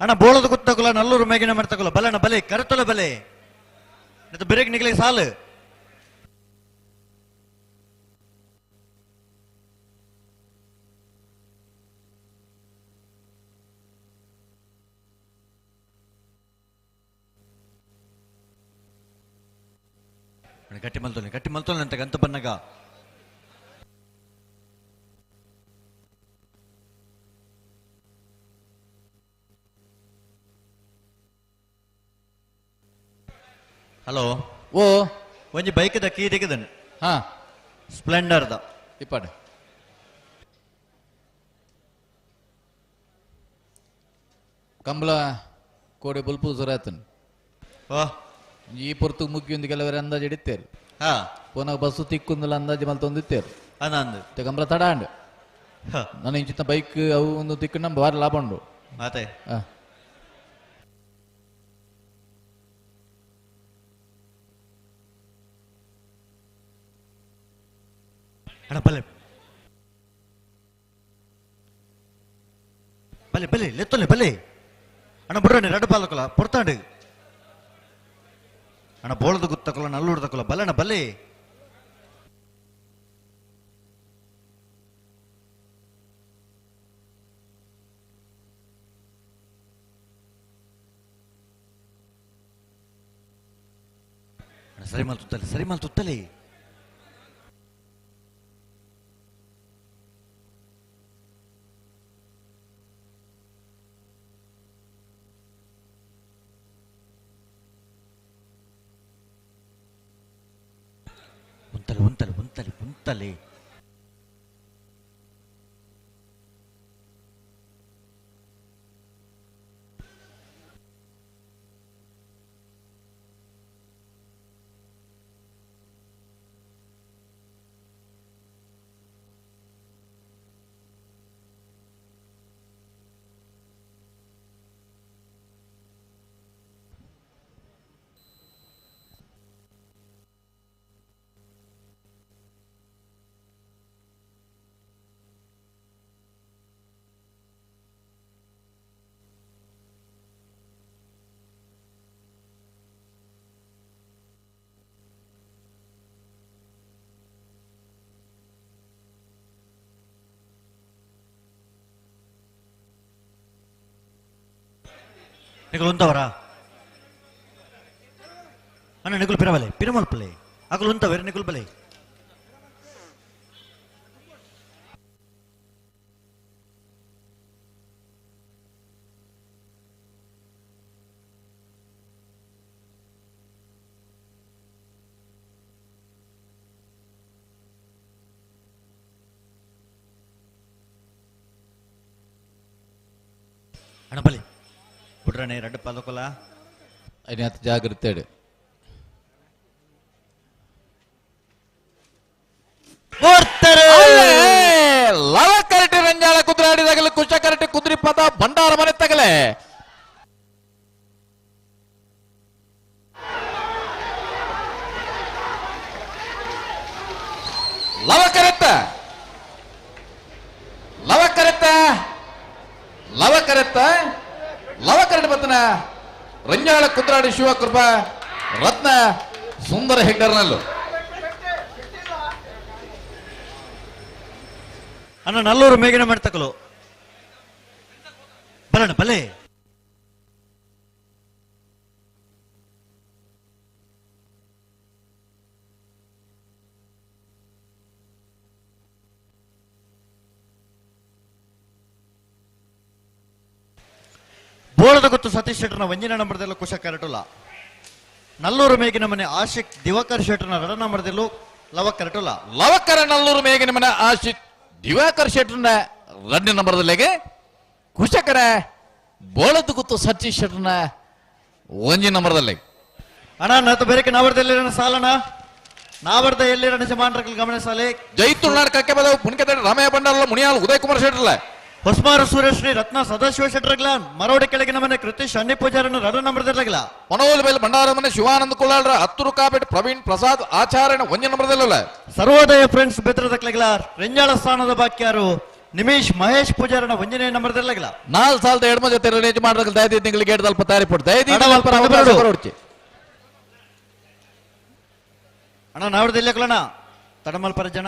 ಅಣ್ಣ ಬೋಳದ ಕುತ್ತಕೊಲ್ಲ ನಲ್ಲೂರು ಮೇಗಿನ ಮಾಡ್ತಕೊಲ್ಲ ಬಲಣ್ಣ ಬಲೆ ಕರೆತೊಲ ಬಲೆ ಬ್ರೇಕ್ ನಿಗಲಿ ಸಾಲು ಗಟ್ಟಿ ಮಲ್ತೋನೆ ಅಂತ ಗಂತ ಬನ್ನಗ ಹಲೋ ಓ ಒಂಜಿ ಬೈಕ್ದ ಕೀ ತೆಗೆದನು ಹಾ ಸ್ಪ್ಲೆಂಡರ್ದ ಇಪ್ಪಡೆ ಕಂಬಳ ಕೋಡೆ ಬುಲ್ಪು ಸುರಾತನ್ ಓ ಈ ಪೊರ್ತು ಮುಗ್ಗಿಯೊಂದು ಕೆಲವರ ಅಂದಾಜು ಹಿಡಿತೇರು ಹಾ ಪುನಃ ಬಸ್ಸು ತಿಕ್ಕೊಂದಲ್ಲ ಅಂದಾಜು ಮಲ್ತೊಂದಿತ್ತೇರು ಅಂದ ಕಂಬಳ ತಡಾಂಡು ನಾನು ಇಂಚಿನ ಬೈಕ್ ಅವು ಒಂದು ತಿಕ್ಕೊಂಡು ನಮ್ಮ ಬಾರಿ ಲಾಭ ಉಂಡು ಮಾತೆ ಅಣ್ಣ ಬಲೆ ಬಲೆ ಬಲೆ ಲೆತ್ತೊಲೆ ಬಲೆ ಅಣ್ಣ ಬುಡ್ರನೆ ರಡ್ಡು ಪಾಲಕೊಲ್ಲ ಪೊರ್ತಾಂಡು ಅಣ್ಣ ಬೋಳದ ಗುತ್ತಕೊಲ್ಲ ನಲ್ಲೂರು ತಕೊಲ್ಲ ಬಲಣ್ಣ ಬಲೆ ಸರಿ ಮಾಲ್ ತುತ್ತಲೆ ಉಂತಲೆ నికులు ఉంతవరా అన్న నికులు పిరవలే పిరమల్పలే అకులు ఉంతవరే నికులు బలే అన్న బలే ಬಿಡ್ರನೆ ರಡ್ಡು ಪಾಲಕೊಲ್ಲ അതിനകത്ത് ജാഗ്രതയുടെ ಲವ ಕರಟಿ ರಂಜಾಳ ಕುದುರೆ ಆಡಿದಾಗಲೇ ಕುಶ ಕರಟಿ ಕುದುರೆ ಪದ ಭಂಡಾರ ಮನೆ ತಗಲೆ ಲವ ಕರೆತ್ತ ಲವಕರಣ ಬತ್ತನ ರಂಜಾಳ ಕುದ್ರಾಡಿ ಶಿವಕೃಪ ರತ್ನ ಸುಂದರ ಹೆಗ್ಡರ್ನಲ್ಲು ಅಣ್ಣ ನಲ್ಲೂರು ಮೇಗಿನ ಮಾಡ್ತಕಲು ಬಲಣ್ಣ ಬಲೆ ಬೋಳದ ಗೊತ್ತು ಸತೀಶ್ ಶೆಟ್ಟರ್ನ ವಂಜಿನ ನಂಬರದಲ್ಲೂ ಕುಶ ಕರಟುಲ ನಲ್ಲೂರು ಮೇಗಿನ ಮನೆ ಆಶಿಕ್ ದಿವಾಕರ್ ಶೆಟ್ಟರ್ನ ರಡ ನಂಬರದಲ್ಲೂ ಲವ ಕರಟುಲ ಲವಕರ ನಲ್ಲೂರು ಮೇಗಿನ ಮನೆ ಆಶಿಕ್ ದಿವಾಕರ್ ಶೆಟ್ಟರ್ನ ರಡ್ಡ ನಂಬರದಲ್ಲಿಗೆ ಕುಶಕರ ಬೋಳದ ಗೊತ್ತು ಸತೀಶ್ ಶೆಟ್ಟರ್ನ ವಂಜಿ ನಂಬರದಲ್ಲಿ ಅಣ್ಣ ನತ್ತು ಬೇರೆ ನಾವರ್ದಲ್ಲಿರ ಸಾಲಣ್ಣ ನಾವರ್ದ ಎಲ್ಲಿರ ನಿಜಮಾನರಕಲ್ ಗಮನಿಸಲಿ ಜೈತುಳ್ನಾಡ್ ಕಕ್ಕೆ ಬದವು ಪುಣಿಕದ ರಾಮಯ್ಯ ಬಂಡಾರಲ್ಲ ಮುನಿಯಾಲ್ ಉದಯ್ ಕುಮಾರ್ ಶೆಟ್ಟರ್ಲ ಹೊಸ್ಮಾರು ಸುರೇಶ್ರೀ ರತ್ನ ಸದಾಶಿವ ಶೆಟ್ಟರ್ಗಲ ಮರೋಡಿ ಕೆಳಗಿನ ಮನೆ ಕೃತೀಶ್ ಅನ್ನಿ ಪೂಜಾರನ್ನು ರಡ ನಂಬರದಲ್ಲಾಗಲ ಮನೋಲ್ ಬೇಲ್ ಭಂಡಾರ ಮನೆ ಶಿವಾನಂದ ಕುಲಾಳ್ರ ಹತ್ತೂರು ಕಾಬೇಟ್ ಪ್ರವೀಣ್ ಪ್ರಸಾದ್ ಆಚಾರ್ಯನ ಒಂಜ ನಂಬರದಲ್ಲ ಸರ್ವೋದಯ ಫ್ರೆಂಡ್ಸ್ ಬೆತ್ರದಕ್ಲಾಗಲ ರೆಂಜಾಳ ಸ್ಥಾನದ ಬಾಕ್ಯಾರು ನಿಮೇಶ್ ಮಹೇಶ್ ಪೂಜಾರನ ಒಂದನೇ ನಂಬರ್ದಲ್ಲಾಗಿಲ್ಲ 4 ಸಾಲದ ಎಡಮ ಜೊತೆ ರಿಲೀಜ್ ಮಾಡಲು ದಯದಿ ತಿಂಗಳಿಗೆ 7 ಸ್ವಲ್ಪ ತಯಾರಿ ಪಡ್ತು ದಯದಿ ಅಣ್ಣ ನಾವ್ದು ಇಲ್ಲಕ್ಕಲಣ್ಣ ತಡಮಲ್ಪರ ಜನ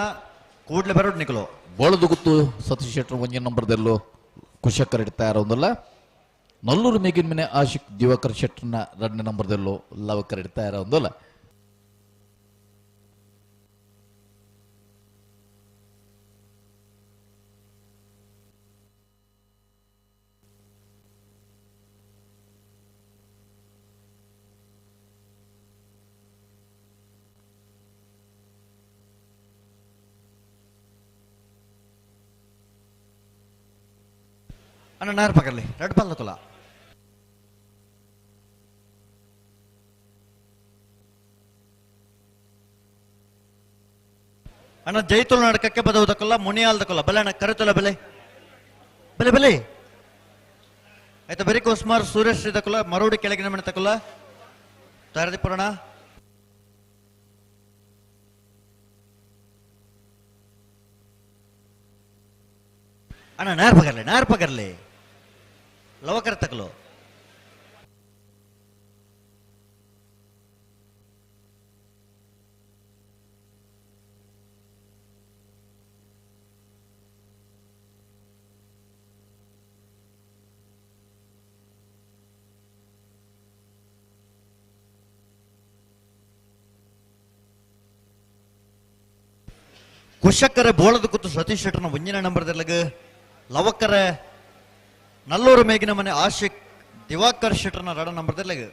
ಕೂಡ್ಲೆ ಬರೋಡ್ ನಿಕಲು ಬೋಳದು ಗುತ್ತು ಸತೀಶ್ ಶೆಟ್ಟರ್ ಒಂದನೇ ನಂಬರ್ದಲ್ಲೂ ಕುಶಕ್ಕರ್ ಇಡ್ತಾ ಇರೋದಲ್ಲ ನಲ್ಲೂರು ಮೇಗಿನ ಮನೆ ಆಶಿಕ್ ದಿವಾಕರ್ ಶೆಟ್ಟರ್ನ 2ನೇ ನಂಬರ್ದಲ್ಲೂ ಲವಕರ್ ಇಡ್ತಾ ಇರೋದಲ್ಲ ಅಣ್ಣ ನಾರ್ ಪಕರ್ಲಿ ರೆಡ್ ಬಾಲ್ ತಕೊಲ್ಲ ಅಣ್ಣ ಜೈತುಲ್ ನಡಕಕ್ಕೆ ಬದವುದಕ್ಕಲ್ಲ ಮುನಿಯಾಲ್ ತಕೊಲ್ಲ ಬಲೆ ಅಣ್ಣ ಕರೆತಲ್ಲ ಬೆಲೆ ಬೆಲೆ ಬೆಲೆ ಆಯ್ತಾ ಬರೀ ಕುಸ್ಮಾರ್ ಸುರೇಶ್ ತಕೊಲ್ಲ ಮರುಡಿ ಕೆಳಗಿನ ಮನೆ ತಕೊಲ್ಲ ತಯಾರಿ ಪುರಾಣ ಅಣ್ಣ ನಾರ್ ಪಕರ್ಲಿ ಲವಕರ ತಕಲು ಕುಶಕ್ಕರೆ ಬೋಳದ ಕುತ್ತು ಸತೀಶ್ ಶೆಟ್ಟರ್ನ ಒಂದನೇ ನಂಬರ್ದಲ್ಲಾಗ ಲವಕರ ನಲ್ಲೂರು ಮೇಗಿನ ಮನೆ ಆಶಿಕ್ ದಿವಾಕರ್ ಶೆಟ್ಟರ್ನ 2ನೇ ನಂಬರ್ದಲ್ಲಾಗ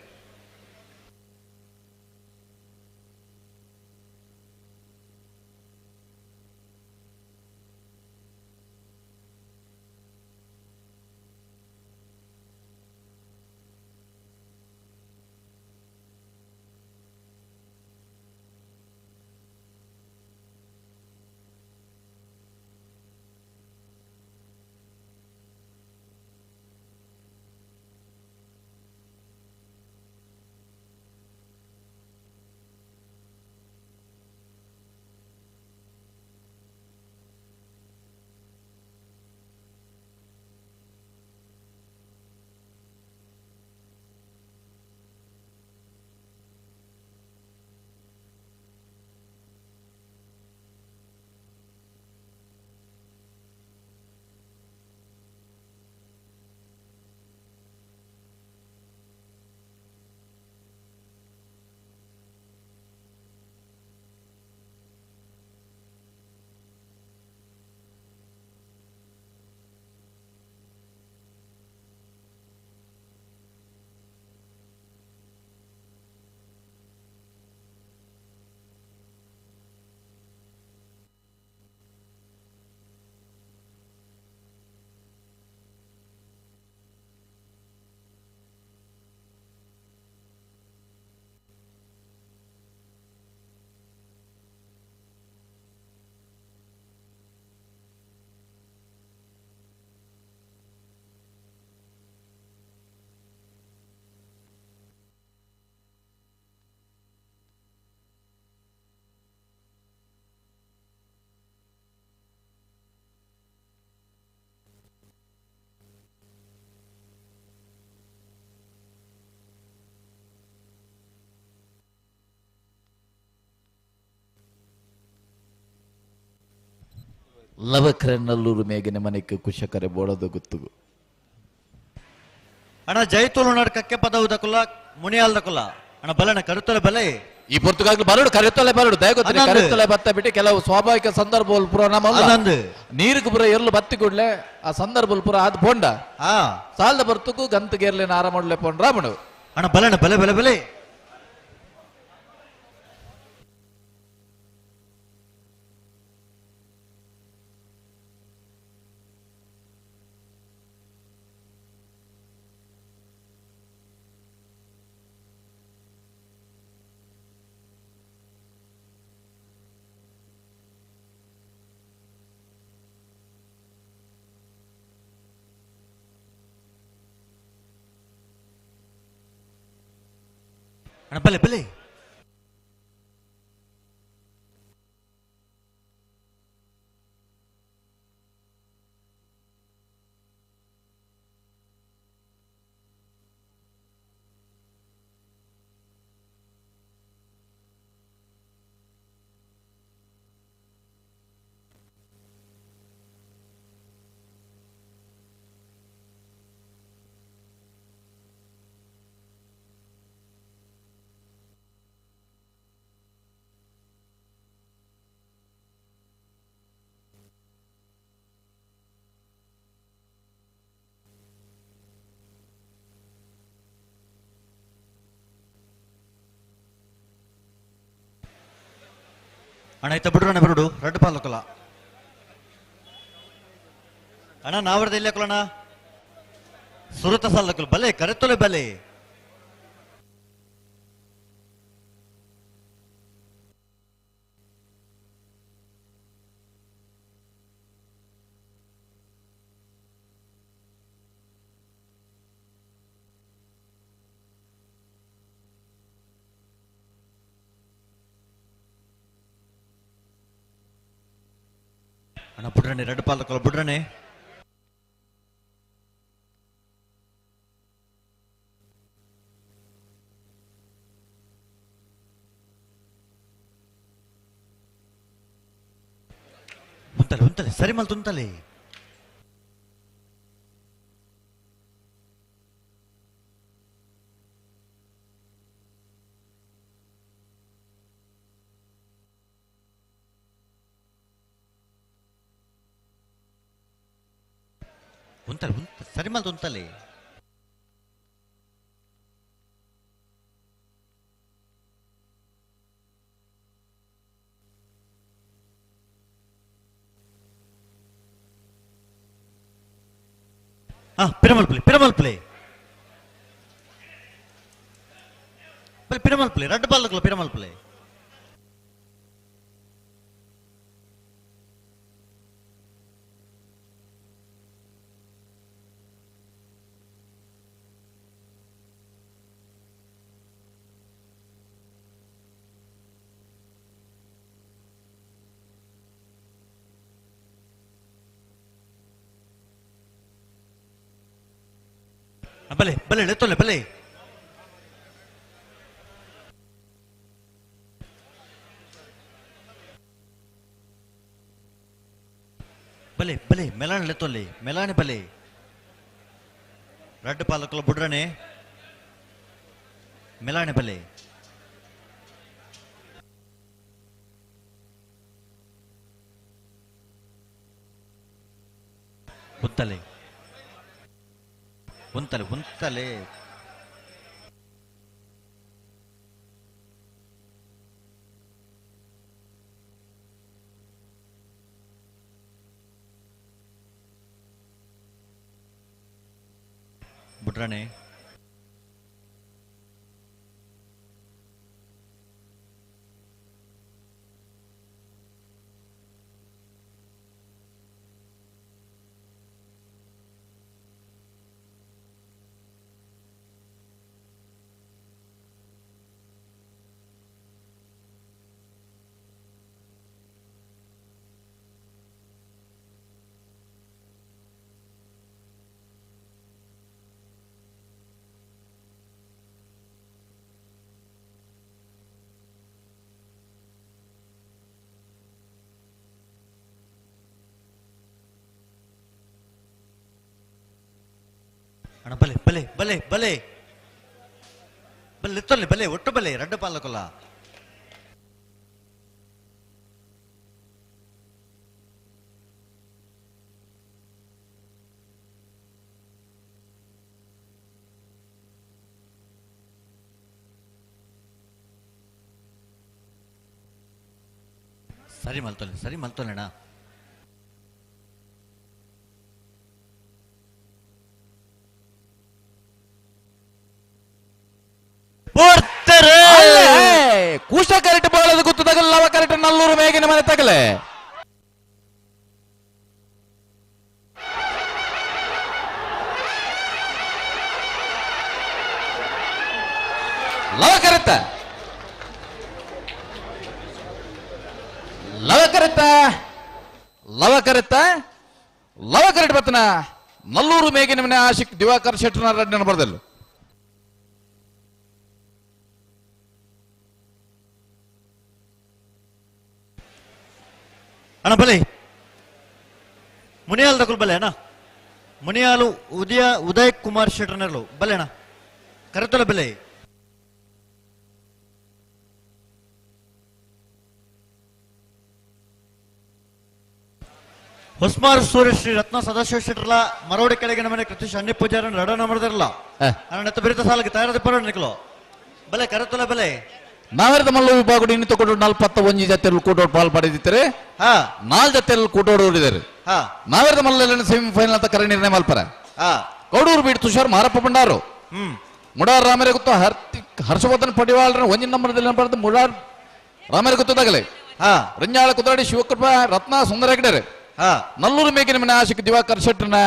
ಲವಕರ ನಲ್ಲೂರು ಮೇಗಿನ ಮನೆಗೆ ಕುಶಕರೆ ಬೋಳದು ಗುತ್ತು ಅಣ್ಣ ಜೈತುಲ್ ನಡಕಕ್ಕೆ ಪದವುದಕ್ಕಲ್ಲ ಮುನಿಯಾಲ್ ದಕ್ಕಲ್ಲ ಅಣ್ಣ ಬಲಣ್ಣ ಕರುತ್ತಲ ಬಲೆ ಈ ಪುರ್ತಗಾಗ್ಲು ಬರಡು ಕರೆಯುತ್ತಲೇ ಬರಡು ದಯಗೊತ್ತಿ ಕರೆಯುತ್ತಲೇ ಬತ್ತ ಬಿಟ್ಟು ಕೆಲವು ಸ್ವಾಭಾವಿಕ ಸಂದರ್ಭ ಪುರ ನಮ್ಮ ನೀರಿಗೆ ಪುರ ಎರ್ಲು ಬತ್ತಿ ಕೂಡ್ಲೆ ಆ ಸಂದರ್ಭ ಪುರ ಆದ್ ಬೋಂಡ ಸಾಲದ ಬರ್ತಕ್ಕೂ ಗಂತಗೇರ್ಲಿನ ಆರಾಮಡ್ಲೆ ಪೋಂಡ್ ರಾಮಡು ಅಣ್ಣ ಬಲಣ್ಣ ಬಲೆ ಬಲೆ ಬಲೆ ಅಣ್ಣ ಬಲೆ ಬಲೆ ಅಣ್ಣ ಇತ್ತ ಬಿಡ್ರಣ್ಣ ಬಿರುಡು ರೆಡ್ ಪಾಲಕಲ್ಲ ಅಣ್ಣ ನಾವರ್ದ ಇಲ್ಲ ಕೊಲ್ಲಣ್ಣ ಸುರತ ಸಾಲಕಲ್ ಬಲೆ ಕರೆತೊಲೆ ಬಲೆ ಅಣ್ಣ ಬಿಡ್ರಣ್ಣೆ ರೆಡ್ ಪಾಲಕಲ್ಲ ಬಿಡ್ರಣ್ಣೆ ಉಂತಲೆ ಉಂತಲೆ ಸರಿ ಮಲ್ತು ಉಂತಲೆ ಉಂತಲೆ ಉಂತ ಸರಿ ಮಲ್ತು ಉಂತಲೆ ಪಿರಮಲ್ ಪ್ಲೇ ರೆಡ್ ಬಾಲ್ ಪಿರಮಲ್ ಪ್ಲೇ ಬಲೆ ಬಲೆ ಎತ್ತೊಲೆ ಬಲೆ ಬಲೆ ಬಲೆ ಮೆಲಾಣಿ ಎತ್ತೊಲೆ ಮೆಲಾಣಿ ಬಲೆ ರೆಡ್ ಪಾಲಕಲ ಬುಡ್ರನೆ ಮೆಲಾಣಿ ಬಲೆ ಉತ್ತಲೆ ಉಂತಲೆ ಉಂತಲೆ ಬುಡ್ರನೆ ಅಣ್ಣ ಬಲೆ ಬಲೆ ಬಲೆ ಬಲೆ ಬಲೆ ಎತ್ತೊಲೆ ಬಲೆ ಒಟ್ಟು ಬಲೆ ರೆಡ್ ಪಾಲಕಲ್ಲ ಸರಿ ಮಲ್ತೊಲೆ ಅಣ್ಣ ಕೂಶ ಕರೆಕ್ಟ್ ಬಾಳದು ಗುತ್ತು ತಗಲ ಲವ ಕರೆಕ್ಟ್ ನಲ್ಲೂರು ಮೇಗಿನ ಮನೆ ತಗಲೆ Lava correct Lava correct Lava correct Lava correct ಬತ್ತನ ನಲ್ಲೂರು ಮೇಗಿನ ಮನೆ ಆಶಿಕ್ ದಿವಾಕರ್ ಶೆಟ್ಟರ್ನ ರಡ್ಡನ ಬರ್ದಲ್ಲು ಅಣ್ಣ ಬಲೆ ಮುನಿಯಾಲ್ ತಗೊಳ್ ಬಲೆ ಅಣ್ಣ ಮುನಿಯಾಲು ಉದಯ್ ಕುಮಾರ್ ಶೆಟ್ಟರ್ನರ್ಲು ಬಲೆ ಅಣ್ಣ ಕರೆತೊಲೆ ಬಲೆ ಹೊಸ್ಮಾರ್ ಸೂರ್ಯ ಶ್ರೀ ರತ್ನ ಸದಾಶಿವ ಶೆಟ್ಟರ್ಲ ಮರೋಡಿ ಕೆಳಗಿನ ಮನೆ ಕೃತಿಶ್ ಅನ್ಯ ಪೂಜಾರ ರಡನ ಮಾಡಿದಿರಲ್ಲ ಅಣ್ಣ ಬರಿತ ಸಾಲಕ್ಕೆ ತಯಾರದ ಪರ ನಿಕ್ಲು ಬಲೆ ಕರೆತೊಲೆ ಬಲೆ ನಾವೆರದ ಮಲ್ಲ ವಿಭಾಗ ಇನ್ನಿತ ಕೊಟ್ಟು 41 ಜತೆಯಲ್ಲಿ ಕೂಟೋಡು ಪಾಲ್ ಪಡೆದಿದ್ದಾರೆ 4 ಜತೆಯಲ್ಲಿ ಕೂಟೋಡು ಓಡಿದ್ದಾರೆ ನಾವೆರದ ಮಲ್ಲ ಸೆಮಿಫೈನಲ್ ಅಂತ ಕರೆ ನಿರ್ಣಯ ಮಲ್ಪರ ಕೌಡೂರು ಬೀಟ್ ತುಷಾರ್ ಮಾರಪ್ಪ ಬಂಡಾರು ಮುಡಾರ್ ರಾಮರೇ ಗೊತ್ತು ಹರ್ಷವರ್ಧನ್ ಪಡಿವಾಳ್ರ ಒಂಜಿನ ನಂಬರ್ದಲ್ಲಿ ಬರೆದು ಮುಡಾರ್ ರಾಮರೇ ಗೊತ್ತದಾಗಲೇ ರಂಜಾಳ ಕುದಾಡಿ ಶಿವಕೃಪ ರತ್ನ ಸುಂದರ ಹೆಗ್ಡರೆ ನಲ್ಲೂರು ಮೇಗಿನ ಮನೆ ಆಶಿಕ್ ದಿವಾಕರ್ ಶೆಟ್ಟರ್ನ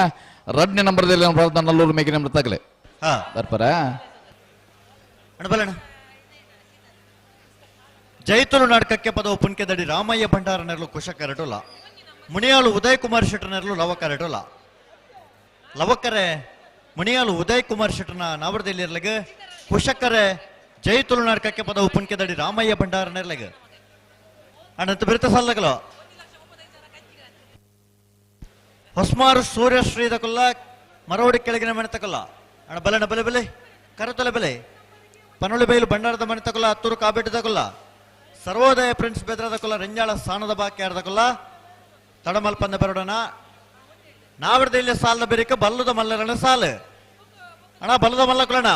ರಡ್ನೆ ನಂಬರ್ದಲ್ಲಿ ಬರೆದ ನಲ್ಲೂರು ಮೇಗಿನ ನಂಬರ್ ತಗಲೆ ಬರ್ಪರ ಅಣಬಲಣ ಜೈತುಲು ನಾಟಕಕ್ಕೆ ಪದ ಪುನ್ಕೆದಡಿ ರಾಮಯ್ಯ ಭಂಡಾರ ನೆರಳು ಕುಶಕರಟುಲ ಮುನಿಯಾಳು ಉದಯ್ ಕುಮಾರ್ ಶೆಟ್ಟರ್ ನೆರಳು ಲವಕರಟುಲ ಲವಕರೆ ಮುನಿಯಾಳು ಉದಯ್ ಕುಮಾರ್ ಶೆಟ್ಟರ್ನ ನಾವರದಲ್ಲಿ ಇರ್ಲಗ ಕುಶಕರೆ ಜೈತುಲು ನಾಟಕಕ್ಕೆ ಪದ ಪುನ್ಕೆದಡಿ ರಾಮಯ್ಯ ಭಂಡಾರ ನೆರಳಗ ಅನಂತ ಬಿರುತ ಸಲ್ಲಗಲ ಹೊಸ್ಮಾರು ಸೂರ್ಯಶ್ರೀದ ಕೊಲ್ಲ ಮರವಡಿ ಕೆಳಗಿನ ಮನೆ ತಕೊಲ್ಲ ಅಣ ಬಲನ ಬಲೆ ಬಲೆ ಕರತೊಲೆ ಬೆಲೆ ಪನೊಳಿ ಬೈಲು ಬಂಡಾರದ ಮನೆ ತಕೊಲ್ಲ ಹತ್ತೂರು ಕಾಬೇಟು ತಕೊಲ್ಲ ಸರ್ವೋದಯ ಪ್ರಿನ್ಸ್ ಬೆದ್ರದ ಕೊಲ್ಲ ರಂಜಾಳ ಸ್ಥಾನದ ಬಾಕ್ಯಾರ್ದ ಕೊಲ್ಲ ತಡಮಲ್ಪಂದ ಬರೋಡನ ನಾವರ್ದ ಇಲ್ಲಿ ಸಾಲದ ಬೆರಿಕ ಬಲ್ಲುದ ಮಲ್ಲರಣ ಸಾಲು ಅಣ್ಣ ಬಲ್ಲದ ಮಲ್ಲ ಕೊಲ್ಲಣ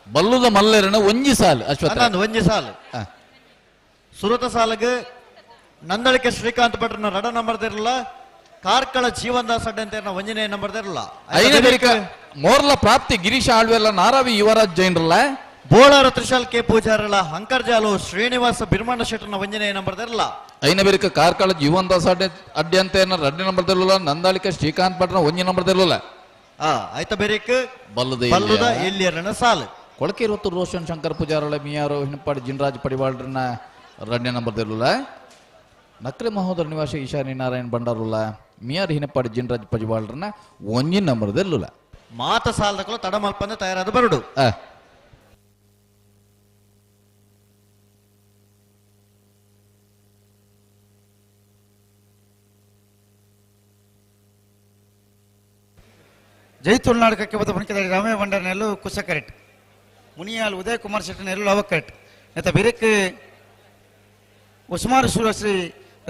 ಬಲ್ಲುದ ಮಲ್ಲರಣ ಒಂಜಿ ಸಾಲು ಅಶ್ವತ್ಥ ಒಂಜಿ ಸಾಲು ಸುರತ ಸಾಲಗ ನಂದಳಿಕೆ ಶ್ರೀಕಾಂತ್ ಭಟ್ರನ ರಡ ನಂಬರ್ದಿರಲ್ಲ ಕಾರ್ಕಳ ಜೀವನದಾಸ್ ಅಡ್ಡ ಅಂತ ಒಂಜನೇ ನಂಬರ್ದಿರಲ್ಲ ಮೋರ್ಲ ಪ್ರಾಪ್ತಿ ಗಿರೀಶ್ ಆಳ್ವೆಲ್ಲ ನಾರಾವಿ ಯುವರಾಜ್ ಜೈನ್ರಲ್ಲ ಬೋಳಾರ ತ್ರಿಶಾಲ್ ಕೆ ಪೂಜಾರಲ್ಲ ಹಂಕರ್ಜಾಲು ಶ್ರೀನಿವಾಸ ಬಿರ್ಮಣ್ಣ ಶೆಟ್ಟರ್ನ ಒಂಜನೇ ನಂಬರ್ದಿರಲ್ಲ ಐನ ಬೇರಿಕ ಕಾರ್ಕಳ ಜೀವನದಾಸ್ ಅಡ್ಡಿ ಅಂತ ರಡ್ಡಿ ನಂಬರ್ದಿರಲ್ಲ ನಂದಾಳಿಕೆ ಶ್ರೀಕಾಂತ್ ಭಟ್ರನ ಒಂಜಿ ನಂಬರ್ದಿರಲ್ಲ ಆಯ್ತ ಬೇರಿಕ ಬಲ್ಲುದ ಇಲ್ಲಿಯರನ ಸಾಲು ಕೊಳಕೆ ಇರುವತ್ತು ರೋಷನ್ ಶಂಕರ್ ಪೂಜಾರಳ ಮಿಯಾರೋ ಹಿನಪಾಡಿ ಜಿನ್ರಾಜ್ ಪಡಿವಾಳ್ರನ್ನ ರಡ್ನೆ ನಂಬರ್ದಿರಲ್ಲ ನಕ್ರೆ ಮಹೋದರ ನಿವಾಸ ಈಶಾನಿ ನಾರಾಯಣ್ ಬಂಡಾರುಲ್ಲ ಮಿಯಾರ್ ಹಿನಪಾಡಿ ಜಿನ್ರಾಜ್ ಪಡಿವಾಳ್ರನ್ನ ಒಂಜಿ ನಂಬರ್ದಿರಲ್ಲ ಮಾತ ಸಾಲದಕ್ಕೂ ತಡಮಲ್ಪಂದ ತಯಾರಾದ ಬರುಡು ಜೈತುಲ್ ನಾಟಕಕ್ಕೆ ಬದ ಪುಣಿಕೆದಾಡಿ ರಾಮಯ್ಯ ಭಂಡಾರ ನೆಲ್ಲು ಕುಸಕರೆಟ್ ಮುನಿಯಾಲ್ ಉದಯ್ ಕುಮಾರ್ ಶೆಟ್ಟಿ ನೆಲ್ಲು ಅವಕರೆಟ್ ನೆತ್ತ ಬಿರಕ್ ಉಸ್ಮಾರ್ ಸೂರಶ್ರೀ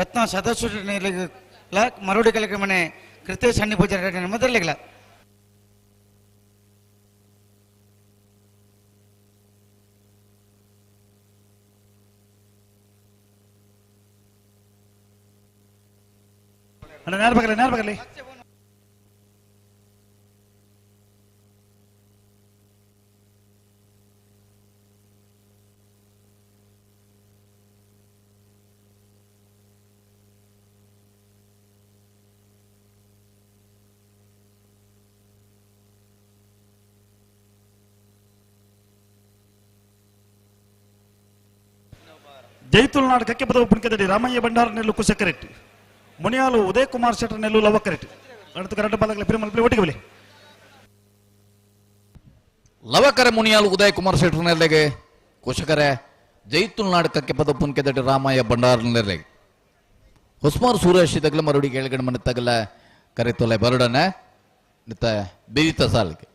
ರತ್ನ ಸದಸ್ಯ ಮರುಡಿ ಕಲಕ ಮನೆ ಕೃತೇಶ್ ಹಣ್ಣಿ ಪೂಜಾರ ಮೊದಲಿಗಲ ಅಣ್ಣ ನೇರ್ಬಗಲಿ ಜೈತುಲ್ ನಾಟಕಕ್ಕೆ ಪದ ಪುಣಿಕೆದಡಿ ರಾಮಯ್ಯ ಭಂಡಾರ ನೆಲ್ಲು ಕುಸಕರೆಟ್ ಮುನಿಯಾಲು ಉದಯ್ ಕುಮಾರ್ ಶೆಟ್ಟರ್ ನೆಲ್ಲು ಲವಕರೆಟ್ அடுத்து கரெக்ட் பாலங்கள பெருமளவில் ಒಟ್ಟಿಗೆ ಬಲಿ ಲವಕರೆ ಮುನಿಯಾಲು ಉದಯ್ ಕುಮಾರ್ ಶೆಟ್ಟರ್ ನೆಲ್ಲೆಗೆ ಕುಶಕರೆ ಜೈತುಲ್ ನಾಟಕಕ್ಕೆ ಪದ ಪುಣಿಕೆದಡಿ ರಾಮಯ್ಯ ಭಂಡಾರ ನೆಲ್ಲೆಗೆ ಹೊಸ್ಮಾರ್ ಸೂರೇಶ್ ತಗಲ ಮರುಡಿ ಕೆಳಗಡೆ ಮನೆ ತಗಲ ಕರೆ ತೊಲೆ ಬರಡನೆ ನಿತ ಬಿರಿತ ಸಾಲಿಗೆ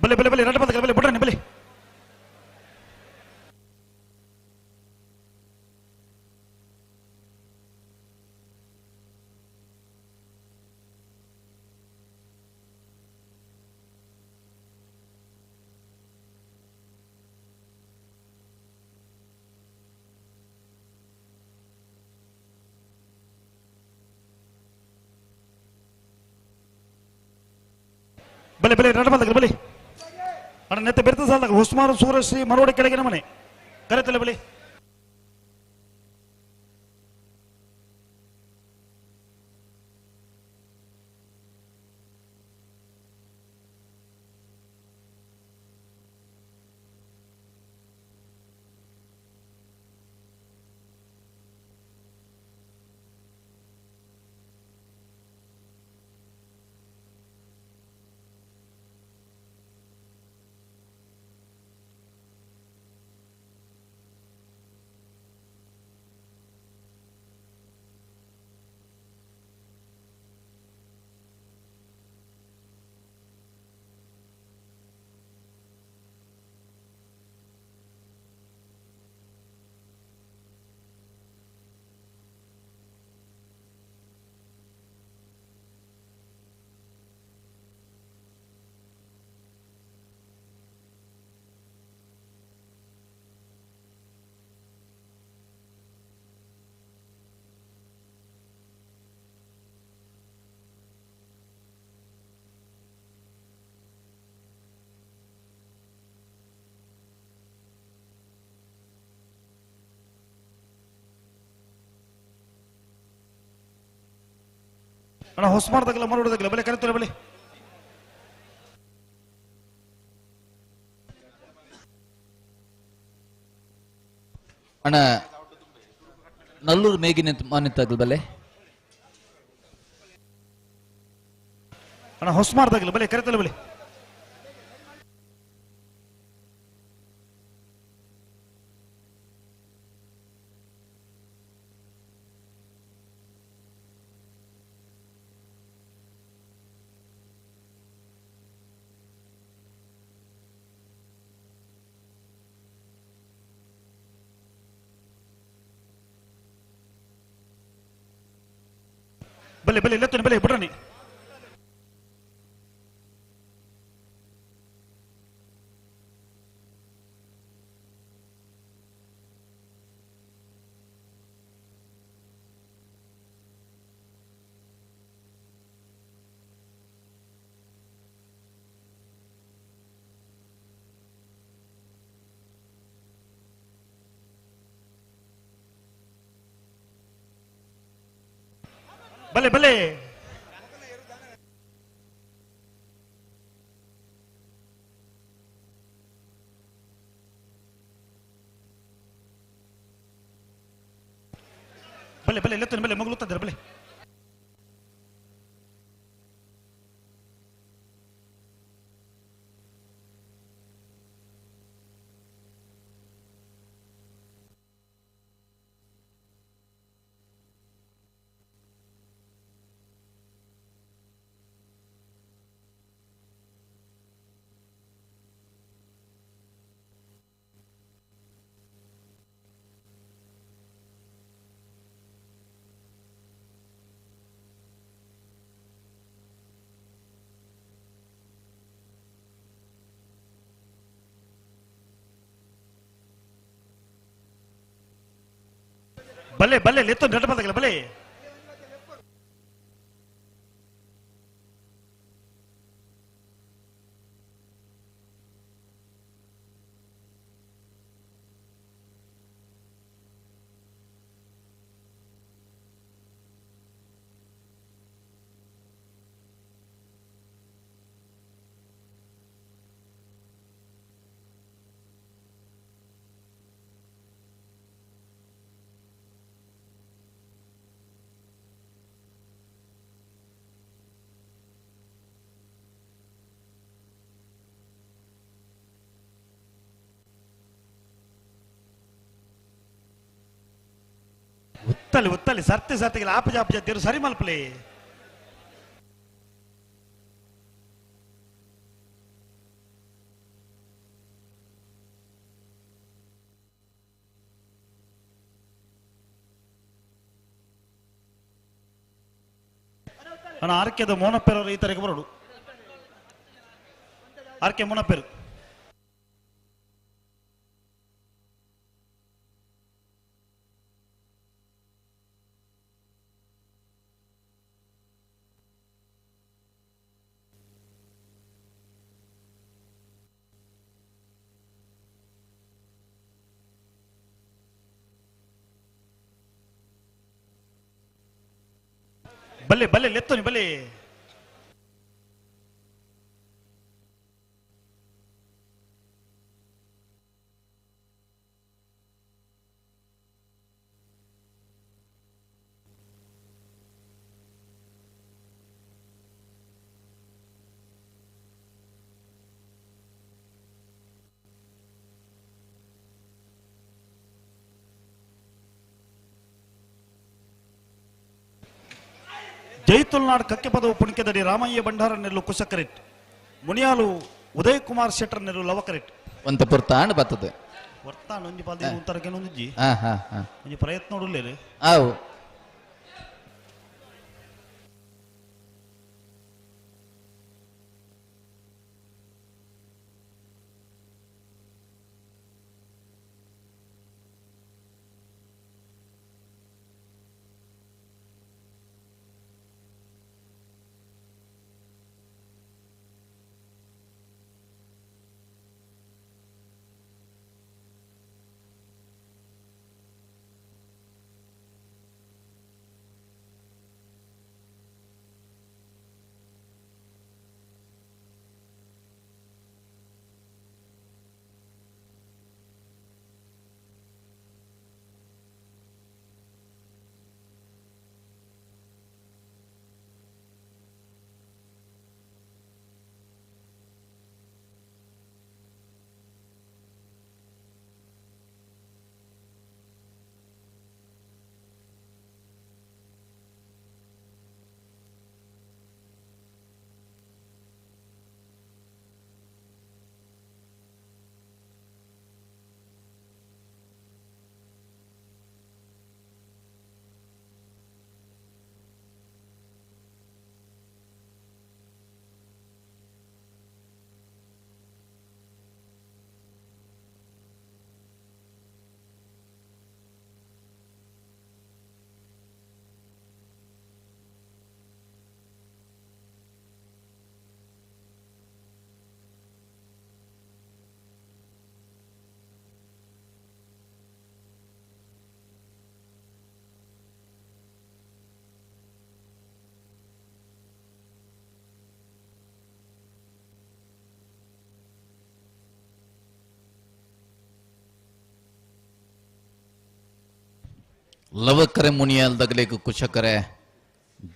ಬಲೆ ಬಲೆ ಬಲೆ ರಡ್ಡ ಬದಲ ಬಲೆ ಬಿಡ್ರನೆ ಬಲೆ ಬಲೆ ಬಲೆ ರಡ್ಡ ಬದಲ ಬಲೆ ಅಣ್ಣ ನೆತ್ತ ಬೆರ್ತ ಸಾಲ ಉಸ್ಮಾನ್ ಸೂರಶ್ರೀ ಮರೋಡಿ ಕೆಳಗಿನ ಮನೆ ಕರೆತಲ್ಲ ಬಲಿ ಅಣ್ಣ ಹೊಸಮಾರ್ದಾಗಲ್ಲ ಮರುಡದಾಗಲ್ಲ ಬಲೆ ಕರೆತೋಲೆ ಬಲೆ ಅಣ್ಣ ನಲ್ಲೂರು ಮೇಗಿನ ಮಾನಿತ್ತಾಗಲ್ ಬಲೆ ಅಣ್ಣ ಹೊಸಮಾರ್ದಾಗಲ್ಲ ಬಲೆ ಕರೆತೋಲೆ ಬಲೆ ಬಲೆ ಬಲೆ ಇಲ್ಲತ್ತನೆ ಬಲೆ ಬಿಡ್ರನಿ ಬಲೆ ಬಲೆ ಬಲೆ ಬಲೆ ಇಲ್ಲತ್ತನೆ ಬಲೆ ಮಗುಳುತ್ತಿದ್ದಾರೆ ಬಲೆ ಬಲೆ ಬಲೆ ಲೆತ್ತು ನೆಟ್ಟ ಬಂದಾಗಲ್ಲ ಬಲೆ ಉತ್ತಲಿ ಉತ್ತಲಿ ಸರ್ತಿ ಸರ್ತಿಗೆ ಆಪಜ ಆಪಜ ದೇರು ಸರಿ ಮಲ್ಪಲೆ ಅಣ್ಣ ಆರ್ಕೆದ ಮೋನಪ್ಪೇರವರು ಈ ತರಗೆ ಬರೋಡು ಆರ್ಕೆ ಮೋನಪ್ಪೇರು ಬಲ್ಲೆ ಬಲ್ಲೆ ಲೆತ್ತೋನಿ ಬಲ್ಲೆ ಜೈತುಲ್ನಾಡ್ ಕಕ್ಕೆ ಪದವು ಪುಣಿಕೆದಡಿ ರಾಮಯ್ಯ ಭಂಡಾರ ನೆಲ್ಲು ಕುಶಕರಿಟ್ ಮುನಿಯಾಲು ಉದಯ್ ಕುಮಾರ್ ಶೆಟ್ಟರ್ ನೆಲ್ಲು ಲವಕರಿಟ್ ಒಂತ ಪುರ್ತಾಂಡ್ ಬರ್ತದೆ ವರ್ತಾನ ಒಂಜಿ ಪಾಲ್ದಿ ಉಂತರಕ್ಕೆ ಒಂಜಿ ಒಂಜಿ ಪ್ರಯತ್ನ ನೋಡಲೇರು ಆವು ಲವಕರೆ ಮುನಿಯಾಲ್ದಾಗಲೇಕು ಕುಶಕರೆ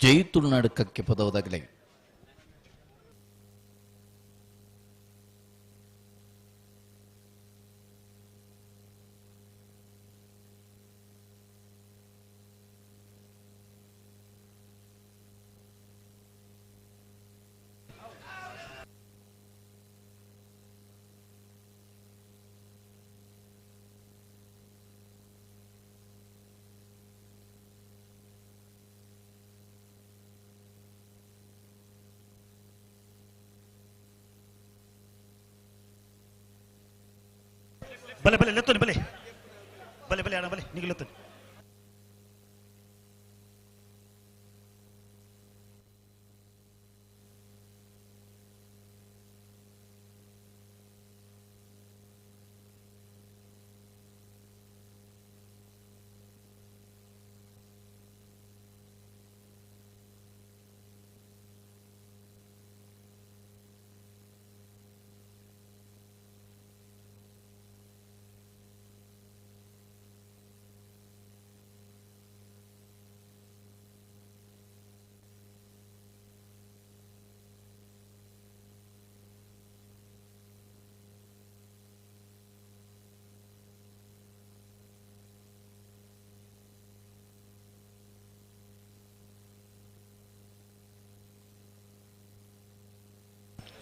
ಜೈ ತುಳುನಾಡು ಕಕ್ಕೆ ಪದವದಾಗಲೇ ಬಲೆ ಬಲೆ ಲೆತ್ತೋನಿ ಬಲೆ ಬಲೆ ಬಲೆ ಅಣ್ಣ ಬಲೆ ನೀವು ಲೆತ್ತೋನಿ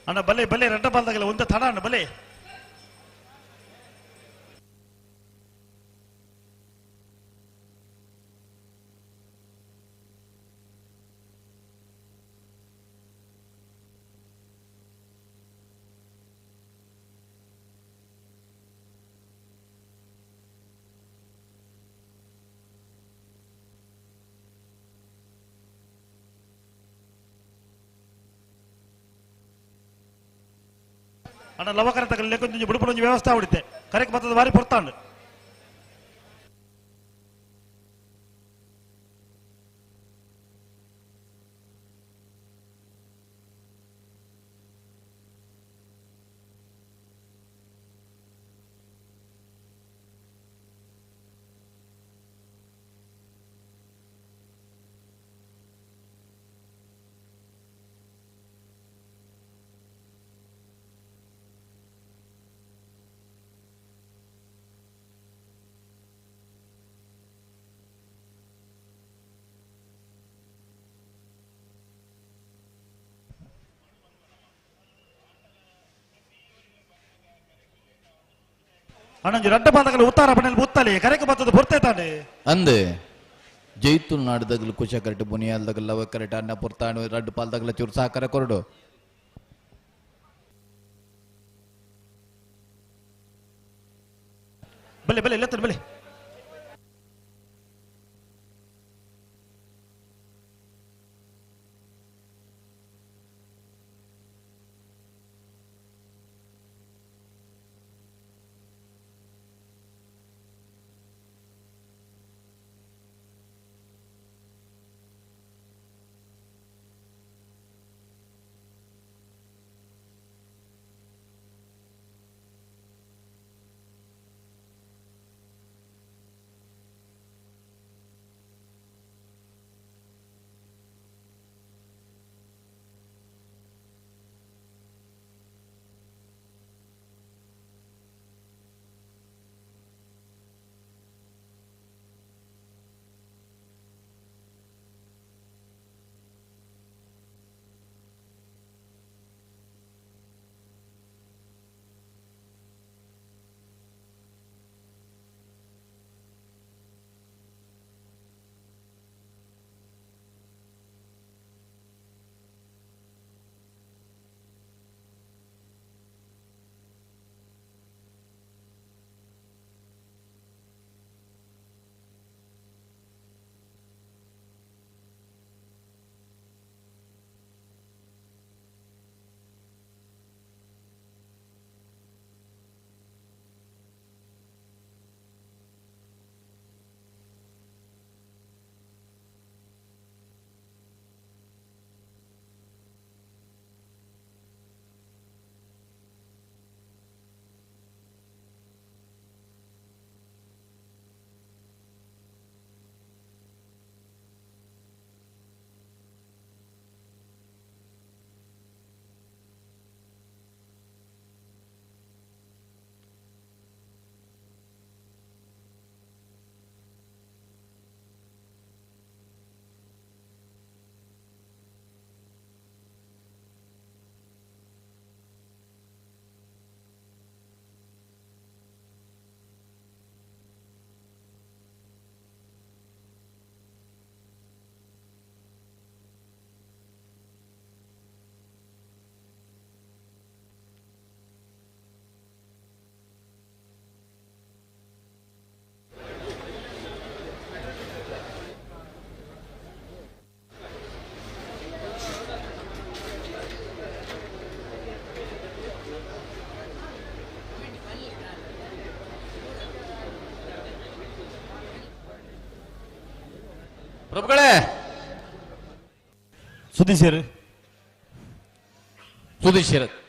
ಅಣ್ಣ ಬಲೆ ಬಲೆ ರೆಡ್ಡ ಬಾಲ್ದಾಗಲ್ಲ ಒಂದೇ ತಡ ಅಣ್ಣ ಬಲೆ ಅಣ್ಣ ಲವಕರ ತಗಲಿ ಲೆಕ್ಕೊಂದು ಬುಡುಪುಡೊಂದು ವ್ಯವಸ್ಥೆ ಆವಿಡುತ್ತೆ ಕರೆಕ್ಟ್ ಬರ್ತದ ಬಾರಿ ಪೊರ್ತಾಂಡು ಅಣ್ಣಂಜು ರೆಡ್ಡ ಬಾಲ್ದಾಗಲ್ಲ ಉತ್ತಾರ ಪಣೆಯಲ್ಲಿ ಬುತ್ತಲೆ ಕರೆಕ್ಟ್ ಬರ್ತದ ಪೊರ್ತೆ ತಾಂಡೆ ಅಂದೆ ಜೈತುಲ್ ನಾಡ್ದಾಗಲು ಕುಶ ಕರೆಕ್ಟ್ ಬುನಿಯಾಲ್ದಾಗಲ್ಲ ಲವ ಕರೆಕ್ಟ್ ಅನ್ನ ಪುರ್ತಾಣು ರಡ್ಡು ಪಾಲ್ದಾಗಲ ಚೂರು ಸಾಕರೆ ಕೊರಡು ಬಲೆ ಬಲೆ ಲೆತ್ತನ ಬಲೆ ಪ್ರಭುಗಳೇ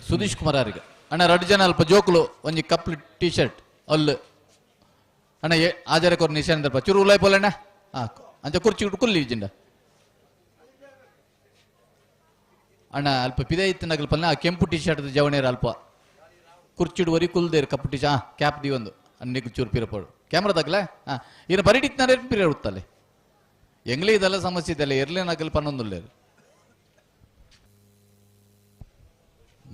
ಸುದೀಶ್ ಕುಮಾರ್ ಅವರಿಗೆ ಅಣ್ಣ 2 ಜನ ಅಲ್ಪ ಜೋಕುಲು ಒಂಜಿ ಕಪ್ಲ್ ಟೀ ಶರ್ಟ್ ಅಲ್ಲು ಅಣ್ಣ ಆಜಾರಕ್ಕೆ ನಿಶಾನ ಚೂರು ಉಲಾಯ್ ಪೋಲಣ್ಣ ಅಂಚ ಕುರ್ಚಿ ಕುಲ್ಲಿ ಜಿಂಡ ಅಣ್ಣ ಅಲ್ಪ ಪಿದೆ ಇತ್ತಿನ ಪಲ್ಲೆ ಆ ಕೆಂಪು ಟೀ ಶರ್ಟ್ ಜವಣೇರ ಅಲ್ಪ ಕುರ್ಚಿಡು ವರಿ ಕುಲ್ದೇರು ಕಪ್ಪು ಟೀ ಶರ್ಟ್ ಕ್ಯಾಪ್ ದಿ ಒಂದು ಅನ್ನಿಗೆ ಚೂರು ಪಿರಪೋಡು ಕ್ಯಾಮ್ರಾ ತಗಲೆ ಈನ ಪರಿಟಿತ್ನಾರೆ ಪಿರ ಉತ್ತಲೆ ಎಂಗ್ಲೇ ಇದೆಲ್ಲ ಸಮಸ್ಯೆ ಇದೆಲ್ಲ ಎರ್ಲೇನಾಗಲ್ ಪನ್ನೊಂದುಲ್ಲೇರು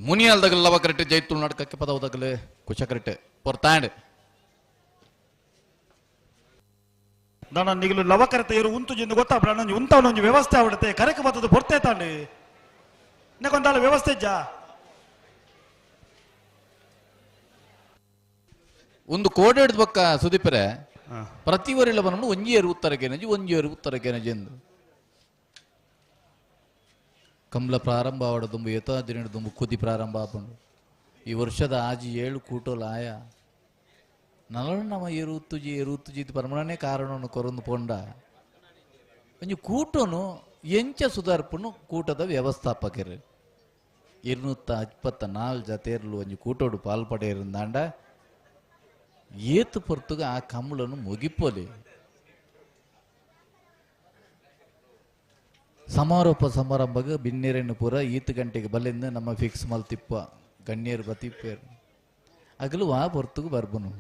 ಮುನಿಯಾಲ್ ದಗಲ್ ಲವ ಕರೆಕ್ಟ್ ಜೈತುಲ್ ನಾಟಕಕ್ಕೆ ಪದವು ತಗಲೆ ಕುಶ ಕರೆಕ್ಟ್ ಪೊರ್ತಾಂಡ್ ನಾನು ನಿಗಲು ಲವ ಕರೆತ ಇರು ಉಂತು ಜಿಂದು ಗೊತ್ತಾಗ್ಬಿಡ ನಂಜಿ ಉಂತವನೊಂಜಿ ವ್ಯವಸ್ಥೆ ಆಗ್ಬಿಡುತ್ತೆ ಕರೆಕ ಬತ್ತದು ಪೊರ್ತೆ ತಾಂಡು ಇನ್ನಕೊಂದಾಲ ವ್ಯವಸ್ಥೆ ಜಾ ಒಂದು ಕೋಡೆ ಹಿಡಿದ ಬಕ್ಕ ಸುದೀಪರೆ ಪ್ರತಿ ವರಿಲ ಬಂದು ಒಂಜಿಯರು ಉತ್ತರಗೇನಜಿ ಎಂದು ಕಮಲ ಪ್ರಾರಂಭ ಆವಡದುಂಬು ಯಥಾದಿನದುಂಬು ಕುದಿ ಪ್ರಾರಂಭ ಆಪಂಡು ಈ ವರ್ಷದ ಆಜಿ 7 ಕೂಟೋಲ ಆಯ ನಲಣ್ಣವ ಎರುತ್ತುಜಿ ಪರಮಣನೆ ಕಾರಣವನ್ನು ಕೊರೊಂದು ಪೋಂಡ ಒಂಜಿ ಕೂಟನು ಎಂಚ ಸುಧಾರ್ಪುನು ಕೂಟದ ವ್ಯವಸ್ಥಾಪಕರು 224 ಜತೆರ್ಲು ಒಂಜಿ ಕೂಟೋಡು ಪಾಲ್ಪಡೆಯರಿಂದಾಂಡ ಏತು ಪೊರ್ತುಗ ಆ ಕಮಲನ್ನು ಮುಗಿಪೋಲಿ ಸಮಾರೋಪ ಸಮಾರಂಭಗ ಬಿನ್ನೇರನ್ನು ಪೂರ 7 ಗಂಟೆಗೆ ಬಲ್ಲಿಂದ ನಮ್ಮ ಫಿಕ್ಸ್ ಮಲ್ತಿಪ್ಪ ಗಣ್ಯರು ಬತಿಪ್ಪೇರು ಅಗಲು ಆ ಪೊರ್ತುಗು ಬರ್ಬನು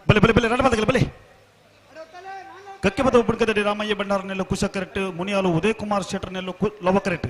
ಬಲೆ ಬಲೆ ಬಲೆ ರಣಬಾದಗಲ ಬಲೆ ಕಕ್ಕೆಪದ ಉಪ್ಪುಡ್ಕದಡಿ ರಾಮಯ್ಯ ಬಂಡಾರನೆಲ್ಲ ಕುಶ ಕರೆಕ್ಟ್ ಮುನಿಯಾಲು ಉದಯ್ ಕುಮಾರ್ ಶೆಟ್ಟರ್ನೆಲ್ಲ ಲವ ಕರೆಕ್ಟ್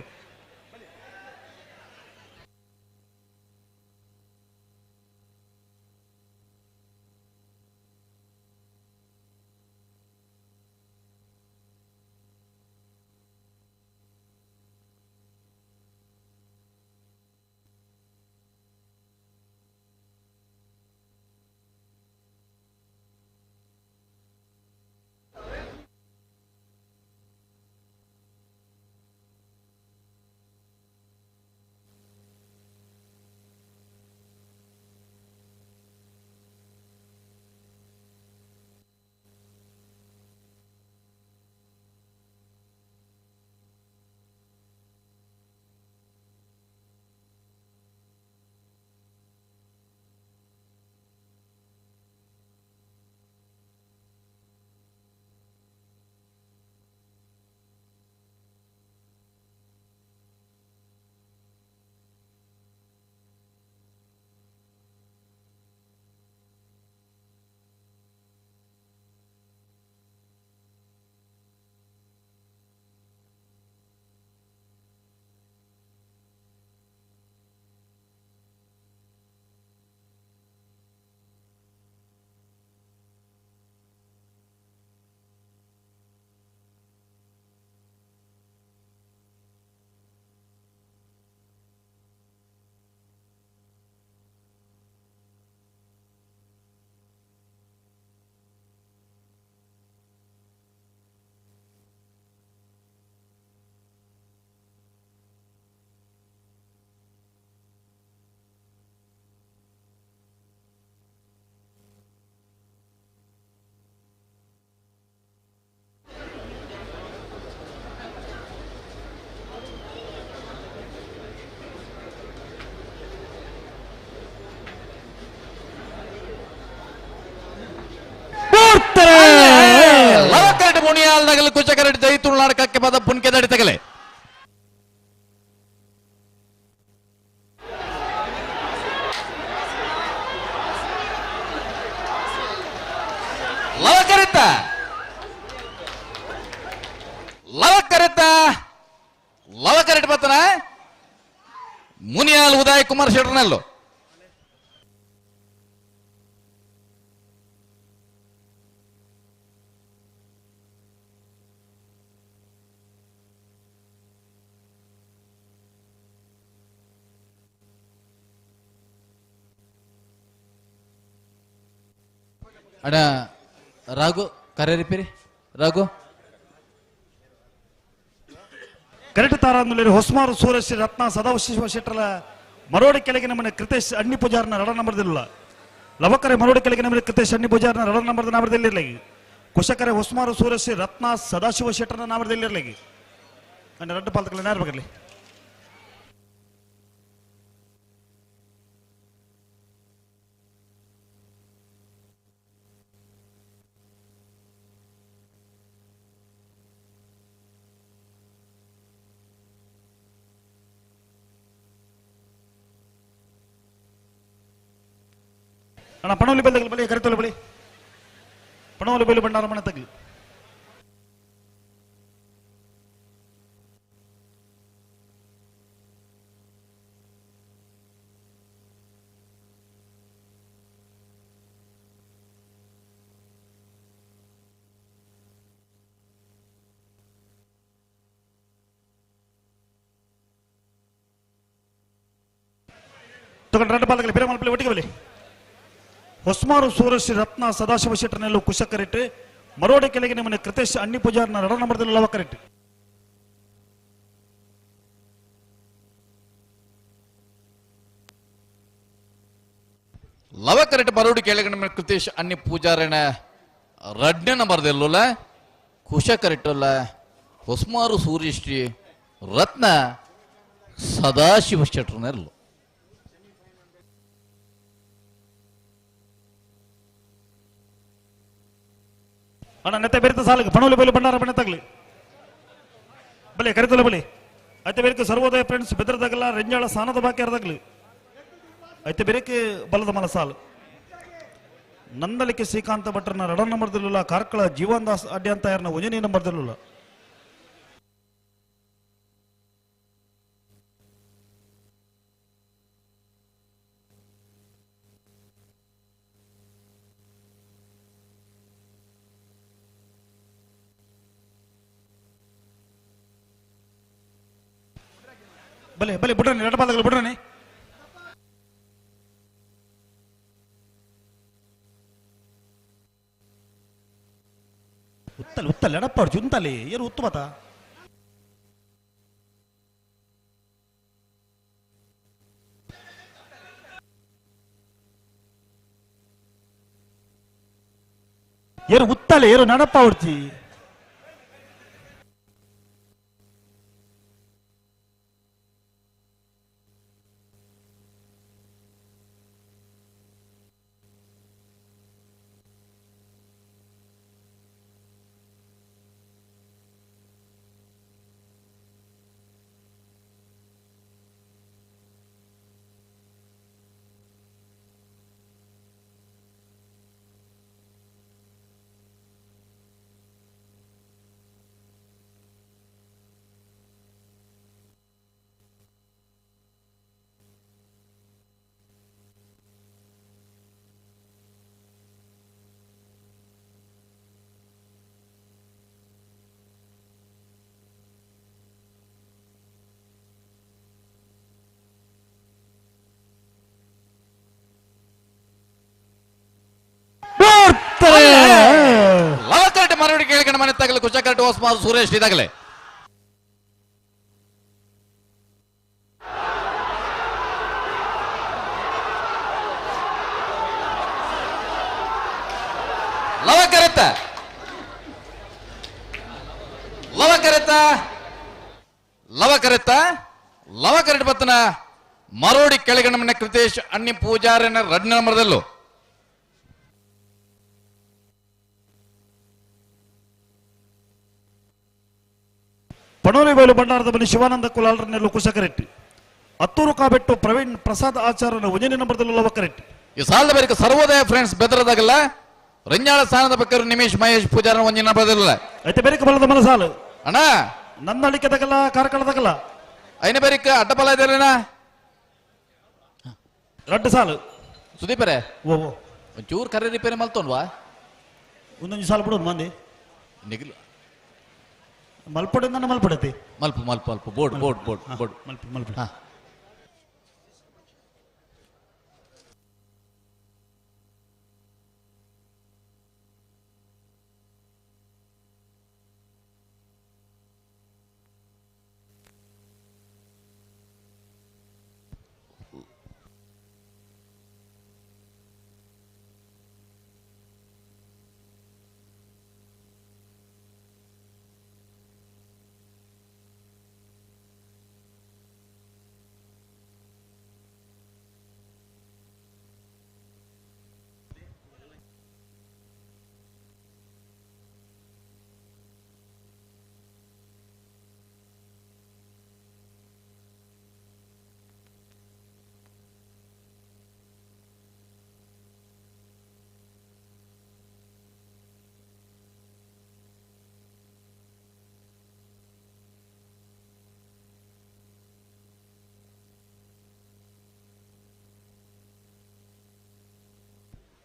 ಮುನಿಯಾಲ್ ನಗಲು ಕುಚಕರಡಿ ಜೈತುಳ್ ನಾಟಕಕ್ಕೆ ಪದ ಪುನ್ಕೆ ದಡಿ ತಗಲೆ ಲವಕರಿತ ಬತ್ತನ ಮುನಿಯಾಲ್ ಉದಯ್ ಕುಮಾರ್ ಶೆಟ್ಟರ್ನಲ್ಲು ಅಣ್ಣ ರಾಘು ಕರೆ ರಿಪೇರಿ ರಾಘು ಕರೆಕ್ಟ್ ತಾರಾಂದುಲೇರಿ ಹೊಸಮಾರು ಸೂರೇಶ್ ರತ್ನ ಸದಾಶಿವ ಶೆಟ್ಟರ ಮರೋಡಿ ಕೆಳಗಿನ ಮನೆ ಕೃತೇಶ್ ಅಣ್ಣಿ ಪೂಜಾರನ ರಡ ನಂಬರ್ದಿಲ್ಲ ಲವಕರೆ ಮರೋಡಿ ಕೆಳಗಿನ ಮನೆ ಕೃತೇಶ್ ಅಣ್ಣಿ ಪೂಜಾರನ ರಡ ನಂಬರ್ದ ನಾಮರದಲ್ಲಿರಲಿ ಕುಶಕರೆ ಹೊಸಮಾರು ಸೂರೇಶ್ ರತ್ನ ಸದಾಶಿವ ಶೆಟ್ಟರನ ನಾಮರದಲ್ಲಿರಲಿ ಅಂದ್ರೆ ಎರಡು ಪಾಲಕಗಳನ್ನ ಯಾರು ಬರಲಿ ಅಣ್ಣ ಪಣವಲಿ ಬಲ್ಲಿ ಬಳಿ ಕರಿತೋಲಿ ಬಳಿ ಪಣವಲಿ ಬಲ್ಲಿ ಬಂಡಾರ ಮನೆ ತಗ್ಲಿ ತಗೊಂಡು ಎರಡು ಪಾಲಕಲ್ಲಿ ಬೇರೆ ಮಲ್ಪಲ್ಲಿ ಒಟ್ಟಿಗೆ ಬಲಿ ಹೊಸಮಾರು ಸೂರೇಶ್ ರತ್ನ ಸದಾಶಿವ ಶೆಟ್ಟರ್ನೆಲ್ಲೂ ಕುಶಕರಿಟ್ಟು ಮರೋಡಿ ಕೆಳಗಿನ ಮನೆ ಕೃತೇಶ್ ಅಣ್ಣಿ ಪೂಜಾರನ ರಡ ನಂಬರ್ದಲ್ಲಿ ಲವಕರಿಟ್ಟು ಲವಕರೆಟ್ ಮರೋಡಿ ಕೆಳಗಿನ ಮನೆ ಕೃತೇಶ್ ಅಣ್ಣಿ ಪೂಜಾರನ ರಡ್ನೆ ನಂಬರ್ದೆಲ್ಲೂಲ ಕುಶಕರಿಟ್ಟಲ್ಲ ಹೊಸಮಾರು ಸೂರ್ಯಶ್ರೀ ರತ್ನ ಸದಾಶಿವ ಶೆಟ್ಟರ್ನೆಲ್ಲೂ ಅಣ್ಣ ನೆತ್ತೆ ಬೇರೆ ಸಾಲಿಗೆ ಪಣವಲಿ ಬೈಲು ಬಂಡಾರ ಬಣ್ಣ ತಗಲಿ ಬಲೆ ಕರಿತೋಲೆ ಬಲಿ ಐತೆ ಬೇರೆ ಸರ್ವೋದಯ ಫ್ರೆಂಡ್ಸ್ ಬೆದರದಾಗಲ್ಲ ರೆಂಜಾಳ ಸಾನದ ಬಾಕಿ ಅರ್ದಾಗ್ಲಿ ಐತೆ ಬೇರೆಕ್ಕೆ ಬಲದ ಮಲ ಸಾಲು ನಂದಲಿಕೆ ಶ್ರೀಕಾಂತ ಭಟ್ರನ ರಡ ನಂಬರ್ದಲ್ಲಿಲ್ಲ ಕಾರ್ಕಳ ಜೀವನ್ ದಾಸ್ ಅಡ್ಡಿ ಅಂತ ಯಾರನ್ನ ಉಜನಿ ನಂಬರ್ದಲ್ಲಿಲ್ಲ ಬಲೆ ಬಲೆ ಬಿಡ್ರನಿ ಎರಡು ಪಾದಗಳು ಬಿಡ್ರನಿ ಉತ್ತಲ್ ಉತ್ತಲ್ ಎಡಪ್ಪ ಅವ್ರು ಜುಂತಲಿ ಏನು ಉತ್ತು ಮತ ಏನು ಉತ್ತಲೆ ಏನು ನಡಪ್ಪ ಅವ್ರತಿ ಲವಕರೆಟ್ ಮರೋಡಿ ಕೆಳಗಿನ ಮನೆ ತಗಲಿ ಕುಶಕರೆಟ್ ಹೊಸಮಾರು ಸುರೇಶ್ ಇದಾಗಲೇ ಲವಕರೆತ್ತ ಲವಕರೆತ್ತ ಲವಕರೆತ್ತ ಲವಕರೆಟ್ ಬತ್ತನ ಮರೋಡಿ ಕೆಳಗಿನ ಮನೆ ಕೃತೇಶ್ ಅಣ್ಣಿ ಪೂಜಾರನ ರಡ್ನ ನಂಬರ್ದಲ್ಲೂ ಪಣೋಲಿ ಬಯಲು ಬಂಡಾರದ ಬಳಿ ಶಿವಾನಂದ ಕುಲಾಲರನ್ನೆಲ್ಲೂ ಕುಶಕರೆಟ್ಟಿ ಹತ್ತೂರು ಕಾಬೆಟ್ಟು ಪ್ರವೀಣ್ ಪ್ರಸಾದ್ ಆಚಾರ್ಯನ ಉಜನಿ ನಂಬರ್ದಲ್ಲಿ ಲವಕರೆಟ್ಟಿ ಈ ಸಾಲದ ಬಳಿಕ ಸರ್ವೋದಯ ಫ್ರೆಂಡ್ಸ್ ಬೆದರದಾಗಲ್ಲ ರಂಜಾಳ ಸ್ಥಾನದ ಬಕ್ಕರು ನಿಮೇಶ್ ಮಹೇಶ್ ಪೂಜಾರನ ಒಂಜಿನ ನಂಬರ್ದಲ್ಲ ಐತೆ ಬೇರೆ ಬಲದ ಮನ ಸಾಲು ಅಣ್ಣ ನಂದಳಿಕೆದಾಗಲ್ಲ ಕಾರ್ಕಳದಾಗಲ್ಲ ಐನ ಬೇರಿಕ ಅಡ್ಡಬಲ ಇದೆಯಲ್ಲ ರಡ್ಡು ಸಾಲು ಸುದೀಪರೇ ಓ ಒಂಚೂರು ಕರೆ ರಿಪೇರಿ ಮಲ್ತೋನ್ವಾ ಒಂದೊಂದು ಸಾಲು ಬಿಡೋದು ಮಂದಿ ನಿಗಿಲು ಮಲ್ಪಡಿಂದ ಮಲ್ಪಡತಿ ಮಲ್ಪ ಮಲ್ಪ ಮಲ್ಪ ಬೋರ್ಡ್ ಬೋರ್ಡ್ ಬೋರ್ಡ್ ಬೋರ್ಡ್ ಮಲ್ಪ ಮಲ್ಪ ಹಾ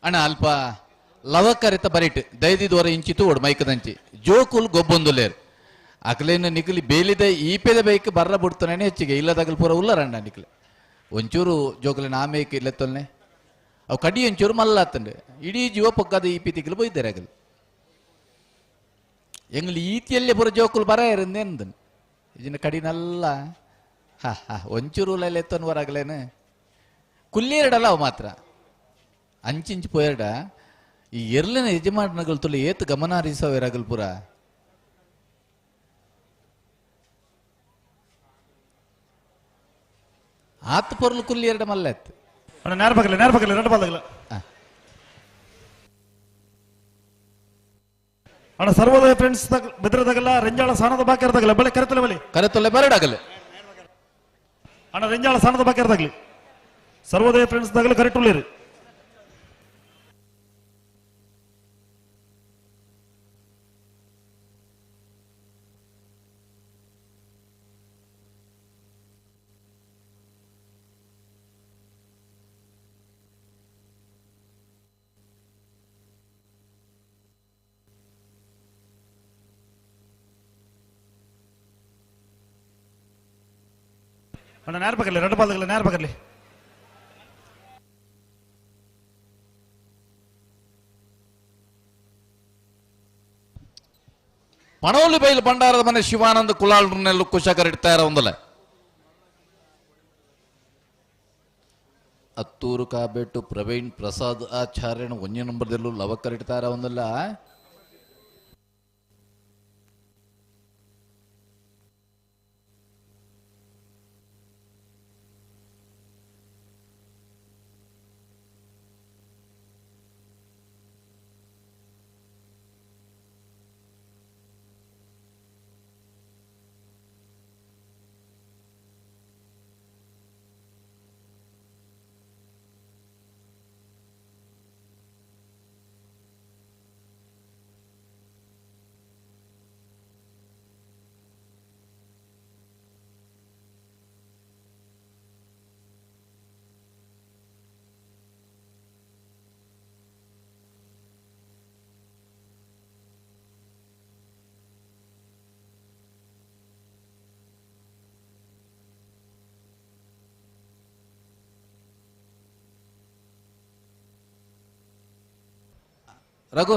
ಅಣ್ಣ ಅಲ್ಪ ಲವಕರಿತ ಬರಿಟ್ ದೈದಿದವರ ಇಂಚಿತು ಒಡ್ ಮೈಕದಂಚಿ ಜೋಕುಲ್ ಗೊಬ್ಬೊಂದುಲೇರು ಅಕಲೇನು ನಿಖಲಿ ಬೇಲಿದ ಈಪೆದ ಬೈಕ್ ಬರ್ರ ಬಿಡ್ತಾನೆ ಹೆಚ್ಚಿಗೆ ಇಲ್ಲದಾಗಲ್ ಪೂರ ಉಲ್ಲರಣ್ಣ ನಿಖಲೆ ಒಂಚೂರು ಜೋಕಲಿನ ಆಮೇಕೆ ಇಲ್ಲತ್ತೊಲ್ನೆ ಅವು ಕಡಿ ಒಂಚೂರು ಮಲ್ಲಾತಂಡೆ ಇಡೀ ಜೀವ ಪಕ್ಕದ ಈಪಿ ತಿಕ್ಕಲು ಬೈದ್ದಾರೆ ಆಗಲ್ ಎಂಗ್ಲಿ ಈತಿಯಲ್ಲೇ ಪೂರ ಜೋಕುಲ್ ಬರ ಇರಂದೇಂದನ್ ಇದನ್ನ ಕಡಿನಲ್ಲ ಒಂಚೂರು ಎತ್ತನ್ ಹೊರಗಲೇನು ಕುಲ್ಲೇರಡಲ್ಲ ಅವು ಮಾತ್ರ ಅಂಚಿಂಚು ಪೋಯರ್ಡ ಈ ಎರ್ಲಿನ ಯಜಮಾನಗಳು ತುಳು ಏತ್ ಗಮನ ಹರಿಸವ ಇರಾಗಲ್ ಪೂರ ಆತ್ ಪೊರ್ಲು ಕುಲ್ಲೇರಡ ಮಲ್ಲೆತ್ ನೇರ ಪಕ್ಕಲೆ ಎರಡು ಬಾಲ್ಗಳ ಅಣ್ಣ ಸರ್ವೋದಯ ಫ್ರೆಂಡ್ಸ್ ಬೆದ್ರದಾಗಲ್ಲ ರೆಂಜಾಳ ಸಾಣದ ಬಾಕಿರ್ದಾಗಲ್ಲ ಬಲೆ ಕರೆತೊಲೆ ಬರಡಾಗಲ್ಲ ಅಣ್ಣ ರೆಂಜಾಳ ಸಾಣದ ಬಾಕಿರ್ದಾಗ್ಲಿ ಸರ್ವೋದಯ ಫ್ರೆಂಡ್ಸ್ ದಾಗಲ್ಲ ಕರೆಕ್ಟುಳ್ಳೇರಿ ಅಣ್ಣ ನೇರ ಪಕ್ಕಲೆ ಎರಡು ಬಾಲ್ಗಳ ನೇರ ಪಕ್ಕಲೆ ಪಣೋಲಿ ಬೈಲು ಭಂಡಾರದ ಮನೆ ಶಿವಾನಂದ ಕುಲಾಳ್ನೆಲ್ಲೂ ಕುಶಕರಿಡ್ತಾ ಇರೋ ಒಂದಲ್ಲ ಅತ್ತೂರು ಕಾಬೆಟ್ಟು ಪ್ರವೀಣ್ ಪ್ರಸಾದ್ ಆಚಾರ್ಯನ ಒಂದೇ ನಂಬರ್ದಲ್ಲೂ ಲವಕರಿಡ್ತಾ ಇರೋ ಒಂದಲ್ಲ ರಘು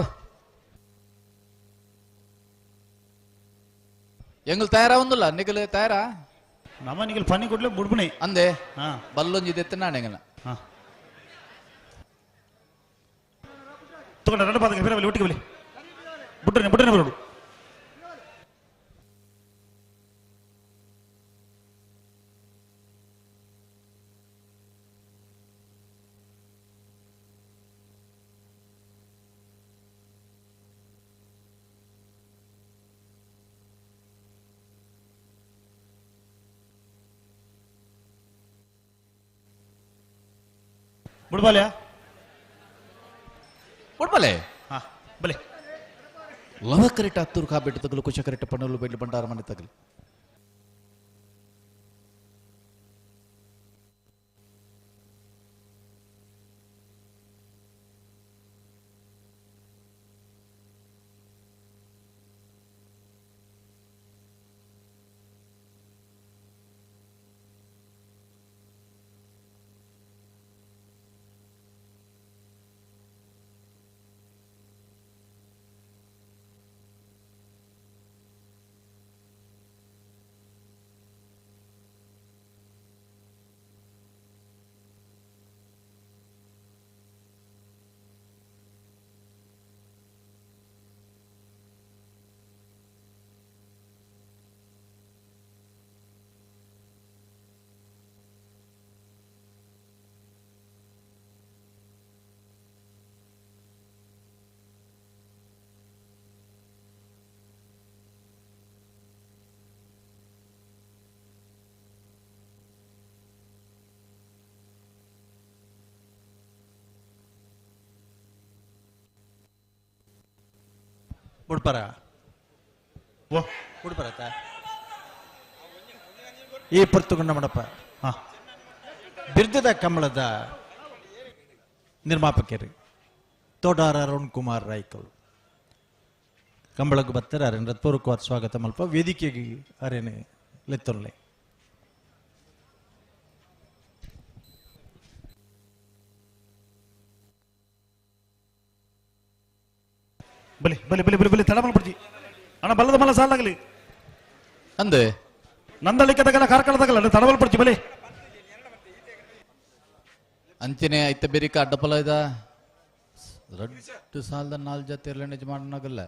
ಎಂಗಲ್ ತಯಾರ ಒಂದಲ್ಲ ನಿಗಲ್ ತಯಾರ ನಮ್ಮ ನಿಗಲ್ ಪನಿ ಕೊಡ್ಲೆ ಬುಡ್ಬುಣಿ ಅಂದೆ ಬಲ್ಲೊಂಜಿದೆತ್ತ ನಾಣೆಂಗಲ ತಗೊಂಡ ಎರಡು ಬಾಲ್ಗಳ ಬೇರೆ ಒಟ್ಟಿಗೆ ಬಲಿ ಬುಡ್ಡನೆ ಬರೋಡು ಬುಡ್ಬಾಲ್ಯ ಬುಡ್ಬಾಲೆ ಬಲೆ ಲವಕರಿಟ ಹತ್ತೂರು ಕಾಬೆಟ್ಟು ತಗಲು ಕುಶಕರಿಟ ಪಣೋಲು ಬೈಲು ಭಂಡಾರ ಮನೆ ತಗಲು ಬುಡ್ಪರ ಓ ಬುಡ್ಪರತ್ತ ಈ ಪರ್ತುಗೊಂಡ ಮಡಪ ಬಿರ್ದದ ಕಮಲದ ನಿರ್ಮಾಪಕರು ತೋಡಾರ ಅರುಣ್ ಕುಮಾರ್ ರಾಯ್ಕಲ್ ಕಂಬಳಕ್ಕೆ ಬರ್ತಾರೆ ಅರೇನು ಹೃತ್ಪೂರ್ವಕವಾದ ಸ್ವಾಗತ ಮಲ್ಪ ವೇದಿಕೆಗೆ ಅರೇನೆ ಲೆತ್ತೊನ್ಲೆ ಬಲಿ ಬಲಿ ಬಲಿ ಬಲಿ ಬಲಿ ತಡ ಮಾಡ್ಬಿಡ್ತಿ ಅಣ್ಣ ಬಲ್ಲದ ಮಲ್ಲ ಸಾಲಾಗಲಿ ಅಂದೆ ನಂದಳಿಕೆದಾಗಲ್ಲ ಕಾರ್ಕಳದಾಗಲ್ಲ ತಡವಲ್ಪಡ್ತಿ ಬಲಿ ಅಂಚನೆ ಐತೆ ಬೇರಿಕ ಅಡ್ಡಪಲ ಇದ 2 ಸಾಲದ 4 ಜೊತೆ ಇರಲಿ ಯಜಮಾನನಾಗಲ್ಲ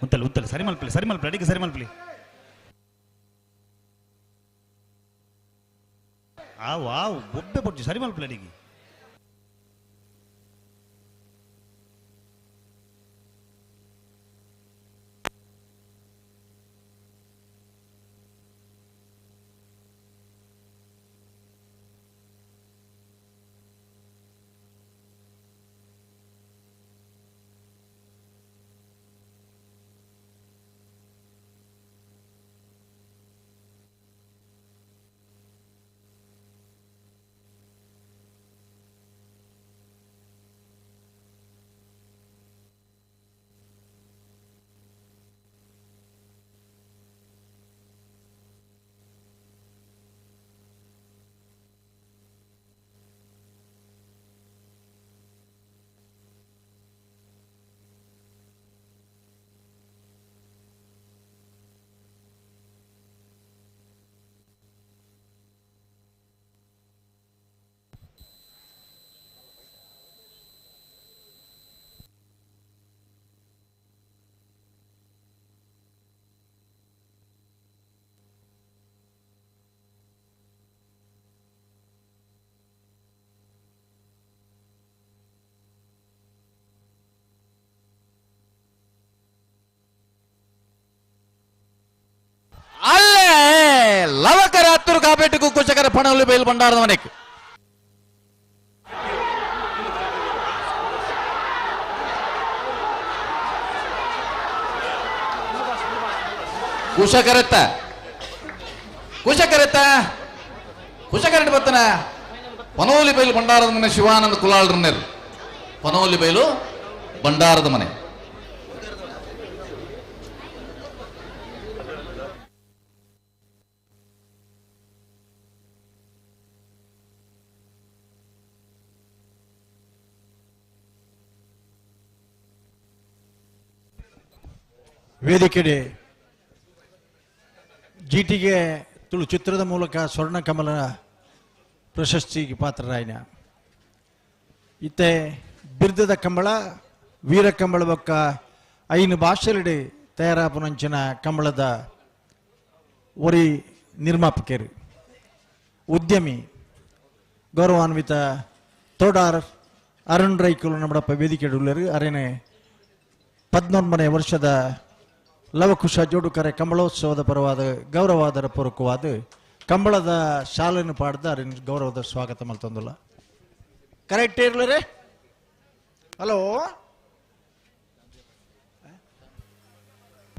ಉಂತಲ್ಲ ಉಂತಲ್ಲ ಸರಿ ಮಲ್ಪಲಿ ಅಡಿಗೆ ಸರಿ ಮಲ್ಪಲಿ ಆ ವಾವ್ ಬೊಬ್ಬೆ ಪಡ್ತಿ ಸರಿ ಮಲ್ಪಲಿ ಅಡಿಗೆ ಅಲ್ಲೇ ಲವಕರ ಹತ್ತೂರು ಕಾಪೇಟಿಗೂ ಕುಶಕರ ಪಣವಲ್ಲಿ ಬಯಲು ಬಂಡಾರದ ಮನೆಗೆ ಕುಶಕರೆತ್ತ ಬರ್ತಾನ ಪನೋಲಿ ಬಯಲು ಬಂಡಾರದ ಮನೆ ಶಿವಾನಂದ ಕುಲಾಳ್ರನ್ನೇರು ಪನೋಲಿ ಬಯಲು ಬಂಡಾರದ ಮನೆ ವೇದಿಕೆಡೆ ಜಿಟಿಗೆ ತುಳು ಚಿತ್ರದ ಮೂಲಕ ಸ್ವರ್ಣ ಕಮಲ ಪ್ರಶಸ್ತಿಗೆ ಪಾತ್ರರಾಯನ ಇತ್ತೆ ಬಿರ್ದದ ಕಂಬಳ ವೀರ ಕಂಬಳ ಬೊಕ್ಕ 5 ಭಾಷೆಲಿಡೆ ತಯಾರಾಪುನಂಚಿನ ಕಂಬಳದ ಒರಿ ನಿರ್ಮಾಪಕರು ಉದ್ಯಮಿ ಗೌರವಾನ್ವಿತ ತೋಡಾರ್ ಅರುಣ್ ರೈಕುಲು ನಮ್ಮಡಪ್ಪ ವೇದಿಕೆ ಉಳ್ಳರು ಅರೇನೆ 11ನೇ ವರ್ಷದ ಲವಕುಶ ಜೋಡುಕರ ಕಂಬಳೋತ್ಸವದ ಪರವಾದ ಗೌರವಾದರ ಪೂರ್ವಕವಾದ ಕಂಬಳದ ಶಾಲೆಯನ್ನು ಪಾಡ್ದ ಗೌರವದ ಸ್ವಾಗತ ಮಲ್ತಂದುಲ್ಲ ಕರೆಕ್ಟ್ ಇರ್ಲರೆ ಹಲೋ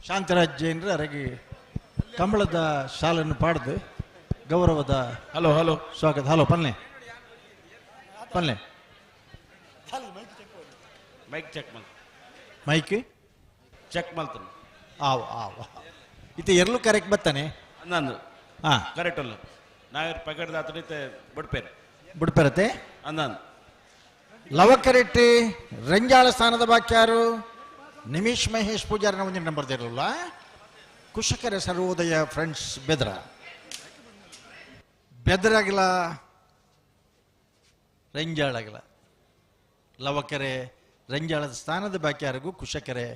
ಶಾಂತರಾಜ್ ಜೈನ್ರ ಅರಗಿ ಕಂಬಳದ ಶಾಲೆಯನ್ನು ಪಾಡ್ದು ಗೌರವದ ಹಲೋ ಹಲೋ ಸ್ವಾಗತ ಹಲೋ ಪನ್ಲೆ ಮೈಕ್ ಚೆಕ್ ಮಾಡಿ ಮೈಕ್ ಚೆಕ್ ಮಾಡ್ತಾನೆ ಆವ್ ಆವ್ ಇತ್ತೆ ಎರಲು ಕರೆಕ್ಟ್ ಬರ್ತಾನೆ ನಾನು ಹಾ ಕರೆಕ್ಟ್ ಅಲ್ಲ ನಾವ್ ಪಗಡ್ದ ಆತನಿತೆ ಬಿಡ್ಪರತೆ ಅಂದಾನು ಲವಕರೆಟ್ಟಿ ರಂಜಾಳ ಸ್ಥಾನದ ಬಾಕ್ಯಾರು ನಿಮಿಷ್ ಮಹೇಶ್ ಪೂಜಾರನ ಒಂದು ನಂಬರ್ ಇರಲಿಲ್ಲ ಕುಶಕರ ಸರ್ವೋದಯ ಫ್ರೆಂಡ್ಸ್ ಬೆದರಾಗಿಲ್ಲ ರಂಜಾಳಾಗಿಲ್ಲ ಲವಕರೆ ರಂಜಾಳದ ಸ್ಥಾನದ ಬಾಕ್ಯಾರಿಗೂ ಕುಶಕರೆ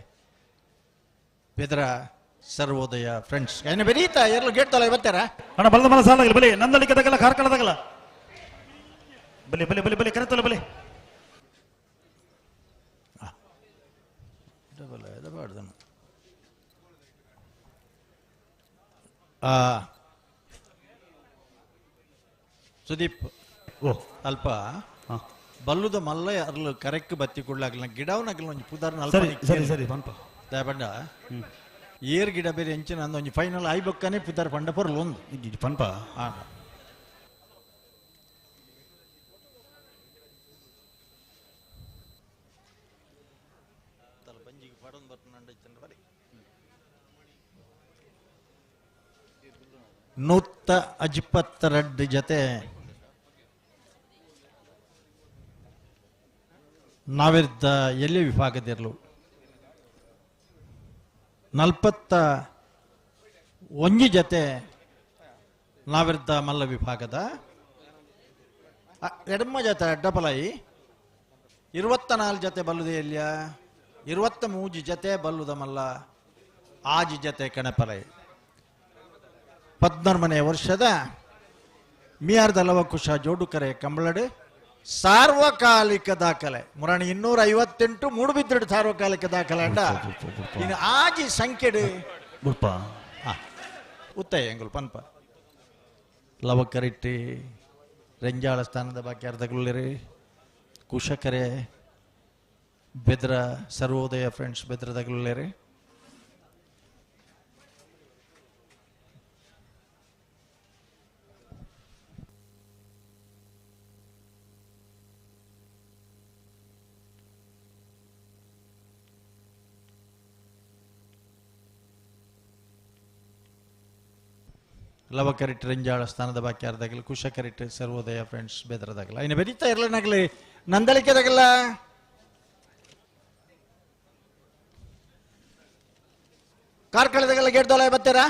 ಬೆದರ ಸರ್ವೋದಯ ಫ್ರೆಂಡ್ಸ್ ಏನು ಬೆರೀತಾ ಎಲ್ಲ ಗೇಟ್ತಲ್ಲ ಇವತ್ತಾರ ಅಣ್ಣ ಬಲದ ಮಲ ಸಾಲಾಗಲಿ ಬಲಿ ನಂದಳಿಕೆದಾಗಲ್ಲ ಕಾರ್ಕಳದಾಗಲ್ಲ ಬಲಿ ಬಲಿ ಬಲಿ ಬಲಿ ಕರೆತಲ್ಲ ಬಲಿ ಸುದೀಪ್ ಓ ಅಲ್ಪ ಬಲ್ಲುದ ಮಲ್ಲ ಅರ್ಲು ಕರೆಕ್ಟ್ ಬತ್ತಿ ಕೊಡ್ಲಾಗಲ್ಲ ಗಿಡವನಾಗಲ್ಲ ಒಂಜಿ ಪುದಾರ್ನ ಸರಿ ಸರಿ ಸರಿ ಪಂಪ ದಯಪಂಡ ಏರ್ ಗಿಡ ಬೇರೆ ಎಂಚಿನ ಅಂದ ಒಂಜಿ ಫೈನಲ್ ಆಯ್ಬಕ್ಕನೆ ಪುದಾರ್ ಪಂಡ ಪರ್ಲು ಒಂದು ಪಂಪ 152 ಜತೆ ನಾವಿದ್ದ ಎಲ್ಲಿ ವಿಭಾಗದಿರಲು 41 ಜತೆ ನಾವಿದ್ದ ಮಲ್ಲ ವಿಭಾಗದ ಎಡಮ ಜತೆ ಅಡ್ಡಪಲಾಯಿ 24 ಜತೆ ಬಲ್ಲುದೆ ಎಲ್ಲಿಯ 23 ಜತೆ ಬಲ್ಲುದ ಮಲ್ಲ ಆಜಿ ಜತೆ ಕಣಪಲಾಯಿ 14ನೇ ವರ್ಷದ ಮಿಯಾರ್ದ ಲವಕುಶ ಜೋಡುಕರೆ ಕಂಬಳಡೆ ಸಾರ್ವಕಾಲಿಕ ದಾಖಲೆ ಮುರಾಣಿ 258 ಮೂಡುಬಿದ್ರಡು ಸಾರ್ವಕಾಲಿಕ ದಾಖಲೆ ಅಂಡ ಇನ್ನು ಆಜಿ ಸಂಖ್ಯೆಡು ಉತ್ತಯ ಎಂಗುಲ್ ಪನ್ಪ ಲವಕರಿಟ್ಟಿ ರೆಂಜಾಳ ಸ್ಥಾನದ ಬಾಕಿ ಅರ್ಧಗುಳ್ಳಿರಿ ಕುಶಕರೆ ಬೆದ್ರ ಸರ್ವೋದಯ ಫ್ರೆಂಡ್ಸ್ ಬೆದ್ರದಗುಳ್ಳಿರಿ ಲವಕರಿಟ್ಟು ರೆಂಜಾಳ ಸ್ಥಾನದ ಬಾಕಿ ಅರ್ಧಗಲಿ ಕುಶಕರಿಟ್ಟು ಸರ್ವೋದಯ ಫ್ರೆಂಡ್ಸ್ ಬೆದರದಾಗಲ್ಲ ಇನ್ನು ಬೆರೀತಾ ಇರಲನಾಗಲಿ ನಂದಳಿಕೆದಾಗಲ್ಲ ಕಾರ್ಕಳದಾಗಲ್ಲ ಗೆಡ್ದೋಲ ಬರ್ತೀರಾ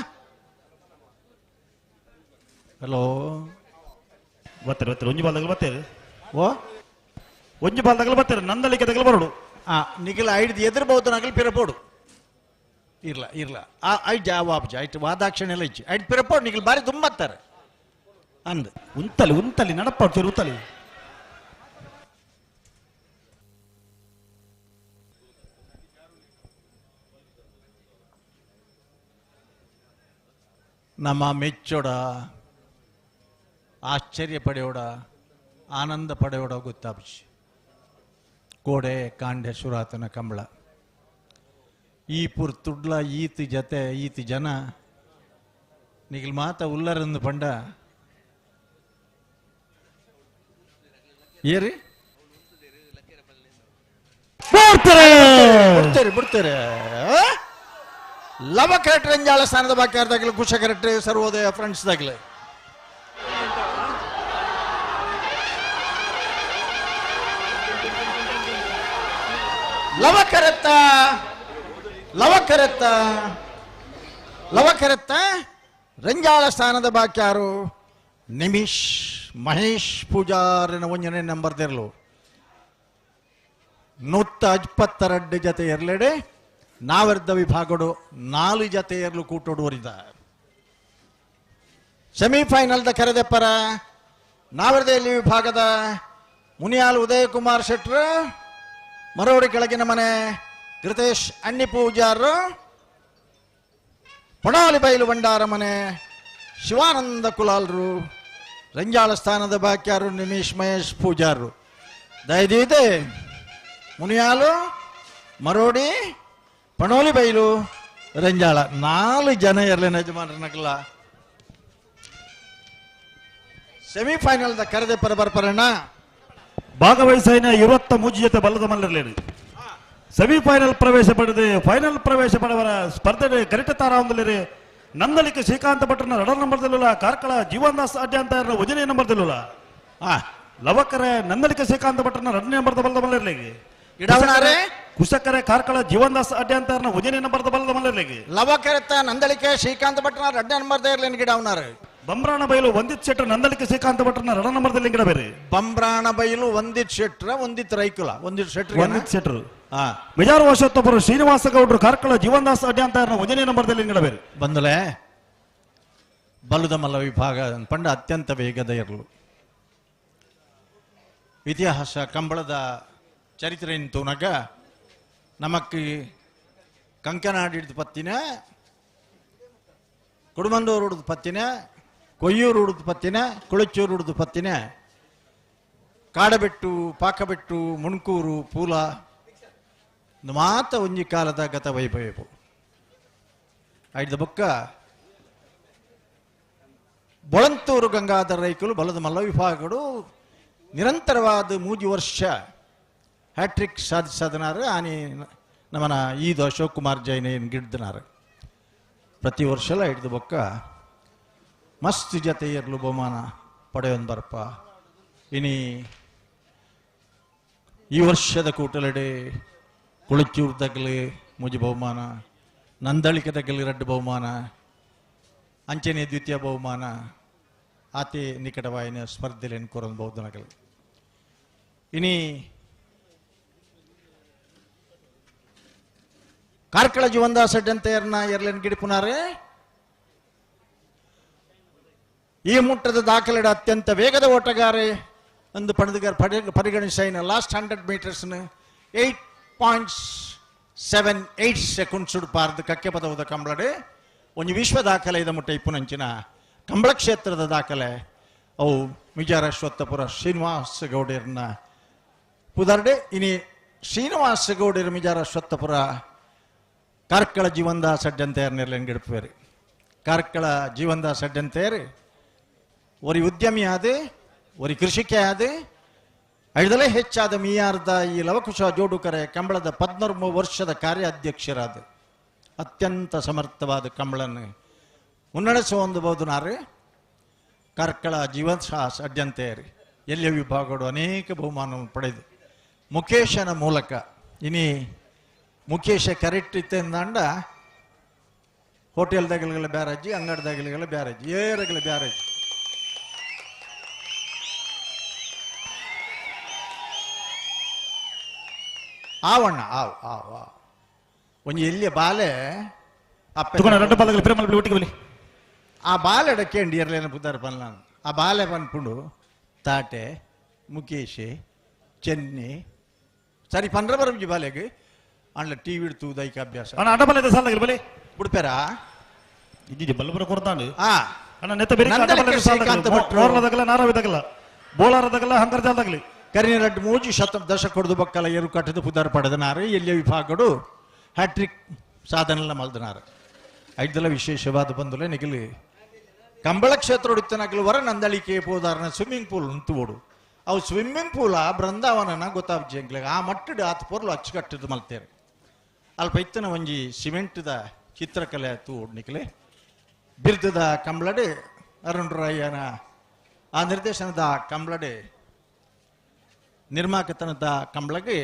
ಹಲೋ ಬರ್ತಾರೆ ಒಂಜಿ ಬಾಲ್ದಾಗಲು ಬರ್ತಾರೆ ಓ ಒಂಜಿ ಬಾಲ್ದಾಗಲು ಬರ್ತಾರೆ ನಂದಳಿಕೆದಾಗಲು ಬರೋಡು ನಿಖಿಲ ಐದು ಎದುರ್ಬಹುದು ನಗಲಿ ಪಿರಪೋಡು ಇರ್ಲ ಇರ್ಲ ಐಟ್ ವಾಪಜ ಐಟ್ ವಾದಾಕ್ಷಣ ಎಲ್ಲ ಇಚ್ಚಿ ಐಟ್ ಪಿರಪೋಡು ನಿಖಿಲ್ ಬಾರಿ ತುಂಬತ್ತಾರೆ ಅಂದ್ ಉಂತಲಿ ನಡಪಾಡ್ತೀರಿ ಉಂತಲಿ ನಮ್ಮ ಮೆಚ್ಚೋಡ ಆಶ್ಚರ್ಯ ಪಡೆಯೋಡ ಆನಂದ ಪಡೆಯೋಡ ಗೊತ್ತಾಪಿಸಿ ಕೋಡೆ ಕಾಂಡೆ ಸುರಾತನ ಕಂಬಳ ಈ ಪುರ್ ತುಡ್ಲ ಈತಿ ಜತೆ ಈತಿ ಜನ ನಿಗಲ್ ಮಾತ ಉಲ್ಲರಂದು ಪಂಡ ಏರಿ ಬಿಡ್ತಾರೆ ಲವ ಕರೆಕ್ಟ್ ರಂಜಾಳ ಸ್ಥಾನದ ಬಾಕಿ ಅರ್ಧಾಗಲಿ ಕುಶ ಕರೆಕ್ಟ್ ಸರ್ವೋದಯ ಫ್ರೆಂಡ್ಸ್ ದಾಗಲಿ ಲವಕರೆತ್ತ ರಂಜಾಳ ಸ್ಥಾನದ ಬಾಕ್ಯಾರು ನಿಮಿಷ್ ಮಹೇಶ್ ಪೂಜಾರಿನ ಒಂಜನೇ ನಂಬರ್ ತೆರಲು 152 ಜತೆ ಎರಲೆಡೆ ನಾವೆರ್ದ ವಿಭಾಗಡು 4 ಜತೆ ಎರಲು ಕೂಟೋಡುವರಿದ ಸೆಮಿಫೈನಲ್ದ ಕರೆದೆಪ್ಪರ ನಾವೆರ್ದಲ್ಲಿ ವಿಭಾಗದ ಮುನಿಯಾಲ್ ಉದಯ್ ಕುಮಾರ್ ಶೆಟ್ರು ಮರೋಡಿ ಕೆಳಗಿನ ಮನೆ ಕೃತೇಶ್ ಅಣ್ಣಿ ಪೂಜಾರರು ಪೊಣಾಲಿ ಬೈಲು ಬಂಡಾರ ಮನೆ ಶಿವಾನಂದ ಕುಲಾಲ್ರು ರಂಜಾಳ ಸ್ಥಾನದ ಬಾಕ್ಯಾರು ನಿಮಿಷ್ ಮಹೇಶ್ ಪೂಜಾರರು ದಯದಿದೆ ಮುನಿಯಾಲು ಮರೋಡಿ ಪಣೋಲಿ ಬೈಲು ರಂಜಾಳ 4 ಜನ ಇರಲಿನ ಯಜಮಾನರನಗಲ್ಲ ಸೆಮಿಫೈನಲ್ದ ಕರೆದೆ ಪರ ಬರ್ಪರಣ್ಣ ಭಾಗವಹಿಸಿನ 23 ಜೊತೆ ಬಲ್ಲದ ಮಲ್ಲರ್ಲೇನು ಸೆಮಿಫೈನಲ್ ಪ್ರವೇಶ ಪಡೆದು ಫೈನಲ್ ಪ್ರವೇಶ ಪಡೆವರ ಸ್ಪರ್ಧೆ ಕರೆಕ್ಟ್ ತಾರಾವಂದಲಿರಿ ನಂದಳಿಕೆ ಶ್ರೀಕಾಂತ ಭಟ್ರನ 2 ನಂಬರ್ದಲ್ಲ ಕಾರ್ಕಳ ಜೀವನ್ ದಾಸ್ ಅಡ್ಯಾಂತಾಯರ್ನ 1ನೇ ನಂಬರ್ದಲ್ಲ ಲವಕರೆ ನಂದಳಿಕೆ ಶ್ರೀಕಾಂತ ಭಟ್ರನ 2ನೇ ನಂಬರ್ದ ಬಲ್ಲದ ಮಲ್ಲರ್ಲಿಗೆ ಕುಶಕರೆ ಕಾರ್ಕಳ ಜೀವನ್ ದಾಸ್ ಅಡ್ಯಾಂತಾಯರ್ನ 1ನೇ ನಂಬರ್ದ ಬಲ್ಲದ ಮಲ್ಲರ್ಲಿಗೆ ಲವಕರೆತ್ತ ನಂದಳಿಕೆ ಶ್ರೀಕಾಂತ ಭಟ್ರನ 2ನೇ ನಂಬರ್ದ ಇರ್ಲೇನು ಗಿಡ ಅವನಾರು ಬಂಬ್ರಾಣ ಬೈಲು ಒಂದಿತ್ ಶೆಟ್ರ ನಂದಳಿಕೆ ಶ್ರೀಕಾಂತ ಭಟ್ರನ 2 ನಂಬರ್ದಲ್ಲಿ ಗಿಡ ಬೇರೆ ಬಂಬ್ರಾಣ ಬೈಲು ಒಂದಿತ್ ಶೆಟ್ರ ಒಂದಿತ್ ರೈಕುಲ ಒಂದಿತ್ ಶೆಟ್ರು ಮೆಜಾರ್ ವರ್ಷೊತ್ತೊಬ್ಬರು ಶ್ರೀನಿವಾಸ ಗೌಡ್ರು ಕಾರ್ಕಳ ಜೀವನ್ ದಾಸ್ ಅಡ್ಯಾಂತಾಯರ್ನ 1ನೇ ನಂಬರ್ದಲ್ಲಿ ಗಿಡ ಬೇರೆ ಬಂದಲೆ ಬಲ್ಲುದ ಮಲ್ಲ ವಿಭಾಗ ಪಂಡ ಅತ್ಯಂತ ವೇಗದ ಇರಲು ಇತಿಹಾಸ ಕಂಬಳದ ಚರಿತ್ರೆ ನಿಂತುನಗ ನಮಕ್ ಕಂಕನಾಡಿದ ಪತ್ತಿನ ಕುಡುಮಂದೂರು ಉಡಿದ ಪತ್ತಿನ ಕೊಯ್ಯೂರು ಉಡಿದ ಪತ್ತಿನ ಕುಳಚೂರು ಉಡಿದ ಪತ್ತಿನ ಕಾಡಬೆಟ್ಟು ಪಾಕಬೆಟ್ಟು ಮುಣ್ಕೂರು ಪೂಲ ಮಾತ ಒಂಜಿ ಕಾಲದ ಗತ ವೈಭವ ಐದ ಬೊಕ್ಕ ಬೊಳಂತೂರು ಗಂಗಾಧರ ರೈಕುಲು ಬಲದ ಮಲ್ಲ ವಿಭಾಗಗಳು ನಿರಂತರವಾದ 3 ವರ್ಷ ಹ್ಯಾಟ್ರಿಕ್ ಸಾಧಿಸದನಾರು ಆನಿ ನಮ್ಮನ ಈದು ಅಶೋಕ್ ಕುಮಾರ್ ಜೈನ್ ಏನು ಗಿಡ್ದನಾರ ಪ್ರತಿ ವರ್ಷಲ ಹಿಡ್ದು ಬೊಕ್ಕ ಮಸ್ತ್ ಜೊತೆ ಇರ್ಲು ಬಹುಮಾನ ಪಡೆಯೊಂದು ಬರ್ಪ ಇನಿ ಈ ವರ್ಷದ ಕೂಟಲಡೆ ಕುಳಿಚೂರ್ದಾಗಲಿ ಮುಜಿ ಬಹುಮಾನ ನಂದಳಿಕೆದಾಗಲಿ ರಡ್ಡು ಬಹುಮಾನ ಅಂಚನೆ ದ್ವಿತೀಯ ಬಹುಮಾನ ಆತೆ ನಿಕಟವಾಯಿನ ಸ್ಪರ್ಧೆಯಲ್ಲಿ ಕೊರೊಂದು ಬಹುದನಗಲಿ ಇನಿ ಕಾರ್ಕಳ ಜೀವನದಾಸ ಅಡ್ಡಂತೆಯರ್ನ ಎರಲೇನು ಗಿಡಿಪುನಾರೆ ಈ ಮುಟ್ಟದ ದಾಖಲೆಡ ಅತ್ಯಂತ ವೇಗದ ಓಟಗಾರೆ ಒಂದು ಪರಿಗಣಿಸಿನ ಲಾಸ್ಟ್ 100 ಮೀಟರ್ಸ್ನ 8.78 ಸೆಕೆಂಡ್ಸ್ ಪಾರ್ದು ಕಕ್ಕೆ ಪದವದ ಕಂಬಳಡೆ ಒಂದು ವಿಶ್ವ ದಾಖಲೆ ಇದ ಮುಟ್ಟ ಇಪ್ಪುನಂಚಿನ ಕಂಬಳ ಕ್ಷೇತ್ರದ ದಾಖಲೆ ಅವು ಮಿಜಾರ ಅಶ್ವತ್ಥಪುರ ಶ್ರೀನಿವಾಸ ಗೌಡರ್ನ ಪುದರ್ಡೆ ಇನಿ ಶ್ರೀನಿವಾಸ ಗೌಡರ್ ಮಿಜಾರ ಅಶ್ವತ್ಥಪುರ ಕಾರ್ಕಳ ಜೀವನದಾಸ ಅಡ್ಡಂತೆಯರ್ನೆಲ್ಲ ಗಿಡಪೇರಿ ಕಾರ್ಕಳ ಜೀವನದಾಸ ಅಡ್ಡಂತೆಯರು ಒರಿ ಉದ್ಯಮಿ ಆದ ಒರಿ ಕೃಷಿಕೆ ಆದ ಐದಲೇ ಹೆಚ್ಚಾದ ಮೀಯಾರ್ದ ಈ ಲವಕುಶ ಜೋಡುಕರೆ ಕಂಬಳದ 14 ವರ್ಷದ ಕಾರ್ಯಾಧ್ಯಕ್ಷರಾದ ಅತ್ಯಂತ ಸಮರ್ಥವಾದ ಕಂಬಳನ್ನು ಮುನ್ನಡೆಸುವ ಒಂದು ಬಹುದನಾರು ಕಾರ್ಕಳ ಜೀವನದಾಸ ಅಡ್ಡಂತೆಯರು ಎಲ್ಲಿಯ ವಿಭಾಗಗಳು ಅನೇಕ ಬಹುಮಾನವನ್ನು ಪಡೆದು ಮುಖೇಶನ ಮೂಲಕ ಇನಿ ಮುಖೇಶ ಕರೆಕ್ಟ್ ಇತ್ತಂದ ಹೋಟೆಲ್ದಾಗಲಿಗೆಲ್ಲ ಬ್ಯಾರೇಜಿ ಅಂಗಡಿದಾಗಲಿಗೆಲ್ಲ ಬ್ಯಾರೇಜಿ ಏರಗಳ ಬ್ಯಾರೇಜ್ ಆವಣ್ಣ ಒಂದು ಎಲ್ಲಿಯ ಬಾಲೆ ಆ ಬಾಲೆ ಅಡಕ್ಕೇಂಡಿ ಇರಲೇನ ಪುದಾರ ಪನ್ಲ ಆ ಬಾಲೆ ಪನ್ಪುಂಡು ತಾಟೆ ಮುಖೇಶೆ ಚೆನ್ನಿ ಸರಿ ಪಂದ್ರ ಬರಬ್ಜಿ ಬಾಲೆಗೆ ಅಂಡ್ಲ ಟಿವಿ ಇಡ್ತು ದೈಕ ಅಭ್ಯಾಸ ಅಣ್ಣ ಅಡ್ಡಬಲ್ಲ ಸಾಲ ಬಲೆ ಬಿಡ್ಪೇರಾ ಇದ್ದಿದ್ದು ಬಲ್ಲಬರ ಕೊಡ್ತಾಂಡು ಆ ಅಣ್ಣ ನೆತ್ತ ಬೇರೆ ಓರ್ಲದಾಗಲ್ಲ ನಾರಾವಿದಾಗಲ್ಲ ಬೋಳಾರದಾಗಲ್ಲ ಹಂಕರ್ಜಾಲ್ದಾಗಲಿ ಕರಿನ ರಡ್ಡು 3 ದಶಕಡದು ಬಕ್ಕಲ ಏರು ಕಟ್ಟದ ಪುದಾರ ಪಡೆದನಾರು ಎಲ್ಲಿಯ ವಿಭಾಗಗಳು ಹ್ಯಾಟ್ರಿಕ್ ಸಾಧನೆಲ್ಲ ಮಲ್ದನಾರು ಐದಲ ವಿಶೇಷವಾದ ಬಂದುಲೆ ನಿಗಲಿ ಕಂಬಳ ಕ್ಷೇತ್ರ ಹೊಡಿತನಾಗಲು ವರ ನಂದಳಿಕೆ ಪೋದಾರನ ಸ್ವಿಮ್ಮಿಂಗ್ ಪೂಲ್ ಉಂಟು ಓಡು ಅವು ಸ್ವಿಮ್ಮಿಂಗ್ ಪೂಲ ಬೃಂದಾವನನ ಗೊತ್ತಾಗ್ಲಿ ಆ ಮಟ್ಟದ ಆತ ಪೊರ್ಲು ಅಚ್ಚುಕಟ್ಟದು ಮಲ್ತೇರೆ ಅಲ್ಪ ಇತ್ತನ ಒಂಜಿ ಸಿಮೆಂಟ್ದ ಚಿತ್ರಕಲೆ ಆಯ್ತು ಓಡ್ನಿಕ್ಲೆ ಬಿರ್ದದ ಕಂಬಳಡೆ ಅರುಣ್ ರಾಯನ ಆ ನಿರ್ದೇಶನದ ಕಂಬಳಡೆ ನಿರ್ಮಾಕತನದ ಕಂಬಳಗೆ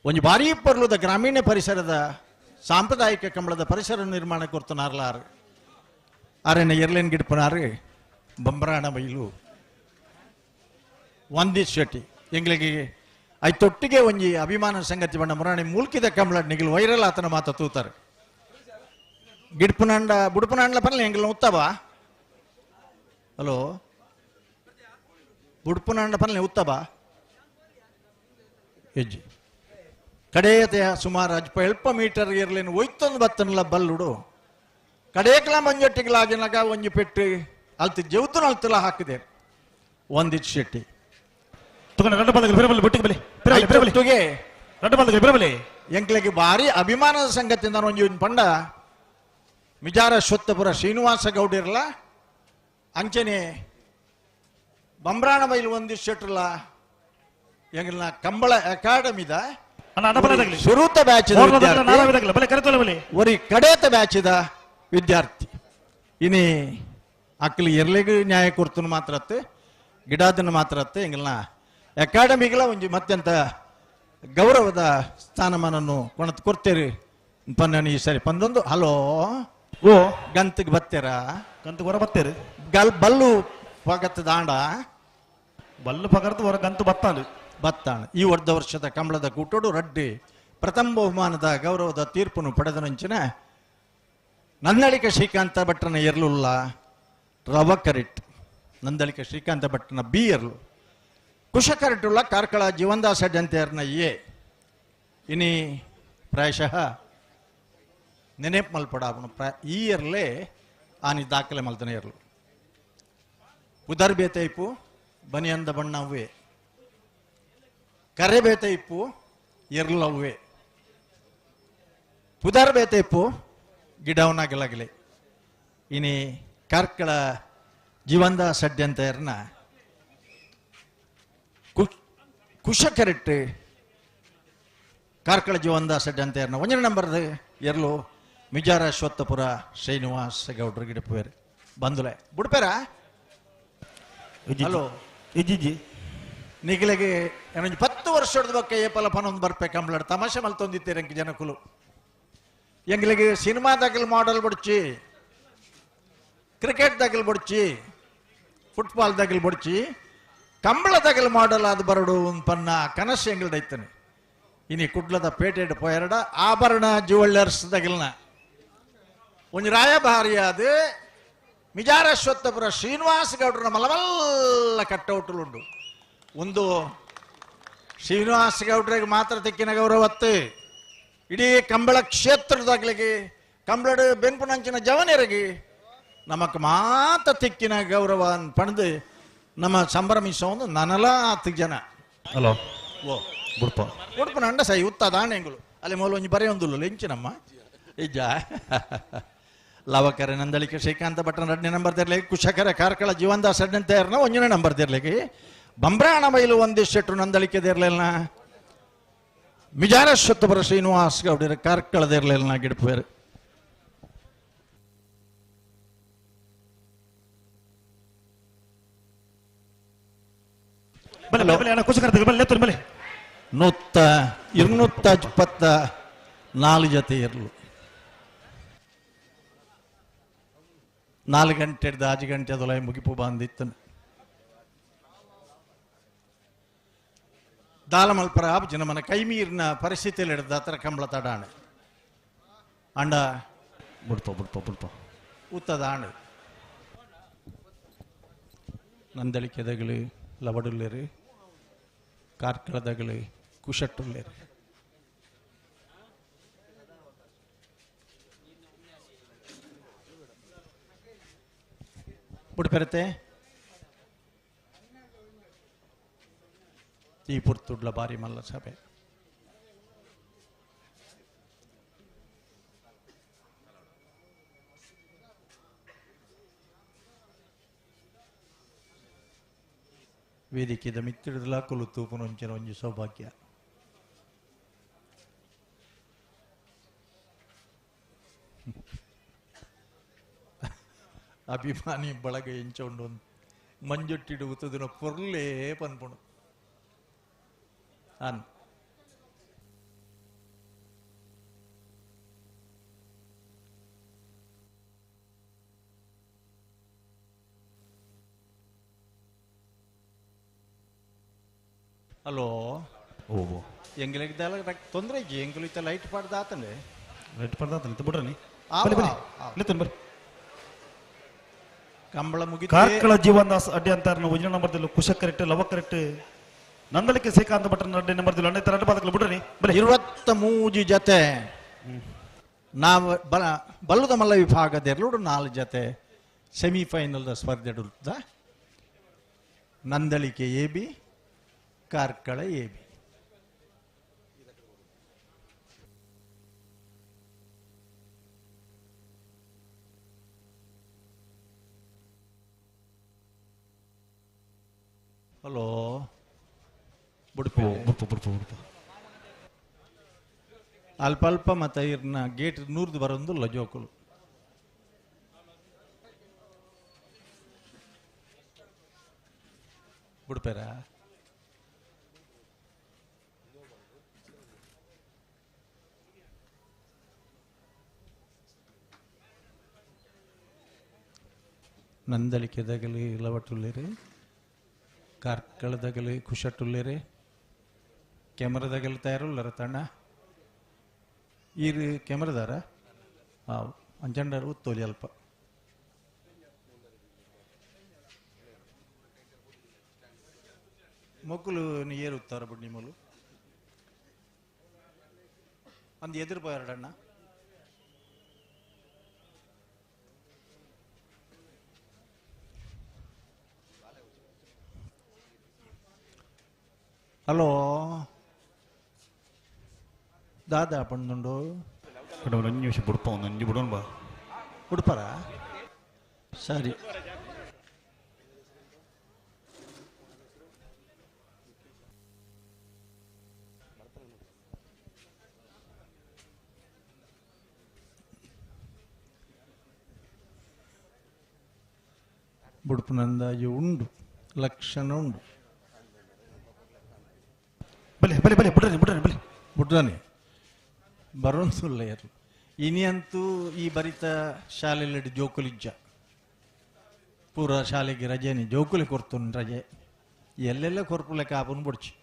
ಒಂದು ಭಾರಿ ಪರ್ಲುದ ಗ್ರಾಮೀಣ ಪರಿಸರದ ಸಾಂಪ್ರದಾಯಿಕ ಕಂಬಳದ ಪರಿಸರ ನಿರ್ಮಾಣ ಕೊರ್ತನಾರ್ಲಾರು ಆರೇನ ಎರ್ಲೇನ್ ಗಿಡ್ಪನಾರು ಬಂಬರಾಣ ಬೈಲು ವಂದಿತ್ ಶೆಟ್ಟಿ ಎಂಗ್ಲಿಗೆ ಐತೊಟ್ಟಿಗೆ ಒಂಜಿ ಅಭಿಮಾನ ಸಂಗತಿ ಬಣ್ಣ ಮುರಾಣಿ ಮುಲ್ಕಿದ ಕಂಬಳ ನಿಗಿಲು ವೈರಲ್ ಆತನ ಮಾತ ತೂತಾರೆ ಗಿಡ್ಪುನಾಂಡ ಬುಡ್ಪುನಾಂಡ್ಲ ಪನ್ಲ ಎಂಗ್ಲ ಉತ್ತಬ ಹಲೋ ಬುಡ್ಪುನಾಂಡ ಪನ್ಲೆ ಉತ್ತಬ ಹೆಜ್ಜೆ ಕಡೆಯತೆಯ ಸುಮಾರು ಅಲ್ಪ ಮೀಟರ್ ಇರ್ಲೇನು ಒಯ್ತೊಂದು ಬತ್ತನಲ್ಲ ಬಲ್ಲುಡು ಕಡೆಯಕ್ಲ ಮಂಜೊಟ್ಟಿಗಳಾಗಿನಾಗ ಒಂಜಿ ಪೆಟ್ಟು ಅಲ್ತಿ ಜೌತನ ಅಲ್ತಲ ಹಾಕಿದೆ ವಂದಿತ್ ಶೆಟ್ಟಿ ಎಂಕ್ಲೆಗೆ ಭಾರಿ ಅಭಿಮಾನದ ಸಂಗತಿಯಿಂದ ಒಂಜಿ ಪಂಡ ಮಿಜಾರ ಅಶ್ವತ್ಥಪುರ ಶ್ರೀನಿವಾಸ ಗೌಡಿರಲ್ಲ ಅಂಚನೆ ಬಂಬ್ರಾಣ ಬೈಲು ವಂದಿತ್ ಶೆಟ್ರಲ್ಲ ಎಂಗ್ಲ ಕಂಬಳ ಅಕಾಡೆಮಿದ ಸುರೂತ ಬ್ಯಾಚ್ ಒರಿ ಕಡೆಯತ ಬ್ಯಾಚಿದ ವಿದ್ಯಾರ್ಥಿ ಇನಿ ಅಕ್ಕಲಿ ಎರ್ಲೆಗೂ ನ್ಯಾಯ ಕೊರ್ತನು ಮಾತ್ರ ಗಿಡಾದನ್ನು ಮಾತ್ರ ಎಂಗ್ಲ ಅಕಾಡೆಮಿಗಳ ಒಂಜಿ ಮತ್ತೆಂತ ಗೌರವದ ಸ್ಥಾನಮಾನನ್ನು ಕೊಣತ್ ಕೊಡ್ತೇರಿ ಪನ್ನ ಈ ಸರಿ ಪಂದೊಂದು ಹಲೋ ಓ ಗಂತಿಗೆ ಬತ್ತೇರ ಗಂತು ಹೊರ ಬತ್ತೇರಿ ಬಲ್ಲು ಪಗತ್ ದಾಂಡ ಬಲ್ಲು ಪಗರ್ದು ಹೊರ ಗಂತು ಬತ್ತಾನು ಬತ್ತಾಣ ಈ ವರ್ಷದ ಕಂಬಳದ ಕೂಟೋಡು ರಡ್ಡಿ ಪ್ರಥಮ ಬಹುಮಾನದ ಗೌರವದ ತೀರ್ಪನ್ನು ಪಡೆದ ನಂಚಿನ ನಂದಳಿಕ ಶ್ರೀಕಾಂತ ಭಟ್ರನ ಎರ್ಲುಲ್ಲ ರವ ಕರಿಟ್ ನಂದಳಿಕ ಶ್ರೀಕಾಂತ ಭಟ್ರನ ಬಿ ಎರ್ಲು ಕುಶ ಕರಿಟುಲ್ಲ ಕಾರ್ಕಳ ಜೀವನದಾಸ ಅಡ್ಡಂತೆಯರ್ನ ಎ ಇನಿ ಪ್ರಾಯಶಃ ನೆನೆಪ್ ಮಲ್ಪಡಾವನು ಈ ಇರ್ಲೇ ಆನಿ ದಾಖಲೆ ಮಲ್ತನೆ ಇರ್ಲು ಉದರ್ ಬೇತೆ ಇಪ್ಪು ಬನಿಯಂದ ಬಣ್ಣವೇ ಕರೆ ಬೇತೆ ಇಪ್ಪು ಇರ್ಲವ್ವೆ ಪುದರ್ ಬೇತೆ ಇಪ್ಪು ಗಿಡವನಾಗಲಾಗಲಿ ಇನಿ ಕಾರ್ಕಳ ಜೀವನದಾಸ ಅಡ್ಡಂತೆಯರ್ನ ಕುಶ ಕರೆಕ್ಟ್ ಕಾರ್ಕಳ ಜೀವನದಾಸ ಅಡ್ಡಿ ಅಂತ ಒಂಜನೇ ನಂಬರ್ದು ಎರ್ಲು ಮಿಜಾರ ಅಶ್ವತ್ಥಪುರ ಶ್ರೀನಿವಾಸ ಗೌಡ್ರ ಗಿಡಪೇರು ಬಂದುಲೆ ಬುಡ್ಪೇರ ಹಲೋ ಇಜ್ಜಿ ನಿಖಿಲೆಗೆ 10 ವರ್ಷದ ಬಗ್ಗೆ ಏಪಲ ಪನೊಂದು ಬರ್ಪೆ ಕಂಬ್ಲಾಡ್ ತಮಾಷೆ ಮಲ್ತೊಂದಿತ್ತೀರ ಎಂಕ್ ಜನಕುಲು ಎಂಗ್ಲಿಗೆ ಸಿನಿಮಾದಾಗಲ್ ಮಾಡಲ್ ಬಡ್ಚಿ ಕ್ರಿಕೆಟ್ದಾಗಲ್ ಬಡ್ಚಿ ಫುಟ್ಬಾಲ್ದಾಗಲ್ ಬಡ್ಚಿ ಕಂಬಳದಾಗಲ್ ಮಾಡಲ್ ಅದು ಬರಡು ಪನ್ನ ಕನಸು ಎಂಗ್ಲದೈತಾನೆ ಇನಿ ಕುಡ್ಲದ ಪೇಟೆಡ್ ಪೋಯರಡ ಆಭರಣ ಜ್ಯುವೆಲ್ಲರ್ಸ್ ದಗಲ್ನ ಒಂದು ರಾಯಭಾರಿ ಅದು ಮಿಜಾರ ಅಶ್ವತ್ಥಪುರ ಶ್ರೀನಿವಾಸ ಗೌಡ್ರನ ಮಲಮಲ್ಲ ಕಟ್ಟೌಟ್ಲುಂಡು ಒಂದು ಶ್ರೀನಿವಾಸ ಗೌಡ್ರಿಗೆ ಮಾತ್ರ ತೆಕ್ಕಿನ ಗೌರವತ್ತು ಇಡೀ ಕಂಬಳ ಕ್ಷೇತ್ರದಾಗ್ಲಿಗೆ ಕಂಬಳದ ಬೆನ್ಪುನಂಚಿನ ಜವನಿಯರಿಗೆ ನಮಕ್ ಮಾತ್ರ ತೆಕ್ಕಿನ ಗೌರವ ಪಡೆದು ನಮ್ಮ ಸಂಭ್ರಮಿಸೋ ಒಂದು ನನಲ 10 ಜನ ಹಲೋ ಓ ಬುಡ್ಪ ಉಡುಪು ನಂಡ ಸೈ ಉತ್ತದಾಣೆಂಗಳು ಅಲ್ಲಿ ಮೂಲ ಒಂಜಿ ಬರೆಯ ಒಂದುಲ್ಲ ಎಂಚಿನಮ್ಮ ಇಜ್ಜ ಲವಕರೆ ನಂದಳಿಕೆ ಶ್ರೀಕಾಂತ ಭಟ್ರನ 2ನೇ ನಂಬರ್ ತೆರ್ಲಿಕ್ಕೆ ಕುಶಕರ ಕಾರ್ಕಳ ಜೀವನದಾಸ ಅಡ್ಡಿ ಅಂತ 1ನೇ ನಂಬರ್ ತೆರ್ಲಿಕ್ಕೆ ಬಂಬ್ರಾಣ ಬೈಲು ಒಂದಿಷ್ಟು ನಂದಳಿಕೆ ದೇರ್ಲಿಲ್ಲ ಮಿಜಾರ ಅಶ್ವತ್ಥಪುರ ಶ್ರೀನಿವಾಸ ಗೌಡರ ಕಾರ್ಕಳದಿರ್ಲಿಲ್ಲ ಗಿಡಪೇರು ಬಲೆ 224 ಜೊತೆ ಇರಲು 4 ಗಂಟೆ 5 ಗಂಟೆ ಅದೊಲ ಮುಗಿಪು ಬಂದಿತ್ತು ದಾಲಮಲ್ಪರ ಜನ ಮನ ಕೈಮೀರಿನ ಪರಿಸ್ಥಿತಿಯಲ್ಲಿ ಹಿಡಿದ ಹತ್ರ ಕಂಬಳ ತಡಾಣೆ ಅಂಡ ಬುಡ್ಪ ಉತ್ತದಾಣೆ ನಂದಳಿಕೆದಗಲಿ ಲವಡುಲ್ಲೇರಿ ಕಾರ್ಕಳದಗಲಿ ಕುಶಟ್ಟುಲ್ಲೇರಿ ಬುಡ್ಪೆರತೆ ಈ ಪುರ್ತುಡ್ಲ ಬಾರಿ ಮಲ್ಲ ಸಭೆ ವೇದಿಕೆದ ಮಿತ್ತಿಡಲ ಕುಲು ತೂಪುನೊಂಚಿನ ಒಂಜಿ ಸೌಭಾಗ್ಯ ಅಭಿಮಾನಿ ಬಳಗ ಎಂಚೊಂಡು ಮಂಜೊಟ್ಟಿಡು ಉತ್ತದಿನ ಪೊರ್ಲೇ ಪನ್ಪುಣು ಅನ್ ಹಲೋ ಓ ಎಂಗಿಲೆಗ್ದೆಲ್ಲ ತೊಂದರೆ ಇಜ್ಜಿ ಎಂಗಿಲು ಇತ್ತ ಲೈಟ್ ಪಾಡ್ದಾತಂಡೆ ಲೈಟ್ ಪಡ್ದಾತ ಬಿಡ್ರಿ ಬರ್ರಿ ಕಂಬಳ ಮುಗಿ ಕಾರ್ಕಳ ಜೀವನದಾಸ ಅಡ್ಡಿ ಅಂತ 1ನೇ ನಂಬರ್ದಲ್ಲಿ ಕುಶ ಕರೆಕ್ಟ್ ಲವ ಕರೆಕ್ಟ್ ನಂದಳಿಕೆ ಶ್ರೀಕಾಂತ ಭಟ್ರನ 2ನೇ ನಂಬರ್ದಲ್ಲಿ 2 ಪಾದಗಳು ಬಿಡ್ರಿ ಬಲೆ 23 ಜೊತೆ ನಾವು ಬಲ್ಲದ ಮಲ್ಲ ವಿಭಾಗದ 4 ಜೊತೆ ಸೆಮಿಫೈನಲ್ ಸ್ಪರ್ಧೆ Nandalike AB Karkala AB hello ಬುಡ್ಪು ಅಲ್ಪ ಮತ ಇರ್ನ ಗೇಟ್ 100 ಬರೋದು ಲಜೋಕುಲು ಬುಡ್ಪೇರ ನಂದಳಿಕೆದಾಗಲಿ ಲವಟುಲ್ಲೇರಿ ಕಾರ್ಕಳದಾಗಲಿ ಕುಶಟ್ಟುಲ್ಲೇರಿ ಕ್ಯಾಮರಾದಾಗಲಿ ತಯಾರುಲ್ಲರ ತಣ್ಣ ಈ ಕ್ಯಾಮರಾದಾರ ಅಂಜಂಡರು ತೋಲಿ ಅಲ್ಪ ಮೊಕ್ಕಲು ಏರುತ್ತಾರ ಬುಡ್ನಿ ಮೊಲು ಅಂದು ಎದುರು ಪೋಯಾರಡಣ್ಣ ಹಲೋ ದಾದಾ ಪಣ್ಣುಂಡು ಒಂದು ನಿಮಿಷ ಬುಡ್ಪ ಒಂದು ಅಂಜು ಬಿಡೋಣ ಬಾ ಉಡುಪರ ಸರಿ ಬುಡುಪುನಂದಾಜು ಉಂಡು ಲಕ್ಷಣ ಉಂಡು ಬಲೆ ಬಲೆ ಬಲೆ ಬಿಡ್ರಿ ಬಿಡ್ರಿ ಬಲೆ ಬಿಡ್ರಾನೆ ಬರೋನ್ಸುಲ್ಲ ಯಾರು ಇನಿ ಅಂತೂ ಈ ಬರಿತ ಶಾಲೆಯಲ್ಲಿ ಜೋಕುಲಿಜ್ಜ ಪೂರ ಶಾಲೆಗೆ ರಜೆನಿ ಜೋಕುಲಿ ಕೊರ್ತುನ್ ರಜೆ ಎಲ್ಲೆಲ್ಲ ಕೊರ್ಪುಲೆ ಕಾಪನ್ ಬುಡ್ಚಿ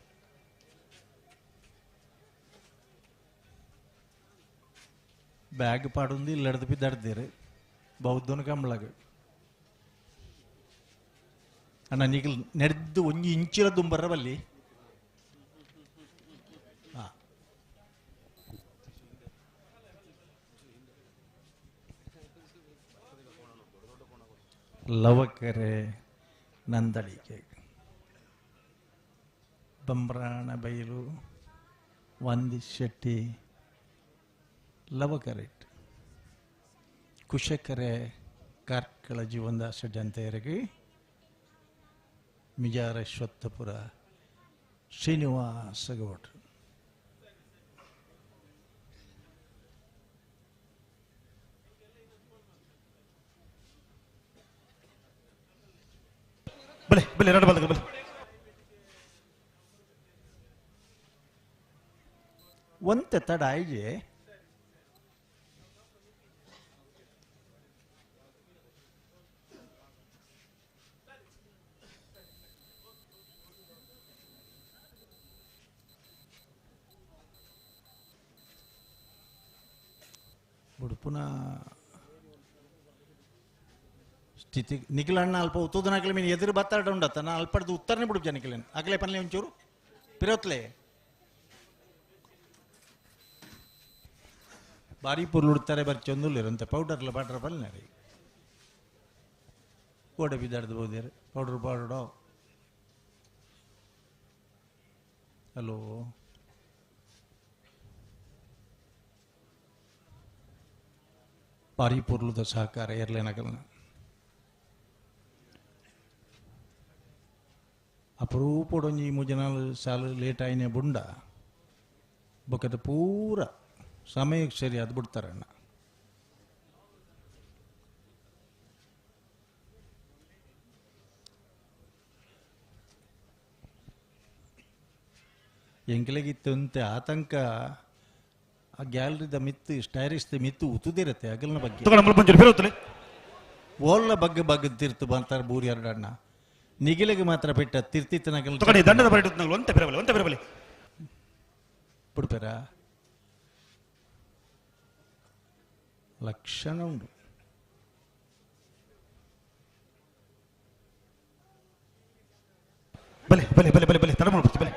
ಬ್ಯಾಗ್ ಪಾಡುಂದು ಇಲ್ಲಡ್ದು ಬಿದ್ದಾಡ್ದೇರು ಬೌದ್ಧನ ಕಂಬಳಗ ಅಣ್ಣ ನಿಗಲ್ ನಡೆದು ಒಂಜಿ ಇಂಚಿನ ದುಂಬರ ಬಲ್ಲಿ ಲವಕರೆ ನಂದಳಿಕೆ ಬಂಬ್ರಾಣ ಬೈಲು ವಂದಿಶೆಟ್ಟಿ ಲವಕರೆಟ್ ಕುಶಕರೆ ಕಾರ್ಕಳ ಜೀವನದಾಸ ಜಂತೆಯರಿಗೆ ಮಿಜಾರೇಶ್ವತ್ತಪುರ ಶ್ರೀನಿವಾಸ ಗೌಡ್ರು ಬಲೆ ಬಲೆ ಎರಡು ಬಾಲ್ಗಳು ಬಲೆ ಒಂತೆ ತಡ ಆಯ್ಜೆ ಉಡುಪುನ ಸ್ಥಿತಿ ನಿಖಿಲಣ್ಣ ಅಲ್ಪ ಉತ್ತೋದನ ಹಾಕಲಿ ಮೀನು ಎದುರು ಬತ್ತಾಡ ಉಂಡತ್ತ ನಾ ಅಲ್ಪಡ್ದು ಉತ್ತರನೇ ಬಿಡು ಜನಿಖಿಲನ್ ಆಗಲೇ ಪನ್ಲೆ ಒಂಚೂರು ಪಿರೋತ್ಲೆ ಬಾರಿ ಪುರ್ಲುಡ್ತಾರೆ ಬರ್ ಚಂದುಲ್ಲಿರಂತೆ ಪೌಡರ್ಲ ಬಾಡ್ರ ಬಲ್ನ ರೀ ಕೋಡೆ ಬಿದ್ದಾಡ್ದು ಬೋದೇರು ಪೌಡರ್ ಬಾಡೋ ಹಲೋ ಬಾರಿ ಪುರ್ಲುದ ಸಹಕಾರ ಇರ್ಲೇನಾಗಲ್ಲ ಅಪರೂಪಡೊಂಜಿ ಮುಜನಾಲ್ ಸಾಲು ಲೇಟ್ ಆಯ್ನೆ ಬುಂಡ ಬೊಕದ ಪೂರ ಸಮಯಕ್ಕೆ ಸರಿ ಅದು ಬಿಡ್ತಾರಣ್ಣ ಎಂಕಲೆಗಿತ್ತು ಅಂತೆ ಆತಂಕ ಆ ಗ್ಯಾಲರಿದ ಮಿತ್ತು ಸ್ಟೈರಿಸ್ದ ಮಿತ್ತು ಉತ್ತುದಿರತ್ತೆ ಅಗಲ್ನ ಬಗ್ಗೆ ಓಲ್ಲ ಬಗ್ಗೆ ಬಗ್ಗದಿರ್ತು ಬಂತಾರೆ ಬೂರಿ ಎರಡಣ್ಣ ನಿಗಿಲಿಗೆ ಮಾತ್ರ ಬಿಟ್ಟ ತಿರ್ತಿತ್ತನಗಲ್ ದಂಡದ ಬರಟು ಒಂತೆ ಬರಬಲೆ ಒಂತೆ ಬರಬಲೆ ಬಿಡ್ಬೇರ ಲಕ್ಷಣ ಉಂಟು ಬಲೆ ಬಲೆ ಬಲೆ ಬಲೆ ಬಲೆ ತಡ ಮಾಡ್ಬಿಡ್ತು ಬಲೆ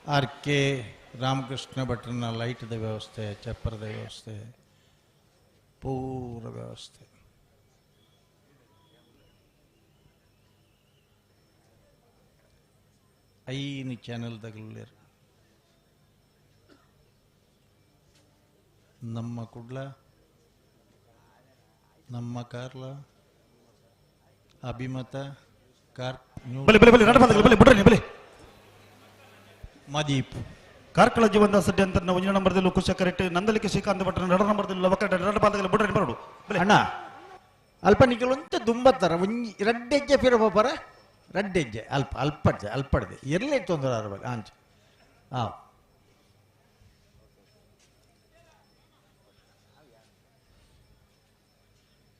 ಆರ್ ಕೆ ರಾಮಕೃಷ್ಣ ಭಟ್ರನ ಲೈಟ್ದ ವ್ಯವಸ್ಥೆ ಚಪ್ಪರದ ವ್ಯವಸ್ಥೆ ಪೂರ ವ್ಯವಸ್ಥೆ ಐನು ಚಾನೆಲ್ ತಗಲೇರು ನಮ್ಮ ಕುಡ್ಲ ನಮ್ಮ ಕಾರ್ಲ ಅಭಿಮತ ಕಾರ್ ಮದೀಪ್ ಕಾರ್ಕಳ ಜೀವನ ಸಡ್ಡೆ ಅಂತ ನಾವು ಒಂಜನ ನಂಬರ್ದಲ್ಲಿ ಕುಶ ಕರೆಕ್ಟ್ ನಂದಲಿಕೆ ಶ್ರೀಕಾಂತ ಭಟ್ರ ನಡ ನಂಬರ್ದಲ್ಲಿ ಲವಕರ ಎರಡು ಬಾಲ್ಗಳು ಬಿಡ್ರಿ ಬರೋಡು ಅಣ್ಣ ಅಲ್ಪ ನಿಖಲಂತ ದುಂಬತ್ತರ ಒಂಜಿ ರಡ್ಡೆಜ್ಜೆ ಫಿರಬರ ರಡ್ಡೆಜ್ಜೆ ಅಲ್ಪ ಅಲ್ಪಡ್ಜೆ ಅಲ್ಪಡ್ದೆ ಇರಲೇ ತೊಂದರೆ ಅರ್ಬೇಕು ಆಂಚ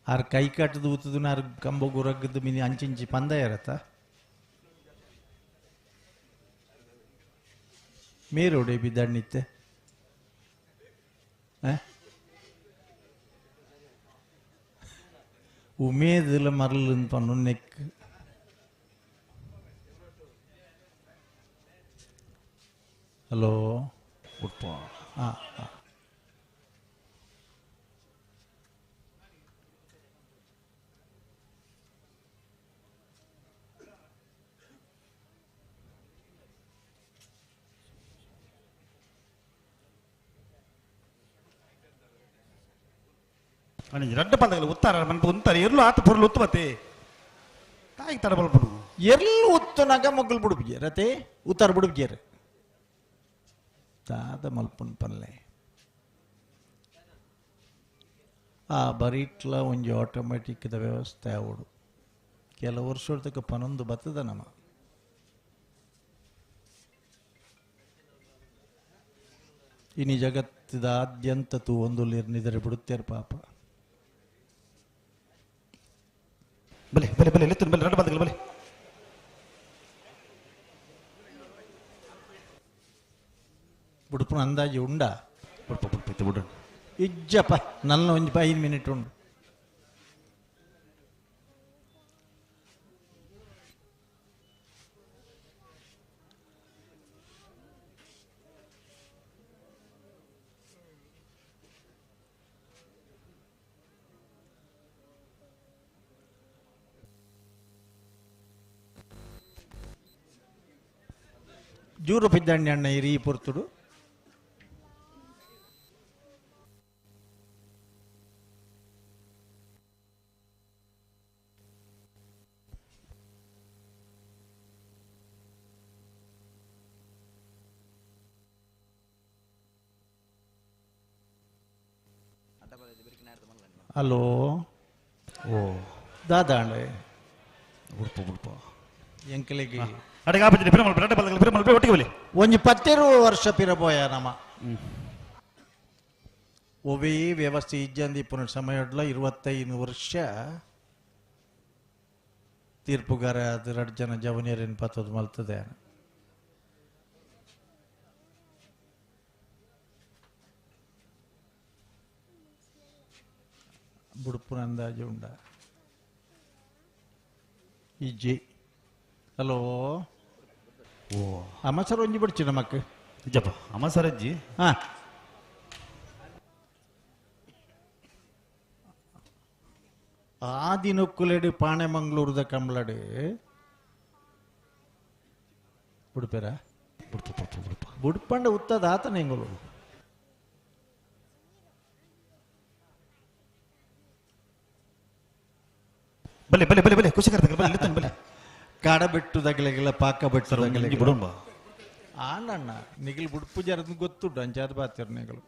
ಆರ್ ಕೈ ಕಟ್ಟದು ಊತದು ನಾರು ಕಂಬಗು ರಗ್ಗದ್ದು ಮಿನಿ ಅಂಚಿಂಚಿ ಪಂದ ಇರತ್ತ ಮೇರೋಡೆ ಬಿದ್ದಣ್ಣಿತ್ತೆ ಉಮೇದಿಲ್ಲ ಮರಲು ಪನ್ನು ನೆಕ್ ಹಲೋ అని రెండు పందగలు ఉత్తార మనకు ఉంటారు ఎర్లు ఆత పొరలు ఉత్తుమతే ತಾಯಿಗೆ ತಡಬಲ್ಪಡು ಎರ್ಲು ಉತ್ತನಾಗ ಮಗ್ಗಲು ಬುಡುಬ್ಜೇರತೆ ಉತ್ತಾರ ಬುಡುಬ್ಜೇರು ದಾದ ಮಲ್ಪನ್ ಪಲ್ಲೆ ಆ ಬರೀಟ್ಲ ಒಂಜಿ ಆಟೋಮೆಟಿಕ್ ವ್ಯವಸ್ಥೆ ಅವಡು ಕೆಲ ವರ್ಷದಕ್ಕೆ ಪನೊಂದು ಬತ್ತದ ನಮ್ಮ ಇನಿ ಜಗತ್ತಿದಾದ್ಯಂತ ತೂ ಒಂದು ನಿದರೆ ಬಿಡುತ್ತೇರು ಪಾಪ ಬಲೆ ಬಲೆ ಬಲೆ ಎತ್ತುನ್ ಬಲೆ ಎರಡು ಬಂದಗಳು ಬಲೆ ಬುಡುಪುನ ಅಂದಾಜು ಉಂಡ ಬಿಡು ಇಜ್ಜಪ್ಪ ನನ್ನ ಒಂದು 5 ಮಿನಿಟ್ ಉಂಡು ಜೂರು ಪಿದ್ದಂಡಿ ಅಣ್ಣ ಇರಿ ಪೊರ್ತುಡು ಹಲೋ ಓ ದಾದಾಂಡೆ ಉಡುಪ ಉಡುಪ ಎಂಕಲಿಗೆ ಅಡಗ ಆಪತ್ತಿನ ಪಿರಮಲ್ ಎರಡು ಬಂದಗಳು ಪಿರಮಲ್ ಒಟ್ಟಿಗೆ ಬಲೆ ಒಂಜಿ 10 ವರ್ಷ ಪಿರಬೋಯ ನಮ ಒವೇ ವ್ಯವಸ್ಥೆ ಇಜ್ಜಂದಿಪ್ಪನ ಸಮಯಡ್ಲ 25 ವರ್ಷ ತೀರ್ಪುಗಾರ ಅದು 2 ಜನ ಜವನಿಯರಿನ ಪತ್ತದ ಮಲ್ತದೆ ಬುಡುಪುನ ಅಂದಾಜು ಉಂಡ ಇಜ್ಜಿ ಹಲೋ ಓ ಅಮ್ಮಸರ್ ಒಂಜಿ ಬಿಡ್ಚಿ ನಮಕ್ ನಿಜಪ್ಪ ಅಮ್ಮ ಸರಜ್ಜಿ ಹಾ ಆದಿನೊಕ್ಕುಲೆಡು ಪಾಣೆಮಂಗ್ಳೂರದ ಕಂಬ್ಲಡು ಬುಡುಪೇರ ಬುಡ್ಪಂಡ ಉತ್ತದ ಆತನ ಹೆಂಗಲು ಬಲೆ ಬಲೆ ಬಲೆ ಬಲೆ ಖುಷಿ ಕರ್ತದೆ ಬಲೆ ಎತ್ತುನ್ ಬಲೆ ಕಾಡ ಬಿಟ್ಟು ದಗಲೆಗೆಲ್ಲ ಪಾಕ ಬಿಟ್ಟು ದಗಲೆಗೆ ಬಿಡುಂಬ ಆಂಡಣ್ಣ ನಿಗಿಲ್ ಬುಡ್ಪು ಜರದ್ ಗೊತ್ತುಂಟು ಅಂಚಾದ ಬಾತಿರ್ ನಿಗಳು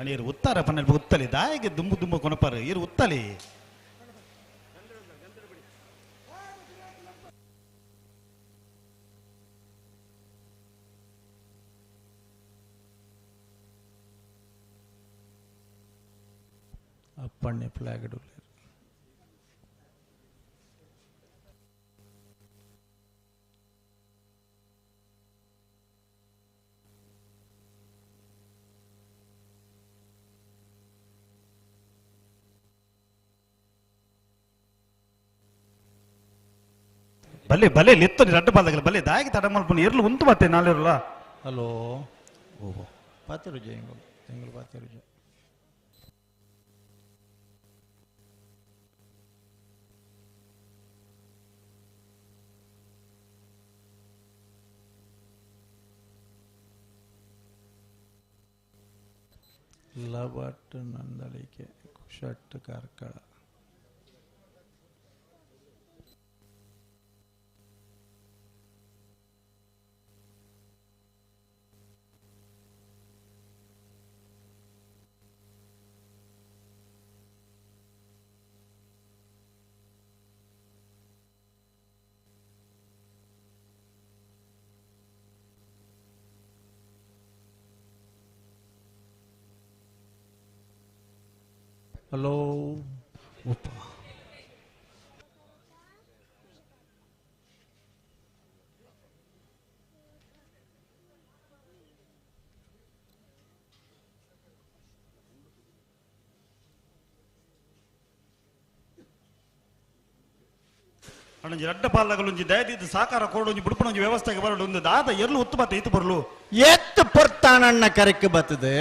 అని ఇరు ఉత్తార పన్నెండు ఉత్తలి దాయికి దుమ్ము దుమ్ము కొనపారు ఇరు ఉత్తలి ಅಪ್ಪಣ್ಣೆ ಫ್ಲಾಗಡು ಬಲೆ ಬಲೆ ಲೆತ್ತು ಎರಡು ಬಂದಗಳು ಬಲೆ ದಾಯಿಗೆ ತಡ ಮಾಡ್ಕೊಂಡು ಇರ್ಲು ಉಂಟು ಮತ್ತೆ ನಾಳಿರಲ್ಲ ಹಲೋ ಓಹೋ ಪಾತಿರುಜ ಹೆಂಗಲು ಹೆಂಗಲು ಪಾತಿರುಜ ಲಬಟ್ ನಂದಳಿಕೆ ಕುಶಟ್ ಕಾರ್ಕಳ ಹಲೋ ಉಪ್ಪ ಅಣ್ಣಂಜಿ ರಡ್ಡ ಪಾಲಗಳೊಂಜಿ ದಯದಿದ್ದು ಸಾಕಾರ ಕೋಡೊಂಜಿ ಬುಡ್ಪುಣೊಂಜಿ ವ್ಯವಸ್ಥೆಗೆ ಬರಡು ಒಂದು ದಾದ ಎರ್ಲು ಒತ್ತು ಬತ್ತೆ ಇತ್ತು ಬರ್ಲು ಎತ್ತು ಪೊರ್ತಾನಣ್ಣ ಕರೆಕ್ಕೆ ಬರ್ತದೆ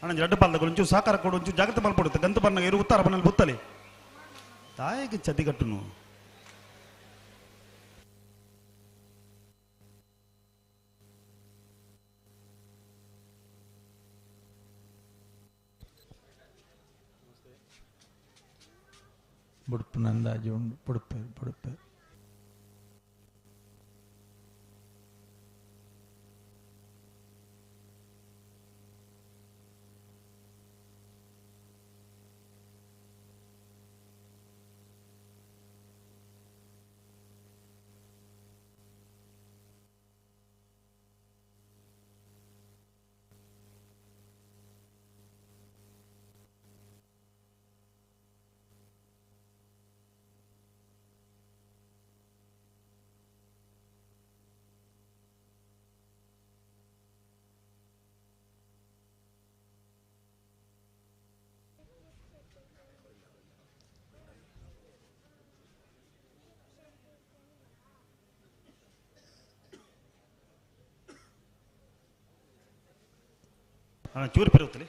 ಅಣ್ಣಂಜಿ ರಡ್ಡ ಪಾಲಗಳೊಂಚು ಸಾಕಾರ ಕೋಡೊಂಚು ಜಾಗ್ರತೆ ಮಲ್ಪಡುತ್ತೆ ಗಂತ ಬಣ್ಣ ಇರು ಉತ್ತರ ಬಣ್ಣಲ್ಲಿ ಬುತ್ತಲಿ ತಾಯಿಗೆ ಚದಿಗಟ್ಟುನು ಬುಡ್ಪು ನಂದಾಜಿ ಉಂಡು ಬುಡುಪೆ ಬುಡುಪೆ ಚೂರು ಪೆರುತ್ತಲಿ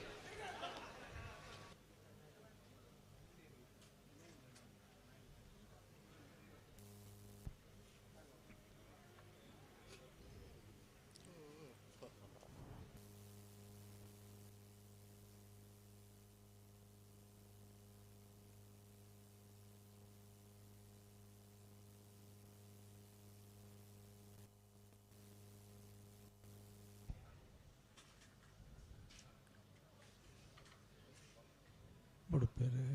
ಬುಡುಪೇರೆ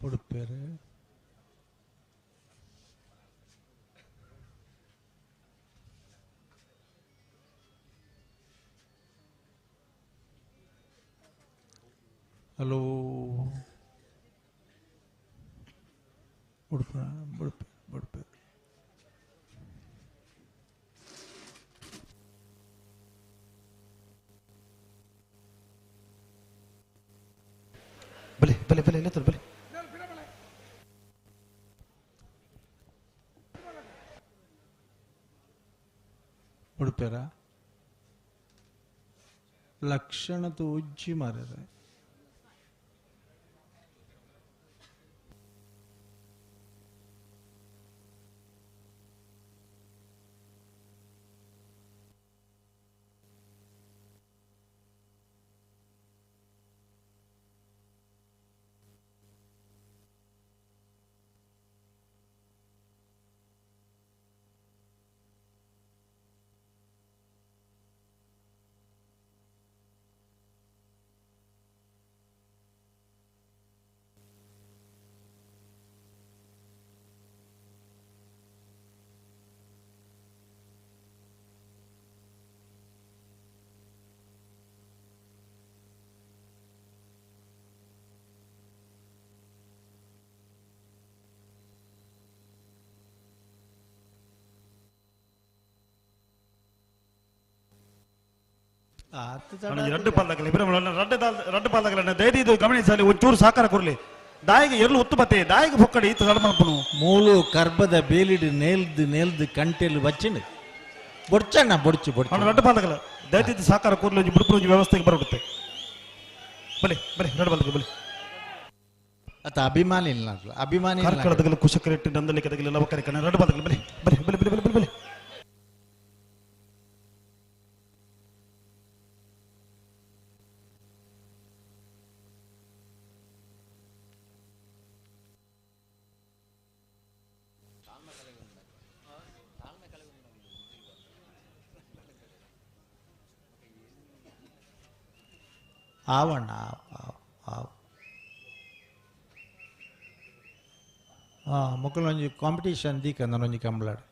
ಬುಡುಪೇರೆ ಹಲೋ ಬುಡುಪ ಬುಡುಪೆ ಬುಡುಪೆ ಬಲೆ ಬಲೆ ಬಲೆ ಇಲ್ಲ ಬಲೆ ಉಡುಪೇರ ಲಕ್ಷಣದ ಉಜ್ಜಿ ಮಾರ್ಯಾರ ರಡ್ಡು ಪಾಲಕಲ್ಲ ರಡ್ಡು ಪಾಲಕಗಳನ್ನ ದಯದಿದ್ದು ಗಮನಿಸಲಿ ಒಂಚೂರು ಸಾಕಾರ ಕೊರ್ಲಿ ದಾಯಿಗೆ ಎರ್ಲು ಒತ್ತು ಬತ್ತೆ ದಾಯಿಗೆ ಪೊಕ್ಕಡಿ ಇತ್ತು ಸಡಮಲ್ಪನು ಮೂಲು ಕರ್ಬದ ಬೇಲಿಡು ನೇಲ್ದು ನೇಲ್ದು ಕಂಟೆಲ್ ವಚ್ಚಿನ ಬೊಡ್ಚಣ್ಣ ಬೊಡ್ಚು ಬೊಡ್ಚು ರಡ್ಡು ಪಾಲಕಲ್ಲ ದಯದಿದ್ದು ಸಾಕಾರ ಕೊರ್ಲಿ ಬುಡುಪುಣಿ ವ್ಯವಸ್ಥೆಗೆ ಬರಬಿಡುತ್ತೆ ಬಲೆ ಬಲೆ ರಡ್ಡು ಪಾಲಕ ಬಲೆ ಅತ ಅಭಿಮಾನಿ ಇಲ್ಲ ಅಭಿಮಾನಿ ಕಾರ್ಕಳದಗಲ ಕುಶಕರೆಟ್ಟಿ ನಂದಲಿಕೆ ತಗಲಿ ಲವಕರೆ ಕಣ ರಡ್ಡು ಪಾಲಕಲ್ಲ ಬಲೆ ಬಲೆ ಬಲೆ ಬಲೆ ಬಲೆ ಬಲೆ ಆವಣ್ಣ ಮೊಕ್ಕಲೊಂಜಿ ಕಾಂಪಿಟೇಷನ್ ದೀಕ ನನೊಂಜಿ ಕಂಬಳಾಡು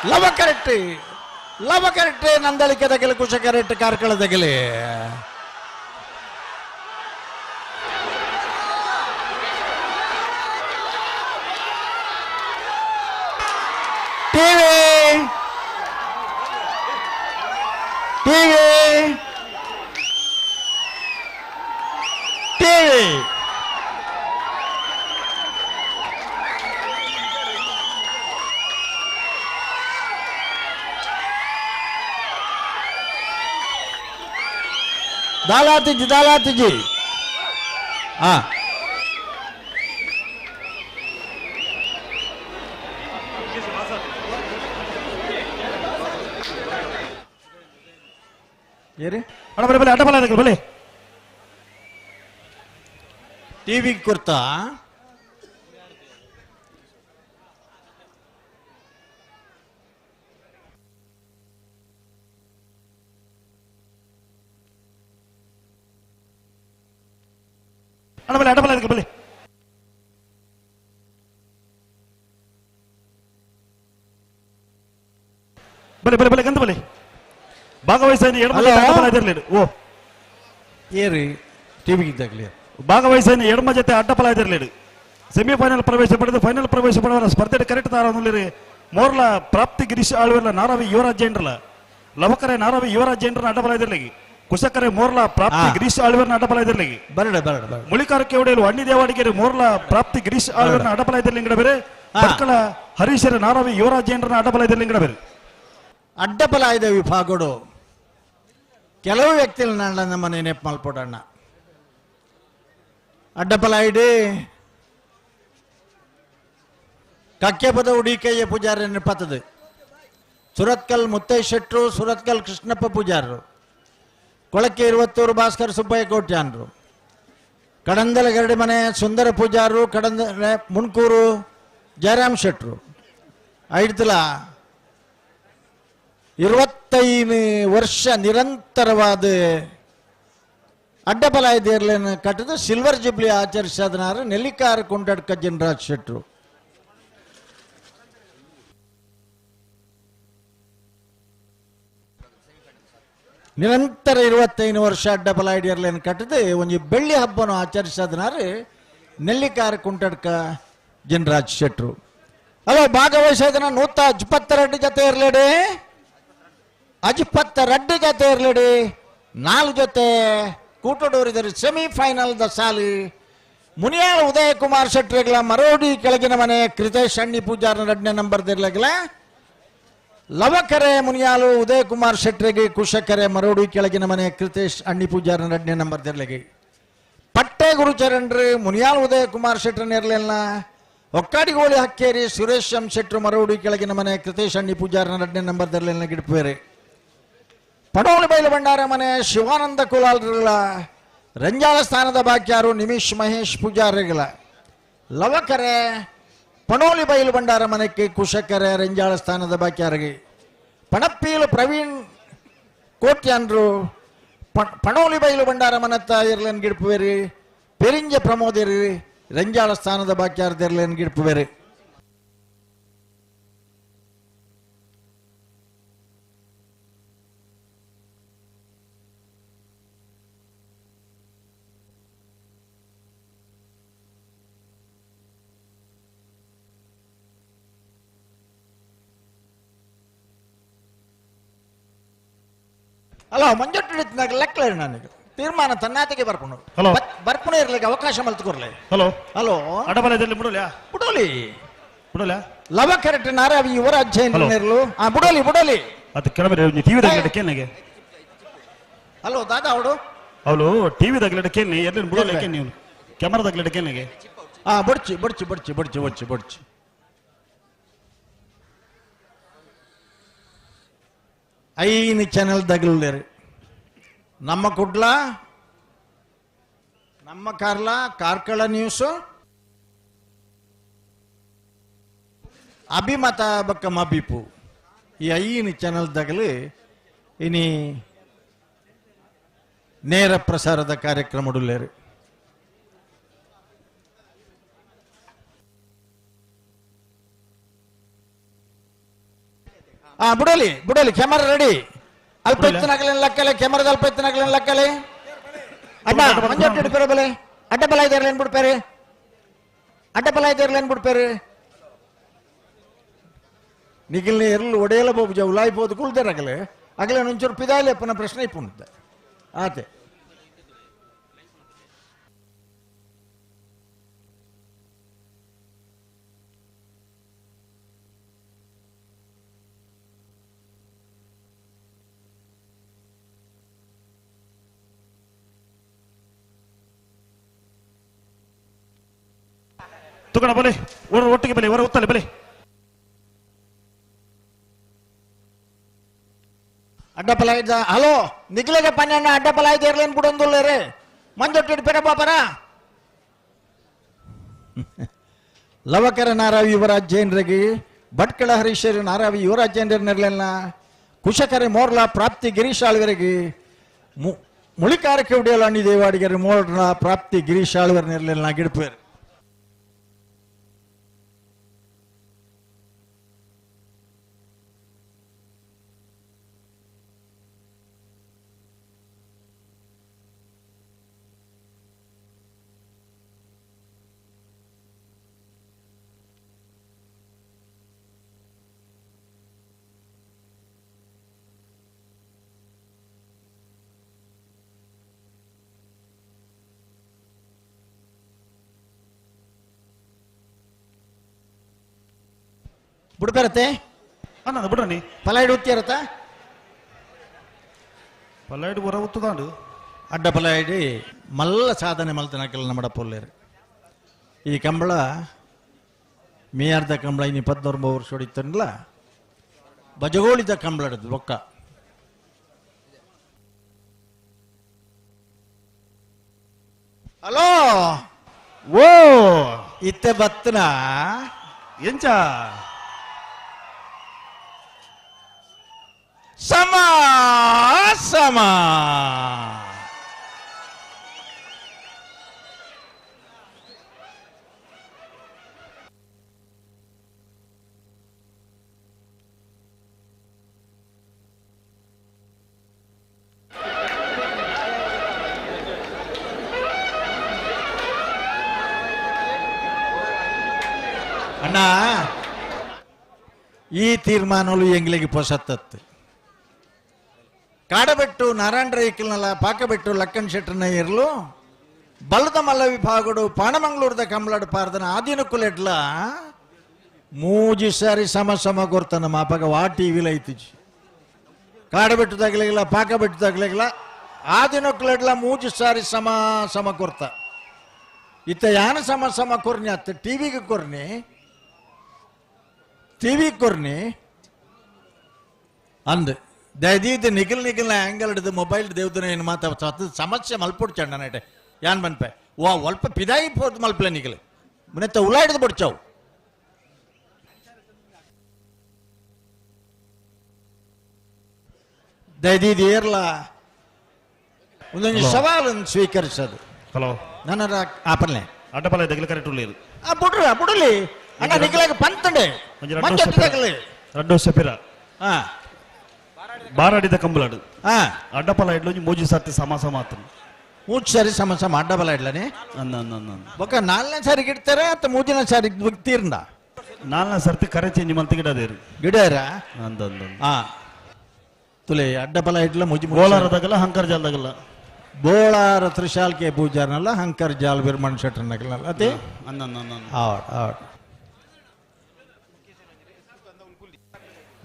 ಲವ ಕರೆಕ್ಟ್ ನಂದಳಿಕೆ ದಗಲಿ ಕುಶ ಕರೆಕ್ಟ್ ಕಾರ್ಕಳ ದಗಲಿ ಟಿವಿ ದಾಲಾತಿಜಿ ಹಾ ಏರಿ ಬಲೆ ಅಡ್ಡ ಬಲ ಬಲೆ ಟಿವಿ ಕುರ್ತಾ ಅಡ್ಡ ಬಲ ಬಲೆ ಬಲೆ ಬಲೆ ಬಲೆ ಗಂಧ ಬಲೆ ಭಾಗವಹಿಸಿ ಎಡಮಜತೆ ಓ ಏರಿ ಟಿವಿ ಇದ್ದಾಗಲಿ ಭಾಗವಹಿಸಿ ಎಡಮ ಜೊತೆ ಅಡ್ಡಫಲ ಇದಿರಲಿ ಸೆಮಿಫೈನಲ್ ಪ್ರವೇಶ ಪಡೆದು ಫೈನಲ್ ಪ್ರವೇಶ ಪಡೆದ ಸ್ಪರ್ಧೆ ಕರೆಕ್ಟ್ ತಾರ ಮೋರ್ಲ ಪ್ರಾಪ್ತಿ ಗಿರೀಶ್ ಆಳ್ವೆಲ್ಲ ನಾರಾವಿ ಯುವರಾಜ್ ಜೈಂಡ್ರಲ್ಲ ಲವಕರೆ ನಾರಾವಿ ಯುವರಾಜ್ ಜೈಂಡ್ರನ ಅಡ್ಡಫಲ ಇದಿರಲಿ ಕುಶಕರೆ ಮೋರ್ಲ ಪ್ರಾಪ್ತಿ ಗಿರೀಶ್ ಆಳ್ವೆರ್ನ ಅಡ್ಡಫಲ ಇದಿರಲಿ ಮುಳಿಕಾರಕ್ಕೆ ಹೊಡೆಯಲು ಅಣ್ಣಿ ದೇವಾಡಿಗೆರೆ ಮೋರ್ಲ ಪ್ರಾಪ್ತಿ ಗಿರೀಶ್ ಆಳ್ವೆರ್ನ ಅಡ್ಡಫಲ ಇದಿರಲಿ ಇಂಗಡ ಬೇರೆ ಮಕ್ಕಳ ಹರೀಶರ ನಾರಾವಿ ಯುವರಾಜ್ ಜೈಂಡ್ರನ ಅಡ್ಡಫಲ ಇದಿರಲಿ ಇಂಗಡ ಬೇರೆ ಅಡ್ಡಬಲ ಇದೆ ವಿಭಾಗಗಳು ಕೆಲವು ವ್ಯಕ್ತಿಗಳು ನಾಳ ನಮ್ಮ ನೆನಪು ಮಲ್ಪೋಡಣ್ಣ ಅಡ್ಡಬಲ ಇಡಿ ಕಕ್ಕೆಪದ ಉಡಿಕಯ್ಯ ಪೂಜಾರಿ ನೆನಪತ್ತದೆ ಸುರತ್ಕಲ್ ಮುತ್ತೈ ಶೆಟ್ರು ಸುರತ್ಕಲ್ ಕೃಷ್ಣಪ್ಪ ಪೂಜಾರರು ಕೊಳಕ್ಕೆ 20 ಭಾಸ್ಕರ್ ಸುಬ್ಬಯ್ಯ ಕೋಟ್ಯಾನ್ರು ಕಡಂದಲ ಗರಡಿ ಮನೆ ಸುಂದರ ಪೂಜಾರರು ಕಡಂದಲ ಮುನ್ಕೂರು ಜಯರಾಮ್ ಶೆಟ್ರು ಐಡ್ತಲ 25 ವರ್ಷ ನಿರಂತರವಾದ ಅಡ್ಡಬಲ ಇದೇರ್ಲೇನು ಕಟ್ಟದ ಸಿಲ್ವರ್ ಜುಬ್ಲಿ ಆಚರಿಸಿದನಾರು ನೆಲ್ಲಿಕಾರ ಕುಂಡಡ್ಕ ಜನರಾಜ್ ಶೆಟ್ರು ನಿರಂತರ 25 ವರ್ಷ ಅಡ್ಡಬಲ ಇಡಿಯರ್ಲೇನು ಕಟ್ಟದೆ ಒಂದು ಬೆಳ್ಳಿ ಹಬ್ಬನ ಆಚರಿಸಿದನಾರು ನೆಲ್ಲಿಕಾರ ಕುಂಟಡ್ಕ ಜನರಾಜ್ ಶೆಟ್ರು ಅಲ್ಲ ಭಾಗವಹಿಸಿದನ 172 ಜೊತೆ ಇರ್ಲೇಡಿ ಅಜಿಪತ್ತ ಜೊತೆ ಇರ್ಲಿಡಿ 4 ಜೊತೆ ಕೂಟಡೂರಿದರು ಸೆಮಿಫೈನಲ್ ದ ಸಾಲಿ ಮುನಿಯಾಳ ಉದಯ ಕುಮಾರ್ ಶೆಟ್ರಿಗಳ ಮರೋಡಿ ಕೆಳಗಿನ ಮನೆ ಕೃತೇಶ್ ಅಣ್ಣಿ ಪೂಜಾರ 2ನೇ ನಂಬರ್ ದಿರ್ಲಗಲ ಲವಕರೆ ಮುನಿಯಾಲು ಉದಯ ಕುಮಾರ್ ಶೆಟ್ರಿಗೆ ಕುಶಕರೆ ಮರೋಡಿ ಕೆಳಗಿನ ಮನೆ ಕೃತೇಶ್ ಅಣ್ಣಿ ಪೂಜಾರ 2ನೇ ನಂಬರ್ ದಿರ್ಲಗೆ ಪಟ್ಟೆ ಗುರುಚರಣ್ರು ಮುನಿಯಾಲ್ ಉದಯ ಕುಮಾರ್ ಶೆಟ್ರನ್ ಇರ್ಲಿಲ್ಲ ಒಕ್ಕಾಡಿಗೋಳಿ ಹಕ್ಕೇರಿ ಸುರೇಶ್ ಎಂ ಶೆಟ್ರು ಮರೋಡಿ ಕೆಳಗಿನ ಮನೆ ಕೃತೇಶ್ ಅಣ್ಣಿ ಪೂಜಾರ 2ನೇ ನಂಬರ್ ದಿರ್ಲಿಲ್ಲ ಗಿಡ್ಪೇರೆ ಪಡೋಳಿ ಬೈಲು ಭಂಡಾರ ಮನೆ ಶಿವಾನಂದ ಕುಲಾಲ್ರಗಳ ರಂಜಾಳ ಸ್ಥಾನದ ಬಾಕ್ಯಾರು ನಿಮಿಷ್ ಮಹೇಶ್ ಪೂಜಾರಿಗಳ ಲವಕರೆ ಪಣೋಲಿ ಬೈಲು ಭಂಡಾರ ಮನೆಗೆ ಕುಶಕರೆ ರಂಜಾಳ ಸ್ಥಾನದ ಬಾಕ್ಯಾರಿಗೆ ಪಣಪ್ಪೀಲು ಪ್ರವೀಣ್ ಕೋಟ್ಯಾನ್ರು ಪಣೋಲಿ ಬೈಲು ಭಂಡಾರ ಮನತ್ತ ಇರ್ಲೇನ್ ಗಿಡ್ಪುವೇರಿ ಪೆರಿಂಜ ಪ್ರಮೋದಿರಿ ರಂಜಾಳ ಸ್ಥಾನದ ಬಾಕ್ಯಾರ್ದಿರ್ಲೇನ್ ಗಿಡ್ಪುವೇರಿ ಅಲ್ಲ ಮಂಜುಟ್ಟಿನಾಗ ಲೆಕ್ಕ ನನಗೆ ತೀರ್ಮಾನ ತನ್ನಾತಿಗೆ ಬರ್ಕೊಂಡು ಬರ್ಪುಣೆ ಇರ್ಲಿಕ್ಕೆ ಅವಕಾಶ ಮಲ್ತುಕೊರ್ಲೆ ಹಲೋ ಅಡಬಲದಲ್ಲಿ ಬುಡೋಲಿ ಲವ ಕರೆಕ್ಟ್ ನಾರಾವಿ ಯುವರಾಜ್ ಜೈನ್ರು ಬುಡೋಲಿ ಅದು ಕೆಳಗೆ ಟಿವಿ ತಗಲಿಕ್ಕೆ ಹಲೋ ದಾದಾ ಅವಳು ಟಿವಿ ತಗಲಿಕ್ಕೆ ಎಲ್ಲಿ ಬುಡೋಲಿಕ್ಕೆ ನೀವು ಕ್ಯಾಮರಾ ತಗಲಿಕ್ಕೆ ನನಗೆ ಬಡ್ಚಿ ಐದು ಚಾನೆಲ್ ತಗಲಿರಿ ನಮ್ಮ ಕುಡ್ಲ ನಮ್ಮ ಕಾರ್ಕಳ ನ್ಯೂಸ್ ಅಭಿಮತ ಬಕ್ಕ ಮಬಿಪು ಈ ಐದು ಚಾನೆಲ್ ತಗಲಿ ಇನಿ ನೇರ ಪ್ರಸಾರದ ಕಾರ್ಯಕ್ರಮ ಉಡಲೇರಿ ಬಿಡಲಿ ಬಿಡಲಿ ಕ್ಯಾಮರಾ ರೆಡಿ ಅಲ್ಪ ಎತ್ತಿನಾಗಲೇನು ಲೆಕ್ಕಲೆ ಕ್ಯಾಮರಾದ ಅಲ್ಪ ಎತ್ತಿನಾಗಲೇನು ಲೆಕ್ಕಲೆ ಅಣ್ಣ ಮಂಜೊಟ್ಟು ಹಿಡಿಪೇರೆ ಬೆಲೆ ಅಡ್ಡಬಲ ಇದ್ದಾರಲೇನು ಬಿಡ್ಪೇರೆ ಅಡ್ಡಬಲ ಇದ್ದಾರಲೇನು ಬಿಡ್ಪೇರೆ ನಿಖಿಲ್ని ఎర్రలు ఒడేల బాబు జవులాయిపోదు కుల్దారు అగలే నుంచి పిదాలి అప్పన ప్రశ్న అయిపోయింది అదే ತುಕಣ ಬಲೆ ಒಟ್ಟಿಗೆ ಬಲೆ ಹೊರ ಉತ್ತಲೆ ಬಲೆ ಅಡ್ಡಪಲ ಇದ್ದ ಹಲೋ ನಿಖಿಲಿಗೆ ಪನ್ನೆಣ್ಣ ಅಡ್ಡಪಲ ಇದ್ದೇರ್ಲೇನು ಬಿಡೊಂದುಲ್ಲೇ ಮಂಜೊಟ್ಟಿಟ್ಟು ಪೆರ ಬಾಪರ ಲವಕರ ನಾರಾವಿ ಯುವರಾಜ್ಯೇಂದ್ರಗಿ ಭಟ್ಕಳ ಹರೀಶ್ವರಿ ನಾರಾವಿ ಯುವರಾಜ್ಯೇಂದ್ರನಿರ್ಲೆಲ್ಲ ಕುಶಕರೆ ಮೋರ್ಲ ಪ್ರಾಪ್ತಿ ಗಿರೀಶ್ ಆಳ್ವರಿಗೆ ಮುಳಿಕಾರಕ್ಕೆ ಉಡಿಯಲ್ಲ ಅಣ್ಣಿ ದೇವಾಡಿಗರು ಮೋರ್ಲ ಪ್ರಾಪ್ತಿ ಗಿರೀಶ್ ಆಳ್ವರ್ನಿರ್ಲೆಲ್ಲ ಗಿಡ್ಪೇರು ಬಿಡ್ಬೇರತ್ತೆ ಅನ್ನದ ಬಿಡ್ರಿ ಪಲಾಯ್ಡು ಉತ್ತಿರತ್ತ ಪಲ್ಲಾಯ್ಡು ಹೊರ ಉತ್ತದಾಂಡು ಅಡ್ಡ ಪಲಾಯ್ಡಿ ಮಲ್ಲ ಸಾಧನೆ ಮಲ್ತನಕಲ್ಲ ನಮ್ಮ ಪೊಲ್ಲೇರು ಈ ಕಂಬಳ ಮೀ ಅರ್ಧ ಕಂಬಳ ಇನ್ನು 29 ವರ್ಷ ಹೊಡಿತನಲ್ಲ ಬಜಗೋಳಿದ ಕಂಬಳದ್ದು ಒಕ್ಕ ಹಲೋ ಓ ಇತ್ತೆ ಬತ್ತನ ಎಂಚ ಸಮ ಸಮ ಅಣ್ಣ ಈ ತೀರ್ಮಾನಗಳು ಎಂಗ್ಲಿಗೆ ಪೊಸತ್ತತ್ತು ಕಾಡಬೆಟ್ಟು ನಾರಾಯಣ ರೈಕಲ್ನಲ್ಲ ಪಾಕಬೆಟ್ಟು ಲಕ್ಕನ್ ಶೆಟ್ಟರ್ನ ಇರಲು ಬಲದ ಮಲ್ಲ ವಿಭಾಗಡು ಪಾಣಮಂಗ್ಳೂರದ ಕಂಬಳಡು ಪಾರ್ದನ ಆದಿನಕ್ಕುಲೆಡ್ಲ ಮೂಜಿ ಸಾರಿ ಸಮ ಸಮ ಕೊರ್ತನ ಮಾಪಗ ವಾ ಟಿವಿಲ ಐತಿಜಿ ಕಾಡಬೆಟ್ಟು ತಗಲಿಗಿಲ್ಲ ಪಾಕಬೆಟ್ಟು ತಗಲಿಗಿಲ್ಲ ಆದಿನಕ್ಕುಲೆಡ್ಲ ಮೂಜಿ ಸಾರಿ ಸಮ ಸಮ ಕೊರ್ತ ಇತ್ತ ಯಾನ ಸಮ ಸಮ ಕೊರ್ನಿ ಅತ್ತ ಟಿವಿಗೆ ಕೊರ್ನಿ ಕೊರ್ನಿ ಅಂದ್ ದಯದೀದು ನಿಖಿಲ್ ಆಂಗಲ್ ಹಿಡಿದು ಮೊಬೈಲ್ ದೇವ್ದನ ಏನು ಮಾತಾಡ್ತ ಸಮಸ್ಯೆ ಮಲ್ಪುಡ್ಚಣ್ಣ ನಟೆ ಯಾನ್ ಬನ್ಪೆ ವಾ ಒಲ್ಪ ಪಿದಾಯಿ ಪೋದ್ ಮಲ್ಪಲೆ ನಿಖಿಲ್ ಮುನೆತ್ತ ಉಲ ಹಿಡಿದು ಬಿಡ್ಚಾವು ದಯದೀದು ಏರ್ಲ ಒಂದೊಂದು ಸವಾಲನ್ನು ಸ್ವೀಕರಿಸೋದು ಹಲೋ ನನ್ನ ಆಪರ್ಲೆ ಅಡ್ಡಪಲ ಇದ್ದಾಗಲೇ ಕರೆಕ್ಟ್ ಉಳ್ಳೇದು ಬಿಡ್ಲಿ ಅಣ್ಣ ನಿಖಿಲಾಗ ಪಂತಂಡೆ ರಡ್ಡು ಸಪಿರ ಹಾ ಬಾರಾಡಿದ ಕಂಬಲಾಡು ಹಾ ಅಡ್ಡಪಲ ಇಡ್ಲು ಮೂಜಿ ಸರ್ತಿ ಸಮಾಸ ಮಾತು ಮೂಜ್ ಸಾರಿ ಸಮ ಅಡ್ಡಬಲ ಇಡ್ಲನೆ ಬೊಕ್ಕ 4ನೇ ಸಾರಿ ಗಿಡ್ತಾರೆ ಅಥವಾ 3ನೇ ಸಾರಿ ತೀರ್ಂದ 4ನೇ ಸರ್ತಿ ಕರೆ ಚೇಂಜ್ ಮಂತ್ ಗಿಡದೇರು ಗಿಡರ ಹಾ ತುಲೆ ಅಡ್ಡಬಲ ಇಡ್ಲ ಮುಜಿ ಗೋಲಾರದಾಗಲ್ಲ ಹಂಕರ್ ಜಾಲದಾಗಲ್ಲ ಬೋಳಾರ ತ್ರಿಶಾಲ್ ಕೆ ಪೂಜಾರ್ನಲ್ಲ ಹಂಕರ್ ಜಾಲ್ ಬಿರ್ಮಣ್ ಶೆಟ್ಟರ್ನಲ್ಲ ಅದೇ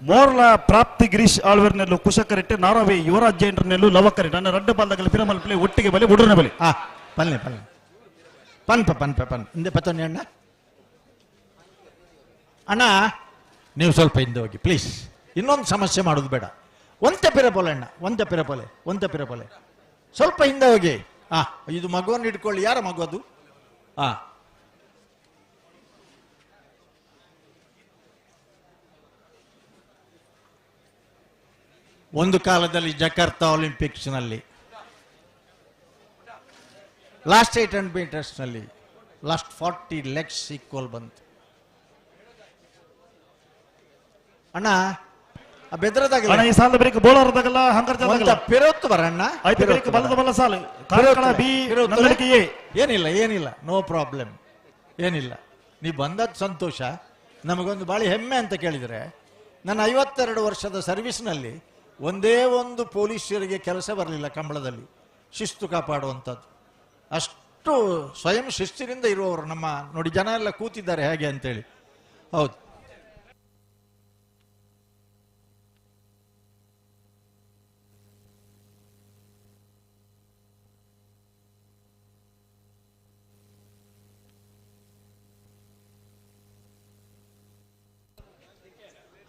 ಮೋರ್ಲ ಪ್ರಾಪ್ತಿ ಗಿರೀಶ್ ಆಳ್ವರ್ನೆಲ್ಲು ಕುಶಕರಿಟ್ಟು ನಾರಾವಿ ಯುವರಾಜ್ಯೇಂದ್ರನೆಲ್ಲು ಲವಕರಿ ನನ್ನ ರಡ್ಡ ಬಾಲ್ದಾಗಲಿ ಪಿರಮಲ್ ಪ್ಲೇ ಒಟ್ಟಿಗೆ ಬಲಿ ಬುಡ್ರನ ಬಲಿ ಪಲ್ಲೆ ಪನ್ ಹಿಂದೆ ಪತ್ತೊಂದು ಅಣ್ಣ ನೀವು ಸ್ವಲ್ಪ ಹಿಂದೆ ಹೋಗಿ ಪ್ಲೀಸ್ ಇನ್ನೊಂದು ಸಮಸ್ಯೆ ಮಾಡೋದು ಬೇಡ ಒಂತೆ ಪಿರಪೊಲೆ ಅಣ್ಣ ಒಂತೆ ಪಿರಪೊಲೆ ಸ್ವಲ್ಪ ಹಿಂದೆ ಹೋಗಿ ಇದು ಮಗುವನ್ನು ಇಟ್ಕೊಳ್ಳಿ ಯಾರ ಮಗು ಅದು ಒಂದು ಕಾಲದಲ್ಲಿ ಜಕಾರ್ತಾ ಒಲಿಂಪಿಕ್ಸ್ ನಲ್ಲಿ ಲಾಸ್ಟ್ 800 ಮೀಟರ್ಸ್ ನಲ್ಲಿ ಲಾಸ್ಟ್ 40 ಲೆಗ್ಸ್ ಈಕ್ವಲ್ ಬಂತು ಅಣ್ಣ ಬೆದ್ರದಾಗ ಈ ಸಾಲ ಬೇರೆ ಬೋಳರ್ದಾಗಲ್ಲ ಹಂಗಾರ ಪಿರೋತ್ತು ಬರಣ್ಣ ಆಯ್ತು ಬೇರೆ ಬಲದ ಬಲ್ಲ ಸಾಲು ಕಾರ್ಕಳ ಬಿ ನಂದಳಿಕೆ ಎ. ಏನಿಲ್ಲ ನೋ ಪ್ರಾಬ್ಲಮ್, ಏನಿಲ್ಲ. ನೀ ಬಂದದ್ದು ಸಂತೋಷ, ನಮಗೊಂದು ಭಾಳ ಹೆಮ್ಮೆ ಅಂತ ಕೇಳಿದರೆ, ನನ್ನ 52 ವರ್ಷದ ಸರ್ವಿಸ್ನಲ್ಲಿ ಒಂದೇ ಒಂದು ಪೊಲೀಸರಿಗೆ ಕೆಲಸ ಬರಲಿಲ್ಲ ಕಂಬಳದಲ್ಲಿ ಶಿಸ್ತು ಕಾಪಾಡುವಂಥದ್ದು. ಅಷ್ಟು ಸ್ವಯಂ ಶಿಸ್ತಿನಿಂದ ಇರುವವರು ನಮ್ಮ ನೋಡಿ, ಜನ ಎಲ್ಲ ಕೂತಿದ್ದಾರೆ ಹೇಗೆ ಅಂತೇಳಿ. ಹೌದು,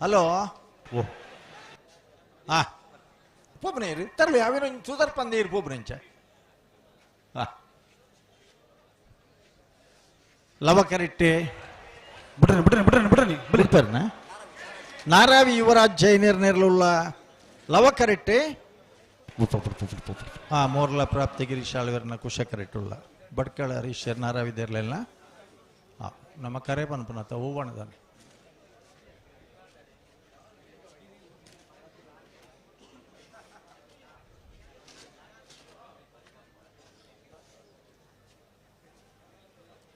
ಹಲೋ ಪೋಪನೆ ಇರಿ ತರಲಿ ಅವೇನೋ ಸುಧಾರ್ ಪಂದೆ ಇರು ಪೋಪನೆಂಚ ಲವಕರಿಟ್ಟೆ ಬಿಡ್ತಾರನ ನಾರಾವಿ ಯುವರಾಜ್ ಜೈನೇರ್ ನೆರಳುಳ್ಳ ಲವಕರಿಟ್ಟೆ ಮೋರ್ಲ ಪ್ರಾಪ್ತಿಗಿರಿ ಶಾಳ್ವರ್ನ ಕುಶಕರಿಟ್ಟುಳ್ಳ ಬಡ್ಕಳ ಹರೀಶರ್ ನಾರಾವಿದೇರ್ಲೆಲ್ಲ ನಮ್ಮ ಕರೆ ಪನ್ಪನತ ಹೂವಣದಾನೆ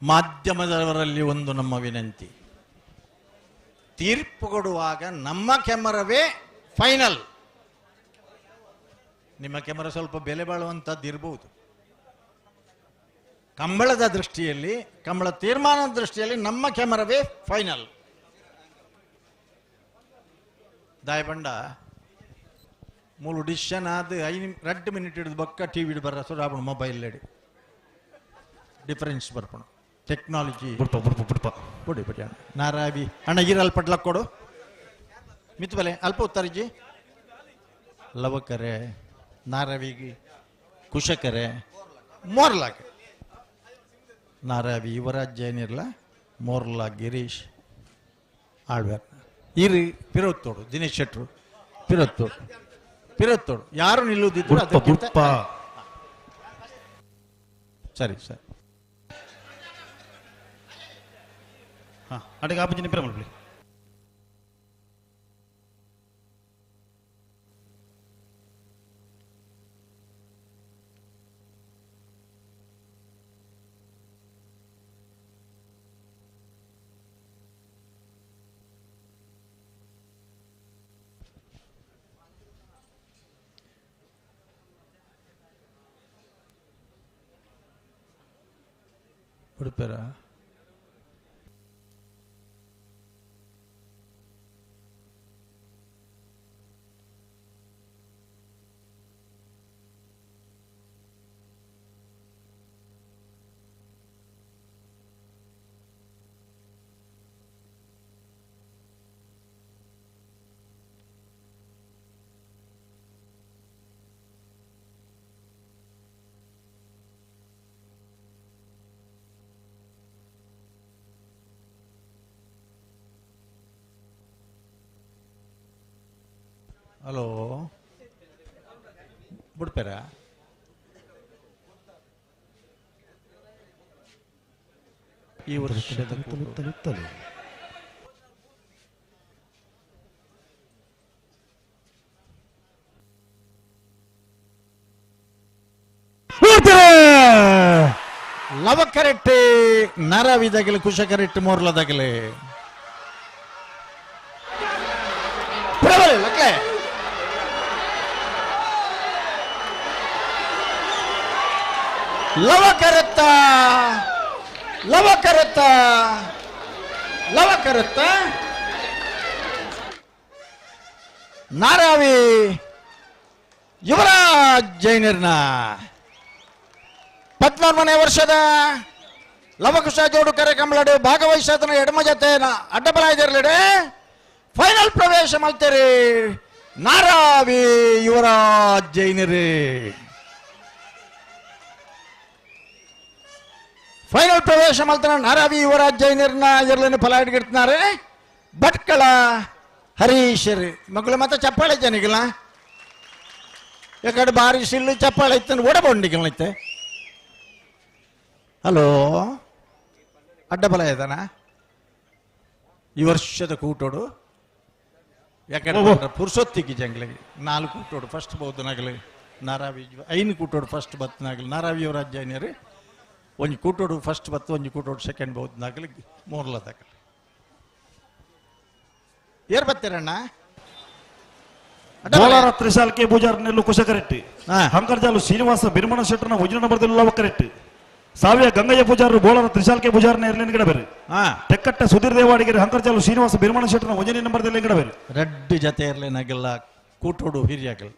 ಮಾಧ್ಯಮದವರಲ್ಲಿ ಒಂದು ನಮ್ಮ ವಿನಂತಿ, ತೀರ್ಪು ಕೊಡುವಾಗ ನಮ್ಮ ಕ್ಯಾಮರಾವೇ ಫೈನಲ್. ನಿಮ್ಮ ಕ್ಯಾಮರಾ ಸ್ವಲ್ಪ ಬೆಲೆ ಬಾಳುವಂಥದ್ದು ಇರಬಹುದು. ಕಂಬಳದ ದೃಷ್ಟಿಯಲ್ಲಿ, ಕಂಬಳ ತೀರ್ಮಾನದ ದೃಷ್ಟಿಯಲ್ಲಿ ನಮ್ಮ ಕ್ಯಾಮರಾವೇ ಫೈನಲ್. ದಾಯಬಂಡ ಮೂಲು ಡಿಸಿಷನ್ ಆದ 2 ಮಿನಿಟ್ ಹಿಡಿದು ಬೊಕ್ಕ ಟಿವಿ ಬರ್ರ ಸುರಾಬಣ ಮೊಬೈಲ್ ಲೇಡಿ ಡಿಫರೆನ್ಸ್ ಬರ್ಪಣ ಟೆಕ್ನಾಲಜಿ ಕೊಡಿ ಬಿಡಿ ಅಣ್ಣ. ನಾರಾವಿ ಅಣ್ಣ ಇರಲ್ ಪಡ್ಲಕ್ ಕೊಡು ಮಿತ್ ಬಲೆ ಅಲ್ಪ ಉತ್ತರಿಜಿ ಲವಕರೆ ನಾರಾವಿಗಿ ಕುಶಕರೆ ಮೋರ್ಲಾಗೆ ನಾರಾವಿ ಯುವರಾಜ್ ಜೈನಿರ್ಲ ಮೋರ್ಲಾ ಗಿರೀಶ್ ಆಳ್ವೇರ್ ಇರಿ ಪಿರೋತ್ತೋಡು ದಿನೇಶ್ ಶೆಟ್ರು ಪಿರೋತ್ತೋಡು ಯಾರು ನಿಲ್ಲುವುದಿದ್ರು ಸರಿ ಸರಿ ಅಡಿಗೆ ಆಪಂಚಿನ ಪಿರ ಮಾಡ್ಬಿಡಿ. ಉಡುಪೇರ ಹಲೋ ಬಿಡ್ಪೇರ ಈ ವರ್ಷದ ಲವಕರೆಟ್ಟೆ ನರವಿದಾಗಲಿ ಕುಶಕರೆಟ್ಟೆ ಮೋರ್ಲದಾಗಲಿ ಲಕ್ಲೆ ಲವಕರತ್ತ ನಾರಾವಿ ಯುವರಾಜ್ ಜೈನರ್ನ 14ನೇ ವರ್ಷದ ಲವಕುಶ ಜೋಡು ಕರೆ ಕಂಬಳಡು ಭಾಗವಹಿಸೋದನ್ನ ಎಡಮ ಜೊತೆ ಅಡ್ಡಬಲ ಇದೆರಲೆಡೆ ಫೈನಲ್ ಪ್ರವೇಶ ಮಾಡ್ತಾರೆ ನಾರಾವಿ ಯುವರಾಜ್ ಜೈನರೇ. ಫೈನಲ್ ಪ್ರವೇಶ ಮಾಡ್ತಾನೆ ನಾರಾವಿ ಯುವರಾಜ್ ಜೈನರ್ನ ಎರ್ಲನ್ನು ಫಲ ಹಿಡ್ಗಿಡ್ತಾರೆ ಭಟ್ಕಳ ಹರೀಶರ್ ಮಗಳು ಮತ್ತೆ ಚಪ್ಪಾಳೆ ಜನಿಗಿಲ್ಲ ಯಾಕಡೆ ಬಾರಿ ಸಿಲ್ಲು ಚಪ್ಪಾಳೆ ಐತೆ ಓಡಬಂಡಿಗಳೈತೆ. ಹಲೋ ಅಡ್ಡಬಲ ಇದ್ದಾನ ಈ ವರ್ಷದ ಕೂಟೋಡು ಯಾಕಂದ್ರೆ ಪುರುಷೊತ್ತಿಗೆ ಜಂಗ್ಲಿಗೆ 4 ಕೂಟೋಡು ಫಸ್ಟ್ ಬಹುದನಾಗಲಿ ನಾರಾವಿ 5 ಕೂಟೋಡು ಫಸ್ಟ್ ಬತ್ತನಾಗಲಿ ನಾರಾವಿ ರಾಜ್ಯ ಏನೇರಿ ಒಂದು ಕೂಟೋಡು ಫಸ್ಟ್ ಬತ್ತು ಒಂದು ಕೂಟೋಡು ಸೆಕೆಂಡ್ ಬಹುದನಾಗಲಿ ಮೂರ್ಲದಾಗಲಿ ಏರ್ ಬರ್ತೀರಣ್ಣ ಬೋಳಾರ ತ್ರಿಶಾಲ್ ಕೆ ಪೂಜಾರ್ ನೆಲ್ಲು ಕುಶಕರೆಟ್ಟಿ ಹಂಕರ್ಜಾಲು ಶ್ರೀನಿವಾಸ ಬಿರ್ಮಣ ಶೆಟ್ಟರ್ನ ವಜ್ರ ನಂಬರ್ದಲ್ಲಿ ಲವಕರೆಟ್ಟಿ ಸಾವಿಯ ಗಂಗಯ್ಯ ಪೂಜಾರರು ಬೋಳಾರ ತ್ರಿಶಾಲ್ ಕೆ ಪೂಜಾರ್ನ ಎರಲಿನ ಗಿಡಬೇರೆ ತೆಕ್ಕಟ್ಟ ಸುಧೀರ್ ದೇವಾಡಿಗೆರೆ ಹಂಕರ್ಜಾಲು ಶ್ರೀನಿವಾಸ ಬಿರ್ಮಣ ಶೆಟ್ಟರ್ನ ವಜ್ರ ನಂಬರ್ದಲ್ಲಿ ಗಿಡಬೇರೆ ರೆಡ್ಡಿ ಜೊತೆ ಇರ್ಲೇನಾಗಿಲ್ಲ ಕೂಟೋಡು ಹಿರಿಯಾಗಲಿ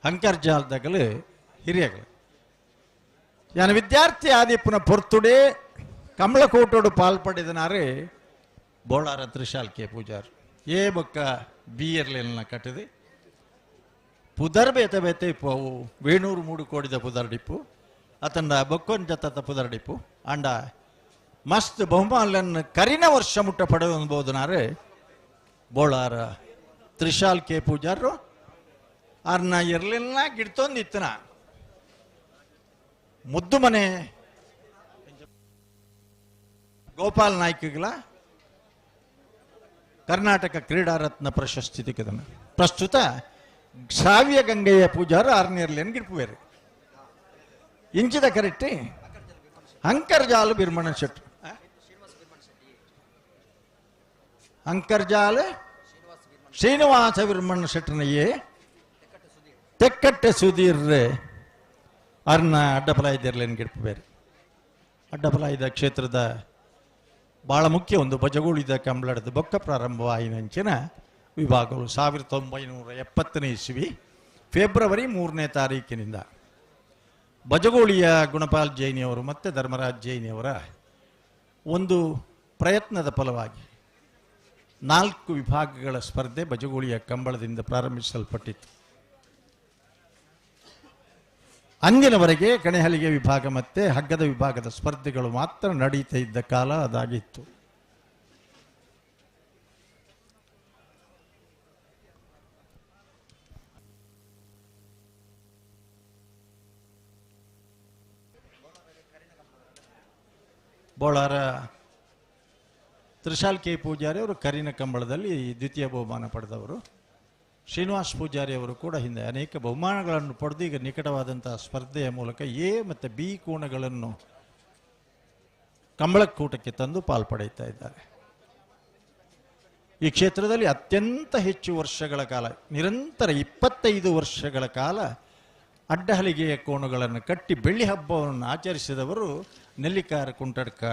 ಹಂಕರ್ಜಾಲದಾಗಲಿ ಹಿರಿಯಾಗಲಿ ಯಾನ ವಿದ್ಯಾರ್ಥಿ ಆದಿಪ್ಪನ ಪೊರ್ತುಡೆ ಕಮಲ ಕೂಟೋಡು ಪಾಲ್ಪಡಿದನಾರೆ ಬೋಳಾರ ತ್ರಿಶಾಲ್ ಕೆ ಪೂಜಾರ್ ಏ ಬೊಕ್ಕ ಬಿ ಇರ್ಲಿನ ಕಟ್ಟಿದೆ ಪುದರ್ ಬೇತೆ ಬೇತೆ ಇಪ್ಪು ವೇಣೂರು 3 ಕೋಡಿದ ಪುದರ್ ಡಿಪ್ಪು ಅತಂಡ ಬೊಕ್ಕೊಂದು ಜತ್ತ ಪುದರ್ ಡಿಪ್ಪು ಅಂಡ ಮಸ್ತ್ ಬಹುಮಾನನ್ನು ಕರಿನ ವರ್ಷ ಮುಟ್ಟ ಪಡೆಯಬಹುದನಾರೆ ಬೋಳಾರ ತ್ರಿಶಾಲ್ ಕೆ ಪೂಜಾರು ಅರ್ನ ಇರ್ಲಿಲ್ಲ ಗಿಡ್ತೊಂದಿತ್ತನ ಮುದ್ದು ಮನೆ ಗೋಪಾಲ್ ನಾಯ್ಕಗಳ ಕರ್ನಾಟಕ ಕ್ರೀಡಾ ರತ್ನ ಪ್ರಶಸ್ತಿ ತೆಗೆದನು ಪ್ರಸ್ತುತ ಶ್ರಾವ್ಯ ಗಂಗೆಯ ಪೂಜಾರ 6ನೇ ಇರ್ಲೇನು ಗಿಡ್ಪುವೇರು ಇಂಚಿದ ಕರೆಕ್ಟಿ ಅಂಕರ್ಜಾಲ ಬಿರ್ಮಣ ಶೆಟ್ರು ಅಂಕರ್ಜಾಲ ಶ್ರೀನಿವಾಸ ಬಿರ್ಮಣ ಶೆಟ್ರನಯ್ಯೇ ತೆಕ್ಕಟ್ಟೆ ಸುಧೀರ್ ಅರ್ನ ಅಡ್ಡಪಲಾಯ್ದಿರ್ಲೇನು ಗಿಡ್ಪುವೇರು ಅಡ್ಡಪಲಾಯ್ದ ಕ್ಷೇತ್ರದ ಬಹಳ ಮುಖ್ಯ ಒಂದು ಬಜಗೋಳಿದ ಕಂಬಳದ ಬೊಕ್ಕ ಪ್ರಾರಂಭವಾಯಿನಂಚಿನ ವಿಭಾಗಗಳು 1970ನೇ ಇಸ್ವಿ ಫೆಬ್ರವರಿ 3ನೇ ತಾರೀಕಿನಿಂದ ಬಜಗೋಳಿಯ ಗುಣಪಾಲ್ ಜೈನಿಯವರು ಮತ್ತು ಧರ್ಮರಾಜ್ ಜೈನಿಯವರ ಒಂದು ಪ್ರಯತ್ನದ ಫಲವಾಗಿ 4 ವಿಭಾಗಗಳ ಸ್ಪರ್ಧೆ ಬಜಗೋಳಿಯ ಕಂಬಳದಿಂದ ಪ್ರಾರಂಭಿಸಲ್ಪಟ್ಟಿತ್ತು. ಅಂದಿನವರೆಗೆ ಕಣೆಹಲಿಗೆ ವಿಭಾಗ ಮತ್ತು ಹಗ್ಗದ ವಿಭಾಗದ ಸ್ಪರ್ಧೆಗಳು ಮಾತ್ರ ನಡೀತಾ ಇದ್ದ ಕಾಲ ಅದಾಗಿತ್ತು. ಬೋಳಾರ ತ್ರಿಶಾಲ್ ಕೆ ಪೂಜಾರಿ ಅವರು ಕರಿನ ಕಂಬಳದಲ್ಲಿ ದ್ವಿತೀಯ ಬಹುಮಾನ ಪಡೆದವರು. ಶ್ರೀನಿವಾಸ್ ಪೂಜಾರಿ ಅವರು ಕೂಡ ಹಿಂದೆ ಅನೇಕ ಬಹುಮಾನಗಳನ್ನು ಪಡೆದು ಈಗ ನಿಕಟವಾದಂತಹ ಸ್ಪರ್ಧೆಯ ಮೂಲಕ ಎ ಮತ್ತು ಬಿ ಕೋಣಗಳನ್ನು ಕಂಬಳಕ್ಕೂಟಕ್ಕೆ ತಂದು ಪಾಲ್ಪಡೆಯುತ್ತಾ ಇದ್ದಾರೆ. ಈ ಕ್ಷೇತ್ರದಲ್ಲಿ ಅತ್ಯಂತ ಹೆಚ್ಚು ವರ್ಷಗಳ ಕಾಲ, ನಿರಂತರ 25 ವರ್ಷಗಳ ಕಾಲ ಅಡ್ಡಹಲಿಗೆಯ ಕೋಣಗಳನ್ನು ಕಟ್ಟಿ ಬೆಳ್ಳಿ ಹಬ್ಬವನ್ನು ಆಚರಿಸಿದವರು ನೆಲ್ಲಿಕಾರ ಕುಂಟಡ್ಕ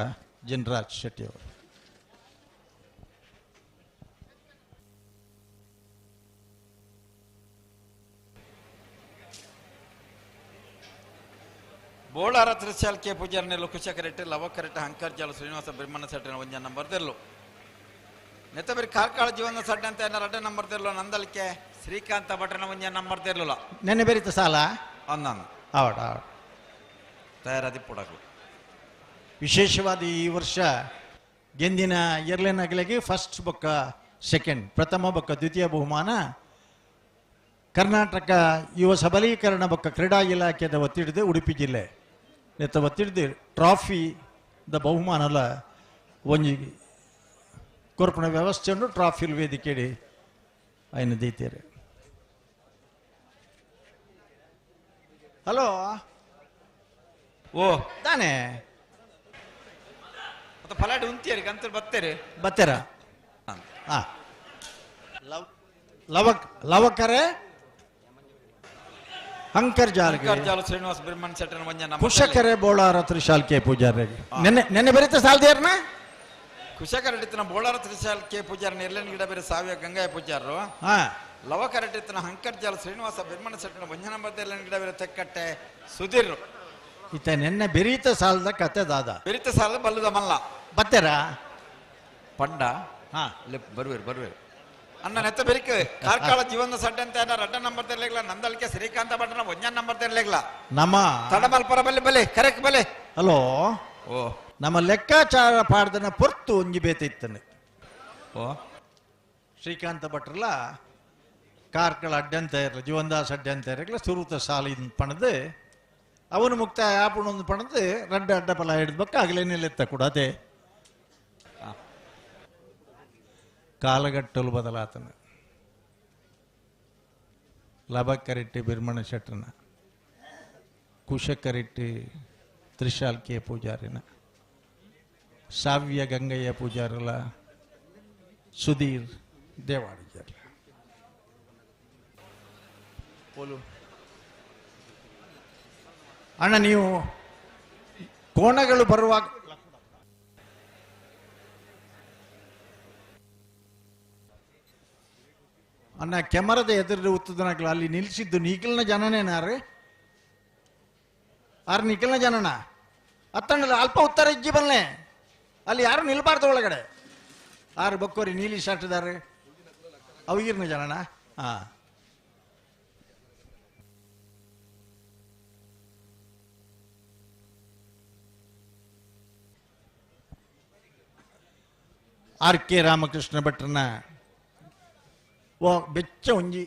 ಜನರಾಜ್ ಶೆಟ್ಟಿಯವರು. ಬೋಳಾರ ತ್ರಿಶಾಲ್ ಕೆ ಪೂಜಾರನೆಲ್ಲು ಕುಶಕರೆಟ್ಟೆ ಲವಕರೆಟ್ಟೆ ಹಂಕರ್ಜಾಲು ಶ್ರೀನಿವಾಸ ಬ್ರಹ್ಮಣ ಸೆಟ್ಟಿನ 1 ನಂಬರ್ದೆಲ್ಲು ನೆತ್ತಬರಿ ಕಾರ್ಕಾಳ ಜೀವನ ಸಡ್ಡೆ ಅಂತ 2 ನಂಬರ್ದೆಲ್ಲು ನಂದಲಿಕೆ ಶ್ರೀಕಾಂತ ಭಟ್ರನ 1 ನಂಬರ್ದೆಲ್ಲ ನೆನೆ ಬೆರಿತ ಸಾಲ ಅಂದಾನು ಆವಡ ತಯಾರಾದಿ ಪುಡಗಳು. ವಿಶೇಷವಾದ ಈ ವರ್ಷ ಗೆಂದಿನ ಎರಲೇನಗಳಿಗೆ ಫಸ್ಟ್ ಬೊಕ್ಕ ಸೆಕೆಂಡ್, ಪ್ರಥಮ ಬೊಕ್ಕ ದ್ವಿತೀಯ ಬಹುಮಾನ ಕರ್ನಾಟಕ ಯುವ ಸಬಲೀಕರಣ ಬೊಕ್ಕ ಕ್ರೀಡಾ ಇಲಾಖೆದ ಒತ್ತಿಡಿದು ಉಡುಪಿ ಜಿಲ್ಲೆ ನೆತ್ತ ಒತ್ತಿಡಿದು ಟ್ರಾಫಿ ದ ಬಹುಮಾನಲ ಒಂಜಿ ಕೊರ್ಪಣ ವ್ಯವಸ್ಥೆಯನ್ನು ಟ್ರಾಫಿಲ್ ವೇದಿಕೆಡಿ ಅಯ್ನ ದೀತೀರಿ. ಹಲೋ ಓ ತಾನೇ ಮತ್ತೆ ಫಲಾಡಿ ಉಂತಿಯರಿ ಗಂತರು ಬತ್ತೇರಿ ಬತ್ತೆರ ಲವಕರೆ ಅಂಕರ್ಜಾಲ್ಗೆ ಶ್ರೀನಿವಾಸ ಬ್ರಹ್ಮಣ ಸೆಟ್ಟಿನ 1 ನಂಬರ್ ಕುಶಕರೆ ಬೋಳಾರ ತ್ರಿಶಾಲ್ ಕೆ ಪೂಜಾರಿಗೆ ನೆನ್ನೆ ಬರೀತ ಸಾಲ್ದೇರ್ನ ಕುಶಕರೆಟ್ಟಿನ ಬೋಳಾರ ತ್ರಿಶಾಲ್ ಕೆ ಪೂಜಾರ ನಿರ್ಲನ್ ಗಿಡ ಬೇರೆ ಸಾವಿಯ ಗಂಗಾಯ ಪೂಜಾರರು ಲವಕರೆಟ್ಟಿನ ಹಂಕರ್ಜಾಲ ಶ್ರೀನಿವಾಸ ಬ್ರಹ್ಮಣ ಸೆಟ್ಟಿನ 1 ನಂಬರ್ ನಿರ್ಲನ್ ಗಿಡ ಬೇರೆ ತೆಕ್ಕಟ್ಟೆ ಸುಧೀರ್ ಈತ ನೆನ್ನೆ ಬೆರೀತ ಸಾಲದ ಕತೆ ದಾದ ಬೆರಿತ ಸಾಲ ಬಲ್ಲದ ಮಲ್ಲ ಬತ್ತೆರ ಪಂಡ ಬರುವೇರು ಅಣ್ಣ ನೆತ್ತ ಬೆರಿಕೆ ಕಾರ್ಕಾಳ ಜೀವನ ಸಡ್ಡೆ ಅಂತ 2 ನಂಬರ್ ತೆರಲಿಲ್ಲ ನಂದಲಿಕೆ ಶ್ರೀಕಾಂತ ಭಟ್ರನ 1 ನಂಬರ್ ತೆರಲಿಲ್ಲ ನಮ್ಮ ತಡಮಲ್ಪರ ಬಲೆ ಕರೆಕ್ಟ್ ಬಲೆ. ಹಲೋ ಓ ನಮ್ಮ ಲೆಕ್ಕಾಚಾರ ಪಾಡ್ದನ ಪೊರ್ತು ಒಂಜಿ ಬೇತ ಇತ್ತನೆ ಓ ಶ್ರೀಕಾಂತ ಭಟ್ರಲ ಕಾರ್ಕಳ ಅಡ್ಡಂತ ಇರಲಿ ಜೀವನದಾಸ್ ಅಡ್ಡಂತ ಇರಲಿ ಸುರುತ ಸಾಲಿನ ಪಣದು ಅವನು ಮುಕ್ತಾಯ ಆಪಣೊಂದು ಪಣದು ರಡ್ಡ ಅಡ್ಡ ಫಲ ಹಿಡಿದ್ಬೇಕ ಆಗಲೇನೆಲ್ಲ ಕೂಡ ಅದೇ ಕಾಲಗಟ್ಟಲು ಬದಲಾತನ ಲಬಕರೆಟ್ಟಿ ಬಿರ್ಮಣ ಶೆಟ್ಟರನ, ಕುಶಕರೆಟ್ಟಿ ತ್ರಿಶಾಲ್ಕಿಯ ಪೂಜಾರಿನ, ಸಾವ್ಯ ಗಂಗಯ್ಯ ಪೂಜಾರಲ, ಸುಧೀರ್ ದೇವಾಡಿಗರ. ಅಣ್ಣ ನೀವು ಕೋಣಗಳು ಬರುವಾಗ ಅನ್ನ ಕೆಮರದ ಎದುರು ಉತ್ತದನಾಗ್ಲ ಅಲ್ಲಿ ನಿಲ್ಸಿದ್ದು ನಿಖಿಲ್ನ ಜನನೇನಾರು ಆರು ನಿಖಿಲ್ನ ಜನನ ಅತ್ತಂಡಲ್ಲ ಅಲ್ಪ ಉತ್ತರ ಇಜ್ಜಿ ಬಲ್ಲೆ ಅಲ್ಲಿ ಯಾರು ನಿಲ್ಬಾರ್ದು ಒಳಗಡೆ ಆರು ಬಕ್ಕೋರಿ ನೀಲಿ ಶಾಟ್ದಾರೆ ಅವಗಿರ್ನ ಜನನ ಹಾ ಆರ್ ಕೆ ರಾಮಕೃಷ್ಣ ಭಟ್ರನ ಓ ಬೆಚ್ಚ ಒಂಜಿ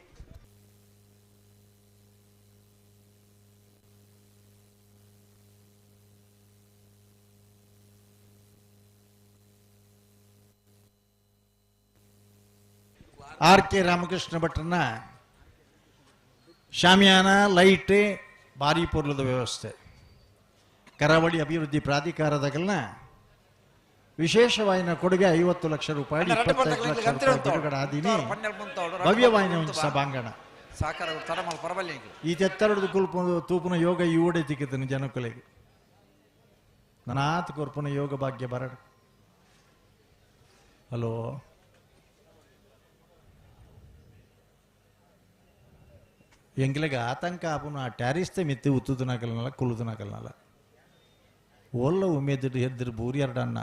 ಆರ್ ಕೆ ರಾಮಕೃಷ್ಣ ಭಟ್ರನ ಶಾಮಿಯಾನ ಲೈಟ್ ಭಾರಿ ಪೂರ್ಲದ ವ್ಯವಸ್ಥೆ ಕರಾವಳಿ ಅಭಿವೃದ್ಧಿ ಪ್ರಾಧಿಕಾರದಾಗಲ್ನ ವಿಶೇಷವಾಯಿನ ಕೊಡುಗೆ 50 ಲಕ್ಷ ರೂಪಾಯಿ 25 ಲಕ್ಷ ರೂಪಾಯಿ ಬಿಡುಗಡೆ ಆದೀನಿ ಭವ್ಯವಾಯಿನ ಒಂದು ಸಭಾಂಗಣ ಈ ತೆತ್ತರದು ಕುಲ್ಪು ತೂಪುನ ಯೋಗ ಇವಡೆ ತಿಕ್ಕಿದ್ದನು ಜನಕುಲೆಗೆ ನಾತ್ ಕೊರ್ಪುನ ಯೋಗ ಭಾಗ್ಯ ಬರಡು. ಹಲೋ ಎಂಗ್ಲೆಗೆ ಆತಂಕ ಆಪುನ ಆ ಟ್ಯಾರಿಸ್ತೆ ಮಿತ್ತಿ ಉತ್ತುದನಾಕಲ್ನಲ್ಲ ಕುಲುದನಾಕಲ್ನಲ್ಲ ಒಲ್ಲ ಉಮೇದಿಟ್ಟು ಎದ್ದಿರು ಬೂರಿಯರ್ಡನ್ನ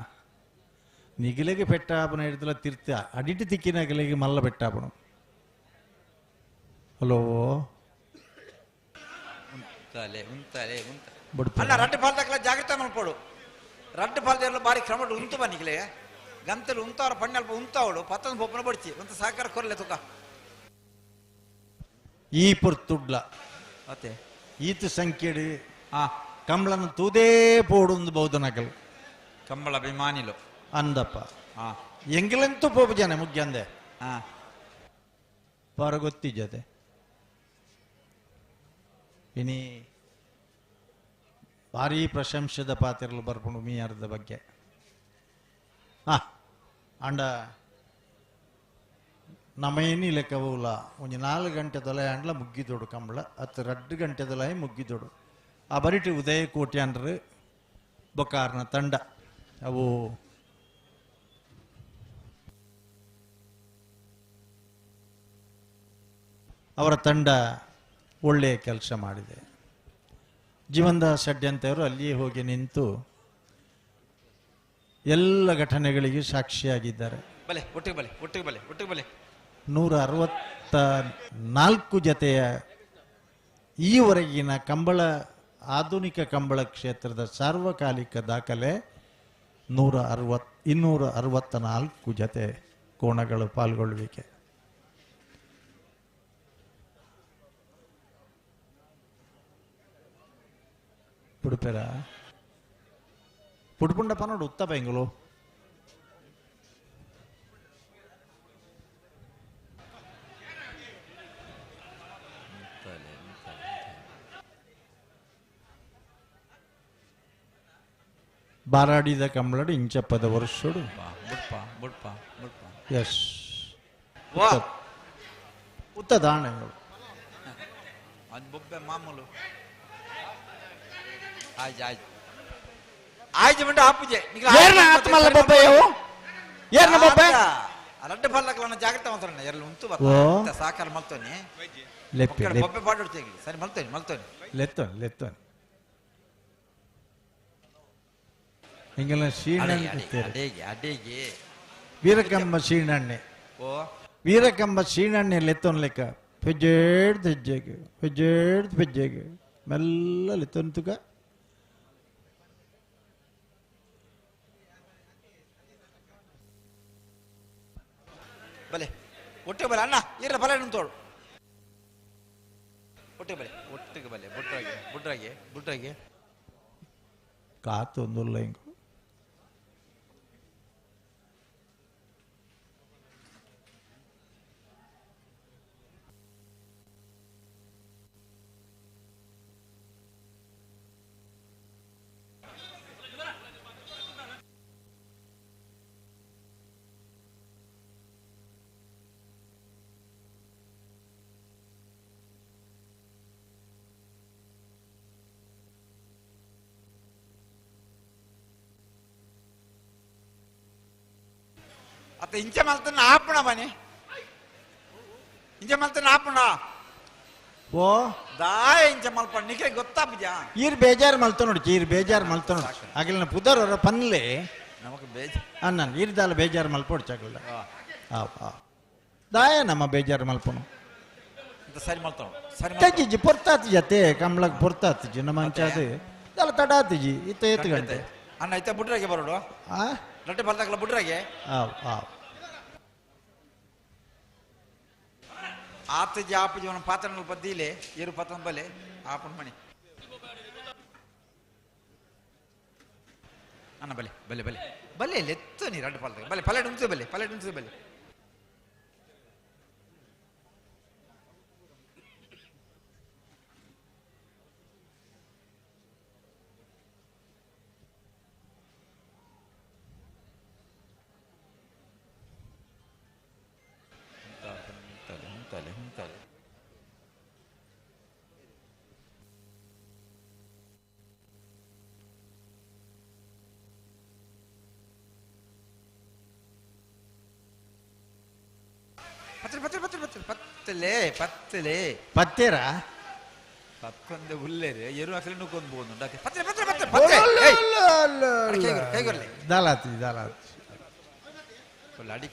ನಿಗಿಲೆಗೆ ಪೆಟ್ಟಾಪನ ಹಿಡಿದಲ್ಲ ತಿರ್ತ ಅಡಿಟಿ ತಿಕ್ಕಿನಗಲಿಗೆ ಮಲ್ಲ ಪೆಟ್ಟಾಪನು. ಹಲೋ ರಡ್ಡು ಪಾಲ್ದಾಗಲ ಜಾಗ್ರತೆ ಮಲ್ಪೋಡು ರಡ್ಡು ಪಾಲ್ದ ಬಾರಿ ಕ್ರಮ ಉಂಟು ಬನ್ನಿಗ್ಲೆ ಗಂತಲು ಉಂತವ್ರ ಪಣ್ಣಲ್ಪ ಉಂತಾವಳು ಪತ್ತನ ಬೊಪ್ಪನ ಬಡ್ಚಿ ಒಂದು ಸಾಕಾರ ಕೊರ್ಲೆ ತುಕ ಈ ಪುರ್ತುಡ್ಲ ಮತ್ತೆ ಈತ ಸಂಖ್ಯೆಡು ಕಂಬಳನ ತೂದೇ ಪೋಡು ಬೌದ್ಧನಕಲ್ ಕಂಬಳ ಅಭಿಮಾನಿಲು ಅಂದಪ್ಪ ಎಂಗಿಲಂತೂ ಪೋಪು ಜನ ಮುಗ್ಗಂದೆ ಪರಗೊತ್ತಿ ಜೊತೆ ಇನಿ ಭಾರಿ ಪ್ರಶಂಸದ ಪಾತ್ರಗಳು ಬರ್ಕೊಂಡು ಮೀಯಾರದ ಬಗ್ಗೆ ಅಂಡ ನಮೇನಿ ಲೆಕ್ಕವಲ್ಲ ಒಂದು 4 ಗಂಟೆ ತೊಲೆ ಅಂಡ್ಲ ಮುಗ್ಗಿದೋಡು ಕಂಬಳ 2 ಗಂಟೆ ತೊಲೆ ಮುಗ್ಗಿದೋಡು ಆ ಬರಿಟಿ ಉದಯ ಕೋಟಿ ಅಂಡ್ರು ಬೊಕ್ಕಾರ್ನ ತಂಡ ಅವು ಅವರ ತಂಡ ಒಳ್ಳೆಯ ಕೆಲಸ ಮಾಡಿದೆ. ಜೀವನದ ಷಡ್ಯಂತವರು ಅಲ್ಲಿಯೇ ಹೋಗಿ ನಿಂತು ಎಲ್ಲ ಘಟನೆಗಳಿಗೆ ಸಾಕ್ಷಿಯಾಗಿದ್ದಾರೆ. 164 ಜತೆಯ ಈವರೆಗಿನ ಕಂಬಳ ಆಧುನಿಕ ಕಂಬಳ ಕ್ಷೇತ್ರದ ಸಾರ್ವಕಾಲಿಕ ದಾಖಲೆ 264 ಜತೆ ಕೋಣಗಳು ಪಾಲ್ಗೊಳ್ಳುವಿಕೆ. ಪುಡುಪೆರ ಪುಡ್ಪುಂಡಪ್ಪ ನೋಡು ಉತ್ತ ಬೆಂಗಳೂರು ಬಾರಾಡಿದ ಕಂಬಳಡು ಇಂಚಪ್ಪದ ವರ್ಷೋಡು ಎಸ್ ಉತ್ತ ದಾಣಗಳು ಮಾಮೂಲು ಆಯ್ತು ಬಿಟ್ಟು ಆಪುಜೆ ಆತ್ಮಲ್ಲ ಬೊಬ್ಬೆಯವು ಏರ್ನ ಬೊಬ್ಬೆ ರಡ್ಡು ಪಲ್ಲಕ್ಕಲನ್ನ ಜಾಗ್ರತೆ ಮಾತಾಡೋಣ ಎರಡು ಉಂಟು ಸಾಕಾರ ಮಲ್ತೋನಿ ಬೊಬ್ಬೆ ಪಾಡೋಡ್ತೇಗಿ ಸರಿ ಮಲ್ತೋನಿ ಲೆತ್ತೋನಿ ಹಿಂಗೆಲ್ಲ ಅಡೇಗೆ ವೀರಕಂಬ ಶೀಣಣ್ಣೆ ವೀರಕಂಬ ಶೀಣಣ್ಣೆ ಲೆತ್ತೋನ್ ಲೆಕ್ಕ ಹೆಜ್ಜೆಗೆ ಮೆಲ್ಲ ಲೆತ್ತೋನ್ ತುಗ ಬಲೆ ಒಟ್ಟಿಗೆ ಬಲೆ ಅಣ್ಣ ಇರ ಬಲೆ ನಿಂತೋಳು ಒಟ್ಟಿಗೆ ಬಲೆ ಬುಡ್ರಾಗೆ ಕಾತೊಂದುಲ್ಲ ಹಿಂಗು ಅತ್ತ ಇಂಚೆ ಮಲ್ತನ ಆಪಣ ಬನ್ನಿ ಇಂಚೆ ಮಲ್ತನ ಆಪಣ ಓ ದಾಯ ಇಂಚೆ ಮಲ್ಪ ನಿಖೆ ಗೊತ್ತಾಪಿಜ ಈರ್ ಬೇಜಾರು ಮಲ್ತ ನೋಡಿ ಈರ್ ಬೇಜಾರು ಮಲ್ತ ನೋಡಿ ಆಗಿಲ್ಲ ಪುದರ್ ಪನ್ಲೆ ನಮಗೆ ಬೇಜ ಅನ್ನ ಈರ್ದಾಲ ಬೇಜಾರು ಮಲ್ಪೋಡ್ ಚಗಲ್ಲ ದಾಯ ನಮ್ಮ ಬೇಜಾರು ಮಲ್ಪನು ಸರಿ ಮಲ್ತಾವ ಸರಿ ತಜ್ಜಿ ಪೊರ್ತಾತಿ ಜತೆ ಕಮ್ಲಕ್ ಪೊರ್ತಾತಿ ನಮ್ಮ ಅಂಚಾದ ದಲ ತಡಾತಿಜಿ ಇತ್ತ ಎತ್ತು ಗಂಟೆ ಅಣ್ಣ ಇತ್ತ ಬುಡ್ರಾಗೆ ಬರೋಡು ಆ ರೊಟ್ಟೆ ಬರ್ದಾಕಲ್ಲ ಬುಡ್ರಾಗೆ ಆತಜಿ ಆಪಜಿ ಅವನ ಪಾತ್ರಗಳು ಬದ್ದೀಲೆ ಏರು ಪಾತ್ರ ಬಲೆ ಆಪನ್ ಮಣಿ ಅಣ್ಣ ಬಲೆ ಬಲೆ ಬಲೆ ಬಲೆ ಎತ್ತು ನೀ ರಡ್ಡು ಪಾಲ್ದಾಗ ಬಲೆ ಪಲೆಟ್ ಉಂಚು ಬಲೆ ಪಲೆಟ್ ಉಂಚು ಬಲೆ ಪತ್ತಲೆ ಪತ್ತಲೆ ಪತ್ತೇರಾ ಪತ್ತೊಂದು ಉಲ್ಲೇರಿ ಎರು ಹಾಕಲಿ ನುಕ್ಕೊಂದು ಬೋದು ಪತ್ತಲೆ ಪತ್ತಲೆ ಪತ್ತಲೆ ಪತ್ತಲೆ ಕೈಗೊರ್ಲೆ ದಾಲಾತಿ ದಾಲಾತಿ ಅಡಿ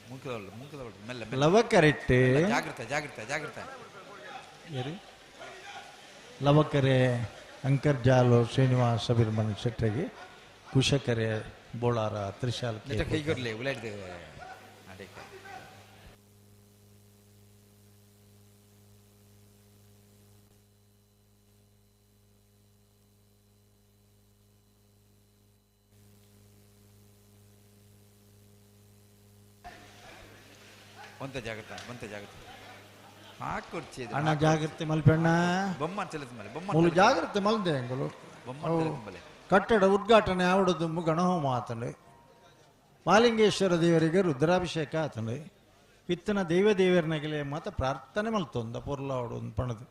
ಮೂಕದವಳು ಮೂಕದವಳು ಮೆಲ್ಲ ಲವ ಕರೆಕ್ಟ್ ಜಾಗ್ರತೆ ಜಾಗ್ರತೆ ಜಾಗ್ರತೆ ಲವಕರೆ ಅಂಕರ್ಜಾಲು ಶ್ರೀನಿವಾಸ ಅಭಿರ್ಮನ್ ಶೆಟ್ಟರಿಗೆ ಕುಶಕರೆ ಬೋಳಾರ ತ್ರಿಶಾಲ್ ಕೈಗೊರ್ಲೆ ಉಲಾಡಿದೆ ಅಡಿ ಬಂತ ಜಾಗ್ರತೆ ಬಂತ ಜಾಗ್ರತೆ ಹಾಕೊಡ್ಚಿ ಅಣ್ಣ ಜಾಗ್ರತೆ ಮಲ್ಪಣ್ಣ ಬೊಮ್ಮ ಚೆಲ್ಲದ ಮೇಲೆ ಬೊಮ್ಮ ಮೂಲು ಜಾಗ್ರತೆ ಮಲ್ದೆ ಎಂಗಲು ಬೊಮ್ಮ ಕಟ್ಟಡ ಉದ್ಘಾಟನೆ ಆವಡದು ಗಣಹೋಮ ಆತಂಡು ಮಾಲಿಂಗೇಶ್ವರ ದೇವರಿಗೆ ರುದ್ರಾಭಿಷೇಕ ಆತಂಡು ಇತ್ತನ ದೈವ ದೇವರನಗಲೆ ಮಾತ ಪ್ರಾರ್ಥನೆ ಮಲ್ತೊಂದ ಪೊರ್ಲ ಆವಡು ಪಣದು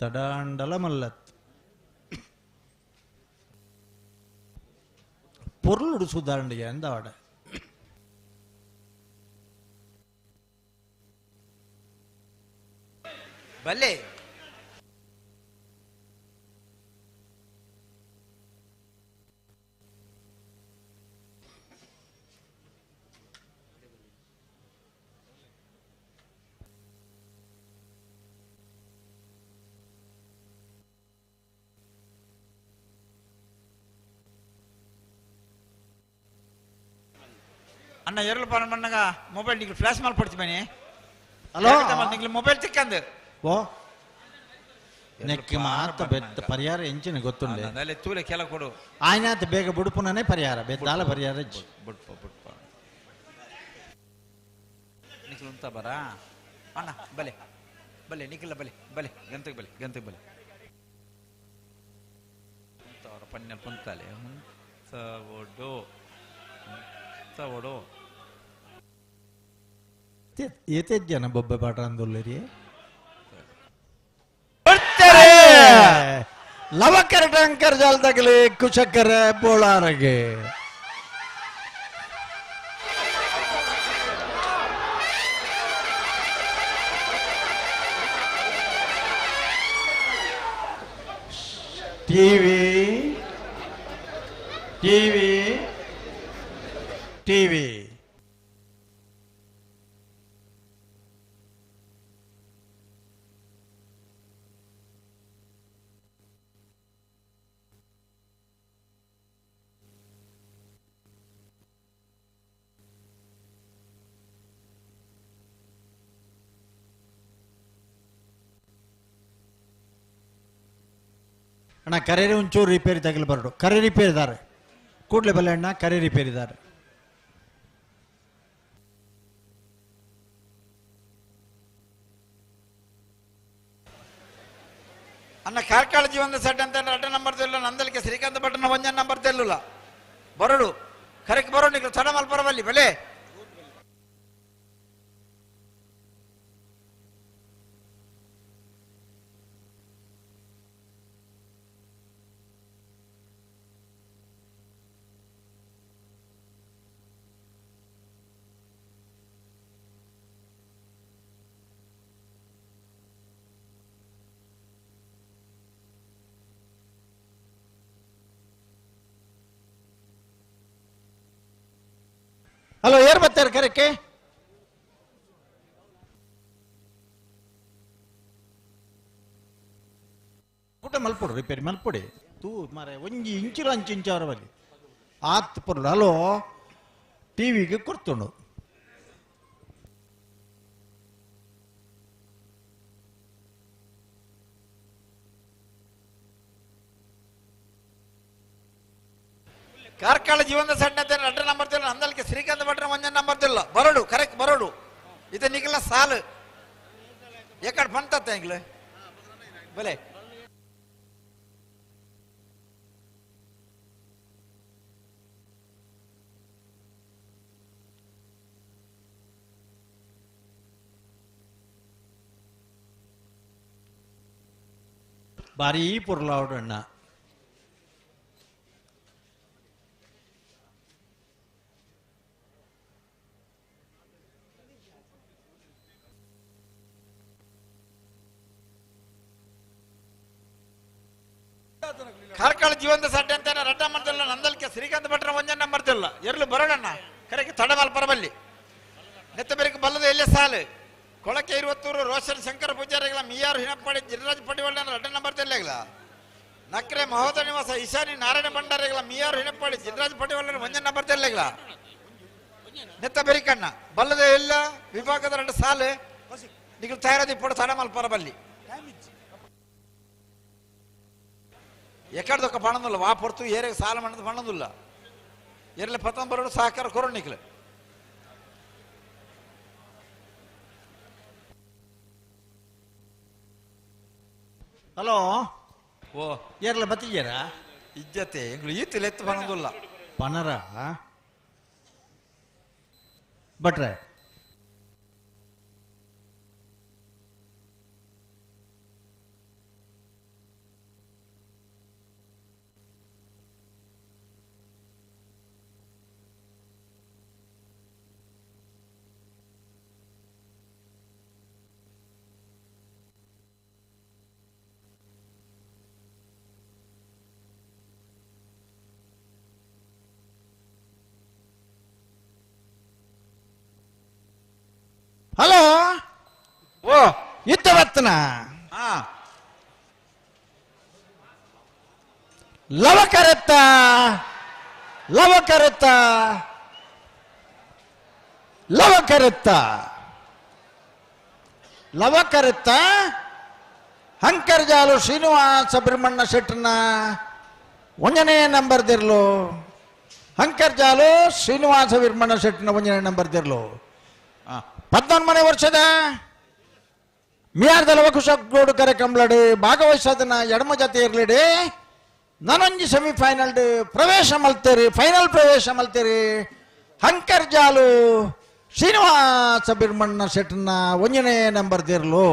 ತಡಾಂಡಲ ಮಲ್ಲತ್ பொருள் சுதாரண்டிய அந்த ஆட ಬಲ್ಲೆ ಅಣ್ಣ ಎರಲು ಪಾನ ಮಣ್ಣಗ ಮೊಬೈಲ್ ನಿಂಗೆ ಫ್ಲಾಶ್ ಮಾಡಿ ಪಡ್ತಿ ಬನ್ನಿ ಹಲೋ ನಿಂಗೆ ಮೊಬೈಲ್ ತಿಕ್ಕಂದು ಓ ನೆಕ್ಕೆ ಮಾತ ಬೆದ್ದ ಪರಿಹಾರ ಎಂಚಿನ ಗೊತ್ತುಂಡೆ ಅಲ್ಲೇ ತೂಲೆ ಕೆಲ ಕೊಡು ಆಯ್ನಾತ ಬೇಗ ಬುಡುಪುನನೇ ಪರಿಹಾರ ಬೆದ್ದಾಲ ಪರಿಹಾರ ಬುಡ್ಪ ಬುಡ್ಪ ನಿಖಿಲ್ ಅಂತ ಬರ ಅಣ್ಣ ಬಲೆ ಬಲೆ ನಿಖಿಲ ಬಲೆ ಬಲೆ ಗಂತಗೆ ಬಲೆ ಗಂತಗೆ ಬಲೆ ಅವರ ಪನ್ನೆಲ್ ಕುಂತಾಲೆ ಓಡು ಓಡು ಏತೆ ಜನ ಬೊಬ್ಬೆ ಪಾಠ ಅಂದೊಲ್ಲರಿ ಲವಕರ ಟಂಕರ್ ಜಾಲದಾಗಲಿ ಕುಶಕರ ಬೋಳಾರಗೆ ಟಿವಿ ಟಿವಿ ಟಿವಿ ಅಣ್ಣ ಕರೇರಿ ಒಂಚೂರು ರಿಪೇರಿ ತಗಲಬಾರ್ದು ಕರೆ ರಿಪೇರಿ ಇದ್ದಾರೆ ಕೂಡ್ಲೆ ಬಲ್ಲೆ ಅಣ್ಣ ಕರೆ ರಿಪೇರಿ ಇದ್ದಾರೆ ಅನ್ನ ಕಾರ್ಕಳ ಜೀವನದ ಸೆಟ್ ಅಂತ ಅಡ್ಡ ನಂಬರ್ ತೆಲ್ಲ ನಂದಲಿಕ್ಕೆ ಶ್ರೀಕಾಂತ ಭಟ್ನ ಒಂಜ ನಂಬರ್ ತೆಲ್ಲುಲ್ಲ ಬರೋಡು ಕರೆಕ್ಟ್ ಬರೋ ನೀವು ಚಡ ಮಲ್ಪರವಲ್ಲಿ ಬೆಲೆ ಹಲೋ ಯಾರು ಬರ್ತಾರೆ ಕರೆಕ್ಕೆ ಊಟ ಮಲ್ಪೊಡು ರಿಪೇರಿ ಮಲ್ಪೊಡಿ ತೂ ಮಾರೆ ಒಂಜಿ ಇಂಚಿರು ಅಂಚು ಇಂಚವರ ಬಲ್ಲಿ ಆತ್ ಪುರ್ಲು ಹಲೋ ಟಿವಿಗೆ ಕೊಡ್ತುಂಡು ಕಾರ್ಕಳ ಜೀವನ ಸಣ್ಣತೆ 2 ನಂಬರ್ ದಿಲ್ಲ ನಂದಲ್ಕೆ ಶ್ರೀಕಾಂತ ಭಟ್ರ 1 ನಂಬರ್ ದಿಲ್ಲ ಬರೋಡು ಕರೆಕ್ಟ್ ಬರೋಡು ಇದು ನಿಖಲ ಸಾಲು ಎಕಡ್ ಬಂತತ್ತೆ ಇಂಗ್ಲೆ ಬಲೆ ಭಾರಿ ಪುರ್ಲಾವಡು ಅಣ್ಣ ಕಾರ್ಕಳ ಜೀವನದ ಸಡ್ಡೆ ಅಂತ 2 ನಂಬರ್ ದಿಲ್ಲ ನಂದಲ್ಕೆ ಶ್ರೀಕಾಂತ ಭಟ್ರ 1 ನಂಬರ್ ದಿಲ್ಲ ಎರ್ಲು ಬರೋಡಣ್ಣ ಕರೆಕ್ಟ್ ತಡಮಾಲ್ ಪರಬಲ್ಲಿ ನೆತ್ತ ಬೆರಕು ಬಲ್ಲದ ಎಲ್ಲೇ ಸಾಲು ಕೊಳಕೆ 20 ರೋಷನ್ ಶಂಕರ ಪೂಜಾರಿಗಳ ಮಿಯಾರು ಹಿನಪ್ಪಾಡಿ ಗಿರಿರಾಜ್ ಪಡಿವಳ್ಳ 2 ನಂಬರ್ ದಿಲ್ಲ ನಕ್ರೆ ಮಹೋದಯ ನಿವಾಸ ಈಶಾನಿ ನಾರಾಯಣ ಭಂಡಾರಿಗಳ ಮಿಯಾರು ಹಿನಪ್ಪಾಡಿ ಗಿರಿರಾಜ್ ಪಡಿವಳ್ಳ 1 ನಂಬರ್ ದಿಲ್ಲ ನೆತ್ತ ಬೆರಿಕಣ್ಣ ಬಲ್ಲದ ಎಲ್ಲ ವಿಭಾಗದ 2 ಸಾಲು ನಿಖಲ್ ತಯಾರದಿ ಪಡ ತಡಮಾಲ್ ಪರಬಲ್ಲಿ ಎಕಡ್ದೊಕ್ಕ ಪಣದಿಲ್ಲ ವಾ ಪೊರ್ತು ಏರೆಗೆ ಸಾಲ ಮಣ್ಣದ ಪಣದಿಲ್ಲ ಎರ್ಲೆ 19 ಸಹಕಾರ ಕೊರೋಣ ನಿಖಲ್ ಹಲೋ ಓ ಏರ್ಲ ಬತ್ತಿದ್ದೀರಾ ಇಜ್ಜತೆ ಎಂಗ್ಳು ಈತಿಲ್ ಎತ್ತು ಪಣದಿಲ್ಲ ಪನರ ಭಟ್ರೆ ಹಲೋ ಓ ಇದ್ದವತ್ತನ ಹಾ ಲವಕರತ್ತ ಲವಕರತ್ತ ಲವಕರತ್ತ ಲವಕರತ್ತ ಹಂಕರ್ಜಾಲು ಶ್ರೀನಿವಾಸ ಬ್ರಹ್ಮಣ್ಣ ಶೆಟ್ಟರ್ನ 1ನೇ ನಂಬರ್ ದಿರ್ಲು ಹಂಕರ್ಜಾಲು ಶ್ರೀನಿವಾಸ ಬ್ರಹ್ಮಣ್ಣ ಶೆಟ್ಟರ್ನ 1ನೇ ನಂಬರ್ ದಿರ್ಲು 14ನೇ ವರ್ಷದ ಮಿಯಾರ್ದ ಲವಕುಶ ಗೋಡು ಕಾರ್ಯಕ್ರಮಲಡು ಭಾಗವಹಿಸೋದನ್ನ ಎಡಮ ಜೊತೆ ಇರ್ಲಿಡಿ ನಾನೊಂಜಿ ಸೆಮಿಫೈನಲ್ ಪ್ರವೇಶ ಮಲ್ತೇರಿ ಫೈನಲ್ ಪ್ರವೇಶ ಮಲ್ತೇರಿ ಹಂಕರ್ಜಾಲು ಶ್ರೀನಿವಾಸ ಬಿರ್ಮಣ್ಣ ಶೆಟ್ಟರ್ನ 1ನೇ ನಂಬರ್ ದಿರ್ಲು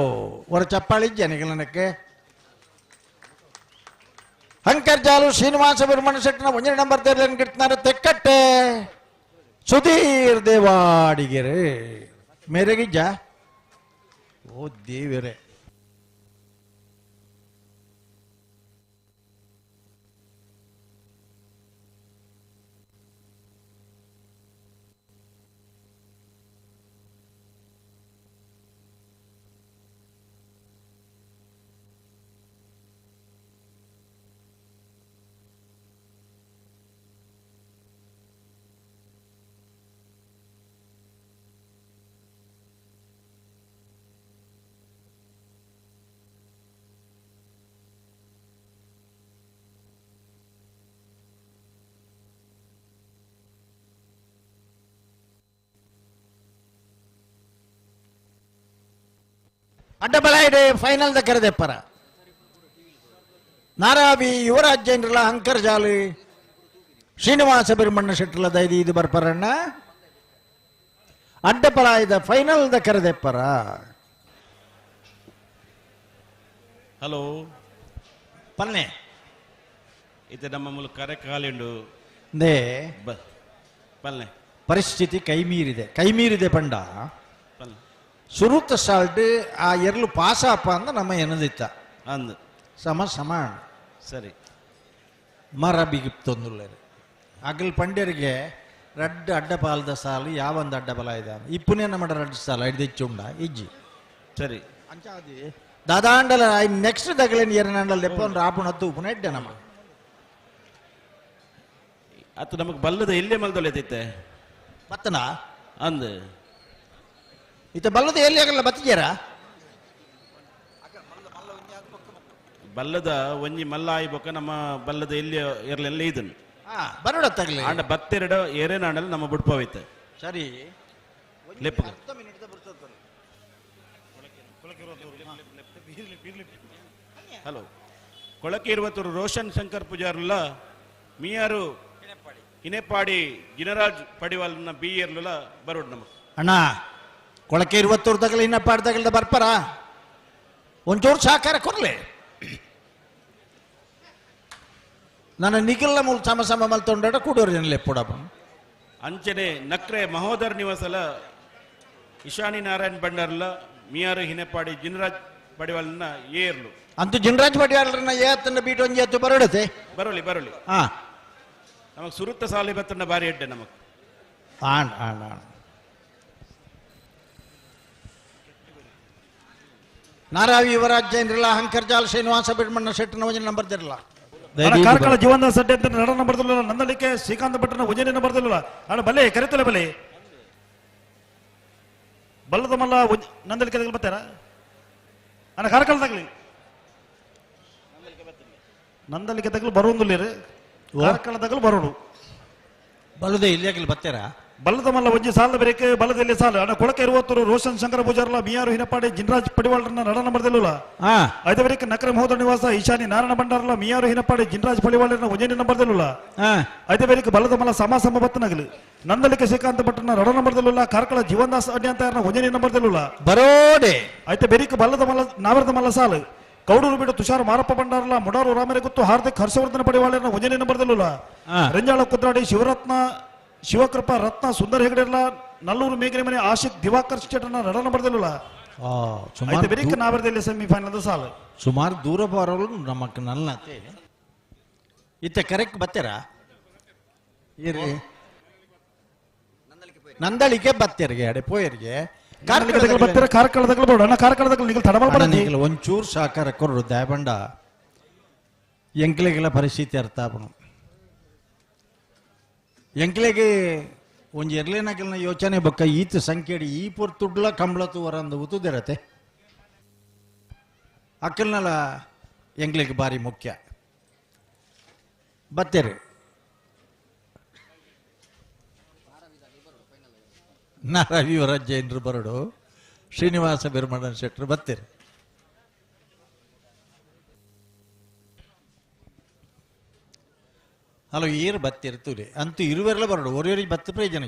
ಒರ ಚಪ್ಪಾಳಿ ಜನಗಳನಕ್ಕೆ ಹಂಕರ್ಜಾಲು ಶ್ರೀನಿವಾಸ ಬಿರ್ಮಣ್ಣ ಶೆಟ್ಟರ್ನ 1ನೇ ನಂಬರ್ ದಿರ್ಲು ಗಿಡ್ತಾರೆ ತೆಕ್ಕಟ್ಟೆ ಸುಧೀರ್ ದೇವಾಡಿಗೆರೆ ಮೇರೆಗಿಜ್ಜ ಓ ದೇವರೇ ಅಡ್ಡಬಲಾಯಿಡೆ ಫೈನಲ್ ದ ಕರೆದೆಪ್ಪರ ನಾರಾಬಿ ಯುವರಾಜೇಂದ್ರಲ ಹಂಕರ್ಜಾಲು ಶ್ರೀನಿವಾಸ ಬಿರ್ಮಣ್ಣ ಶೆಟ್ಟರ್ಲ ದೈದಿ ಇದು ಬರ್ಪರಣ್ಣ ಅಡ್ಡಬಲಾಯಿದ ಫೈನಲ್ ದ ಕರೆದೆಪ್ಪರ ಹಲೋ ಪನ್ನೆ ಇದು ನಮ್ಮ ಮೂಲಕ ಕಾರ್ಯಕ್ಕಾಲಿಂಡು ದೇ ಪಲ್ಲೆ ಪರಿಸ್ಥಿತಿ ಕೈಮೀರಿದೆ ಪಂಡ ಪಲ್ಲೆ ಸುರುತ್ತ ಸಾಲ್ಟ್ ಆ ಎರ್ಲು ಪಾಸಾಪ ಅಂದ ನಮ್ಮ ಎನದಿತ್ತ ಅಂದು ಸಮ ಸರಿ ಮರ ಬಿಗಿಪ್ತೊಂದುಳ್ಳರು ಅಗಲ್ ಪಂಡ್ಯರಿಗೆ ರಡ್ಡ್ ಅಡ್ಡಪಾಲದ ಸಾಲು ಯಾವೊಂದು ಅಡ್ಡಬಲ ಇದೆ ಇಪ್ಪುನೇ ನಮ್ಮ ರಡ್ಡು ಸಾಲ ಹಿಡ್ದು ಹೆಚ್ಚುಂಡ ಇಜ್ಜಿ ಸರಿ ಅಂಚಾದಿ ದಾದಾಂಡಲ ನೆಕ್ಸ್ಟ್ ದಗಲೇನು ಎರನಾಂಡಲ್ ಎಪ್ಪೊಂದು ಆಪುಣತ್ತು ಉಪುನ ಇಡ್ಡೆ ನಮ್ಮ ಅತ್ತು ನಮಗೆ ಬಲ್ಲದ ಎಲ್ಲೇ ಮಲ್ದೊಳೆದೈತೆ ಬತ್ತನ ಅಂದ್ ಇತ್ತ ಬಲ್ಲದ ಎಲ್ಲಿ ಆಗಲ್ಲ ಬತ್ತಿಗೆರ ಬಲ್ಲದ ಒಂಜಿ ಮಲ್ಲ ಆಯ್ಬೇಕ ನಮ್ಮ ಬಲ್ಲದ ಎಲ್ಲಿ ಇರ್ಲೆಲ್ಲ ಇದನ್ನು ಬರೋಡ ತಗಲಿ ಆಂಡ ಬತ್ತೆರಡು ಏರೇನಾಡಲ್ಲಿ ನಮ್ಮ ಬುಡ್ಪವೈತೆ ಸರಿ ಲೆಪ್ಪ ಹಲೋ ಕೊಳಕೆ ಇರುವತ್ತೂರು ರೋಷನ್ ಶಂಕರ್ ಪೂಜಾರುಲ್ಲ ಮೀಯಾರು ಹಿನೇಪಾಡಿ ಗಿನರಾಜ್ ಪಡಿವಾಲ್ನ ಬೀಯರ್ಲ ಬರೋಡು ನಮಗೆ ಅಣ್ಣ ಕೊಳಕೆ 20 ತಗಲಿ ಇನ್ನ ಪಾಡ್ದಾಗಲ್ದ ಬರ್ಪಾರ ಒಂಚೂರು ಸಹಕಾರ ಕೊರ್ಲೆ ನನ್ನ ನಿಖಿಲ್ನ ಮೂಲ ಸಮ ಸಮ ಮಲ್ತೊಂಡ ಕೂಡೋರು ಜನಲೆ ಪುಡಪ್ಪ ಅಂಚನೆ ನಕ್ರೆ ಮಹೋದರ್ ನಿವಾಸಲ ಇಶಾನಿ ನಾರಾಯಣ್ ಬಂಡಾರ್ಲ ಮಿಯಾರು ಹಿನೇಪಾಡಿ ಜಿನರಾಜ್ ಪಡಿವಾಲ್ನ ಏರ್ಲು ಅಂತೂ ಜಿನರಾಜ್ ಪಡಿಯಾಲ್ರನ್ನ ಏತನ್ನ ಬೀಟ್ ಒಂಜಿ ಎತ್ತು ಬರೋಡತೆ ಬರೋಲಿ ಬರೋಲಿ ಹಾ ನಮಗೆ ಸುರುತ್ತ ಸಾಲಿ ಬತ್ತನ್ನ ಬಾರಿ ಎಡ್ಡೆ ನಮಗೆ ಆಣ್ ಆಣ್ ಆಣ್ ನಾರಾವಿ ಯುವರಾಜ್ ಜೈನ್ರಲ್ಲ ಹಂಕರ್ಜಾಲ್ ಶ್ರೀನಿವಾಸ ಬಿಡ್ಮಣ್ಣ ಶೆಟ್ಟನ ಒಂಜಿ ನಂಬರ್ ದಿರಲ್ಲ ಕಾರ್ಕಳ ಜೀವನ ಸಡ್ಡೆ ಅಂತ ನಡ ನಂಬರ್ದಿಲ್ಲ ನಂದಲಿಕೆ ಶ್ರೀಕಾಂತ ಭಟ್ಟನ ಉಜನಿ ನಂಬರ್ದಿಲ್ಲ ಅಣ್ಣ ಬಲೆ ಕರೆತಲೆ ಬಲೆ ಬಲ್ಲದ ಮಲ್ಲ ನಂದಲಿಕೆ ತಗಲ್ ಬರ್ತಾರ ಅಣ್ಣ ಕಾರ್ಕಳ ತಗಲಿ ನಂದಲಿಕೆ ತಗಲು ಬರುವುದಿಲ್ಲ ಕಾರ್ಕಳ ತಗಲು ಬರೋಡು ಬಲ್ಲದೆ ಇಲ್ಲಿ ಬತ್ತಾರ ಬಲ್ಲದ ಮಲ್ಲ ಒಂಜಿ ಸಾಲ ಬೇರೆ ಬಲ್ಲದಲ್ಲಿ ಸಾಲ ಅಣ್ಣ ಕೊಳಕೆ 20 ರೋಷನ್ ಶಂಕರ ಪೂಜಾರ್ಲ ಮಿಯಾರು ಹಿನಪಾಡಿ ಜಿನರಾಜ್ ಪಡಿವಾಳ್ರನ್ನ ನಡ ನಂಬರ್ದಿಲ್ಲ ಐದವರಿಗೆ ನಕರೆ ಮಹೋದರ ನಿವಾಸ ಈಶಾನಿ ನಾರಾಯಣ ಭಂಡಾರ್ಲ ಮಿಯಾರು ಹಿನಪಾಡಿ ಜಿನರಾಜ್ ಪಡಿವಾಳ್ರನ್ನ ಉಜನಿ ನಂಬರ್ದಿಲ್ಲ ಐದವರಿಗೆ ಬಲ್ಲದ ಮಲ್ಲ ಸಮ ಸಮ ಬತ್ತನಗಲಿ ನಂದಲಿಕೆ ಶ್ರೀಕಾಂತ ಭಟ್ಟನ ರಡ ನಂಬರ್ದಿಲ್ಲ ಕಾರ್ಕಳ ಜೀವನದಾಸ್ ಅಡ್ಡಿ ಅಂತ ಉಜನಿ ನಂಬರ್ದಿಲ್ಲ ಬರೋಡೆ ಐತೆ ಬೇರಿಕ ಬಲ್ಲದ ಮಲ್ಲ ನಾವರದ ಮಲ್ಲ ಸಾಲು ಕೌಡೂರು ಬಿಡು ತುಷಾರ್ ಮಾರಪ್ಪ ಭಂಡಾರ್ಲ ಮುಡಾರು ರಾಮರೆ ಗುತ್ತು ಹಾರ್ದಿಕ್ ಹರ್ಷವರ್ಧನ ಪಡಿವಾಳ್ರನ್ನ ಉಜನಿ ನಂಬರ್ದಿಲ್ಲ ರಂಜಾಳ ಕುದ್ರಾಡಿ ಶಿವರತ್ನ ಶಿವಕೃಪಾ ರತ್ನ ಸುಂದರ ಹೆಗಡೆಲ್ಲ ನಲ್ಲೂರು ಮೇಘನೆ ಮನೆ ಆಶಿಕ್ ದಿವಾಕರ್ ಚಟನ ರಡ ನಂಬರ್ದಿಲ್ಲ ಐತೆ ಬೇರಿಕ ನಾವರದಲ್ಲಿ ಸೆಮಿಫೈನಲ್ ಸಾಲು ಸುಮಾರು ದೂರ ಬರೋರು ನಮಕ್ ನಲ್ಲತೆ ಇತ್ತ ಕರೆಕ್ಟ್ ಬತ್ತಾರ ಇರ್ರಿ ನಂದಳಿಕೆ ಬತ್ತೇರಿಗೆ ಅಡೆ ಪೋಯರಿಗೆ ಬರ್ತೀರ ಕಾರ್ಕಳದಾಗ ಬೇಡ ಅಣ್ಣ ಕಾರ್ಕಳದಾಗ ನೀವು ತಡಬಾರ್ದು ಒಂಚೂರು ಸಹಕಾರ ಕೊರು ದಯಬಂಡ ಎಂಕ್ಲೆಗೆಲ್ಲ ಪರಿಸ್ಥಿತಿ ಅರ್ಥ ಆಪನು ಎಂಕ್ಲೆಗೆ ಒಂಜಿ ಎರ್ಲೇನಾಗಲ್ನ ಯೋಚನೆ ಬಕ್ಕ ಈತ ಸಂಖ್ಯೆಡಿ ಈ ಪೊರ್ತುಡ್ಲ ಕಂಬಳತು ವರಂದು ಉತ್ತುದಿರತ್ತೆ ಅಕ್ಕಲ್ನಲ್ಲ ಎಂಕ್ಲೆಗೆ ಬಾರಿ ಮುಖ್ಯ ಬತ್ತೇರಿ ನಾರಾವಿ ಯುವರಾಜ್ ಜೈನ್ರು ಬರೋಡು ಶ್ರೀನಿವಾಸ ಬಿರ್ಮಣ್ಣನ್ ಶೆಟ್ರು ಬತ್ತೇರಿ ಹಲೋ ಏರು ಬತ್ತಿರ್ತೂರಿ ಅಂತೂ ಇರುವೆಲ್ಲ ಬರೋಡು ಒರೆಯವರಿಗೆ ಬತ್ತು ಪ್ರಯೋಜನ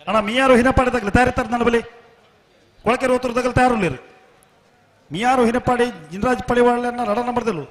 ಅಣ್ಣ ಮಿಯಾರು ಹಿನಪಾಡಿ ತಗಲಿ ತಯಾರಿರ್ತಾರೆ ನನ್ನ ಬಳಿ ಕೊಳಕೆ 20 ತಗಲ್ ತಯಾರಿಲ್ಲ ಮಿಯಾರು ಹಿನಪಾಡಿ ಜಿನರಾಜ್ ಪಡಿವಾಳ್ನ ರಡ ನಂಬರ್ದಿಲ್ಲ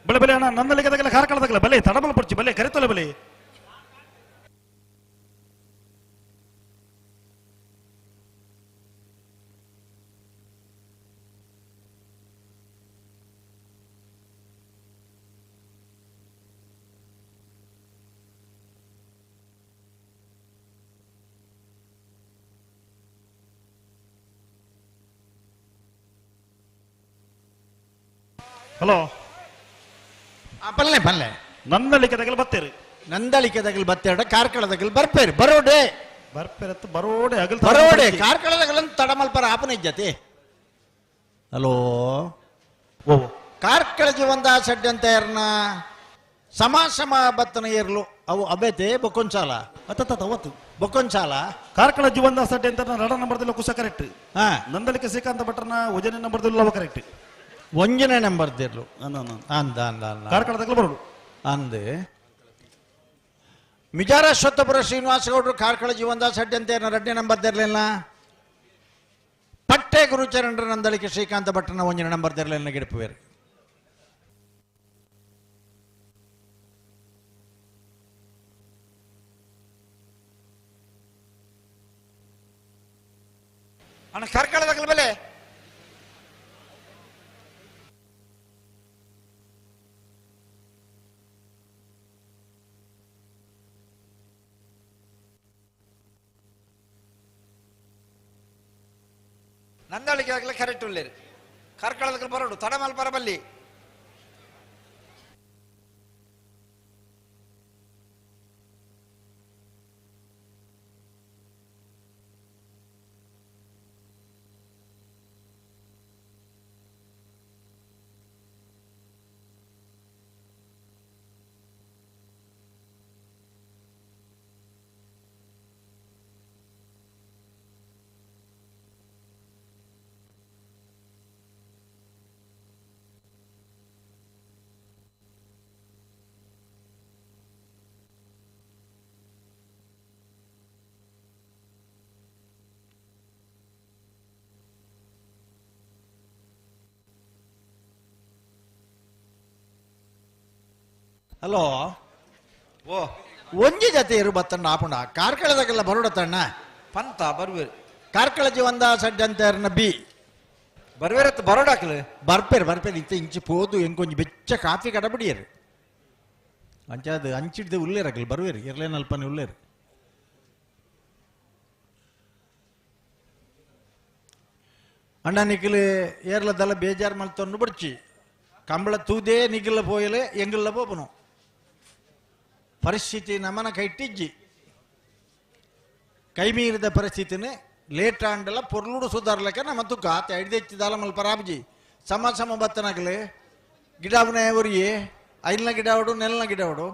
ಬಲೆ ಬಲೆ ಅಣ್ಣ ನಂದಲಿಕೆ ತಗಲ ಕಾರ್ಕಳ ತಗಲ ಬಲೆ ತಡಬಲ ಪಡ್ಚಿ ಬಲೆ ಕರೆತಲೆ ಬಲೆ ಹಲೋ ಪಲ್ಲೆ ಪಲ್ಲೆ ನಂದಲಿಕೆ ತಗಲ್ ಬತ್ತೇರಿ ನಂದಳಿಕೆದಾಗಲ್ ಬತ್ತೇಡ ಕಾರ್ಕಳದಾಗಲ್ ಬರ್ಪೇರಿ ಬರೋಡೆ ಬರ್ಪೆರತ್ ಬರೋಡೆ ಅಗಲ್ ಬರೋಡೆ ಕಾರ್ಕಳದಾಗಲ್ ತಡಮಲ್ಪರ ಆಪನ ಇಜ್ಜತಿ ಹಲೋ ಓ ಕಾರ್ಕಳಜಿ ಒಂದ ಸಡ್ಡಂತ ಏರ್ನ ಸಮಾಸಮ ಬತ್ತನ ಏರ್ಲು ಅವು ಅಬೇತೆ ಬೊಕ್ಕೊಂಚಾಲ ಅವತ್ತು ಬೊಕ್ಕೊಂಚಾಲ ಕಾರ್ಕಳ ಜೀವನ ಸಡ್ಡೆ ಅಂತ ರಡ ನಂಬರ್ದಿಲ್ಲ ಕುಸ ಕರೆಕ್ಟ್ ಹಾ ನಂದಲಿಕೆ ಶ್ರೀಕಾಂತ ಭಟ್ರನ ವಜನೆ ನಂಬರ್ದಿಲ್ಲ ಅವ ಕರೆಕ್ಟ್ ಒಂಜನೆ ನಂಬರ್ದಿರ್ಲು ಅಂದ ಅಂದ ಅಂದ ಕಾರ್ಕಳದಾಗ ಬರೋದು ಅಂದೆ ಮಿಜಾರ ಅಶ್ವತ್ಥಪುರ ಶ್ರೀನಿವಾಸ ಗೌಡ್ರು ಕಾರ್ಕಳ ಜೀವನದ ಸಡ್ಡಂತೆ ರಡ್ಡೆ ನಂಬರ್ದಿರ್ಲಿಲ್ಲ ಪಟ್ಟೆ ಗುರುಚರಣರ ನಂದಳಿಕೆ ಶ್ರೀಕಾಂತ ಭಟ್ರನ ಒಂಜನೆ ನಂಬರ್ದಿರ್ಲಿಲ್ಲ ಗಿಡಪುವೇರು ಅಣ್ಣ ಕಾರ್ಕಳದ ಬೆಲೆ ನಂದಳಿಕೆ ಆಗಲೇ ಕರೆಕ್ಟ್ ಉಳ್ಳೇರು ಕಾರ್ಕಳದ ಬರೋಡು ತಡಮಲ್ ಬರಬಲ್ಲಿ ಹಲೋ ಓ ಒಂಜಿ ಜೊತೆ ಇರು ಬತ್ತಣ್ಣ ಆಪುಂಡ ಕಾರ್ಕಳದಾಗೆಲ್ಲ ಬರೋಡತಣ್ಣ ಪಂತ ಬರ್ವೇರು ಕಾರ್ಕಳ ಜೀವನದ ಸಡ್ಡಂತ ಬಿ ಬರ್ವೇರತ್ತು ಬರೋಡಾಕ್ಲು ಬರ್ಪೇರು ಇತ್ತ ಇಂಚಿ ಪೋದು ಎಂಕೊಂಜಿ ಬೆಚ್ಚ ಕಾಫಿ ಕಡಬಿಡಿಯರು ಅಂಚಾದು ಅಂಚಿಡ್ದೆ ಉಳ್ಳೇರಾಗಲಿ ಬರ್ವೇರು ಇರ್ಲೇನು ಅಲ್ಪನೆ ಉಳ್ಳೇರು ಅಣ್ಣ ನಿಖಿಲು ಏರ್ಲದಲ್ಲ ಬೇಜಾರು ಮಲ್ತೊಂಡು ಬಡ್ಚಿ ಕಂಬಳ ತೂದೇ ನಿಗಿಲ್ಲ ಪೋಯಲೆ ಎಂಗಿಲ್ಲ ಪೋಪನು ಪರಿಸ್ಥಿತಿ ನಮ್ಮನ ಕೈಟ್ಟಿಜ್ಜಿ ಕೈ ಮೀರಿದ ಪರಿಸ್ಥಿತಿನೇ ಲೇಟ್ ಆಂಡಲ ಪೊರ್ಲುಡು ಸುಧಾರ್ಲಕ್ಕೆ ನಮ್ಮ ತುಕ್ಕ ಆತ ಹಿಡ್ದೆಚ್ಚಿದಾಲ ಮಲ್ಪ ರಾಬ್ಜಿ ಸಮ ಬತ್ತನಾಗಲಿ ಗಿಡವನೇ ಒರಿಯೇ ಐಲ್ನ ಗಿಡ ಹೊಡು ನೆಲ್ನ ಗಿಡ ಹೊಡು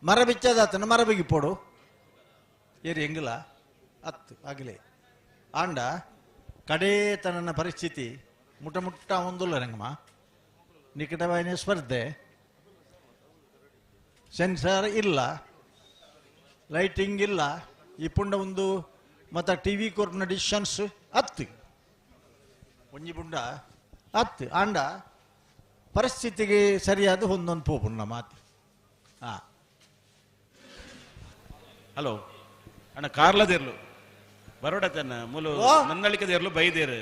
ಮರ ಬಿಚ್ಚದಾತನ ಮರ ಬಿಗಿಪೋಡು ಏರಿ ಎಂಗಿಲ್ಲ ಅತ್ತು ಆಗಲೇ ಆಂಡ ಕಡೇತನನ ಪರಿಸ್ಥಿತಿ ಮುಟ್ಟ ಒಂದುಲ್ಲ ರಂಗಮ್ಮ ನಿಕಟವಾಯಿನ ಸ್ಪರ್ಧೆ ಸೆನ್ಸರ್ ಇಲ್ಲ ಲೈಟಿಂಗ್ ಇಲ್ಲ ಈ ಪುಂಡ ಒಂದು ಮತ್ತು ಟಿ ವಿ ಕೋರ್ನ ಡಿಸಿಷನ್ಸ್ ಹತ್ತು ಒಂಜಿ ಪುಂಡ ಹತ್ತು ಆಂಡ ಪರಿಸ್ಥಿತಿಗೆ ಸರಿಯಾದ ಹೊಂದೊಂದು ಪೋಪುಣ್ಣ ಮಾತು ಹಾಂ ಹಲೋ ಅಣ್ಣ ಕಾರ್ಲದಿರ್ಲು ಬರೋಡತನ್ನ ಮೂಲು ನಂದಳಿಕದಿರ್ಲು ಬೈದೇರು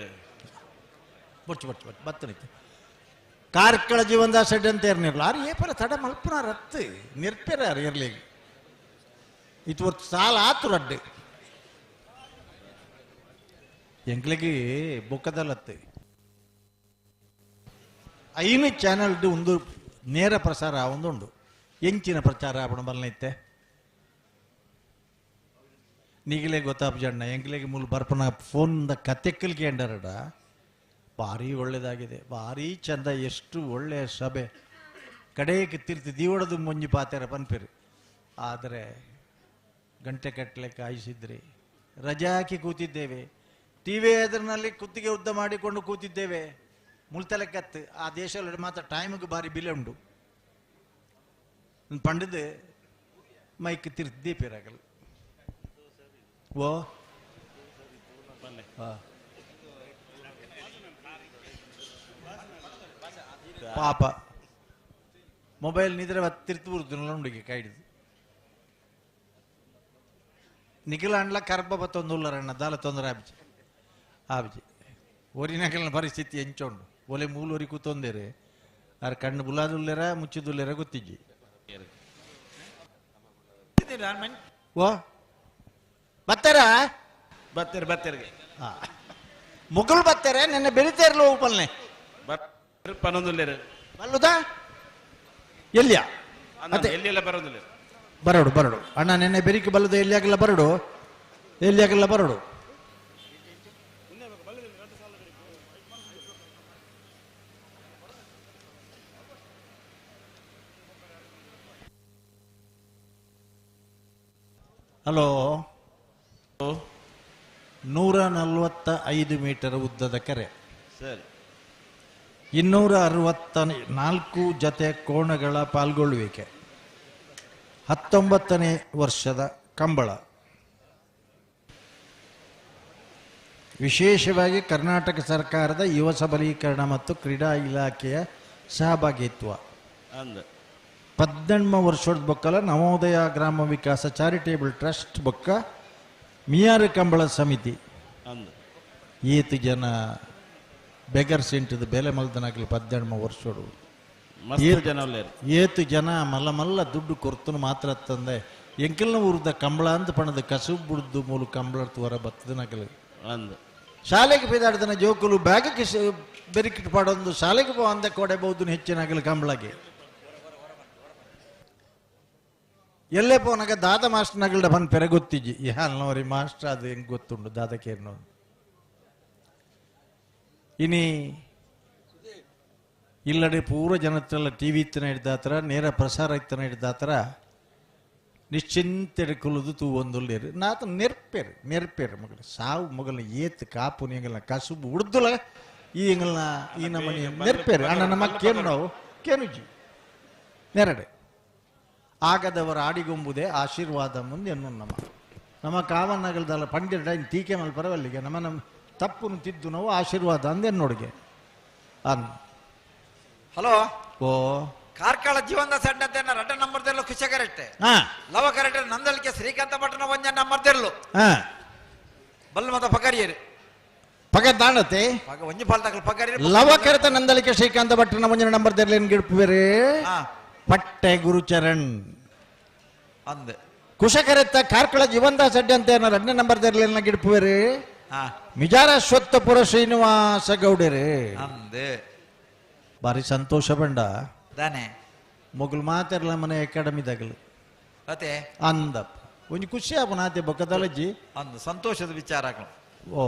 ಬೊಚ್ಚು ಬತ್ತನಿತ್ತು ಕಾರ್ಕಳ ಜೀವನದ ಸೆಡ್ ಅಂತ ಇರ್ನಿರ್ಲ ಆರು ಏಪರ ತಡ ಮಲ್ಪನ ರತ್ತು ನಿರ್ಪೇರ ಇರ್ಲಿಗೆ ಇದು ಸಾಲ ಆತು ರಡ್ಡು ಎಂಕ್ಲಿಗೆ ಬೊಕ್ಕದಲ್ಲತ್ತೆ ಐನು ಚಾನಲ್ದು ಒಂದು ನೇರ ಪ್ರಸಾರ ಒಂದುಂಡು ಎಂಚಿನ ಪ್ರಚಾರ ಆಪಣ ಬಲ್ಲೈತೆ ನೀಗಲೇ ಗೊತ್ತಾಪಜಣ್ಣ ಎಂಕ್ಲಿಗೆ ಮೂಲ ಬರ್ಪನ ಫೋನ್ದ ಕತೆಕ್ಕಲ್ಗೆ ಅಂಡರಡ ಭಾರಿ ಒಳ್ಳೇದಾಗಿದೆ ಭಾರಿ ಚಂದ ಎಷ್ಟು ಒಳ್ಳೆಯ ಸಭೆ ಕಡೆಗೆ ತಿರ್ತಿ ದೀವಡದು ಮುಂಜಿ ಪಾತೆರ ಪನ್ಪಿರಿ ಆದರೆ ಗಂಟೆ ಕಟ್ಟಲೆ ಕಾಯಿಸಿದ್ರಿ ರಜೆ ಹಾಕಿ ಕೂತಿದ್ದೇವೆ ಟಿವಿ ಎದುರಿನಲ್ಲಿ ಕುತ್ತಿಗೆ ಉದ್ದ ಮಾಡಿಕೊಂಡು ಕೂತಿದ್ದೇವೆ ಮುಳ್ತಲೆ ಕತ್ತು ಆ ದೇಶದಲ್ಲಿ ಮಾತ್ರ ಟೈಮಿಗೆ ಭಾರಿ ಬಿಲೆ ಉಂಟು ಪಂಡಿದ ಮೈಕ್ ತಿರ್ತಿ ದೀಪಿರಾಗಲ್ಲ ಓ ಪಾಪ ಮೊಬೈಲ್ ನಿದ್ರೆ ತಿರ್ತು ಬರುದು ಉಂಡಿಗೆ ಕೈಡಿದು ನಿಖಿಲ ಅಂಡ್ಲ ಕರ್ಬ ಬತ್ತೊಂದುಲ್ಲರಣ್ಣ ದಾಲ ತೊಂದರೆ ಆಬಿಜಿ ಒರಿನಕಲಿನ ಪರಿಸ್ಥಿತಿ ಎಂಚೊಂಡು ಒಲೆ ಮೂಲೊರಿ ಕೂತೊಂದೇರೆ ಅರ ಕಣ್ಣು ಬುಲಾದುಲ್ಲೆರ ಮುಚ್ಚಿದುಲ್ಲೆರ ಗೊತ್ತಿಜ್ಜಿ ಓ ಬತ್ತಾರ ಬತ್ತೇರಿಗೆ ಮುಗುಲ್ ಬತ್ತಾರೆ ನಿನ್ನೆ ಬೆಳಿತೇರ್ಲು ಉಪಲ್ನೆ ಪನ್ನೊಂದುಲ್ಲೇರು ಬಲ್ಲುದಾ ಎಲ್ಲಿಯ ಎಲ್ಲಿಯೆಲ್ಲ ಬರೋದಿಲ್ಲ ಬರಡು ಅಣ್ಣ ನೆನ್ನೆ ಬೆರಿಕೆ ಬಲ್ಲದು ಎಲ್ಲಿಯಾಗೆಲ್ಲ ಬರಡು ಹಲೋ 145 ಮೀಟರ್ ಉದ್ದದ ಕೆರೆ, ಸರಿ 264 ಜತೆ ಕೋಣಗಳ ಪಾಲ್ಗೊಳ್ಳುವಿಕೆ, 19ನೇ ವರ್ಷದ ಕಂಬಳ. ವಿಶೇಷವಾಗಿ ಕರ್ನಾಟಕ ಸರ್ಕಾರದ ಯುವ ಸಬಲೀಕರಣ ಮತ್ತು ಕ್ರೀಡಾ ಇಲಾಖೆಯ ಸಹಭಾಗಿತ್ವ. 18 ವರ್ಷದ ಬೊಕ್ಕಲ ನವೋದಯ ಗ್ರಾಮ ವಿಕಾಸ ಚಾರಿಟೇಬಲ್ ಟ್ರಸ್ಟ್ ಬೊಕ್ಕ ಮಿಯಾರು ಕಂಬಳ ಸಮಿತಿ ಏತು ಜನ ಬೆಗರ್ ಸೆಂಟದ ಬೆಲೆ ಮಲ್ದನಾಗಲಿ 18 ವರ್ಷೋಡು ಏತು ಜನ ಮಲ್ಲ ಮಲ್ಲ ದುಡ್ಡು ಕೊರ್ತನು ಮಾತ್ರ ತಂದೆ ಎಂಕೆಲ್ಲ ಊರ್ದ ಕಂಬಳ ಅಂತ ಪಣದ ಕಸು ಬುಡ್ದು ಮೂಲ ಕಂಬಳ ಹೊರ ಬತ್ತದನಾಗಲಿ ಶಾಲೆಗೆ ಬೇದಾಡ್ದನ ಜೋಕುಲು ಬ್ಯಾಗಕ್ಕೆ ಬೆರಿಕಿಟ್ ಪಾಡೊಂದು ಶಾಲೆಗೆ ಪೋ ಅಂದ ಕೊಡೆಬಹುದು ಹೆಚ್ಚಿನಾಗಲಿ ಕಂಬಳಗೆ ಎಲ್ಲೇ ಪೋನಾಗ ದಾದ ಮಾಸ್ಟರ್ನಾಗಲ್ಡ ಬಂದು ಪೆರಗೊತ್ತಿಜ್ಜಿ ಯಾಲ್ನವರಿ ಮಾಸ್ಟರ್ ಅದು ಹೆಂಗೆ ಗೊತ್ತುಂಡು ದಾದಕೇರ್ನೋ ಇನಿ ಇಲ್ಲಡೆ ಪೂರ ಜನತ್ರೆಲ್ಲ ಟಿ ವಿ ಇತ್ತನ ಹಿಡ್ದಾತರ ನೇರ ಪ್ರಸಾರ ಇತ್ತನ ಹಿಡ್ದಾತರ ನಿಶ್ಚಿಂತೆ ಕುಲಿದು ತೂ ಒಂದುಳ್ಳೇರು ನಾತ ನೆರ್ಪೇರು ಮಗಳು ಸಾವು ಮಗಳನ್ನ ಏತ್ ಕಾಪು ನೀಂಗಲ್ನ ಕಸುಬು ಉಡ್ದುಲ ಈ ಎಂಗಲ್ನ ಈ ನಮ್ಮನೆ ನೆರ್ಪೇರು ಅಣ್ಣ ನಮ್ಮ ಕೇನು ನಾವು ಕೇನುಜಿ ನೆರಡೆ ಆಗದವರ ಆಡಿಗೊಂಬುದೇ ಆಶೀರ್ವಾದ ಮುಂದೆ ಎನ್ನು ನಮ್ಮ ಕಾವನ್ನಗಲ್ದಲ್ಲ ಪಂಡಿರ ತೀಕೆ ಮಲ್ ಪರವಲ್ಲಿಗೆ ನಮ್ಮ ತಪ್ಪು ತಿದ್ದು ನಾವು ಆಶೀರ್ವಾದ ಅಂದೆ ನೋಡಿಗೆ ಅನ್ ಹಲೋ ಓ ಕಾರ್ಕಳ ಜೀವನದ ಸಣ್ಣತೆಯನ್ನ 2 ನಂಬರ್ದಲ್ಲೂ ಖುಷಿ ಕರೆಕ್ಟೆ ಲವ ಕರೆಕ್ಟ್ ನಂದಲಿಕೆ ಶ್ರೀಕಾಂತ ಭಟ್ನ 1 ನಂಬರ್ದಲ್ಲೂ ಬಲ್ಲ ಮತ ಪಗಾರಿಯರು ಪಗ ದಾಣತೆ ಒಂಜಿ ಪಾಲ್ದಾಗಲು ಪಗಾರಿ ಲವ ಕರೆತ ನಂದಲಿಕೆ ಶ್ರೀಕಾಂತ ಭಟ್ನ 1 ನಂಬರ್ದಲ್ಲಿ ಏನು ಗಿಡಪು ಬೇರೆ ಪಟ್ಟೆ ಗುರುಚರಣ್ ಅಂದೆ ಕುಶಕರೆತ್ತ ಕಾರ್ಕಳ ಜೀವಂತ ಸಡ್ಡೆ ಅಂತ 2 ನಂಬರ್ದಲ್ಲಿ ಗಿಡಪು ಬೇರೆ ಮಿಜಾರ ಶ್ವತ್ತಪುರ ಶ್ರೀನಿವಾಸ ಗೌಡರೇ ಅಂದೆ ಬಾರಿ ಸಂತೋಷ ಬಂಡ ದಾನೆ ಮೊಗಲ್ ಮಾತೆರ್ಲ ಮನೆ ಅಕಾಡೆಮಿದಾಗಲು ಅತೆ ಅಂದ ಒಂಜಿ ಖುಷಿ ಆಪ ನಾತೆ ಬೊಕ್ಕದಲಜ್ಜಿ ಅಂದು ಸಂತೋಷದ ವಿಚಾರ ಓ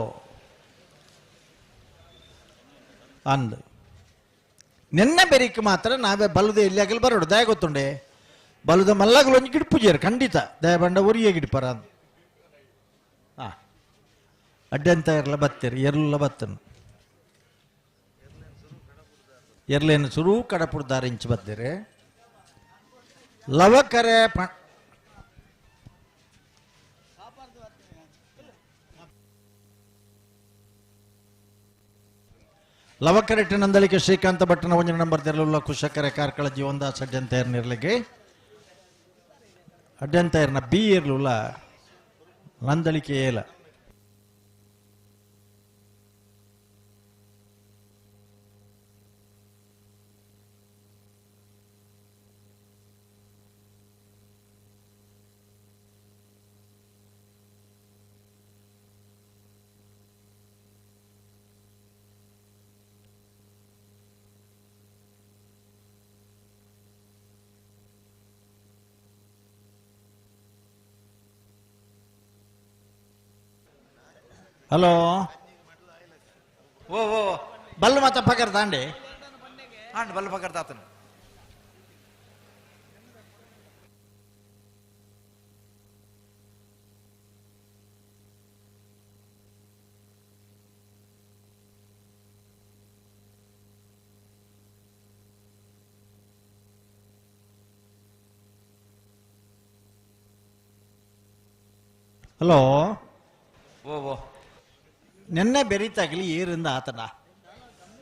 ಅಂದ ನೆನ್ನೆ ಬೆರಿಕ್ ಮಾತ್ರ ನಾವೇ ಬಲುದ ಎಲ್ಲಿ ಆಗಲಿ ಬರೋಡು ದಯ ಗೊತ್ತುಂಡೆ ಬಲುದ ಮಲ್ಲಾಗಲು ಒಂಜಿ ಗಿಡ ಪೂಜೆರು ಖಂಡಿತ ದಯ ಬಂಡ ಒರಿಯೇ ಗಿಡಪರ ಅಂದ ಅಡ್ಡಂತ ಇರಲ ಬತ್ತೇರು ಎಲ್ಲ ಬತ್ತನು ಎರ್ಲೇನು ಸುರು ಕಡಪುಡ್ದಾರ ಇಂಚು ಬದ್ದೇರೆ ಲವಕರೆ ಲವಕರೆಟ್ಟ ನಂದಲಿಕೆ ಶ್ರೀಕಾಂತ ಭಟ್ಟನ 1 ನಂಬರ್ ತೆರಳುಲ್ಲ ಕುಶಕರೆ ಕಾರ್ಕಳ ಜೀವನದಾಸ್ ಅಡ್ಡಂತ ಇರ್ಲಿಗೆ ಅಡ್ಡಂತ ಇರ್ನ ಬಿ ಇರ್ಲುಲ್ಲ ನಂದಲಿಕೆ ಏಲ ಹಲೋ ಓ ಓ ಬಲ್ಲು ಮತ ಪಕರ್ ತಾಂಡೆ ಆಂಡ್ ಬಲ್ಲ ಪಕರ್ತಾತನು ಹಲೋ ಓ ಓ ನೆನ್ನೆ ಬೆರೀತಾಗಲಿ ಏರಿಂದ ಆತನ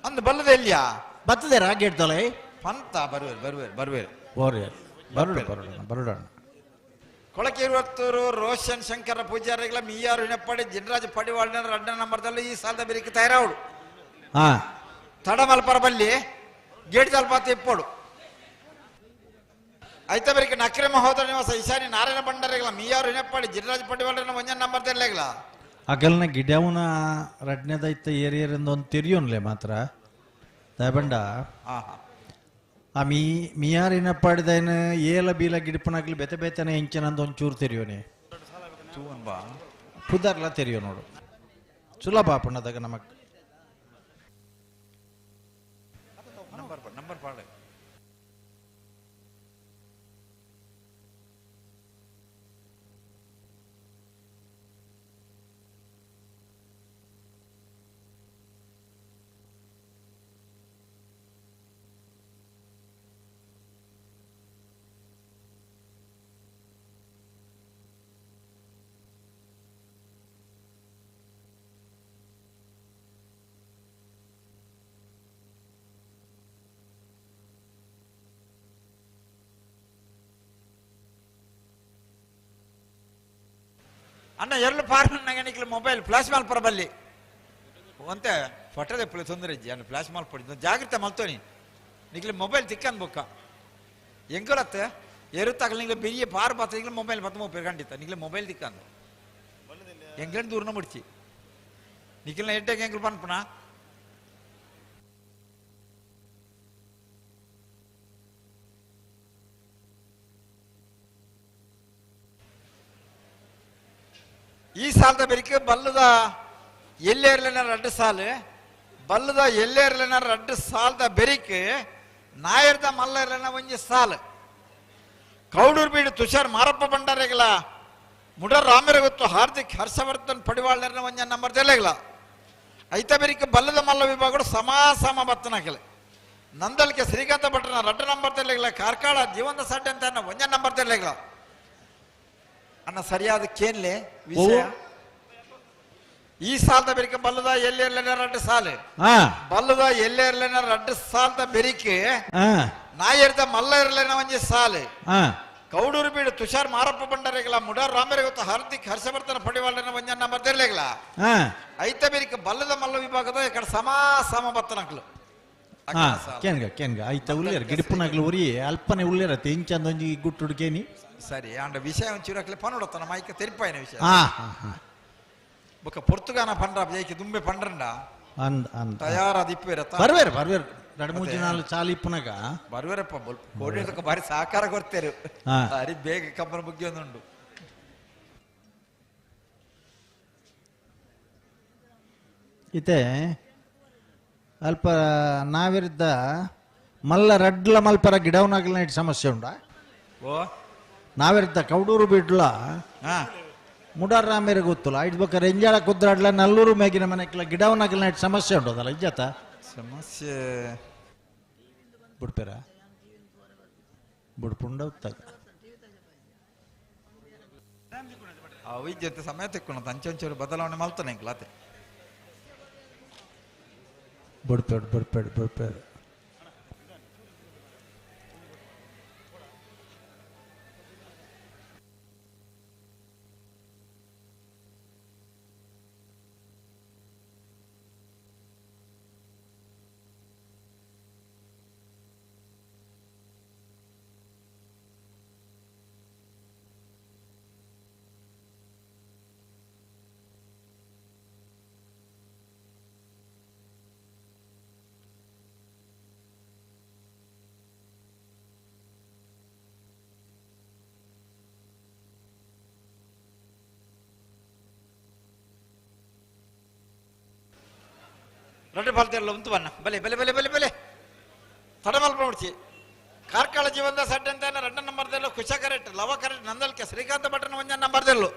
ಅಂದು ಬಲ್ಲದ ಎಲ್ಲಿಯಾ ಬರ್ತದೆ ರಾಗೇಡ್ತಲೆ ಪಂತ ಬರುವೇರು ಬರೋಣ ಕೊಳಕೇರುವತ್ತೂರು ರೋಷನ್ ಶಂಕರ ಪೂಜಾರಿಗಳ ಮಿಯಾರು ಹಿನಪ್ಪಡಿ ಜಿನರಾಜ್ ಪಡಿವಾಳಿನ 2 ನಂಬರ್ದಲ್ಲೂ ಈ ಸಾಲದ ಬೆರಿಕೆ ತಯಾರಾವಡು ತಡಮಲ್ಪರ ಬಲ್ಲಿ ಗೇಟ್ ಜಲ್ಪಾತ ಇಪ್ಪೋಡು ಐತ ಬೆರಿಕೆ ನಕ್ರೆ ಮಹೋದರ ನಿವಾಸ ಈಶಾನಿ ನಾರಾಯಣ ಭಂಡಾರಿಗಳ ಮಿಯಾರು ಹಿನಪ್ಪಡಿ ಜಿನರಾಜ್ ಪಡಿವಾಳಿನ 1 ನಂಬರ್ದಲ್ಲೇಗಳ ಅಗಲ್ನ ಗಿಡವನ ರಡ್ನೆದೈತ ಏರಿಯರಿಂದ ಒಂದು ತಿರಿಯೋನ್ಲೆ ಮಾತ್ರ ದಯಬಂಡ ಆ ಮಿಯಾರಿನ ಪಡೆದೈನ ಏಲ ಬೀಲ ಗಿಡಪನಾಗ್ಲಿ ಬೆತೆ ಬೆತನೆ ಹೆಂಚನಂದು ಒಂಚೂರು ತೆರಿಯೋನೆ ಪುದರ್ಲ ತೆರಿಯೋ ನೋಡು ಸುಲಭ ಪಣ್ಣದಾಗ ನಮಕ್ ನಂಬರ್ ಪಾಡ ಅಣ್ಣ ಎರಡು ಪಾರ್ನಗೆ ನಿಕ್ಲಿ ಮೊಬೈಲ್ ಫ್ಲಾಶ್ ಮಾಲ್ಪರ ಬಲ್ಲಿ ಅಂತೆ ಫೋಟೋದ ಎಪ್ಪಳು ತೊಂದರೆ ಇಜ್ಜಿ ಅಣ್ಣ ಫ್ಲಾಶ್ ಮಾಲ್ ಪಡಿದ್ದು ಜಾಗ್ರತೆ ಮಲ್ತೋನಿ ನಿಕ್ಲಿ ಮೊಬೈಲ್ ತಿಕ್ಕನ್ ಬೊಕ್ಕ ಎಂಕಲತ್ತೆ ಎರುತ್ತಾಗಲಿ ನಿಂಗೆ ಬೆರಿಯ ಪಾರ್ ಬಾತ ನಿಕ್ಲಿ ಮೊಬೈಲ್ ಮತ್ತೆ ಮುಪ್ಪೇರು ಖಂಡಿತ ನಿಕ್ಲಿ ಮೊಬೈಲ್ ತಿಕ್ಕಂದು ಎಂಗ್ಲೇನು ದೂರನ ಮುಡ್ಚಿ ನಿಕ್ಲಿನ ಎಡ್ಡೆಗೆ ಎಂಗ್ಲು ಪನ್ಪುಣ ಈ ಸಾಲದ ಬೆರಿಕೆ ಬಲ್ಲದ ಎಲ್ಲೇರ್ಲಿನ ರಡ್ಡು ಸಾಲು ಬಲ್ಲದ ಎಲ್ಲೇರ್ಲಿನ ರಡ್ಡು ಸಾಲದ ಬೆರಿಕೆ ನಾಯರ್ದ ಮಲ್ಲರ್ಲಿನ ಒಂಜಿ ಸಾಲು ಕೌಡೂರು ಬೀಡು ತುಷಾರ್ ಮಾರಪ್ಪ ಭಂಡಾರಿಗಳ ಮುಡರ್ ರಾಮೇರ ಗೊತ್ತು ಹಾರ್ದಿಕ್ ಹರ್ಷವರ್ಧನ್ ಪಡಿವಾಳ್ನ ಒಂಜ ನಂಬರ್ ತೆಲೆಗಳ ಐತ ಬೆರಿಕೆ ಬಲ್ಲದ ಮಲ್ಲ ವಿಭಾಗಗಳು ಸಮ ಬತ್ತನಾಗಲೆ ನಂದಲ್ಕೆ ಶ್ರೀಕಾಂತ ಭಟ್ರನ ರಡ್ಡು ನಂಬರ್ ತೆಲೆಗಳ ಕಾರ್ಕಳ ಜೀವಂತ ಸಡ್ಡೆ ಅಂತ ಒಂಜ ನಂಬರ್ ತೆಲೆಗಳ ಅಣ್ಣ ಸರಿಯಾದ ಕೇನ್ಲೆ ವಿಷಯ ಈ ಸಾಲದ ಬೆರಿಕೆ ಬಲ್ಲದ ಎಲ್ಲೇರ್ಲಿನ ರಡ್ಡು ಸಾಲು ಬಲ್ಲದ ಎಲ್ಲೇರ್ಲಿನ ರಡ್ಡು ಸಾಲದ ಬೆರಿಕೆ ನಾಯರ್ದ ಮಲ್ಲ ಇರ್ಲಿನ ಒಂಜಿ ಸಾಲು ಕೌಡೂರು ಬೀಡು ತುಷಾರ್ ಮಾರಪ್ಪ ಭಂಡಾರಿಗಳ ಮುಡಾರ್ ರಾಮೇರ ಗೊತ್ತು ಹಾರ್ದಿಕ್ ಹರ್ಷವರ್ಧನ ಪಡಿವಾಳ್ನ ಒಂಜ ನಂಬರ್ ತೆಲೆಗಳ ಐತ ಬೆರಿಕೆ ಬಲ್ಲದ ಮಲ್ಲ ವಿಭಾಗದ ಈ ಸಮ ಬತ್ತನಕ್ಲು ಕೇನ್ಗ ಐತ ಉಳ್ಳೇರ ಗಿಡಿಪುನಗ್ಲು ಉರಿ ಅಲ್ಪನೆ ಉಳ್ಳೇರತ್ತೆ ಇಂಚಂದೊಂಜಿ ಗುಟ್ಟುಡ್ಕೇನಿ ಸರಿ ಅಂಡ ವಿಷಯ ಒಂಚೂರಕ್ಲೆ ಪನೋಡತ್ತನ ಮೈಕ ತೆರಿಪಾಯಿನ ವಿಷಯ ಬೊಕ್ಕ ಪೊರ್ತುಗಾನ ಪಂಡ್ರ ಜೈಕೆ ದುಂಬೆ ಪಂಡ್ರಂಡ ತಯಾರಾದ ಇಪ್ಪೇರತ್ತ ಬರ್ವೇರು ಎರಡು ಮೂರು ನಾಲ್ ಚಾಲಿ ಇಪ್ಪುನಗ ಬರ್ವೇರಪ್ಪ ಕೋಡಿದಕ್ಕೆ ಬಾರಿ ಸಹಕಾರ ಕೊಡ್ತೇರು ಬಾರಿ ಬೇಗ ಕಬ್ಬನ ಬುಗ್ಗಿ ಒಂದುಂಡು ಇತ್ತೆ ಅಲ್ಪ ನಾವಿರಿದ್ದ ಮಲ್ಲ ರಡ್ಲ ಮಲ್ಪರ ಗಿಡವನಾಗಲ ಸಮಸ್ಯೆ ಉಂಡ ಓ ನಾವಿರಿದ್ದ ಕೌಡೂರು ಬಿಡ್ಲ ಮುಡಾರ್ ರಾಮೇರ ಗೊತ್ತಲ್ಲ ಐದು ಬೇಕಾರೆ ಎಂಜಾಳ ಕುದ್ರಾಡ್ಲ ನಲ್ಲೂರು ಮೇಗಿನ ಮನೆಕ್ಲ ಗಿಡವನಾಗಲ ಸಮಸ್ಯೆ ಉಂಟದಲ್ಲ ಇಜ್ಜತ ಸಮಸ್ಯೆ ಬಿಡ್ಪೇರ ಬಿಡ್ಪುಂಡ ಉತ್ತಾಗ ಅವು ಜೊತೆ ಸಮಯ ತೆಕ್ಕೊಳ ಅಂಚೊಂಚೂರು ಬದಲಾವಣೆ ಮಲ್ತಾನೆ ಎಂಕ್ಲಾತೆ ಬಿಡ್ಪೇಡು ರಡ್ಡು ಬಾಲ್ತಿರಲ್ಲ ಉಂಟು ಬಣ್ಣ ಬಲೆ ತಡ ಮಲ್ಪ ಮುಡ್ಚಿ ಕಾರ್ಕಳ ಜೀವನದ ಸಡ್ಡೆ ಅಂತ ರಡ್ಡ ನಂಬರ್ದಲ್ಲೂ ಕುಶ ಕರೆಕ್ಟ್ ಲವ ಕರೆಕ್ಟ್ ನಂದಲ್ಕೆ ಶ್ರೀಕಾಂತ ಭಟ್ರನ ಒಂಜ ನಂಬರ್ದಲ್ಲೂ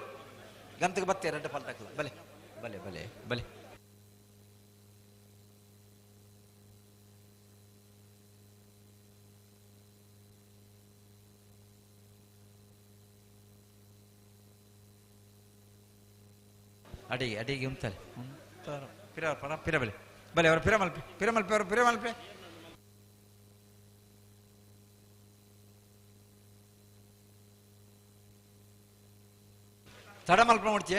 ಗಂತಕ್ಕೆ ಬತ್ತೆ ರಡ್ಡು ಫಲ್ತಾಕ್ಲ ಬಲೆ ಅಡಿಗೆ ಉಂಟಲ್ಲ ಪಿರಬಲೆ ಬಲೆ ಅವರು ಪಿರಮಲ್ಪೆ ತಡ ಮಲ್ಪ ನೋಡ್ತಿ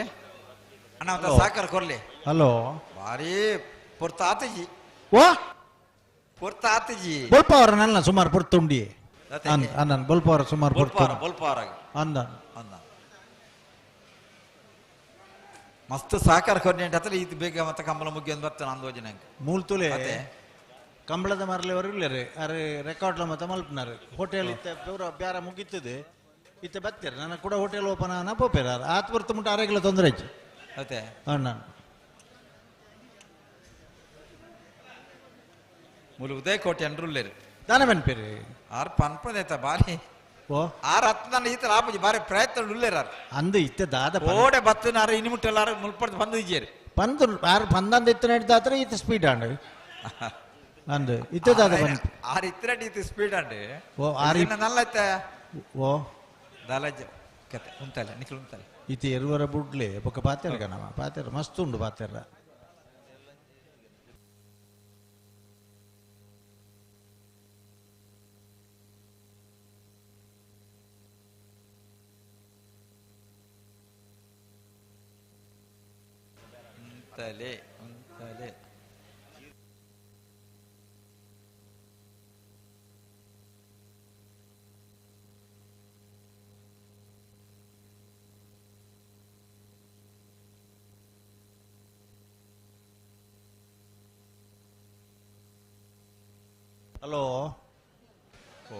ಅಣ್ಣ ಒಂದು ಸಾಕಾರ ಕೊರ್ಲಿ ಹಲೋ ಭಾರಿ ಪೊರ್ತ ಆತಜಿ ಬೊಲ್ಪ ಅವರ ನನ್ನ ಸುಮಾರು ಪೊರ್ತುಂಡಿ ಅನ್ನ ಬೊಲ್ಪ ಅವರ ಸುಮಾರು ಬೊಲ್ಪಾರಾಗ ಅಂದ ಮಸ್ತ್ ಸಾಕಾರ ಕೊರ್ನಿ ಅಂತ ಇದು ಬೇಗ ಮತ್ತೆ ಕಂಬಳ ಮುಗಿ ಒಂದು ಬರ್ತಾನೆ ಅಂದೋಜನೆ ಮೂಲ್ತುಲೆ ಕಂಬಳದ ಮರಲಿವರು ಇಲ್ಲರಿ ಅರೆ ರೆಕಾರ್ಡ್ಲ ಮತ್ತೆ ಮಲ್ಪನಾರು ಹೋಟೆಲ್ ಇತ್ತ ಪೂರ ಬ್ಯಾರ ಮುಗಿತದೆ ಇತ್ತ ಬತ್ತೀರ ನನ್ನ ಕೂಡ ಹೋಟೆಲ್ ಓಪನ್ ಆನ ಪೋಪೇರ ಆತ್ ಬರ್ತು ಮುಟ್ಟ ಅರೆಗಿಲ್ಲ ತೊಂದರೆ ಇಜ್ಜಿ ಅದೇ ಅಣ್ಣ ಮೂಲ ಉದಯ ಕೋಟೆ ಅಂಡ್ರುಲ್ಲೇರು ದಾನ ಬೆನ್ಪೇರಿ ಆರ್ ಪನ್ಪದೈತ ಬಾರಿ ಓ ಆರ್ ಹತ್ತು ಈತ ಆಪುಜಿ ಬಾರಿ ಪ್ರಯತ್ನ ಉಳ್ಳೇರ ಅಂದು ಇತ್ತೆ ದಾದ ಓಡೆ ಬತ್ತನಾರ ಇನಿಮುಟ್ಟೆಲ್ಲಾರ ಮುಲ್ಪಡ್ದು ಬಂದು ಇಜ್ಜೇರಿ ಪಂದು ಆರು ಪಂದಂದ ಇತ್ತು ನಡೆದಾತ್ರ ಈತ ಸ್ಪೀಡ್ ಆಂಡ್ ಅಂದು ಇತ್ತೆ ದಾದ ಬಂತು ಆರ್ ಇತ್ತರಡಿ ಇದು ಸ್ಪೀಡ್ ಅಂಡ್ ಓ ಆರಿ ನಲ್ಲ ಐತ ಓ ದಾಲಜ್ ಕತೆ ಉಂಟಲ್ಲ ನಿಖಿಲ್ ಉಂಟಲ್ಲ ಇತ್ತೆ ಎರುವರ ಬುಡ್ಲೆ ಬೊಕ್ಕ ಪಾತೆರ ಕಣವ ಪಾತೆರ ಮಸ್ತ್ ಉಂಡು ಪಾತೆರ ಉಂತಲೆ ಉಂತಲೆ ಹಲೋ ಓ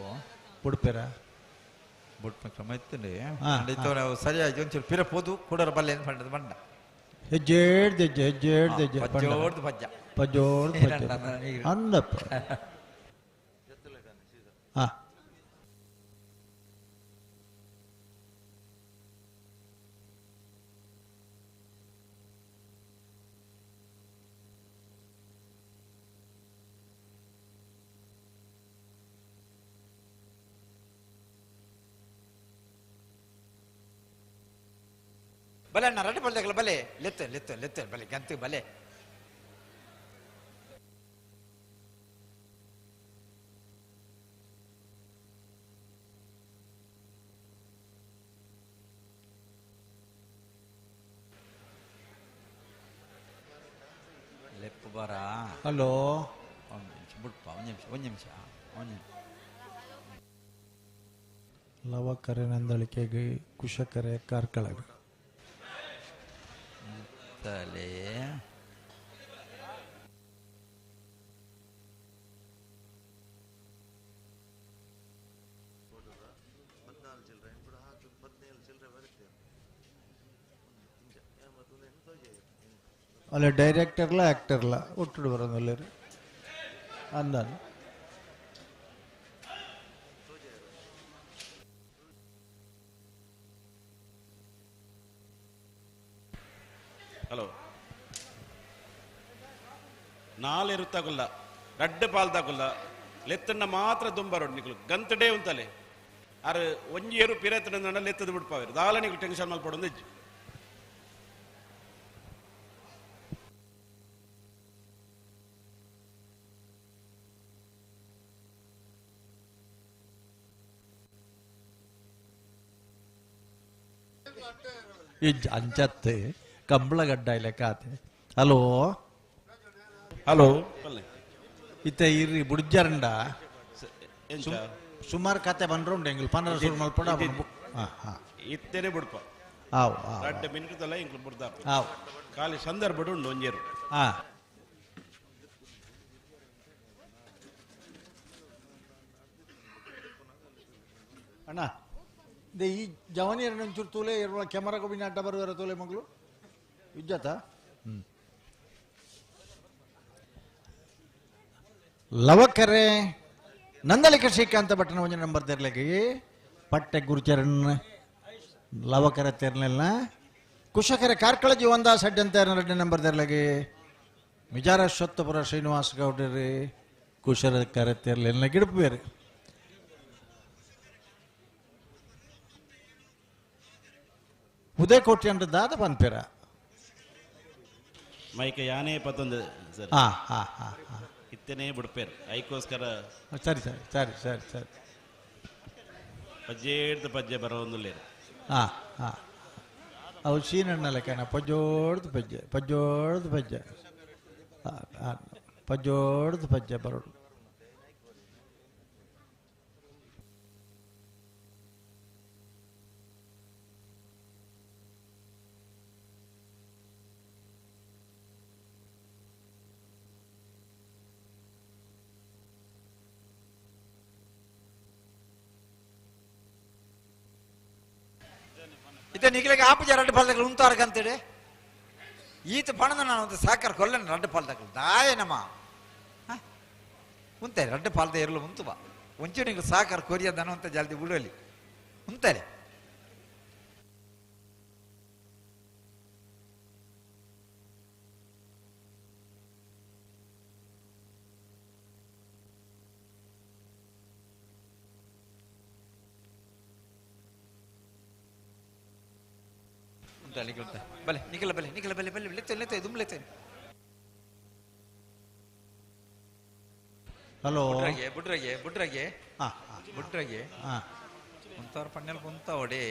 ಬುಡ್ಪೇರ ಬುಟ್ ಕ್ರಮ ಇತ್ತಂడి ಹಾ, ಸರಿಯಾಗಿ ಒಂಚೂರು ಪಿರ ಪೋದು ಕೂಡರ ಬಲ್ಲೆ ಏನು ಪಂಡದ ಬಂಡ ಹೆಜ್ಜೇಡ್ ಹೆಜ್ಜೆ ಹೆಜ್ಜೇಡ್ ಹೆಜ್ಜೆ ಪಜ್ಜೋಡ್ದು ಪಜ್ಜ ಪಜೋಡ್ ಅಂದಪ್ಪ ಹಾ ಬಲೆ ಅಣ್ಣ ರಡ್ಡು ಬಲ್ದಾಗಲ್ಲ ಬಲೆ ಲೆತ್ತ ಲೆತ್ತ ಲೆತ್ತ ಬಲೆ ಗಂತು ಬಲೆ ಲೆಪ್ಪು ಬರ ಹಲೋ ಒಂದು ನಿಮಿಷ ಬಿಡ್ಪ ಒಂದು ನಿಮಿಷ ಲವಕರೆ ನಂದಳಿಕೆಗೆ ಕುಶಕರೆ ಕಾರ್ಕಳಗ ತಲೆ ಅಲ್ಲ ಡೈರೆಕ್ಟರ್ಲ ಆಕ್ಟರ್ಲ ಒಟ್ಟು ಬರೋದಿಲ್ಲ ಅಂದಾನು ಹಲೋ ನಾಲಿರುತ್ತಾಗುಲ್ಲ ರಡ್ಡು ಪಾಲ್ದಾಗುಲ್ಲ ಲೆತ್ತನ್ನ ಮಾತ್ರ ದುಂಬರೋಡು ನಿಕ್ಲು ಗಂತಡೇ ಉಂತಲೆ ಅರೆ ಒಂಜೇರು ಪಿರತನ ಲೆತ್ತದು ಬಿಡ್ಪಾವೇರು ದಾಲ ನಿಕ್ಲು ಟೆನ್ಷನ್ ಮಲ್ಪಡೊಂದು ಹೆಜ್ಜೆ ಈ ಅಂಚತ್ತೆ ಕಂಬಳಗಡ್ಡ ಇಲ್ಲ ಕಾತೆ ಹಲೋ ಹಲೋ ಬಲ್ಲೆ ಇತ್ತ ಇರ್ರಿ ಬುಡ್ಜರಂಡ ಎಂಚ ಸುಮಾರು ಕತೆ ಬಂದ್ರು ಎಂಗ್ಲು ಪನ್ನರ ಸುರು ಮಲ್ಪಡ ಇತ್ತೇನೆ ಬಿಡ್ಪ ಆವ್ ರಡ್ಡು ಮಿನಿಟಲ್ಲ ಇಂಕ್ಲು ಬಿಡ್ದಾಪ ಆವ್ ಖಾಲಿ ಸಂದರ್ಭ ಉಂಡು ಒಂಜೇರು ಹಾ ಅಣ್ಣ ಈ ಜವನಿಯರ್ ಒಂಚೂರು ತೋಲೆ ಇರುವ ಕ್ಯಾಮರಾ ಕೊಬಿನ ಅಡ್ಡ ಬರುವರ ತೋಲೆ ಮಗಳು ವಿಜ್ಜಾತ ಲವಕರೆ ನಂದಲಿಕ ಶ್ರೀಕಾಂತ ಭಟ್ಟನ ಒಂಜ ನಂಬರ್ ತೆರ್ಲೆಗೆ ಪಟ್ಟೆ ಗುರುಚರನ್ ಲವಕರೆ ತೆರ್ಲೆಲ್ಲ ಕುಶಕರೆ ಕಾರ್ಕಳ ಜೀವಂದ ಸಡ್ಡೆ ಅಂತ 2 ನಂಬರ್ ತೆರ್ಲೆಗೆ ಮಿಜಾರ ಶೊತ್ತಪುರ ಶ್ರೀನಿವಾಸ ಗೌಡ್ರಿ ಕುಶಕರೆ ತೆರ್ಲೆಲ್ಲ ಗಿಡಪು ಬೇರೆ ಉದಯಕೋಟಿ ಅಂದ್ರೆ ದಾದ ಪನ್ಪೇರ ಮೈಕ ಯಾನೇ ಪತ್ತೊಂದು ಸರ್ ಹಾ ಹಾ ಹಾ ಹಾ ಇತ್ತೇನೆ ಬಿಡ್ಪೇರು ಐಕೋಸ್ಕರ ಸರಿ ಸರಿ ಸರಿ ಸರಿ ಸರಿ ಪಜ್ಜೇಡ್ದು ಪಜ್ಜೆ ಬರೋಂದುಲ್ಲೇರು ಹಾ ಹಾ ಅವು ಸೀನಣ್ಣ ಲೆಕ್ಕನ ಪಜ್ಜೋಡ್ದು ಪಜ್ಜೆ ಪಜ್ಜೋಡ್ದು ಪಜ್ಜೆ ಪಜ್ಜೋಡ್ದು ಪಜ್ಜೆ ಬರೋಡು ಇತ್ತೆ ನಿಖಿಲಿಗೆ ಆಪುಜ ರಡ್ಡು ಪಾಲ್ದಾಗಲು ಉಂತಾರ್ಗಂತೇಳಿ ಈತ ಪಣದ ನಾನು ಒಂದು ಸಾಕಾರ ಕೊಲ್ಲನ ರಡ್ಡು ಪಾಲ್ದಾಗಲು ದಾಯನಮ್ಮ ಉಂತಾರೆ ರಡ್ಡು ಪಾಲ್ದ ಇರಲು ಉಂತು ಬಾ ಒಂಚೂರು ನಿಂಗೆ ಸಾಕಾರ ಕೊರಿಯದನ ಅಂತ ಜಲ್ದಿ ಬಿಡಲಿ ಉಂತಾರೆ ಬಲೆ ನಿಖಿಲ ಬಲೆ ನಿಖಿಲ ಬಲೆ ಬಲೆ ಲೆತ್ತೆ ದುಂಬ್ಲೆತ್ತೆ ಹಲೋ ಬುಡ್ರಗೆ ಹಾ ಬುಡ್ರಗೆ ಹಾ ಕುಂತವ್ರ ಪಣ್ಣೆಲ್ ಕುಂತ ಒಡೆ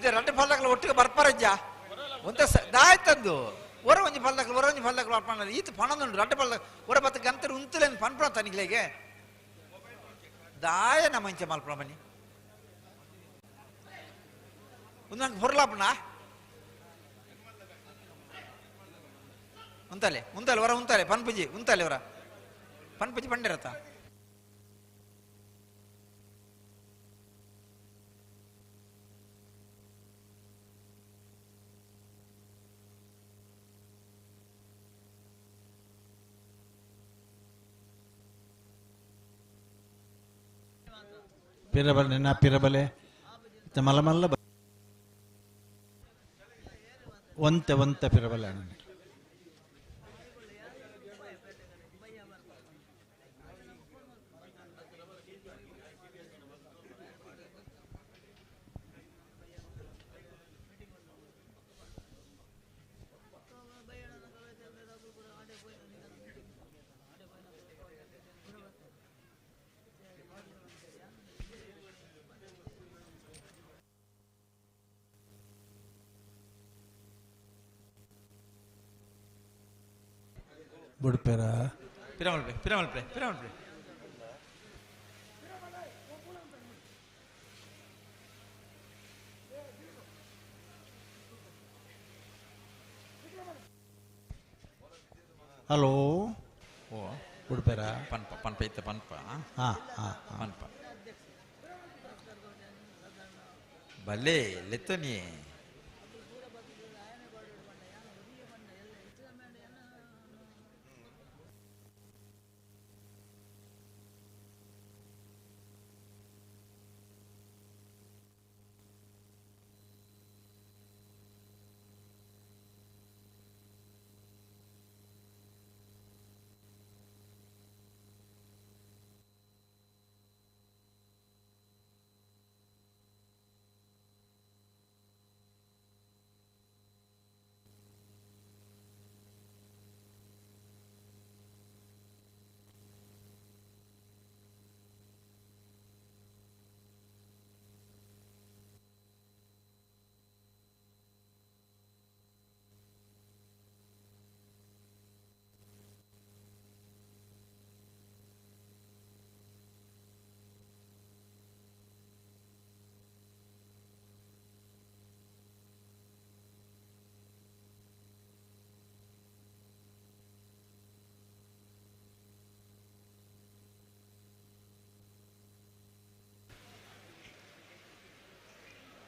ಇದು ರಡ್ಡು ಫಲದಾಗಲ ಒಟ್ಟಿಗೆ ಬರ್ಪಾರಜ್ಜ ಒಂದ ದಾಯ್ತಂದು ಒರ ಒಂಜಿ ಫಲದಾಗಲ ಅರ್ಪಣ ಈತ ಪಣದುಂಡು ರಡ್ಡು ಫಲದಾಗ ಒರ ಬತ್ತ ಗಂತರು ಉಂತಲೇನು ಪನ್ಪಣ ತನಿಗ್ಲೆಗೆ ದಾಯ ನಮ್ಮಂಚೆ ಮಲ್ಪಣ ಬನ್ನಿ ಒಂದು ನಂಗೆ ಹೊರಲಾಪಣ ಉಂತಲೆ ಹೊರ ಉಂತಲೆ ಪನ್ಪುಜಿ ಉಂತಲೆ ಹೊರ ಪನ್ಪುಜಿ ಪಂಡಿರತ್ತ ಪಿರಬಲೆ ನಾ ಪಿರಬಲೆ ಮಲಮಲ್ಲ ಒಂತೆ ಪಿರಬಲೆ ಬುಡ್ಪೇರ ಪಿರಮಲ್ಪೆ ಹಲೋ ಓ ಬುಡ್ಪೇರ ಪನ್ಪ ಇತ್ತ ಪನ್ಪ ಪನ್ಪ ಭಲೇ ಲೆತ್ತನಿ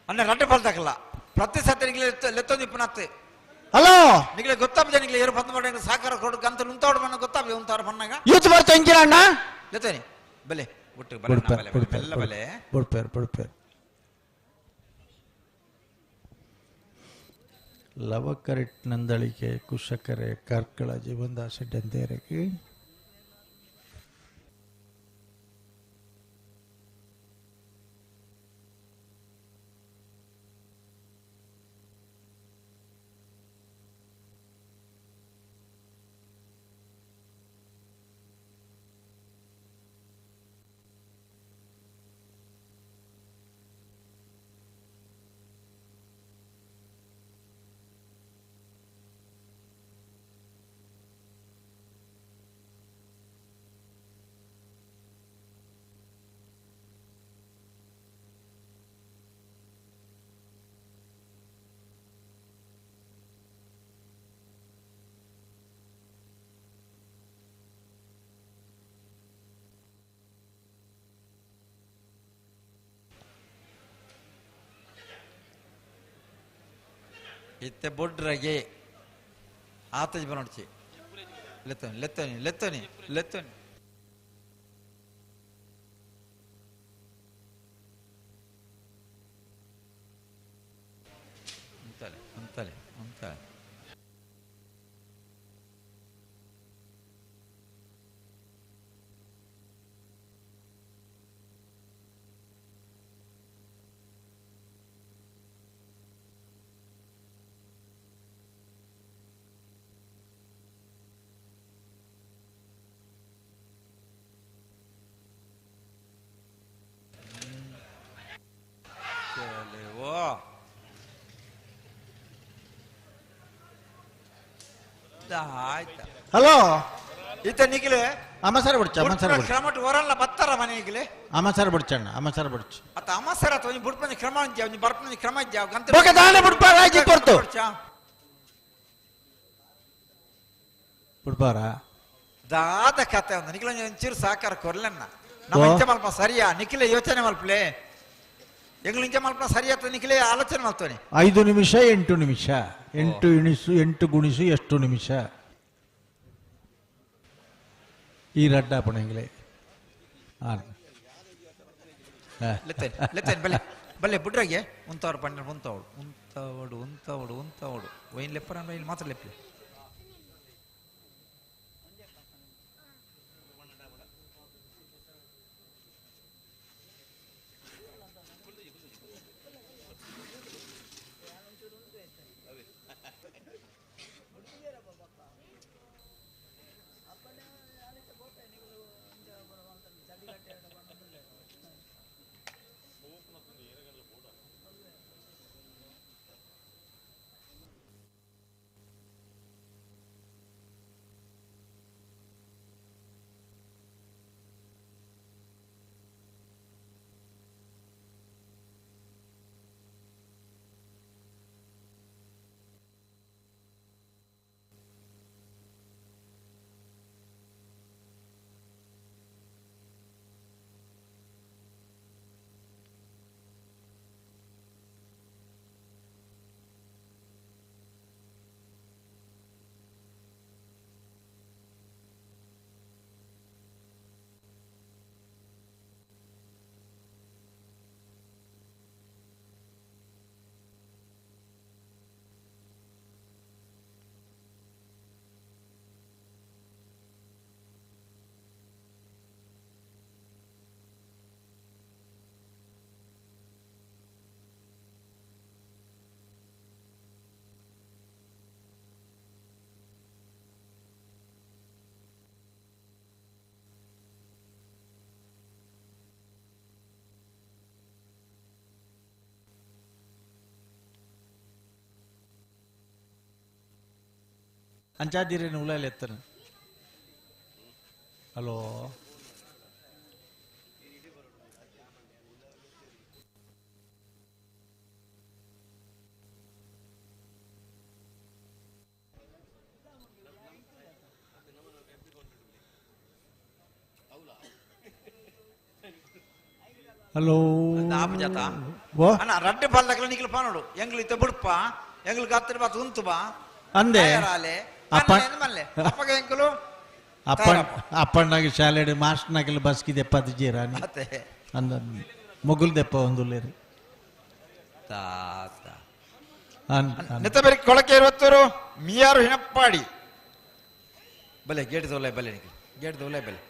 ಅನ್ನ ರಡ್ಡು ಫಲದಾಗಲ್ಲ ಪ್ರತಿ ಸತಿ ನಿಗ್ಲೆ ಲೆತ್ತೊಂದು ಇಪ್ಪನತ್ತೆ ಹಲೋ ನಿಗ್ಲೆ ಗೊತ್ತಾಪ ನಿಗ್ಲೆ ಏರು ಪಂದ್ ಮಾಡಿ ಸಾಕಾರ ಕೊಡು ಗಂತ ಉಂತಾಡು ಮಣ್ಣ ಗೊತ್ತಾಪ ಉಂತಾಡು ಮಣ್ಣಾಗ ಯೂತ್ ಬರ್ತ ಇಂಜಿರಣ್ಣ ಲೆತ್ತೇನಿ ಬಲೆ ಒಟ್ಟು ಬೆಲ್ಲ ಬಲೆ ಬುಡ್ಪೇರ್ ಲವಕರಿಟ್ ನಂದಳಿಕೆ ಕುಶಕರೆ ಕಾರ್ಕಳ ಜೀವಂದಾಸೆಡ್ಡೆಂದೇರಕ್ಕೆ ಇತ್ತೆ ಬೊಡ್ರಗೆ ಆತಜ್ ಬನೋಡ್ಚಿ ಲೆತ್ತನಿ ಅಂತಲೆ ಓ ಆಯ್ತಾ ಹಲೋ ಈತ ನಿಖಿಲೆ ಅಮಸರ ಬಿಡ್ಚ ಅಮಸರ ಬಿಡ್ಚ ಕ್ರಮಟ್ ಹೊರಲ್ಲ ಬತ್ತಾರ ಮನೆಗಿಲೆ ಅಮಸರ ಬಿಡ್ಚಣ್ಣ ಅಮಸರ ಬಿಡ್ಚ ಅತ್ತ ಅಮಸರ ಅಥವಾ ನೀವು ಬುಡ್ಪಂಜಿ ಕ್ರಮ ಅಂತ್ಯಾವ ನೀವು ಬರ್ಪಂಜಿ ಕ್ರಮ ಇದ್ಯಾವ ಗಂತ ಬೋಕೆ ದಾನೆ ಬಿಡ್ಪಾರ ಆಯ್ತು ಬರ್ತು ಬಿಡ್ಪಾರ ದಾದ ಕತೆ ಒಂದು ನಿಖಿಲ ಒಂಚೂರು ಸಹಕಾರ ಕೊರ್ಲನ್ನ ನಮ್ಮ ಇಂಚ ಮಲ್ಪ ಸರಿಯಾ ನಿಖಿಲ ಯೋಚನೆ ಮಲ್ಪಲೆ ಎಂಗ್ಳು ಇಂಚ ಮಲ್ಪ ಸರಿಯಾತ ನಿಖಿಲೆ ಆಲೋಚನೆ ಮಾಡ್ತಾನೆ 5 ನಿಮಿಷ 8 ನಿಮಿಷ 8 ಇಣಿಸು 8 ಗುಣಿಸು ಎಷ್ಟು ನಿಮಿಷ ಈ ರಡ್ಡ ಪಣಂಗಿಲೆ ಲೆತ್ತೇನೆ ಬಲ್ಲೆ ಬಲ್ಲೆ ಬುಡ್ರಾಗೆ ಉಂತವ್ರು ಪಂಡ ಉಂತವಡು ಒಯ್ನ್ ಲೆಪ್ಪರ ಇಲ್ಲಿ ಮಾತ್ರ ಲೆಪ್ಪಲೆ ಅಂಚಾದಿರೇನು ಉಲಾಲಿ ಎತ್ತನ ಹಲೋ ಹಲೋ ಆಪಜಾತ ಓ ಅಣ್ಣ ರಡ್ಡೆ ಪಾಲ್ದಾಗಲ ನಿಖಿಲ ಪಾನೋಡು ಎಂಗ್ಳು ಇತ್ತ ಬುಡ್ಪ ಎಂಗ್ಳು ಗತ್ತರಿ ಬಾತ್ ಉಂತು ಬಾ ಅಂದೆ ಅಪ್ಪಗೆ ಎಂಕುಲು ಅಪ್ಪಣ್ಣಗೆ ಶಾಲೆ ಮಾಸ್ಟರ್ನಾಗೆಲ್ಲ ಬಸ್ಗೆ ದೆಪ್ಪ ರಾಣಿ ಮತ್ತೆ ಅಂದ ಮೊಗುಲ್ ದೆಪ್ಪ ಒಂದು ತಾತ ನೆತ್ತ ಬೇರೆ ಕೊಳಕೆ 20 ಮಿಯಾರು ಹಿಣಪ್ಪಾಡಿ ಬಲೆ ಗೇಟ್ ದೋಲೆ ಬಲೆ ನಿಖಿಲ್ ಗೇಟ್ ದೋಲೆ ಬಲೆ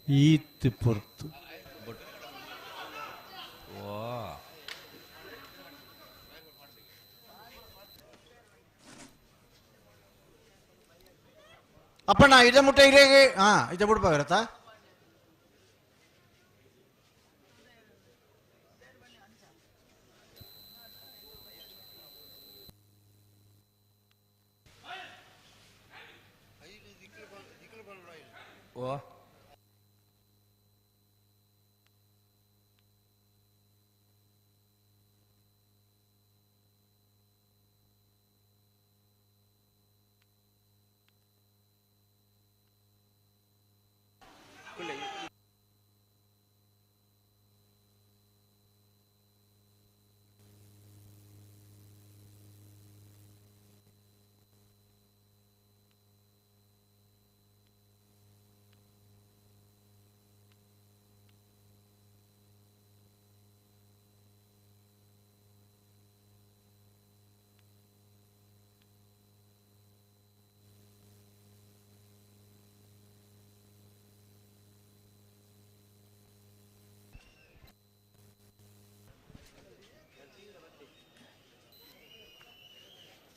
ಈತ್ ಪೊರ್ತು ಅಪ್ಪಣ್ಣ ಇದ ಮುಟ್ಟ ಇರೇಗೆ ಹಾ ಇದ ಬಿಡ್ಬಾ ಬರತ್ತಾ ಓ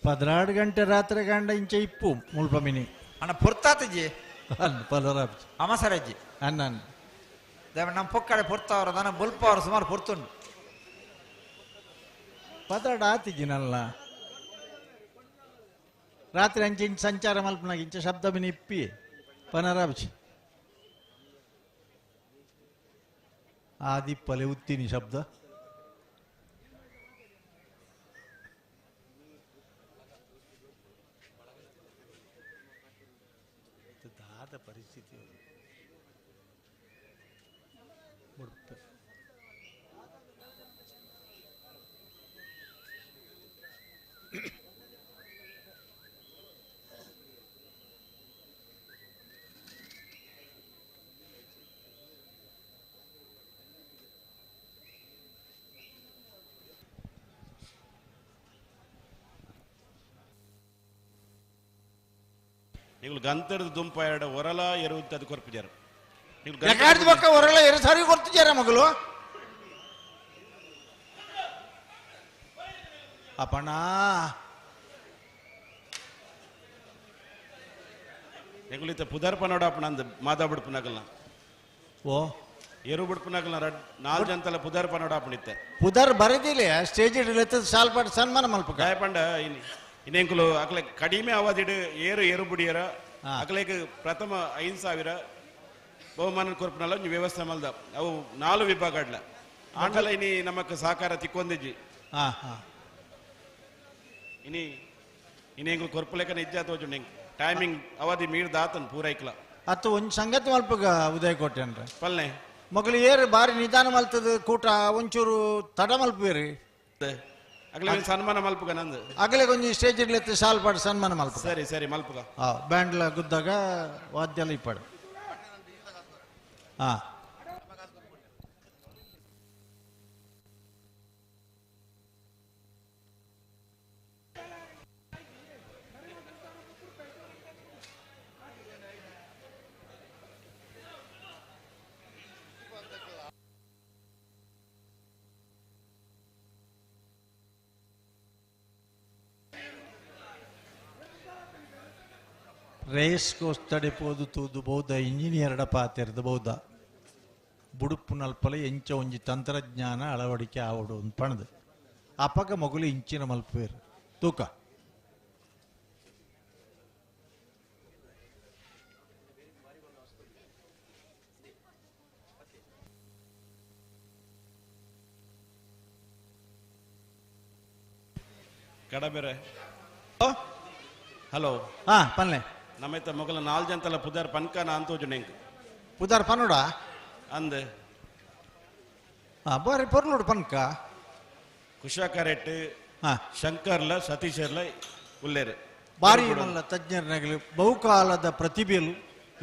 ಪದ್ರಾಡು ಗಂಟೆ ರಾತ್ರಿ ಗಂಡ ಇಂಚೆ ಇಪ್ಪು ಮುಲ್ಪ ಮಿನಿ ಅಣ್ಣ ಪುರ್ತಾತಜಿ ಪಲರಾಬ್ಜಿ ಅಮಸರಜ್ಜಿ ಅನ್ನ ನಮ್ಮ ಪೊಕ್ಕಡೆ ಪೊರ್ತವರ ದನ ಬುಲ್ಪವರ ಸುಮಾರು ಪೊರ್ತುಂಡು ಪದಡ ಆತಿಜಿನಲ್ಲ ರಾತ್ರಿ ಅಂಚೆ ಇಂಚ ಸಂಚಾರ ಮಲ್ಪನಾಗ ಇಂಚ ಶಬ್ದ ಬಿನಿ ಇಪ್ಪಿ ಪನರಾಬ್ಜಿ ಆದಿಪ್ಪಲೆ ಉತ್ತೀನಿ ಶಬ್ದ ದಾದ ಪರಿಸ್ಥಿತಿ ನೀವು ಗಂತರದ ದುಂಪ ಎರಡು ಒರಲ ಎರುವುದು ಅದು ಕೊರ್ಪಿದ್ಯಾರು ಎಕಾಡ್ದ ಪಕ್ಕ ಹೊರಲ್ಲ ಎರು ಸರಿ ಕೊಡ್ತಿದ್ದಾರ ಮಗಳು ಅಪ್ಪಣ್ಣ ಎಗುಲಿತ ಪುದರ್ ಪನೋಡ ಅಪ್ಪಣ ಅಂದ ಮಾದಾ ಬಿಡ್ಪನಾಗಲ್ಲ ಓ ಎರು ಬಿಡ್ಪನಾಗಲ್ಲ ನಾಲ್ ಜಂತಲ ಪುದರ್ ಪನೋಡ ಅಪ್ಪಣಿತ್ತೆ ಪುದರ್ ಬರೆದಿಲ್ಲ ಸ್ಟೇಜ್ ಇಡಲತ್ತ ಸಾಲ್ಪಾಟ್ ಸನ್ಮಾನ ಮಲ್ಪ ಗಾಯಪಂಡ ಇನ್ನೆಂಕುಲು ಅಕ್ಲೆ ಕಡಿಮೆ ಅವಧಿಡು ಏರು ಏರು ಬಿಡಿಯರ ಅಕ್ಲೆಗ್ ಪ್ರಥಮ 5,000 ಬಹುಮಾನ ಕೊರ್ಪನಲ್ಲ ನೀವು ವ್ಯವಸ್ಥೆ ಮಲ್ದ ಅವು 4 ವಿಭಾಗ ಆಡ್ಲ ಆಂಡಲ ಇನಿ ನಮಕ್ ಸಹಕಾರ ತಿಕ್ಕೊಂದಿಜ್ಜಿ ಇನಿ ಇನ್ನೆಂಕುಲು ಕೊರ್ಪಲೆಕನ ಇಜ್ಜಾ ತೋಜುಂಡು ಟೈಮಿಂಗ್ ಅವಧಿ ಮೀರ್ದ ಆತನ್ ಪೂರೈಕ್ಲ ಅತ್ತು ಒಂದ್ ಸಂಗತಿ ಮಲ್ಪಗ ಉದಯ ಕೊಟ್ಟೆನ್ರಿ ಪಲ್ನೆ ಮಗಳು ಏರು ಬಾರಿ ನಿಧಾನ ಮಲ್ತದ ಕೂಟ ಒಂಚೂರು ತಡ ಮಲ್ಪೇರಿ ಅಗ್ಲೆ ಸನ್ಮಾನ ಮಲ್ಪಗ ನಂದು ಅಗಲೆ ಕೊಂಚ ಸ್ಟೇಜ್ ಇಡ್ಲತ್ತ ಸಾಲ್ಪಾಟ್ ಸನ್ಮಾನ ಮಲ್ಪ ಸರಿ ಸರಿ ಮಲ್ಪಗ ಬ್ಯಾಂಡ್ಲ ಗುದ್ದಾಗ ವಾದ್ಯಲ್ಲ ಇಪ್ಪಡು ಹಾ ರೇಸ್ ಕೋಸ್ ತಡೆಪೋದು ತೂದು ಬೌದ್ಧ ಇಂಜಿನಿಯರ್ಡ ಪಾತೆರ್ದು ಬೌದ್ಧ ಬುಡುಪು ನಲ್ಪಲ ಎಂಚ ಒಂಜಿ ತಂತ್ರಜ್ಞಾನ ಅಳವಡಿಕೆ ಆವಡು ಒಂದು ಪಣದು ಅಪಗ ಮಗುಲು ಇಂಚಿನ ಮಲ್ಪೇರು ತೂಕ ಕಡಬೇರೆ ಹಲೋ ಹಾ ಪನ್ಲೆ ನಮ್ಮೆತ್ತ ಮೊಗಲ 4 ಜಂತಲ ಪುದರ್ ಪನ್ಕನ ಅಂತೋಜು ನೆಂಕ್ ಪುದಾರ್ ಪನ್ನೋಡ ಅಂದ್ ಬಾರಿ ಪೊರ್ಲೋಡು ಪನ್ಕ ಕುಶಾಕರೆಟ್ ಹಾ ಶಂಕರ್ಲ ಸತೀಶರ್ಲ ಉಲ್ಲೇರು ಬಾರಿ ಮಲ್ಲ ತಜ್ಞರ್ನಾಗಲಿ ಬಹುಕಾಲದ ಪ್ರತಿಭೆಲು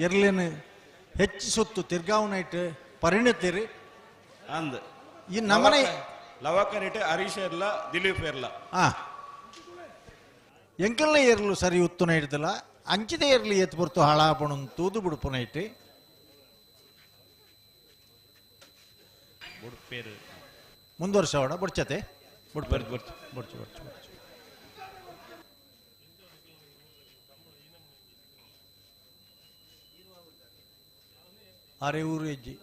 ಎರ್ಲೇನು ಹೆಚ್ಚು ಸೊತ್ತು ತಿರ್ಗಾವನೈಟ್ ಪರಿಣತಿರಿ ಅಂದ್ ಈ ನಮನೆ ಲವಕರೆಟ್ ಹರೀಶ್ ಇರ್ಲ ದಿಲೀಪ್ ಇರ್ಲ ಹಾ ಎಂಕಲ್ನ ಏರ್ಲು ಸರಿ ಉತ್ತುನ ಹಿಡ್ದಲ್ಲ ಅಂಚಿದೆ ಇರ್ಲಿ ಎತ್ತು ಬರ್ತು ಹಾಳಾಪಣ ತೂದು ಬಿಡುಪುನ ಇಟ್ಟು ಪೇರು ಮುಂದುವರ್ಸೋಣ ಬುಡ್ಚತೆ ಬರ್ತು ಬರ್ತು ಬುಡ್ಚು ಬುಡ್ಚು ಬುಡ್ಚು ಅರೆ ಊರು ಹೆಜ್ಜಿ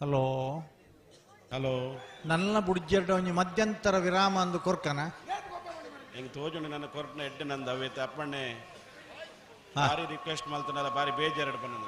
ಹಲೋ ಹಲೋ ನನ್ನ ಬುಡ್ಜೆರ್ಡ ಒಂಜಿ ಮಧ್ಯಂತರ ವಿರಾಮ ಅಂದು ಕೊರ್ಕನ ಹೆಂಗ್ ತೋಜುಂಡು ನನ್ನ ಕೊರ್ಪನ ಎಡ್ಡೆ ನಂದು ಅವೈತೆ ಅಪ್ಪಣ್ಣೆ ಭಾರಿ ರಿಕ್ವೆಸ್ಟ್ ಮಲ್ತನಲ್ಲ ಭಾರಿ ಬೇಜಾರಡು ಬಂದ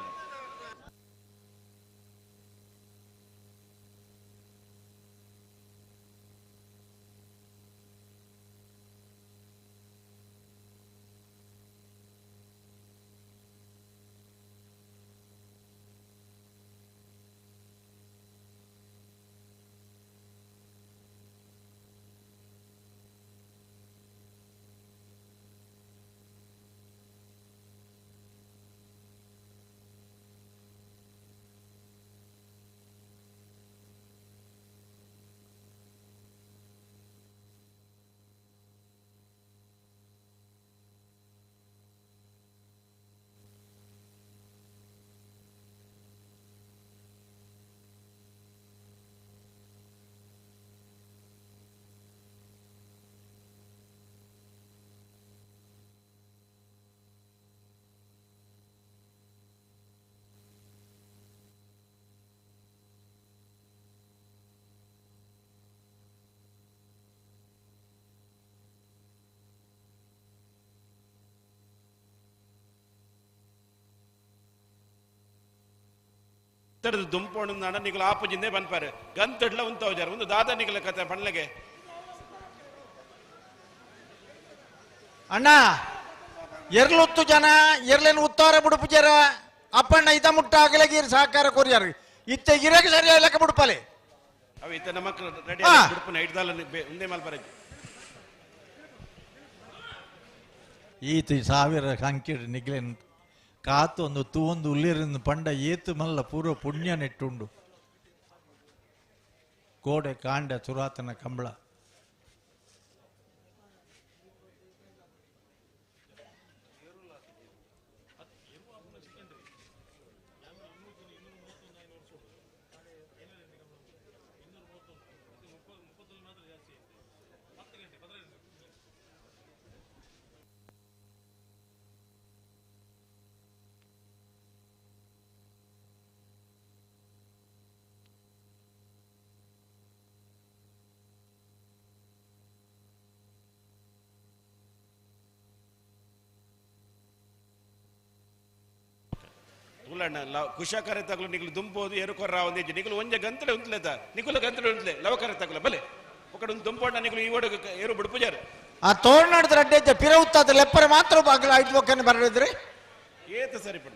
ಇತ್ತರದ ದುಂಪೋಣ ನಾಡ ನಿಗುಲು ಆಪುಜಿಂದೆ ಬನ್ಪಾರು ಗಂತಡ್ಲ ಉಂತವಜಾರ ಒಂದು ದಾದ ನಿಗುಲ ಕತೆ ಪಣ್ಲಗೆ ಅಣ್ಣ ಎರ್ಲೊತ್ತು ಜನ ಎರ್ಲೇನು ಉತ್ತಾರ ಬಿಡುಪುಜಾರ ಅಪ್ಪಣ್ಣ ಇದ ಮುಟ್ಟ ಆಗಲಗೀರ್ ಸಹಕಾರ ಕೊರಿಯಾರ ಇತ್ತೆ ಗಿರಕ ಸರಿಯಾಗಿ ಲೆಕ್ಕ ಬಿಡುಪಲೆ ಅವ ಇತ್ತ ನಮ್ಮ ರೆಡಿ ಬಿಡುಪನ ಹಿಡ್ದಲ್ಲ ಒಂದೇ ಮಲ್ಪರ ಈತು ಸಾವಿರ ಕಂಕಿಡ್ ನಿಗ್ಲೇನ್ ಕಾತು ಒಂದು ತೂವೊಂದು ಉಲ್ಲಿರಿಂದ ಪಂಡ ಏತು ಮಲ್ಲ ಪೂರ್ವ ಪುಣ್ಯ ನೆಟ್ಟುಂಡು ಕೋಡೆ ಕಾಂಡ ಸುರಾತನ ಕಂಬಳ ಕುಶ ಕರೆ ತಗಲು ನಿಗುಲು ದುಂಪೋದು ಏರುಕೊರ್ರ ಒಂದೇಜಿ ನಿಗುಲು ಒಂಜ ಗಂತಲೆ ಉಂತ್ಲೇತ ನಿಗುಲ ಗಂತಲೆ ಉಂತ್ಲೆ ಲವ ಕರೆ ತಗಲ ಬಲೆ ಒಕಡೆ ಒಂದು ದುಂಪೋಣ ನಿಗುಲು ಈ ಒಡಗ ಏರು ಬಿಡುಪುಜಾರ ಆ ತೋರ್ನಾಡದ ಅಡ್ಡೆ ಪಿರ ಉತ್ತಾದ ಲೆಪ್ಪರೆ ಮಾತ್ರ ಬಾಗಿಲು ಐದು ಒಕ್ಕನ್ನು ಬರದಿದ್ರೆ ಏತ ಸರಿಪಡ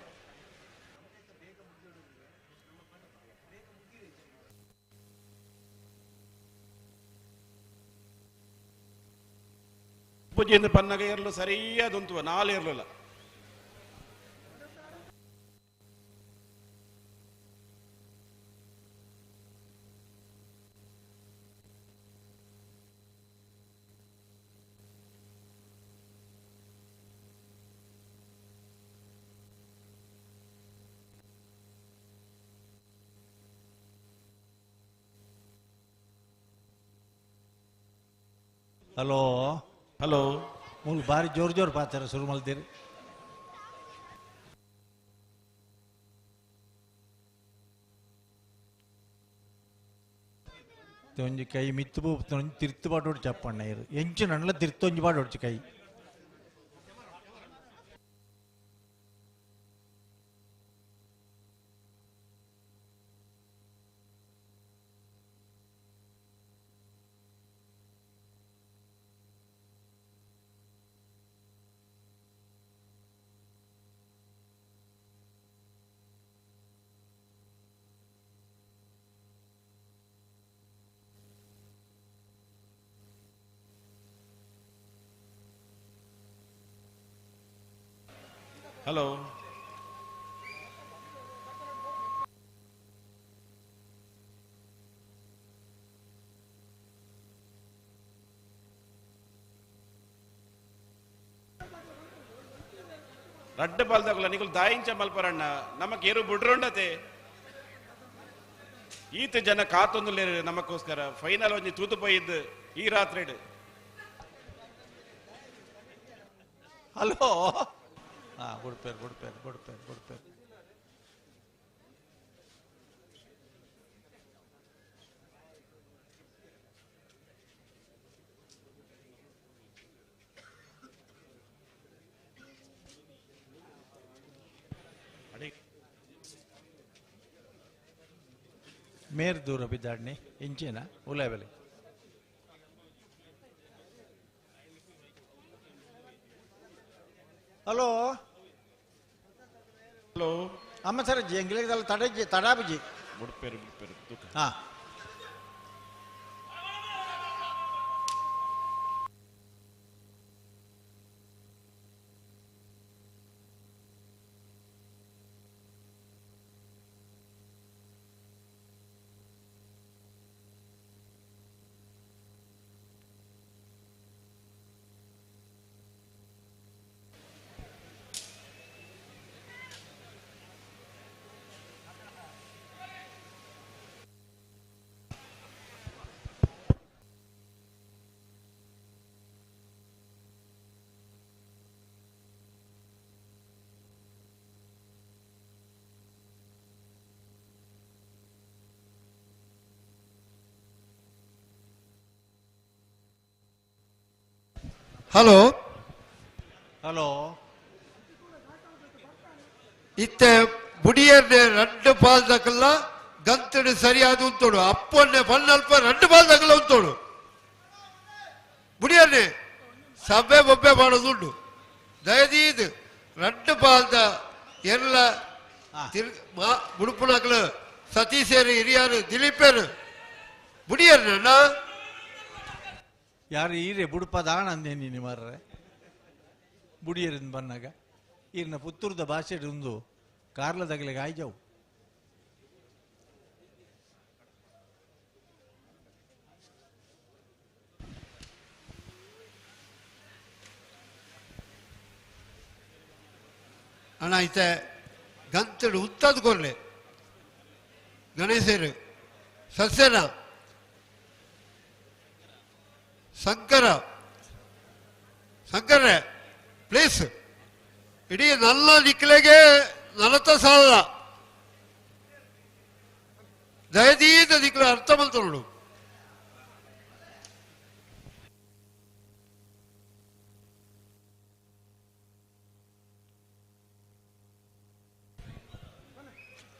ಪೂಜೆಯಿಂದ ಪನ್ನಗ ಏರ್ಲು ಸರಿಯಾದ ಉಂತುವ ನಾಲ್ ಏರ್ಲಿಲ್ಲ ಹಲೋ ಹಲೋ ಮೂಲ ಬಾರಿ ಜೋರ್ ಜೋರ್ ಪಾತಾರ ಶುರು ಮಲ್ದಿರಿ ಒಂಜಿ ಕೈ ಮಿತ್ತು ತಿರ್ತು ಪಾಟೋಡು ಚಪ್ಪಣ್ಣ ಇರು ಎಂಚು ನನ್ಲ ತಿರ್ತೊಂಜಿ ಪಾಟೋಡ್ಚು ಕೈ ಹಲೋ ರಡ್ಡ ಪಾಲ್ದಾಗಲ್ಲ ನಿಗುಲು ದಾಯಿಂಚ ಮಲ್ಪರಣ್ಣ ನಮಕ್ ಏರು ಬುಡ್ರುಂಡತೆ ಈತ ಜನ ಕಾತೊಂದು ನಮಗೋಸ್ಕರ ಫೈನಲ್ ಒಂಜಿ ತೂತು ಪೋಯಿದ್ದು ಈ ರಾತ್ರಿ ಹಲೋ ಹಾ ಕೊಡ್ಪೇರು ಕೊಡ್ಪೇರು ಕೊಡ್ಪೇರು ಕೊಡ್ಪೇರು ಮೇರ್ ದೂರ ಬಿದ್ದಾಡ್ನಿ ಇಂಚಿನ ಉಲಾಬೆಲೆ ಹಲೋ ಹಲೋ ಅಮ್ಮ ಸರ್ ಎಂಗ್ಲಿಷ್ ತಡಜ್ಜಿ ತಡಾಬುಜಿ ಬಿಡ್ಪೇರು ಹಾ ಹಲೋ ಹಲೋ ಇತ್ತೆ ಬುಡಿಯನ್ನೇ 2 ಬಾಲ್ ದಕ್ಕಲ್ಲ ಗಂತಡು ಸರಿಯಾದ ಉಂತೋಡು ಅಪ್ಪನ್ನೇ ಬನ್ನಲ್ಪ 2 ಬಾಲ್ ದಕ್ಕಲ್ಲ ಉಂತೋಡು ಬುಡಿಯನ್ನೇ ಸಭೆ ಬೊಬ್ಬೆ ಮಾಡೋದುಂಟು ದಯದೀದು 2 ಬಾಲ್ದ ಎಲ್ಲ ಮುಡುಪುಣಕ್ಲು ಸತೀಶೇರು ಹಿರಿಯರು ದಿಲೀಪೇರು ಬುಡಿಯರ್ನ ಯಾರು ಈರೆ ಬುಡುಪದ ಆನಂದೇ ನೀನು ಮಾರ್ರೆ ಬುಡಿಯರಿಂದ ಬಂದಾಗ ಈರಿನ ಪುತ್ತೂರದ ಭಾಷೆ ಒಂದು ಕಾರ್ಲದಾಗಲಿಗೆ ಆಯ್ಜವು ಅಣ್ಣ ಐತೆ ಗಂತಡು ಉತ್ತದ ಕೊರ್ಲೆ ಗಣೇಶರು ಸಸ್ಯನ ಶಂಕರ ಪ್ಲೇಸ್ ಇಡೀ ನಲ್ಲ ನಿಕ್ಲೆಗೆ 40 ಸಾಲ ದಯದೀದ ದಿಕ್ಲ ಅರ್ಥ ಬಂತು ನೋಡು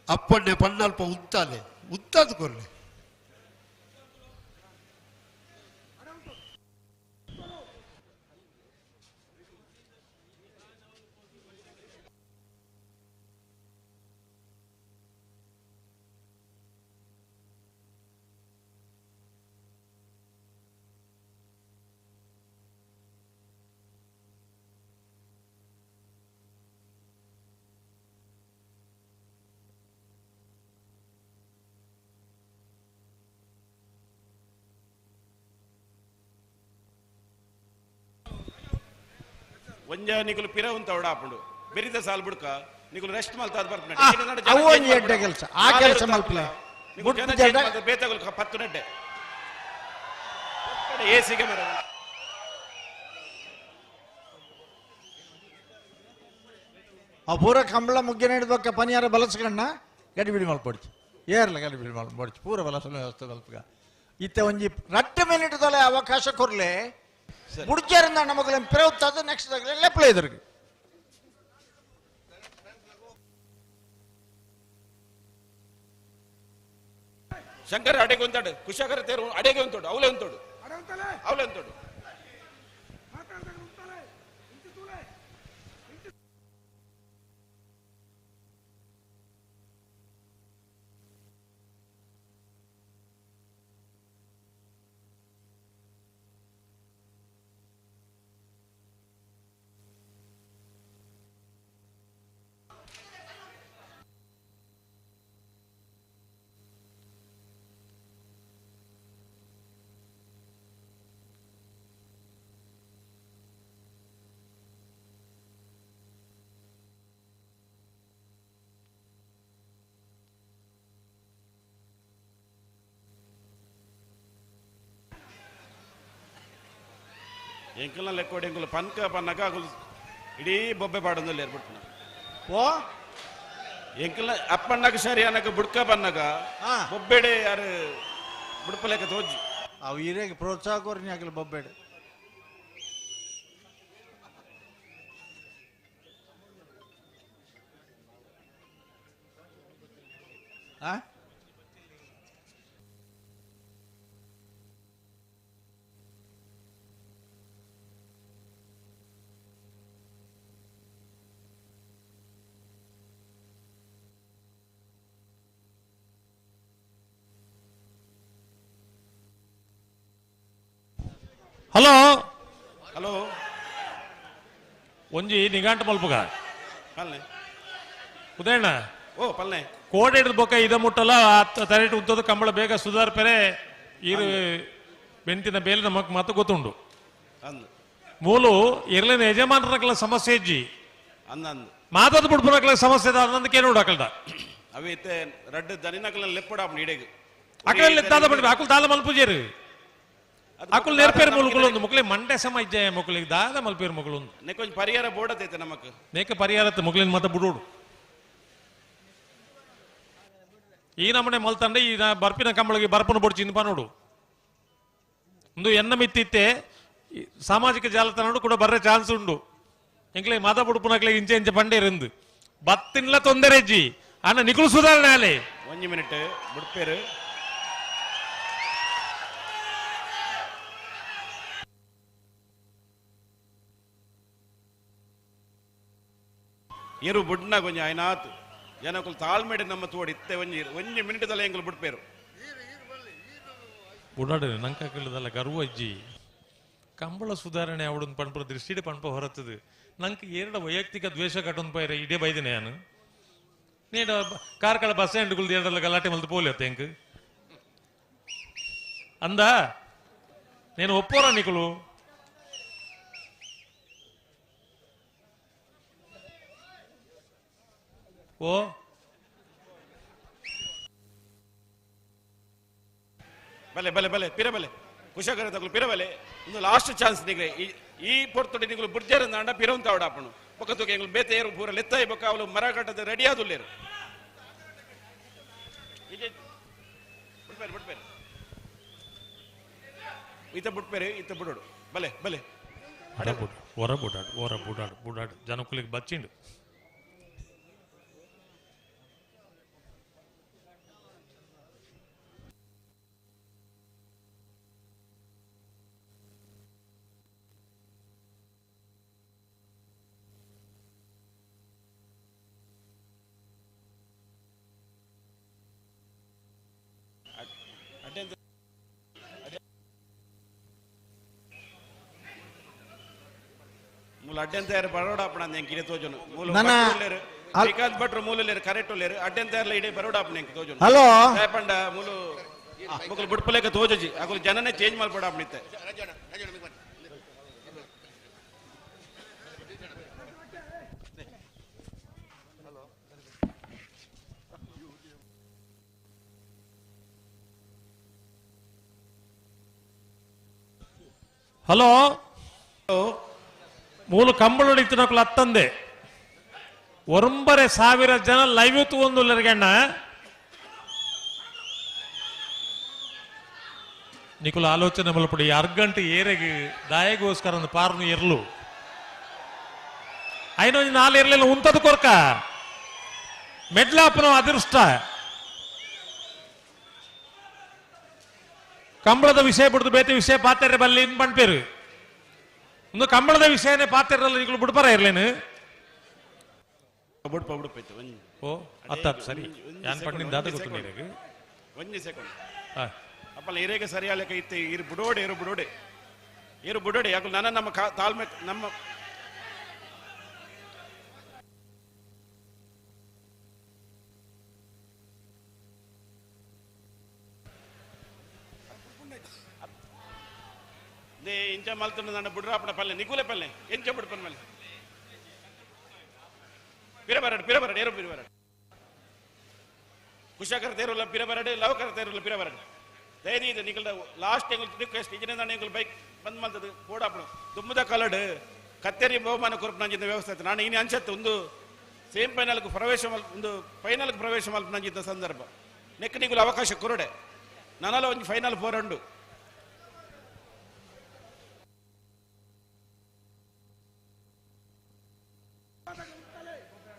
ಅಪ್ಪಣ್ಣೆ ಪಣ್ಣಲ್ಪ ಉತ್ತಾಲೆ ಉತ್ತಾದ ಕೊರ್ಲೆ ಒಂಜ ನಿಕುಲು ಪಿರ ಉಂತ ಆಪುಂಡು ಬೆರಿದ ಸಾಲ್ ಬುಡ್ಕ ನಿಕುಲು ರೆಸ್ಟ್ ಮಲ್ತಾದ ಬರ್ಪನೆ ಅವು ಒಂದು ಎಡ್ಡ ಕೆಲಸ ಆ ಕೆಲಸ ಮಲ್ಪಲೆ ಬೇತಗುಲು 10 ನೆಡ್ಡೆ ಏಸಿಗೆ ಮರ ಆ ಪೂರ ಕಂಬಳ ಮುಗ್ಗೆ ನೀಡಿದಕ್ಕೆ ಪನಿಯಾರ ಬಲಸ್ಕಣ್ಣ ಗಡಿಬಿಡಿ ಮಲ್ಪೊಡ್ಚಿ ಏರ್ಲ ಗಡಿಬಿಡಿ ಮಲ್ಪೊಡ್ಚಿ ಪೂರ ಬಲಸಲ ವ್ಯವಸ್ಥೆ ಮಲ್ಪಗ ಇತ್ತೆ ಒಂಜಿ 2 ಮಿನಿಟ್ ತೊಲೆ ಅವಕಾಶ ಕೊರ್ಲೆ ಮುಡ್ಜರಿಂದ ನಮಗಲ ಪಿರವುತ್ತದ ನೆಕ್ಸ್ಟ್ ಲೆಪ್ಲೆ ಇದ್ರಿಗೆ ಶಂಕರ್ ಅಡೆಗೆ ಒಂತಾಡು ಕುಶಾಕರ ತೇರು ಅಡೆಗೆ ಒಂತೋಡು ಅವಲೆ ಒಂತೋಡು ಅವಲೆ ಒಂತೋಡು ಎಂಕಲ್ನ ಲೆಕ್ಕೋಡಿ ಎಂಕುಲು ಪನ್ಕ ಪನ್ನಕ ಅಕುಲು ಇಡೀ ಬೊಬ್ಬೆ ಪಾಡೊಂದಲ್ಲಿ ಏರ್ಬಿಟ್ಟು ಓ ಎಂಕಲ್ನ ಅಪ್ಪಣ್ಣಗ ಸರಿ ಅನ್ನಕ ಬುಡ್ಕ ಪನ್ನಕ ಬೊಬ್ಬೆಡೆ ಯಾರು ಬುಡ್ಪಲೆಕ್ಕ ತೋಜಿ ಅವು ಹಿರಿಯಗೆ ಪ್ರೋತ್ಸಾಹ ಕೋರ್ನಿ ಆಗಲಿ ಬೊಬ್ಬೇಡು ಹಲೋ ಹಲೋ ಒಂಜಿ ನಿಘಂಟ ಮಲ್ಪಗ ಪಲ್ಲೆ ಉದಯಣ್ಣ ಓ ಪಲ್ಲೆ ಕೋಡೆ ಹಿಡಿದ ಬೊಕ್ಕ ಇದ ಮುಟ್ಟಲ್ಲ ತರೆಟ್ ಉದ್ದದ ಕಂಬಳ ಬೇಗ ಸುಧಾರ್ಪೆರೆ ಈರು ಬೆಂತಿನ ಬೇಲೆ ನಮಕ್ ಮಾತು ಗೊತ್ತುಂಡು ಅಂದು ಮೂಲು ಇರ್ಲಿನ ಯಜಮಾನರಕ್ಲ ಸಮಸ್ಯೆ ಇಜ್ಜಿ ಅಂದಂದು ಮಾತಾದ ಬಿಡ್ಪುನಕ್ಲ ಸಮಸ್ಯೆ ಅದ ಅನ್ನೋದಕ್ಕೆ ನೋಡು ಅಕಲ್ದ ಅವಿ ಇತ್ತೆ ರಡ್ಡು ದನಿನಕಲ ಲೆಪ್ಪಡ ಇಡೆಗೆ ಅಕಲ್ ದಾದ ಬಡಿ ಅಕಲ್ ದಾದ ಮಲ್ಪುಜೇರು ಅಕುಲ್ ನೆರ್ಪೇರ್ ಮುಲ್ಕುಲು ಒಂದು ಮುಕ್ಲೆ ಮಂಡೆ ಸಮ ಇಜ್ಜೆ ಮುಕ್ಲಿಗೆ ದಾದ ಮಲ್ಪೇರ್ ಮುಕ್ಲು ಒಂದು ನೆಕೊಂಚ ಪರಿಹಾರ ಬೋಡತೈತೆ ನಮಕ್ ನೇಕ ಪರಿಹಾರತ್ ಮುಕ್ಲಿನ ಮತ ಬಿಡೋಡು ಈ ನಮ್ಮನೆ ಮಲ್ತಂಡೆ ಈ ಬರ್ಪಿನ ಕಂಬಳಿಗೆ ಬರ್ಪನ ಬೊಡ್ಚಿ ಇಂದ ನೋಡು ಒಂದು ಎನ್ನ ಮಿತ್ತಿತ್ತೆ ಸಾಮಾಜಿಕ ಜಾಲತಾಣ ಕೂಡ ಬರ್ರೆ ಚಾನ್ಸ್ ಉಂಡು ಎಂಕ್ಲೆ ಮತ ಬುಡುಪುನಕ್ಲೆ ಇಂಚೆ ಇಂಚೆ ಬಂಡೆ ಇರಂದು ಬತ್ತಿನ್ಲ ತೊಂದರೆ ಇಜ್ಜಿ ಅಣ್ಣ ನಿಖುಲ್ ಸುಧಾರಣೆ ಅಲ್ಲಿ 1 ಮಿನಿಟ್ ಬಿಡ್ಪೇರು ಏರು ಬುಡ್ನ ಕೊಂಚ ಆಯ್ನಾತ್ ಜನಕ್ಕೂ ತಾಳ್ಮೆಡೆ ನಮ್ಮ ತೋಡಿ ಇತ್ತೆ 1 ಮಿನಿಟ್ದಲ್ಲಿ ಎಂಗಳು ಬಿಡ್ಪೇರು ಬುಡಾಡು ನಂಕ ಕೇಳಿದಲ್ಲ ಗರ್ವ ಅಜ್ಜಿ ಕಂಬಳ ಸುಧಾರಣೆ ಅವಡೊಂದು ಪಣ್ಪುರ ದೃಷ್ಟಿಡೆ ಪಣ್ಪ ಹೊರತದು ನಂಗೆ ಎರಡು ವೈಯಕ್ತಿಕ ದ್ವೇಷ ಕಟ್ಟೊಂದು ಪೈರ ಇಡೇ ಬೈದಿನಿ ನಾನು ನೀಡ ಕಾರ್ಕಳ ಬಸ್ ಸ್ಟ್ಯಾಂಡ್ಗಳು ಎರಡಲ್ಲ ಗಲಾಟೆ ಮಲ್ತು ಪೋಲಿಯತ್ತ ಹೆಂಗ್ ಅಂದ నేను ఒప్పోరా నికులు ఓ ಬಲೆ ಬಲೆ ಬಲೆ ಪಿರ ಬಲೆ ಕುಶಕರ ತಗಲು ಪಿರ ಬಲೆ ಒಂದು ಲಾಸ್ಟ್ ಚಾನ್ಸ್ ನಿಗ್ರೆ ಈ ಪೊರ್ತೊಡಿ ನಿಗುಲು ಬುರ್ಜರ ನಾಂಡ ಪಿರವಂತ ಅವಡಾಪನು ಪಕ್ಕತ್ತು ಎಂಗಳು ಬೇತೇರು ಪೂರ ಲೆತ್ತಾಯಿ ಬೊಕ್ಕ ಅವಳು ಮರ ಕಟ್ಟದ ರೆಡಿ ಆದುಲ್ಲೇರು ಬಿಡ್ಬೇರು ಬಿಡ್ಬೇರು ಈತ ಬಿಟ್ಬೇರೆ ಈತ ಬಿಡೋಡು ಬಲೆ ಬಲೆ ಹೊರ ಬುಡಾಡು ಜನಕ್ಕಲಿಗೆ ಬಚ್ಚಿಂಡು ಮೂಲ ಅಡ್ಡೆಂತ ಬರೋಡ ಅಪ್ಪಣ ಕಿಡೆ ತೋಜನು ಮೂಲ ಶ್ರೀಕಾಂತ್ ಭಟ್ರು ಮೂಲ ಕರೆಕ್ಟ್ ಒಲ್ಲೇರು ಅಡ್ಡೆಂತ ಇಡೀ ಬರೋಡ ಅಪ್ಪಣ ತೋಜನು ಹಲೋ ಪಂಡ ಮೂಲ ಮುಗ್ಲು ಬಿಡ್ಪಲೇಕ ತೋಜಿ ಅಗಲು ಜನನೇ ಚೇಂಜ್ ಮಾಡ್ಬೇಡ ಅಪ್ಪಣಿತ್ತೆ ಹಲೋ ಮೂಲ ಕಂಬಳ ಹೊಡಿತಿನಕ್ಲು ಹತ್ತಂದೆ ಒಂಬರೆ ಸಾವಿರ ಜನ ಲೈವ್ ತಗೊಂಡುಲ್ಲರಿಗಣ್ಣ ನಿಕುಲು ಆಲೋಚನೆ ಮಲ್ಪಡಿ ಅರ್ಗಂಟೆ ಏರೆಗೆ ದಾಯಗೋಸ್ಕರ ಒಂದು ಪಾರ್ನು ಇರ್ಲು ಐನೊಂದು ನಾಲ್ ಇರ್ಲಿಲ್ಲ ಉಂತದ ಕೊರ್ಕ ಮೆಡ್ಲಾಪನ ಅದೃಷ್ಟ ಕಂಬಳದ ವಿಷಯ ಬಿಡ್ದು ಬೇತೆ ವಿಷಯ ಪಾತ್ರೆ ಬಲ್ಲಿ ಇನ್ ಪಂಪೇರು ಒಂದು ಕಂಬಳದ ವಿಷಯನೇ ಪಾತ್ರೆಲ್ಲ ಈಗಲೂ ಬಿಡ್ಬಾರ ಇರ್ಲೇನು ಓ ಅತ್ತ ಸರಿ ಯಾನ್ ಪಣ್ಣಿಂದ ಅದ ಗೊತ್ತು ನೀರಿಗೆ 1 ಸೆಕೆಂಡ್ ಅಪ್ಪಲ್ಲ ಹಿರೇಗೆ ಸರಿಯಾಲಕ ಇತ್ತೆ ಇರು ಬುಡೋಡೆ ಯಾಕೆ ನನ್ನ ನಮ್ಮ ತಾಳ್ಮೆ ನಮ್ಮ ಇಂಚ ಮಲ್ತುಂಡು ನನ್ನ ಬುಡ್ರಾಪಣ ಪಲ್ಲೆ ನಿಗುಲೆ ಪಲ್ಲೆ ಎಂಚ ಬುಡ್ಪನ್ ಮಲ್ಲೆ ಪಿರಬರಡು ಏರು ಪಿರಬರಡು ಕುಶಕರ ತೇರುಲ್ಲ ಪಿರಬರಡು ಲವಕರ ತೇರುಲ್ಲ ಪಿರಬರಡು ದಯದಿ ಇದು ನಿಗಲ್ದ ಲಾಸ್ಟ್ ಎಂಗಲ್ ರಿಕ್ವೆಸ್ಟ್ ಇಜನೆ ನಾನು ಎಂಗಲ್ ಬೈಕ್ ಬಂದ್ ಮಲ್ತದು ಬೋಡಾಪಣ ತುಂಬದ ಕಲಡ್ ಕತ್ತೇರಿ ಬಹುಮಾನ ಕೊರಪನಂಜಿದ್ದ ವ್ಯವಸ್ಥೆ ನಾನು ಇನ್ನು ಅನ್ಸತ್ತೆ ಒಂದು ಸೇಮ್ ಫೈನಲ್ಗೆ ಪ್ರವೇಶ ಒಂದು ಫೈನಲ್ಗೆ ಪ್ರವೇಶ ಮಲ್ಪನಂಜಿದ್ದ ಸಂದರ್ಭ ನೆಕ್ ನಿಗುಲು ಅವಕಾಶ ಕೊರಡೆ ನನ್ನಲ್ಲ ಒಂದು ಫೈನಲ್ 4 ಉಂಡು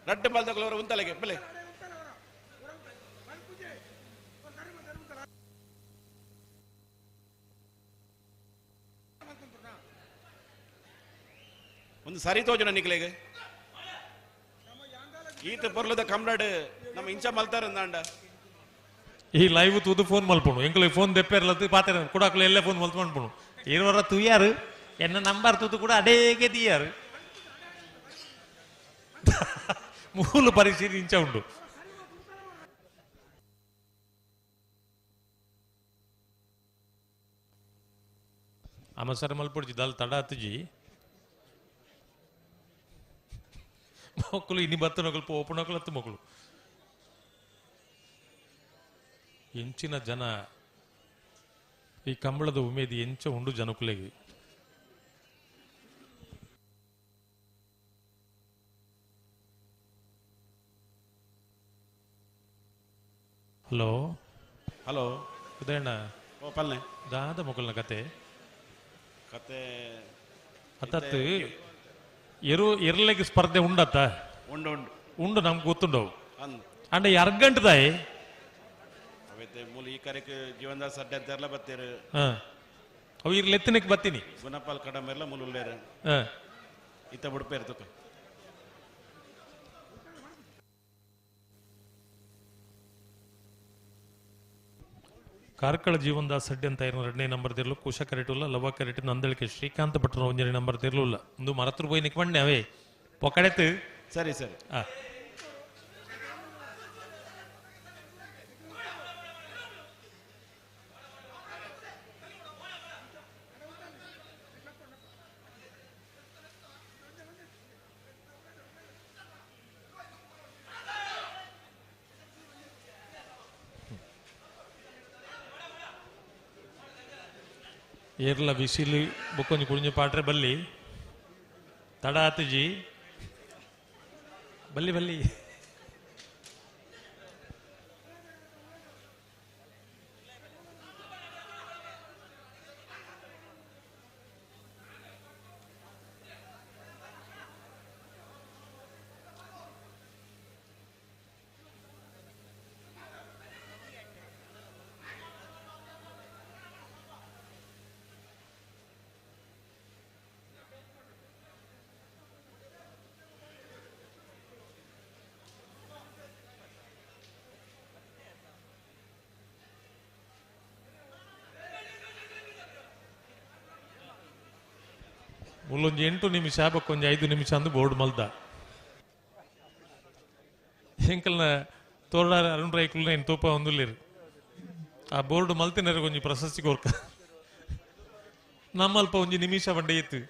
ರಡ್ಡು ಬಾಲ್ದಗಳವರು ಉಂತಲೆಗೆ ಬೆಲೆ ಒಂದು ಸರಿ ತೋಜನ ನಿಕ್ಲೆಗೆ ಈತ ಪೊರ್ಲದ ಕಂಬ್ಲಾಡ್ ನಮ್ಮ ಇಂಚ ಮಲ್ತಾರ ಅಂದ ಈ ಲೈವ್ ತೂದು ಫೋನ್ ಮಲ್ಪಣು ಎಂಕ್ಲೆ ಫೋನ್ ದೆಪ್ಪೆರ್ಲತ್ತು ಪಾತ್ರೆ ಕೂಡಾಕ್ಲು ಎಲ್ಲ ಫೋನ್ ಮಲ್ತು ಮಾಡ್ಪಣು ಇರುವರ ತುಯ್ಯಾರು ಎನ್ನ ನಂಬರ್ ತೂತು ಕೂಡ ಅಡೇಗೆ తీయారు ಮೂಲ ಪರಿಶೀಲಿಂಚ ಉಂಡು ಅಮಸರ ಮಲ್ಪೊಡ್ಜಿ ದಲ್ ತಡ ಹತ್ತುಜಿ ಮಕ್ಕಳು ಇನಿ ಬತ್ತನೊಗಲ್ಪ ಓಪನೊಗಲತ್ತು ಮಕ್ಕಳು ಎಂಚಿನ ಜನ ಈ ಕಂಬಳದ ಉಮೇದಿ ಎಂಚ ಉಂಡು ಜನಕುಲೆಗೆ ಹಲೋ ಹಲೋ ಉದಯಣ್ಣ ಓ ಪಲ್ಲೆ ದಾದ ಮೊಕಲ್ನ ಕತೆ ಅತ್ತತ್ತು ಇರ್ಲೆಗೆ ಸ್ಪರ್ಧೆ ಉಂಡತ್ತ ಉಂಡು ಉಂಡು ನಮ್ಗೆ ಗೊತ್ತುಂಡವು ಅಂಡ ಅರ್ಗಂಟದಾಯಿ ಅವತ್ತೆ ಮೂಲ ಈ ಕಾರ್ಯಕ್ಕೆ ಜೀವನದ ಸಡ್ಡೆ ಅಂತೆಲ್ಲ ಬತ್ತೇರು ಅವು ಇರ್ಲಿ ಎತ್ತನಕ್ಕೆ ಬತ್ತೀನಿ ಗುಣಪಾಲ್ ಕಡಮೆಲ್ಲ ಮುಳುಳ್ಳೇರು ಇತ್ತ ಬಿಡ್ಪೇರು ತುಕ ಕಾರ್ಕಳ ಜೀವನದ ಸಡ್ಡೆ ಅಂತ ಇರೋ 2ನೇ ನಂಬರ್ ತಿರ್ಲು ಕುಶ ಕರೆಟುಲ್ಲ ಲವ ಕರೆಟ್ ನಂದಳಿಕೆ ಶ್ರೀಕಾಂತ್ ಭಟ್ರ 1ನೇ ನಂಬರ್ ತಿರ್ಲಿಲ್ಲ ಒಂದು ಮರತ್ರ போய் ನಿಕ್ಕೊಂಡೆ ಅವೇ ಪೊಕಡೆತ್ತು ಸರಿ ಸರಿ ಏರ್ಲ ಬಿಸಿಲು ಬುಕ್ಕೊಂದು ಕುಡಿഞ്ഞ ಪಾಟ್ರೆ ಬಲ್ಲಿ ತಡ ಆತಜಿ ಬಲ್ಲಿ ಬಲ್ಲಿ ಮುಲ್ಲೊಂದು 8 ನಿಮಿಷ ಬಕ್ಕೊಂದು 5 ನಿಮಿಷ ಅಂದು ಬೋರ್ಡ್ ಮಲ್ದ ಹೆಂಕಲ್ನ ತೋರಡ ಅರುಣ್ ರೈಕುಲ್ನ ಏನು ತೋಪ ಒಂದುಲ್ಲಿರು ಆ ಬೋರ್ಡ್ ಮಲ್ತಿನರು ಕೊಂಚ ಪ್ರಶಸ್ತಿ ಕೋರ್ಕ ನಮ್ಮಲ್ಪ ಒಂಜಿ ನಿಮಿಷ ಬಂಡೆ ಎತ್ತು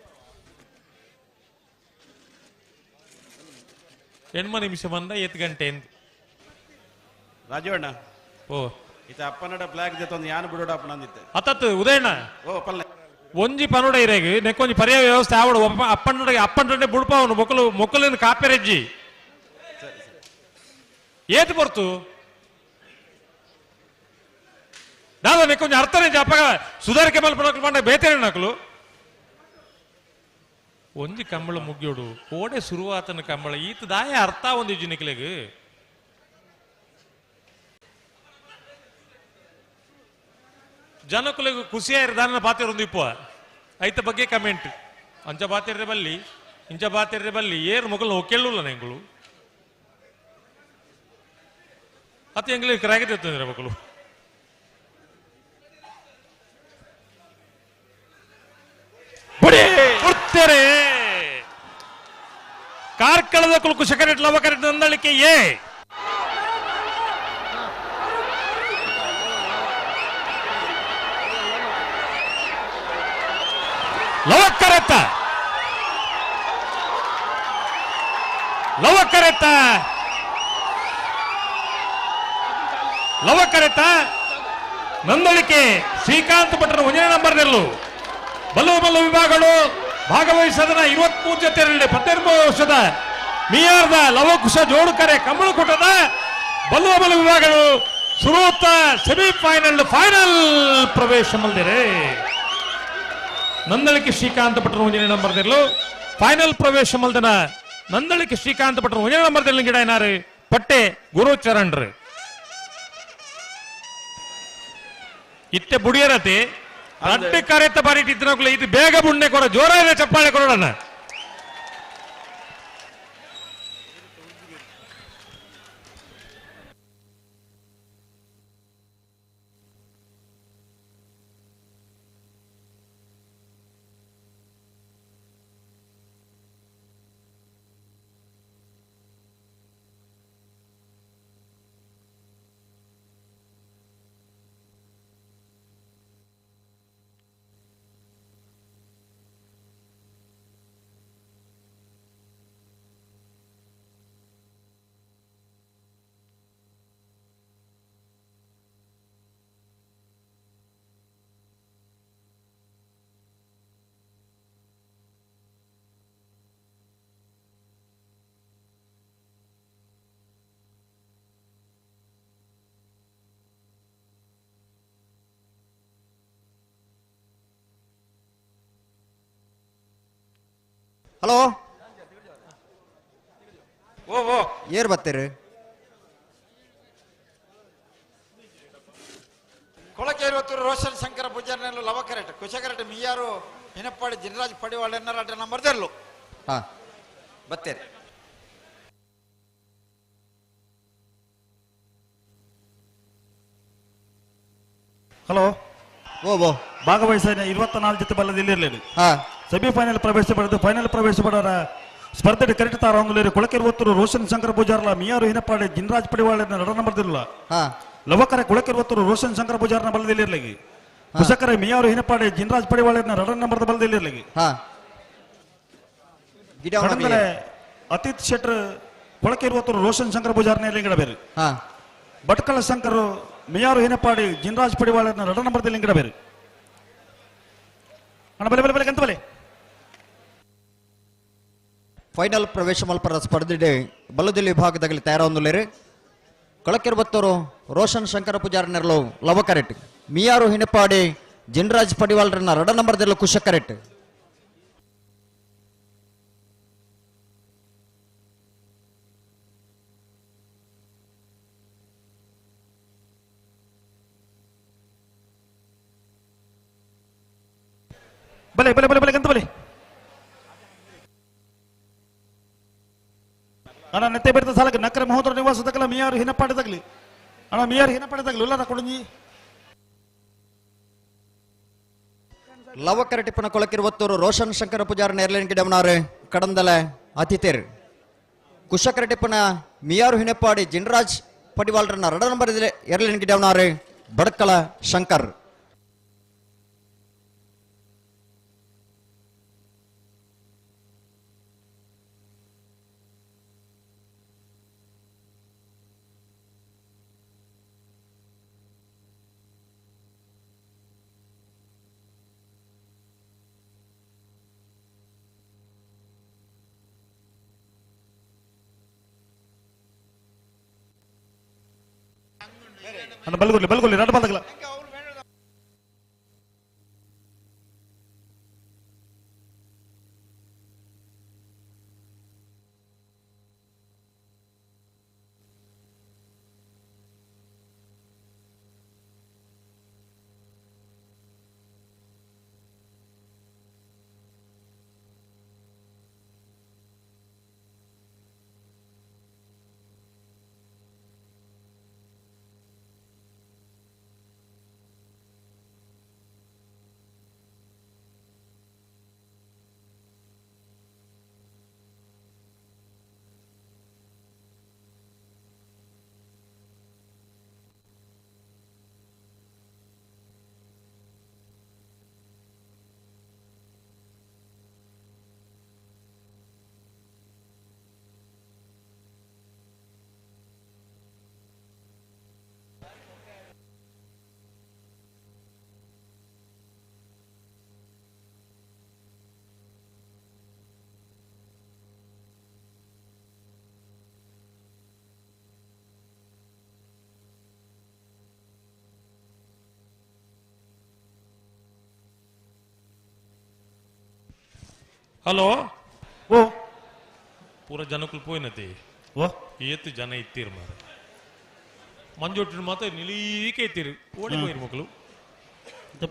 8 ನಿಮಿಷ ಬಂದ 8 ಗಂಟೆ ಎಂದು ರಾಜವಣ್ಣ ಓ ಇತ ಅಪ್ಪನಡ ಬ್ಲಾಕ್ ಜೊತೆ ಒಂದು ಯಾನು ಬಿಡೋಡ ಅಪ್ಪನಂದಿತ್ತೆ ಅತ್ತತ್ತು ಉದಯಣ್ಣ ಓ ಪಲ್ಲೆ ಒಂಜಿ ಪನುಡ ಇರೇಗಿ ನೆಕ್ಕೊಂಜಿ ಪರ್ಯಾಯ ವ್ಯವಸ್ಥೆ ಆವಡು ಅಪ್ಪಂಡ್ರೆ ಬುಡ್ಪ ಅವನು ಮೊಕ್ಕಲಿನ ಕಾಪೆರೆಜ್ಜಿ ಏತ್ ಬರ್ತು ದಾದ ನೆಕ್ಕೊಂಜಿ ಅರ್ಥನೇ ಅಪ್ಪ ಸುಧಾರಿಕೆ ಮಲ್ಪಣ ಬೇತೇನೆ ನಕಲು ಒಂಜಿ ಕಂಬಳ ಮುಗ್ಯೋಡು ಕೋಡೆ ಶುರುವಾತನ ಕಂಬಳ ಈತ ದಾಯ ಅರ್ಥ ಒಂದಿಜ್ಜಿ ನಿಕ್ಲೆಗ್ ಜನಕುಲೆಗೂ ಖುಷಿಯಾಯಿರ ದಾನ ಪಾತಿರೊಂದು ಇಪ್ಪ ಐತ ಬಗ್ಗೆ ಕಮೆಂಟ್ ಅಂಚ ಬಾತಿರ್ರೆ ಬಲ್ಲಿ ಇಂಚ ಬಾತಿರ್ರೆ ಬಲ್ಲಿ ಏರು ಮೊಗಲ್ ಕೇಳಲ್ಲ ನೆಂಗಳು ಅತಿ ಎಂಗ್ಲಿ ಕರಾಗಿದ್ರೆ ಮಕ್ಕಳು ಕೊಡ್ತೇರೆ ಕಾರ್ಕಳದ ಕುಲಕು ಶಕರೆಟ್ ಲವ ಕರೆಟ್ ನಂದಳಿಕೆ ಏ ಲವಕ್ಕರೆತ್ತ ನಂದಳಿಕೆ ಶ್ರೀಕಾಂತ್ ಭಟ್ರ 1ನೇ ನಂಬರ್ ನೆಲ್ಲು ಬಲ್ಲು ವಿಭಾಗಗಳು ಭಾಗವಹಿಸದನ 23 ಜೊತೆಯಲ್ಲಿ 19 ವರ್ಷದ ಮಿಯಾರ್ದ ಲವಕುಶ ಜೋಡುಕರೆ ಕಂಬಳಕೂಟದ ಬಲ್ಲು ವಿಭಾಗಗಳು ಸುರೋತ್ತ ಸೆಮಿಫೈನಲ್ ಫೈನಲ್ ಪ್ರವೇಶ ಮಲ್ದಿರೆ ನಂದಳಿಕೆ ಶ್ರೀಕಾಂತ್ ಭಟ್ರ 1ನೇ ನಂಬರ್ ನೆಲ್ಲು ಫೈನಲ್ ಪ್ರವೇಶ ಮಲ್ದನ ನಂದಳಿಕೆ ಶ್ರೀಕಾಂತ್ ಭಟ್ರ 1ನೇ ನಂಬರ್ ನೆಲ್ಲು ಗಿಡ ಏನಾರು ಪಟ್ಟೆ ಗುರುಚರಣ್ರು ಇತ್ತೆ ಬುಡಿಯರತೆ ರಡ್ಡು ಕರೆತ ಬಾರಿಟ್ಟಿದ್ದ ಇದು ಬೇಗ ಬುಣ್ಣೆ ಕೊಡ ಜೋರಾದ ಚಪ್ಪಾಳೆ ಕೊಡೋಣ ಹಲೋ ಓ ಏರ್ ಬತ್ತೀರಿ ಕೊಳಕೇರಿ ರೋಷನ್ ಶಂಕರ ಪೂಜಾರನೆಲ್ಲ ಲವಕರೆಟ್ ಕುಶಕರೆಟ್ ಮಿಯಾರು ಹಿನಪ್ಪಾಡಿ ಜಿನರಾಜ್ ಪಡಿವಾಳ ಎನ್ನರ ಅಡ್ಡ ನಂಬರ್ ದೆರ್ಲು ಹಾ ಬತ್ತೇರಿ ಹಲೋ ಓ ಭಾಗವಹಿಸಿದ 24 ಜೊತೆ ಬಲ್ಲದಿಲ್ಲಿರಲಿ ಹಾ ಸೆಮಿಫೈನಲ್ ಪ್ರವೇಶ ಪಡೆದು ಫೈನಲ್ ಪ್ರವೇಶ ಪಡೆದ ಸ್ಪರ್ಧೆ ಕರೆಕ್ಟ್ ತಾರಾಂಗುಲೇರಿ ಕೊಳಕೆರುವತ್ತೂರು ರೋಷನ್ ಶಂಕರ ಪೂಜಾರ್ಲ ಮಿಯಾರು ಹಿನಪಾಡಿ ಜಿನರಾಜ್ ಪಡಿವಾಳ ನಡ ನಂಬರ್ದಿಲ್ಲ ಹಾ ಲವಕರೆ ಕೊಳಕೆರುವತ್ತೂರು ರೋಷನ್ ಶಂಕರ ಪೂಜಾರ್ನ ಬಲದಲ್ಲಿರಲಿ ಕುಶಕರೆ ಮಿಯಾರು ಹಿನಪಾಡಿ ಜಿನರಾಜ್ ಪಡಿವಾಳ ರಡ ನಂಬರ್ದ ಬಲದಲ್ಲಿರಲಿ ಹಾ ಕಡಂದಲೆ ಅತೀತ್ ಶೆಟ್ರ್ ಕೊಳಕೆರುವತ್ತೂರು ರೋಷನ್ ಶಂಕರ ಪೂಜಾರ್ನ ಲಿಂಗಡಬೇರು ಹಾ ಭಟ್ಕಳ ಶಂಕರ್ ಮಿಯಾರು ಹಿನಪಾಡಿ ಜಿನರಾಜ್ ಪಡಿವಾಳ ರಡ ನಂಬರ್ದಲ್ಲಿ ಲಿಂಗಡಬೇರು ಅಣ್ಣ ಬಲೆ ಬಲೆ ಬಲೆ ಗಂತ ಬಲೆ ಫೈನಲ್ ಪ್ರವೇಶ ಮಲ್ಪರ ಸ್ಪರ್ಧೆ ಬಲ್ಲದಲ್ಲಿ ವಿಭಾಗದಲ್ಲಿ ತಯಾರೊಂದುಲೇರಿ ಕೊಳಕೆರುವತ್ತೂರು ರೋಷನ್ ಶಂಕರ ಪೂಜಾರ ನೆರಳು ಲವಕರೆಟ್ ಮಿಯಾರು ಹಿನಪಾಡಿ ಜಿನರಾಜ್ ಪಡಿವಾಳ್ರನ್ನ ರಡ ನಂಬರ್ದೆಲ್ಲ ಕುಶಕರೆಟ್ ಬಲೆ ಬಲೆ ಬಲೆ ಬಲೆ ಗಂತ ಬಲೆ ಅಣ್ಣ ನೆತ್ತೆ ಬೆರೆದ ಸಾಲಕ್ಕೆ ನಕರೆ ಮಹೋದರ ನಿವಾಸದಕ್ಕಲ್ಲ ಮಿಯಾರು ಹಿನಪಾಡಿದಾಗ್ಲಿ ಅಣ್ಣ ಮಿಯಾರು ಹಿನಪಾಡಿದಾಗ್ಲಿ ಉಲ್ಲದ ಕೊಡುಂಜಿ ಲವಕರೆಟಿಪ್ಪನ ಕೊಳಕೆರುವತ್ತೂರು ರೋಷನ್ ಶಂಕರ ಪೂಜಾರ ನೆರಳಿನ ಗಿಡಮನಾರು ಕಡಂದಲೆ ಅತಿಥೇರ್ ಕುಶಕರೆಟಿಪ್ಪನ ಮಿಯಾರು ಹಿನಪಾಡಿ ಜಿನರಾಜ್ ಪಡಿವಾಳ್ರನ್ನ ರಡ ನಂಬರ್ ಎರಳಿನ ಗಿಡಮನಾರು ಬಡ್ಕಳ ಶಂಕರ್ ಅಣ್ಣ ಬಲ್ಗೊಳ್ಳಿ ಬಲ್ಗೊಳ್ಳಿ ರಡ ಬಾದಗಲ ಹಲೋ ಓ ಪೂರ ಜನಕ್ಕೂ ಪೋಯ್ನತಿ ಓ ಏತ್ತು ಜನ ಇತ್ತೀರಿ ಮಾರ ಮಂಜೊಟ್ಟಿನ ಮಾತ್ರ ನಿಲೀಕೆ ಇತ್ತೀರಿ ಓಡಿ ಹೋಯ್ರಿ ಮಕ್ಕಳು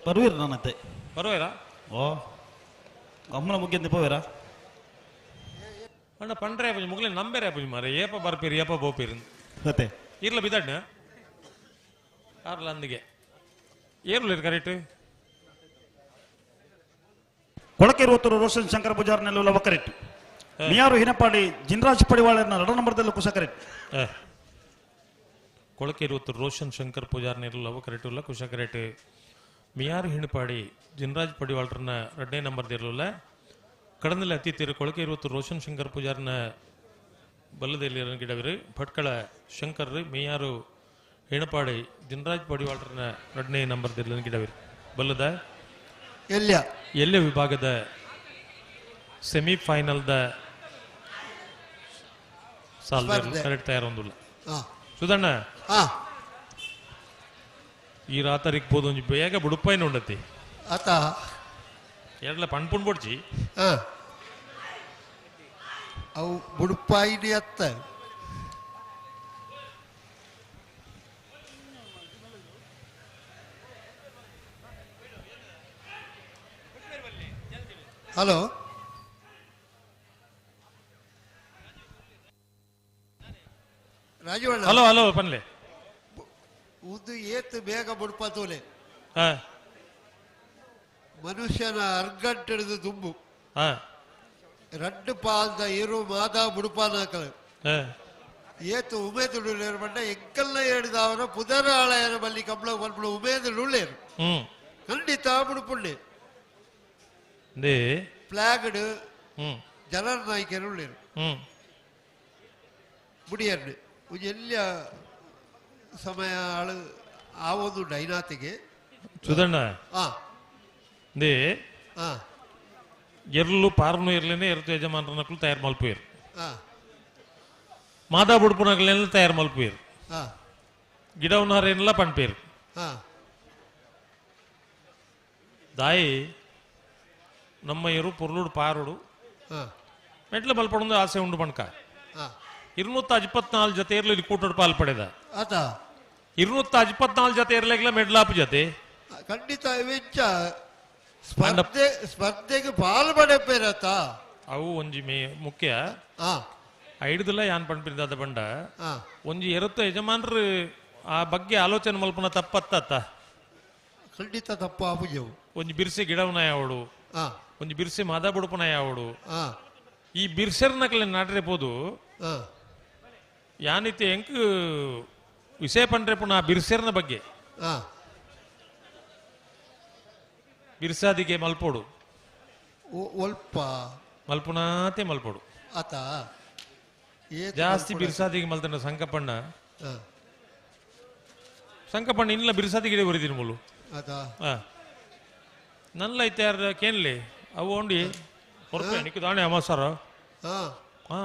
ಪರ್ವೀರ್ ನನ್ನತ್ತೆ ಪರವಾಗಿಲ್ಲ ಓ ಅಮ್ಮನ ಮುಗಿಯಂತೆ ಪೋವೇರಾ ಅಣ್ಣ ಪಂಡ್ರೆ ಪಂಜ ಮುಗ್ಲೆ ನಂಬೇರೆ ಪಂಜ ಮಾರ ಏಪ ಬರ್ಪೇರಿ ಏಪ ಬೋಪೇರಿ ಮತ್ತೆ ಇರ್ಲ ಬಿದಣ್ಣ ಆರ್ಲ ಅಂದಿಗೆ ಏರ್ಲಿ ಕರೆಕ್ಟ್ ಕೊಳಕೆರುವತ್ತೂರು ರೋಷನ್ ಶಂಕರ ಪೂಜಾರ ನೆರಳು ಲವಕರೆಟ್ ಮಿಯಾರು ಹಿನಪಾಡಿ ಜಿನರಾಜ್ ಪಡಿವಾಳ ರಡ ನಂಬರ್ದಲ್ಲಿ ಕುಶಕರೆಟ್ ಕೊಳಕೆರುವತ್ತೂರು ರೋಷನ್ ಶಂಕರ್ ಪೂಜಾರ ನೆರಳು ಲವ ಕರೆಕ್ಟ್ ಇಲ್ಲ ಕುಶ ಕರೆಕ್ಟ್ ಮಿಯಾರು ಹಿಣಪಾಡಿ ಜಿನರಾಜ್ ಪಡಿವಾಳ್ರನ್ನ ಎರಡನೇ ನಂಬರ್ ಇರಲಿಲ್ಲ ಕಡನಲ್ಲಿ ಅತಿಥಿರು ಕೊಳಕೆರುವತ್ತೂರು ರೋಷನ್ ಶಂಕರ್ ಪೂಜಾರನ ಬಲ್ಲದಲ್ಲಿ ಗಿಡವಿರು ಭಟ್ಕಳ ಶಂಕರ್ ಮಿಯಾರು ಹಿಣಪಾಡಿ ಜಿನರಾಜ್ ಪಡಿವಾಳ್ರನ್ನ ಎರಡನೇ ನಂಬರ್ ಗಿಡವಿರು ಬಲ್ಲದ ಎಲ್ಲ ವಿಭಾಗದ ಸೆಮಿಫೈನಲ್ದ ಸಾಲ ಕರೆಕ್ಟ್ ತಯಾರೊಂದಿಲ್ಲ ಸುಧಣ್ಣ ಈ ರಾತರಿಗೆ ಬೋದು ಒಂಜಿ ಬೇಗ ಬುಡುಪಾಯಿನ ಉಂಡತಿ ಆತ ಎರಡ್ಲ ಪಣ್ಪುಣ್ ಬೊಡ್ಚಿ ಅವು ಬುಡುಪಾಯಿನಿ ಅತ್ತ ಹಲೋ ರಾಜವಣ್ಣ ಹಲೋ ಹಲೋ ಪನ್ಲೆ ಉದ್ದು ಏತ್ ಬೇಗ ಬುಡ್ಪತೋಲೆ ಹಾ ಮನುಷ್ಯನ ಅರ್ಗಂಟೆಡ್ದು ತುಂಬು ಹಾ ರಡ್ಡು ಪಾಲ್ದ ಇರು ಮಾದ ಬುಡುಪಾನಾಕಲು ಹಾ ಏತು ಉಮೇದುಳ್ಳೇರು ಬಂಡ ಎಕ್ಕಲ್ಲ ಹೇಳಿದವರ ಪುದರ ಆಳಯರ ಬಲ್ಲಿ ಕಂಬಳ ಬಂದ್ಬಿಡು ಉಮೇದುಳ್ಳೇರು ಖಂಡಿತ ಬುಡುಪುಳ್ಳಿ ದೇ ಫ್ಲಾಗ್ಡ್ ಜನರ ನಾಯಕರು ಉಳ್ಳೇರು ಮುಡಿಯರ್ಡು ಎಲ್ಲಿಯ ಸಮಯ ಆಳು ಆವೊಂದುಂಡು ಐನಾತಿಗೆ ಸುಧಣ್ಣ ಹಾ ದೇ ಹಾ ಎರ್ಲು ಪಾರ್ನು ಇರ್ಲೇನೆ ಎರ್ತು ಯಜಮಾನರನಕ್ಕೂ ತಯಾರು ಮಲ್ಪುಯರು ಹಾ ಮಾದಾ ಬುಡ್ಪುನಗಲೆಲ್ಲ ತಯಾರು ಮಲ್ಪುಯರು ಹಾ ಗಿಡವನ್ನಾರೇನೆಲ್ಲ ಪಣ್ಪೇರು ಹಾ ದಾಯಿ ನಮ್ಮ ಇರು ಪೊರ್ಲುಡು ಪಾರುಡು ಹಾ ಮೆಟ್ಲ ಮಲ್ಪಡೊಂದು ಆಸೆ ಉಂಡು ಪಣ್ಕ ಹಾ 254 ಜೊತೆ ಇರ್ಲಿ ಕೂಟೋಡು ಪಾಲ್ ಪಡೆದ ಆತ 254 ಜೊತೆ ಇರ್ಲಿಲ್ಲ ಮೆಡ್ಲಾಪ್ ಜೊತೆ ಖಂಡಿತ ವೆಚ್ಚ ಸ್ಪರ್ಧೆಗೆ ಪಾಲ್ಪಡಪ್ಪೇರತ್ತ ಅವು ಒಂಜಿ ಮುಖ್ಯ ಹಾ ಐಡ್ದಲ್ಲ ಯಾನ್ ಪಣ್ಪಿರಿದಾದ ಬಂಡ ಹಾ ಒಂಜಿ ಎರತ್ತು ಯಜಮಾನ್ರು ಆ ಬಗ್ಗೆ ಆಲೋಚನೆ ಮಲ್ಪನ ತಪ್ಪತ್ತ ಖಂಡಿತ ತಪ್ಪು ಆಪುಜವು ಒಂಜಿ ಬಿರ್ಸೆ ಗಿಡವನ ಯಾವಡು ಹಾ ಒಂಜಿ ಬಿರ್ಸೆ ಮಾದಾ ಬುಡುಪನ ಯಾವಡು ಹಾ ಈ ಬಿರ್ಸೆರ್ನಕ್ಲೆ ನಾಟ್ರೆಪೋದು ಹಾ ಯಾನಿತ್ತೆ ಎಂಕ್ ವಿಷಯ ಪಂಡ್ರೆ ಪುನಃ ಬಿರ್ಸೆರ್ನ ಬಗ್ಗೆ ಹಾ ಬಿರ್ಸಾದಿಗೆ ಮಲ್ಪೋಡು ಒಲ್ಪ ಮಲ್ಪುನಾತೆ ಮಲ್ಪೋಡು ಆತ ಜಾಸ್ತಿ ಬಿರ್ಸಾದಿಗೆ ಮಲ್ತನ ಸಂಕಪಣ್ಣ ಹಾ ಸಂಕಪಣ್ಣ ಇಲ್ಲ ಬಿರ್ಸಾದಿಗೆ ಬರೀತೀನಿ ಮೂಲು ಆತ ನಲ್ಲ ಐತೆ ಯಾರ ಕೇನ್ಲಿ ಅವು ಉಂಡಿ ಹೊರಪೆ ನಿಕ್ಕು ದಾಣೆ ಅಮಾಸಾರ ಹಾ ಹಾ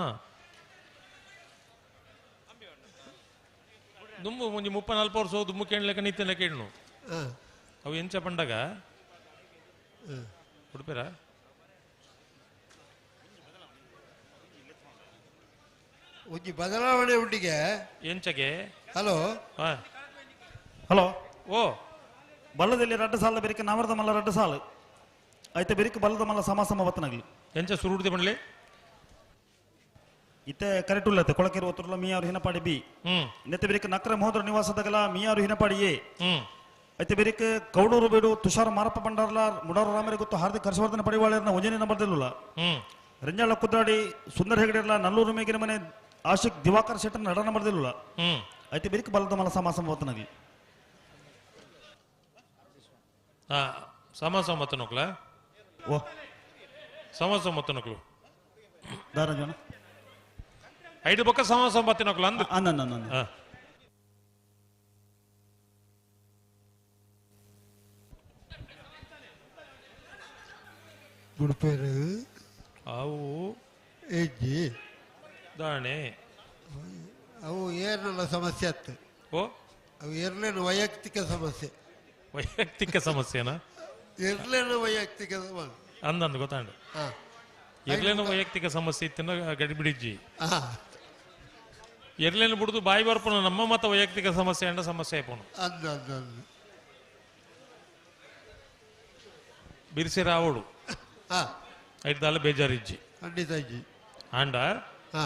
ದುಂಬು ಮುಂಜಿ 34 ವರ್ಷ ದುಂಬು ಕೇಳಲೆಕ್ಕ ನಿತ್ಯನ ಕೇಳ್ನು ಹಾ ಅವು ಎಂಚ ಪಂಡಗ ಉಡುಪೇರ ಒಂಜಿ ಬದಲಾವಣೆ ಉಂಡಿಗೆ ಎಂಚಗೆ ಹಲೋ ಹಾ ಹಲೋ ಓ ಬಲ್ಲದಲ್ಲಿ ರಡ್ಡು ಸಾಲ ಬೆರಿಕೆ ನವರದ ಮಲ್ಲ ರಡ್ಡು ಸಾಲು ಐತೆ ಬೆರಿಕೆ ಬಲ್ಲದ ಮಲ್ಲ ಸಮ ವತ್ತನಾಗ್ಲಿ ಎಂಚ ಸುರುಡ್ದೆ ಬಣ್ಲಿ ಇತ್ತೆ ಕರೆಕ್ಟ್ ಉಳ್ಳತ್ತೆ ಕೊಳಕೆರು ಒತ್ತುರ್ಲ ಮೀಯಾರು ಹಿನಪಾಡಿ ಬಿ ನೆತ್ತೆ ಬೆರಿಕೆ ನಕ್ರೆ ಮಹೋದ್ರ ನಿವಾಸದಗಲ ಮೀಯಾರು ಹಿನಪಾಡಿ ಎ ಐತೆ ಬೆರಿಕೆ ಕೌಡೂರು ಬೇಡು ತುಷಾರ ಮಾರಪ್ಪ ಬಂಡಾರ್ಲ ಮುಡಾರು ರಾಮರಿ ಗೊತ್ತು ಹಾರ್ದಿಕ್ ಹರ್ಷವರ್ಧನ ಪಡಿವಾಳ್ಯರ್ನ ಒಂಜನೆ ನಂಬರ್ದಿಲ್ಲ ರಂಜಾಳ ಕುದ್ದಾಡಿ ಸುಂದರ್ ಹೆಗಡೆರ್ಲ ನಲ್ಲೂರು ಮೇಗಿನ ಮನೆ ಆಶಿಕ್ ದಿವಾಕರ್ ಶೆಟ್ಟರ್ ನಡ ನಂಬರ್ದಿಲ್ಲ ಐತೆ ಬೆರಿಕೆ ಬಲ್ಲದ ಮಲ್ಲ ಸಮ ವತ್ತನಾಗ್ಲಿ ಹಾ ಸಮಾಸ ಮತ್ತ ನೋಕ್ಲ ಓ ಸಮಾಸ ಮತ್ತ ನೋಕ್ಲು ದಾರಾಜನ ಐದು ಪಕ್ಕ ಸಮಾಸ ಮತ್ತ ನೋಕ್ಲ ಅಂದ ಅಂದ ಗುಡ್ಪೇರು ಅವು ಹೆಜ್ಜಿ ದಾಣೆ ಅವು ಏರ್ನೆಲ್ಲ ಸಮಸ್ಯೆ ಆಯ್ತು ಓ ಅವು ಏರ್ಲೇನು ವೈಯಕ್ತಿಕ ಸಮಸ್ಯೆ ವೈಯಕ್ತಿಕ ಸಮಸ್ಯೆನಾ ಇರ್ಲೇನು ವೈಯಕ್ತಿಕ ಸಮಸ್ಯೆ ಅಂದಂದು ಗೊತ್ತಾಂಡು ಎರ್ಲೇನು ವೈಯಕ್ತಿಕ ಸಮಸ್ಯೆ ಇತ್ತಿನ ಗಡಿಬಿಡಿಜ್ಜಿ ಎರ್ಲೇನು ಬಿಡುದು ಬಾಯಿ ಬರ್ಪುನ ನಮ್ಮ ಮತ ವೈಯಕ್ತಿಕ ಸಮಸ್ಯೆ ಅಂಡ ಸಮಸ್ಯೆ ಆಯ್ಪುನು ಅಂದ ಅಂದ ಅಂದ ಬಿರ್ಸಿ ರಾವಡು ಹಾ ಐದಾಲ ಬೇಜಾರಿಜ್ಜಿ ಖಂಡಿತ ಅಜ್ಜಿ ಆಂಡ ಹಾ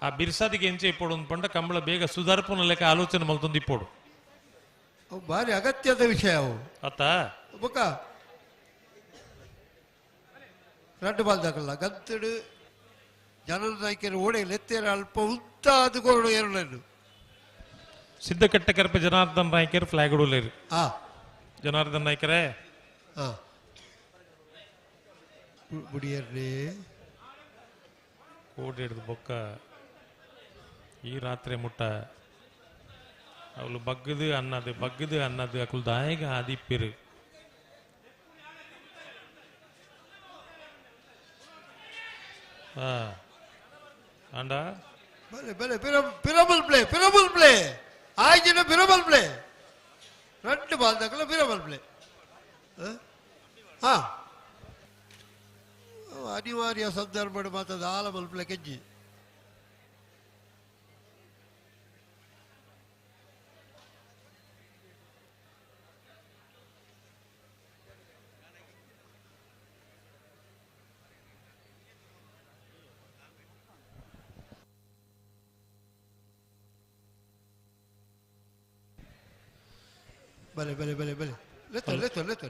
ಆ ಬಿರ್ಸಾದಿಗೆ ಎಂಚೆ ಇಪ್ಪೋಡು ಪಂಡ ಕಂಬಳ ಬೇಗ ಸುಧಾರ್ಪುನ ಲೆಕ್ಕ ಆಲೋಚನೆ ಮಲ್ತೊಂದು ಇಪ್ಪೋಡು ಅವು ಭಾರಿ ಅಗತ್ಯದ ವಿಷಯ ಅವು ಅತ್ತ ಬೊಕ್ಕ ರಡ್ಡು ಬಾಲ್ದಾಕಲ್ಲ ಗಂತಡು ಜನರ ನಾಯಕರು ಓಡೆಯಲ್ಲಿ ಎತ್ತೇರ ಅಲ್ಪ ಉದ್ದ ಅದುಕೊಂಡು ಎರಡನ್ನು ಸಿದ್ಧಕಟ್ಟ ಕೆರಪೆ ಜನಾರ್ದನ್ ನಾಯ್ಕರ್ ಫ್ಲಾಗ್ ಉಡಲೇರು ಹಾ ಜನಾರ್ದನ್ ನಾಯ್ಕರೇ ಹಾ ಬುಡಿಯರ್ರಿ ಕೋಡಿ ಹಿಡಿದು ಬೊಕ್ಕ ಈ ರಾತ್ರಿ ಮುಟ್ಟ ಅವಳು ಬಗ್ಗದು ಅನ್ನದು ಅಕುಲ್ ದಾಯಿಗ ಆದಿಪ್ಪಿರು ಅಂಡ ಬಲೆ ಬಲೆ ಪಿರಬಲ್ ಪ್ಲೇ ಆಗಿನ ಪಿರಬಲ್ ಪ್ಲೇ ரெண்டு பால்தாக்கல பிரபல் பிளே ಅನಿವಾರ್ಯ ಸಂದರ್ಭ ಮಾತದ ಆಲಮಲ್ ಪ್ಲೇ ಕೆಜ್ಜಿ ಬಲೆ ಬಲೆ ಬಲೆ ಬಲೆ ಲೆತ್ತ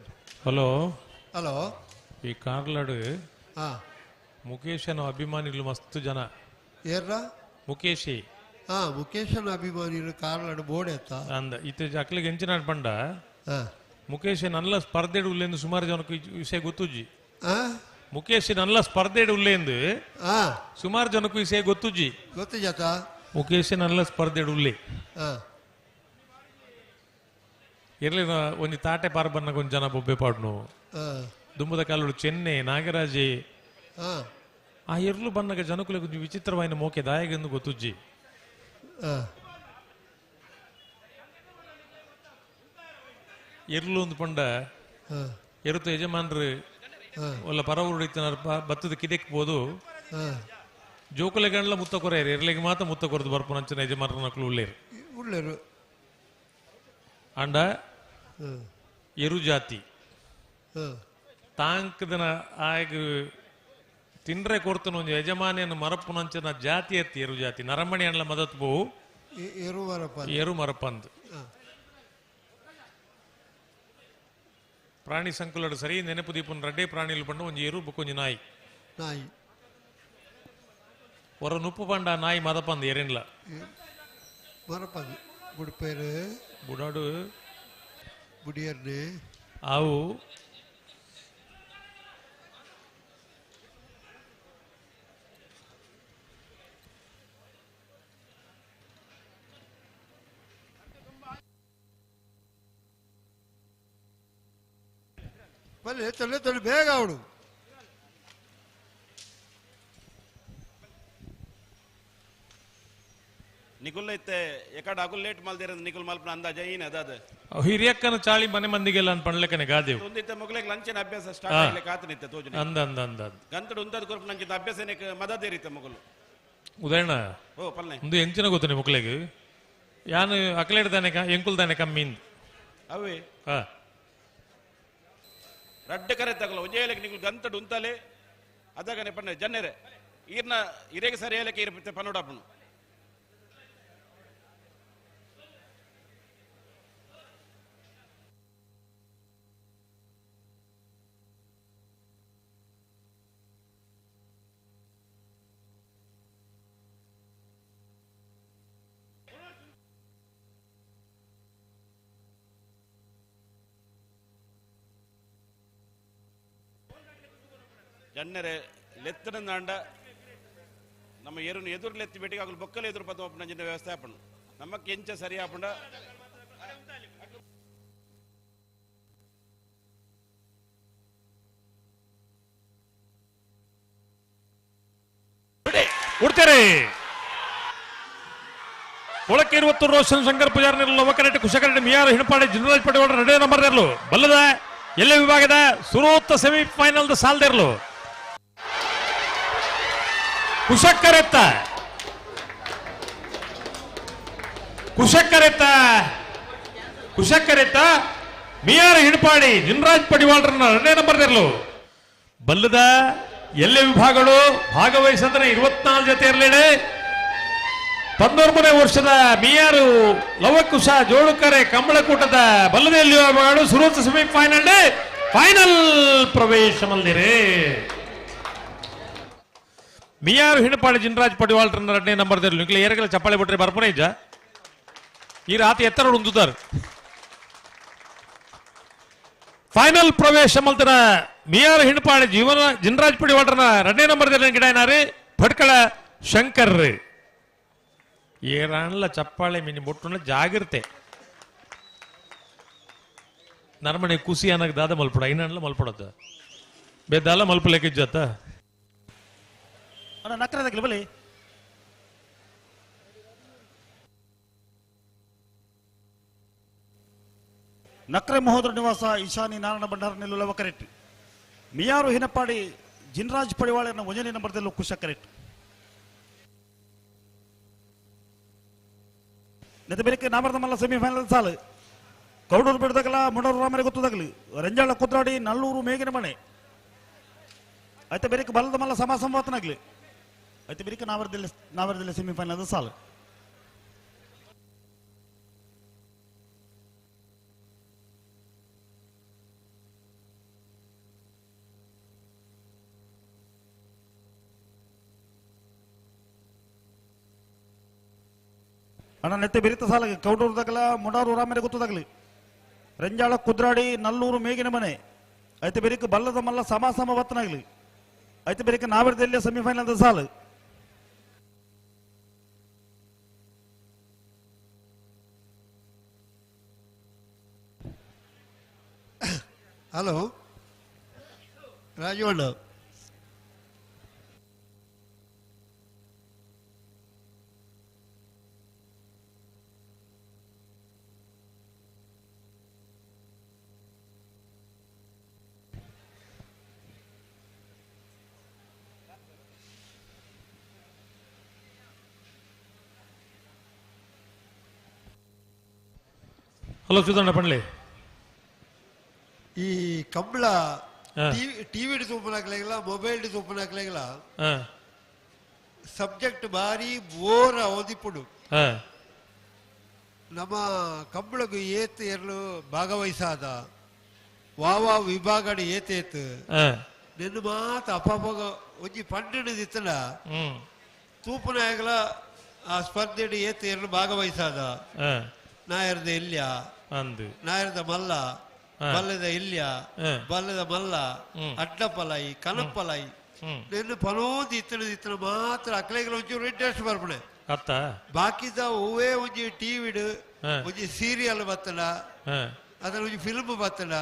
ಹಲೋ ಹಲೋ ಈ ಕಾರ್ಲಾಡು ಹಾ ಮುಖೇಶನ ಅಭಿಮಾನಿಗಳು ಮಸ್ತ್ ಜನ ಏರ್ರ ಮುಖೇಶಿ ಹಾ ಮುಖೇಶನ ಅಭಿಮಾನಿಗಳು ಕಾರ್ಲಾಡು ಬೋಡೆ ಅತ್ತ ಅಂದ ಇತ್ತ ಅಕ್ಲಿಗೆ ಎಂಚಿನ ಪಂಡ ಹಾ ಮುಖೇಶ್ ನಲ್ಲ ಸ್ಪರ್ಧೆಡು ಉಲ್ಲೆಂದು ಸುಮಾರು ಜನಕ್ಕೆ ಈ ವಿಷಯ ಗೊತ್ತುಜ್ಜಿ ಹಾ ಮುಖೇಶ್ ನಲ್ಲ ಸ್ಪರ್ಧೆಡು ಉಲ್ಲೆಂದು ಹಾ ಸುಮಾರು ಜನಕ್ಕೂ ವಿಷಯ ಗೊತ್ತುಜ್ಜಿ ಗೊತ್ತು ಜಾತ ಮುಖೇಶ್ ನಲ್ಲ ಸ್ಪರ್ಧೆಡು ಉಲ್ಲೆ ಹಾ ಇರ್ಲಿ ಒಂಜಿ ತಾಟೆ ಪಾರ ಬನ್ನ ಕೊಂಚ ಜನ ಬೊಬ್ಬೆ ಪಾಡ್ನು ಹಾ ದುಂಬದ ಕಾಲುಡು ಚೆನ್ನೈ ನಾಗರಾಜೆ ಹಾ ಆ ಇರ್ಲು ಬನ್ನಗ ಜನಕುಲೆ ಕೊಂಚ ವಿಚಿತ್ರವಾಯಿನ ಮೋಕೆ ದಾಯಗೆಂದು ಗೊತ್ತುಜ್ಜಿ ಹಾ ಇರ್ಲು ಒಂದು ಪಂಡ ಹಾ ಎರುತು ಯಜಮಾನ್ರು ಒಲ್ಲ ಪರ ಉಡಿತನ ಬತ್ತದ ಕಿದೆಕ್ಬೋದು ಹಾ ಜೋಕುಲೆಗಣ್ಣ ಮುತ್ತ ಕೊರೆಯರು ಇರ್ಲಿಗೆ ಮಾತ್ರ ಮುತ್ತ ಕೊರೆದು ಬರ್ಪು ಅಂಚನ ಯಜಮಾನ್ರ ನಕ್ಲು ಉಳ್ಳೇರು ಉಳ್ಳೇರು ಅಂಡ ಎರು ಜಾತಿ ತಾಂಕದನ ಆಗ ತಿಂಡ್ರೆ ಕೊಡ್ತನ ಒಂದು ಯಜಮಾನಿಯನ್ನು ಮರಪ್ಪುನಂಚನ ಜಾತಿ ಎತ್ತಿ ಎರು ಜಾತಿ ನರಮಣಿ ಅಂಡ್ಲ ಮದತ್ ಬೋ ಎರು ಮರಪ್ಪಂದ್ ಪ್ರಾಣಿ ಸಂಕುಲಡು ಸರಿ ನೆನಪು ದೀಪನ್ ರಡ್ಡೆ ಪ್ರಾಣಿಲು ಪಂಡ ಒಂದು ಎರು ಬೊಕ್ಕೊಂಜಿ ನಾಯಿ ನಾಯಿ ಹೊರ ನುಪ್ಪು ಪಂಡ ನಾಯಿ ಮದಪಂದ್ ಎರೆನ್ಲ ಮರಪ್ಪಂದ್ ಬುಡ್ಪೇರು ಬುಡಾಡು ಬುಡಿಯರ್ನೆ ಅವು ಬಲ್ಲೆ ತೊಲೆ ಬೇಗ ಅವಡು ನಿಕುಲ್ ಐತೆ ಎಕಡ ಅಗುಲ್ ಲೇಟ್ ಮಲ್ದಿರ ನಿಕುಲ್ ಮಲ್ಪನ ಅಂದಾಜ ಏನ್ ಅದಾದ ಹಿರಿಯಕ್ಕನ ಚಾಳಿ ಮನೆ ಮಂದಿಗೆಲ್ಲ ಪಣ್ಲೆಕ್ಕನೆ ಗಾದೇವು ಒಂದಿತ್ತ ಮಗುಲಿಗೆ ಲಂಚನ ಅಭ್ಯಾಸ ಸ್ಟಾರ್ಟ್ ಆಗ್ಲಿ ಕಾತನಿತ್ತ ತೋಜನ ಅಂದ ಅಂದ ಅಂದ ಗಂತಡು ಉಂದದ ಕೊರ್ಪ ನಂಗೆ ಅಭ್ಯಾಸನೆ ಮದದೇರಿತ್ತ ಮಗುಲು ಉದಾಹರಣ ಓ ಪಲ್ಲೆ ಒಂದು ಎಂಚಿನ ಗೊತ್ತನೆ ಮಕ್ಕಳಿಗೆ ಯಾನು ಅಕಲೇಡ್ದಾನೆ ಎಂಕುಲ್ದಾನೆ ಕಮ್ಮಿ ಅವೇ ಹಾ ರಡ್ಡ ಕರೆ ತಗಲ ಒಂಜೇಲಕ್ಕೆ ನಿಕುಲ್ ಗಂತಡು ಉಂತಲೆ ಅದಾಗನೆ ಪಣ್ಣ ಜನ್ನೆರೆ ಈರ್ನ ಇರೇಗೆ ಸರಿ ಹೇಳಕ್ಕೆ ಇರ್ಪಿತ್ತೆ ಪನ್ನೋಡಪ್ಪನು ಜನ್ನರೆ ಲೆತ್ತನ ದಾಂಡ ನಮ್ಮ ಏರುನು ಎದುರು ಲೆತ್ತಿ ಬೆಟ್ಟಿಗೆ ಆಗಲು ಬೊಕ್ಕಲು ಎದುರು ಪದ ನಂಜಿನ ವ್ಯವಸ್ಥೆ ಆಪಣ ನಮ್ಮಕ್ಕೆ ಎಂಚ ಸರಿ ಆಪಂಡ ಉಡ್ತೇರೆ ಒಳಕ್ಕೆ 20 ರೋಷನ್ ಶಂಕರ್ ಪೂಜಾರಿ ಲವಕರೆಟ್ಟಿ ಕುಶಕರೆಟ್ಟಿ ಮಿಯಾರ್ ಹಿಣಪಾಡಿ ಜಿನರಾಜ್ ಪಟೇಲ್ ರೆಡೇ ನಂಬರ್ ಇರಲು ಬಲ್ಲದ ಎಲ್ಲ ವಿಭಾಗದ ಸುರೋತ್ತ ಸೆಮಿಫೈನಲ್ ಸಾಲ್ದಿರ್ಲು ಕುಶಕ್ಕರೆತ್ತ ಮಿಯಾರ್ ಹಿಣಪಾಡಿ ಜಿನರಾಜ್ ಪಡಿವಾಳ್ರನ್ನ 2ನೇ ನಂಬರ್ ಇರಲು ಬಲ್ಲದ ಎಲ್ಲ ವಿಭಾಗಗಳು ಭಾಗವಹಿಸಿದ್ರೆ 24 ಜೊತೆ ಇರಲಿದೆ 13ನೇ ವರ್ಷದ ಮಿಯಾರು ಲವಕುಶ ಜೋಳುಕರೆ ಕಂಬಳಕೂಟದ ಬಲ್ಲದ ಎಲ್ಲ ವಿಭಾಗಗಳು ಸುರೋತ್ತ ಸೆಮಿಫೈನಲ್ ಫೈನಲ್ ಪ್ರವೇಶ ಮಲ್ದಿರೆ ಮಿಯಾರು ಹಿಣಪಾಡಿ ಜಿನರಾಜ್ ಪಡಿವಾಳ್ರನ್ನ 2ನೇ ನಂಬರ್ ಇರಲು ನಿಕ್ಲೆ ಏರಗಲ ಚಪ್ಪಾಳೆ ಬಿಟ್ರೆ ಬರ್ಪನೆ ಇಜ್ಜ ಈ ರಾತ್ರಿ ಎತ್ತರ ಉಂದುತ್ತಾರೆ ಫೈನಲ್ ಪ್ರವೇಶ ಮಲ್ತನ ಮಿಯಾರ್ ಹಿಣಪಾಡಿ ಜಿನರಾಜ್ ಪಡಿವಾಳ್ರನ್ನ 2ನೇ ನಂಬರ್ ಗಿಡ ಏನಾರಿ ಭಟ್ಕಳ ಶಂಕರ್ ಏರಣ್ಣ ಚಪ್ಪಾಳೆ ಮಿನಿ ಬೊಟ್ಟು ಜಾಗಿರ್ತೆ ನರ್ಮಣಿ ಕುಸಿ ಅನ್ನಕ್ ದಾದ ಮಲ್ಪಡ ಐನಣ್ಣ ಮಲ್ಪಡತ್ತ ಬೇದಾಲ ಮಲ್ಪಲೆಕ್ಕ ಇಜ್ಜತ್ತ ನಕ್ರದಾಗಲಿ ಬಲಿ ನಕ್ರೆ ಮಹೋದರ ನಿವಾಸ ಈಶಾನಿ ನಾರಾಯಣ ಭಂಡಾರ ನಿಲ್ಲುವ ಕರೆಕ್ಟ್ ಮಿಯಾರು ಹಿನಪಾಡಿ ಜಿನರಾಜ್ ಪಡಿವಾಳನ 1ನೇ ನಂಬರ್ದಲ್ಲೂ ಕುಶ ಕರೆಕ್ಟ್ ನೆತಬೇರಿಕೆ ನಾಮರದ ಮಲ್ಲ ಸೆಮಿಫೈನಲ್ ಸಾಲು ಕೌಡೂರು ಬಿಡದಾಗಲ ಮುಡೂರು ರಾಮರೆ ಗೊತ್ತದಾಗಲಿ ರಂಜಾಳ ಕುದ್ರಾಡಿ ನಲ್ಲೂರು ಮೇಗಿನ ಮನೆ ಆಯ್ತಾ ಬೇರೆ ಬಲದ ಮಲ್ಲ ಸಂವಾತನಾಗ್ಲಿ ಆಯ್ತಾ ಬೇರೆ ನಾವರದಲ್ಲಿ ಸೆಮಿಫೈನಲ್ ಸಾಲು ಅಣ್ಣ ನೆತ್ತೆ ಬೆರಿತ ಸಾಲ ಕೌಡೂರು ತಗಲ ಮುಡಾರು ರಾಮರೆ ಗೊತ್ತದಾಗಲಿ ರಂಜಾಳ ಕುದ್ರಾಡಿ ನಲ್ಲೂರು ಮೇಗಿನ ಮನೆ ಐತೆ ಬೆರಿಕ ಬಲ್ಲದ ಮಲ್ಲ ಸಮ ವತ್ತನಾಗ್ಲಿ ಐತೆ ಬೆರಿಕ ನಾವರದಲ್ಲಿ ಸೆಮಿಫೈನಲ್ ಸಾಲು ಹಲೋ ರಾಜವಣ್ಣ, ಹಲೋ ಸುಧಣ್ಣ ಪಣ್ಲೆ, ಈ ಕಂಬಳ ಟಿವಿ ತೂಪನಾಗ್ಲಾಗಿಲ್ಲ, ಮೊಬೈಲ್ ತೂಪನಾಗ್ಲಾಗಿಲ್ಲ, ಸಬ್ಜೆಕ್ಟ್ ಬಾರಿ ಬೋರ ಓದಿಪುಡು. ನಮ್ಮ ಕಂಬಳಗು ಏತ್ ಎರ್ಲು ಭಾಗವಹಿಸಾದ ವಾವಾ ವಿಭಾಗಡ್ ಏತೇತ್ ನಿನ್ನ ಮಾತ ಅಪಾಪಗ ಒಂಜಿ ಪಂಡಿತನ ತೂಪನಾಗ್ಲ ಆ ಸ್ಪರ್ಧೆಡ್ ಏತ್ ಎರ್ಲು ಭಾಗವಹಿಸಾದ ನಾಯರ್ದ ಇಲ್ಯ ನಾಯರ್ದ ಮಲ್ಲ ಬಲ್ಲದ ಇಲ್ಯ ಬಲ್ಲದ ಮಲ್ಲ ಅಡ್ಡಪಲಾಯಿ ಕನಪಲಾಯಿ ನಿನ್ನ ಪನೋದು ಇತ್ತನ ಮಾತ್ರ ಅಕ್ಲೆಗಳ ಒಂಚೂರು ಇಂಟ್ರೆಸ್ಟ್ ಬರ್ಪಣೆ ಬಾಕಿದ ಹೂವೇ ಒಂಜಿ ಟಿವಿಡ್ ಒಂಜಿ ಸೀರಿಯಲ್ ಬತ್ತಡ ಅದ್ರ ಒಂಜಿ ಫಿಲ್ಮ್ ಬತ್ತಡ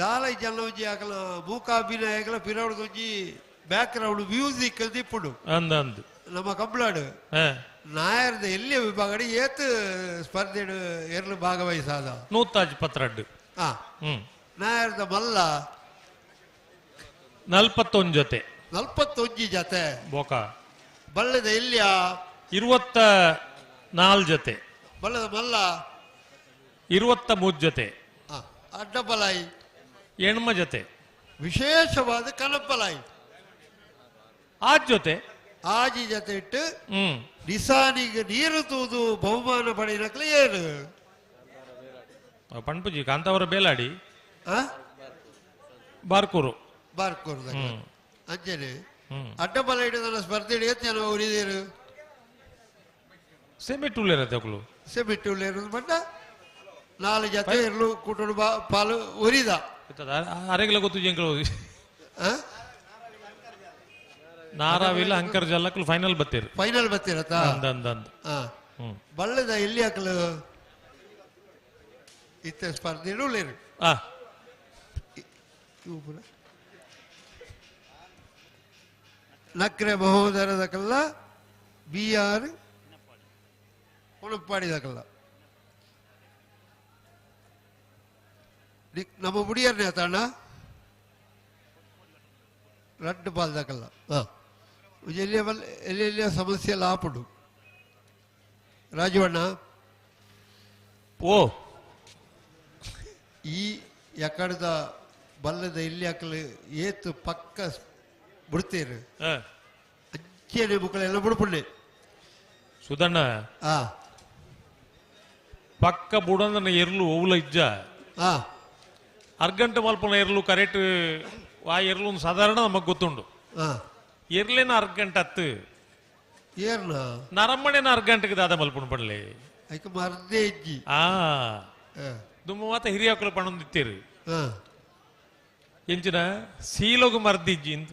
ದಾಲ ಜನ ಒಂಜಿ ಅಕಲ ಮೂಕಾಭಿನಯಗಳ ಪಿರವಡ್ ಒಂಜಿ ಬ್ಯಾಕ್ ಗ್ರೌಂಡ್ ಮ್ಯೂಸಿಕ್ ದಿಪ್ಪುಡು ನಮ್ಮ ಕಂಬಳಾಡು ನಾಯರ್ದ ಎಲ್ಲಿಯ ವಿಭಾಗಡಿ ಏತ್ ಸ್ಪರ್ಧೆ ಎರ್ಲು ಭಾಗವಹಿಸಾದ ನೂತಾಜ್ ಪತ್ರಡ್ ನಾಯರ್ದ ಮಲ್ಲ 41 ಜೊತೆ 41 ಜೊತೆ ಬೋಕ ಬಲ್ಲದ ಇಲ್ಯ 24 ಜೊತೆ ಬಲ್ಲದ ಮಲ್ಲ 23 ಜೊತೆ ಅಡ್ಡಪಲಾಯಿ ಎಣ್ಮ ಜೊತೆ ವಿಶೇಷವಾದ ಕನಪಲಾಯಿ ಜೊತೆ ಆಜಿ ಜೊತೆ ಇಟ್ಟು ನಿಸಾನಿಗೆ ನೀರು ತೂದು ಬಹುಮಾನ ಪಡೆಯನಕ್ಲೆ ಏನು ಪಣ್ಪುಜಿ ಕಾಂತಾವರ ಬೇಲಾಡಿ ಬಾರ್ಕೂರು ಅಂಚನೆ ಅಡ್ಡಬಲ ಹಿಡಿದ ಸ್ಪರ್ಧೆ ಎಷ್ಟು ಜನ ಉರಿದೇರು ಸೆಮಿಟುಳ್ಳೇರದು ಸೆಮಿಟುಳ್ಳೇರು ಬಣ್ಣ 4 ಜೊತೆ ಇರ್ಲು ಕುಟುಂಬ ಪಾಲು ಉರಿದ ಅರೆಗಲ ಗೊತ್ತು ಜಂಕಲು ನಾರಾವಿಲ್ಲ ಅಂಕರ್ ಜಲ್ಲಕ್ಕಲು ಫೈನಲ್ ಬತ್ತೀರತ್ತ ಬಳ್ಳದ ಎಲ್ಲಿ ಹಾಕಲು ಇತ್ತ ಸ್ಪರ್ಧೆ ಉಳ್ಳೇರು ನಕ್ರೆ ಮಹೋದರದಕಲ್ಲ BR ಉಣಪಾಡಿದಕಲ್ಲ ನಮ್ಮ ಮುಡಿಯರ್ನೇ ತಾಣ ರಡ್ಡು ಪಾಲ್ದಕಲ್ಲ ಎಲ್ಲೆಲ್ಲಿಯ ಸಮಸ್ಯೆ ಎಲ್ಲ ಆಪುಡು ರಾಜವಣ್ಣ ಈ ಯಕಡದ ಬಲ್ಲದ ಇಲ್ಲಿ ಹಾಕಲು ಏತು ಪಕ್ಕ ಬಿಡ್ತೀರಿ ಅಚ್ಚೇನೆ ಮಕ್ಕಳೆಲ್ಲ ಬಿಡ್ಪುಣ್ಣೆ ಸುಧಣ್ಣ ಪಕ್ಕ ಬುಡಂದನ ಎರ್ಲು ಓವುಲ ಇಜ್ಜ ಅರ್ಗಂಟ ಮಲ್ಪನ ಎರ್ಲು ಕರೆಕ್ಟ್ ಆ ಎರ್ಲು ಒಂದು ಸಾಧಾರಣ ನಮಗ್ ಗೊತ್ತುಂಡು ಎರ್ಲೇನ ಅರ್ಗಂಟ ಹತ್ತು ಏರ್ನ ನರಮ್ಮಣೆನ ಅರ್ಗಂಟಕ್ಕೆ ದಾದ ಮಲ್ಪನ ಪಡ್ಲೆ ಮರ್ದೇ ಇಜ್ಜಿ ದುಮ್ಮ ಮಾತ ಹಿರಿಯಾಕುಲ ಪಣೊಂದಿತ್ತೀರಿ ಎಂಚಿನ ಸೀಲೋಗು ಮರ್ದಿಜ್ಜಿ ಅಂತ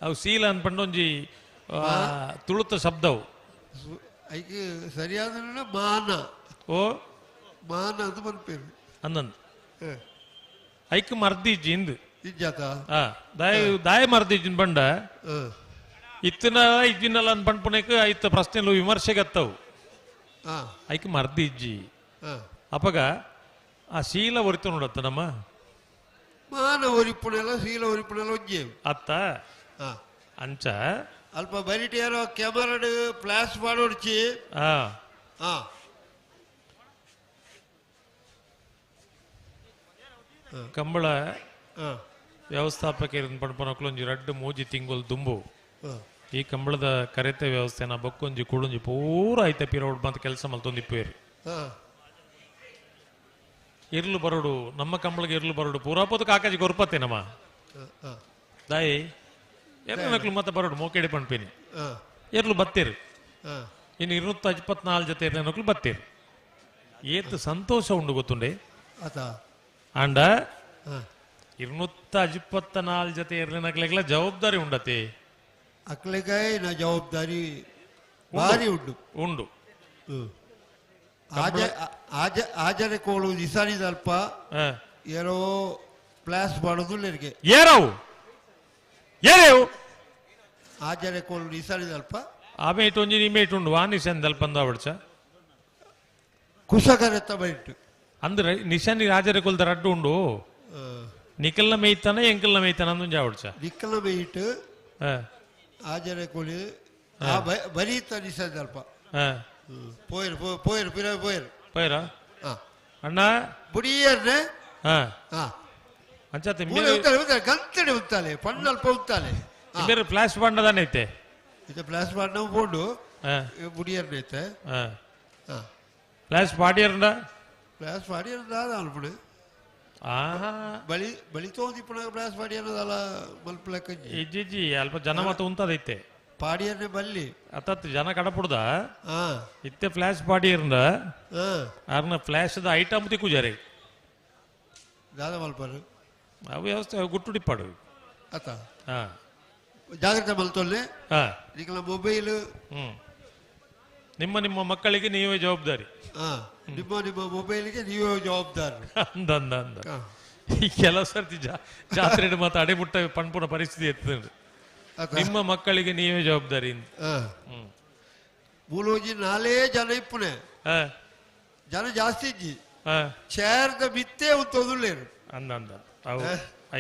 ಅವು ಸೀಲ ಅನ್ಪಂಡೊಂಜಿ ತುಳುತ ಶಬ್ದವು ಐಕೆ ಸರಿಯಾದ ಮಾನ ಮಾನ ಅದು ಬರ್ಪೇರು ಅನ್ನಂದು ಐಕ್ ಮರ್ದಿಜ್ಜಿ ಇಂದು ಇಜ್ಜಾತ ದಾಯ ಮರ್ದಿಜ್ಜಿನ ಬಂಡ ಇತ್ತಿನ ಇಜ್ಜಿನಲ್ಲ ಅನ್ ಪಂಡ್ಪುನೇಕ ಐತ ಪ್ರಶ್ನೆಲು ವಿಮರ್ಶೆಗತ್ತವು ಐಕ್ ಮರ್ದಿಜ್ಜಿ ಅಪಗ ಆ ಶೀಲ ಒರಿತು ನೋಡತ್ತ ನಮ್ಮ ಮಾನ ಒರಿಪುಣೆಲ್ಲ ಶೀಲ ಒರಿಪುಣೆಲ್ಲ ಒಜ್ಜೆ ಅತ್ತ ಅಂಚ ಅಲ್ಪ ಬರಿಟಿ ಯಾರೋ ಕ್ಯಾಮರಾಡ್ ಫ್ಲಾಶ್ ಮಾಡೋಡ್ಚಿ ಕಂಬಳ ವ್ಯವಸ್ಥಾಪಕರಿಂದ ಪಡ್ಪನಕ್ಲು ಒಂಜಿ ರಡ್ಡು ಮೂಜಿ ತಿಂಗುಲ್ ದುಂಬು ಈ ಕಂಬಳದ ಕರೆತೆ ವ್ಯವಸ್ಥೆನ ಬಕ್ಕೊಂಜಿ ಕುಡುಂಜಿ ಪೂರ ಐತೆ ಪಿರೋಡ್ ಬಂತ ಕೆಲಸ ಮಲ್ತೊಂದಿಪ್ಪೇರಿ ಇರ್ಲು ಬರೋಡು ನಮ್ಮ ಕಂಬಳಿಗೆ ಇರ್ಲು ಬರೋಡು ಪೂರಾಪೋದು ಕಾಕಾಜಿ ಗೊರ್ಪತ್ತೆ ನಮ್ಮ ದಾಯಿ ಎರ್ನಕ್ಲು ಮತ್ತೆ ಬರೋಡು ಮೋಕೆಡೆ ಪಣ್ಪೇನಿ ಇರ್ಲು ಬತ್ತೇರು ಇನ್ನು 254 ಜೊತೆ ನಕಲು ಬತ್ತೀರಿ ಏತ್ ಸಂತೋಷ ಉಂಡು ಗೊತ್ತುಂಡೆ ಅಂಡ 254 ಜೊತೆ ಇರ್ಲಿನಕ್ಲೆಗ್ಲ ಜವಾಬ್ದಾರಿ ಉಂಡತೆ ಅಕ್ಲೆಗಾಯ ನಾ ಜವಾಬ್ದಾರಿ ಭಾರಿ ಉಂಡು ಆಜರೆ ಕೋಳು ನಿಸಾನಿದಲ್ಪ ಏನೋ ಪ್ಲಾಸ್ ಮಾಡೋದು ನಿನಗೆ ಏರವು ಏರೇವು ಆಜರೆ ಕೋಳು ನಿಸಾನಿದಲ್ಪ ಆಮೇಟ್ ಒಂಜಿ ನಿಮೇಟ್ ಉಂಡು ವಾನಿಸನ್ ದಲ್ಪಂದ ಅವಡ್ಚ ಕುಸಕರೆತ್ತ ಬೈಟ್ ಅಂದ್ರೆ ನಿಶಾನಿ ರಾಜರ ಕೊಲ್ದ ರಡ್ಡು ಉಂಡು ನಿಕಲ್ನ ಮೇಯ್ತಾನ ಎಂಕಲ್ನ ಮೇಯ್ತಾನ ಅಂದು ಅವಡ್ಚ ನಿಕ್ಕಲ ಬೈಟ್ ಆಜರೆ ಕೋಳಿ ಬರೀತ ನಿಸಾನಿದಲ್ಪ போயிரு போயிரு பிறகு போயிரு போயிரா அண்ணா புடியர்னே ಅಂಚತೆ ಗಂತಡೆ ಉತ್ತಾಲೆ ಪಣ್ಣಲ್ಪ ಉತ್ತಾಲೆ ಬೇರೆ ಫ್ಲಾಶ್ ಬಾಂಡದಾನೆ ಐತೆ ಇದು ಫ್ಲಾಶ್ ಬಾಂಡ್ ನಾವು ಬೋಂಡು ಬುಡಿಯರ್ನ ಐತೆ ಫ್ಲಾಶ್ ಬಾಡಿಯರ್ನ ಫ್ಲಾಶ್ ಬಾಡಿಯರ್ನ ಅಲ್ಪಡು ಬಳಿ ಬಳಿ ತೋದಿಪ್ಪಣ ಫ್ಲಾಶ್ ಬಾಡಿಯರ್ನದಲ್ಲ ಮಲ್ಪಲ ಕಂಜಿ ಇಜ್ಜಿ ಅಲ್ಪ ಜನ ಮತ್ತೆ ಉಂತದೈತೆ ಪಾಡಿಯರ್ನೆ ಬಲ್ಲಿ ಅತ್ತತ್ತು ಜನ ಕಡಪುಡ್ದ ಇತ್ತೆ ಫ್ಲಾಶ್ ಬಾಡಿಯರ್ನ ಅರ್ನ ಫ್ಲಾಶ್ ದ ಐಟಮ್ ತಿಕ್ಕುಜಾರೆ ದಾದ ಮಲ್ಪರು ಆ ವ್ಯವಸ್ಥೆ ಗುಟ್ಟುಡಿಪ್ಪಾಡು ಅತ್ತ ಜಾಗ್ರತೆ ಮಲ್ತೊಲ್ಲೆ ಹಾ ನಿಕಲ ಮೊಬೈಲ್ ನಿಮ್ಮ ನಿಮ್ಮ ಮಕ್ಕಳಿಗೆ ನೀವೇ ಜವಾಬ್ದಾರಿ ನಿಮ್ಮ ನಿಮ್ಮ ಮೊಬೈಲ್ಗೆ ನೀವೇ ಜವಾಬ್ದಾರಿ ಅಂದ ಈ ಕೆಲವು ಸರ್ತಿ ಜಾತ್ರೆ ಮತ್ತೆ ಅಡೆಮುಟ್ಟ ಪಣ್ಪುನ ಪರಿಸ್ಥಿತಿ ಎತ್ತದ ನಿಮ್ಮ ಮಕ್ಕಳಿಗೆ ನೀವೇ ಜವಾಬ್ದಾರಿ ಮೂಲೋಜಿ ನಾಲೇ ಜನ ಇಪ್ಪುನೆ ಜನ ಜಾಸ್ತಿ ಇಜ್ಜಿ ಚೇರ್ದ ಮಿತ್ತೇ ತೊಂದುಳ್ಳೇರು ಅಂದ ಅವು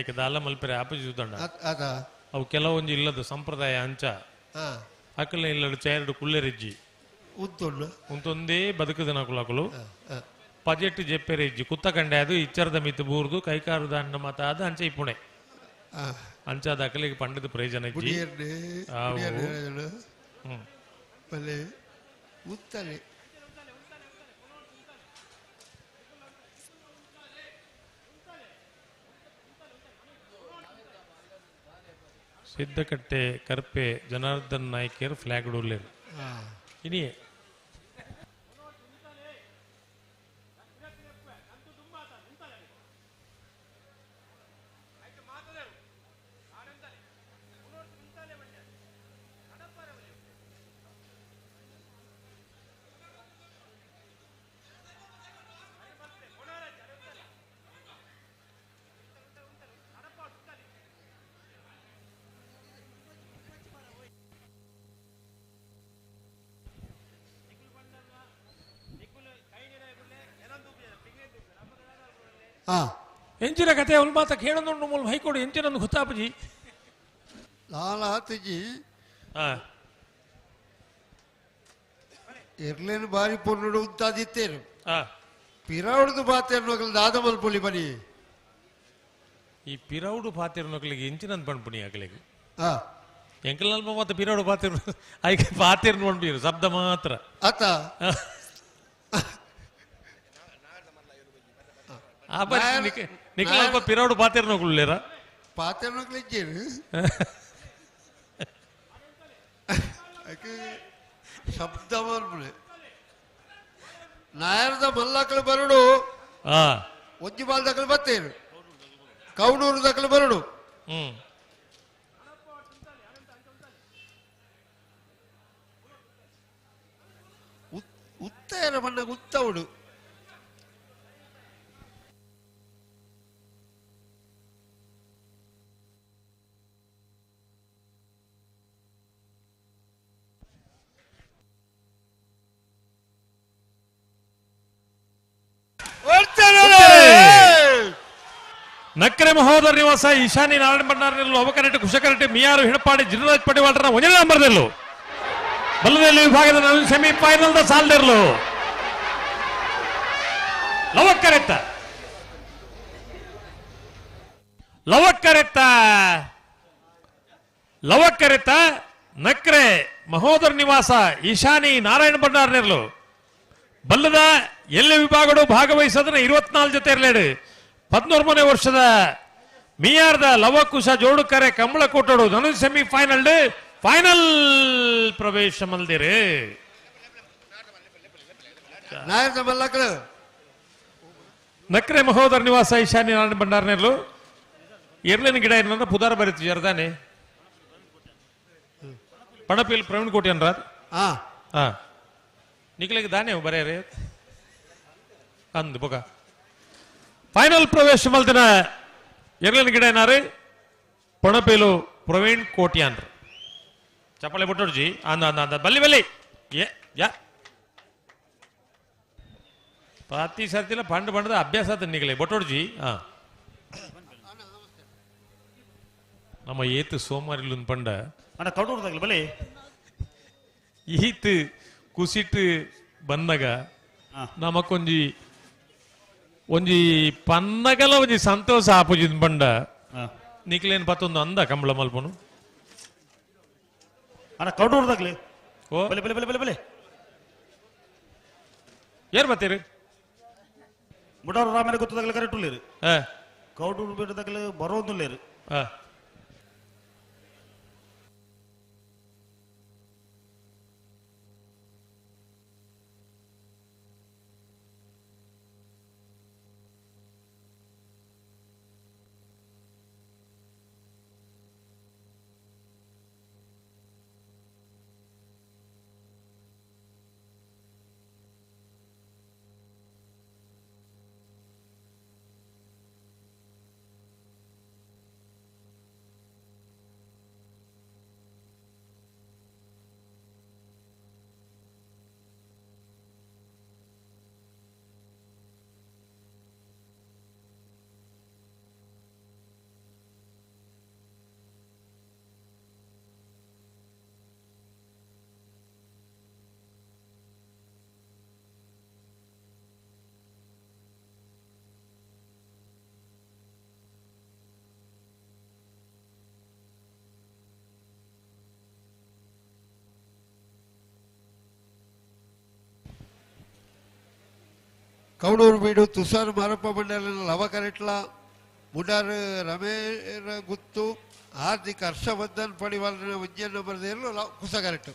ಐಕ ದಾಲ ಮಲ್ಪರೆ ಆಪಜಿ ಉದಂಡ ಅವು ಕೆಲವೊಂದು ಇಲ್ಲದ ಸಂಪ್ರದಾಯ ಅಂಚ ಅಕ್ಕಲ ಇಲ್ಲಡು ಚೇರ್ಡು ಕುಳ್ಳೆರಿಜ್ಜಿ ಉಂತೊಂದೇ ಬದುಕದ ನಕುಲಕಲು ಪಜೆಟ್ ಜೆಪ್ಪೆರೆ ಇಜ್ಜಿ ಕುತ್ತ ಕಂಡೆ ಅದು ಇಚ್ಚರದ ಮಿತ್ತು ಬೂರ್ದು ಕೈಕಾರದ ಅಣ್ಣ ಮತ ಅದು ಅಂಚ ಇಪ್ಪುಣೆ ಅಂಚಾದ ಅಕಲಿಗೆ ಪಂಡದ ಪ್ರಯೋಜನ ಇಜ್ಜಿ ಸಿದ್ದಕಟ್ಟೆ ಕರ್ಪೆ ಜನಾರ್ದನ್ ನಾಯ್ಕರ್ ಫ್ಲಾಗ್ ಡೋಲ್ಲೇರು ಇನಿಯೇ ಎಂಚಿನ ಕತೆ ಉಲ್ಮಾತ ಕೇಳೋದು ಮೂಲ ಹೈಕೋಡು ಎಂಚಿನೊಂದು ಗೊತ್ತಾಪಜಿ ಲಾಲಾತಜಿ ಎರ್ಲೇನು ಬಾರಿ ಪೊನ್ನುಡು ಉಂತಾದಿತ್ತೇನು ಪಿರಾವಡ್ದು ಪಾತೆರ್ನೋಕಲ್ ದಾದ ಮಲ್ಪೊಲಿ ಬನಿ ಈ ಪಿರೌಡು ಪಾತೆರ್ನೋಕಲಿಗೆ ಎಂಚಿನಂದು ಪಣ್ಪುಣಿ ಆಗಲಿಗೆ ಎಂಕಲ್ ಅಲ್ಪ ಮತ್ತೆ ಪಿರೌಡು ಪಾತೆರ್ ಐಕೆ ಪಾತೆರ್ ನೋಡ್ಬೀರು ಶಬ್ದ ಮಾತ್ರ ಆತ ನಿಖಿಲ್ ಅಲ್ಪ ಪಿರೌಡು ಪಾತೆರ್ನೋಕುಳ್ಳೇರ ಪಾತೆರ್ನೋಕಲಿಜ್ಜೇನು ಶಬ್ದ ಮಲ್ಪುಳೆ ನಾಯರದ ಮಲ್ಲಕ್ಕಳು ಬರಡು ಒಂಜಿ ಬಾಲ್ ದಕ್ಕಲು ಬತ್ತೇನು ಕೌಡೂರು ದಕ್ಕಲು ಬರಡು ಉತ್ತೇರ ಮಣ್ಣಗೆ ಉತ್ತವುಡು ನಕ್ಕರೆ ಮಹೋದರ ನಿವಾಸ ಈಶಾನಿ ನಾರಾಯಣ ಭಂಡಾರನೆಲ್ಲೂ ಅವಕರೆಟ್ಟು ಕುಶಕರೆಟ್ಟು ಮಿಯಾರು ಹಿಡಪಾಡಿ ಜಿಲ್ಲರಾಜ್ ಪಟಿವಾಳರ 1ನೇ ನಂಬರ್ದಲ್ಲೂ ಬಲ್ಲದಲ್ಲಿ ವಿಭಾಗದ ಸೆಮಿ ಫೈನಲ್ ಸಾಲ್ದಿರ್ಲು ಲವಕ್ಕರೆತ್ತ ನಕ್ರೆ ಮಹೋದರ ನಿವಾಸ ಈಶಾನಿ ನಾರಾಯಣ ಭಂಡಾರನೆಲ್ಲೂ ಬಲ್ಲದ ಎಲ್ಲ ವಿಭಾಗಗಳು ಭಾಗವಹಿಸೋದನ್ನ 24 ಜೊತೆ ಇರಲೇಡು 13ನೇ ವರ್ಷದ ಮಿಯಾರ್ದ ಲವಕುಶ ಜೋಡುಕರೆ ಕಂಬಳ ಕೊಟ್ಟಡು ನನಗೆ ಸೆಮಿ ಫೈನಲ್ ಪ್ರವೇಶ ಮಲ್ದಿರು ನಾಯರ್ದ ಮಲ್ಲಕರು ನಕ್ರೆ ಮಹೋದರ ನಿವಾಸ ಈಶಾನ್ಯ ನಾರಾಯಣ ಭಂಡಾರನೇರ್ಲು ಎರ್ಲಿನ ಗಿಡ ಏನಂದ್ರೆ ಪುದಾರ ಬರೀತಿ ಜರ್ದಾನೆ ಪಣಪಿಲ್ ಪ್ರವೀಣ್ ಕೋಟಿ ಅನ್ರಾದ್ ಹಾ ನಿಕ್ಲಿಗೆ ದಾನೆ ಬರೆಯರೆ ಅಂದ್ ಬೊಕ ಫೈನಲ್ ಪ್ರವೇಶ ಮಲ್ತಿನ ಎರ್ಲಿನ ಗಿಡ ಏನಾರು ಪಣಪೇಲು ಪ್ರವೀಣ್ ಕೋಟಿ ಅನ್ರು ಚಪ್ಪಳೆ ಬಿಟ್ಟೋಡ್ಜಿ ಅಂದ ಅಂದ ಅಂದ ಬಲ್ಲಿ ಬಲ್ಲಿ ಯಾ ಪ್ರತಿ ಸರ್ತಿಲ ಪಂಡ್ ಪಂಡದ ಅಭ್ಯಾಸ ನಿಗಲೆ ಬೊಟ್ಟೋಡ್ಜಿ ಹಾ ನಮ್ಮ ಏತು ಸೋಮವಾರಿಲು ಪಂಡ ಅಣ್ಣ ಕೌಡೂರ್ದಾಗಲಿ ಬಲೆ ಈತ್ ಕುಸಿಟ್ ಬಂದಾಗ ನಮಕೊಂಜಿ ಒಂಜಿ ಪನ್ನಗಲ ಒಂಜಿ ಸಂತೋಷ ಆಪುಜಿದ್ ಪಂಡ ನಿಕ್ಲೇನ್ ಪತ್ತೊಂದು ಅಂದ ಕಂಬಳ ಮಲ್ಪನು ಅಣ್ಣ ಕೌಡೂರ್ದಾಗಲಿ ಓ ಬಲೆ ಬಲೆ ಬಲೆ ಬಲೆ ಬಲೆ ಏರ್ ಬತ್ತೀರಿ ಮುಡಾರು ರಾಮನ ಗೊತ್ತದಾಗಲಿ ಕರೆಕ್ಟ್ ಉಳ್ಳೇರು ಹಾ ಕೌಡೂರು ಬಿಡದಾಗಲಿ ಬರೋದಿಲ್ಲೇರು ಹಾ ಕೌಡೂರು ಬೀಡು ತುಷಾರ್ ಮಾರಪ್ಪ ಮಂಡಲ ಲವಕರೆಟ್ಲ ಮುಡಾರ್ ರಮೇರ ಗುತ್ತು ಹಾರ್ದಿಕ್ ಹರ್ಷವರ್ಧನ್ ಪಡಿವಾಲ್ನ ಉಜ್ಜಯನ ಬರೆದಿರಲು ಕುಸ ಕರೆಕ್ಟ್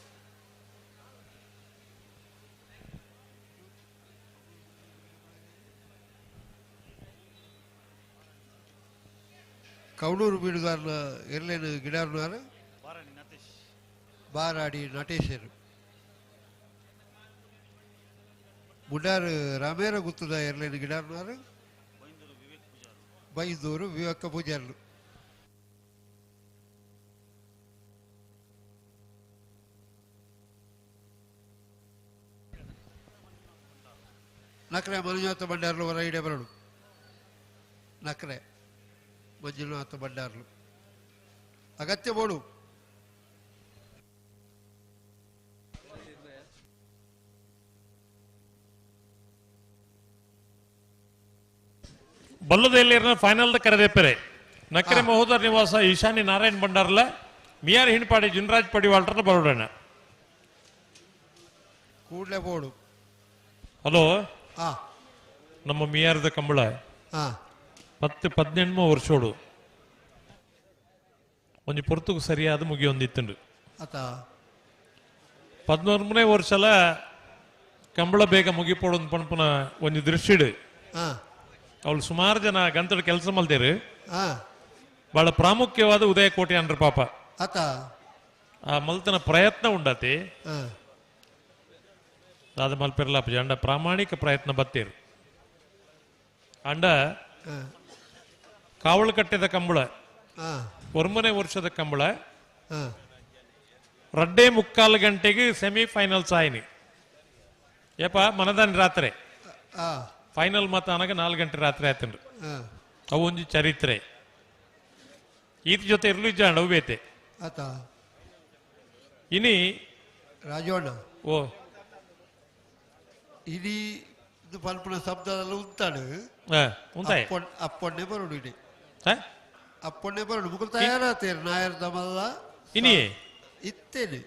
ಕೌಡೂರು ಬೀಡುಗಾರನ ಎರ್ಲೇನು ಗಿಡಾರ್ನಾರು ಬಾರಾಡಿ ನಟೇಶರು ಮುಡಾರ್ ರಾಮೇರ ಗುತ್ತದ ಎರ್ಲೇನು ಗಿಡಾರ್ನಾರು ಬೈದೂರು ವಿವೇಕ ಪೂಜಾರ್ಲು ನಕ್ರೆ ಮಂಜುನಾಥ ಬಂಡಾರ್ಲು ಹೊರ ಇಡೆ ಬರಡು ನಕ್ರೆ ಮಂಜುನಾಥ ಬಂಡಾರ್ಲು ಅಗತ್ಯ ಬೋಡು ಬಲ್ಲದಲ್ಲಿ ಫೈನಲ್ ಕರೆದೆಪ್ಪರೆ ನಕ್ರೆ ಮಹೋದರ್ ನಿವಾಸ ಈಶಾನ್ಯ ನಾರಾಯಣ್ ಭಂಡಾರ್ಲ ಮಿಯಾರ್ ಹಿಂಡ್ಪಾಡಿ ಜುನ್ರಾಜ್ ಪಡಿವಾಳ್ರ ಬರೋಡಣ ಕೂಡಲೇ ಬೋಡು ಹಲೋ ನಮ್ಮ ಮಿಯಾರದ ಕಂಬಳ 10-18 ವರ್ಷೋಡು ಒಂಜಿ ಪೊರ್ತುಗು ಸರಿಯಾದ ಮುಗಿ ಒಂದಿತ್ತುಂಡು 11ನೇ ವರ್ಷಲ ಕಂಬಳ ಬೇಗ ಮುಗಿಪೋಡು ಪಣಪನ ಒಂಜಿ ದೃಷ್ಟಿಡು ಅವಳು ಸುಮಾರು ಜನ ಗಂತಡು ಕೆಲಸ ಮಲ್ದೇರು ಬಹಳ ಪ್ರಾಮುಖ್ಯವಾದ ಉದಯ ಕೋಟೆ ಅಂದ್ರ ಪಾಪ ಆ ಮಲ್ತನ ಪ್ರಯತ್ನ ಉಂಡತಿ ಅದ ಮಲ್ಪಿರ್ಲಾಪ ಅಂಡ ಪ್ರಾಮಾಣಿಕ ಪ್ರಯತ್ನ ಬತ್ತೇರು ಅಂಡ ಕಾವಲು ಕಟ್ಟೆದ ಕಂಬಳ 1ನೇ ವರ್ಷದ ಕಂಬಳ 2:45 ಗಂಟೆಗೆ ಸೆಮಿಫೈನಲ್ಸ್ ಆಯ್ನಿ ಏಪ ಮನದಾನಿ ರಾತ್ರಿ ಫೈನಲ್ ಮತ ಅನಗ 4 ಗಂಟೆ ರಾತ್ರಿ ಆಯ್ತನ್ರಿ ಅವು ಒಂಜಿ ಚರಿತ್ರೆ ಈತ ಜೊತೆ ಇರ್ಲು ಜಾಣ ಅವು ಬೇತೆ ಇನಿ ರಾಜೋಣ ಓ ಇಡೀ ಪಲ್ಪನ ಶಬ್ದದಲ್ಲಿ ಉಂಟಾಡು ಅಪ್ಪಣ್ಣೆ ಬರೋಡು ಇಡಿ ಅಪ್ಪಣ್ಣೆ ಬರೋಡು ಮುಗುಲ್ ತಯಾರಾತೇರು ನಾಯರ್ ದಮಲ್ಲ ಇನಿ ಇತ್ತೇನೆ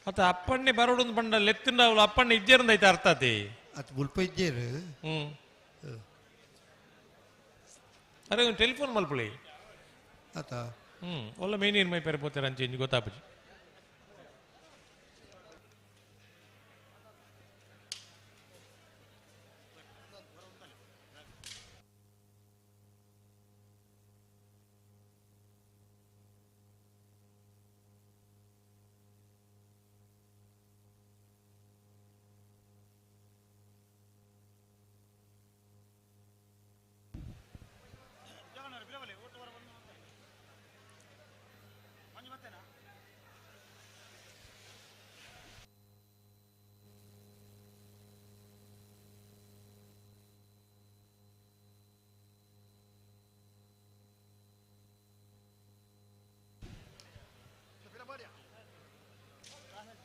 ಅತ್ತ ಅಪ್ಪಣ್ಣೆ ಬರೋಡು ಪಂಡ ಲೆತ್ತಿನ ಅವಳು ಅಪ್ಪಣ್ಣೆ ಇಜ್ಜೇರಂದೈತೆ ಅರ್ಥಾತಿ ಅದು ಮುಲ್ಪ ಇಜ್ಜೇರು ಅರೆ ಒಂದು ಟೆಲಿಫೋನ್ ಮಲ್ಪಳಿ ಆತ ಒಳ್ಳೆ ಮೇನೀರ್ ಮೈ ಪೆರಪೋತಾರೆ ಅಂಚೆ ಇಂಜಿ ಗೊತ್ತಾಪಜಿ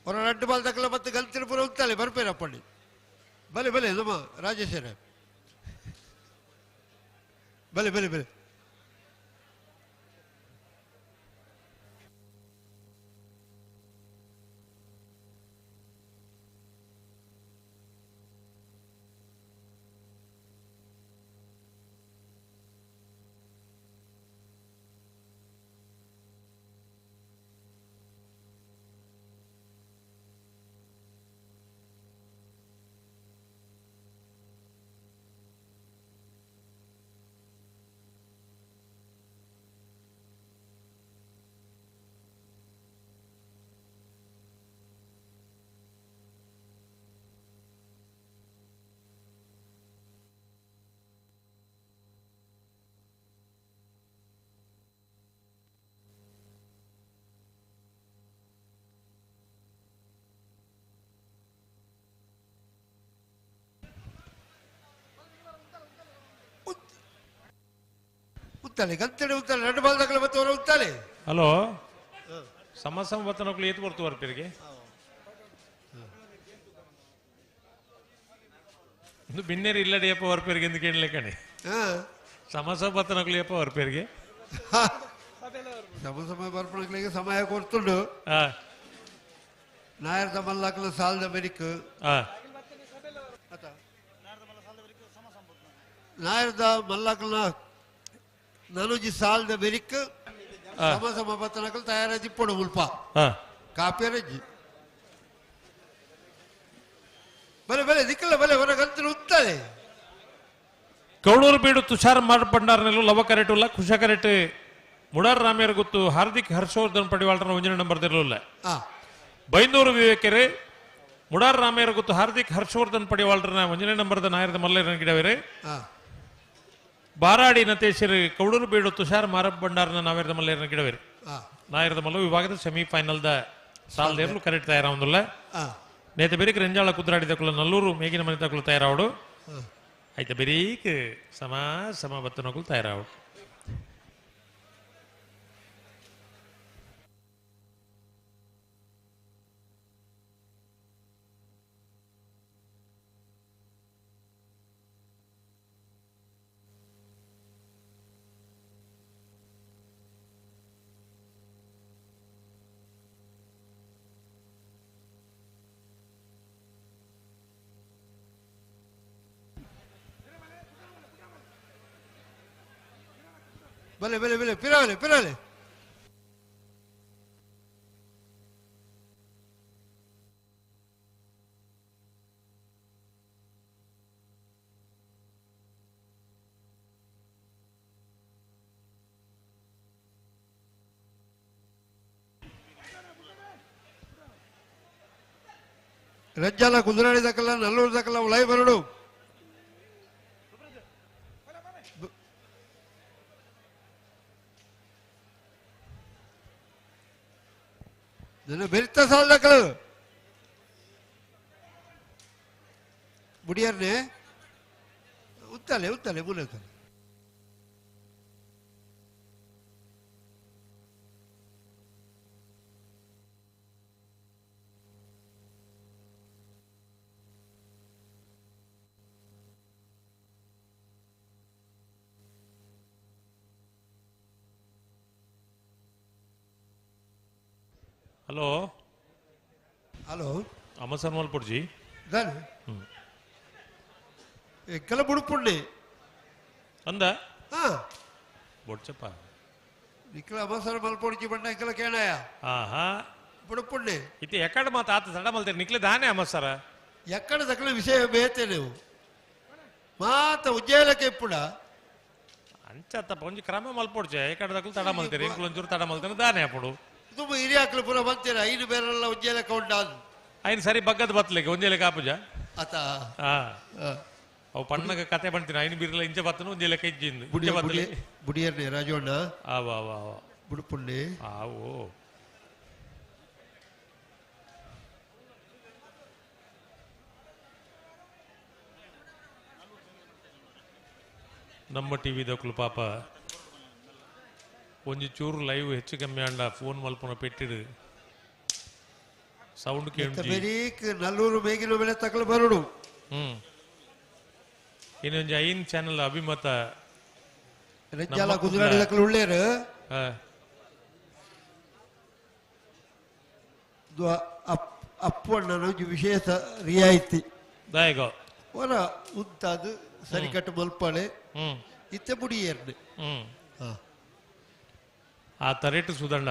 ಅವರ 2 ಬಾಲ್ ತಕ್ಕಲ ಮತ್ತೆ ಗಲ್ತಿನ ಪುರ ಉತ್ತಾಲೆ ಬರ್ಪೇರಪ್ಪಣ್ಣಿ ಬಲೆ ಬಲೆ ನಮ್ಮ ರಾಜೇಶ್ವರ ಬಲೆ ಬಲೆ ಬಲೆ ಉತ್ತಾಲೆ ಗಲ್ತಿನ ಉತ್ತಾಲೆ 2 ಬಾಲ್ ತಕ್ಕಲ ಮತ್ತೆ ಅವರ ಉತ್ತಾಲೆ ಹಲೋ ಸಮಸಮ ಬತ್ತನಕ್ಲು ಏತ್ ಬರ್ತು ವರ್ಪೇರಿಗೆ ಒಂದು ಬಿನ್ನೇರಿ ಇಲ್ಲಡಿಯಪ್ಪ ವರ್ಪೇರಿಗೆ ಎಂದು ಕೇಳಲೆ ಕಣೆ ಸಮಸ ಬತ್ತನಕ್ಲು ಯಪ್ಪ ವರ್ಪೇರಿಗೆ ಸಮಯ ಬರ್ಪಣಕ್ಕೆ ಸಮಯ ಕೊಡ್ತುಂಡು ನಾಯರ್ದ ಮಲ್ಲಕ್ಕಲ ಸಾಲದ ಬೆರಿಕ್ ನಾಯರ್ದ ಮಲ್ಲಕ್ಕಲ ನನುಜಿ ಸಾಲದ ಬೆರಿಕ್ ಸಮ ಬತ್ತನಕಲ್ ತಯಾರಾಜಿ ಪೊಡು ಮುಲ್ಪ ಕಾಪ್ಯರಜ್ಜಿ ಬಲೆ ಬಲೆ ದಿಕ್ಕಲ್ಲ ಬಲೆ ಹೊರಗಂತೂ ಉತ್ತಾರೆ ಕೌಳೂರು ಬೀಡು ತುಷಾರ್ ಮಾರ್ ಬಂಡಾರನೆಲ್ಲೂ ಲವ ಕರೆಟುಲ್ಲ ಖುಷ ಕರೆಟ್ ಮುಡಾರ್ ರಾಮೇರ್ ಗೊತ್ತು ಹಾರ್ದಿಕ್ ಹರ್ಷವರ್ಧನ್ ಪಡಿವಾಳ್ರ ಒಂಜನೇ ನಂಬರ್ ದಿರಲಿಲ್ಲ ಬೈಂದೂರು ವಿವೇಕೆರೆ ಮುಡಾರ್ ರಾಮೇರ್ ಗೊತ್ತು ಹಾರ್ದಿಕ್ ಹರ್ಷವರ್ಧನ್ ಪಡಿವಾಳ್ರನ ಒಂಜನೇ ನಂಬರ್ದ ನಾಯರದ ಮಲ್ಲೇರನ ಗಿಡವೇರೆ ಬಾರಾಡಿ ನತೇಶರು ಕೌಡೂರು ಬೀಡು ತುಷಾರ್ ಮಾರಪ್ ಬಂಡಾರನ ನಾವೇರದ ಮಲ್ಲೇರನ ಗಿಡವೇರು ನಾಯರದ ಮಲ್ಲು ವಿಭಾಗದ ಸೆಮಿಫೈನಲ್ದ ಸಾಲದೇರ್ಲು ಕರೆಕ್ಟ್ ತಯಾರಾವುದಿಲ್ಲ ನೇತ ಬೆರೀಕ್ ರೆಂಜಾಳ ಕುದ್ರಾಡಿದಕ್ಕುಲ್ಲ ನಲ್ಲೂರು ಮೇಗಿನ ಮನೆ ತಕ್ಕಲು ತಯಾರಾವಡು ಆಯ್ತಾ ಬೆರೀಕ್ ಸಮ ಬತ್ತನಕ್ಕಲು ತಯಾರಾವಡು ಬಲೆ ಬಲೆ ಬಲೆ ಪಿರಾವಲೆ ಪಿರಾವಲೆ ರಜ್ಜಾಲ ಕುದುರಾಡಿದಕ್ಕಲ್ಲ ನಲ್ಲೂರ್ದಕ್ಕಲ್ಲ ಉಳೈ ಬರಡು ನನ್ನ ಬೆರಿತ ಸಾಲದಕ್ಕಲ್ಲ ಬುಡಿಯರ್ನೆ ಉತ್ತಲೆ ಉತ್ತಲೆ ಮೂಲಕ ಹಲೋ ಹಲೋ ಅಮಸನ್ ಮಲ್ಪುರ್ಜಿ ದಾನೆ ಎಕ್ಕಲ ಬುಡುಪುಂಡೆ ಅಂದ ಹಾ ಬೊಡ್ಚಪ್ಪ ನಿಕ್ಕಲ ಅಮಸರ ಮಲ್ಪೊಡ್ಜಿ ಬಣ್ಣ ಎಕ್ಕಲ ಕೇಣಾಯ ಆಹಾ ಬುಡುಪುಂಡೆ ಇತಿ ಎಕ್ಕಡ ಮಾತ ಆತ ತಡ ಮಲ್ತೇನೆ ನಿಕ್ಲೆ ದಾನೆ ಅಮಸರ ಎಕ್ಕಡ ದಕ್ಕಲ ವಿಷಯ ಬೇತೆ ನೀವು ಮಾತ ಉಜ್ಜೇಲಕ್ಕೆ ಇಪ್ಪುಡ ಅಂಚತ್ತ ಒಂಜಿ ಕ್ರಮ ಮಲ್ಪೊಡ್ಚೆ ಎಕ್ಕಡ ದಕ್ಕಲು ತಡ ಮಲ್ತೇನೆ ಇಂಕ್ಲು ಒಂಚೂರು ತಡ ಮಲ್ತೇನೆ ದಾನೆ ಅಪ್ಪಡು ತುಂಬ ಹಿರಿಯಾಕ್ಲು ಪುರ ಬಂತೀರ ಐದು ಬೇರೆಲ್ಲ ಉಜ್ಜೇಲಕ್ಕೆ ಉಂಟಾದು ಐನ್ ಸರಿ ಬಗ್ಗದ ಬತ್ಲಿಕ್ಕೆ ಒಂಜೇಲೆ ಕಾಪುಜ ಆತ ಅವು ಪಣ್ಣಗ ಕತೆ ಬಂತೀನಿ ಐನು ಬೀರಲ್ಲ ಇಂಚೆ ಬತ್ತನು ಒಂಜೇಲೆ ಕೈಜಿಂದು ಬುಡಿಯರ್ನೆ ರಾಜೋಣ್ಣ ಆವಾ ಬುಡುಪುಂಡೆ ಆವು ನಮ್ಮ ಟಿವಿ ದಕ್ಕಲು ಪಾಪ ಒಂಜಿ ಚೂರು ಲೈವ್ ಹೆಚ್ಚು ಕಮ್ಮಿ ಅಂಡ ಫೋನ್ ಮಲ್ಪನ ಪೆಟ್ಟಿಡು ಸೌಂಡ್ ಕೇಳಿ ಬೆರೀಕ್ ನಲ್ಲೂರು ಮೇಗಿನ ಮೇಲೆ ತಕಲು ಬರುಡು ಇನ್ನೊಂದು ಐನ್ ಚಾನಲ್ ಅಭಿಮತ ರೆಜ್ಜಾಲ ಗುಜರಾಡಿ ತಕಲು ಉಳ್ಳೇರು ಅಪ್ಪಣ್ಣ ವಿಶೇಷ ರಿಯಾಯಿತಿ ದಾಯಗೋ ಹೊರ ಉಂತಾದು ಸರಿಕಟ್ಟು ಮಲ್ಪಳೆ ಇತ್ತೆ ಬುಡಿಯೇರ್ನೆ ಆ ತರೇಟು ಸುಧಣ್ಣ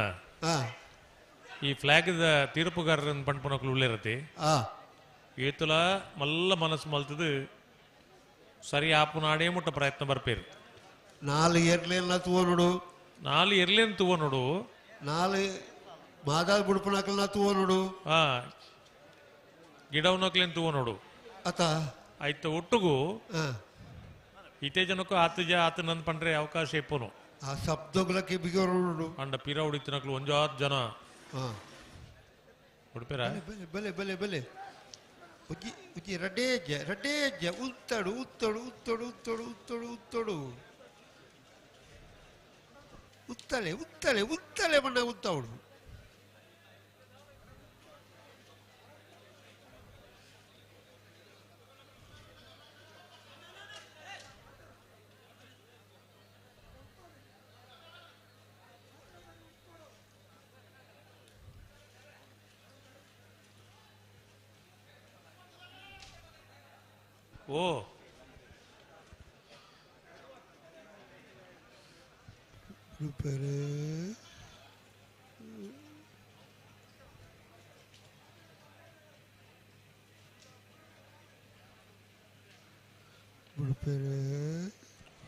ಈ ಫ್ಲಾಗ್ ತೀರ್ಪುಗಾರರನ್ನು ಪಂಡ್ಪನಕ್ಲು ಉಳ್ಳೇರತಿ ಏತುಲ ಮಲ್ಲ ಮನಸ್ಸು ಮಲ್ತದು ಸರಿ ಆಪುನಾಡೇ ಮುಟ್ಟ ಪ್ರಯತ್ನ ಬರ್ಪೇರು 4 ಏರ್ಲೆಲ್ಲ ತೂವನೋಡು 4 ಎರ್ಲೇನ್ ತೂವನೋಡು 4 ಮಾದಾದ ಬುಡ್ಪನಕಲ್ನ ತೂವನೋಡು ಗಿಡವನಕ್ಲೇನ್ ತೂವನೋಡು ಅತ ಆಯ್ತು ಒಟ್ಟುಗೂ ಇತೇ ಜನಕ್ಕೂ ಆತ ನಂದು ಪಂಡ್ರೆ ಅವಕಾಶ ಇಪ್ಪನು ಆ ಶಬ್ದಗಳಕ್ಕೆ ಬಿಗೋರು ಅಂಡ ಪಿರ ಹೊಡಿತಿನಕ್ಲು ಒಂಜಾತ್ ಜನ ಉಡುಪೇರ ಬೆಲೆ ಬೆಲೆ ಬೆಲೆ ಉಜ್ಜಿ ಉಜ್ಜಿ ರಡೇಜ ಉತ್ತಡು ಉತ್ತಡು ಉತ್ತಡು ಉತ್ತಡು ಉತ್ತಡು ಉತ್ತಡು ಉತ್ತಳೆ ಉತ್ತಳೆ ಉತ್ತಳೆ ಮಣ್ಣ ಉತ್ತವಡು ಓ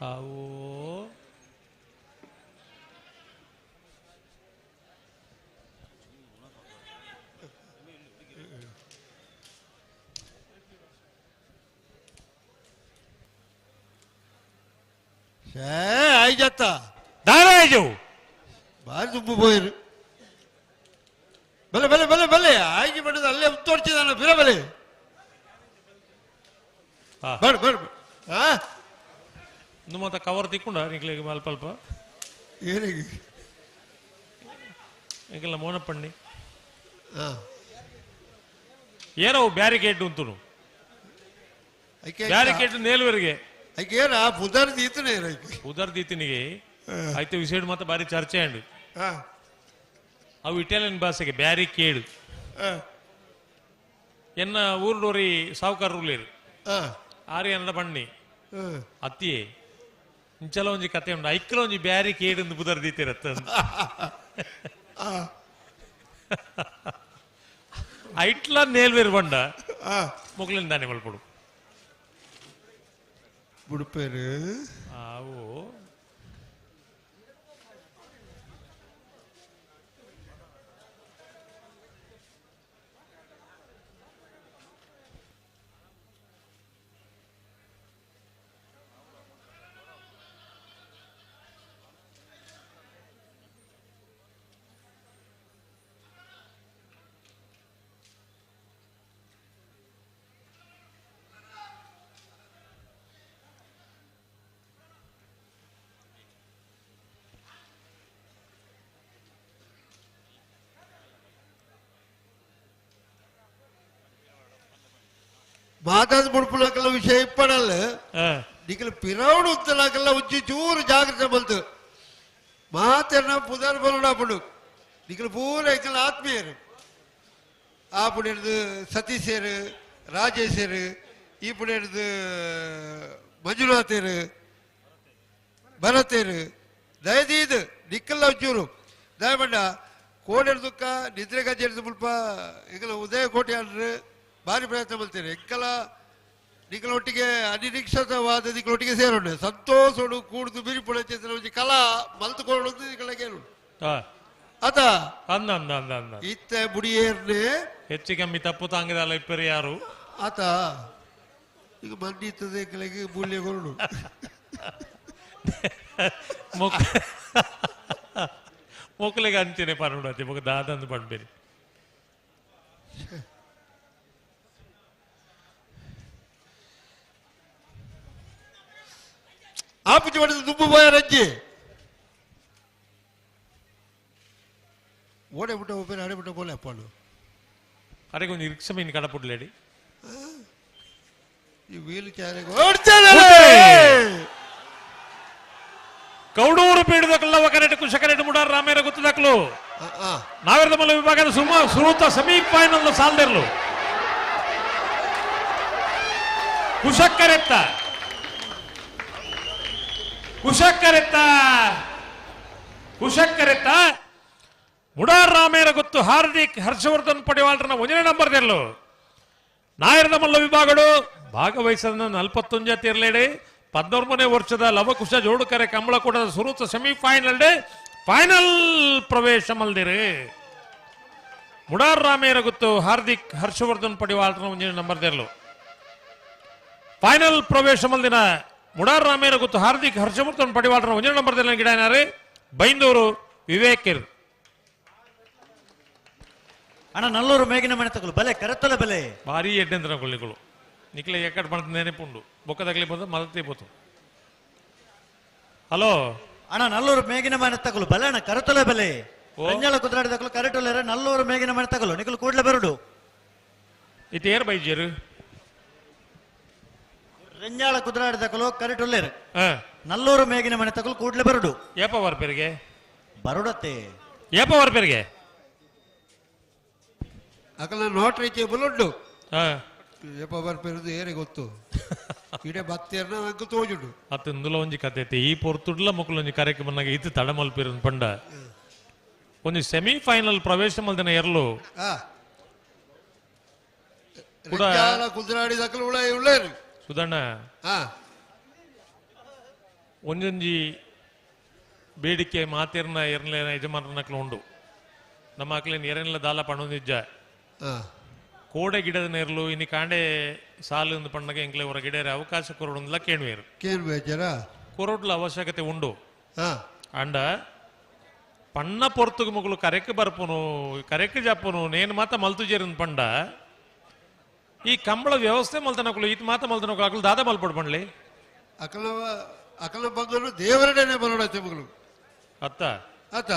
ಅವು आई जाता दाराजो बाहर तुम बोयर भले भले भले भले आई की बड़े अल्ले उत्तर चीज़ ना फिर भले बढ़ बढ़ हाँ नुमाता कवर दिखुंडा निकलेगी माल पल्पा ये नहीं इंकला मोना पन्नी हाँ ये रहो बैरिकेड उन्तुनु बैरिकेड नेलवरेगे ऐकेरा पुदर दीतने रही पुदर दीतनिगे आयते विषय माता बारी चर्चा अंड अव इटालियन भाषೆಗೆ ಬ್ಯಾರಿಕೇಡ್ ಎನ್ನ ಊರುಡೋರಿ ಸಾವುಕಾರರು ಲೇರು ಆರಿ ಅನ್ನಡ ಬಣ್ಣಿ ಅತ್ತಿಯೇ ಇಂಚಲ ಒಂಜಿ ಕತೆ ಉಂಡು ಐಕ್ಕಲ ಒಂಜಿ ಬ್ಯಾರಿಕೇಡ್ ಎಂದು ಪುದರ್ ದೀತಿರತ್ತ ಐಟ್ಲ ನೇಲ್ವೇರು ಬಂಡ ಮೊಗ್ಲಿನ ದಾನಿ ಮಲ್ಪಡು ಬುಡುಪೇರು ಆವು ಮಾತಾದ ಬುಡ್ಪುಳಕಲ್ಲ ವಿಷಯ ಇಪ್ಪಡಲ್ಲ ನಿಖಲ್ ಪಿರವಡು ಉತ್ತಲಕಲ್ಲ ಉಜ್ಜಿ ಚೂರು ಜಾಗ್ರತೆ ಬಂತು ಮಾತನ್ನ ಪುದರ್ ಬರೋಣ ಪಡು ನಿಖಲ್ ಪೂರ ಇಕ್ಕಲ್ ಆತ್ಮೀಯರು ಆ ಪುಡಿ ಹಿಡಿದು ಸತೀಶರು ರಾಜೇಶರು ಈ ಪುಡಿ ಹಿಡಿದು ಮಂಜುನಾಥರು ಭರತೇರು ದಯದೀದು ನಿಕ್ಕಲ್ಲ ಒಂಚೂರು ದಯಮಂಡ ಕೋಡಿ ಹಿಡ್ದುಕ್ಕ ನಿದ್ರೆ ಗಜ್ಜೆ ಹಿಡಿದು ಮುಲ್ಪ ಈಗಲ ಉದಯ ಕೋಟೆ ಆಡ್ರು ಭಾರಿ ಪ್ರಯತ್ನ ಮಾಡ್ತೇನೆ ಎಂಕಲ ನಿಗಳೊಟ್ಟಿಗೆ ಅನಿರೀಕ್ಷಿತವಾದ ನಿಗಳೊಟ್ಟಿಗೆ ಸೇರೋಣ ಸಂತೋಷಡು ಕೂಡುದು ಬಿರಿಪುಳ ಚೇತನ ಒಂಜಿ ಕಲಾ ಮಲ್ತುಕೊಳ್ಳೋದು ನಿಗಳಿಗೆ ಅದ ಅಂದ ಅಂದ ಅಂದ ಅಂದ ಇತ್ತೆ ಬುಡಿಯೇರ್ನೆ ಹೆಚ್ಚು ಕಮ್ಮಿ ತಪ್ಪು ತಾಂಗದಲ್ಲ ಇಪ್ಪರು ಯಾರು ಆತ ಈಗ ಮಂಡಿ ಇರ್ತದೆ ಕೆಳಗೆ ಮೂಲ್ಯಗಳು ಮೊಕ್ಕಲಿಗೆ ಅಂಚನೆ ಪರೋಡತಿ ಮಗ ದಾದಂದು ಪಡ್ಬೇರಿ ಆಪಿಚಿ ಮಾಡಿದ ದುಬ್ಬು ಬಾಯ ರಜ್ಜಿ ಓಡೆ ಬಿಟ್ಟ ಒಬ್ಬರು ಆಡೆ ಬಿಟ್ಟ ಬೋಲೆ ಅಪ್ಪಳು ಅರೆ ಕೊಂಚ ರಿಕ್ಷಾ ಮೀನು ಕಡಪುಡ್ಲೇಡಿ ಈ ವೀಲ್ ಚೇರ್ ಕೌಡೂರು ಪೀಡದಕ್ಕಲ್ಲ ಕರೆಕ್ಟ್ ಕುಶ ಕರೆಕ್ಟ್ ಮುಡಾರ ರಾಮೇರ ಗೊತ್ತದಕ್ಕಲು ನಾವೆರದ ಮಲ್ಲ ವಿಭಾಗದ ಸುರೂತ ಸೆಮಿಫೈನಲ್ ಸಾಲ್ದಿರ್ಲು ಕುಶಕ್ಕರೆತ್ತ ಮುಡಾರ್ ರಾಮೇರ ಗೊತ್ತು ಹಾರ್ದಿಕ್ ಹರ್ಷವರ್ಧನ್ ಪಡಿವಾಲ್ರನ 1ನೇ ನಂಬರ್ದೆರ್ಲು ನಾಯರದ ಮಲ್ಲ ವಿಭಾಗಡು ಭಾಗವಹಿಸದ 41 ತೀರ್ಲೇಡಿ 13ನೇ ವರ್ಷದ ಲವಕುಶ ಜೋಡುಕರೆ ಕಂಬಳಕೂಟದ ಸುರೂತ ಸೆಮಿಫೈನಲ್ ಫೈನಲ್ ಪ್ರವೇಶ ಮಲ್ದಿರಿ ಮುಡಾರ್ ರಾಮೇರ ಗೊತ್ತು ಹಾರ್ದಿಕ್ ಹರ್ಷವರ್ಧನ್ ಪಡಿವಾಲ್ರನ 1ನೇ ನಂಬರ್ದೆರ್ಲು ಫೈನಲ್ ಪ್ರವೇಶ ಮಲ್ದಿನ ಮುಡಾರ್ ರಾಮೇರ ಗೊತ್ತು ಹಾರ್ದಿಕ್ ಹರ್ಷವರ್ಧನ್ ಪಡಿವಾಲ್ರನ 1ನೇ ನಂಬರ್ದಲ್ಲಿ ಗಿಡ ಏನಾರು ಬೈಂದೂರು ವಿವೇಕಿರ್ ಅಣ್ಣ ನಲ್ಲೂರು ಮೇಗಿನ ಮನೆ ತಗೊಳ್ಳು ಬಲೆ ಕರೆತ್ತಲ ಬೆಲೆ ಭಾರಿ ಎಡ್ಡೆಂದ್ರ ಕೊಳ್ಳಿಗಳು ನಿಕ್ಲೆ ಎಕ್ಕಡ್ ಮಾಡ್ತ ನೆನಪುಂಡು ಬೊಕ್ಕದಾಗ್ಲಿ ಬಂದು ಮದತಿ ಬೋತು ಹಲೋ ಅಣ್ಣ ನಲ್ಲೂರು ಮೇಗಿನ ಮನೆ ತಗೊಳ್ಳು ಬಲೆ ಅಣ್ಣ ಕರೆತ್ತಲ ಬೆಲೆ ರಂಜಾಳ ಕುದುರಾಡಿ ತಗೊಳ್ಳು ಕರೆಟೋಲೇರ ನಲ್ಲೂರು ಮೇಗಿನ ಮನೆ ತಗೊಳ್ಳು ನಿಖಲು ಕೂಡ್ಲೆ ಬರುಡು ಇದು ಏರ್ ಬೈಜೇರು ರಂಜಾಳ ಕುದುರಾಡಿ ತಗೊಳ್ಳು ಕರೆಟೋಲೇರು ನಲ್ಲೂರು ಮೇಗಿನ ಮನೆ ತಗೊಳ್ಳು ಕೂಡ್ಲೆ ಬರುಡು ಏಪ ವರ್ಪೇರಿಗೆ ಬರುಡತ್ತೆ ಏಪ ವರ್ಪೇರಿಗೆ ಅಕಲ ನೋಟ್ ರೀತಿ ಬುಲುಂಡು ಏಪ ಬರ್ಪೇರುದು ಏರೆ ಗೊತ್ತು ಇಡೆ ಬತ್ತೇರ್ನ ಅಂಕು ತೋಜುಂಡು ಅತ್ತ ಇಂದುಲ ಒಂಜಿ ಕತೆ ಐತಿ ಈ ಪೊರ್ತುಡ್ಲ ಮುಕ್ಕಲು ಒಂಜಿ ಕಾರ್ಯಕ್ರಮನಾಗ ಇತ್ತು ತಡ ಮಲ್ಪಿರನ್ ಪಂಡ ಒಂಜಿ ಸೆಮಿಫೈನಲ್ ಪ್ರವೇಶ ಮಲ್ದಿನ ಎರಲು ಕುದುರಾಡಿ ದಕ್ಕಲು ಉಳ್ಳೇರು ಸುಧಣ್ಣ ಒಂಜೊಂಜಿ ಬೇಡಿಕೆ ಮಾತೇರ್ನ ಎರನ್ಲೇನ ಯಜಮಾನರನಕ್ಲು ಉಂಡು ನಮ್ಮ ಅಕ್ಲೇನ್ ಎರನ್ಲ ದಾಲ ಪಣೊಂದಿಜ್ಜ ಕೋಡೆ ಗಿಡದ ನೇರ್ಲು ಇನಿ ಕಾಂಡೆ ಸಾಲು ಪಣ್ಣಗೆ ಎಂಕ್ಲೆ ಹೊರ ಗಿಡರೆ ಅವಕಾಶ ಕೊರಡುಂದ್ಲ ಕೇಣ್ವೇರು ಕೊರಡ್ಲ ಅವಶ್ಯಕತೆ ಉಂಡು ಅಂಡ ಪಣ್ಣ ಪೊರ್ತುಗು ಮಗಳು ಕರೆಕ್ ಬರ್ಪುನು ಕರೆಕ್ ಜಪ್ಪುನು ನೇನು ಮಾತ ಮಲ್ತುಜೇರನ್ ಪಂಡ ಈ ಕಂಬಳ ವ್ಯವಸ್ಥೆ ಮಲ್ತನಕಲು ಈತ ಮಾತ ಮಲ್ತನಕಲು ಅಕಲು ದಾದ ಮಲ್ಪಡ್ ಪಣ್ಲಿ ಅಕಲ ಬಂಗಲು ದೇವರಡನೆ ಬರೋಡತ್ತೆ ಮಗಳು ಅತ್ತ ಅತ್ತ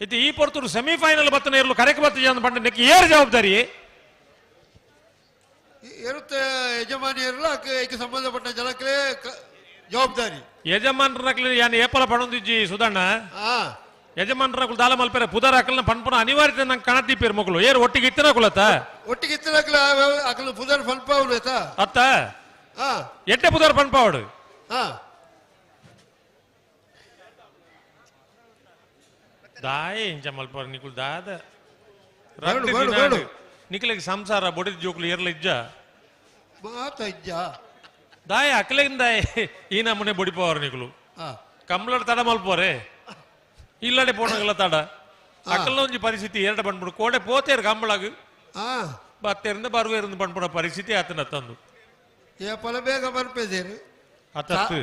ಇದು ಈ ಪೊರ್ತುಡು ಸೆಮಿಫೈನಲ್ ಬತ್ತನ ಇರಲು ಕರೆಕ್ ಬತ್ತ ಪಂಡ ನೆಕ್ಕೆ ಏರ್ ಜವಾಬ್ದಾರಿ ಇರುತ್ತೆ ಯಜಮಾನಿಯರಲ್ಲ ಅದಕ್ಕೆ ಸಂಬಂಧಪಟ್ಟ ಜನಕ್ಕೆ ಜವಾಬ್ದಾರಿ ಯಜಮಾನರಕ್ಲಿ ಯಾನ್ ಏಪಲ ಪಣೊಂದಿಜ್ಜಿ ಸುಧಣ್ಣ ಯಜಮಾನರಕ್ಲು ದಾಲ ಮಲ್ಪೇರೆ ಪುದರ್ ಅಕಲ್ನ ಪಣ್ಪುನ ಅನಿವಾರ್ಯತೆ ನಂಗೆ ಕಾಣತಿಪ್ಪೇರು ಮಕ್ಕಳು ಏರ್ ಒಟ್ಟಿಗೆ ಇತ್ತಿನಕುಲತ್ತ ಒಟ್ಟಿಗೆ ಇತ್ತಿನಕಲ ಅಕಲ್ ಪುದರ್ ಫಲ್ಪ ಅವಳತ ಅತ್ತ ಎಟ್ಟೆ ಪುದರ್ ಪಣ್ಪಾವಡು ದಾಯ ಇಂಚ ಮಲ್ಪಾರ ನಿಕುಲ್ ದಾದ ನಿಖಿಲಿಗೆ ಸಂಸಾರ ಬೊಡಿದ ಜೋಕ್ಲು ಏರ್ಲ ಇಜ್ಜ ದಾಯ ಅಕ್ಲೆಗಿನ ದಾಯ ಈ ನಮ್ಮನೆ ಬೊಡಿಪವರ್ ನಿಕುಲು ಕಂಬ್ಲಡ್ ತಡ ಮಲ್ಪೋರೆ ಇಲ್ಲಡೆ ಪೋಣಗಲ್ಲ ತಡ ಅಕ್ಕಲ್ಲ ಒಂಜಿ ಪರಿಸ್ಥಿತಿ ಎರಡ ಬಂದ್ಬಿಡು ಕೋಡೆ ಪೋತೇರು ಕಂಬಳಾಗ ಬತ್ತೇರಿಂದ ಬರುವೇರಿಂದ ಬಂದ್ಬಿಡೋ ಪರಿಸ್ಥಿತಿ ಆತನ ತಂದು ಪಲ ಬೇಗ ಬರ್ಪೇದೇರು ಅತ್ತತ್ತು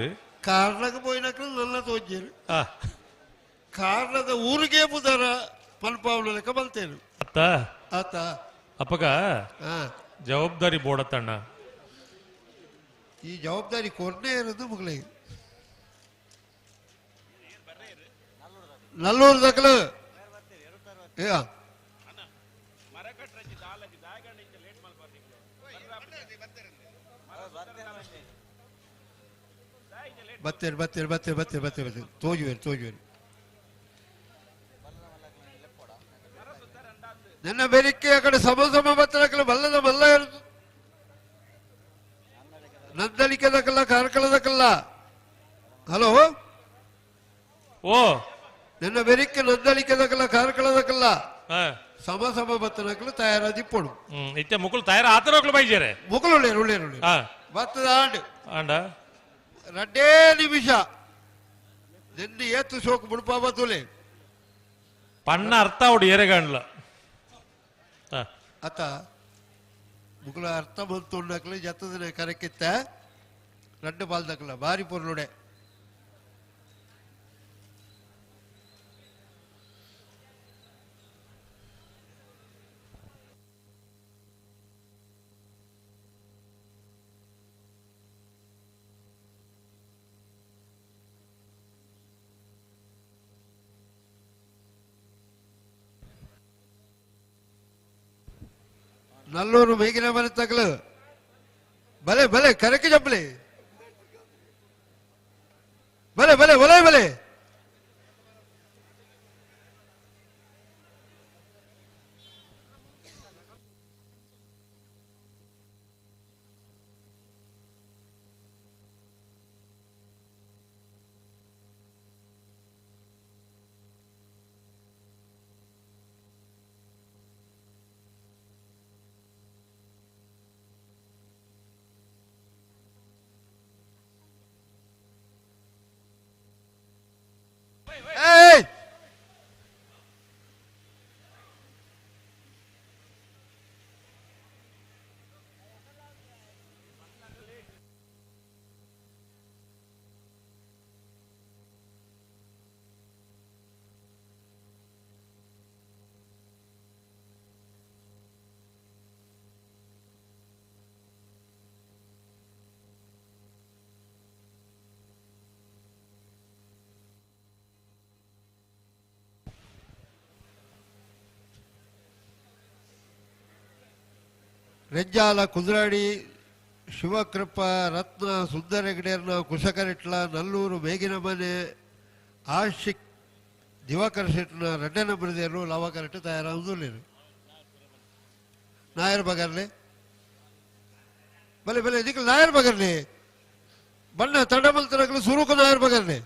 ಕಾರಣಕ್ಕೆ ಪೋಯಿನಕ್ಲು ನನ್ನ ತೋಜೇರು ಕಾರಣದ ಊರಿಗೆ ಬುಧರ ಪಲ್ಪಾವಳ ಲೆಕ್ಕ ಬಲ್ತೇನು ಅತ್ತ ಆತ ಅಪ್ಪಗ ಜವಾಬ್ದಾರಿ ಬೋಡತ್ತಣ್ಣ ಈ ಜವಾಬ್ದಾರಿ ಕೊರನೇ ಇರೋದು ಮಗಳಿಗೆ ನಲ್ಲೂರು ದಕ್ಕಲು ಬತ್ತೇರು ಬತ್ತೇರು ಬತ್ತೇರು ಬತ್ತೇರು ಬತ್ತೇರು ಬತ್ತೇರು ತೋಜುವೇರು ನನ್ನ ಬೆರಿಕೆ ಆ ಕಡೆ ಸಮ ಬತ್ತಲಕ್ಕಲ್ಲ ಬಲ್ಲದ ಬಲ್ಲ ಇರುದು ನಂದಲಿಕೆದಕ್ಕಲ್ಲ ಕಾರ್ಕಳದಕ್ಕಲ್ಲ ಹಲೋ ಓ ನನ್ನ ಬೆರಿಕೆ ನಂದಲಿಕೆದಕ್ಕಲ್ಲ ಕಾರ್ಕಳದಕ್ಕಲ್ಲ ಸಮ ಬತ್ತನಕ್ಕಲ್ಲ ತಯಾರಾದಿಪ್ಪಡು ಇತ್ತೆ ಮುಕ್ಕಳು ತಯಾರ ಆತನಕ್ಲು ಬೈಜೇರೆ ಮುಕ್ಕಳು ಉಳ್ಳೇರು ಬತ್ತದ ಆಂಡ ರಡ್ಡೇ ನಿಮಿಷ ನಿನ್ನ ಏತು ಸೋಕು ಮುಡುಪ ಬತ್ತುಲೆ ಪಣ್ಣ ಅರ್ಥ ಅವಡು ಏರೆಗಾಣ್ಲ ಅತ್ತ ಮುಗುಲ ಅರ್ಥ ಬಂತು ಉಣ್ಣಕ್ಲೆ ಜತ್ತದ ಕರೆಕ್ಕಿತ್ತ ರಡ್ಡು ಬಾಲ್ದಕ್ಕಲ್ಲ ಬಾರಿ ಪೊರ್ಲುಡೆ నల్లూరు మేగిన మన తగలు భలే భలే కరెక్ట్ చెప్పలే భలే భలే భలే భలే ರೆಜ್ಜಾಲ ಕುದುರಾಡಿ ಶಿವಕೃಪ ರತ್ನ ಸುಂದರ ಹೆಗಡೆಯರ್ನ ಕುಶಕರಿಟ್ಲ ನಲ್ಲೂರು ಮೇಗಿನ ಮನೆ ಆಶಿಕ್ ದಿವಾಕರ್ ಶೆಟ್ನ ರೆಡ್ಡನ ಬರೆದೇರು ಲವಾಕರಟ್ಟು ತಯಾರಾಗುದಿಲ್ಲ ನಾಯರ್ ಬಗರ್ಲೆ ಭಲೆ ಭಲೆ ನಿಖಲ್ ನಾಯರ್ ಬಗರ್ಲೆ ಬಣ್ಣ ತಂಡಮಲ್ತನಗಳು ಸುರುಕು ನಾಯರ್ ಬಗರ್ಲೆ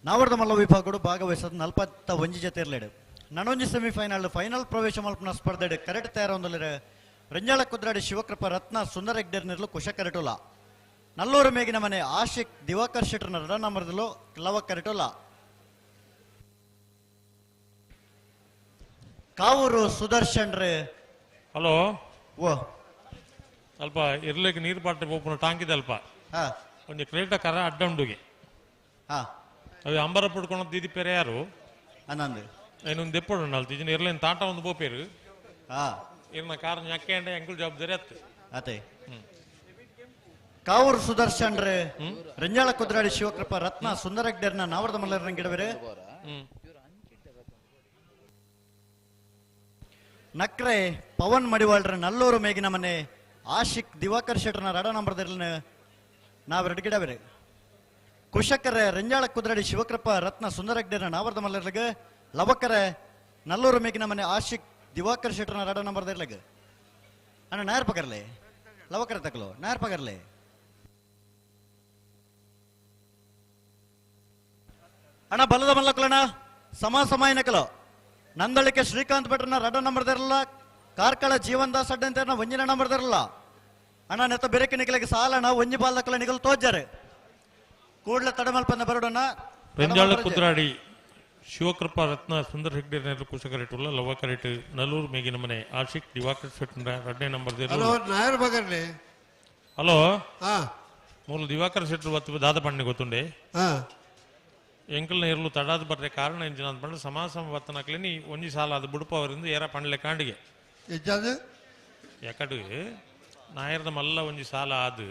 ನಾವರ್ದ ಮಲ್ಲ ವಿಭಾಗಗಳು ಭಾಗವಹಿಸೋದು 41 ಜೊತೆ ಇರಲೇಡು ನನೊಂಜಿ ಸೆಮಿಫೈನಲ್ ಫೈನಲ್ ಪ್ರವೇಶ ಮಲ್ಪನ ಸ್ಪರ್ಧೆಡು ಕರೆಕ್ಟ್ ತಯಾರೊಂದಲ್ಲಿರ ರಂಜಾಳ ಕುದ್ರಾಡಿ ಶಿವಕೃಪ ರತ್ನ ಸುಂದರ ಹೆಗ್ಡೆರ್ನಿರ್ಲು ಕುಶ ಕರೆಟುಲ ನಲ್ಲೂರು ಮೇಗಿನ ಮನೆ ಆಶಿಕ್ ದಿವಾಕರ್ ಶೆಟ್ರನ ರಡ ನಂಬರ್ದಲು ಲವ ಕರೆಟುಲ ಕಾವೂರು ಸುದರ್ಶನ್ ರೇ ಹಲೋ ಓ ಅಲ್ಪ ಇರ್ಲಿಕ್ಕೆ ನೀರು ಪಾಟ್ರೆ ಪೋಪುನ ಟಾಂಕಿದೆ ಅಲ್ಪ ಹಾ ಒಂದು ಕ್ರೇಟ ಕರ ಅಡ್ಡಂಡುಗೆ ಹಾ ಅవి ಅಂಬರ ಪಡ್ಕೊಂಡು ದೀದಿ ಪೇರೆ ಯಾರು ಅನ್ನಂದು ಏನೊಂದು ದೆಪ್ಪಡು ನಾಲ್ ತಿಜಿನ ಇರ್ಲೇನು ತಾಟ ಒಂದು ಬೋಪೇರು ಹಾ ಇರ್ನ ಕಾರ್ ñakke ಅಂಡೆ ಎಂಕಲ್ ಜವಾಬ್ದಾರಿ ಅತ್ತೆ ಅತೆ ಕಾವೂರು ಸುದರ್ಶನ್ ರೇ ರಂಜಾಳ ಕುದ್ರಾಡಿ ಶಿವಕೃಪ ರತ್ನ ಸುಂದರ ಹೆಗ್ಡೆರ್ನ ನಾವರ್ದ ಮಲ್ಲರ ಗಿಡಬೇರೆ ನಕ್ರೆ ಪವನ್ ಮಡಿವಾಳ್ರ ನಲ್ಲೂರು ಮೇಗಿನ ಮನೆ ಆಶಿಕ್ ದಿವಾಕರ್ ಶೆಟ್ರನ ರಡ ನಂಬರ್ದಿರ್ಲ ನಾವೆರಡು ಗಿಡಬೇರೆ ಕುಶಕರೆ ರಂಜಾಳ ಕುದ್ರಾಡಿ ಶಿವಕೃಪ ರತ್ನ ಸುಂದರ ಹೆಗ್ಡೆರ್ನ ನಾವರ್ದ ಮಲ್ಲರ್ಲಗೆ ಲವಕರೆ ನಲ್ಲೂರು ಮೇಗಿನ ಮನೆ ಆಶಿಕ್ ದಿವಾಕರ್ ಶೆಟ್ರನ ರಡ ನಂಬರ್ದಿರ್ಲಗೆ ಅಣ್ಣ ನಾಯರ್ ಪಗರ್ಲೆ ಲವಕರೆ ತಕಲು ನಾಯರ್ ಪಗರ್ಲೆ ಅಣ್ಣ ಬಲ್ಲದ ಮಲ್ಲಕಲಣ್ಣ ಸಮಾಯನಕಲು ನಂದಳಿಕೆ ಶ್ರೀಕಾಂತ್ ಭಟ್ರನ ರಡ ನಂಬರ್ದಿರಲ್ಲ ಕಾರ್ಕಳ ಜೀವನ್ ದಾಸ್ ಅಡ್ಡಂತ ಒಂಜಿನ ನಂಬರ್ದಿರಲ್ಲ ಅಣ್ಣ ನೆತ್ತ ಬೆರಕೆ ನಿಕಲಿಗೆ ಸಾಲಣ್ಣ ಒಂಜಿ ಬಾಲ್ದಕ್ಕಲ ನಿಗಲು ತೋಜಾರೆ ಕೂಡಲೇ ತಡಮಲ್ಪಂದ ಬರೋಡಣ್ಣ ರಂಜಾಳ ಕುದ್ರಾಡಿ ಶಿವಕೃಪಾ ರತ್ನ ಸುಂದರ ಹೆಗ್ಡೆ ಕುಶ ಕರೆಟುಲ್ಲ ಲವ ಕರೆಟ್ ನಲ್ಲೂರು ಮೇಗಿನ ಮನೆ ಆಶಿಕ್ ದಿವಾಕರ್ ಶೆಟ್ರ ರಡ್ಡೆ ನಂಬರ್ ನಾಯರ್ ಬಗರ್ಲೆ ಹಲೋ ಮೂಲ ದಿವಾಕರ್ ಶೆಟ್ರು ಒತ್ತು ದಾದ ಪಣ್ಣೆ ಗೊತ್ತುಂಡೆ ಎಂಕಲ್ನ ಇರಲು ತಡಾದ ಬರ್ರೆ ಕಾರಣ ಎಂಜಿನ ಅಂತ ಬಂದ್ರೆ ಸಮಾಸಮ ವತ್ತನಕ್ಲೇನಿ ಒಂಜಿ ಸಾಲ ಅದು ಬುಡುಪವರಿಂದ ಏರ ಪಂಡ್ಲೆ ಕಾಂಡಿಗೆ ಯಾಕಡು ನಾಯರ್ದ ಮಲ್ಲ ಒಂಜಿ ಸಾಲ ಅದು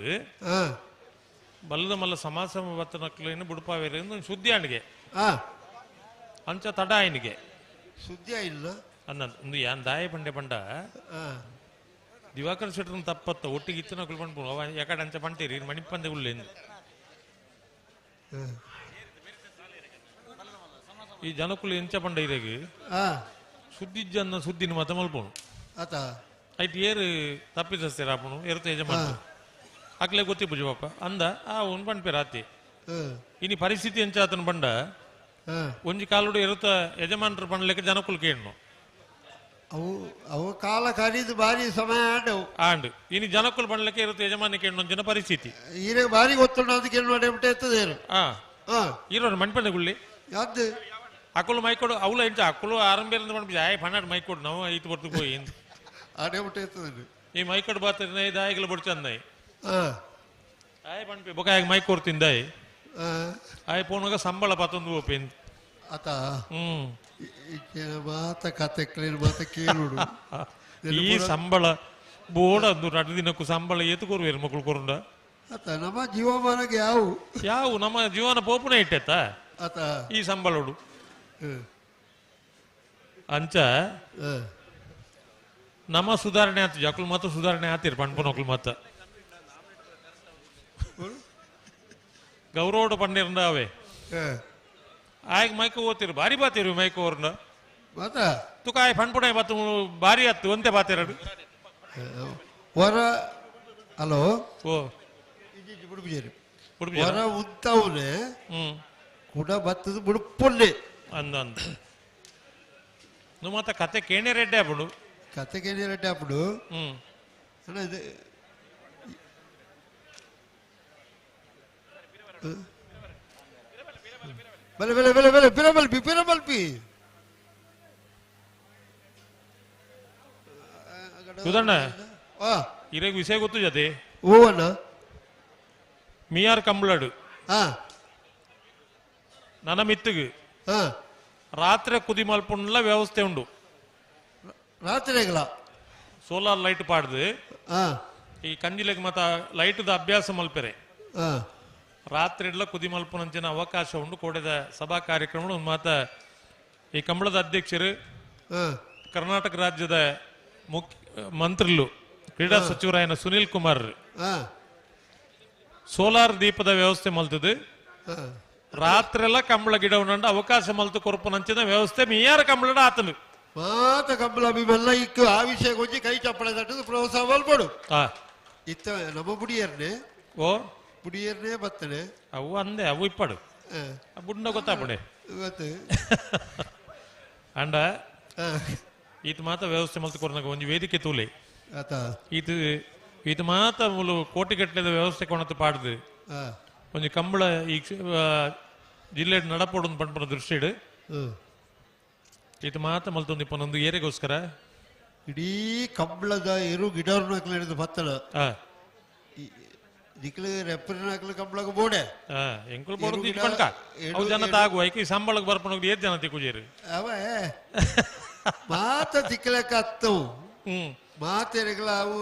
ಬಲ್ಲದ ಮಲ್ಲ ಸಮಾಸಮ ವತ್ತನಕ್ಲೇನು ಬುಡುಪವರಿಂದ ಸುದ್ದಿ ಆಂಡಿಗೆ ಅಂಚ ತಡ ಆಯ್ನಿಗೆ ಸುದ್ದಿ ಇಲ್ಲ ಅನ್ನದು ಒಂದು ಯಾನ್ ದಾಯ ಪಂಡೆ ಪಂಡ ದಿವಾಕರ್ ಶೆಟ್ರನ್ ತಪ್ಪತ್ತ ಒಟ್ಟಿಗೆ ಇತ್ತಿನ ಕುಳ್ಕೊಂಡು ಅವ ಯಾಕಡೆ ಅಂಚ ಪಂಟೇರಿ ಮಣಿಪಂದೆ ಉಳ್ಳೇನು ಈ ಜನಕ್ಕುಲು ಎಂಚ ಪಂಡ ಇರೆಗೆ ಸುದ್ದಿಜ್ಜನ್ನ ಸುದ್ದಿನ ಮತ ಮಲ್ಪೋನು ಐಟ್ ಏರು ತಪ್ಪಿದಸ್ತೆ ರಾಪನು ಏರುತ್ತ ಯಜಮಾನ ಅಕ್ಲೆ ಗೊತ್ತಿ ಪೂಜೆ ಪಾಪ ಅಂದ ಆ ಉನ್ ಪಂಡ್ಪೆ ರಾತಿ ಇನಿ ಪರಿಸ್ಥಿತಿ ಎಂಚ ಆತನ ಪಂಡ ಒಂಜಿ ಕಾಲುಡು ಇರುತ್ತ ಯಜಮಾನರು ಪಂಡ್ಲೆಕ್ಕ ಜನಕ್ಕುಲು ಕೇಳನು ಅವು ಅವು ಕಾಲ ಕರೀದು ಬಾರಿ ಸಮಯ ಆಂಡ್ ಇನಿ ಜನಕ್ಕುಲು ಪಂಡ್ಲೆಕ್ಕ ಇರುತ್ತ ಯಜಮಾನ ಕೇಳೊಂಜಿನ ಪರಿಸ್ಥಿತಿ ಈಗ ಬಾರಿ ಗೊತ್ತುಂಡು ಅದಕ್ಕೆ ಎತ್ತದೇನು ಇರೋರು ಮಣ್ಪಂದೆ ಗುಳ್ಳಿ ಯಾವ್ದು ಅಕ್ಕಲು ಮೈಕೊಡು ಅವಳು ಎಂಚ ಅಕ್ಕಲು ಆರಂಭಿಂದ ಮಾಡ್ಬಿಟ್ಟು ಆಯ್ ಪನ್ನಾಡು ಮೈಕೊಡು ನಾವು ಐತು ಬರ್ತು ಹೋಗಿ ಅಡೆ ಬಿಟ್ಟು ಎತ್ತದೇನು ಈ ಮೈಕೊಡು ಬಾತ ದಾಯಿಗಳು ಬಡ್ಚಂದಾಯ್ ಆಯ್ ಪಂಡ್ಪೆ ಬೊಕಾಯ ಮೈಕ್ ಕೊಡ್ತಿಂದಾಯ್ ಆಯ್ ಪೋನಾಗ ಸಂಬಳ ಪತ್ತೊಂದು ಓಪೇನ್ ಆತ ಮಾತ ಕತೆ ಮಾತ ಕೇಳುಡು ಈ ಸಂಬಳ ಬೋಡ ಒಂದು 2 ದಿನಕ್ಕೂ ಸಂಬಳ ಏತು ಕೊರುವೇರು ಮಕ್ಕಳು ಕೊರುಂಡ ಆತ ನಮ್ಮ ಜೀವಮಾನಕ್ಕೆ ಯಾವು ಯಾವ ನಮ್ಮ ಜೀವನ ಪೋಪುನ ಇಟ್ಟೆತ್ತ ಆತ ಈ ಸಂಬಳೋಡು ಅಂಚ ನಮ್ಮ ಸುಧಾರಣೆ ಆತು ಜಕ್ಲು ಮತ್ತು ಸುಧಾರಣೆ ಆತಿರ್ ಪಂಪನೊಕ್ಲು ಮತ್ತ ಗೌರವಡು ಪಂಡಿರ್ಂಡಾವೆ ಆಯ್ಗ ಮೈಕ ಓದ್ತಿರು ಬಾರಿ ಬಾತಿರು ಮೈಕ ಅವ್ರನ್ನ ಮಾತ ತುಕ ಆಯ್ ಪಂಪುಣ ಬತ್ತು ಬಾರಿ ಹತ್ತು ಒಂತೆ ಬಾತಿರಡು ಹೊರ ಹಲೋ ಓ ಬುಡುಬಿಜೇರಿ ಹುಡುಗ ಹೊರ ಉತ್ತವನೆ ಕೂಡ ಬತ್ತದ ಬುಡುಪೊಲ್ಲೆ ಅಂದ ಅಂದ నువ్వు మొత్తం కథ కేనే రెడ్డి అప్పుడు కథకేనే రెడ్డి అప్పుడు అన్న ఇది బలే బలే బలే బలే పిరమల్పి పిరమల్పి చూదండ ఇరవై విషయ గుర్తు జతే ఓ అన్న మీఆర్ కంబళడు ನನ್ನ ಮಿತ್ತುಗು ರಾತ್ರಿ ಕುದಿ ಮಲ್ಪುಣ್ಣ ವ್ಯವಸ್ಥೆ ಉಂಡು ರಾತ್ರಿಗಳ ಸೋಲಾರ್ ಲೈಟ್ ಪಾಡ್ದು ಈ ಕಂಜಿಲೆಗ್ ಮತ್ತ ಲೈಟ್ದ ಅಭ್ಯಾಸ ಮಲ್ಪೆರೆ ರಾತ್ರಿ ಎಲ್ಲ ಕುದಿ ಮಲ್ಪುನಂಚಿನ ಅವಕಾಶ ಉಂಡು ಕೋಡೆದ ಸಭಾ ಕಾರ್ಯಕ್ರಮ ಮಾತ ಈ ಕಂಬಳದ ಅಧ್ಯಕ್ಷರು ಕರ್ನಾಟಕ ರಾಜ್ಯದ ಮಂತ್ರಿಲು ಕ್ರೀಡಾ ಸಚಿವರಾಯನ ಸುನೀಲ್ ಕುಮಾರ್ ಸೋಲಾರ್ ದೀಪದ ವ್ಯವಸ್ಥೆ ಮಲ್ತದು ರಾತ್ರಿ ಎಲ್ಲ ಕಂಬಳ ಗಿಡ ಉಂಡ ಅವಕಾಶ ಮಲ್ತು ಕೊರಪನಂಚಿನ ವ್ಯವಸ್ಥೆ ಮೀಯಾರ ಕಂಬಳಡ ಆತನು ಮಾತ ಕಂಬಳ ಅಭಿಮೆಲ್ಲ ಇಕ್ಕು ಆ ವಿಷಯ ಕೊಂಚ ಕೈ ಚಪ್ಪಳ ತಟ್ಟದು ಪ್ರೋತ್ಸಾಹ ಮಲ್ಪಡು ಇತ್ತ ನಮ್ಮ ಬುಡಿಯರ್ನೆ ಓ ಬುಡಿಯರ್ನೆ ಬತ್ತನೆ ಅವು ಅಂದೆ ಅವು ಇಪ್ಪಡು ಬುಡ್ನ ಗೊತ್ತಾಪಡೆ ಗೊತ್ತು ಅಂಡ ಈತ ಮಾತ ವ್ಯವಸ್ಥೆ ಮಲ್ತು ಕೊರನಾಗ ಒಂದು ವೇದಿಕೆ ತೂಲೆ ಆತ ಈತ ಮಾತ ಮುಲು ಕೋಟಿಗಟ್ಟಲೆದ ವ್ಯವಸ್ಥೆ ಕೊಣತ್ತು ಪಾಡ್ದು ಒಂದು ಕಂಬಳ ಈ ಜಿಲ್ಲೆ ನಡಪೋಡು ಪಂಪನ ದೃಷ್ಟಿಡು ಈತ ಮಾತ ಮಲ್ತೊಂದು ಇಪ್ಪನೊಂದು ಏರೆಗೋಸ್ಕರ ಇಡೀ ಕಂಬಳದ ಇರು ಗಿಡವ್ರನ್ನ ಹಿಡಿದು ಬತ್ತಳ ದಿಕ್ಲು ರೆಪ್ಪರಿನ ಹಾಕಲು ಕಂಬಳಗ ಬೋಡೆ ಎಂಕುಲು ಬೋಡು ಇಟ್ಕೊಂಡ್ಕ ಅವು ಜನ ತಾಗು ಐಕಿ ಸಂಬಳಕ್ಕೆ ಬರ್ಪನೋಗಿ ಏತ್ ಜನ ತಿಕ್ಕುಜೇರು ಅವೇ ಮಾತ ದಿಕ್ಕಲೆಕ್ಕ ಹತ್ತವು ಮಾತೆರೆಗಳ ಅವು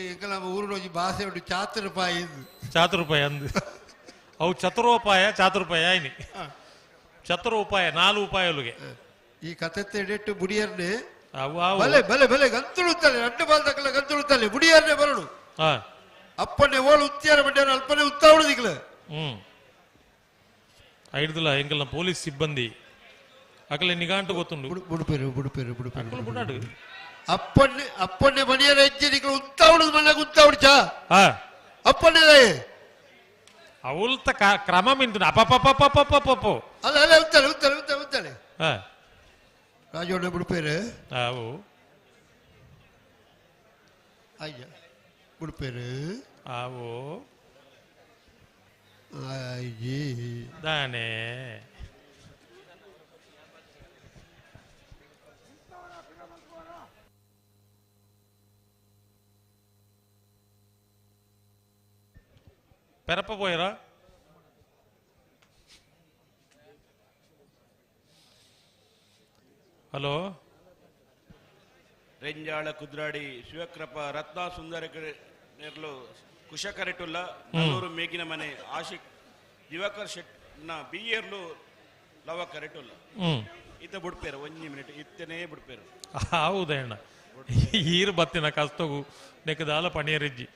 ಎಂಕಲ ಊರಿನೋಜಿ ಭಾಷೆ ಉಂಟು ಚಾತುರ್ಪಾಯಿ ಅಂದು ಅವು ಚತುರೋಪಾಯ ಚಾತುರ್ಪಾಯ ಆಯ್ನಿ ಚತುರೋಪಾಯ 4 ಉಪಾಯಗಳಿಗೆ ಈ ಕತೆ ತೆಡೆಟ್ಟು ಬುಡಿಯರ್ನೆ ಅವು ಬಲೆ ಬಲೆ ಬಲೆ ಗಂತುಳುತ್ತಲೆ ಅಡ್ಡ ಬಾಲ್ದಕ್ಕಲ್ಲ ಗಂತುಳುತ್ತಲೆ ಬುಡಿಯರ್ನೆ ಬರಡು ಅಪ್ಪನೆ ಓಳು ಉತ್ಯಾರ ಬಡ್ಡ ಅಲ್ಪನೆ ಉತ್ತಾವಡು ದಿಕ್ಲ ಐಡ್ದಲ್ಲ ಎಂಕಲ್ನ ಪೊಲೀಸ್ ಸಿಬ್ಬಂದಿ ಅಕಲೆ ನಿಗಾಂಟು ಗೊತ್ತುಂಡು ಬುಡುಪೇರು ಬುಡಾಡು ಅಪ್ಪನೆ ಮನೆಯರ ಹೆಜ್ಜೆ ದಿಕ್ಲ ಉತ್ತಾವಡು ಮನೆಗೆ ಉತ್ತಾವಡ್ಚಾ ಅಪ್ಪನೆ ಅವಲ್ತ ಕ್ರಮ ಮಿಂತು ಅಪಪಪಪಪಪಪೋ ಅಲ್ಲ ಅಲ್ಲ ಉತ್ತಲೆ ರಾಜೋಣ ಬುಡುಪೇರು ಅವು ಅಯ್ಯ ಬುಡುಪೇರು ಅವು ಅಯ್ಯೇ ದಾನೆ పెరప పోయరా ಹಲೋ ರೆಂಜಾಳ ಕುದ್ರಾಡಿ ಶಿವಕೃಪ ರತ್ನ ಸುಂದರ ನೆರ್ಲು ಕುಶಕರೆಟುಲ್ಲ ನಲ್ಲೂರು ಮೇಗಿನ ಮನೆ ಆಶಿಕ್ ದಿವಾಕರ್ ಶೆಟ್ನ ಬಿಯರ್ಲು ಲವ ಕರೆಟುಲ್ಲ ಇತ್ತ ಬಿಡ್ಪೇರು 1 ಮಿನಿಟ್ ಇತ್ತನೇ ಬಿಡ್ಪೇರು ಹೌದಣ್ಣ ಈರು ಬತ್ತಿನ ಕಸ್ತಗು ನೆಕ್ಕದಾಲ ಪಣಿಯರಿಜ್ಜಿ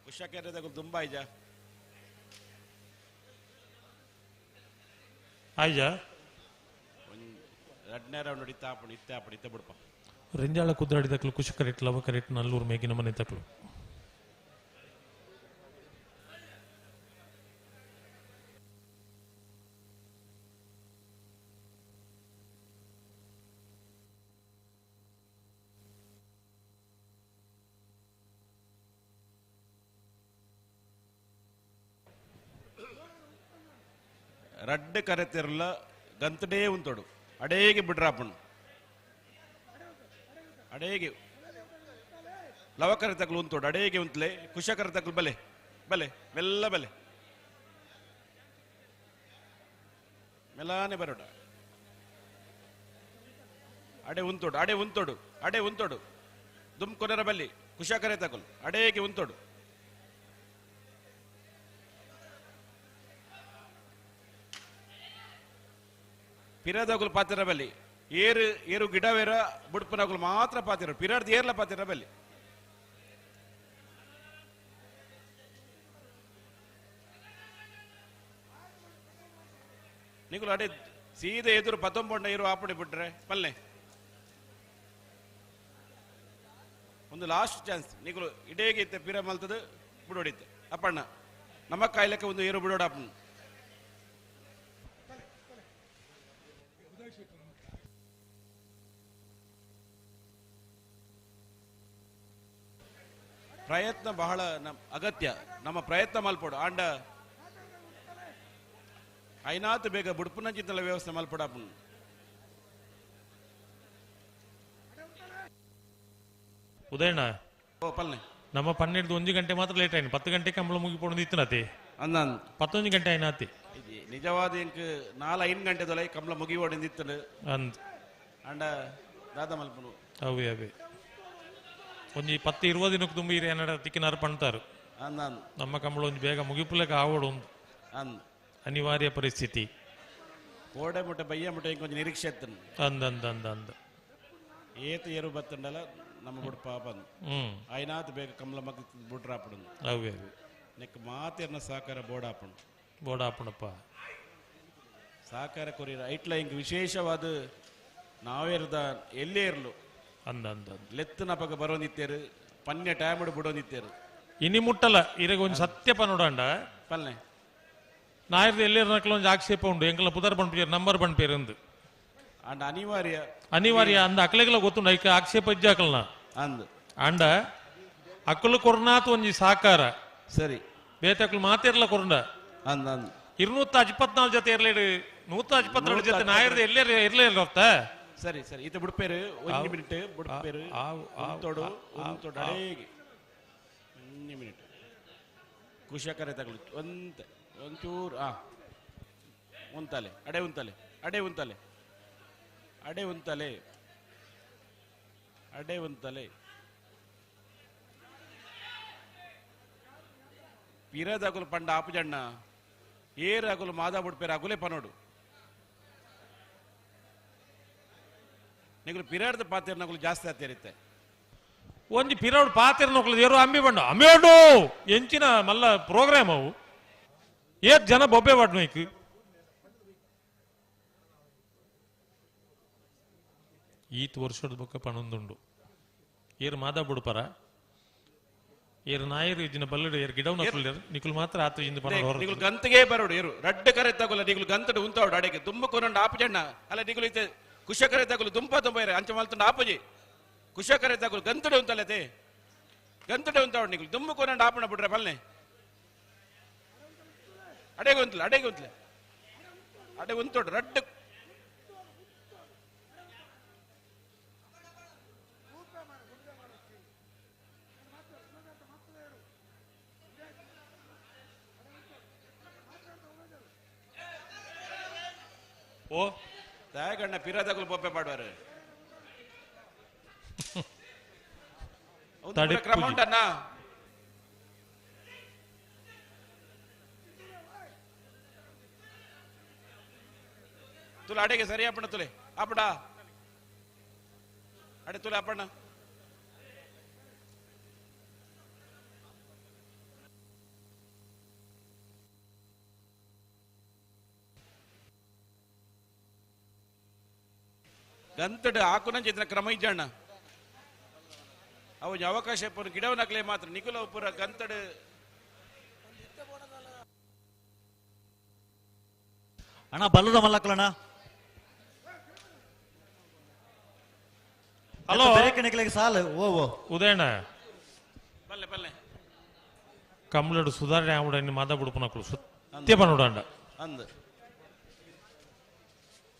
ಕುಶಕೆರೆ ತುಂಬಾ ಐಜ ಆಯ್ಜ ಎರಡನೇ ರೌಂಡ್ ಹೊಡಿತಾಪಣ ಇತ್ತ ಬಿಡಪ್ಪ ರೆಂಜಾಳ ಕುದ್ರಾಡಿದಕ್ಲು ಕುಶಕರೆಟ್ ಲವ ಕರೆಟ್ ನಲ್ಲೂರು ಮೇಗಿನ ಮನೆ ತಕ್ಲು ರಡ್ಡ್ ಕರೆತಿರಲ್ಲ ಗಂತಡೇ ಉಂತೋಡು ಅಡೇಗೆ ಬಿಡ್ರಾಪಣ್ ಅಡೇಗೆ ಲವ ಕರೆತಕ್ಲು ಉಂತೋಡು ಅಡೇಗೆ ಉಂತ್ಲೆ ಕುಶ ಕರೆತಕ್ಲು ಬಲೆ ಬಲೆ ಮೆಲ್ಲ ಬಲೆ ಮೆಲ್ಲಾನೆ ಬರೋಡ ಅಡೆ ಉಂತೋಡು ದುಮ್ ಕೊನೆರ ಬಲ್ಲಿ ಕುಶ ಕರೆತಕ್ಲು ಅಡೇಗೆ ಉಂತೋಡು ಪಿರದಗುಲು ಪಾತಿರ ಬಲ್ಲಿ ಏರು ಗಿಡವೇರ ಬುಡ್ಪನಗುಲು ಮಾತ್ರ ಪಾತಿರ ಪಿರಾರ್ದು ಏರ್ಲ ಪಾತಿರ ಬಲ್ಲಿ ನಿಗುಲು ಅಡೆ ಸೀದಾ ಎದುರು 19 ಏರು ಆಪಣೆ ಬಿಟ್ರೆ ಪಲ್ಲೆ ಒಂದು ಲಾಸ್ಟ್ ಚಾನ್ಸ್ ನಿಗುಲು ಇಡೇಗೆ ಇತ್ತೆ ಪಿರ ಮಲ್ತದ ಬಿಡೋಡಿತ್ತೆ ಅಪ್ಪಣ್ಣ ನಮ್ಮ ಕಾಯ್ಲಕ್ಕೆ ಒಂದು ಏರು ಬಿಡೋಡ ಅಪ್ಪಣ್ಣ ಪ್ರಯತ್ನ ಬಹಳ ಅಗತ್ಯ ನಮ್ಮ ಪ್ರಯತ್ನ ಮಲ್ಪಡು ಆಂಡ ಐನಾತ್ ಬೇಗ ಬುಡ್ಪುನಂಚಿತ್ತಲ ವ್ಯವಸ್ಥೆ ಮಲ್ಪಡ ಉದಯಣ್ಣ ಓ ಪಲ್ಲೆ ನಮ್ಮ 12 1 ಗಂಟೆ ಮಾತ್ರ ಲೇಟ್ ಆಯ್ತು 10 ಗಂಟೆ ಕಂಬಳ ಮುಗಿಪೊಂದು ಇತ್ತನತಿ ಅಂದ 11 ಗಂಟೆ ಆಯ್ನಾತಿ ನಿಜವಾದ ಇಂಕ್ 4-5 ಗಂಟೆ ದೊಲೆ ಕಂಬಳ ಮುಗಿ ಓಡಿಂದಿತ್ತನು ಅಂದ್ ಆಂಡ ದಾದ ಮಲ್ಪನು ಅವೇ ಒಂಜಿ 10-20 ದಿನಕ್ಕೆ ತುಂಬಿ ಏನಾರ ತಿಕ್ಕಿನಾರು ಪಣ್ತಾರು ಅಂದ ನಮ್ಮ ಕಂಬಳ ಒಂಜಿ ಬೇಗ ಮುಗಿಪುಲೆಗ ಆವಡು ಒಂದು ಅಂದ್ ಅನಿವಾರ್ಯ ಪರಿಸ್ಥಿತಿ ಕೋಡೆ ಮುಟ್ಟೆ ಬಯ್ಯ ಮುಟ್ಟೆ ಕೊಂಚ ನಿರೀಕ್ಷೆ ಎತ್ತನು ಅಂದ್ ಏತ ಏರು ಬತ್ತಂಡಲ ನಮ್ಮ ಬುಡ್ ಪಾಪ ಐನಾತ್ ಬೇಗ ಕಮಲ ಮಗ ಬುಡ್ರಾಪಡು ಅವೇ ನೆಕ್ ಮಾತೆರ್ನ ಸಹಕಾರ ಬೋಡಾಪಣಪ್ಪ ಸಹಕಾರ ಕೊರಿಯರ ಐಟ್ಲ ಇಂಕ್ ವಿಶೇಷವಾದ ನಾವೇರ್ದ ಎಲ್ಲೇ ಇರ್ಲು ಅಂದ್ ಲೆತ್ತನ ಪಗ ಬರೋಂದಿತ್ತೇರು ಪನ್ಯ ಟೈಮ್ ಬಿಡೋಂದಿತ್ತೇರು ಇನಿ ಮುಟ್ಟಲ್ಲ ಇರಗ ಒಂದು ಸತ್ಯಪ ನೋಡಂಡ ಪಲ್ಲೆ ನಾಯಿರ್ದು ಎಲ್ಲೇರು ನಕ್ಲ ಒಂದು ಆಕ್ಷೇಪ ಉಂಡು ಎಂಕಲ ಪುದರ್ ಬಣ್ಪೇರು ನಂಬರ್ ಬಣ್ಪೇರು ಅಂದು ಅಂಡ್ ಅನಿವಾರ್ಯ ಅಂದ ಅಕ್ಲೆಗಲ ಗೊತ್ತುಂಡು ಐಕ ಆಕ್ಷೇಪ ಇಜ್ಜಾಕಲ್ನ ಅಂದ್ ಅಂಡ ಅಕ್ಕಲು ಕೊರ್ನಾತ್ ಒಂಜಿ ಸಾಕಾರ ಸರಿ ಬೇತಕ್ಲು ಮಾತೇರ್ಲ ಕೊರಂಡ ಅಂದ್ ಅಂದ್ 254 ಜೊತೆ ಇರ್ಲೇಡು 152 ಜೊತೆ ನಾಯಿರ್ದು ಎಲ್ಲೇರು ಇರ್ಲೇ ಇರ್ಲತ್ತ ಸರಿ ಇದು ಬಿಡ್ಪೇರು ಒಂದು ಮಿನಿಟ್ ಬಿಡ್ಪೇರು ಉಂತೋಡು ಅಡೇಗೆ 1 ಮಿನಿಟ್ ಕುಶಕರೆ ತಗೊಳ್ಳಿ ಒಂಚೂರು ಉಂತಲೆ ಅಡೆ ಉಂತಲೆ ಪಿರದಗುಲು ಪಂಡ ಆಪುಜಣ್ಣ ಏರಗುಲು ಮಾದ ಬಿಡ್ಪೇರು ಅಗುಲೆ ಪನೋಡು ನಿಗುಲು ಪಿರಾಡ್ದ ಪಾತ್ರ ನಗುಲು ಜಾಸ್ತಿ ಆತೇರಿತ್ತೆ ಒಂಜಿ ಪಿರೌಡ್ ಪಾತೆರ್ ನೊಕ್ಲದ ಏರು ಅಂಬಿ ಬಂಡ ಎಂಚಿನ ಮಲ್ಲ ಪ್ರೋಗ್ರಾಮ್ ಅವು ಏತ್ ಜನ ಬೊಬ್ಬೆ ಬಾಡ್ನು ಐಕ್ ಈತ್ ವರ್ಷದ ಬೊಕ್ಕ ಪಣೊಂದುಂಡು ಏರು ಮಾದ ಬುಡ್ಪರ ಏರು ನಾಯರು ಇಜ್ಜಿನ ಬಲ್ಲಡು ಏರು ಗಿಡವ್ ನಕ್ಲು ನಿಕುಲು ಮಾತ್ರ ಆತು ಇಂದು ಪಣ ನಿಗುಲು ಗಂತಗೆ ಬರೋಡು ಏರು ರಡ್ಡ ಕರೆ ತಗೊಲ್ಲ ನಿಗುಲು ಗಂತಡು ಉಂತಾವಡು ಅಡೆಗೆ ತುಂಬ ಕೊರಂಡ ಆಪುಜಣ್ಣ ಅಲ್ಲ ನಿಗುಲು ಇತ್ತೆ ಕುಶಕರೆ ತಗುಲು ದುಂಪ ತುಂಬೇರೆ ಅಂಚ ಮಲ್ತಂಡ ಆಪುಜಿ ಕುಶಕರೆ ತಗುಲು ಗಂತಡೆ ಉಂತಲ್ಲತೆ ಗಂತಡೆ ಉಂತಾವಡು ನಿಗುಲು ದುಂಬ ಕೊರಂಡ ಆಪಣ ಬಿಡ್ರೆ ಬಲ್ಲೆ ಅಡೆಗೆ ಉಂತಲೆ ಅಡೆ ಉಂತೋಡು ರಡ್ಡ ಓ ತಾಯಗಣ್ಣ ಪಿರದಗುಲು ಬೊಬ್ಬೆ ಮಾಡುವಾರು ಕ್ರಮ ಉಂಟನ್ನ ತುಲ ಅಡೆಗೆ ಸರಿ ಅಪ್ಪಣ ತುಲೆ ಅಪ್ಪಡ ಅಡೆ ತುಲೆ ಅಪ್ಪಣ್ಣ ಗಂತಡು ಆಕುನಂಚ ಇದ್ರ ಕ್ರಮ ಇಜ್ಜಣ್ಣ ಅವು ಅವಕಾಶ ಪೂರ ಗಿಡವನಾಗ್ಲೇ ಮಾತ್ರ ನಿಖುಲ ಪೂರ ಗಂತಡು ಅಣ್ಣ ಬಲ್ಲದ ಮಲ್ಲಕ್ಕಲಣ್ಣ ಹಲೋ ಬೇರೆ ಸಾಲು ಓ ಉದಯಣ್ಣ ಬಲ್ಲೆ ಕಮಲಡು ಸುಧಾರಣೆ ಆವಡ ಮಾದ ಬುಡುಪನಕ್ಕಳು ಸತ್ಯ ಪನೋಡಂಡ ಅಂದ್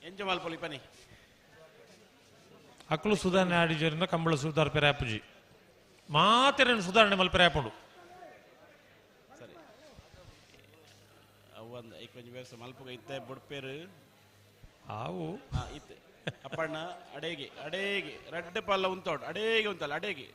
ಎಂಜ ಮಲ್ಪೊಲಿ ಪನಿ ಅಕ್ಕಳು ಸುಧಾರಣೆ ಆಡಿಜರಿಂದ ಕಂಬಳ ಸುಧಾರ ಪೆರಾಪುಜಿ ಮಾತೆರನ್ನು ಸುಧಾರಣೆ ಮಲ್ಪೆರಾಪುಂಡು ಸರಿ ಅವಂದ ಈ ಕೊಂಚ ವ್ಯವಸ್ಥೆ ಮಲ್ಪಗ ಇತ್ತೆ ಬುಡ್ಪೇರು ಆವು ಇತ್ತೆ ಅಪ್ಪಣ್ಣ ಅಡೇಗೆ ಅಡೇಗೆ ರೆಡ್ ಪಲ್ಲ ಉಂತೋಡು ಅಡೇಗೆ ಉಂತಲ್ಲ ಅಡೇಗೆ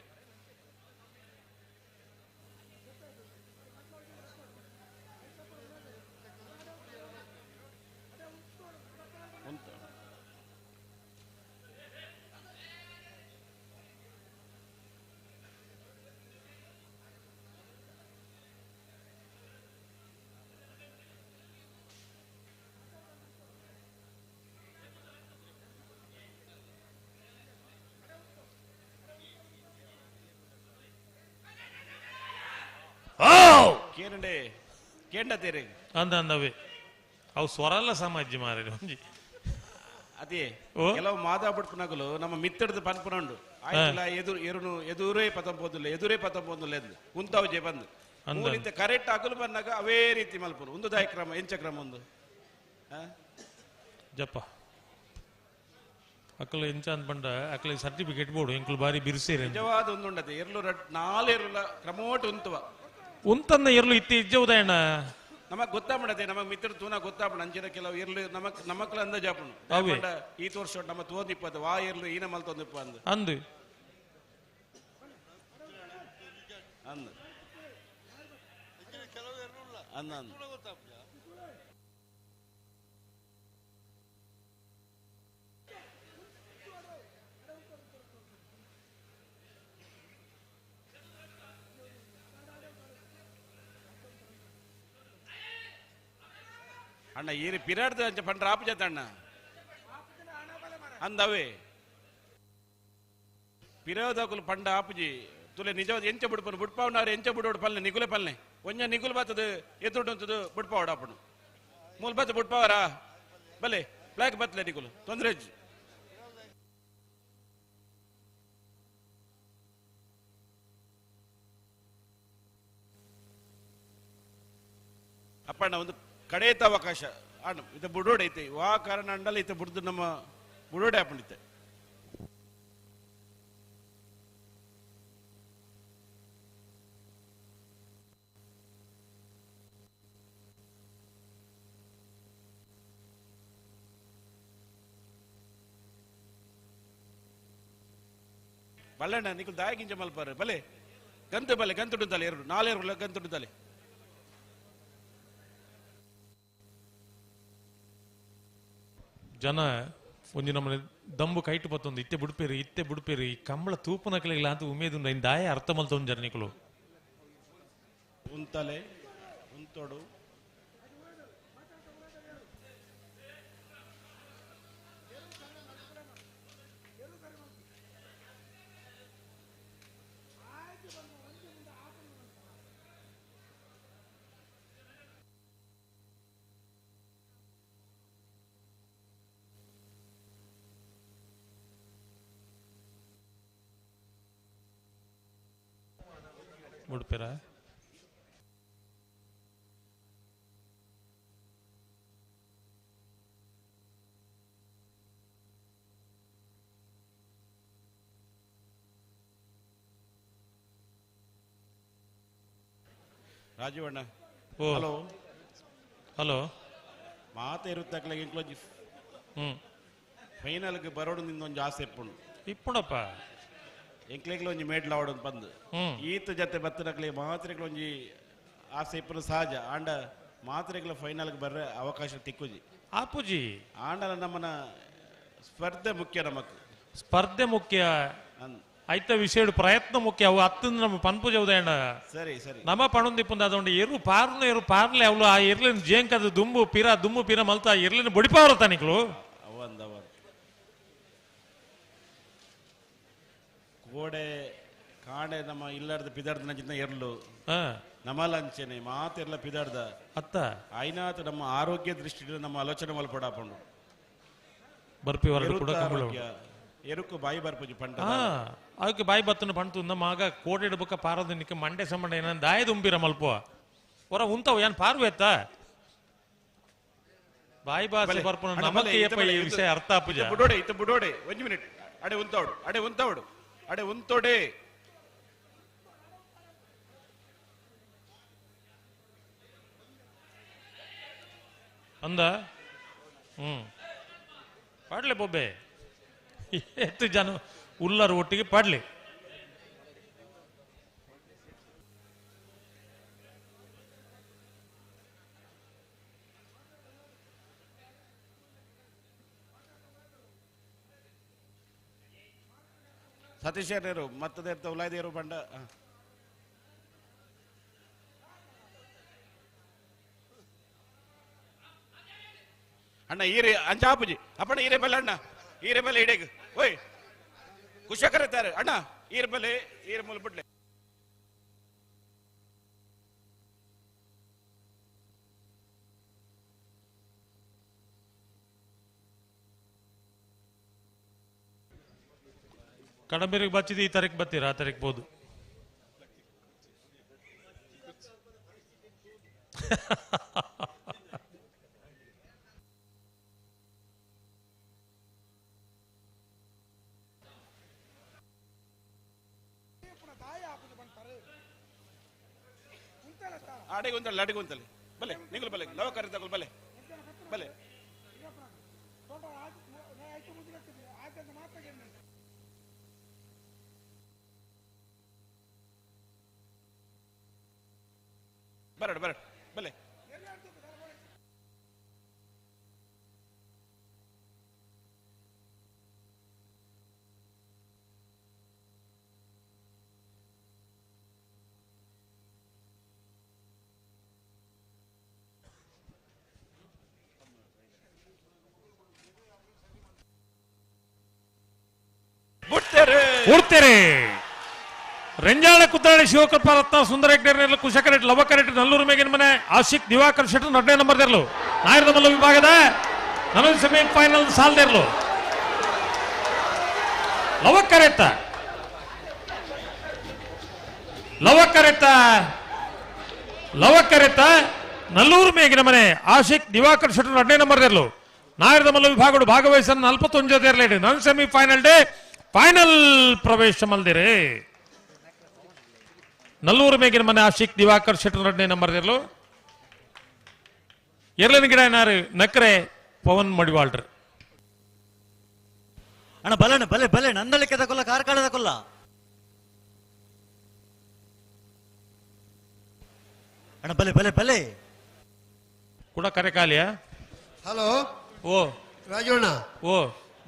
ಕೇನಡೆ ಕೇಂಡತೀರಿ ಅಂದವೇ ಅವು ಸ್ವರಲ್ಲ ಸಮಾಜ ಮಾರಿ ಒಂಜಿ ಅದೇ ಕೆಲವು ಮಾತಾಡ್ಬಿಟ್ಪುನಗಲು ನಮ್ಮ ಮಿತ್ತಡದ ಪನ್ಪುನಂಡು ಆಯ್ತಲ್ಲ ಎದುರೇ ಪತಂಪೋದಿಲ್ಲ ಎದುರೇ ಪತಂಪೋದಿಲ್ಲ ಎಂದು ಕುಂತಾವು ಜೆ ಬಂದು ಮೂಲಿಂದ ಕರೆಕ್ಟ್ ಆಗಲು ಬಂದಾಗ ಅವೇ ರೀತಿ ಮಲ್ಪುನು ಒಂದು ದಾಯಕ್ರಮ ಎಂಚಕ್ರಮ ಒಂದು ಜಪ್ಪ ಅಕ್ಕಲು ಎಂಚ ಅಂದ್ಪಂಡ ಅಕ್ಕಲಿಗೆ ಸರ್ಟಿಫಿಕೇಟ್ ಬೋಡು ಎಂಕ್ಲು ಬಾರಿ ಬಿರ್ಸೇರಿ ನಿಜವಾದ ಒಂದು ಉಂಡತೆ ಎರಲು ನಾಲೆರುಲ ಕ್ರಮೋಟ್ ಉಂತುವ ಉಂತನ್ನ ಎರಲು ಇತ್ತಿ ಇಜ್ಜವುದಣ್ಣ ನಮಗ್ ಗೊತ್ತಾಗ್ಬಿಡತ್ತೆ ನಮಗ್ ಮಿತ್ರ ತೂನ ಗೊತ್ತಾಗ್ಬಿಡ ಅಂಚಿನ ಕೆಲವು ಇರ್ಲು ನಮಕ್ಲ ಅಂದಾಜಾಪುನು ಈ ತೋರ್ಸ ನಮ್ಮ ತೋಂದಿಪ್ಪದು ವಾ ಇರ್ಲು ಈನ ಮಲ್ ತೊಂದಿಪ್ಪ ಅಂದು ಅಂದು ಅಂದು ಅಂದ ಅಂದು ಅಣ್ಣ ಈರಿ ಪಿರಾಡ್ದ ಅಂಚ ಪಂಡ್ರ ಆಪು ಜತ ಅಣ್ಣ ಅಂದವೇ ಪಿರೋದಕುಲು ಪಂಡ ಆಪುಜಿ ತುಲೆ ನಿಜವಾದ ಎಂಚ ಬಿಡ್ಪನು ಬುಡ್ಪಾವನಾರು ಎಂಚ ಬಿಡೋಡು ಪಲ್ಲೆ ನಿಗುಲೆ ಪಲ್ಲೆ ಒಂಜ ನಿಗುಲ್ ಬಾತದು ಎದುರುಂತದು ಬುಡ್ಪಾವಡ ಆಪನು ಮೂಲ್ ಬತ್ ಬುಡ್ಪಾವರ ಬಲೆ ಬ್ಲಾಕ್ ಬತ್ಲೆ ನಿಗುಲು ತೊಂದ್ರೆ ಅಪ್ಪಣ್ಣ ಒಂದು ಕಡೆಯತ ಅವಕಾಶ ಅಣ್ಣ ಇದು ಬುಡೋಡೆ ಐತೆ ವಾ ಕಾರಣ ಅಂಡಲ್ಲ ಐತೆ ಬುಡ್ದು ನಮ್ಮ ಬುಡೋಡೆ ಹಾಕೊಂಡಿತ್ತೆ ಬಲ್ಲಣ್ಣ ನಿಖಲ್ ದಾಯಗಿಂಚ ಮಲ್ಪಾರು ಬಲೆ ಗಂತು ಬಲೆ ಗಂತುಡುತ್ತಲೆ ಎರಡು ನಾಲೆರು ಗಂತುಡುತ್ತಲೆ ಜನ ಒಂಜಿ ನಮ್ಮನೆ ದಂಬು ಕೈಟ್ ಪತ್ತೊಂದು ಇತ್ತೆ ಬುಡ್ಪೇರಿ ಈ ಕಂಬಳ ತೂಪುನಕಲಿಲ್ಲ ಅಂತ ಉಮೇದು ಇನ್ ದಾಯ ಅರ್ಥ ಮಲ್ತ ಒಂಜರ ನಿಕಲು ಉಂತಲೆ ಉಂತೋಡು ಬುಡ್ಪೇರ ರಾಜೀವಣ್ಣ ಓ ಹಲೋ ಹಲೋ ಮಾತ ಇರುತ್ತೆ ಇಂಕ್ಲೋಜಿ ಫೈನಲ್ಗೆ ಬರೋಡು ನಿಂದೊಂದು ಆಸೆ ಇಪ್ಪುಂಡು ಇಪ್ಪುಣಪ್ಪ ಎಂಕ್ಲೆಗ್ಲ ಒಂಜಿ ಮೇಡ್ಲ ಆವೋಡು ಬಂದು ಈತ ಜೊತೆ ಬತ್ತನಕ್ಲೆ ಮಾತ್ರೆಗ್ಲ ಒಂಜಿ ಆಸೆ ಇಪ್ಪುನ ಸಹಜ ಆಂಡ ಮಾತ್ರೆಗ್ಲ ಫೈನಲ್ಗೆ ಬರ್ರೆ ಅವಕಾಶ ತಿಕ್ಕುಜಿ ಆಪುಜಿ ಆಂಡಲ ನಮ್ಮನ ಸ್ಪರ್ಧೆ ಮುಖ್ಯ ನಮಕ್ ಸ್ಪರ್ಧೆ ಮುಖ್ಯ ಐತ ವಿಷಯ ಪ್ರಯತ್ನ ಮುಖ್ಯ ಅವು ಹತ್ತಂದು ನಮ್ಮ ಪನ್ಪುಜ ಉದಯಣ್ಣ ಸರಿ ಸರಿ ನಮ್ಮ ಪಣೊಂದಿಪ್ಪುಂದ ಅದೊಂದು ಎರು ಪಾರ್ಲೆ ಅವಳು ಆ ಎರ್ಲಿನ ಜೇಂಕದ ದುಮ್ಮು ಪೀರ ಮಲ್ತ ಆ ಎರ್ಲಿನ ಬಡಿಪಾವ್ರ ತಾನಿಕ್ಲು ಅವಂದ ಕೋಡೆ ಕಾಡೆ ನಮ್ಮ ಇಲ್ಲಾರ್ದ ಪಿದಾರ್ದ ನಂಚಿನ ಎರ್ಲು ನಮಲಂಚನೆ ಮಾತೆರ್ಲ ಪಿದಾರ್ದ ಅತ್ತ ಐನಾತ್ ನಮ್ಮ ಆರೋಗ್ಯ ದೃಷ್ಟಿಯಿಂದ ನಮ್ಮ ಆಲೋಚನೆ ಮಲ್ಪಡಾಪುಂಡು ಬರ್ಪಿ ಹೊರಡು ಕೂಡ ಎರುಕು ಬಾಯಿ ಬರ್ಪುಜಿ ಪಂಡ ಅದಕ್ಕೆ ಬಾಯಿ ಬತ್ತನ ಪಂತು ನಮ್ಮ ಆಗ ಕೋಟೆ ಇಡಬೇಕ ಪಾರದ ನಿಕ್ಕ ಮಂಡೆ ಸಂಬಂಧ ಏನ ದಾಯ ದುಂಬಿರ ಮಲ್ಪ ಹೊರ ಉಂತವ ಏನ್ ಪಾರ್ವೆ ಎತ್ತ ಬಾಯಿ ಭಾಷೆ ಬರ್ಪುನ ನಮಗೆ ಈ ವಿಷಯ ಅರ್ಥ ಆಪುಜ ಬುಡೋಡೆ ಇತ್ತು ಬುಡೋಡೆ ಒಂದು ಮಿನಿಟ್ ಅಡೆ ಉಂತೋಡೆ ಅಂದ ಪಾಡ್ಲೆ ಬೊಬ್ಬೆ ಎತ್ತು ಜನ ಉಲ್ಲರು ಒಟ್ಟಿಗೆ ಪಾಡ್ಲಿ ಸತೀಶರು ಮತ್ತದೇರ್ತ ಉಲಾಯ್ದೇರು ಬಂಡ ಅಣ್ಣ ಈರೆ ಅಂಚಾಪುಜಿ ಅಪ್ಪಣ ಈರೆ ಬಲ್ಲ ಅಣ್ಣ ಈರೆ ಬಲ್ಲ ಹಿಡೇಗ ಓಯ್ ಖುಷಿ ಕರೀತಾರೆ ಅಣ್ಣ ಈರೆ ಬಲೆ ಈರೆ ಮೂಲ ಬಿಡ್ಲೆ ಕಡಂಬೇರಿಗೆ ಬಚ್ಚಿದ್ದು ಈ ತಾರೀಕು ಬರ್ತೀರಾ ಆ ತಾರೀಕು ಬೋದು ಅಡಿಗುಂತಲ್ಲಿ ಬಲೆ ನಿಂಗಲು ಬಲೆ ಲವ ಕರೀತಗಳು ಬಲೆ ಬಲೆ ಬರಡು ಬಲೆ ಉಡ್ತೇರೆ ರೆಂಜಾಳ ಕುದ್ದಾಳಿ ಶಿವಕೃಪಾ ರತ್ನ ಸುಂದರ ಹೆಗ್ಡೇರ್ನೆಲ್ಲ ಕುಶಕರೆಟ್ ಲವಕರೆಟ್ ನಲ್ಲೂರು ಮೇಗಿನ ಮನೆ ಆಶಿಕ್ ದಿವಾಕರ್ ಶೆಟ್ಟರ್ 2ನೇ ನಂಬರ್ ದೇರ್ಲು ನಾಯರದ ಮಲ್ಲ ವಿಭಾಗದ ನನ್ನ ಸೆಮಿ ಫೈನಲ್ ಸಾಲ್ದೇರ್ಲು ಲವಕರೆತ್ತ ನಲ್ಲೂರು ಮೇಗಿನ ಮನೆ ಆಶಿಕ್ ದಿವಾಕರ್ ಶೆಟ್ಟರ್ 2ನೇ ನಂಬರ್ ದೇರ್ಲು ನಾಯರದ ಮಲ್ಲ ವಿಭಾಗಗಳು ಭಾಗವಹಿಸನ್ನು 41 ದೇರ್ಲೇಡಿ ನನ್ನ ಸೆಮಿ ಫೈನಲ್ ಡೇ ಫೈನಲ್ ಪ್ರವೇಶ ಮಲ್ದಿರೆ ನಲ್ಲೂರು ಮೇಗಿನ ಮನೆ ಆಶಿಕ್ ದಿವಾಕರ್ ಶೆಟ್ಟರ್ 2ನೇ ನಂಬರ್ ದೇರ್ಲು ಎರಲಿನ ಗಿಡ ಏನಾರು ನಕ್ರೆ ಪವನ್ ಮಡಿವಾಳ್ರು ಅಣ್ಣ ಬಲೆ ಬಲೆ ಬಲೆ ನಂದಳಿಕೆ ತಗೊಲ್ಲ ಕಾರ್ಕಳ ತಗೊಲ್ಲ ಅಣ್ಣ ಬಲೆ ಬಲೆ ಬಲೆ ಕೂಡ ಕರೆ ಕಾಲಿಯಾ ಹಲೋ ಓ ರಾಜಣ್ಣ ಓ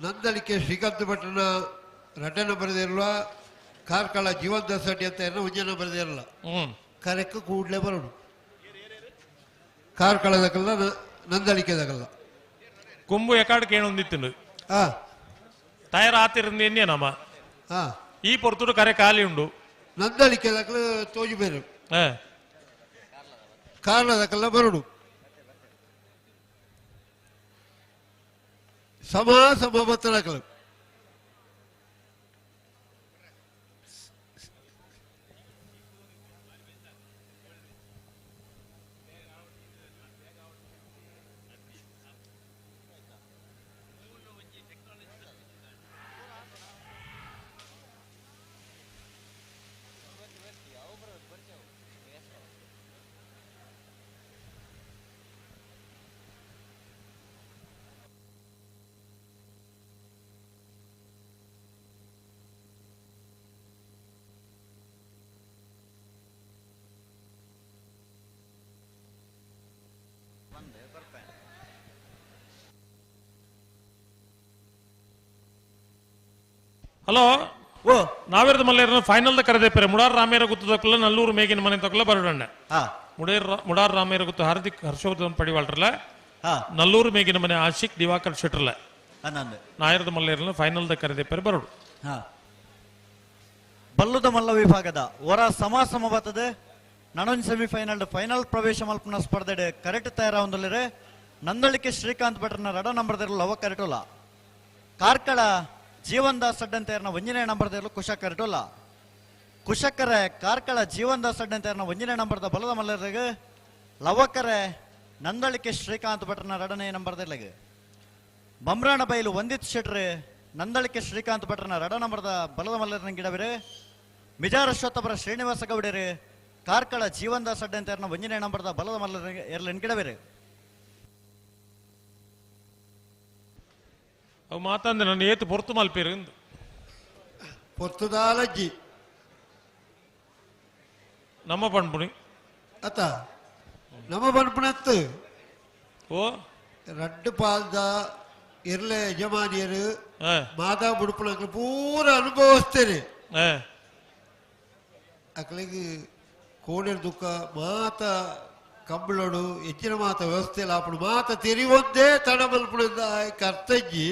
ನಂದಳಿಕೆ ಶ್ರೀಕಾಂತ ಭಟ್ರನ 2ನೇ ನಂಬರ್ ಇರಲ್ಲ ಕಾರ್ಕಳ ಜೀವಂತ ಸಡ್ಡಿ ಅಂತ ಏನೋ 1ನೇ ನಂಬರ್ ಇರಲ್ಲ ಕರೆಕ್ಟ್ ಕೂಡ್ಲೆ ಬರೋದು ಕಾರ್ಕಳದಕ್ಕಲ್ಲ ನಂದಳಿಕೆದಾಗಲ್ಲ ಕೊಂಬು ಎಕಾಡಕ್ಕೆ ಏನೊಂದಿತ್ತು ಟೈರ್ ಆತಿರಂದು ಎನ್ನೇನಮ್ಮ ಈ ಪೊರ್ತುಡು ಕರೆ ಖಾಲಿ ಉಂಡು ನಂದಳಿಕೆದಾಗಲ ತೋಜು ಬೇರೆ ಕಾರ್ಲದಕ್ಕಲ್ಲ ಬರೋಡು ಸಮ ಬತ್ತಡಕಲ್ಲ ಹಲೋ ಓ ನಾವೇರದ ಮಲ್ಲೇರ ಫೈನಲ್ ಕರೆದೇಪರೆ ಮುಡಾರ್ ರಾಮೇರ ಗುತ್ತದಕ್ಕಲ್ಲ ನಲ್ಲೂರು ಮೇಗಿನ ಮನೆ ತಕ್ಕಲ್ಲ ಬರೋಣ ಮುಡಾರ್ ರಾಮೇರ ಗುತ್ತು ಹಾರ್ದಿಕ್ ಹರ್ಷವರ್ಧನ್ ಪಡಿವಾಳ್ರಲ್ಲ ನಲ್ಲೂರು ಮೇಗಿನ ಮನೆ ಆಶಿಕ್ ದಿವಾಕರ್ ಶೆಟ್ರಲ್ಲ ನಾಯರದ ಮಲ್ಲೇರ ಫೈನಲ್ ಕರೆದೇಪರೆ ಬರೋಡು ಬಲ್ಲುದ ಮಲ್ಲ ವಿಭಾಗದ ಹೊರ ಸಮ ಬರ್ತದೆ ನನೊಂದು ಸೆಮಿಫೈನಲ್ ಫೈನಲ್ ಪ್ರವೇಶ ಮಲ್ಪನ ಸ್ಪರ್ಧೆ ಕರೆಕ್ಟ್ ತಯಾರ ಒಂದಲ್ಲರೆ ನಂದಳಿಕೆ ಶ್ರೀಕಾಂತ್ ಭಟ್ರನ 2ನೇ ನಂಬರ್ ಲವ ಕರೆಟೋಲ ಕಾರ್ಕಳ ಜೀವನ್ ದಾಸ್ ಅಡ್ಡಂತ 1ನೇ ನಂಬರ್ ಕುಶ ಕರೆಟೋಲ ಕುಶಕರೆ ಕಾರ್ಕಳ ಜೀವನ್ ದಾಸ್ ಅಡ್ಡಂತ 1ನೇ ನಂಬರ್ ಬಲದ ಮಲ್ಲರಿಗೆ ಲವಕರೆ ನಂದಳಿಕೆ ಶ್ರೀಕಾಂತ್ ಭಟ್ರನ ಎರಡನೇ ನಂಬರ್ದಲ್ಲಿಗೆ ಬಮ್ರಾಣ ಬೈಲು ವಂದಿತ್ ಶೆಟ್ರೆ ನಂದಳಿಕೆ ಶ್ರೀಕಾಂತ್ ಭಟ್ರನ ಎರಡ ನಂಬರ್ದ ಬಲದ ಮಲ್ಲರನ ಗಿಡವಿರೆ ಮಿಜಾರ ಅಶ್ವತ್ಥಪುರ ಶ್ರೀನಿವಾಸ ಗೌಡರು ಕಾರ್ಕಳ ಜೀವನದಾಸ್ ಅಡ್ಡೆ ಅಂತ ಒಂಜನೇ ನಂಬರ್ದ ಬಲದ ಮಲ್ಲರ ಎರಡನ ಗಿಡವಿರೆ ಅವು ಮಾತಂದ್ರೆ ನಾನು ಏತು ಪೊರ್ತು ಮಲ್ಪೇರು ಪೊರ್ತುದಾಲಜ್ಜಿ ನಮ್ಮ ಪಣ್ಪುಣಿ ಅತ್ತ ನಮ್ಮ ಪಣ್ಪುಣತ್ತು ಓ ರಡ್ಡು ಪಾಲ್ದ ಇರ್ಲೆ ಯಜಮಾನಿಯರು ಮಾತಾ ಬುಡುಪುಣಕ್ಕೆ ಪೂರ ಅನುಭವಿಸ್ತೇನೆ ಅಕ್ಕಳಿಗೆ ಕೋಣೆರ್ ದುಃಖ ಮಾತ ಕಂಬಳೋಡು ಹೆಚ್ಚಿನ ಮಾತ ವ್ಯವಸ್ಥೆ ಇಲ್ಲ ಅప్పుడు ಮಾತ ತೆರಿವೊಂದೇ ತಡ ಮಲ್ಪುಣಿಂದ ಕರ್ತಜ್ಜಿ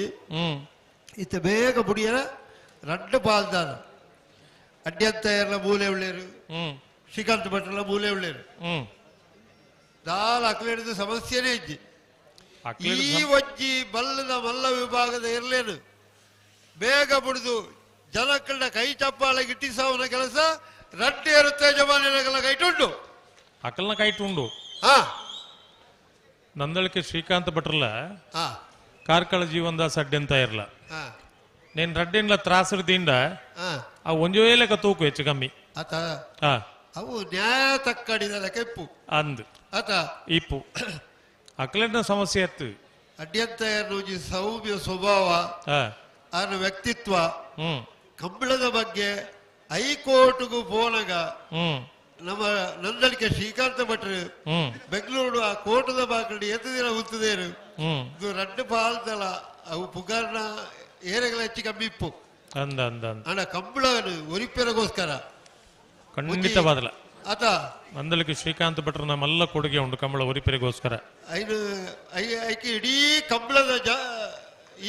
ಇತ್ತ ಬೇಗ ಬುಡಿಯರ ರಡ್ಡು ಪಾಲ್ದಾರ ಅಡ್ಯಂತ ಎಲ್ಲ ಮೂಲೆ ಉಳ್ಳೇರು ಶ್ರೀಕಾಂತ್ ಭಟ್ರಲ್ಲ ಮೂಲೆ ಉಳ್ಳೇರು ದಾಲ್ ಅಕ್ಲೇಡಿದ ಸಮಸ್ಯೆನೇ ಇಜ್ಜಿ ಈ ಒಜ್ಜಿ ಬಲ್ಲದ ಮಲ್ಲ ವಿಭಾಗದ ಇರ್ಲೇನು ಬೇಗ ಬುಡಿದು ಜನಕ್ಕಳ ಕೈ ಚಪ್ಪಾಳೆ ಗಿಟ್ಟಿಸವನ ಕೆಲಸ ರಡ್ಡಿ ಇರುತ್ತೆ ಯಜಮಾನಿಗಳ ಕೈಟುಂಡು ಅಕಲ್ನ ಕೈಟುಂಡು ನಂದಳಿಕೆ ಶ್ರೀಕಾಂತ್ ಭಟ್ರಲ್ಲ ಕಾರ್ಕಳ ಜೀವನದಾಸ್ ಅಡ್ಡೆ ಅಂತ ಇರಲ್ಲ నేను రెడ్డిన్ల త్రాసుడు తిండా ఆ ಒಂಜುವೇಲೆಕ ತೂಕು ಹೆಚ್ಚು ಕಮ್ಮಿ ಆತ ಅವು ನ್ಯಾಯ ತಕ್ಕಡಿದ ಕೆಪ್ಪು ಅಂದು ಆತ ಇಪ್ಪು ಅಕ್ಲೆನ ಸಮಸ್ಯೆ ಎತ್ತು ಅಡ್ಯಂತ ಸೌಮ್ಯ ಸ್ವಭಾವ ಅವನ ವ್ಯಕ್ತಿತ್ವ ಕಂಬಳದ ಬಗ್ಗೆ ಹೈಕೋರ್ಟ್ಗೂ ಪೋನಗ ನಮ್ಮ ನಂದಳಿಕೆ ಶ್ರೀಕಾಂತ ಭಟ್ರು ಬೆಂಗಳೂರು ಆ ಕೋಟದ ಬಾಕಡಿ ಎತ್ತು ದಿನ ಉತ್ತದೇರು ಇದು ರಡ್ಡು ಪಾಲ್ದಲ್ಲ ಅವು ಪುಗಾರ್ನ ಏರೆಗಳ ಹೆಚ್ಚು ಕಮ್ಮಿ ಇಪ್ಪು ಅಣ್ಣ ಕಂಬಳನು ಒರಿಪೆರಗೋಸ್ಕರ ಖಂಡಿತ ಬಾದಲ ಆತ ನಂದಳಿಕೆ ಶ್ರೀಕಾಂತ್ ಭಟ್ರ ನಮ್ಮೆಲ್ಲ ಕೊಡುಗೆ ಉಂಟು ಕಂಬಳ ಒರಿಪೆರಿಗೋಸ್ಕರ ಐಕೆ ಇಡೀ ಕಂಬಳದ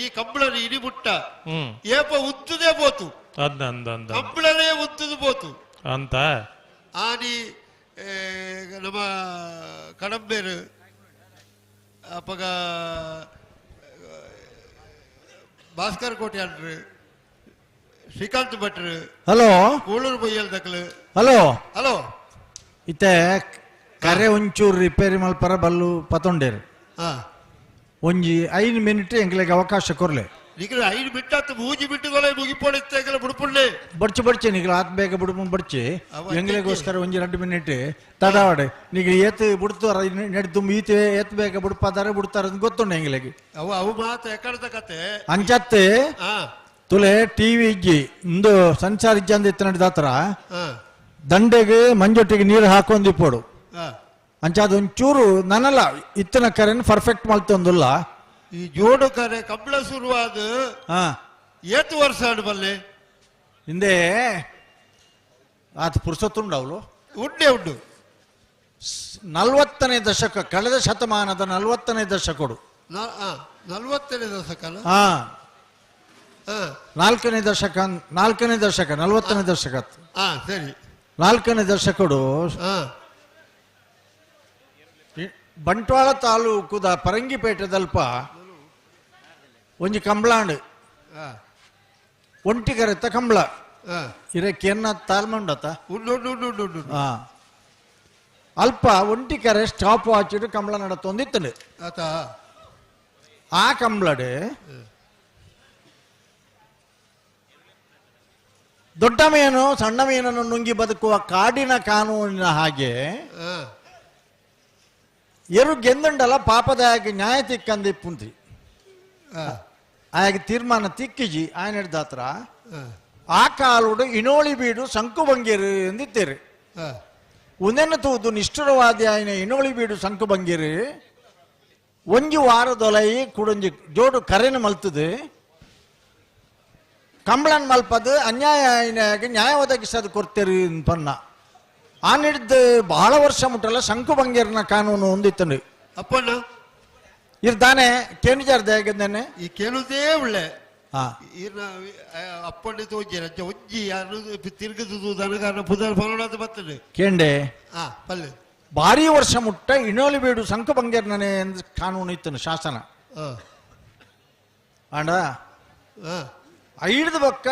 ಈ ಕಂಬಳನ ಇಡಿಬುಟ್ಟ ಏಪ ಉತ್ತದೇ ಬೋತು ಕಂಬಳನೇ ಉತ್ತದು ಬೋತು ಅಂತ ಆನಿ ನಮ್ಮ ಕಡಂಬೇರು ಅಪ್ಪಗ ಭಾಸ್ಕರ್ ಕೋಟೆ ಅನ್ರು ಶ್ರೀಕಾಂತ್ ಭಟ್ರು ಹಲೋ ಕೂಳೂರು ಬೈಯಲ್ ದಕ್ಲು ಹಲೋ ಹಲೋ ಇತ್ತೆ ಕರೆ ಒಂಚೂರು ರಿಪೇರಿ ಮಲ್ಪರ ಬಲ್ಲು ಪತೊಂಡೇರು ಒಂಜಿ 5 ಮಿನಿಟ್ ಎಂಗ್ಲೆಗೆ ಅವಕಾಶ ಕೊರ್ಲೆ ನಿಖಿಲ 5 ಮಿನಿಟ್ ಮೂಜಿ ಬಿಟ್ಟುಗೊಲೆ ಮುಗಿಪೋಡಿತ್ತೆ ಬುಡುಪುಳ್ಳೆ ಬಡ್ಚೆ ನಿಖಿಲ ಆತ್ ಬೇಗ ಬುಡುಪು ಬಡ್ಚೆ ಎಂಗ್ಲೆಗೋಸ್ಕರ ಒಂಜಿ 2 ಮಿನಿಟ್ ತಡವಾಡೆ ನಿಖಿಲ ಏತ್ ಬುಡ್ತಾರ ನೆಡ್ದು ಈತೆ ಏತ್ ಬೇಗ ಬುಡುಪಾದಾರೆ ಬುಡ್ತಾರ ಅಂತ ಗೊತ್ತುಂಡು ಎಂಗ್ಲೆಗೆ ಅವು ಮಾತು ಎಕ್ಕಡದ ಕತೆ ಅಂಚತ್ತೆ ತುಲೆ ಟಿವಿ ಇಜ್ಜಿ ಇಂದು ಸಂಚಾರ ಇಜ್ಜಂದ ಇತ್ತ ನಡೆದಾತ್ರ ದಂಡೆಗೆ ಮಂಜೊಟ್ಟಿಗೆ ನೀರು ಹಾಕೊಂದಿಪ್ಪೋಡು ಅಂಚಾದ ಒಂಚೂರು ನನಲ್ಲ ಇತ್ತನ ಕರೆನ್ ಪರ್ಫೆಕ್ಟ್ ಮಲ್ತೊಂದುಲ್ಲ ಈ ಜೋಡು ಕರೆ ಕಂಬಳ ಶುರುವಾದ ಏತು ವರ್ಷ ಬಲ್ಲೆ ಹಿಂದೆ ಆತ ಪುರುಸತ್ತುಂಡು ಅವಳು ಉಂಡು 40ನೇ ದಶಕ ಕಳೆದ ಶತಮಾನದ 40ನೇ ದಶಕಡು 40ನೇ ದಶಕ ನಾಲ್ಕನೇ ದಶಕ 40ನೇ ದಶಕ ಸರಿ 4ನೇ ದಶಕಡು ಬಂಟ್ವಾಳ ತಾಲೂಕುದ ಪರಂಗಿಪೇಟೆದಲ್ಪ ಒಂಜಿ ಕಂಬಳಾಂಡು ಒಂಟಿಗರೆತ್ತ ಕಂಬಳ ಇರಕ್ಕೆನ್ನ ತಾಳ್ಮಂಡತ ಅಲ್ಪ ಒಂಟಿಕರೆ ಸ್ಟಾಪ್ ವಾಚಿಡು ಕಂಬಳ ನಡತೊಂದಿತ್ತಂಡು ಆ ಕಂಬಳಡು ದೊಡ್ಡ ಮೀನು ಸಣ್ಣ ಮೀನನ್ನು ನುಂಗಿ ಬದುಕುವ ಕಾಡಿನ ಕಾನೂನಿನ ಹಾಗೆ ಎರು ಗೆಂದುಂಡಲ ಪಾಪದಾಗಿ ನ್ಯಾಯ ತಿಕ್ಕಂದಿಪ್ಪುಂತಿ ಆಗ ತೀರ್ಮಾನ ತಿಕ್ಕಿಜಿ ಆಯ್ನ ಹಿಡ್ದಾತ್ರ ಆ ಕಾಲುಡು ಇನೋಳಿ ಬೀಡು ಸಂಕು ಬಂಗೇರು ಎಂದಿತ್ತೇರು ಉನೆನ್ನು ತೂದು ನಿಷ್ಠುರವಾದಿ ಆಯ್ನ ಇನೋಳಿ ಬೀಡು ಸಂಕು ಬಂಗೇರು ಒಂಜಿ ವಾರದೊಲೈ ಕುಡೊಂಜಿ ಜೋಡು ಕರೆನ ಮಲ್ತದೆ ಕಂಬಳನ್ ಮಲ್ಪದು ಅನ್ಯಾಯ ಆಯ್ನಾಗಿ ನ್ಯಾಯ ಒದಗಿಸದು ಕೊಡ್ತೇರು ಪನ್ನ ಆ ನಿಡ್ದು ಬಹಳ ವರ್ಷ ಮುಟ್ಟಲ್ಲ ಶಂಕು ಬಂಗೇರ್ನ ಕಾನೂನು ಹೊಂದಿತ್ತಂಡು ಅಪ್ಪಣ್ಣ ಇರ್ತಾನೆ ಕೇಳಿಜಾರ್ದೆ ಹೇಗಿದ್ದೇನೆ ಈ ಕೇಳುವುದೇ ಒಳ್ಳೆ ಅಪ್ಪಣ್ಣ ತೋಜಿ ಒಂಜಿ ಯಾರು ತಿರುಗದು ದನಗಾರನ ಪುದರ್ ಫಲೋಡಾದ ಬರ್ತದೆ ಕೇಂಡೆ ಪಲ್ಲೆ ಭಾರಿ ವರ್ಷ ಮುಟ್ಟ ಇಣೋಲಿ ಬೀಡು ಶಂಕು ಬಂಗೇರ್ನೇ ಕಾನೂನು ಇತ್ತನು ಶಾಸನ ಆಂಡ ಐಡ್ದು ಬೊಕ್ಕ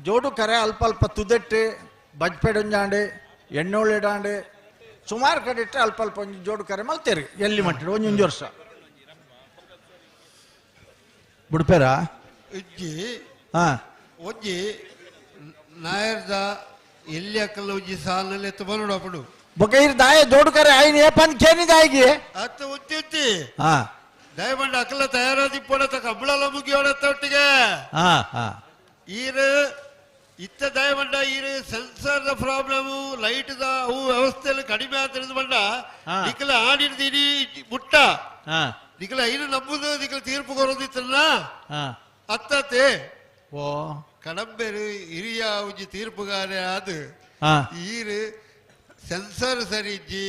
ಜೋಡು ಕರೆ ಅಲ್ಪ ಅಲ್ಪ ತುದೆಟ್ಟು ಬಜ್ಪೆಡೊಂಜಾಂಡೆ ಎಣ್ಣೋಳಿಡಾಂಡೆ ಸುಮಾರು ಕಡೆ ಇಟ್ಟರೆ ಅಲ್ಪ ಅಲ್ಪ ಒಂಜಿ ಜೋಡು ಕರೆ ಮಲ್ತೇರಿ ಎಲ್ಲಿ ಮಟ್ಟಿಡು ಒಂಜೊಂದು ವರ್ಷ ಬಿಡ್ಪೇರ ಇಜ್ಜಿ ಹಾ ಒಂಜಿ ನಾಯರ್ದ ಎಲ್ಲಿ ಅಕ್ಕಲ್ಲ ಒಂಜಿ ಸಾಲಿನಲ್ಲಿ ಎತ್ತು ಬರೋಡು ಅಪ್ಪಡು ಬೊಕೈರ್ ದಾಯ ಜೋಡು ಕರೆ ಆಯ್ನ ಏಪನ್ ಕೇನಿ ದಾಯಿಗೆ ಅತ್ತ ಉತ್ತಿ ಹಾ ದಯಮಂಡ ಅಕ್ಕಲ್ಲ ತಯಾರಾದಿಪ್ಪಡ ಕಬ್ಬಳಲ್ಲ ಮುಗಿಯೋಡತ್ತ ಒಟ್ಟಿಗೆ ಹಾ ಹಾ ಈರು ಇತ್ತ ದಯಮಂಡ ಈರು ಸೆನ್ಸರ್ ದ ಪ್ರಾಬ್ಲಮ್ ಲೈಟ್ ದ ಅವು ವ್ಯವಸ್ಥೆಯಲ್ಲಿ ಕಡಿಮೆ ಆದ್ರಿಂದ ಬಂಡ ನಿಖಲ ಆಡಿರ್ದೀನಿ ಮುಟ್ಟ ಹಾ ನಿಖಲ ಐನು ನಂಬುದು ನಿಖಲ ತೀರ್ಪು ಕೊರೋದಿತ್ತಲ್ಲ ಹಾ ಅತ್ತತೆ ಓ ಕಡಂಬೆರು ಹಿರಿಯ ಒಂಜಿ ತೀರ್ಪುಗಾರೆ ಆದ್ ಹಾ ಈರು ಸೆನ್ಸರ್ ಸರಿ ಇಜ್ಜಿ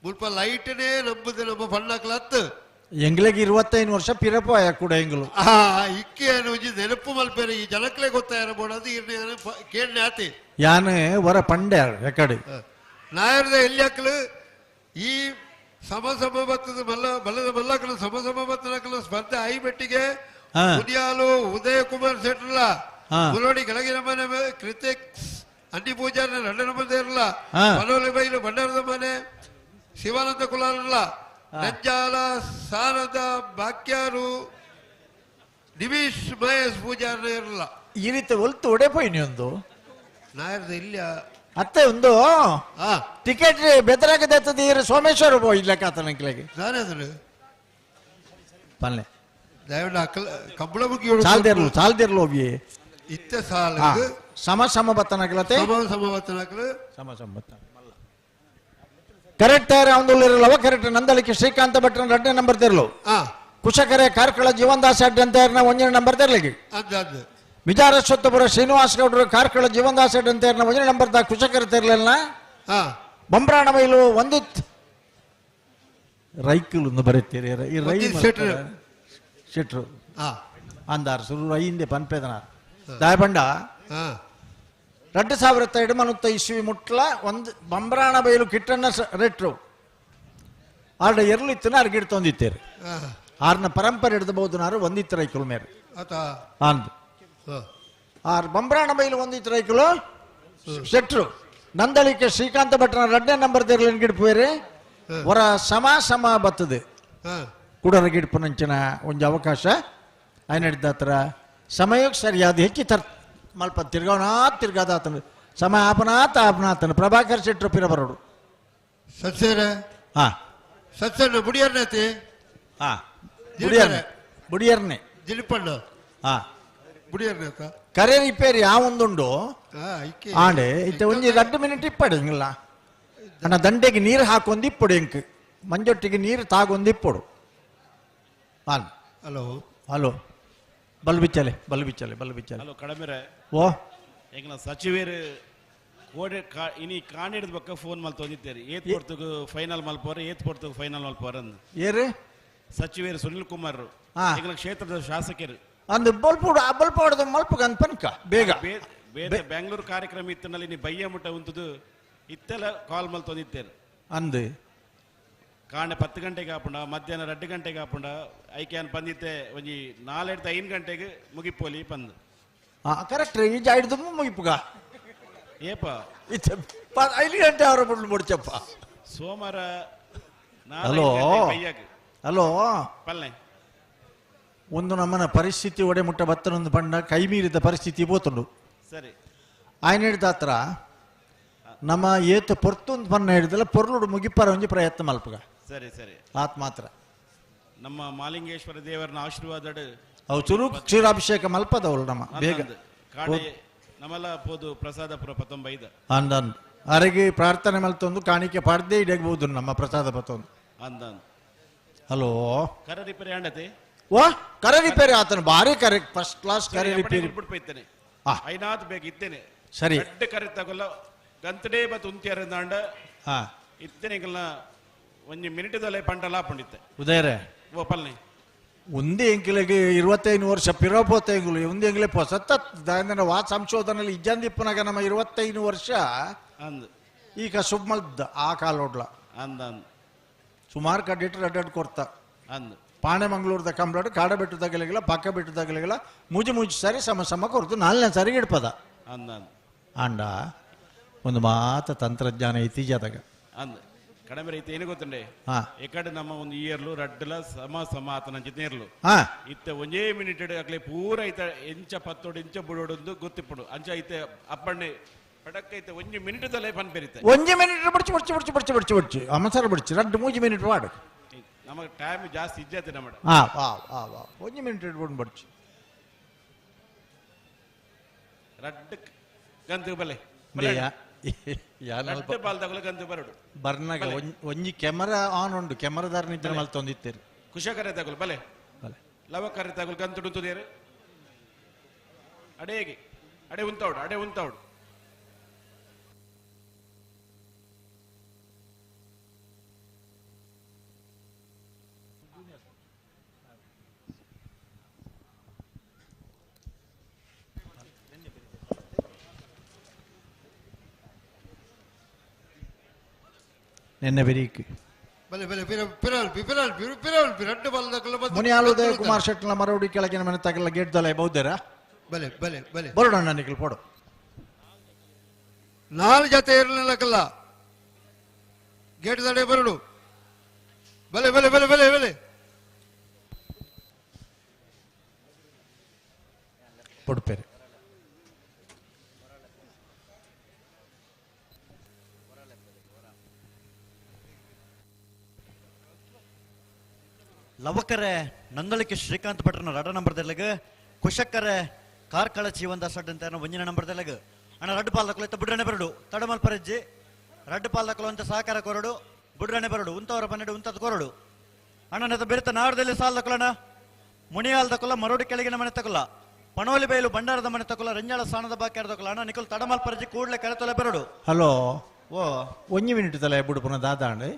ಮುಲ್ಪ ಲೈಟ್ನೇ ನಂಬುದು ನಮ್ಮ ಪಣ್ಣಕ್ಲತ್ತು ಎಂಗ್ಲೆಗೆ 25 ವರ್ಷ ಪಿರಪಾಯ ಕೂಡ ಎಂಗ್ಲು ಇಕ್ಕೆ ಒಂಜಿ ನೆನಪು ಮಲ್ಪೇರೆ ಈ ಜನಕ್ಲೆ ಗೊತ್ತಾಯಿರಬಹುದು ಇರ್ನ ಕೇಳ್ನೆ ಆತಿ ಯಾನೆ ವರ ಪಂಡೆ ಎಕಡೆ ನಾಯರ್ದ ಎಲ್ಲಿ ಹಾಕಲು ಈ ಸಮ ಬತ್ತದ ಬಲ್ಲದ ಮಲ್ಲಕಲ ಸಮ ಬತ್ತನಕಲ ಸ್ಪರ್ಧೆ ಐ ಬೆಟ್ಟಿಗೆ ಉದಿಯಾಲು ಉದಯ ಕುಮಾರ್ ಸೆಟ್ರಲ್ಲ ಮುರೋಡಿ ಕೆಳಗಿನ ಮನೆ ಕ್ರಿತೆಕ್ಸ್ ಅಂಡಿ ಪೂಜಾರ ರಂಡನ ಮನೆ ಇರಲ್ಲ ಮನೋಲಿ ಬೈಲು ಭಂಡಾರದ ಮನೆ ಶಿವಾನಂದ ಕುಲಾರಲ್ಲ ನಂಜಾಲ ಸಾರದ ಬಾಕ್ಯಾರು ನಿಮಿಷ್ ಮಹೇಶ್ ಪೂಜಾರ ಇರಲ್ಲ ಈ ರೀತಿ ಒಲ್ತು ಒಡೆ ಪೋಯ್ನಿ ಒಂದು ನಾಯರ್ದ ಇಲ್ಲ ಅತ್ತೆ ಒಂದು ಟಿಕೆಟ್ ಬೆದರಾಗದತ್ತದ ಇರು ಸೋಮೇಶ್ವರ ಪೋ ಇಲ್ಲ ಕಾತನಕ್ಲೆಗೆ ನಾನೇ ಅದನ್ನು ಪಲ್ಲೆ ದಯವಿಟ್ಟು ಅಕ್ಕಲ ಕಂಬಳ ಮುಗಿ ಸಾಲ್ದಿರ್ಲು ಹೋಗಿ ಇತ್ತ ಸಾಲ ಸಮ ಬತ್ತನಕ್ಲತೆ ಸಮ ಬತ್ತನಕಲು ಸಮ ಬತ್ತ ಕರೆಕ್ಟ್ ಅವನಲ್ಲಿರಲವ ಕರೆಕ್ಟ್ ನಂದಳಿಕೆ ಶ್ರೀಕಾಂತ ಭಟ್ರ 2ನೇ ನಂಬರ್ ತೆರಲು ಕುಶಕರೆ ಕಾರ್ಕಳ ಜೀವನ್ದಾಸ್ ಅಡ್ಡ ಅಂತ 1ನೇ ನಂಬರ್ ತೆರಲಿಗೆ ವಿಜಾರಶ್ವತ್ತಪುರ ಶ್ರೀನಿವಾಸ ಗೌಡರು ಕಾರ್ಕಳ ಜೀವನ್ದಾಸ್ ಅಡ್ಡ ಅಂತ 1ನೇ ನಂಬರ್ ದ ಕುಶಕರೆ ತೆರಲಿಲ್ಲ ಬಂಬ್ರಾಣ ಬೈಲು ಒಂದಿತ್ ರೈಕಲ್ ಒಂದು ಬರೀತೀರಿ ಈ ರೈ ಶೆಟ್ರು ಅಂದಾರ್ ಸುರು ರೈಂದೆ ಪನ್ಪೇದನಾರ್ ದಾಯಬಂಡ 2007 ಇಸ್ವಿ ಮುಟ್ಲ ಒಂದು ಬಂಬ್ರಾಣ ಬೈಲು ಕಿಟ್ಟಣ್ಣ ರೆಟ್ರು ಆರ್ಡ ಎರ್ಲಿತ್ತಿನ ಅರ್ಗಿಡ್ ತೊಂದಿತ್ತೇರಿ ಆರ್ನ ಪರಂಪರೆ ಹಿಡಿದಬಹುದು ನಾರು ಒಂದಿತ್ತು ರೈಕುಲು ಮೇರೆ ಅಂದು ಆರ್ ಬಂಬ್ರಾಣ ಬೈಲು ಒಂದಿತ್ತು ರೈಕುಲು ಶೆಟ್ರು ನಂದಳಿಕೆ ಶ್ರೀಕಾಂತ ಭಟ್ನ 2ನೇ ನಂಬರ್ ತೆರಲಿನ ಗಿಡ್ಪೇರಿ ಹೊರ ಸಮ ಬತ್ತದೆ ಕೂಡರ ಗಿಡ್ಪನಂಚಿನ ಒಂದು ಅವಕಾಶ ಆಯ್ನ ಹಿಡ್ದತ್ರ ಸಮಯಕ್ಕೆ ಸರಿಯಾದ ಹೆಚ್ಚಿ ಮಲ್ಪ ತಿರ್ಗಾದ ಆತನ ಸಮಯ ಆಪನಾತನ ಪ್ರಭಾಕರ್ ಶೆಟ್ರು ಪಿರ ಬರೋಡು ಸತ್ಸೇರ ಸತ್ಸೇರ ಬುಡಿಯರ್ನತಿ ಬುಡಿಯರ್ನೆ ಜಿಲಿಪಣ್ಣ ಬುಡಿಯರ್ನ ಕರೆ ರಿಪೇರಿ ಒಂದುಂಡು ಆಂಡೆ ಇತ್ತ ಒಂಜಿ 2 ಮಿನಿಟ್ ಇಪ್ಪಡು ಹಿಂಗಿಲ್ಲ ಅಣ್ಣ ದಂಡೆಗೆ ನೀರು ಹಾಕೊಂದು ಇಪ್ಪಡು ಎಂಕ್ ಮಂಜೊಟ್ಟಿಗೆ ನೀರು ತಾಗೊಂದು ಹಲೋ ಬಲ್ಬಿಚ್ಚಲೆ ಹಲೋ ಕಡಮೆರೆ ಓ ಈಗ ಸಚಿವರು ಕೋಡೆ ಇನಿ ಕಾಣಿಡಿದ ಬಕ್ಕ ಫೋನ್ ಮಲ್ ತೊಂದಿದ್ದೇರಿ ಏತ್ ಪೊರ್ತುಗು ಫೈನಲ್ ಮಲ್ಪೋರೆ ಏತ್ ಪೊರ್ತುಗು ಫೈನಲ್ ಮಲ್ಪೋರೆ ಅಂದ್ ಏರು ಸಚಿವರು ಸುನಿಲ್ ಕುಮಾರ್ ಈಗ ಕ್ಷೇತ್ರದ ಶಾಸಕರು ಅಂದ್ ಬಲ್ಪ ಹೊಡೆದ ಮಲ್ಪಗ ಅನ್ಪನ್ಕ ಬೇಗ ಬೇರೆ ಬೆಂಗಳೂರು ಕಾರ್ಯಕ್ರಮ ಇತ್ತನಲ್ಲಿ ನೀ ಬಯ್ಯ ಮುಟ್ಟ ಉಂತದು ಇತ್ತೆಲ್ಲ ಕಾಲ್ ಮಲ್ ತೊಂದಿದ್ದೇರು ಅಂದ್ ಕಾಂಡೆ 10 ಗಂಟೆಗೆ ಆಪುಂಡ ಮಧ್ಯಾಹ್ನ 2 ಗಂಟೆಗೆ ಆಪುಂಡ ಐಕ್ಯಾನ್ ಪಂದಿತ್ತೆ ಒಂಜಿ 4-5 ಗಂಟೆಗೆ ಮುಗಿಪೋಲಿ ಪಂದ್ ಕರೆಕ್ಟ್ ಈಜ ಹಿಡ್ದು ಮುಗಿಪುಗ ಏಪ 5 ಗಂಟೆ ಅವರ ಬಿಡ್ಲು ಮುಡ್ಚಪ್ಪ ಸೋಮವಾರ ಹಲೋ ಪಲ್ಲೆ ಒಂದು ನಮ್ಮನ ಪರಿಸ್ಥಿತಿ ಒಡೆ ಮುಟ್ಟ ಬತ್ತನೊಂದು ಪಂಡ ಕೈ ಮೀರಿದ ಪರಿಸ್ಥಿತಿ ಬೋತುಂಡು ಸರಿ ಆಯ್ನ ಹಿಡ್ದ ಹತ್ರ ನಮ್ಮ ಏತು ಪೊರ್ತೊಂದು ಪನ್ನ ಹಿಡಿದಲ್ಲ ಪೊರ್ಲುಡು ಮುಗಿಪ್ಪರ ಒಂಜಿ ಪ್ರಯತ್ನ ಮಲ್ಪಗ ಸರಿ ಸರಿ ಆತ್ ಮಾತ್ರ ನಮ್ಮ ಮಾಲಿಂಗೇಶ್ವರ ದೇವರನ ಆಶೀರ್ವಾದ ಅವು ಚುರು ಕ್ಷೀರಾಭಿಷೇಕ ಮಲ್ಪದವಳು ನಮ್ಮ ಬೇಗ ಕಾಡೆ ನಮ್ಮಲ್ಲ ಪೋದು ಪ್ರಸಾದಪುರ 15 ಅಂದನ್ ಅರೆಗೆ ಪ್ರಾರ್ಥನೆ ಮಲ್ತೊಂದು ಕಾಣಿಕೆ ಪಾಡ್ದೇ ಇಡಬಹುದು ನಮ್ಮ ಪ್ರಸಾದ ಪತ್ತೊಂದು ಅಂದನ್ ಹಲೋ ಕರ ರಿಪೇರಿ ಆಂಡತೆ ಓ ಕರ ರಿಪೇರಿ ಆತನ ಭಾರಿ ಕರೆ ಫಸ್ಟ್ ಕ್ಲಾಸ್ ಕರೆ ರಿಪೇರಿ ಬಿಡ್ಪೈತೇನೆ ಐನಾತ್ ಬೇಕು ಇತ್ತೇನೆ ಸರಿ ದೊಡ್ಡ ಕರೆ ತಗೊಲ್ಲ ಗಂತಡೇ ಬತ್ ಉಂತಿಯರಂದಾಂಡ ಇತ್ತೇನೆ ಒಂಜಿ ಮಿನಿಟದಲ್ಲೇ ಪಂಡಲ ಪಂಡಿತ್ತೆ ಉದಯರೇ ಓ ಪಲ್ನೆ ಒಂದೇ ಎಂಕಿಲೆಗೆ 25 ವರ್ಷ ಪಿರೋಪೋತೆಂಗುಲು ಒಂದೇ ಎಂಗಿಲೆ ಸತತ್ ವಾ ಸಂಶೋಧನೆಯಲ್ಲಿ ಇಜ್ಜಂದಿಪ್ಪನಾಗ ನಮ್ಮ 25 ವರ್ಷ ಅಂದ್ ಈಗ ಸುಮ್ಮಲ್ದ ಆ ಕಾಲೋಡ್ಲ ಅಂದ್ ಅಂದ್ ಸುಮಾರು ಕಡ್ಡಿಟ್ಟು ಅಡ್ಡಾಡ್ ಕೊಡ್ತಾ ಅಂದ್ ಪಾಣೆ ಮಂಗಳೂರದ ಕಂಬ್ಲಾಡು ಕಾಡ ಬೆಟ್ಟದಾಗಲಿಗಿಲ್ಲ ಪಕ್ಕ ಬೆಟ್ಟದಾಗಲಿಗಿಲ್ಲ ಮುಜಿ ಸರಿ ಸಮ ಕೊಡ್ತು 4ನೇ ಸರಿ ಇಡ್ಪದ ಅಂದ್ ಅಂದ್ ಅಂಡ ಒಂದು ಮಾತ ತಂತ್ರಜ್ಞಾನ ಇತ್ತೀಜಾದಾಗ ಅಂದ್ ಕಡಿಮೆ ರೀತಿ ಏನು ಗೊತ್ತುಂಡೆ ಹಾ ಎಕಡೆ ನಮ್ಮ ಒಂದು ಇಯರ್ಲು ರಡ್ಡಲ ಸಮ ಸಮ ಆತನ ನೇರ್ಲು ಹಾ ಇತ್ತ ಒಂದೇ ಮಿನಿಟ್ ಅಕ್ಲೆ ಪೂರ ಐತ ಎಂಚ ಪತ್ತೋಡು ಇಂಚ ಬುಡೋಡು ಗೊತ್ತಿಪ್ಪಡು ಅಂಚ ಐತೆ ಅಪ್ಪಣ್ಣೆ ಪಡಕ್ಕ ಐತೆ ಒಂಜಿ ಮಿನಿಟ್ ತಲೆ ಪನ್ ಬೆರಿತೆ ಒಂಜಿ ಮಿನಿಟ್ ಬಡ್ಚಿ ಅಮಸರ ಬಡ್ಚಿ 2-3 ಮಿನಿಟ್ ವಾಡು ನಮಗೆ ಟೈಮ್ ಜಾಸ್ತಿ ಇಜ್ಜತೆ ನಮ್ಮ ಹಾ ವಾ ಒಂಜಿ ಮಿನಿಟ್ ಇಟ್ಕೊಂಡು ಬಡ್ಚಿ ರಡ್ಡ ಗಂತು ಬಲೆ ಯಾನಲ್ಪ ರಡ್ಡ ಪಾಲ್ ತಗೊಳ್ಳ ಗಂತು ಬರಡು ಬರ್ನಾಗ ಒಂಜಿ ಕೆಮರಾ ಆನ್ ಉಂಡು ಕೆಮರಾದಾರ ನಿದ್ರೆ ಮಲ್ತೊಂದಿತ್ತೇರು ಕುಶಕರೆ ತಗೊಳ್ಳ ಬಲೆ ಲವಕರೆ ತಗೊಳ್ಳ ಗಂತು ಉಂತುದೇರು ಅಡೇಗೆ ಅಡೆ ಉಂತೌಡು ನಿನ್ನೆ ಬೆರೀಕ್ ಬಲೆ ಬಲೆ ಪಿರಲ್ಪಿ ರಡ್ಡು ಬಾಲ್ದಕಲ್ಲ ಮುನಿಯಾಲು ಉದಯ ಕುಮಾರ್ ಶೆಟ್ಲ ಮರವಡಿ ಕೆಳಗಿನ ಮನೆ ತಗಲ ಗೇಟ್ ದಲ ಬೌದ್ಧರ ಬಲೆ ಬಲೆ ಬಲೆ ಬರೋಣ ನನಗೆ ಪೋಡು 4 ಜೊತೆ ಇರಲಿಲ್ಲಕಲ್ಲ ಗೇಟ್ ದಡೆ ಬರಡು ಬಲೆ ಬಲೆ ಬಲೆ ಬಲೆ ಬಲೆ ಪೊಡುಪೇರು ಲವಕರೆ ನಂದಳಿಕೆ ಶ್ರೀಕಾಂತ್ ಭಟ್ರನ ರಡ ನಂಬರ್ದೆಲ್ಲಗ ಕುಶಕ್ಕರೆ ಕಾರ್ಕಳ ಜೀವಂದ ಸಡ್ ಅಂತ ಒಂಜಿನ ನಂಬರ್ದೆಲ್ಲಗ ಅಣ್ಣ ರಡ್ಡು ಪಾಲ್ ದಕ್ಕಲು ಬುಡ್ರನೆ ಬರಡು ತಡಮಲ್ ಪರಜ್ಜಿ ರಡ್ಡು ಪಾಲ್ ದಕ್ಕಲು ಅಂತ ಸಹಕಾರ ಕೊರಡು ಬುಡ್ರನೆ ಬರಡು ಉಂತವರ ಪನ್ನೆಡು ಉಂತದ್ ಕೊರಡು ಅಣ್ಣ ನೆತ ಬೆರೆತ ನಾಡದಲ್ಲಿ ಸಾಲ್ ದಕ್ಕಲಣ್ಣ ಮುನಿಯಾಲ್ ದಕ್ಕಲ ಮರೋಡಿ ಕೆಳಗಿನ ಮನೆ ತಕೊಲ್ಲ ಪಣೋಲಿ ಬೈಲು ಭಂಡಾರದ ಮನೆ ತಕೊಲ್ಲ ರಂಜಾಳ ಸ್ಥಾನದ ಬಾಕ್ಯಾರ ದಕ್ಕಲ ಅಣ್ಣ ನಿಕಲ್ ತಡಮಲ್ ಪರಜ್ಜಿ ಕೂಡ್ಲೆ ಕೆಳತೊಲೆ ಬರಡು ಹಲೋ ಓ ಒಂಜಿ ಮಿನಿಟ್ ತಲೆ ಬುಡು ಪುನಃ ದಾದಾಂಡ್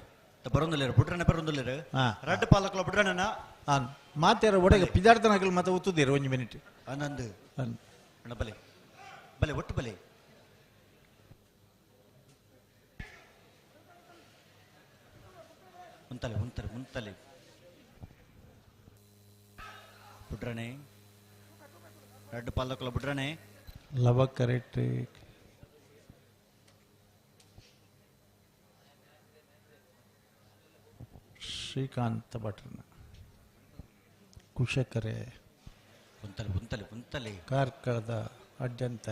ಬರೊಂದಿಲ್ಲ ಬುಡ್ರನೆ ಬರೊಂದಿಲ್ಲ ರಡ್ಡು ಪಾಲಕಲ ಬುಡ್ರಣ್ಣ ಮಾತಾರ ಒಡೆಗೆ ಪಿದಾರ್ಥನಗಳು ಮತ್ತೆ ಒತ್ತುದಿರು ಒಂಜಿ ಮಿನಿಟ್ ಆನಂದ್ ಅಣ್ಣ ಬಲೆ ಬಲೆ ಒಟ್ಟು ಬಲೆ ಮುಂತಲೆ ಬುಡ್ರನೆ ರಡ್ಡು ಪಾಲಕಲ ಬುಡ್ರನೆ ಲವ ಕರೆಕ್ಟ್ ಶ್ರೀಕಾಂತ ಭಟ್ರನ ಕುಶಕರೆ ಮುಂತಲೆ ಕಾರ್ಕಳದ ಅಡ್ಡಂತ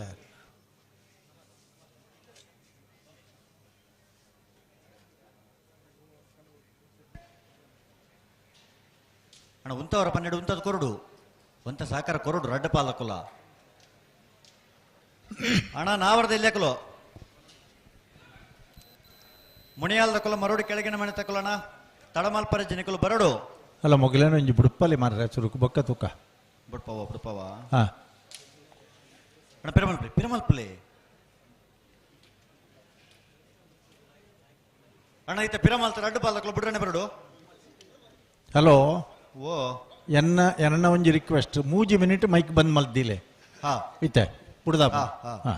ಅಣ್ಣ ಉಂತವರ ಪನ್ನೆಡು ಉಂತದ್ ಕೊರಡು ಒಂತ ಸಾಕಾರ ಕೊರಡು ರಡ್ಡು ಪಾಲಕುಲ ಅಣ್ಣ ನಾವರದ ಇಲ್ಲೇಕಲು ಮುಣಿಯಾಲ್ದ ಕುಲ ಮರೋಡಿ ಕೆಳಗಿನ ಮನೆ ತಕೊಲ್ಲಣ್ಣ ತಡಮಲ್ಪರ ಜನಿಕಲು ಬರಡು ಅಲ್ಲ ಮೊಗಲೇನು ಒಂಜಿ ಬುಡುಪ್ಪಲ್ಲಿ ಮಾರ್ರೆ ಚುರುಕು ಬೊಕ್ಕ ತೂಕ ಬುಡ್ಪವ ಹಾ ಅಣ್ಣ ಪಿರಮಲ್ಪಲೆ ಅಣ್ಣ ಈತ ಪಿರಮಲ್ತ ರಡ್ಡು ಪಾಲಕಲು ಬುಡ್ರನೆ ಬರಡು ಹಲೋ ಓ ಎನ್ನ ಒಂಜಿ ರಿಕ್ವೆಸ್ಟ್ 3 ಮಿನಿಟ್ ಮೈಕ್ ಬಂದ್ ಮಲ್ದಿಲೆ ಹಾ ಇತ್ತೆ ಬುಡ್ದ ಹಾ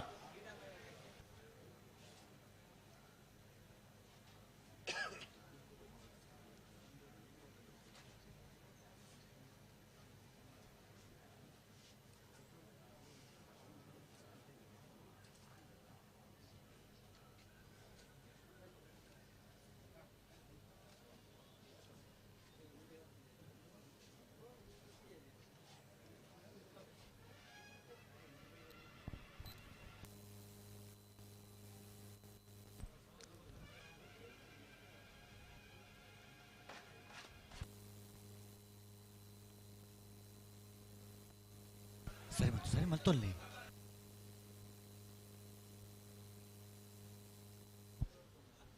ಸರಿ ಮತ್ತೊಲ್ಲಿ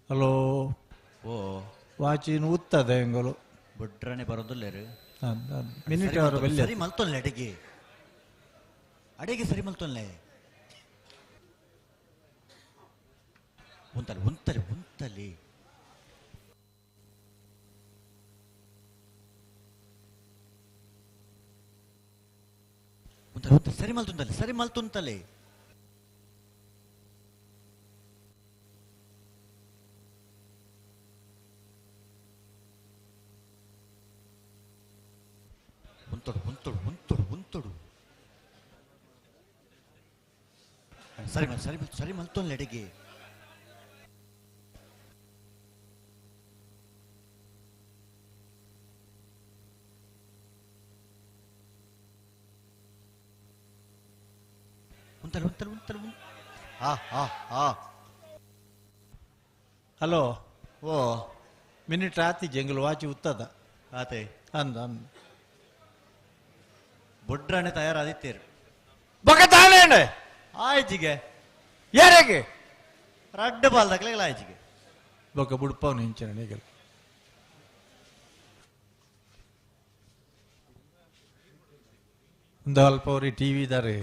ಹಲೋ ಓ ವಾಚಿನ ಉತ್ತದೆ ಎಂಗಲು ಬುಡ್ರನೆ ಬರೋದಿಲ್ಲೇರು ಮಿನಿಟ್ ಅವರು ಸರಿ ಮಲ್ತೊಲ್ಲೆ ಅಡೆಗೆ ಸರಿ ಮಲ್ತೊಲ್ಲೆ ಉಂತಲಿ ಸರಿ ಮಲ್ತುಂತಲೆ ಉಂತೊಡು ಸರಿ ಮಲ್ತೊಲ್ಲೆ ಅಡೆಗೆ ಉಂತಲೆ ಉಂತಲೆ ಉಂತಲೆ ಹಾ ಹಾ ಹಾ ಹಲೋ ಓ ಮಿನಿಟ್ ಆತಿ ಜಂಗಲ್ ವಾಚಿ ಉತ್ತದ ಆತೆ ಅಂದ ಅಂದ ಬೊಡ್ರಾಣೆ ತಯಾರಾದಿತ್ತೀರು ಬೊಕ ತಾನೇನೆ ಆಯ್ಜಿಗೆ ಯಾರಿಗೆ ರಡ್ಡು ಬಾಲ್ದಾಗ್ಲಿಲ್ಲ ಆಯ್ಜಿಗೆ ಬೊಕ ಬುಡ್ಪವನು ಹಿಂಚನೆಗೆಲ್ಲ ಒಂದು ಅಲ್ಪ ಅವ್ರಿಗೆ ಟಿ ವಿ ಇದ್ದಾರೆ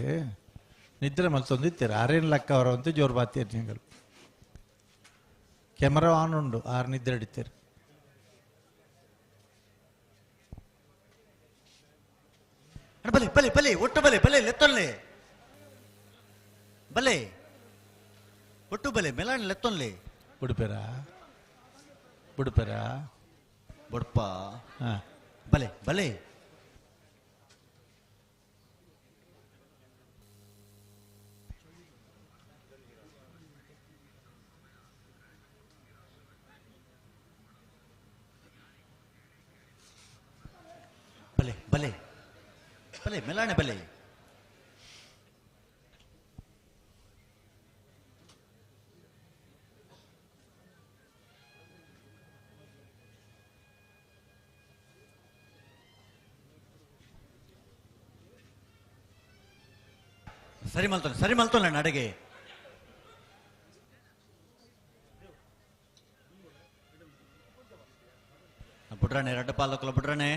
ನಿದ್ರೆ ಮಲ್ತೊಂದಿತ್ತೀರ ಆರೇನು ಲೆಕ್ಕ ಅವರ ಅಂತ ಜೋರು ಬಾತಿಯರು ಜಂಗಲ್ ಕ್ಯಾಮರಾ ಆನ್ ಉಂಡು ಆರು ನಿದ್ರೆ ಹಿಡಿತೀರಿ ಬಲೆ ಬಲೆ ಬಲೆ ಒಟ್ಟು ಬಲೆ ಬಲೆ ಲೆತ್ತೊನ್ಲೆ ಬಲೆ ಒಟ್ಟು ಬಲೆ ಮೆಲಾಣಿ ಲೆತ್ತೊನ್ಲೆ ಬುಡ್ಪೇರಾ ಬೊಡ್ಪ ಹಾ ಬಲೆ ಬಲೆ ಬಲೆ ಬಲೆ ಬಲೆ ಮೆಲಾಣೆ ಬಲೆ ಸರಿ ಮಲ್ತೋನೆ ನಡೆಗೆ ಬುಡ್ರಾಣೆ ರಡ್ಡ ಪಾಲಕಲ ಬುಡ್ರಾಣೆ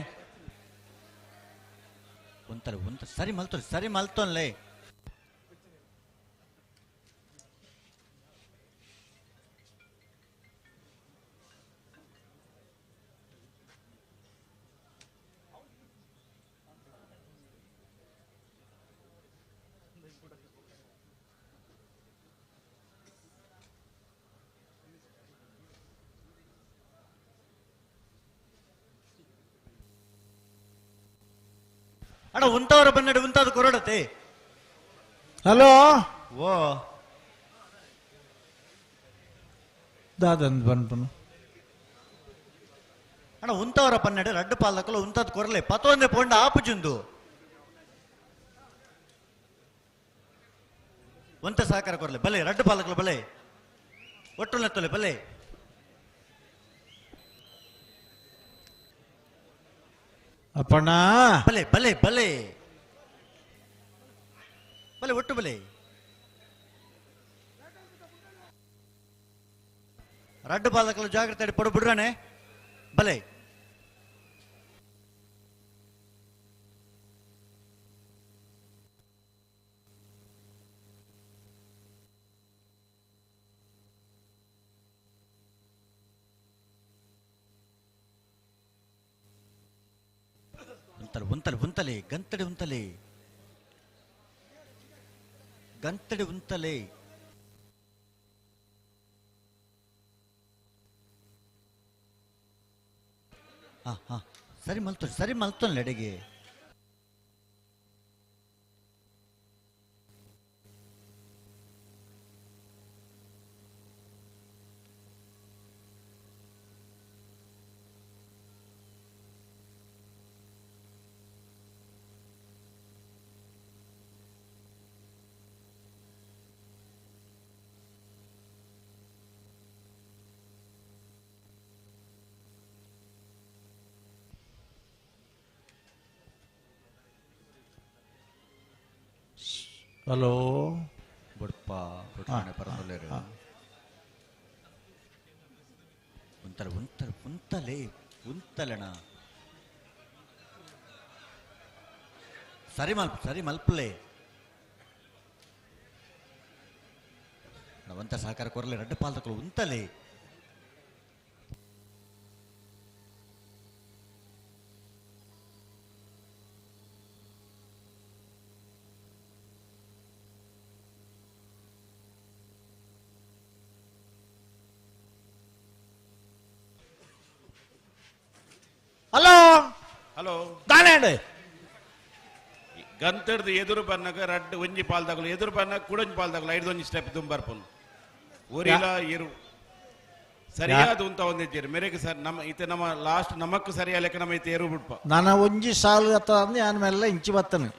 ಉಂತಲೆ ಉಂತ ಸರಿ ಮಲ್ತೋನ್ಲೆ ಅಣ್ಣ ಉಂತವರ ಬನ್ನಡೆ ಉಂತಾದ ಕೊರಡತೆ ಹಲೋ ಓ ದಾದಂದ್ ಬನ್ಪನು ಅಣ್ಣ ಉಂತವರ ಪನ್ನಡೆ ರಡ್ಡು ಪಾಲಕಲು ಉಂತಾದ ಕೊರಲೆ ಪತೊಂದೆ ಪೊಂಡ ಆಪುಜುಂದು ಒಂತ ಸಹಕಾರ ಕೊರಲೆ ಬಲೆ ರಡ್ಡು ಪಾಲಕಲು ಬಲೆ ಒಟ್ಟು ನೆತ್ತಲೆ ಬಲೆ ಅಪ್ಪಣ್ಣ ಬಲೆ ಬಲೆ ಬಲೆ ಬಲೆ ಒಟ್ಟು ಬಲೆ ರಡ್ಡು ಬಾಲಕಲು ಜಾಗ್ರತೆ ಪಡು ಬಿಡ್ರಾನೆ ಬಲೆ ಉಂತಲೆ ಗಂತಡೆ ಉಂತಲೆ ಹಾ ಹಾ ಸರಿ ಮಲ್ತೋನ್ ಎಡೆಗೆ ಹಲೋ ಬೊಡ್ಪ ಪರದೊಲ್ಲೇರು ಉಂತಲೆಣ ಸರಿ ಮಲ್ಪಲೆ ನಾವಂತ ಸಹಕಾರ ಕೊರಲೆ ರಡ್ಡು ಪಾಲಕಲು ಉಂತಲೆ ಹಲೋ ಹಲೋ ದಾನೇಡೆ ಗಂತರ್ದು ಎದುರು ಬನ್ನಗ ರಡ್ಡು ಒಂಜಿ ಪಾಲ್ದಾಗಲು ಎದುರು ಬನ್ನ ಕುಡಂಜಿ ಪಾಲ್ದಾಗಲು ಐದೊಂಜಿ ಸ್ಟೆಪ್ ತುಂಬರ್ಪುನು ಊರಿಲ ಇರು ಸರಿಯಾದ ಉಂತ ಒಂದಿದ್ದೀರಿ ಮೇರೆಗೆ ಸರ್ ನಮ್ಮ ಇತ್ತೆ ನಮ್ಮ ಲಾಸ್ಟ್ ನಮಕ್ ಸರಿಯ ಲೆಕ್ಕ ನಮ್ಮ ಇತ್ತೆ ಏರು ಬಿಡ್ಪ ನಾನು ಒಂಜಿ ಸಾಲು ಅತ್ತ ಅಂದು ಆಮೇಲೆ ಇಂಚಿ ಬತ್ತನು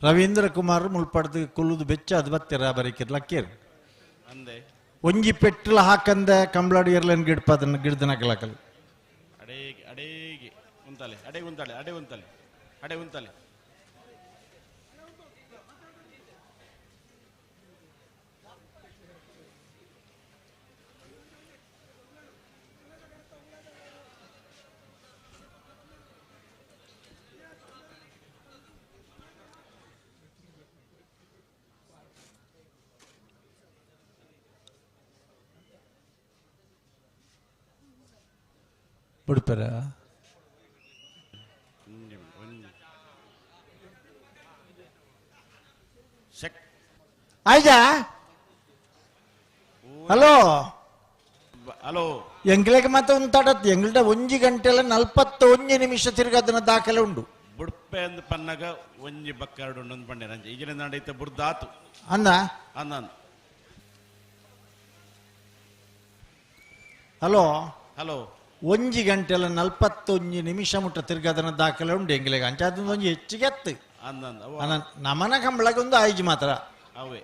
ರವೀಂದ್ರ ಕುಮಾರ್ ಮುಲ್ಪಡ್ದು ಕುಲ್ಲುದು ಬೆಚ್ಚ ಅದು ಬತ್ತೀರ ಬರೀಕಿರ್ ಲಕ್ಕೀರ್ ಅಂದೆ ಒಂಜಿ ಪೆಟ್ರೋಲ್ ಹಾಕಂದ ಕಂಬಳಾಡಿ ಇರ್ಲೇನ್ ಗಿಡಪದನ್ನ ಗಿಡದ ನಕಲಕಲ್ ಅಡೇಗೆ ಅಡೇಗೆ ಉಂತಲೆ ಅಡೆ ಉಂತಲೆ ಅಡೆ ಉಂತಲೆ ಅಡೆ ಉಂತಲೆ ಬಿಡ್ತಾರ ಆಯ್ತಾ ಹಲೋ ಹಲೋ ಎಂಗ್ಲೆಗೆ ಮತ್ತೆ ಉಂಟಾಡತ್ ಎಂಗ್ಲಡ 1 ಗಂಟೆಲ 41 ನಿಮಿಷ ತಿರುಗದನ ದಾಖಲೆ ಉಂಡು ಬುಡ್ಪೆ ಅಂದ್ ಪನ್ನಗ ಒಂಜಿ ಬಕ್ಕಾರ್ಡು ಒಂದು ಪಂಡೆ ರಂಜೆ ಈಗಿನ ನಡೀತ ಬುಡ್ದಾತು ಅಂದ ಅಂದ ಹಲೋ ಹಲೋ 1 ಗಂಟೆಲ 41 ನಿಮಿಷ ಮುಟ್ಟ ತಿರುಗದನ ದಾಖಲೆ ಉಂಡು ಎಂಗ್ಲೆಗೆ ಅಂಚ ಅದೊಂದು ಒಂಜಿ ಹೆಚ್ಚಿಗೆ ಎತ್ತು ಅಂದ ನಮನ ಕಂಬಳಗೆ ಒಂದು ಆಯ್ಜಿ ಮಾತ್ರ ಅವೇ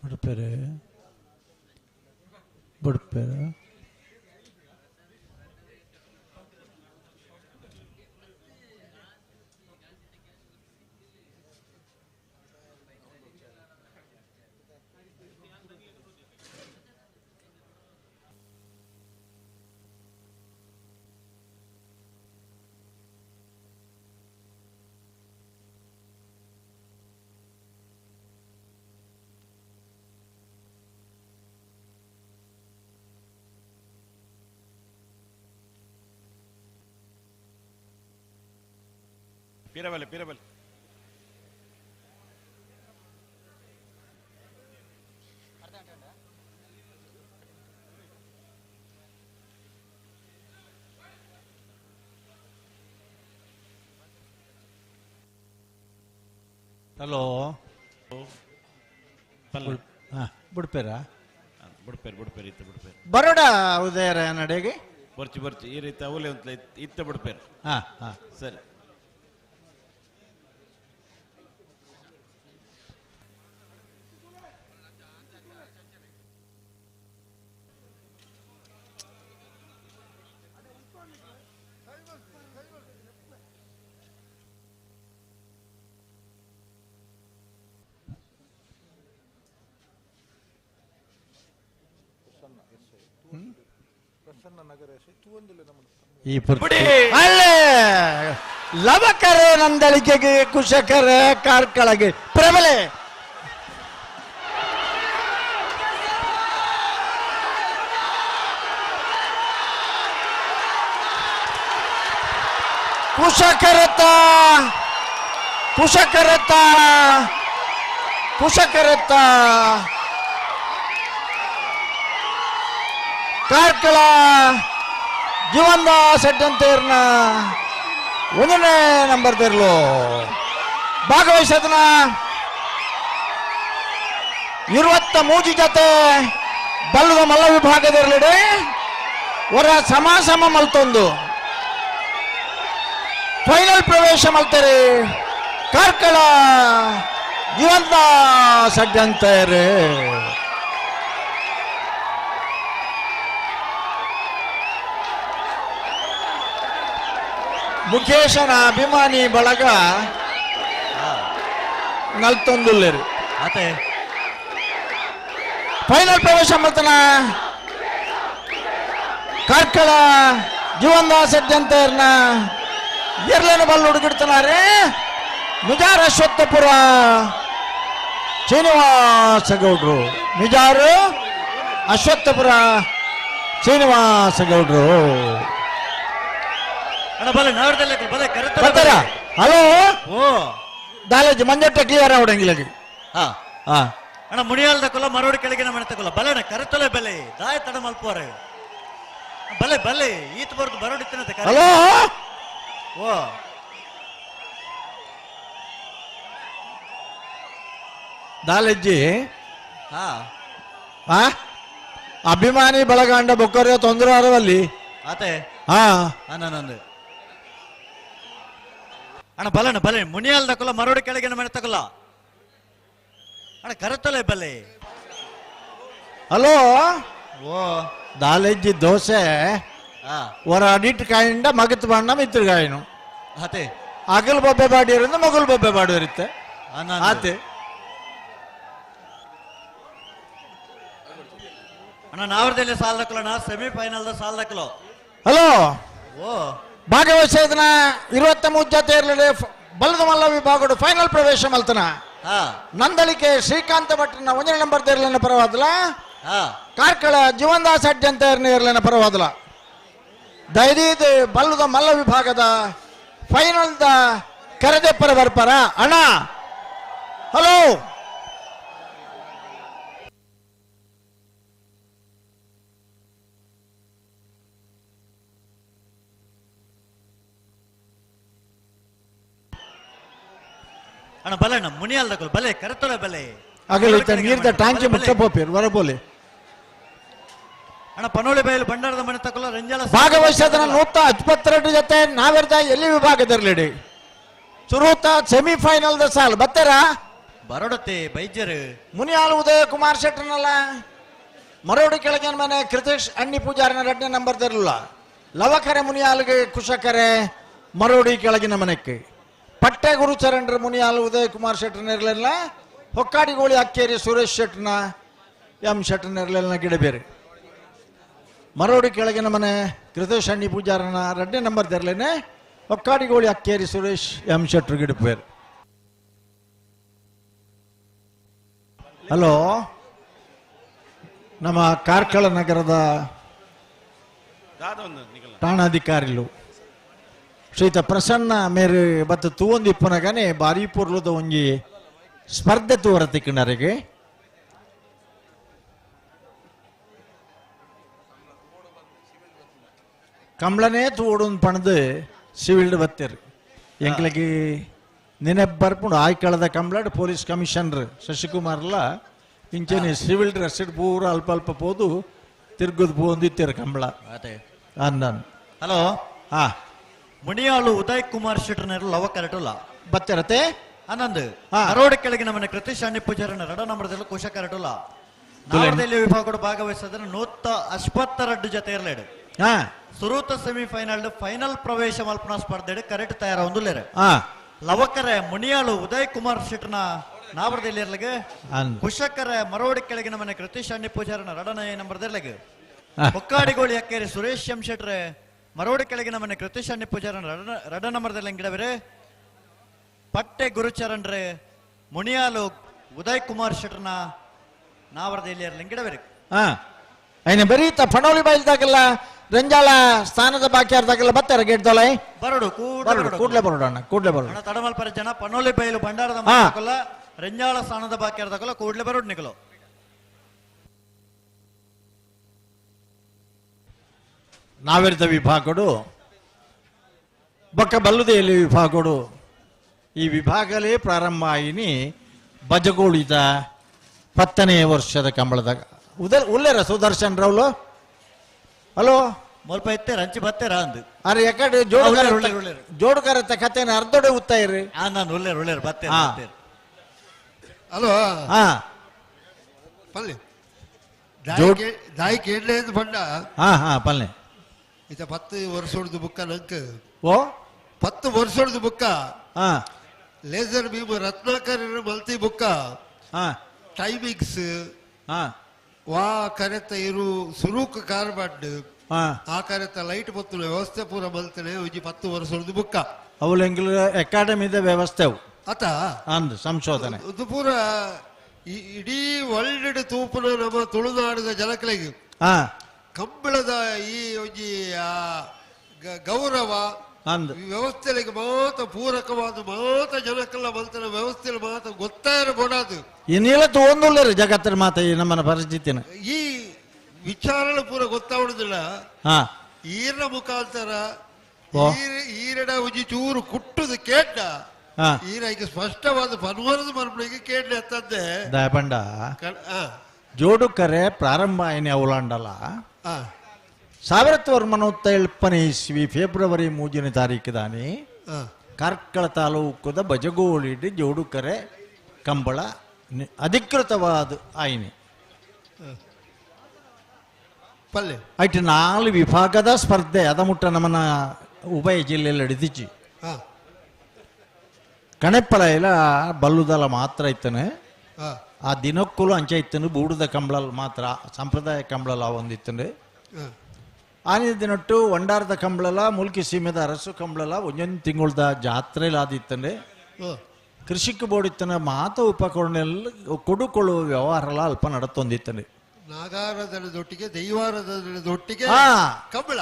ಬಿಡ್ಪೇರೆ ಪಿರಬಲೆ ಪಿರಬಲೆ ಹಲೋ ಬಿಡ್ಪೇರ ಬುಡ್ಪೇರ್ ಬುಡ್ಪೇರ್ ಇತ್ತ ಬುಡ್ಪೇರ್ ಬರೋಡ ಉದಯರ ನಡೆಗೆ ಬರ್ಚಿ ಬರ್ಚಿ ಈ ರೀತಿ ಅವಲೆ ಅಂತ ಇತ್ತ ಬುಡ್ಪೇರ್ ಹಾ ಹಾ ಸರಿ ಈ ಅಲ್ಲೇ ಲವಕರೆ ನಂದಳಿಕೆಗೆ ಕುಶಕರ ಕಾರ್ಕಳಗೆ ಪ್ರಬಲೆ ಕುಶಕರತ ಕುಶಕರತ ಕುಶಕರತ ಕಾರ್ಕಳ ಜೀವಂದ ಸೆಡ್ಡಂತೇರ್ನ 1ನೇ ನಂಬರ್ ತೇರ್ಲು ಭಾಗವಹಿಸದನ 23 ಜೊತೆ ಬಲ್ಲದ ಮಲ್ಲ ವಿಭಾಗದಲ್ಲಿಡೆ ಹೊರ ಸಮ ಮಲ್ತೊಂದು ಫೈನಲ್ ಪ್ರವೇಶ ಮಲ್ತಾರೆ ಕಾರ್ಕಳ ಜೀವಂತ ಸಡ್ಡಂತೇರೆ ಮುಖೇಶನ ಅಭಿಮಾನಿ ಬಳಗ 41 ಆತೆ ಫೈನಲ್ ಪ್ರವೇಶ ಮಾಡ್ತಾನ ಕಾರ್ಕಳ ಜೀವಂದ ಸಡ್ಡಂತೇರ್ನ ಎರ್ಲೇನು ಬಲ್ ಹುಡುಗಿಡ್ತಾನೆ ಮಿಜಾರ್ ಅಶ್ವತ್ಥಪುರ ಶ್ರೀನಿವಾಸ ಗೌಡ್ರು ಮಿಜಾರು ಅಶ್ವತ್ಥಪುರ ಶ್ರೀನಿವಾಸ ಗೌಡ್ರು ಬರ್ತಾರ ಹಲೋ ಓ ದಾಲೇಜ್ ಮಂಜಟ್ಟ ಕ್ಲಿಯರ್ ಅವಡಂಗಿಲ್ಲ ಹಾ ಹಾ ಅಣ್ಣ ಮುನಿಯಾಲ್ ತಕೊಲ್ಲ ಮರೋಡಿ ಕೆಳಗಿನ ಮನೆ ತಕೊಲ್ಲ ಬಲಣ ಕರೆತೊಲೆ ಬೆಲೆ ದಾಯ ತಡ ಮಲ್ಪೋರೆ ಬಲೆ ಬಲೆ ಈತ ಬರ್ದು ಬರೋಡಿ ತಿನ್ನತೆ ಹಲೋ ಓ ದಾಲೆಜ್ಜಿ ಹಾ ಆ ಅಭಿಮಾನಿ ಬಳಗಾಂಡ ಬೊಕ್ಕರೆ ತೊಂದರೆ ಆರವಲ್ಲಿ ಆತೆ ಹಾ ನಂದು ಅಣ್ಣ ಬಲಣ ಬಲೆ ಮುನಿಯಾಲ್ ತಕೊಲ್ಲ ಮರೋಡಿ ಕೆಳಗಿನ ಮನೆ ತಕೊಲ್ಲ ಅಣ್ಣ ಕರೆತೊಲೆ ಬಲೆ ಹಲೋ ಓ ದಾಲೆಜ್ಜಿ ದೋಸೆ ಹಾ ಒರ ಅಡಿಟ್ ಕಾಯಿಂದ ಮಗತ್ ಬಣ್ಣ ಮಿತ್ರ ಕಾಯಿನು ಆತೆ ಅಗಲ್ ಬೊಬ್ಬೆ ಬಾಡಿ ಇರಿಂದ ಮಗಲ್ ಬೊಬ್ಬೆ ಬಾಡಿ ಇರುತ್ತೆ ಆತೆ ಅಣ್ಣ ನಾವರದಲ್ಲಿ ಸಾಲ ದಕ್ಕಲಣ್ಣ ಸೆಮಿಫೈನಲ್ ಸಾಲ ದಕ್ಕಲು ಹಲೋ ಓ ಭಾಗವಹಿಸಿದನ 23 ಜೊತೆ ಇರಲಿ ಬಲದ ಮಲ್ಲ ವಿಭಾಗಡು ಫೈನಲ್ ಪ್ರವೇಶ ಮಲ್ತನ ಹಾ ನಂದಳಿಕೆ ಶ್ರೀಕಾಂತ ಭಟ್ರನ 1ನೇ ನಂಬರ್ ಇರ್ಲಿನ ಪರವಾದಲ ಹಾ ಕಾರ್ಕಳ ಜೀವನ್ದಾಸ್ ಅಡ್ಡಿ ಅಂತ ಇರ್ಲಿನ ಪರವಾದಲ ದೈದೀದ್ ಬಲ್ಲದ ಮಲ್ಲ ವಿಭಾಗದ ಫೈನಲ್ ದ ಕರೆದೆ ಪರ ಬರ್ಪಾರ ಅಣ್ಣ ಹಲೋ ಅಣ್ಣ ಬಲೆ ಅಣ್ಣ ಮುನಿಯಾಲ್ ತಕೊಲ್ಲ ಬಲೆ ಕರೆತೊಲೆ ಬಲೆ ಅಗಲಿತ ನೀರ್ದ ಟಾಂಕಿ ಮುಟ್ಟ ಪೋಪಿರ್ ವರಬೋಲೆ ಅಣ್ಣ ಪನೋಳಿ ಬಯಲು ಭಂಡಾರದ ಮನೆ ತಕೊಲ್ಲ ರಂಜಾಲ ಭಾಗವಹಿಸಿದ 172 ಜೊತೆ ನಾವೆರ್ದ ಎಲ್ಲಿ ವಿಭಾಗದಿರ್ಲಿಡಿ ಸುರೂತ ಸೆಮಿಫೈನಲ್ ದ ಸಾಲ್ ಬತ್ತಾರ ಬರೋಡತ್ತೆ ಬೈಜರ್ ಮುನಿಯಾಲ್ ಉದಯ ಕುಮಾರ್ ಶೆಟ್ಟರ್ನಲ್ಲ ಮರೋಡಿ ಕೆಳಗಿನ ಮನೆ ಕೃತೇಶ್ ಅಣ್ಣಿ ಪೂಜಾರಿನ 2ನೇ ನಂಬರ್ ಇರಲಿಲ್ಲ ಲವಕರೆ ಮುನಿಯಾಲ್ಗೆ ಕುಶಕರೆ ಮರೋಡಿ ಕೆಳಗಿನ ಮನೆಕ್ಕೆ ಪಟ್ಟೆ ಗುರುಚರಣರ ಮುನಿಯಾಲ್ ಉದಯ ಕುಮಾರ್ ಶೆಟ್ಟರ್ನ ಇರಲಿಲ್ಲ ಹೊಕ್ಕಾಡಿ ಗೋಳಿ ಅಕ್ಕೇರಿ ಸುರೇಶ್ ಶೆಟ್ಟರ್ನ ಎಂ ಶೆಟ್ಟರ್ನ ಇರಲಿಲ್ಲ ಗಿಡ ಬೇರೆ ಮರೋಡಿ ಕೆಳಗಿನ ಮನೆ ಕೃತೇಶ್ ಅಣ್ಣಿ ಪೂಜಾರನ 2ನೇ ನಂಬರ್ ಇರಲೇನೆ ಹೊಕ್ಕಾಡಿ ಗೋಳಿ ಅಕ್ಕೇರಿ ಸುರೇಶ್ ಎಂ ಶೆಟ್ಟರ್ ಗಿಡ ಬೇರೆ ಹಲೋ ನಮ್ಮ ಕಾರ್ಕಳ ನಗರದ ಠಾಣಾಧಿಕಾರಿಲು ಶ್ರೀತ ಪ್ರಸನ್ನ ಮೇರೆ ಬತ್ತ ತೂವೊಂದು ಇಪ್ಪನಗನೆ ಬಾರಿ ಪೂರ್ಲದ ಒಂಜಿ ಸ್ಪರ್ಧೆ ತೂವರತಿಕ್ಕನರಿಗೆ ಕಂಬಳನೇ ತೂವೊಂದು ಪಣದು ಸಿವಿಲ್ಡ್ ಬತ್ತೇರು ಎಂಕ್ಲಗಿ ನೆನಪು ಬರ್ಪುಂಡು ಆಯ್ಕಳದ ಕಂಬಳಡ್ ಪೊಲೀಸ್ ಕಮಿಷನರ್ ಶಶಿಕುಮಾರ್ಲ ಇಂಚೆನೆ ಸಿವಿಲ್ ಡ್ರೆಸ್ ಪೂರ ಅಲ್ಪ ಅಲ್ಪ ಪೋದು ತಿರ್ಗುದು ಪೋಂದಿತ್ತೇರು ಕಂಬಳ ಅದೇ ಅಂದನ್ ಹಲೋ ಹಾ ಮುನಿಯಾಳು ಉದಯ್ ಕುಮಾರ್ ಶೆಟ್ಟರ್ನ ಲವ ಕರೆಟುಲ್ಲ ಬತ್ತಿರತ್ತೆ ಆನಂದ್ ಹಾ. ಮರೋಡಿ ಕೆಳಗಿನ ಮನೆ ಕೃತೇಶ್ ಅಣ್ಣಿ ಪೂಜಾರನ 2ನೇ ನಂಬರ್ ಕುಶ ಕರೆಟುಲ್ಲ ನಾವರದಲ್ಲಿ ವಿಭಾಗದ ಭಾಗವಹಿಸಿದ್ರೆ 152 ಜೊತೆ ಇರಲೇಡು ಹಾ ಸುರೂತ ಸೆಮಿಫೈನಲ್ ಫೈನಲ್ ಪ್ರವೇಶ ಮಲ್ಪನಾ ಸ್ಪರ್ಧೆ ಕರೆಕ್ಟ್ ತಯಾರ ಹೊಂದಿಲ್ಲೇರು ಹಾ ಲವಕರೆ ಮುನಿಯಾಳು ಉದಯ್ ಕುಮಾರ್ ಶೆಟ್ಟರ್ನ ನಾವರದಲ್ಲಿ ಇರ್ಲಿಗೆ ಅಂದ್ ಕುಶಕರ ಮರೋಡಿ ಕೆಳಗಿನ ಮನೆ ಕೃತೇಶ್ ಅಣ್ಣಿ ಪೂಜಾರನ 2ನೇ ನಂಬರ್ ಇರ್ಲಿಗೆ ಹಾ. ಹೊಕ್ಕಾಡಿಗೋಳಿ ಅಕ್ಕೇರಿ ಸುರೇಶ್ ಎಂ ಶೆಟ್ರೆ ಮರೋಡಿ ಕೆಳಗಿನ ಮನೆ ಕೃತೇಶ್ ಅಣ್ಣಿ ಪೂಜಾರನ 2ನೇ ನಂಬರ್ ಗಿಡವರೆ ಪಟ್ಟೆ ಗುರುಚರಣ್ರೆ ಮುನಿಯಾಲು ಉದಯ್ ಕುಮಾರ್ ಶೆಟ್ರನ ನಾವರದಲ್ಲಿ ಗಿಡವರೆ ಹಾ ಐನ ಬರೀತ ಫಣೋಲಿ ಬೈಲ್ದಾಗಲ್ಲ ರಂಜಾಳ ಸ್ಥಾನದ ಬಾಕಿಯಾರ್ದಾಗಲ್ಲ ಬತ್ತಾರ ಗೇಟ್ದೊಳೆ ಬರೋಡು ಕೂಡ್ಲೆ ಬರೋಣ ಅಣ್ಣ ಕೂಡ್ಲೆ ಬರೋಣ ಅಣ್ಣ ತಡಮಲ್ಪರ ಜನ ಪನೋಲಿ ಬೈಲು ಭಂಡಾರದ ಹಾ. ಮಕ್ಕಳ ರಂಜಾಳ ಸ್ಥಾನದ ಬಾಕಿಯಾರ್ದಾಗಲ್ಲ ಕೂಡ್ಲೆ ಬರೋಡು ನಿಕಲು ನಾವೆರ್ದ ವಿಭಾಗಡು ಬೊಕ್ಕ ಬಲ್ಲುದೇಲಿ ವಿಭಾಗಡು ಈ ವಿಭಾಗಲೇ ಪ್ರಾರಂಭ ಆಯಿನಿ ಬಜಗೋಳಿದ 10ನೇ ವರ್ಷದ ಕಂಬಳದಾಗ ಉಲ್ಲೇರ ಸುದರ್ಶನ್ ರೌಲು ಹಲೋ ಮುಲ್ಪ ಇತ್ತೆ ರಂಚಿ ಬತ್ತೇರ ಅಂದು ಅರೆ ಯಾಕಡೆ ಜೋಡುಕರತ್ತ ಕಥೆನ ಅರ್ಧೊಡೆ ಉತ್ತಾ ಇರ್ರಿ ನಾನು ಉಳ್ಳೇರು ಬತ್ತೇರ ಹಾ. ಅಲ್ವಾ ಹಾ ಪಲ್ಲೆ ಜೋಡ್- ದಾಯಿ ಕೇಳಲೇದು ಬಂಡ ಹಾ ಹಾ ಪಲ್ಲೆ ಇತ 10 ವರ್ಷದ ಬುಕ್ಕ ನಂಕ ಓ 10 ವರ್ಷದ ಬುಕ್ಕ ಹಾ ಲೇಸರ್ ಭೀಮ್ ರತ್ನಾಕರ್ ಮಲ್ತಿ ಬುಕ್ಕ ಹಾ ಟೈಮಿಂಗ್ಸ್ ಹಾ ವಾ ಕರೆತ ಇರು ಸುರೂಕ್ ಕಾರ್ಬಾಡ್ ಹಾ ಆ ಕರೆತ ಲೈಟ್ ಬತ್ತು ವ್ಯವಸ್ಥೆ ಪೂರ ಮಲ್ತನೆ ಒಂಜಿ 10 ವರ್ಷದ ಬುಕ್ಕ ಅವಳು ಎಂಗ್ಲ ಅಕಾಡೆಮಿದ ವ್ಯವಸ್ಥೆ ಅವು ಅತ ಅಂದ್ ಸಂಶೋಧನೆ ಇದು ಪೂರ ಇಡೀ ವರ್ಲ್ಡ್ ತೂಪುನ ನಮ್ಮ ತುಳುನಾಡಿದ ಜನಕಲಿಗೆ ಹಾ ಕಂಬಳದ ಈ ಒಂಜಿ ಗೌರವ ಅಂದ್ ವ್ಯವಸ್ಥೆಗೆ ಮಾತ ಪೂರಕವಾದ ಮಾತ ಜನಕ್ಕೆಲ್ಲ ಮಲ್ತನ ವ್ಯವಸ್ಥೆಯಲ್ಲಿ ಮಾತ ಗೊತ್ತಾರ ಬೋಡಾದು ಇನ್ನೆಲ್ಲ ತಗೊಂಡುಳ್ಳೇರಿ ಜಗತ್ತಿನ ಮಾತ ಈ ನಮ್ಮನ ಪರಿಸ್ಥಿತಿನ ಈ ವಿಚಾರಗಳು ಪೂರ ಗೊತ್ತಾಗುದಿಲ್ಲ. ಹಾ ಈರ್ನ ಮುಖಾಂತರ ಈರಡ ಉಜಿ ಚೂರು ಕುಟ್ಟುದು ಕೇಟ ಈರಕ್ಕೆ ಸ್ಪಷ್ಟವಾದ ಪನ್ವರದ ಮರುಳಿಗೆ ಕೇಳ ಎತ್ತದ್ದೆ ದಯಪಂಡ ಜೋಡುಕರೆ ಪ್ರಾರಂಭ ಆಯ್ನೆ ಅವಲಾಂಡಲ್ಲ 1997 ಇಸ್ವಿ ಫೆಬ್ರವರಿ 3ನೇ ತಾರೀಕು ದಾನಿ ಕಾರ್ಕಳ ತಾಲೂಕದ ಬಜಗೋಳಿಡಿ ಜೋಡುಕರೆ ಕಂಬಳ ಅಧಿಕೃತವಾದ ಆಯ್ನೆ ಪಲ್ಲೆ ಐಟು 4 ವಿಭಾಗದ ಸ್ಪರ್ಧೆ ಅದ ಮುಟ್ಟ ನಮ್ಮನ ಉಭಯ ಜಿಲ್ಲೆಯಲ್ಲಿ ಹಿಡಿದಿಚ್ಚಿ ಕಣೆಪ್ಪಲ ಇಲ್ಲ ಬಲ್ಲುದಲ್ಲ ಮಾತ್ರ ಇತ್ತನೆ ಆ ದಿನಕ್ಕೂ ಅಂಚೆ ಇತ್ತನು ಬೂಡದ ಕಂಬಳಲ್ಲಿ ಮಾತ್ರ ಸಂಪ್ರದಾಯ ಕಂಬಳಲ್ಲ ಒಂದಿತ್ತಂಡು ಆನೆ ದಿನಟ್ಟು ಒಂಡಾರದ ಕಂಬಳಲ್ಲ ಮುಲ್ಕಿ ಸೀಮೆದ ಅರಸು ಕಂಬಳಲ್ಲ ಒಂದೊಂದು ತಿಂಗಳದ ಜಾತ್ರೆಯಲ್ಲಿ ಆದಿತ್ತಂಡೆ ಕೃಷಿಕ ಬೋರ್ಡ್ ಮಾತ ಉಪಕರಣೆಲ್ಲ ಕೊಡುಕೊಳ್ಳುವ ವ್ಯವಹಾರ ಅಲ್ಪ ನಡತ್ತೊಂದಿತ್ತಂಡೆ ನಾಗಾರಾಧನದೊಟ್ಟಿಗೆ ದೈವಾರಾಧನದೊಟ್ಟಿಗೆ ಕಂಬಳ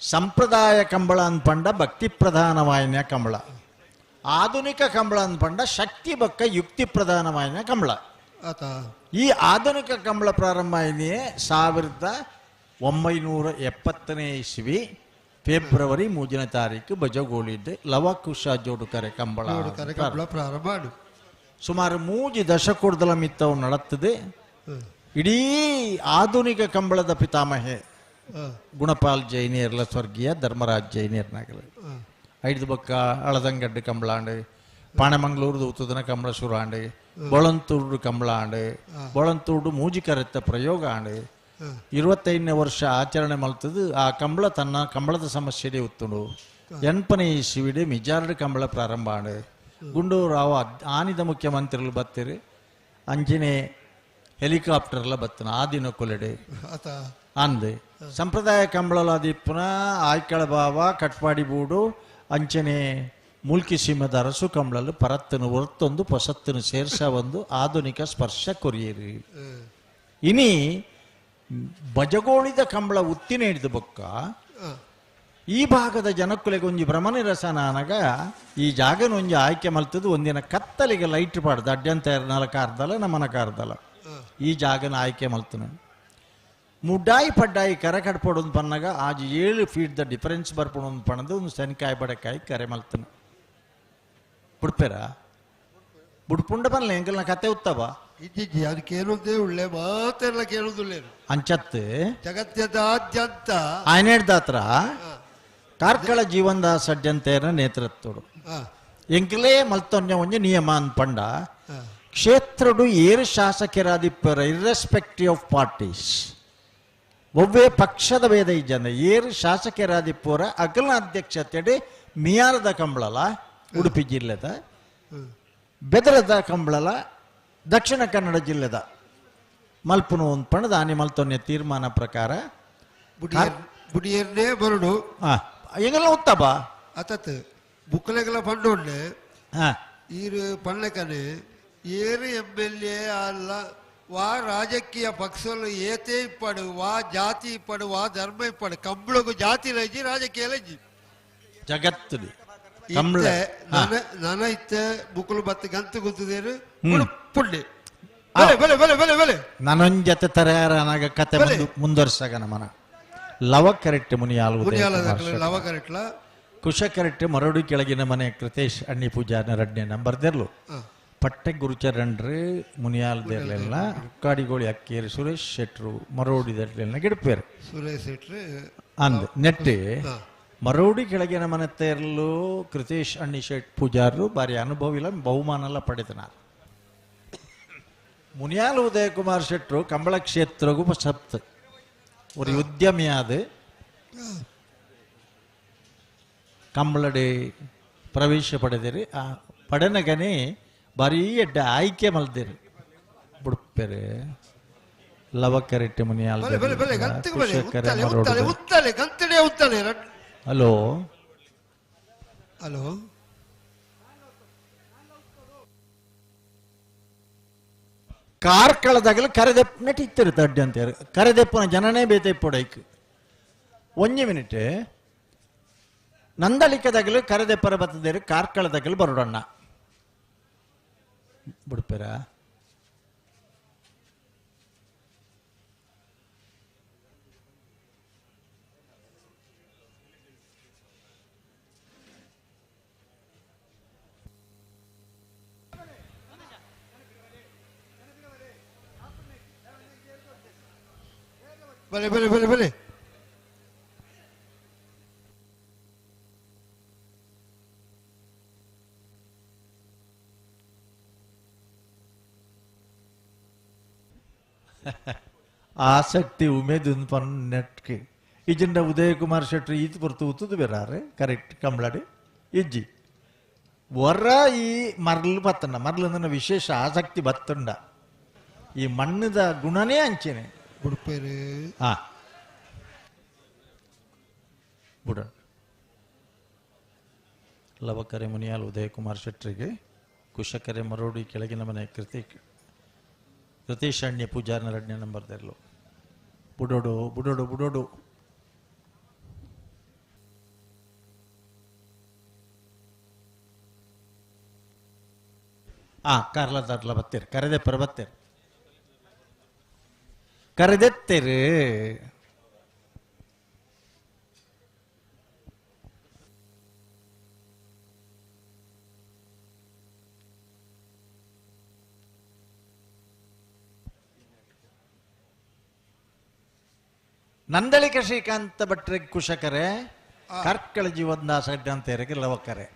ಸಂಪ್ರದಾಯ ಕಂಬಳ ಅನ್ಪಂಡ ಭಕ್ತಿ ಪ್ರಧಾನವಾಯಿನ ಕಂಬಳ ಆಧುನಿಕ ಕಂಬಳ ಅನ್ಪಂಡ ಶಕ್ತಿ ಬಕ್ಕ ಯುಕ್ತಿ ಪ್ರಧಾನವಾಯಿನ ಕಂಬಳ ಈ ಆಧುನಿಕ ಕಂಬಳ ಪ್ರಾರಂಭ ಆಯ್ನೆ 1970ನೇ ಇಸ್ವಿ ಫೆಬ್ರವರಿ 3ನೇ ತಾರೀಕು ಬಜಗೋಳಿದ್ದೆ ಲವಕುಶ ಜೋಡುಕರೆ ಕಂಬಳ ಪ್ರಾರಂಭ ಸುಮಾರು 3 ದಶಕೂರ್ದಲ ಮಿತ್ತವು ನಡತ್ತದೆ ಇಡೀ ಆಧುನಿಕ ಕಂಬಳದ ಪಿತಾಮಹೆ ಗುಣಪಾಲ್ ಜೈನಿಯರ್ಲ ಸ್ವರ್ಗೀಯ ಧರ್ಮರಾಜ್ ಜೈನಿಯರ್ನಾಗಲ 5 ಬಕ್ಕ ಅಳದಂಗಡ್ಡು ಕಂಬಳಾಂಡು ಪಾಣಮಂಗ್ಳೂರ್ದು ಉತ್ತದನ ಕಂಬಳ ಶುರಾಂಡು ಬೊಳಂತೂರ್ಡು ಕಂಬಳಾಂಡು ಬೊಳಂತೂರ್ಡು ಮೂಜಿಕರೆತ್ತ ಪ್ರಯೋಗ ಆಂಡು 25ನೇ ವರ್ಷ ಆಚರಣೆ ಮಲ್ತದು ಆ ಕಂಬಳ ತನ್ನ ಕಂಬಳದ ಸಮಸ್ಯೆ ಉತ್ತುಂಡು 8ನೇ ಇಸ್ವಿಡೆ ಮಿಜಾರ್ಡ್ ಕಂಬಳ ಪ್ರಾರಂಭ ಆಂಡು ಗುಂಡೂರಾವ್ ಆನಿದ ಮುಖ್ಯಮಂತ್ರಿಗಳು ಬತ್ತಿರು ಅಂಜನೆ ಹೆಲಿಕಾಪ್ಟರ್ಲ ಬತ್ತನ ಆ ದಿನ ಕೊಲೆಡೆ ಅಂದೆ ಸಂಪ್ರದಾಯ ಕಂಬಳಲಾದಿಪ್ಪುನ ಆಯ್ಕಳ ಬಾವ ಕಟ್ಪಾಡಿ ಬೂಡು ಅಂಚನೆ ಮುಲ್ಕಿ ಸೀಮದ ಅರಸು ಕಂಬಳಲು ಪರತ್ತನು ಹೊರತೊಂದು ಪೊಸತ್ತನು ಸೇರ್ಸ ಒಂದು ಆಧುನಿಕ ಸ್ಪರ್ಶ ಕೊರಿಯರಿ ಇನಿ ಬಜಗೋಳಿದ ಕಂಬಳ ಉತ್ತಿನ ಹಿಡಿದ ಬೊಕ್ಕ ಈ ಭಾಗದ ಜನಕ್ಕುಲೆಗೆ ಒಂಜಿ ಭ್ರಮಣ ರಸನ ಅನಗ ಈ ಜಾಗನ ಒಂಜಿ ಆಯ್ಕೆ ಮಲ್ತದ್ದು ಒಂದಿನ ಕತ್ತಲಿಗೆ ಲೈಟ್ ಪಾಡ್ದು ಅಡ್ಡಂತ 4 ಅರ್ಧಲ ನಮ್ಮನ ಕಾರ್ದಲ ಈ ಜಾಗನ ಆಯ್ಕೆ ಮಲ್ತನ ಮುಡ್ಡಾಯಿ ಪಡ್ಡಾಯಿ ಕರೆ ಕಟ್ಪಡೋದು ಪನ್ನಾಗ ಆಜ್ 7 ಫೀಟ್ ದ ಡಿಫರೆನ್ಸ್ ಬರ್ಪಡೋದು ಪಣದು ಒಂದು ಸೆನ್ಕಾಯಿ ಬಡಕಾಯಿ ಕರೆ ಮಲ್ತನ ಬುಡ್ಪೇರ ಬುಡ್ಪುಂಡ ಪನ್ಲ ಎಂಕಲ್ನ ಕತೆ ಉತ್ತವ ಇಜ್ಜಿ ಅದು ಕೇಳುವುದೇ ಒಳ್ಳೆ ಮಾತೆಲ್ಲ ಕೇಳುವುದಿಲ್ಲ ಅಂಚತ್ತು ಜಗತ್ಯದಾದ್ಯಂತ ಆಯ್ನೇಡ್ದಾತ್ರ ಕಾರ್ಕಳ ಜೀವನದ ಸಡ್ಯಂತೇನ ನೇತೃತ್ವಡು ಎಂಕಲೇ ಮಲ್ತೊಂಜ ಒಂಜಿ ನಿಯಮ ಅನ್ಪಂಡ ಕ್ಷೇತ್ರಡು ಏರು ಶಾಸಕರಾದಿಪ್ಪರ ಇರ್ರೆಸ್ಪೆಕ್ಟಿವ್ ಆಫ್ ಪಾರ್ಟೀಸ್ ಒವ್ವೇ ಪಕ್ಷದ ಭೇದ ಇಜ್ಜಂದ ಏರು ಶಾಸಕರಾದಿಪ್ಪರ ಅಗಲ ಅಧ್ಯಕ್ಷತೆಡೆ ಮಿಯಾರದ ಕಂಬಳಲ ಉಡುಪಿ ಜಿಲ್ಲೆದ ಬೆದರದ ಕಂಬಳಲ ದಕ್ಷಿಣ ಕನ್ನಡ ಜಿಲ್ಲೆದ ಮಲ್ಪುನು ಒಂದು ಪಣದ ಆನೆ ಮಲ್ತೊನ್ನೆ ತೀರ್ಮಾನ ಪ್ರಕಾರ ಬುಡಿಯರ್ನೇ ಬರುಡು ಎಂಗೆಲ್ಲ ಉತ್ತಬ ಅತತ್ ಬುಕ್ಕಲೆಗಳ ಪಂಡೋಡ್ನೆ ಈರು ಪಣ್ಣಕನೆ ಏರು MLA ಅಲ್ಲ ವಾ ರಾಜಕೀಯ ಪಕ್ಷಲು ಏತೇ ಇಪ್ಪಡು ವಾ ಜಾತಿ ಇಪ್ಪಡು ವಾ ಧರ್ಮ ಇಪ್ಪಡು ಕಂಬಳಗು ಜಾತಿ ಲಜ್ಜಿ ರಾಜಕೀಯ ಲಜ್ಜಿ ಜಗತ್ತು ನನ ಇತ್ತ ಬುಕ್ಕಲು ಬತ್ತು ಗಂತು ಗುಂತದೇರು ಪುಂಡೆ ನನೊಂದ್ ಜೊತೆ ತಯಾರಾಗ ಕತೆ ಮುಂದುವರ್ಸಾಗ ನಮನ ಲವ ಕರೆಕ್ಟ್ ಮುನಿಯಾಲು ಲವ ಕರೆಕ್ಟ್ಲ ಕುಶ ಕರೆಕ್ಟ್ ಮರಡು ಕೆಳಗಿನ ಮನೆ ಕೃತೇಶ್ ಅಣ್ಣಿ ಪೂಜಾನ ರಡ್ನೆ ನಂಬರ್ದೆರ್ಲು ಪಟ್ಟೆ ಗುರುಚರಣ್ರು ಮುನಿಯಾಲ್ದೆರ್ಲೆಲ್ಲ ಕಾಡಿಗೋಳಿ ಅಕ್ಕೇರಿ ಸುರೇಶ್ ಶೆಟ್ರು ಮರೋಡಿದೆರ್ಲೆಲ್ಲ ಗಿಡಪೇರು ಸುರೇಶ್ ಶೆಟ್ರು ಅಂದ್ ನೆಟ್ಟಿ ಮರೋಡಿ ಕೆಳಗಿನ ಮನೆ ತೇರ್ಲು ಕೃತೇಶ್ ಅಣ್ಣಿ ಶೆಟ್ ಪೂಜಾರು ಬಾರಿ ಅನುಭವಿಲ್ಲ ಬಹುಮಾನ ಎಲ್ಲ ಪಡೆದನಾರು ಮುನಿಯಾಲ್ ಉದಯ ಕುಮಾರ್ ಶೆಟ್ರು ಕಂಬಳ ಕ್ಷೇತ್ರಗೂ ಸಪ್ತ ஒரு ಉದ್ಯಮಿಯಾದ ಕಂಬಳಡೆ ಪ್ರವೇಶ ಪಡೆದಿರಿ ಆ ಪಡೆನಗನೆ ಬಾರಿ ಎಡ್ಡ ಆಯ್ಕೆ ಮಲ್ದಿರಿ ಬುಡ್ಪೆರೆ ಲವಕರೆಟ್ಟೆ ಮುನಿಯಾಲ್ ಹಲೋ ಹಲೋ ಕಾರ್ಕಳದಾಗಲ ಕರೆದೆಪ್ ನೆಟ್ಟಿತ್ತಿರುತ್ತೆ ಅಡ್ಡಿ ಅಂತ ಕರೆದೆಪ್ಪನ ಜನನೇ ಬೇತೆಪ್ಪೊಡೈಕ್ 1 ಮಿನಿಟ್ ನಂದಳಿಕದಾಗಲು ಕರೆದೆಪ್ಪರ ಬತ್ತದೇರು ಕಾರ್ಕಳದಾಗಲು ಬರೋಡಣ್ಣ ಬಿಡ್ಪೇರ ಬಲೆ ಬಲೆ ಬಲೆ ಬಲೆ ಆಸಕ್ತಿ ಉಮೇದು ನೆಟ್ಗೆ ಇಜಿಂದ ಉದಯ ಕುಮಾರ್ ಶೆಟ್ಟಿ ಈತ್ ಬರ್ತು ಉತ್ತದು ಬೇರೆ ಕರೆಕ್ಟ್ ಕಂಬಳಾಡಿ ಇಜ್ಜಿ ವರ ಈ ಮರ್ಲು ಬತ್ತಣ್ಣ ಮರ್ಲಂದನ ವಿಶೇಷ ಆಸಕ್ತಿ ಬತ್ತಂಡ ಈ ಮಣ್ಣದ ಗುಣನೇ ಅಂಚೆನೆ ಬುಡ್ಪೇರು ಹಾ ಬುಡ ಲವಕರೆ ಮುನಿಯಾಲ್ ಉದಯ ಕುಮಾರ್ ಶೆಟ್ಟರಿಗೆ ಕುಶಕರೆ ಮರೋಡಿ ಕೆಳಗಿನ ಮನೆ ಕೃತೇಶಾಣ್ಯ ಪೂಜಾರನ 2ನೇ ನಂಬರ್ದಲ್ಲೂ ಬುಡೋಡು ಬುಡೋಡು ಬುಡೋಡು ಕಾರ್ಲದಾರ್ಲ ಬತ್ತೇರು ಕರೆದೆಪ್ಪರ ಬತ್ತೇರು ಕರೆದೆತ್ತೇರು ನಂದಳಿಕ ಶ್ರೀಕಾಂತ ಭಟ್ರೆ ಕುಶಕರೆ ಕಾರ್ಕಳ ಜೀವದಾಸ ಅಂತ ಲವಕರೆ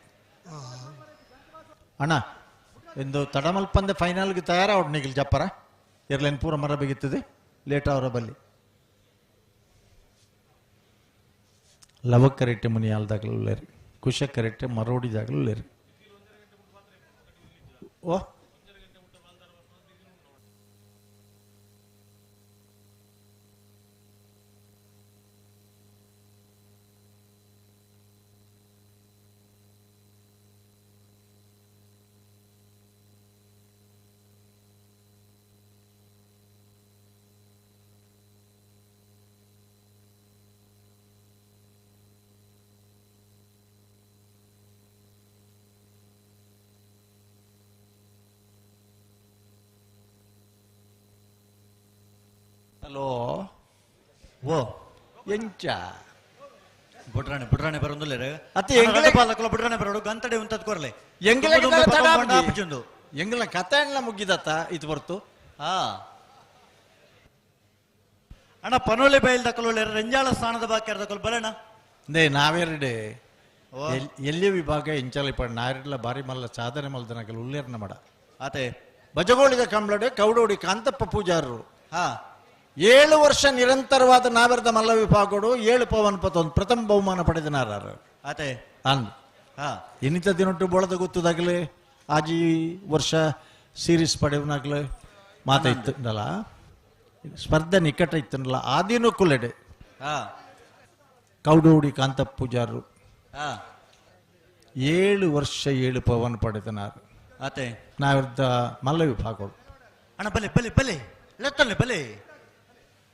ಅಣ್ಣ ಎಂದು ತಡಮಲ್ಪಂದೆ ಫೈನಲ್ಗೆ ತಯಾರ ನಿಗಿಲ್ ಜಪ್ಪರ ಇರ್ಲೇನು ಪೂರ ಮರ ಬಿಗಿತ್ತದೆ ಲೇಟ್ ಅವರ ಬಲ್ಲಿ ಲವಕರೆಟ್ಟೆ ಮುನಿಯಾಲ್ದಾಗಲೂ ಲೇರಿ ಕುಶಕರೆಟ್ಟೆ ಮರೋಡಿದಾಗಲೂ ಲೇರಿ ಓ ಹಲೋ ಓ ಎಂಚ ಬುಡ್ರಾಣೆ ಬರೋದಿಲ್ಲ ಅತ್ತೆ ಎಂಗ್ಲೆ ಪಾಲಕಲ ಬುಡ್ರಾಣೆ ಬರೋಡು ಗಂತಡೆ ಉಂತದ್ ಕೊರ್ಲೆ ಎಂಗ್ಲ ಕಥೆ ಮುಗಿದತ್ತ ಇದು ಬರ್ತು ಹಾ ಅಣ್ಣ ಪನೋಲೆ ಬಯಲ್ ದಕ್ಕಲು ರೆಂಜಾಳ ಸ್ಥಾನದ ಬಾಕಿ ದಕ್ಕಲು ಬರೋಣ ನೇ ನಾವೆರಡೆ ಎಲ್ಲಿ ವಿಭಾಗ ಎಂಚಲಿ ಪಡ ನಾವೆರಡ್ಲ ಬಾರಿ ಮಲ್ಲ ಸಾಧನೆ ಮಲ್ದನಕಲ್ ಉಲ್ಲೇರ್ನ ಮಾಡ ಆತೆ ಬಜಗೋಳಿದ ಕಂಬ್ಳಡೆ ಕೌಡೋಡಿ ಕಾಂತಪ್ಪ ಪೂಜಾರರು ಹಾ 7 ವರ್ಷ ನಿರಂತರವಾದ ನಾವೆರದ ಮಲ್ಲ ವಿಭಾಗಗಳು 7 ಪವನ್ ಪತ್ತೊಂದು ಪ್ರಥಮ ಬಹುಮಾನ ಪಡೆದನಾರು ಆತೆ ಅಂದ್ ಹಾ ಇನ್ನಿತ ದಿನೊಟ್ಟು ಬೋಳದ ಗೊತ್ತದಾಗಲೇ ಆಜಿ ವರ್ಷ ಸೀರೀಸ್ ಪಡೆವನಾಗ್ಲೆ ಮಾತಾಯ್ತಲ್ಲ ಸ್ಪರ್ಧೆ ನಿಕಟ ಇತ್ತನಲ್ಲ ಆದಿನೂ ಕುಲೆಡೆ ಹಾ ಕೌಡೋಡಿ ಕಾಂತಪ್ಪ ಪೂಜಾರರು ಹಾ 7 ವರ್ಷ 7 ಪವನ್ ಪಡೆದನಾರು ಆತೆ ನಾವೆರದ ಮಲ್ಲ ವಿಭಾಗಗಳು ಅಣ್ಣ ಬಲೆ ಬಲೆ ಬಲೆ ಲೆತ್ತಲೆ ಬಲೆ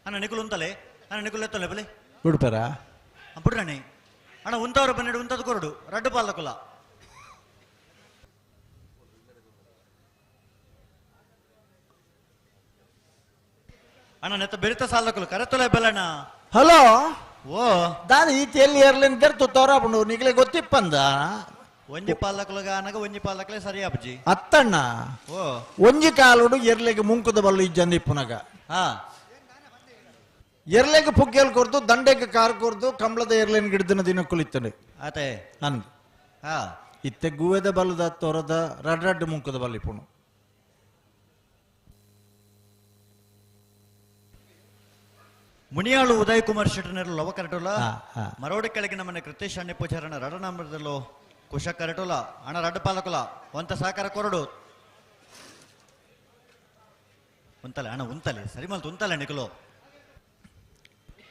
ಅಣ್ಣ ನಿಕುಲು ಉಂತಲೆ ಅಣ್ಣ ನಿಕುಲು ಲೆತ್ತಲೆ ಬಲೆ ಬಿಡ್ಪಾರ ಬಿಡ್ರಾಣಿ ಅಣ್ಣ ಉಂತವ್ರ ಬನ್ನಿಡು ಉಂತದ್ ಕೊರಡು ರಡ್ಡು ಪಾಲಕುಲ ಅಣ್ಣ ನೆತ್ತ ಬೆರಿತ ಸಾಲಕುಲು ಕರೆತೊಲೆ ಬೆಲ್ಲಣ್ಣ ಹಲೋ ಓ ದಾದ ಈತಿಯಲ್ಲಿ ಏರ್ಲೇನ್ ಬೆರ್ತು ತೋರಾಪುಂಡು ನಿಗ್ಲೆ ಗೊತ್ತಿಪ್ಪಂದ ಒಂಜಿ ಪಾಲಕುಲಗ ಅನಗ ಒಂಜಿ ಪಾಲಕಲೆ ಸರಿ ಅಪ್ಪಜಿ ಅತ್ತಣ್ಣ ಓ ಒಂಜಿ ಕಾಲುಡು ಎರ್ಲೆಗೆ ಮುಂಕುದ ಬಲ್ಲು ಇಜ್ಜಂದಿ ಪುನಗ ಹಾ ಎರ್ಲೆಗೆ ಪುಗ್ಗೆಲ್ ಕೊರ್ದು ದಂಡೆಗೆ ಕಾರ್ ಕೊರ್ದು ಕಂಬಳದ ಎರ್ಲೆನ್ ಗಿಡದಿನ ದಿನ ಕುಳಿತನೆ ಆತೆ ನನ್ ಹಾ ಇತ್ತೆ ಗುವೆದ ಬಲ್ಲದ ತೋರದ ರಡ್ ಮುಂಕುದ ಬಲ್ಲಿ ಪುಣು ಮುನಿಯಾಳು ಉದಯ್ ಕುಮಾರ್ ಶೆಟ್ಟನರು ಲವ ಕರೆಟೋಲ ಹಾ, ಹಾ. ಮರೋಡಿ ಕೆಳಗಿನ ಮನೆ ಕೃತೇಶ್ ಅಣ್ಣ ಪೂಜಾರನ ರಡ ನಂಬರ್ದಲ್ಲೋ ಕುಶ ಕರೆಟೋಲ ಅಣ್ಣ ರಡ್ಡ ಪಾಲಕುಲ ಒಂತ ಸಾಕಾರ ಕೊರಡು ಉಂತಲೆ ಅಣ್ಣ ಉಂತಲೆ ಸರಿ ಮಲ್ತು ಉಂತಲೆ ನಿಕುಲು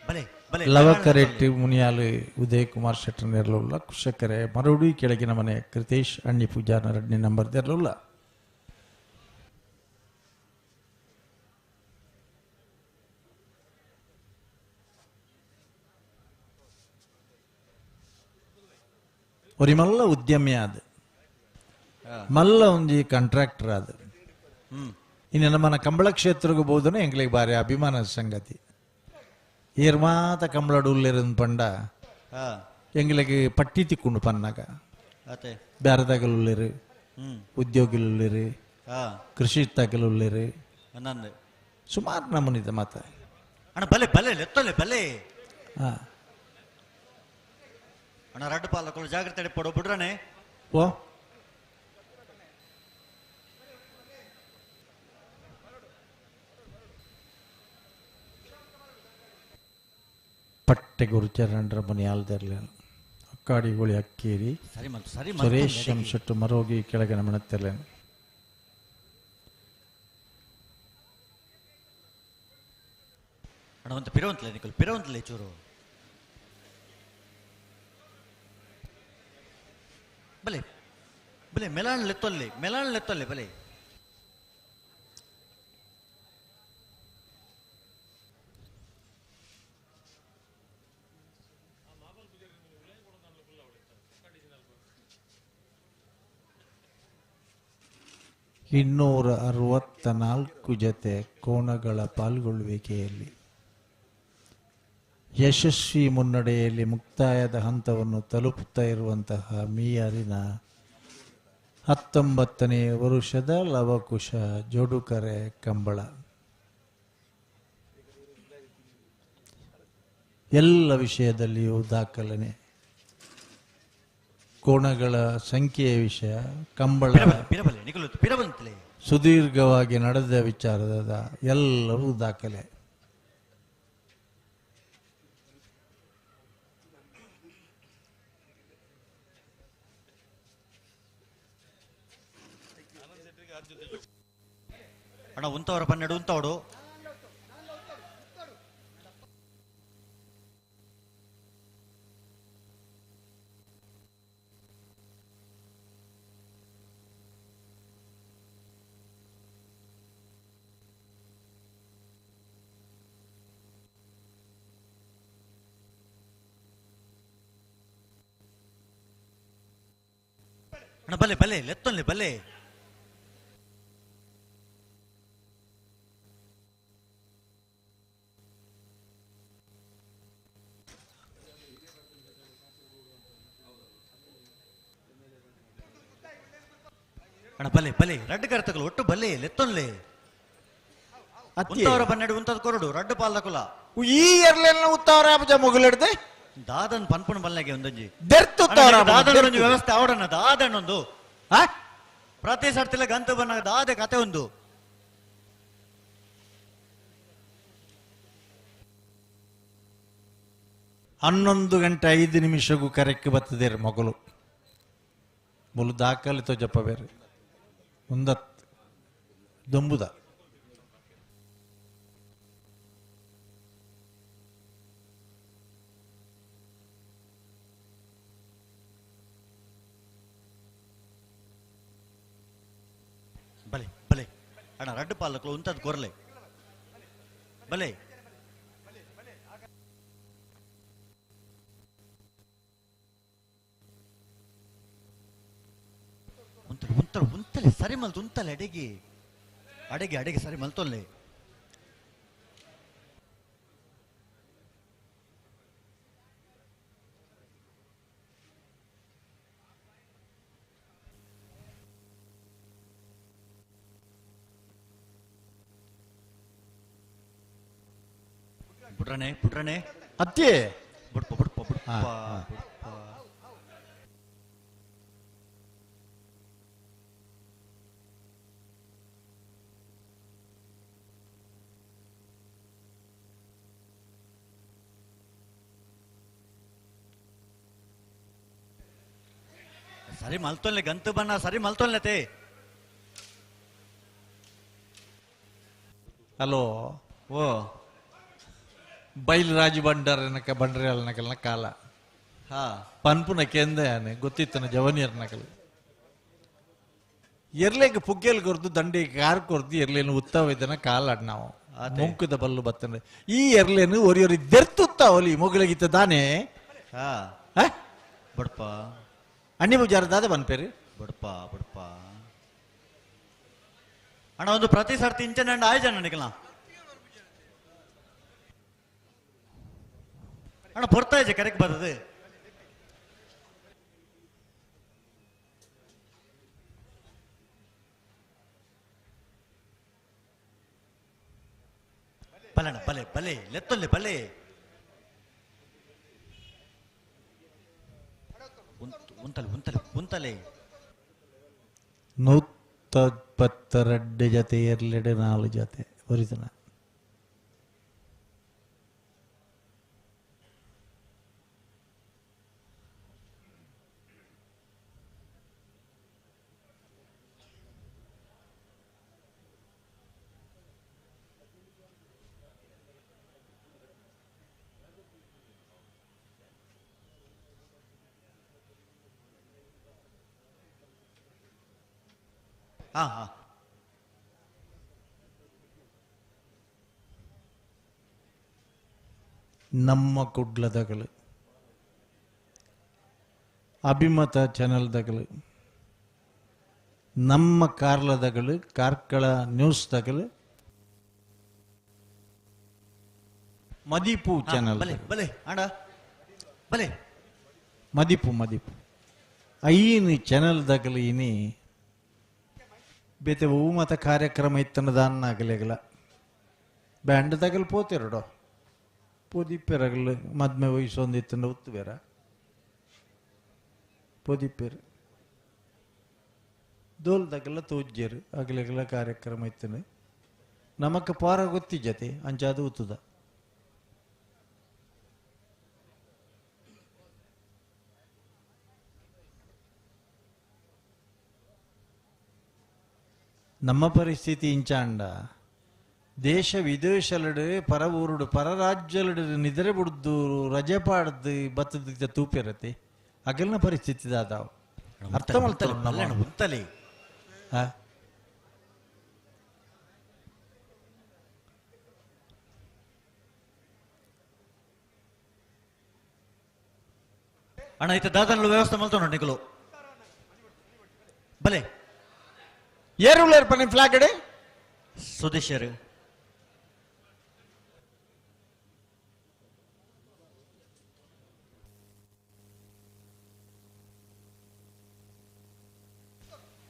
ಬಲೆ ಬಲೆ ಲವಕರೆಟ್ಟಿ ಮುನಿಯಾಲು ಉದಯ್ ಕುಮಾರ್ ಶೆಟ್ಟರ್ ನೆರಳುಲ್ಲ ಕುಶಕರೆ ಮರುಡಿ ಕೆಳಗಿನ ಮನೆ ಕೃತೇಶ್ ಅಣ್ಣಿ ಪೂಜಾರನ 2ನೇ ನಂಬರ್ ನೆರಳುಲ್ಲ ಒರಿ ಮಲ್ಲ ಉದ್ಯಮಿ ಆದ ಮಲ್ಲ ಒಂಜಿ ಕಾಂಟ್ರಾಕ್ಟರ್ ಆದ ಇನ್ನು ನಮ್ಮನ ಕಂಬಳ ಕ್ಷೇತ್ರಗೂ ಬೋದನೆ ಎಂಗ್ಲಿಗೆ ಬಾರಿ ಅಭಿಮಾನದ ಸಂಗತಿ ಏರ್ ಮಾತ ಕಂಬಳ ಉಲ್ಲೇರನ್ ಪಂಡ ಎಂಗ್ಲಿಗೆ ಪಟ್ಟಿ ತಿಕ್ಕೊಂಡು ಪನ್ನಾಗ ಆತೆ ಬ್ಯಾರದಾಗಲು ಉಳ್ಳೇರು ಉದ್ಯೋಗಿಲು ಉಳ್ಳೇರು ಕೃಷಿ ತಾಗಲು ಉಳ್ಳೇರು ಅನ್ನಂದೆ ಸುಮಾರು ನಮೂನಿದ ಮಾತ ಅಣ್ಣ ಬಲೆ ಬಲೆ ಲೆತ್ತಲೆ ಬಲೆ ಅಣ್ಣ ರಡ್ಡು ಪಾಲಕರು ಜಾಗ್ರತೆ ಪಡೋ ಬಿಡ್ರನೆ ಓ ಪಟ್ಟೆ ಗುರುಚರಣರ ಮನೆ ಆಲ್ದರ್ಲಿಲ್ಲ ಅಕ್ಕಾಡಿಗೋಳಿ ಅಕ್ಕೇರಿ ಸರಿ ಮಲ್ತು ಸರಿ ಸುರೇಶ್ ಶೆಟ್ಟು ಮರೋಗಿ ಕೆಳಗೆ ನಮಣತ್ತಿರ್ಲೇನು ಅಣ್ಣ ಒಂದು ಪಿರವಂತಲೇ ನಿಕಲ್ ಪಿರವಂತಲೇ ಚೂರು ಬಲೆ ಬಲೆ ಮೆಲಾಣ್ ಲೆತ್ತೊಲ್ಲೆ ಬಲೆ ಇನ್ನೂರ 64 ಜೊತೆ ಕೋಣಗಳ ಪಾಲ್ಗೊಳ್ಳುವಿಕೆಯಲ್ಲಿ ಯಶಸ್ವಿ ಮುನ್ನಡೆಯಲ್ಲಿ ಮುಕ್ತಾಯದ ಹಂತವನ್ನು ತಲುಪುತ್ತಾ ಇರುವಂತಹ ಮೀಯರಿನ 19ನೇ ವರುಷದ ಲವಕುಶ ಜೋಡುಕರೆ ಕಂಬಳ ಎಲ್ಲ ವಿಷಯದಲ್ಲಿಯೂ ದಾಖಲನೆ. ಕೋಣಗಳ ಸಂಖ್ಯೆಯ ವಿಷಯ, ಕಂಬಳ ಸುದೀರ್ಘವಾಗಿ ನಡೆದ ವಿಚಾರದ ಎಲ್ಲವೂ ದಾಖಲೆ. ಅಣ್ಣ ಉಂತವರ 12 ಉಂತವಡು ಅಣ್ಣ ಬಲೆ ಬಲೆ ಲೆತ್ತೊನ್ಲೆ ಬಲೆ ಅಣ್ಣ ಬಲೆ ಬಲೆ ರಡ್ಡು ಕರ್ತಕಲು ಒಟ್ಟು ಬಲೆ ಲೆತ್ತೊನ್ಲೆ ಉತ್ತವರ 12 ಉಂತದ ಕೊರಡು ರಡ್ಡು ಪಾಲ್ದಕುಲ ಈ ಎರ್ಲೆಲ್ಲ ಉತ್ತವರ ಆಪಜ ಮುಗುಲಿಡ್ದೆ ದಾದನ್ ಪನ್ಪುಣ ಬಲ್ಲೆಗೆ ಒಂದೊಂಜಿ ದಾದನ ಒಂದು ವ್ಯವಸ್ಥೆ ಅವಡನ್ನ ದಾದಣ್ಣೊಂದು ಪ್ರತಿ ಸರ್ತಿಲ ಗಂತು ಬನ್ನ ದಾದೆ ಕತೆ ಒಂದು 11 ಗಂಟೆ 5 ನಿಮಿಷಗೂ ಕರೆಕ್ಟ್ ಬರ್ತದೆ ಮಗಳು ಬಲು ದಾಖಲೆ ತೋಜಪ್ಪ ಬೇರೆ ಒಂದತ್ ದೊಂಬುದ ಬಲೆ ಬಲೆ ಅಣ್ಣ ರಡ್ಡು ಪಾಲಕಲು ಉಂತದ್ ಕೊರ್ಲೆ ಬಲೆ ಉಂತಲೆ ಸರಿ ಮಲ್ತು ಉಂತಲೆ ಅಡೆಗೆ ಅಡೆಗೆ ಅಡೆಗೆ ಸರಿ ಮಲ್ತೊಲ್ಲೆ ಪುಟ್ರನೆ ಅತ್ತೆ ಬುಡ್ಪ ಬುಡ್ಪ ಬುಡ್ಪ ಸರಿ ಮಲ್ತೊಲ್ಲೆ ಗಂತು ಬನ್ನ ಸರಿ ಮಲ್ತೊಲ್ಲೆತೆ ಹಲೋ ಓ ಬೈಲ್ ರಾಜು ಬಂಡಾರನಕ ಬಂಡ್ರೆ ಅಲ್ನಕಲ್ನ ಕಾಲ ಹಾ ಪನ್ಪುನ ಕೆಂದಯಾನೆ ಗೊತ್ತಿತ್ತನ ಜವನಿಯರ್ನಕಲ್ ಎರ್ಲೆಗೆ ಪುಗ್ಗೆಲ್ ಕೊರ್ದು ದಂಡಿಗೆ ಕಾರ್ ಕೊರ್ದು ಎರ್ಲೇನು ಉತ್ತವ ಇದನ್ನ ಕಾಲ ನಾವು ಮುಂಕುದ ಬಲ್ಲು ಬತ್ತಂದ್ರೆ ಈ ಎರ್ಲೇನು ಒರಿಯೊರಿ ದೆರ್ತುತ್ತಾವಲಿ ಮುಗಿಲಗಿತ್ತ ತಾನೇ ಹಾ ಬಡ್ಪ ಅಣ್ಣಿ ಪೂಜಾರ ದಾದ ಬನ್ಪೇರಿ ಬಡ್ಪ ಬಡ್ಪ ಅಣ್ಣ ಒಂದು ಪ್ರತಿ ಸರ್ತಿ ಇಂಚೆ ನಂಡು ಆಯ್ಜಣ್ಣ ನಿಕಲ ಅಣ್ಣ ಬರ್ತಾ ಇದೆ ಕರೆಕ್ಟ್ ಬರ್ತದೆ ಬಲಣ ಬಲೆ ಬಲೆ ಲೆತ್ತೊಲ್ಲೆ ಬಲೆ ಉಂತಲೆ ಉಂತಲೆ ಉಂತಲೆ 122 ಜೊತೆ 4 ಜೊತೆ ಒರಿಜಿನಲ್. ಹಾ ಹಾ ನಮ್ಮ ಕುಡ್ಲದಗಳು ಅಭಿಮತ ಚಾನಲ್ದಗಳು ನಮ್ಮ ಕಾರ್ಲದಗಳು ಕಾರ್ಕಳ ನ್ಯೂಸ್ದಗಳು ಮದಿಪು ಚಾನಲ್ ಬಲೆ ಬಲೆ ಆಂಡ ಬಲೆ ಮದಿಪು ಐನು ಚಾನಲ್ದಗಳು ಇನಿ ಬೇತೆ ಮತ ಕಾರ್ಯಕ್ರಮ ಇತ್ತನ ದಾನ ಆಗಲೆಗಲ ಬ್ಯಾಂಡ್ ತಗಲ್ ಪೋತಿರಡೋ ಪೋದಿಪ್ಪೆರಗಲು ಮದ್ಮೆ ವಯಸ್ಸೊಂದಿತ್ತಂಡ ಉತ್ತುಬೇರ ಪೋದಿಪ್ಪೆರು ದೋಲ್ದಾಗೆಲ್ಲ ತೋಜ್ಜರು ಆಗಲೆಗಲ ಕಾರ್ಯಕ್ರಮ ಇತ್ತನ ನಮಕ್ ಪಾರ ಗೊತ್ತಿಜತೆ ಅಂಚಾದು ಉತ್ತದ ನಮ್ಮ ಪರಿಸ್ಥಿತಿ ಇಂಚಾಂಡ ದೇಶ ವಿದೇಶಲಡು ಪರ ಊರುಡು ಪರ ರಾಜ್ಯಲಡು ನಿದ್ರೆ ಬಿಡ್ದು ರಜೆ ಪಾಡ್ದು ಬತ್ತದ ತೂಪಿರತ್ತೆ ಅಗಲ್ನ ಪರಿಸ್ಥಿತಿ ದಾದಾವ್ ಅರ್ಥ ಮಾಡ್ತಾರೆ ಉಂತಲೆ ಅಣ್ಣ ಇತ್ತ ದಾದನ ವ್ಯವಸ್ಥೆ ಮಲ್ತೋಣ ನಿಗಲು ಬಲೆ ಏರುಳ್ಳೇರ್ ಪನಿ ಫ್ಲಾಗ್ ಅಡೆ ಸುದೇಶರು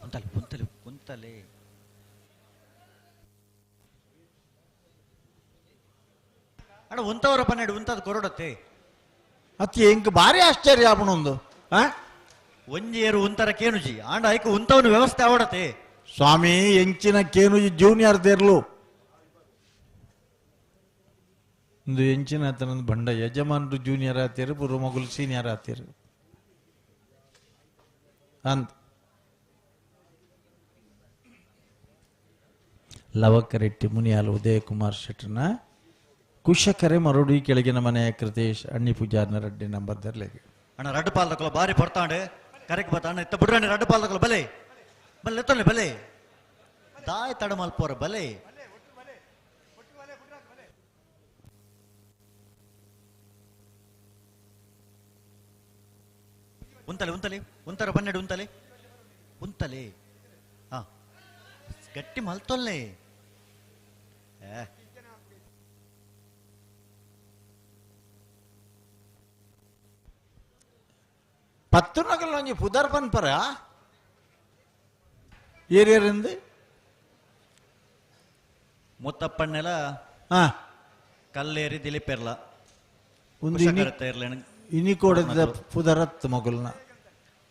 ಉಂತಲೆ ಉಂತಲೆ ಉಂತಲೆ ಅಣ್ಣ ಉಂತವರ ಪನ್ನೆಡು ಉಂತದ ಕೊರಡತ್ತೆ ಅತಿ ಎಂಕ್ ಭಾರಿ ಆಶ್ಚರ್ಯ ಆಪಣೊಂದು ಒಂಜೇರು ಉಂತರ ಕೇನುಜಿ ಆಂಡ ಐಕ ಉಂತವನು ವ್ಯವಸ್ಥೆ ಆವಡತೆ ಸ್ವಾಮಿ ಎಂಚಿನ ಕೇನುಜಿ ಜೂನಿಯರ್ ದೇರ್ಲು ಒಂದು ಎಂಚಿನ ಆತನ ಬಂಡ ಯಜಮಾನರು ಜೂನಿಯರ್ ಆತೀರು ಪೂರ್ವ ಮಗುಲು ಸೀನಿಯರ್ ಆತೀರು ಅಂತ ಲವಕರೆಟ್ಟಿ ಮುನಿಯಾಲ್ ಉದಯ ಕುಮಾರ್ ಶೆಟ್ಟರ್ನ ಕುಶಕರೆ ಮರುಡಿ ಕೆಳಗಿನ ಮನೆಯ ಕೃತೇಶ್ ಅಣ್ಣಿ ಪೂಜಾರ್ನ ರೆಡ್ಡಿ ನಂಬರ್ ದರ್ಲೆಗೆ ಅಣ್ಣ ರಡ್ಡು ಪಾಲ್ದಕ್ಕಲ್ಲ ಬಾರಿ ಬರ್ತಾಂಡೆ ಕರೆಕ್ಟ್ ಬರ್ತಾ ಅಣ್ಣ ಇತ್ತ ಬಿಡ್ರಿ ರಡ್ಡು ಪಾಲ್ದಕ್ಕಲ್ಲ ಬಲೆ ಬಲೆ ಎತ್ತೊಳ್ಳೆ ಬಲೆ ದಾಯ್ ತಡ ಮಲ್ಪೋರ ಬಲೆ ಉಂತಲೆ ಉಂತಲೆ ಉಂತರ ಪನ್ನೆಡು ಉಂತಲೆ ಉಂತಲೆ ಹಾ ಗಟ್ಟಿ ಮಲ್ತೊಲ್ಲೆ பத்து நகல் வாங்கி புதர் பண்பற ஏரியருந்து ಮುತ್ತಪ್ಪಣ್ಣೆಲ ಕಲ್ಲೇರಿ ದಿಲೀಪೆರ್ಲ ಇನಿ ಕೊಡದ ಪುದರತ್ ಮಗುಲ್ನ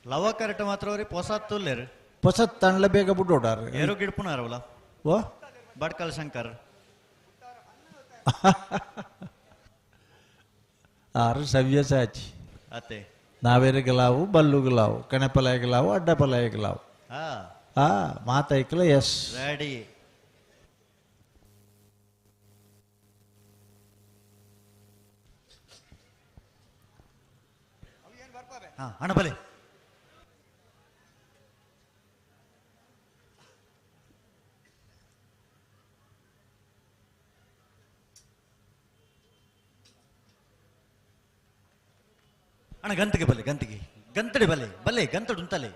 ಲವ ಕರೆಕ್ಟ್ ಮಾತ್ರ ಅವ್ರಿ ಪೊಸತ್ತುಲ್ಲೇರು ಪೊಸತ್ ತಣ್ಣ ಬೇಗ ಬಿಟ್ಟೋಡಾರ ಏರು ಗಿಡ್ಪುನಾರವಲ್ಲ ಓ ಬಡ್ಕಲ್ ಶಂಕರ್ ಆರು ಸವ್ಯಸಾಚಿ ಅತ್ತೆ ನಾವೇರಿಗಲಾವು ಬಲ್ಲುಗಲಾವು ಕಣಪಲಾಯಗಲಾವು ಅಡ್ಡಪಲಾಯಗಲಾವು ಮಾತೈಕಲ ಎಸ್ ರೆಡಿ ಅಣ್ಣ ಬಲೆ ಅಣ್ಣ ಗಂತಿಗೆ ಬಲೆ ಗಂತಿಗೆ ಗಂತಡಿ ಬಲೆ ಬಲೆ ಗಂತಡು ಉಂತಲೆ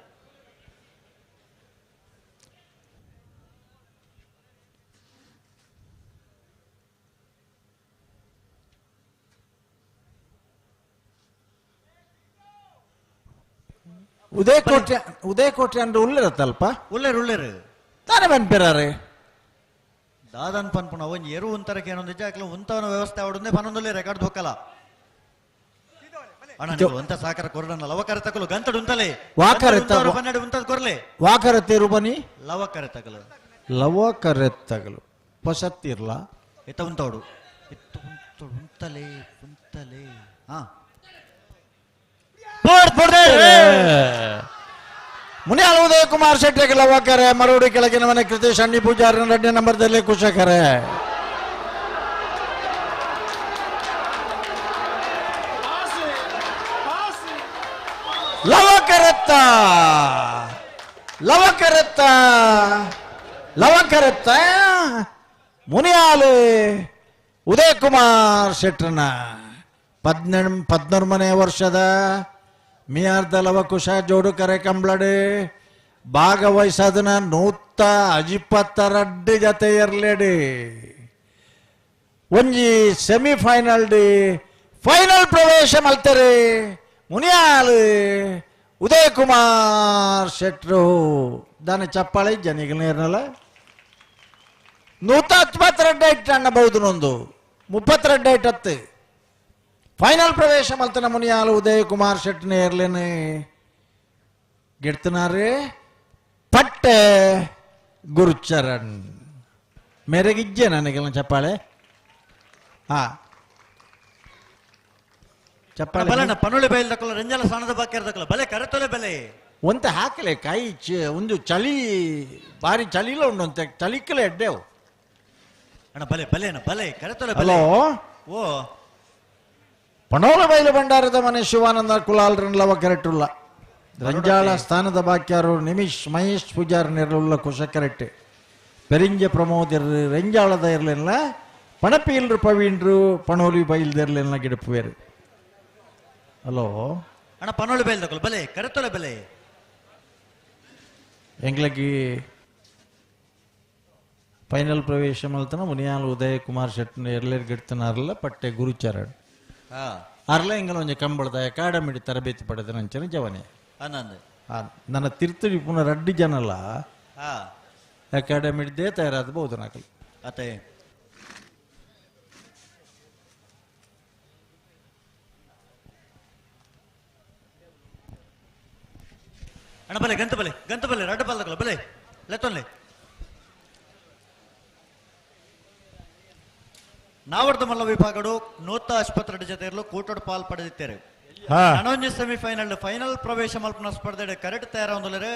ಉದಯ ಕೋಟೆ ಅಂದ್ರೆ ಉಳ್ಳಿರತ್ತಲ್ಪ ಉಳ್ಳೇರು ಉಳ್ಳೇರು ತಾನೇ ಬನ್ಪಿರಾರೆ ದಾದನ್ ಪನ್ಪುಣ ಒಂಜಿ ಎರು ಉಂತರಕ್ಕೆ ಏನೊಂದು ಜಾಕಲ ಉಂತವನ ವ್ಯವಸ್ಥೆ ಅವಡೊಂದೇ ಪನ್ನೊಂದುಲ್ಲೇ ರೆಕಾರ್ಡ್ ಹೋಗಲ್ಲ ಅಣ್ಣ ನೀವು ಅಂತ ಸಾಕರ ಕೊರಡನ್ನ ಲವಕರ ತಕಲು ಗಂತಡು ಉಂತಲೇ ಪನ್ನೆರಡು ಉಂತದ ಕೊರ್ಲೆ ವಾಕರತ್ತೇರು ಬನ್ನಿ ಲವಕರ ತಕಲು ಲವಕರೆತ್ತಗಲು ಪಸತ್ತಿರ್ಲ ಎತ್ತ ಉಂತವಡು ಉಂತಲೇ ಉಂತಲೇ ಹಾ ಮುನಿಯಾಲ ಉದಯ ಕುಮಾರ್ ಶೆಟ್ಟಿಗೆ ಲವಕರೆ ಮರೂಡಿ ಕೆಳಗಿನ ಮನೆ ಕೃತೇಶ್ ಅಣ್ಣಿ ಪೂಜಾರಿ 2ನೇ ನಂಬರ್ದಲ್ಲಿ ಕುಶಕರೆ ಲವಕರೆತ್ತ ಲವಕರೆತ್ತ ಲವಕರೆತ್ತ ಮುನಿಯಾಲು ಉದಯ ಕುಮಾರ್ ಶೆಟ್ರನ 14ನೇ ವರ್ಷದ ಮಿಯಾರ್ದ ಲವಕುಶ ಜೋಡುಕರೆ ಕಂಬ್ಲಡೆ ಭಾಗವಹಿಸದನ 122 ಜತೆ ಇರ್ಲೇಡಿ ಒಂಜಿ ಸೆಮಿಫೈನಲ್ ಡಿ ಫೈನಲ್ ಪ್ರವೇಶ ಮಲ್ತಾರೆ ಮುನಿಯಾಲ್ ಉದಯ ಕುಮಾರ್ ಶೆಟ್ರು ದಾನ ಚಪ್ಪಾಳೆ ಜನಿಗಳೇನಲ್ಲ 122 ಐಟ್ ಅನ್ನಬಹುದು ನೊಂದು 32 ಐಟ್ ಫೈನಲ್ ಪ್ರವೇಶ ಮಲ್ತನ ಮುನಿಯಾಲು ಉದಯ ಕುಮಾರ್ ಶೆಟ್ನೆ ಇರ್ಲೇನೆ ಗೆಡ್ತನಾರೆ ಪಟ್ಟೆ ಗುರುಚರಣ್ ಮೇರೆಗಿಜ್ಜೆ ನನಗೆಲ್ಲ ಚಪ್ಪಾಳೆ ಹಾ ಚಪ್ಪಾಳೆ ಬಲನ ಪನೋಳಿ ಬೈಲ್ ತಕೊಲ್ಲ ರಂಜಾಲ ಸಾಣದ ಬಾಕ್ಯರ್ ತಕೊಲ್ಲ ಬಲೆ ಕರೆತೊಲೆ ಬಲೆ ಒಂತ ಹಾಕಲೆ ಕೈ ಒಂದು ಚಳಿ ಬಾರಿ ಚಳಿಲ ಉಂಟು ಚಳಿಕ್ಕಲೆ ಎಡ್ಡೆವು ಅಣ್ಣ ಬಲೆ ಬಲೆನ ಬಲೆ ಕರೆತೊಲೆ ಹಲೋ ಓ ಪಣೋಲ ಬೈಲು ಭಂಡಾರದ ಮನೆ ಶಿವಾನಂದ ಕುಲಾಲ್ರನ್ ಲವ ಕೆರೆಟ್ಟುಲ್ಲ ರಂಜಾಳ ಸ್ಥಾನದ ಬಾಕ್ಯಾರು ನಿಮಿಷ್ ಮಹೇಶ್ ಪೂಜಾರ್ ನೆರಳುಲ್ಲ ಕುಶ ಕೆರೆಟ್ಟೆ ಪೆರಿಂಜೆ ಪ್ರಮೋದ್ ಇರ್ರಿ ರಂಜಾಳದ ಇರ್ಲಿಲ್ಲ ಪಣಪೀಲ್ರು ಪವೀನ್ರು ಪಣೋಲಿ ಬೈಲ್ದಿರ್ಲಿಲ್ಲ ಗಿಡಪುವೇರು ಹಲೋ ಅಣ್ಣ ಪನೋಳಿ ಬೈಲ್ ತಕೊಲ್ಲ ಬಲೆ ಕರೆತೊಲೆ ಬಲೆ ಎಂಗ್ಲಗಿ ಫೈನಲ್ ಪ್ರವೇಶ ಮಲ್ತನ ಮುನಿಯಾಲ್ ಉದಯ ಕುಮಾರ್ ಶೆಟ್ನ ಎರ್ಲೇರ್ ಗಿಡ್ತನಾರಲ್ಲ ಪಟ್ಟೆ ಗುರುಚರಣ್ ಅರ್ಲ ಎಂಗಲ ಒಂಜಿ ಕಂಬಳದ ಅಕಾಡೆಮಿ ತರಬೇತಿ ಪಡೆದ ನಂಚನ ಜವನೆ ನನ್ನ ತಿರ್ತಡಿ ಪುನಃ ರಡ್ಡಿ ಜನಲ್ಲ ಅಕಾಡೆಮಿ ತಯಾರಾದ ನಾಕಲ್ ಅತೆ ಅಣ್ಣ ಬಲೆ ಗಂತ ಬಲೆ ರಡ್ಡ ಬಾಲ್ ತಕೊಲ್ಲ ಬಲೆ ಲೆತ್ತೊನ್ಲೆ ನಾವರ್ದ ಮಲ್ಲ ವಿಭಾಗಡು 122 ಜತೆಯಲ್ಲೂ ಕೂಟೋಡು ಪಾಲ್ ಪಡೆದಿದ್ದಾರೆ ನನೊಂಜಿ ಸೆಮಿಫೈನಲ್ ಫೈನಲ್ ಪ್ರವೇಶ ಮಲ್ಪನ ಸ್ಪರ್ಧೆ ಕರೆಕ್ಟ್ ತಯಾರೊಂದುಲರೆ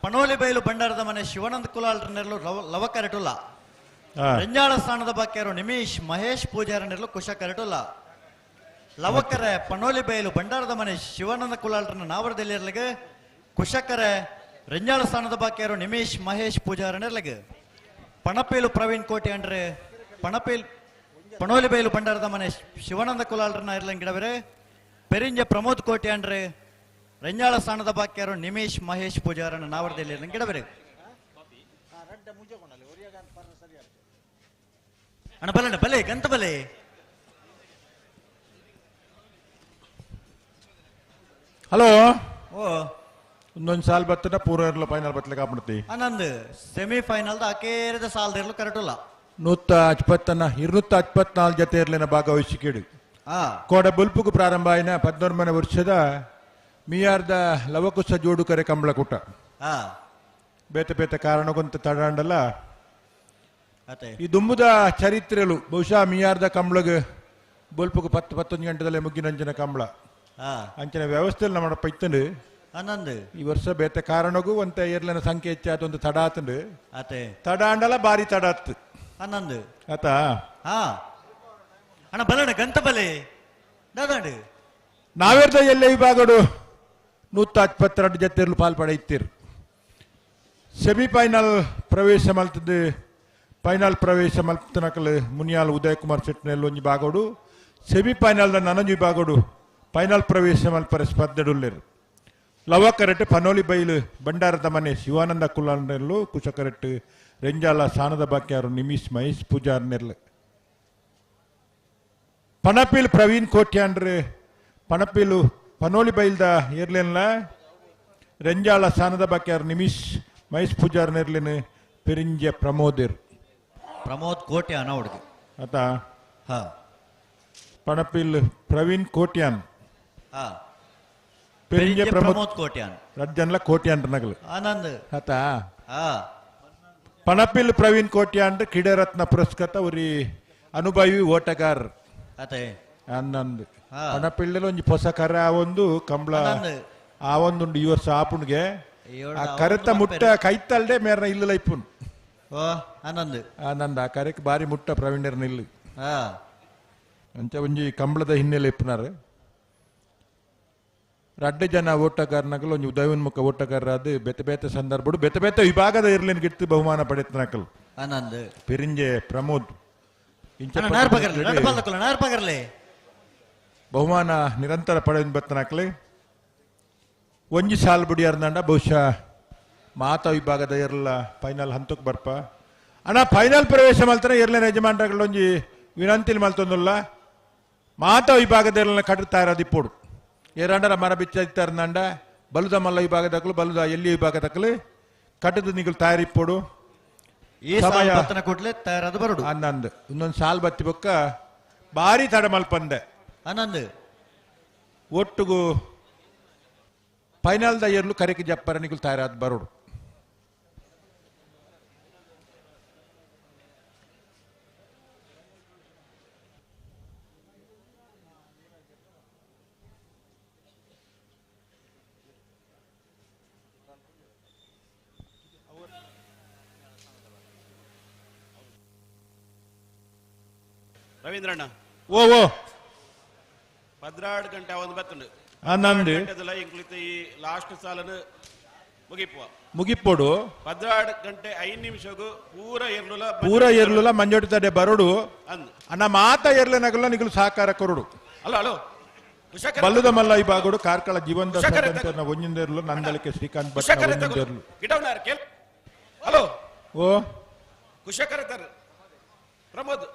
ಪಣೋಲಿ ಬೈಲು ಭಂಡಾರದ ಮನೆ ಶಿವಾನಂದ ಕುಲಾಲ್ರನ್ನೆರಲು ಲವ ಕರೆಟುಲ್ಲ ರಂಜಾಳ ಸ್ಥಾನದ ಬಾಕ್ಯರು ನಿಮಿಷ್ ಮಹೇಶ್ ಪೂಜಾರನ್ನೆರಲು ಕುಶ ಕರೆಟುಲ್ಲ ಲವಕರೆ ಪಣೋಲಿ ಬೈಲು ಭಂಡಾರದ ಮನೆ ಶಿವಾನಂದ ಕುಲಾಲ್ರನ್ನ ನಾವರದಲ್ಲಿರ್ಲಿಗೆ ಕುಶಕರೆ ರಂಜಾಳ ಸ್ಥಾನದ ಬಾಕ್ಯರು ನಿಮಿಷ್ ಮಹೇಶ್ ಪೂಜಾರನ್ನೆರ್ಲಿಗೆ ಪಣಪೇಲು ಪ್ರವೀಣ್ ಕೋಟೆ ಅಂದ್ರೆ ಪಣೋಲಿ ಬೈಲು ಭಂಡಾರದ ಮನೆ ಶಿವಾನಂದ ಕುಲಾಲ್ರನ್ನ ಇರ್ಲಂಗ್ ಗಿಡವರೆ ಪೆರಿಂಜೆ ಪ್ರಮೋದ್ ಕೋಟೆ ಅಂದ್ರೆ ರಂಜಾಳ ಸ್ಥಾನದ ಬಾಕ್ಯರು ನಿಮಿಷ್ ಮಹೇಶ್ ಪೂಜಾರನ ನಾವರದಲ್ಲಿ ಇರ್ಲಂಗ್ ಗಿಡವರೆ ಅಣ್ಣ ಬಲೆ ಬಲೆ ಗಂತ ಬಲೆ ಹಲೋ ಓ ಒಂದೊಂದು ಸಾಲ್ ಬರ್ತನ ಪೂರ ಇರಲ್ಲ ಫೈನಲ್ ಬತ್ತಲಿಕ್ಕೆ ಆಗ್ಬಿಡ್ತಿ ಆನಂದ್ ಸೆಮಿಫೈನಲ್ ಅಕೇರದ ಸಾಲದ ಕರೆಟುಲ್ಲ 224 ಜತೆ ಇರ್ಲಿನ ಭಾಗವಹಿಸಿಕೆಡು ಕೋಡ ಬುಲ್ಪುಗು ಪ್ರಾರಂಭ ಆಯ್ನ 14ನೇ ವರ್ಷದ ಮಿಯಾರ್ದ ಲವಕುಶ ಜೋಡುಕರೆ ಕಂಬಳ ಕೂಟ ಬೇತೆ ಬೇತೆ ಕಾರಣಗೊಂತ ತಡಾಂಡಲ್ಲ ಈ ದುಂಬುದ ಚರಿತ್ರೆಲು ಬಹುಶಃ ಮಿಯಾರ್ದ ಕಂಬಳಗ ಬುಲ್ಪುಗು 10-11 ಗಂಟೆದಲ್ಲೇ ಮುಗ್ಗಿನಂಚಿನ ಕಂಬಳ ಅಂಚಿನ ವ್ಯವಸ್ಥೆಯಲ್ಲಿ ನಮ್ಮ ಪೈತಂಡು ಆನಂದ್ ಈ ವರ್ಷ ಬೇತೆ ಕಾರಣಗೂ ಒಂತ ಏರ್ಲಿನ ಸಂಖ್ಯೆ ಹೆಚ್ಚಾದ ಒಂದು ತಡ ಆತಂಡು ತಡಾಂಡಲ ಬಾರಿ ತಡ ಆತ್ ಆನಂದ್ ಆತಾ ಅಣ್ಣ ಬಲಣ ಗಂತ ಬಲೆ ದಾದಾಂಡು ನಾವೇರ್ದ ಎಲ್ಲೇ ವಿಭಾಗಡು 122 ಜತೆರ್ಲು ಪಾಲ್ಪಡೈತಿರು ಸೆಮಿಫೈನಲ್ ಪ್ರವೇಶ ಮಲ್ತದ್ದು ಫೈನಲ್ ಪ್ರವೇಶ ಮಲ್ತನಕಲ್ ಮುನಿಯಾಲ್ ಉದಯ ಕುಮಾರ್ ಶೆಟ್ನೆಲ್ಲ ಒಂಜಿ ಭಾಗಡು ಸೆಮಿಫೈನಲ್ದ ನನಂಜಿ ವಿಭಾಗಡು ಫೈನಲ್ ಪ್ರವೇಶ ಮಲ್ಪರ ಸ್ಪರ್ಧೆಡುಲ್ಲೇರು ಲವಕರೆಟ್ ಪನೋಲಿ ಬೈಲು ಭಂಡಾರದ ಮನೆ ಶಿವಾನಂದ ಕುಲಾಲ್ನೆಲ್ಲು ಕುಶಕರೆಟ್ ರೆಂಜಾಲ ಸಾನದ ಬಾಕ್ಯಾರು ನಿಮಿಷ್ ಮಹೇಶ್ ಪೂಜಾರ್ ನೆರ್ಲು ಪಣಪೀಲ್ ಪ್ರವೀಣ್ ಕೋಟ್ಯಾಂಡ್ರೆ ಪಣಪೀಲು ಪನೋಲಿ ಬೈಲ್ದ ಏರ್ಲೆನ್ಲ ರೆಂಜಾಳ ಸಾನದ ಬಾಕ್ಯಾರು ನಿಮಿಷ್ ಮಹೇಶ್ ಪೂಜಾರ್ ನೆರ್ಲಿನ ಪೆರಿಂಜೆ ಪ್ರಮೋದಿರ್ ಪ್ರಮೋದ್ ಕೋಟ್ಯಾನ್ ಅವಡಿಗೆ आता ಹಾ पणपिल प्रवीण कोट्यान ಹಾ पेरिंजे ಪ್ರಮೋದ್ ಕೋಟ್ಯಾನ್ रज्जनला कोट्यान नगल ಆನಂದ್ आता ಹಾ पणपिल प्रवीण कोट्यान क्रीडारत्न पुरस्कृत उरी अनुभवी ಓಟಗಾರ ಅತೆ ಆನಂದ್ ಹಾ. ಪಣಪಿಳ್ಳಲ್ಲಿ ಒಂಜಿ ಹೊಸ ಕರೆ ಆ ಒಂದು ಕಂಬಳ ಆನಂದ್. ಆ ಒಂದುಂಡು ಈ ವರ್ಷ ಆಪುಣ್ಗೆ ಏಳು ಆ ಆ ಕರೆತ ಒಂದು ಮುಟ್ಟ ಕೈತಲ್ದೆ ಮೇರ್ನ ಇಲ್ಲ ಇಪ್ಪುನ್ ಓ ಆನಂದ್ ಆನಂದ್ ಆ ಕರೆಕ್ ಬಾರಿ ಮುಟ್ಟ ಪ್ರವೀಣರ್ನ ಇಲ್ಲಿ ಹಾ ಅಂಚ ಒಂಜಿ ಕಂಬಳದ ಹಿನ್ನೆಲೆ ಇಪ್ಪುನಾರು ರಡ್ಡೆ ಜನ ಓಟಗಾರನಕಲು ಒಂಜಿ ಉದಯೋನ್ಮುಖ ಓಟಗಾರ ಅದು ಬೆತೆ ಬೇತೆ ಸಂದರ್ಭಡು ಬೆತೆ ಬೇತೆ ವಿಭಾಗದ ಇರ್ಲಿನ ಗಿಟ್ಟು ಬಹುಮಾನ ಪಡೆತನಕಲು ಆನಂದ್ ಪೆರಿಂಜೆ ಪ್ರಮೋದ್ ಇಂಚ ನಾರ್ಪಗರ್ಲೆ ನಡಪಾಲಕಲ್ಲ ನಾರ್ಪಗರ್ಲೆ ಬಹುಮಾನ ನಿರಂತರ ಪಡೆದು ಬತ್ತನಕಲೆ ಒಂಜಿ ಸಾಲ್ ಬುಡಿಯಾರ್ನಂಡ ಬಹುಶಃ ಮಾತ ವಿಭಾಗದ ಇರಲ್ಲ ಫೈನಲ್ ಹಂತಕ್ಕೆ ಬರ್ಪ ಅಣ್ಣ ಫೈನಲ್ ಪ್ರವೇಶ ಮಲ್ತಾನೆ ಇರ್ಲೇನ ಯಜಮಾನ್ರಗಳು ಒಂಜಿ ವಿನಂತಿಲ್ ಮಲ್ತೊಂದುಲ್ಲ ಮಾತ ವಿಭಾಗದ ಇರಲ್ಲ ಕಟ್ತಾ ಇರೋದು ಇಪ್ಪೋಡು ಏರಂಡರ ಮರ ಬಿಚ್ಚಿರ್ನಂಡ ಬಲುದ ಮಲ್ಲ ವಿಭಾಗದಕ್ಕಲು ಬಲುದ ಎಲ್ಲಿ ವಿಭಾಗದಕ್ಕಲು ಕಟ್ಟದ ನಿಗಲು ತಯಾರಿಪ್ಪೋಡು ಈ ಸಮಯ ಬತ್ತನ ಕೊಟ್ಲೆ ತಯಾರಾದ ಬರಡು ಅನ್ನಂದು ಇನ್ನೊಂದು ಸಾಲ್ ಬತ್ತಿ ಬೊಕ್ಕ ಭಾರಿ ತಡ ಮಲ್ಪಂದೆ ಆನಂದ್ ಒಟ್ಟುಗು ಫೈನಲ್ ದ ಇರ್ಲು ಕರೆಗೆ ಜಪ್ಪರ ನಿಗುಲ್ ತಯಾರಾದ ಬರೋಡು ರವೀಂದ್ರಣ್ಣ ಓ ಓ 12 ಗಂಟೆ ಒಂದು ಬತ್ತುಂಡು ಆನಂದ್ ಇಂಕ್ಲಿತ ಈ ಲಾಸ್ಟ್ ಸಾಲನು ಮುಗಿಪುವ ಮುಗಿಪ್ಪೋಡು 12 ಗಂಟೆ 5 ನಿಮಿಷಗೂ ಪೂರ ಎರ್ಲುಲ ಮಂಜೋಟಿ ತಡೆ ಬರೋಡು ಅಂದ್ ಅಣ್ಣ ಮಾತ ಎರ್ಲೆ ನಗಲ ನಿಗುಲು ಸಹಕಾರ ಕೊರಡು ಹಲೋ ಬಲ್ಲುದ ಮಲ್ಲ ಈ ಬಾಗೋಡು ಕಾರ್ಕಳ ಜೀವಂತ ಒಂಜಿಂದೇರ್ಲು ನಂದಲಿಕೆ ಶ್ರೀಕಾಂತ್ ಭಟ್ ಒಂಜಿಂದೇರ್ಲು ಗಿಡವನಾರ ಕೇಳ ಹಲೋ ಓ ಕುಶಕರ ಪ್ರಮೋದ್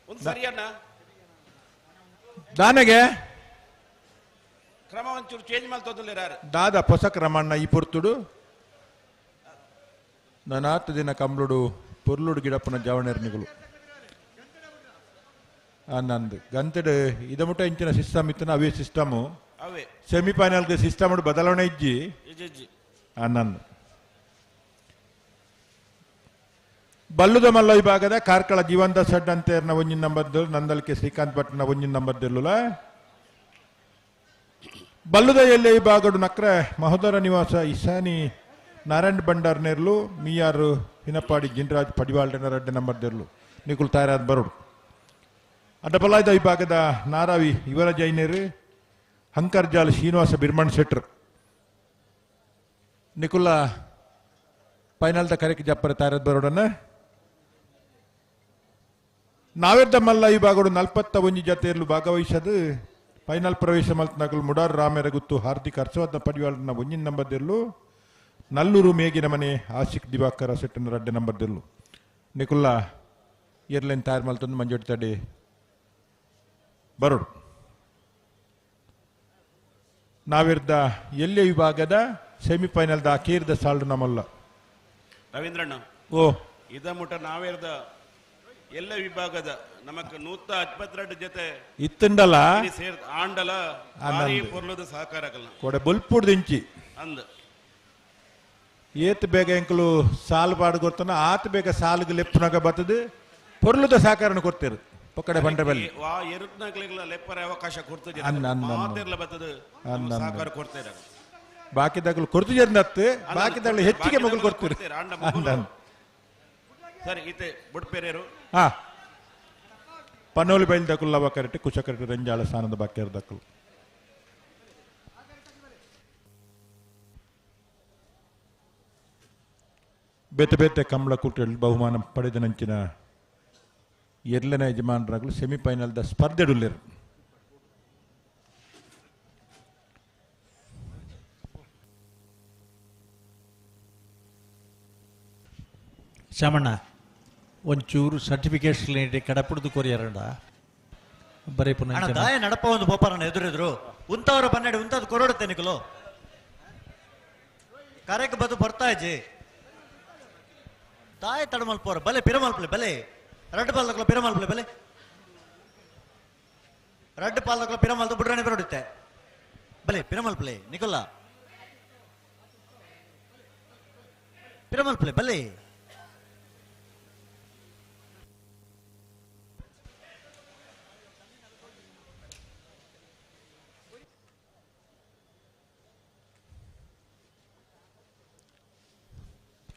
ಒಂದು ಸರಿಯಣ್ಣ ದಾನಗೆ ಕ್ರಮ ಒಂಚೂರು ಚೇಂಜ್ ಮಾಡ್ತೋದಿಲ್ಲ ದಾದ ಹೊಸ ಕ್ರಮಣ್ಣ ಈ ಪುರ್ತುಡು ನನಾತ್ ದಿನ ಕಂಬ್ಳುಡು ಪುರ್ಲುಡು ಗಿಡಪ್ಪನ ಜವಣೆರ್ನಿಗಳು ಆನಂದ್ ಗಂತಡ್ ಇದ ಮುಟ್ಟ ಇಂಚಿನ ಸಿಸ್ಟಮ್ ಇತ್ತನ ಅವೇ ಸಿಸ್ಟಮು ಅವೇ ಸೆಮಿಫೈನಲ್ಗೆ ಸಿಸ್ಟಮ್ ಬದಲಾವಣೆ ಇಜ್ಜಿ ಇಜ್ಜಿ ಆನಂದ್ ಬಲ್ಲುದ ಮಲ್ಲ ವಿಭಾಗದ ಕಾರ್ಕಳ ಜೀವಂತ ಸಡ್ ಅಂತೇರ್ನ ಒಂಜಿನ ನಂಬರ್ದು ನಂದಲ್ಕೆ ಶ್ರೀಕಾಂತ್ ಭಟ್ನ ಒಂಜಿನ ನಂಬರ್ದಿಲ್ಲ ಬಲ್ಲುದ ಎಲ್ಲೆ ವಿಭಾಗಡು ನಕ್ರೆ ಮಹೋದರ ನಿವಾಸ ಇಸಾನಿ ನಾರಾಯಣ್ ಭಂಡಾರ್ ನೇರ್ಲು ಮಿಯಾರು ಹಿನಪಾಡಿ ಜಿನ್ರಾಜ್ ಪಡಿವಾಲ್ಟನ ರೆಡ್ಡೆ ನಂಬರ್ದಿರ್ಲು ನಿಕುಲ್ ತಾಯರಾದ್ ಬರೋಡು ಅಡ್ಡಪಲಾಯ್ದ ವಿಭಾಗದ ನಾರಾವಿ ಇವರ ಜೈನೇರು ಹಂಕರ್ಜಾಲ್ ಶ್ರೀನಿವಾಸ ಬಿರ್ಮಣ್ ಶೆಟ್ರ್ ನಿಕುಲ ಫೈನಲ್ದ ಕರೆಗೆ ಜಪ್ಪರ ತಾಯರಾದ್ ಬರೋಡನ್ನ ನಾವೆದ್ದ ಮಲ್ಲ ಈ ಬಾಗೋಡು 41 ಜತೆಯಲ್ಲೂ ಭಾಗವಹಿಸದು ಫೈನಲ್ ಪ್ರವೇಶ ಮಲ್ತನಗಲು ಮುಡಾರ್ ರಾಮೆರಗುತ್ತು ಹಾರ್ದಿಕ್ ಹರ್ಷವರ್ಧನ್ ಪಡಿವಾಳನ ಒಂಜಿನ ನಂಬರ್ದೆಲ್ಲು ನಲ್ಲೂರು ಮೇಗಿನ ಮನೆ ಆಶಿಕ್ ದಿವಾಕರ ಸೆಟ್ಟನ ರಡ್ಡೆ ನಂಬರ್ದೆಲ್ಲು ನಿಕುಲ್ಲ ಏರ್ಲೈನ್ ತಯಾರು ಮಲ್ತಂದು ಮಂಜೋಟಿ ತಡೆ ಬರೋಡು ನಾವಿರ್ದ ಎಲ್ಲೆ ವಿಭಾಗದ ಸೆಮಿಫೈನಲ್ದ ಅಕೇರ್ದ ಸಾಲ್ಡು ನಮ್ಮಲ್ಲ ರವೀಂದ್ರಣ್ಣ ಓ ಇದ ಮುಟ ನಾವೇರ್ದ ಎಲ್ಲ ವಿಭಾಗದ ನಮಕ್ 172 ಜೊತೆ ಇತ್ತಂಡಲ್ಲ ಸೇರ್ ಆಂಡಲ ಭಾರಿ ಪೊರ್ಲದ ಸಹಕಾರಕಲ್ಲ ಕೊಡೆ ಬಲ್ಪುಡ್ ದಿಂಚಿ ಅಂದ್ ಏತ್ ಬೇಗ ಎಂಕಲು ಸಾಲು ಪಾಡು ಕೊಡ್ತಾನ ಆತ್ ಬೇಗ ಸಾಲಿಗೆ ಲೆಪ್ಪನಾಗ ಬರ್ತದೆ ಪೊರ್ಲುದ ಸಹಕಾರನ ಕೊಡ್ತೀರು ಪಕ್ಕಡೆ ಬಂಡೆ ಬಲ್ಲಿ ವಾ ಎರುತ್ನಾಗ್ಲಿಗ್ಲ ಲೆಪ್ಪರ ಅವಕಾಶ ಕೊಡ್ತದೆ ಅನ್ನ ಮಾತಿರ್ಲ ಬರ್ತದೆ ಸಹಕಾರ ಕೊಡ್ತೀರ ಬಾಕಿದಾಗಲು ಕೊಡ್ತಿಜರ್ನತ್ತು ಬಾಕಿದಾಗಲು ಹೆಚ್ಚಿಗೆ ಮಗಲು ಕೊಡ್ತೀರಿ ಸರಿ ಈತೆ ಬುಡ್ಪೇರೇರು ಹಾ ಪನ್ನೋಲಿ ಬೈಲ್ದಕ್ಕಲು ಲವ ಕರೆಕ್ಟ್ ಕುಶ ಕರೆಕ್ಟ್ ರಂಜಾಳ ಸ್ಥಾನದ ಬಾಕ್ಯರ್ದಕ್ಕಲು ಬೇತೆ ಬೇತೆ ಕಂಬಳ ಕೂಟಲ್ ಬಹುಮಾನ ಪಡೆದ ನಂಚಿನ ಎರ್ಲನ ಯಜಮಾನರಾಗಲು ಸೆಮಿಫೈನಲ್ದ ಸ್ಪರ್ಧೆಡುಲ್ಲೇರು ಶಾಮಣ್ಣ ಒಂಚೂರು ಸರ್ಟಿಫಿಕೇಟ್ಸ್ ಕಡಪುಡ್ದು ಕೊರಿಯರಂಡ ಬರೀ ಪುನಃ ದಾಯ ನಡಪ ಒಂದು ಬೋಪಾರನ ಎದುರಿದ್ರು ಉಂತವರ ಬನ್ನಡಿ ಉಂತದ್ ಕೊರಡುತ್ತೆ ನಿಕಲು ಕರೆಗೆ ಬದು ಬರ್ತಾ ಇಜ್ಜಿ ತಾಯಿ ತಡಮಲ್ಪೋರ ಬಲೆ ಪಿರಮಲ್ಪಲೆ ಬಲೆ ರಡ್ಡು ಪಾಲ್ದಕ್ಲ ಪಿರಮಲ್ಪಲೆ ಬಲೆ ರಡ್ಡು ಪಾಲ್ದಕ್ಲ ಪಿರಮಲ್ದು ಬುಡ್ರಾಣಿ ಬರೋಡುತ್ತೆ ಬಲೆ ಪಿರಮಲ್ಪಲೆ ನಿಕೊಲ್ಲ ಪಿರಮಲ್ಪಲೆ ಬಲೆ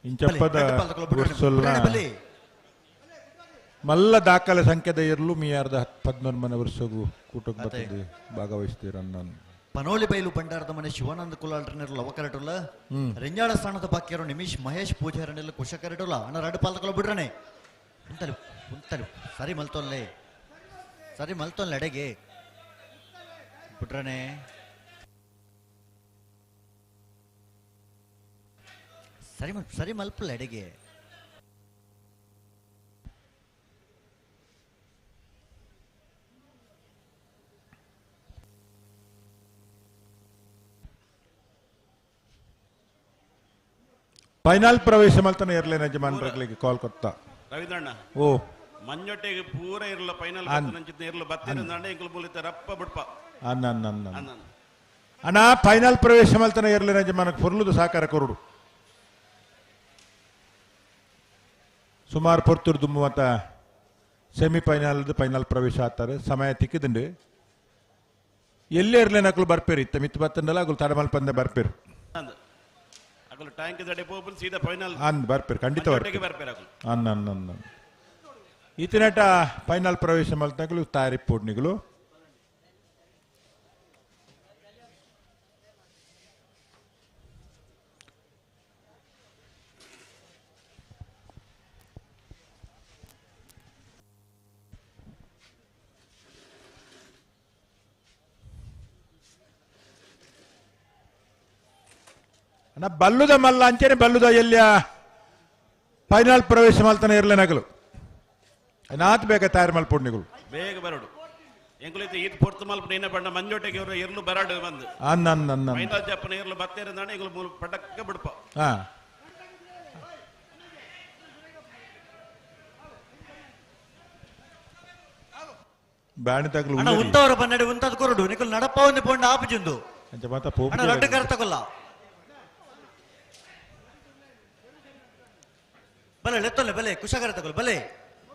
ಇಂಚಪ್ಪದ ಮಲ್ಲ ದಾಖಲೆ ಸಂಖ್ಯೆದ ಇರಲು ಮೀ 11 ವರ್ಷಗೂ ಕೂಟಕ್ಕೆ ಬರ್ತದೆ ಭಾಗವಹಿಸ್ತೀರ ನಾನು ಪನೋಲಿ ಬೈಲು ಬಂಡಾರದ ಮನೆ ಶಿವಾನಂದ ಕುಲಾಲ್ರನ್ನೆಲ್ಲ ಲವಕರಟುಲ್ಲ ರೆಂಜಾಳ ಸ್ಥಾನದ ಬಾಕಿಯರು ನಿಮಿಷ್ ಮಹೇಶ್ ಪೂಜಾರನೆಲ್ಲ ಕುಶಕರಟುಲ್ಲ ಅಣ್ಣ ರಡ್ಡು ಪಾಲ್ದಕಲ್ಲ ಬಿಡ್ರನೆ ಉಂತಲು ಉಂತಲು ಸರಿ ಮಲ್ತೊನ್ಲೆ ಎಡೆಗೆ ಬಿಡ್ರನೆ ಸರಿ ಮಲ್ಪಲ್ಲ ಎಡೆಗೆ ಫೈನಲ್ ಪ್ರವೇಶ ಮಲ್ತನ ಇರ್ಲೇನ ಯಜಮಾನ್ರಿಗೆ ಕಾಲ್ ಕೊತ್ತ ರವೀಂದ್ರಣ್ಣ ಓ ಮಂಜೊಟ್ಟೆಗೆ ಪೂರ ಇರಲ್ಲ ಫೈನಲ್ ಇರಲ್ಲ ಬತ್ತಿರಂದ ಎಂಕಲ್ ಬೋಲಿತ ರಪ್ಪ ಬಿಡ್ಪ ಅಣ್ಣ ಫೈನಲ್ ಪ್ರವೇಶ ಮಲ್ತನ ಇರ್ಲೇನ ಯಜಮಾನಕ್ಕೆ ಫುರ್ಲುದು ಸಾಕಾರ ಕೊರುಡು ಸುಮಾರು ಪೊರ್ತುರು ದುಮ್ಮುವಂತ ಸೆಮಿಫೈನಲ್ ಫೈನಲ್ ಪ್ರವೇಶ ಆಗ್ತಾರೆ ಸಮಯ ತಿಕ್ಕಿದಂಡು ಎಲ್ಲೇ ಇರ್ಲೇನ ಅಕ್ಕಲು ಬರ್ಪೇರಿ ಇತ್ತ ಮಿತ್ತು ಬತ್ತಂದಲ್ಲ ಅಕ್ಕಲು ತಡಮಲ್ ಪಂದೆ ಬರ್ಪೇರು ಟ್ಯಾಂಕ್ ದಡೆ ಪೋಪನ್ ಸೀದಾ ಫೈನಲ್ ಬರ್ಪೇರು ಖಂಡಿತ ಬರ್ಪೇರು ಅನ್ನ ಈತಿನಟ ಫೈನಲ್ ಪ್ರವೇಶ ಮಲ್ತನಗಳು ತಯಾರಿ ಪೂರ್ಣಿಗಳು ಬಲ್ಲುದ ಮಲ್ಲ ಅಂಚೆನೆ ಬಲ್ಲುದ ಎಲ್ಲಿಯ ಫೈನಲ್ ಪ್ರವೇಶ ಮಲ್ತನ ಇರ್ಲೇನಗಲು ನಾತ್ ಬೇಗ ತಯಾರು ಮಲ್ಪುಣ್ಣಿಗಳು ಬೇಗ ಬರಡು ಎಂಕುಲಿತ ಈತ್ ಪೊರ್ತು ಮಲ್ಪನ ಏನ ಪಂಡ ಮಂಜೋಟೆಗೆ ಅವರು ಇರ್ಲು ಬರಡು ಬಂದು ಅನ್ನ ಫೈನಲ್ ಜಪ್ಪನ ಇರ್ಲು ಬತ್ತೇರಂದಾಣ ಎಂಕಲು ಮೂಲ ಪಟಕ್ಕ ಬಿಡ್ಪ ಹಾ ಬಾಣಿ ತಗಲು ಉಂತವರ ಪನ್ನಡೆ ಉಂತದ ಕೊರಡು ನಿಕಲ್ ನಡಪ ಒಂದು ಪೊಂಡ ಆಪುಜುಂದು ಅಂಚ ಮಾತ ಪೋಪು ರಡ್ಡು ಕರ ತಗೊಲ್ಲ ಬಲೆ ಲೆತ್ತೊಲ್ಲೆ ಬಲೆ ಕುಶಕರ ತಗೊಳ್ಳಿ ಬಲೆ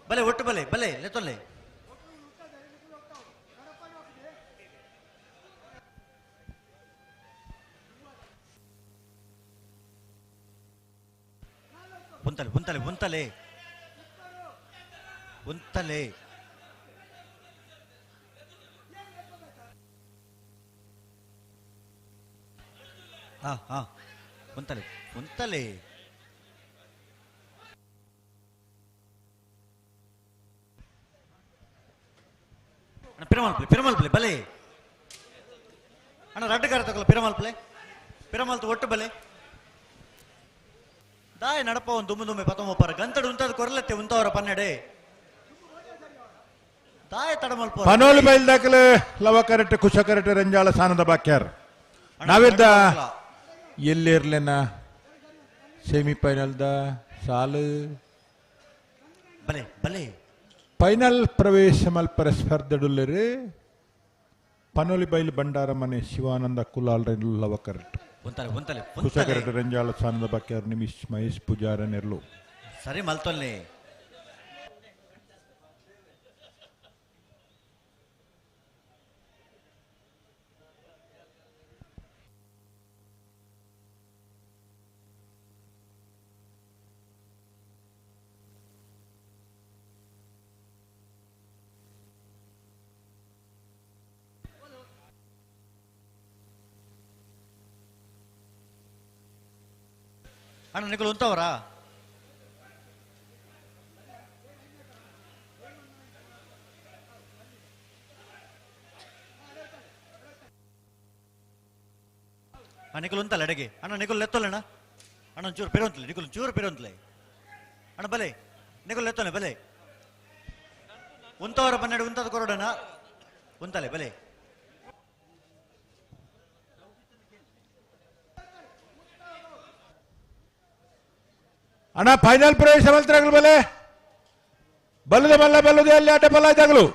ಬಲೆ ಒಟ್ಟು ಬಲೆ ಲೆತ್ತೊಲ್ಲೆ ಉಂತಲೆ ಹಾ ಉಂತಲೆ ಪಿರಮಲ್ಪಲೆ ಬಲೆ ಅಣ್ಣ ರಡ್ಡುಗಾರ ತಗೊಳ್ಳ ಪಿರಮಲ್ತು ಒಟ್ಟು ಬಲೆ ದಾಯ ನಡಪ ಒಂದು ದುಮ್ಮೆ ಪತ್ತೊಂಬಪ್ಪರ ಗಂತಡು ಉಂತದ ಕೊರಲತ್ತೆ ಉಂತವರ ಪನ್ನೆಡೆ ದಾಯ ತಡಮಲ್ಪ ಪನೋಲು ಬೈಲ್ದಾಕಲೆ ಲವ ಕರೆಕ್ಟ್ ಕುಶ ಕರೆಕ್ಟ್ ರಂಜಾಳ ಸಾನದ ಬಾಕ್ಯಾರ್ ನಾವಿದ್ದ ಎಲ್ಲಿರ್ಲೇನ ಸೆಮಿಫೈನಲ್ದ ಸಾಲು ಬಲೆ ಫೈನಲ್ ಪ್ರವೇಶ ಮಲ್ಪರ ಸ್ಪರ್ಧೆಡುಲ್ಲರಿ ಪನೋಲಿ ಬೈಲ್ ಬಂಡಾರ ಮನೆ ಶಿವಾನಂದ ಕುಲಾಲ್ ಲವ ಕರೆಕ್ಟ್ ಕುಶ ಕರೆಕ್ಟ್ ರಂಜಾಳ ಸಾನದ ಬಾಕ್ಯಾರ್ ನಿಮಿಷ್ ಮಹೇಶ್ ಪೂಜಾರ ನೆರ್ಲು ಸರಿ ಮಲ್ತೊಲ್ಲೆ ಅಣ್ಣ ನಿಕಲು ಉಂತವರಾ ನಿಕಲು ಉಂತಲ್ಲ ಎಡೆಗೆ ಅಣ್ಣ ನಿಕಲು ಲೆತ್ತೊಲ್ಲಣ್ಣ ಅಣ್ಣ ಚೂರು ಪಿರೋಂತಲೆ ನಿಕಲು ಚೂರು ಪಿರೋಂತಲೆ ಅಣ್ಣ ಬಲೆ ನಿಕಲು ಲೆತ್ತೊಲೆ ಬಲೆ ಉಂತವರ ಪನ್ನೆರಡು ಉಂತದ ಕೊರಡಣ ಉಂತಲೆ ಬಲೆ ಅಣ್ಣ ಫೈನಲ್ ಪ್ರವೇಶ ಮಂತ್ರಿಗಳು ಬಲೆ ಬಲ್ಲದ ಮಲ್ಲ ಬಲ್ಲದೆ ಅಲ್ಲಿ ಆಟ ಬಲ್ಲ ಇದ್ದಾಗಲು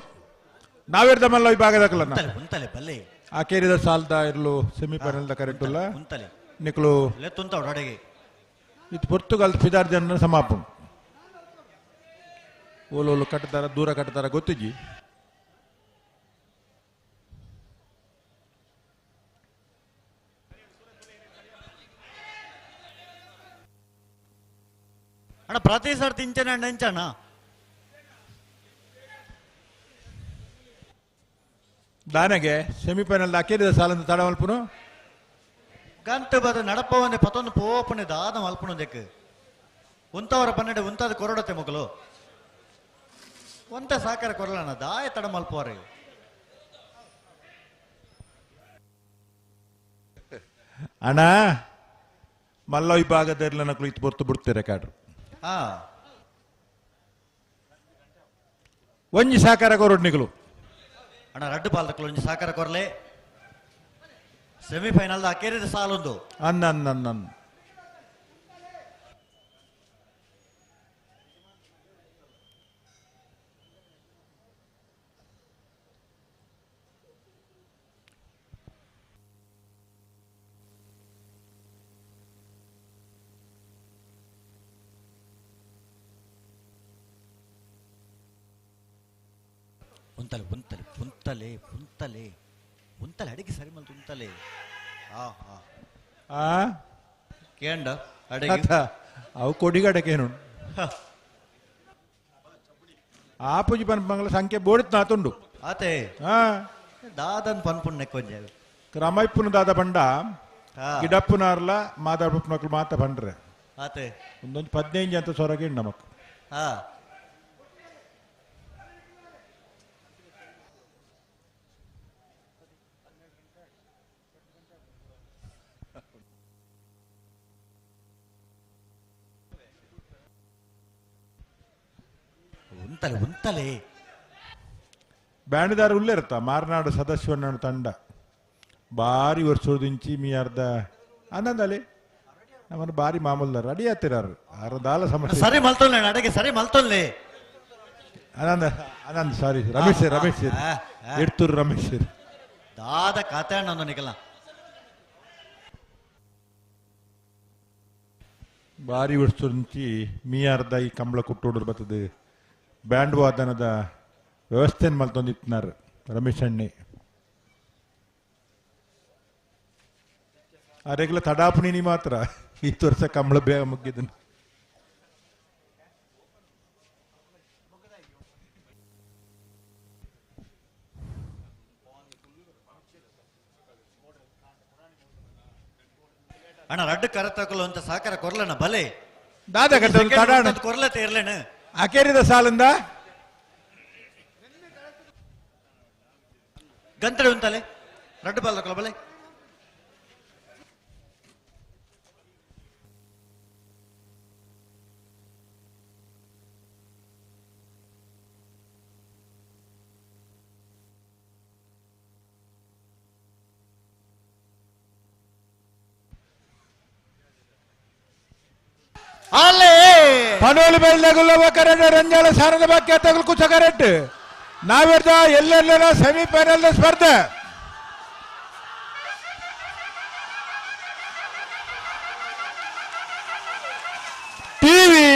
ನಾವಿರ್ದ ಮಲ್ಲ ವಿಭಾಗದಾಗಲ್ಲ ಉಂತಲೆ ಬಲ್ಲೆ ಆ ಕೇರಿದ ಸಾಲ್ದ ಇರ್ಲು ಸೆಮಿಫೈನಲ್ ದ ಕರೆಕ್ಟ್ ಇಲ್ಲ ಉಂತಲೆ ನಿಕ್ಲು ಲೆತ್ತುಂತ ಒಡಗೆ ಇದು ಪೊರ್ತುಗಾಲ್ ಫಿದಾರ್ ಜನ ಸಮಾಪನ ಓಲೋಲು ಕಟ್ತಾರ ದೂರ ಕಟ್ತಾರ ಗೊತ್ತಿಜ್ಜಿ ಅಣ್ಣ ಪ್ರತಿ ಸರ್ತಿ ಇಂಚನ ನೆಂಚಣ್ಣ ದಾನೆಗೆ ಸೆಮಿಫೈನಲ್ ಅಕೇರಿದ ಸಾಲಂದು ತಡ ಮಲ್ಪುನು ಗಂಟು ಬದ ನಡಪವನೆ ಪತೊಂದು ಪೋಪನೆ ದಾದ ಮಲ್ಪುನು ದೆಕ್ ಉಂತವರ ಪನ್ನೆಡೆ ಉಂತಾದ ಕೊರಡತೆ ಮಗಲು ಒಂತ ಸಾಕಾರ ಕೊರಲಣ್ಣ ದಾಯ ತಡ ಮಲ್ಪುವರೆ ಅಣ್ಣ ಮಲ್ಲ ವಿಭಾಗದಲ್ಲಿ ನಕಲು ಇತ್ತು ಹೊರ್ತು ಬಿಡ್ತೀರ ಕಾಡ್ರು ಹಾ ಒಂಜಿ ಸಾಕಾರ ಕೊರಡು ನಿಕಲು ಅಣ್ಣ ರಡ್ಡು ಬಾಲ್ದಕ್ಕಲು ಒಂಜಿ ಸಾಕಾರ ಕೊರಲೆ ಸೆಮಿಫೈನಲ್ ಅಕೇರಿದ ಸಾಲೊಂದು ಅನ್ನ ಉಂತಲೆ ಉಂತಲೆ ಪುಂತಲೆ ಪುಂತಲೆ ಉಂತಲೆ ಅಡಿಗೆ ಸರಿ ಮಲ್ತು ಉಂತಲೆ ಆ ಕೇಂಡ ಅಡಿಗೆ ಅವು ಕೊಡಿಗಡಕೇನು ಆ ಪೂಜಿ ಪನ್ ಬಂಗ್ಲ ಸಂಖ್ಯೆ ಬೋಡಿತ್ ನಾತುಂಡು ಆತೆ ಹಾ ದಾದನ್ ಪನ್ಪುಣ್ಣೆ ಕೊಂಜ ಕ್ರಮೈಪ್ಪುನ ದಾದ ಬಂಡ ಗಿಡಪ್ಪುನಾರ್ಲ ಮಾತಾಡ್ಪುನ ಮಕ್ಳು ಮಾತ ಬಂಡ್ರೆ ಆತೆ ಒಂದೊಂದು 15 ಅಂತ ಸೊರಗೆ ನಮಕ್ ಹಾ ಉಂತಲೆ ಉಂತಲೆ ಬ್ಯಾಂಡ್ದಾರ ಉಲ್ಲೇ ಇರ್ತ ಮಾರ್ನಾಡು ಸದಸ್ಯವನ್ನ ತಂಡ ಬಾರಿ ವರ್ಷದಿಂಚಿ ಮೀ ಅರ್ಧ ಅನ್ನಂದಲ್ಲಿ ನಮ್ಮನ್ನು ಬಾರಿ ಮಾಮೂಲ್ದಾರ ರೆಡಿ ಆಗ್ತಿರಾರು ಅರ್ಧಾಲ ಸಮಸ್ಯೆ ಸರಿ ಮಲ್ತೊಲ್ಲೆ ಅಡಗೆ ಸರಿ ಮಲ್ತೊಲ್ಲೆ ಆನಂದ್ ಸಾರಿ ರಮೇಶ್ ಎಡ್ತೂರು ರಮೇಶ್ ದಾದ ಕತೆ ಅಣ್ಣ ನಿಕಲ್ಲ ಬಾರಿ ವರ್ಷದಿಂಚಿ ಮೀ ಅರ್ಧ ಈ ಕಂಬಳ ಕುಟ್ಟೋಡ್ರು ಬರ್ತದೆ ಬ್ಯಾಂಡ್ ವಾದನದ ವ್ಯವಸ್ಥೆಯನ್ನು ಮಲ್ತೊಂದಿತ್ನಾರು ರಮೇಶ್ ಅಣ್ಣೆ ಆ ರೆಗ್ಯುಲರ್ ತಡಾಪುಣಿ ಮಾತ್ರ ಈ ವರ್ಷ ಕಂಬಳ ಬೇಗ ಮುಗಿದನು ಅಣ್ಣ ರಡ್ಡು ಕರತಕಲು ಅಂತ ಸಾಕಾರ ಕೊರ್ಲಣ್ಣ ಬಲೆ ದಾದ ಕಟ್ಟ ಕೊರ್ಲತೆ ಇರ್ಲೇನು ಅಕೇರಿದ ಸಾಲಂದ ಗಂತಡೆ ಉಂತಲೆ ರಡ್ಡು ಬಾಲ್ದಕಲ ಬಲೆ ಪನೋಲಿ ಬೆಳ್ಳೆಗುಲ್ಲವ ಕರೆಕ್ಟ್ ರಂಜಾಳ ಸಾರದ ಬಾಕಿ ತಗಲು ಕುಚ ಕರೆಕ್ಟ್ ನಾವಿರ್ದ ಎಲ್ಲೆಲ್ಲ ಸೆಮಿಫೈನಲ್ ಸ್ಪರ್ಧೆ ಟಿವಿ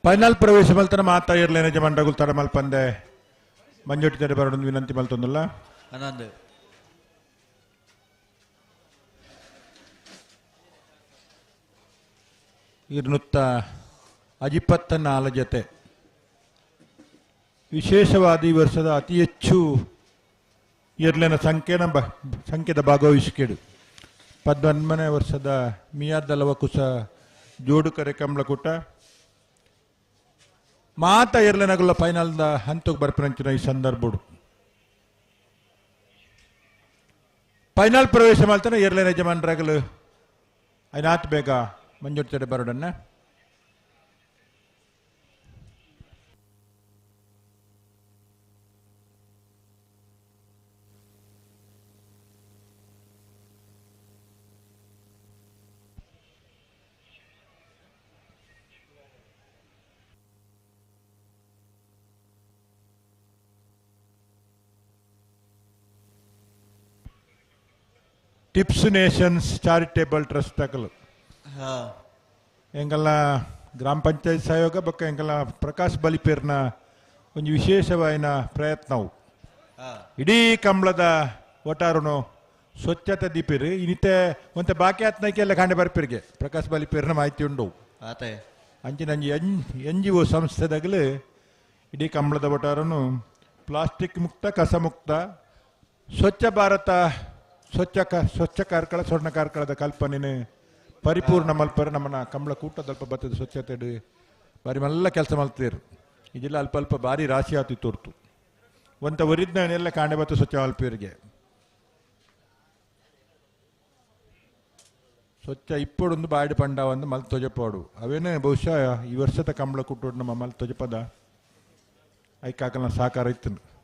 ಫೈನಲ್ ಪ್ರವೇಶ ಮಲ್ತನ ಮಾತಾ ಇರ್ಲೇನೆ ಜಮಂಡಗುಲ್ ತಡ ಮಲ್ಪಂದೆ ಮಂಜುಟಿ ತಡೆ ಬರೋದು ವಿನಂತಿ ಮಲ್ತೊಂದಲ್ಲ ಆನಂದ್ ಇರ್ನುತ್ತ ಅಜಿಪ್ಪತ್ತ ಜತೆ ವಿಶೇಷವಾದ ಈ ವರ್ಷದ ಅತಿ ಹೆಚ್ಚು ಇರ್ಲಿನ ಸಂಖ್ಯೆದ ಭಾಗವಹಿಸಿಕೆಡು 11ನೇ ವರ್ಷದ ಮಿಯಾದ ಲವಕುಶ ಜೋಡುಕರೆ ಕಮಲಕೂಟ ಮಾತ ಇರ್ಲಿನಗುಲ್ಲ ಫೈನಲ್ದ ಹಂತಕ್ಕೆ ಬರ್ಪಂಚಿನ ಈ ಸಂದರ್ಭಡು ಫೈನಲ್ ಪ್ರವೇಶ ಮಾಡ್ತಾನೆ ಇರ್ಲಿನ ಯಜಮಾನರಾಗಲು ಐನಾತ್ ಬೇಗ ಮಂಜೂರು ತಡೆ ಬರೋಡನ್ನ ಟಿಪ್ಸ್ ನೇಷನ್ಸ್ ಚಾರಿಟೇಬಲ್ ಟ್ರಸ್ಟ್ ಆಗಲು ಎಂಗಲ್ಲ ಗ್ರಾಮ ಪಂಚಾಯತ್ ಸಹಯೋಗ ಬಕ್ಕ ಎಂಗಲ್ಲ ಪ್ರಕಾಶ್ ಬಲಿಪೇರ್ನ ಒಂದು ವಿಶೇಷವಾದ ಪ್ರಯತ್ನವು ಇಡೀ ಕಂಬಳದ ಒಟ್ಟಾರುನು ಸ್ವಚ್ಛತೆ ದೀಪಿರಿ ಇನ್ನಿತೆ ಒಂತೆ ಬಾಕಿ ಆತ್ನಕ್ಕೆ ಎಲ್ಲ ಕಾಂಡೆ ಬರ್ಪಿರಿಗೆ ಪ್ರಕಾಶ್ ಬಲಿಪೇರ್ನ ಮಾಹಿತಿ ಉಂಡು ಅಂಚಿನ NGO ಸಂಸ್ಥೆದಾಗಲು ಇಡೀ ಕಂಬಳದ ಒಟ್ಟಾರನು ಪ್ಲಾಸ್ಟಿಕ್ ಮುಕ್ತ ಕಸ ಮುಕ್ತ ಸ್ವಚ್ಛ ಭಾರತ ಸ್ವಚ್ಛ ಕಾರ್ಕಳ ಸ್ವರ್ಣ ಕಾರ್ಕಳದ ಕಲ್ಪನೆ ಪರಿಪೂರ್ಣ ಮಲ್ಪರ ನಮ್ಮನ್ನ ಕಂಬಳ ಕೂಟದಲ್ಪ ಬತ್ತದ ಸ್ವಚ್ಛತೆ ಬಾರಿ ಮಲ್ಲ ಕೆಲಸ ಮಲ್ತೀರು ಇದೆಲ್ಲ ಅಲ್ಪ ಅಲ್ಪ ಭಾರಿ ರಾಶಿ ಆತಿ ತೋರ್ತು ಒಂತ ಒರಿಜ್ಞಾನೆಲ್ಲ ಕಾಂಡೆ ಬತ್ತು ಸ್ವಚ್ಛ ಮಲ್ಪೇರಿಗೆ ಸ್ವಚ್ಛ ಇಪ್ಪಡೊಂದು ಬಾಡಿ ಪಂಡಾವಂದು ಮಲ್ ತೊಜಪಾಡು ಅವೇನೇ ಬಹುಶಃ ಈ ವರ್ಷದ ಕಂಬಳ ಕೂಟೋಡು ನಮ್ಮ ಮಲ್ ತೊಜಪದ ಐಕಾಕಲ್ನ ಸಾಕಾರ ಇತ್ತು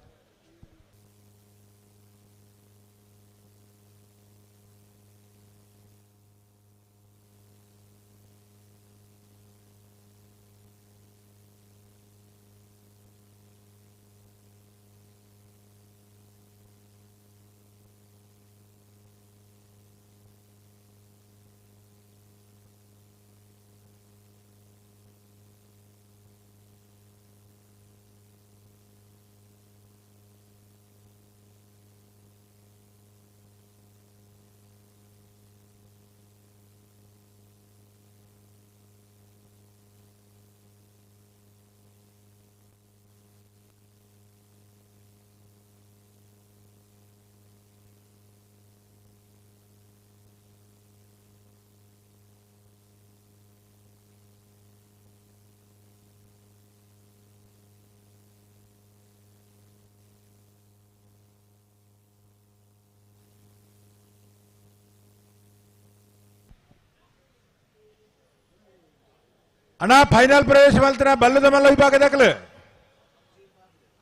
ಅಣ್ಣ ಫೈನಲ್ ಪ್ರವೇಶ ಮಲ್ತನ ಬಲ್ಲದ ಮಲ್ಲ ವಿಭಾಗದಾಗಲು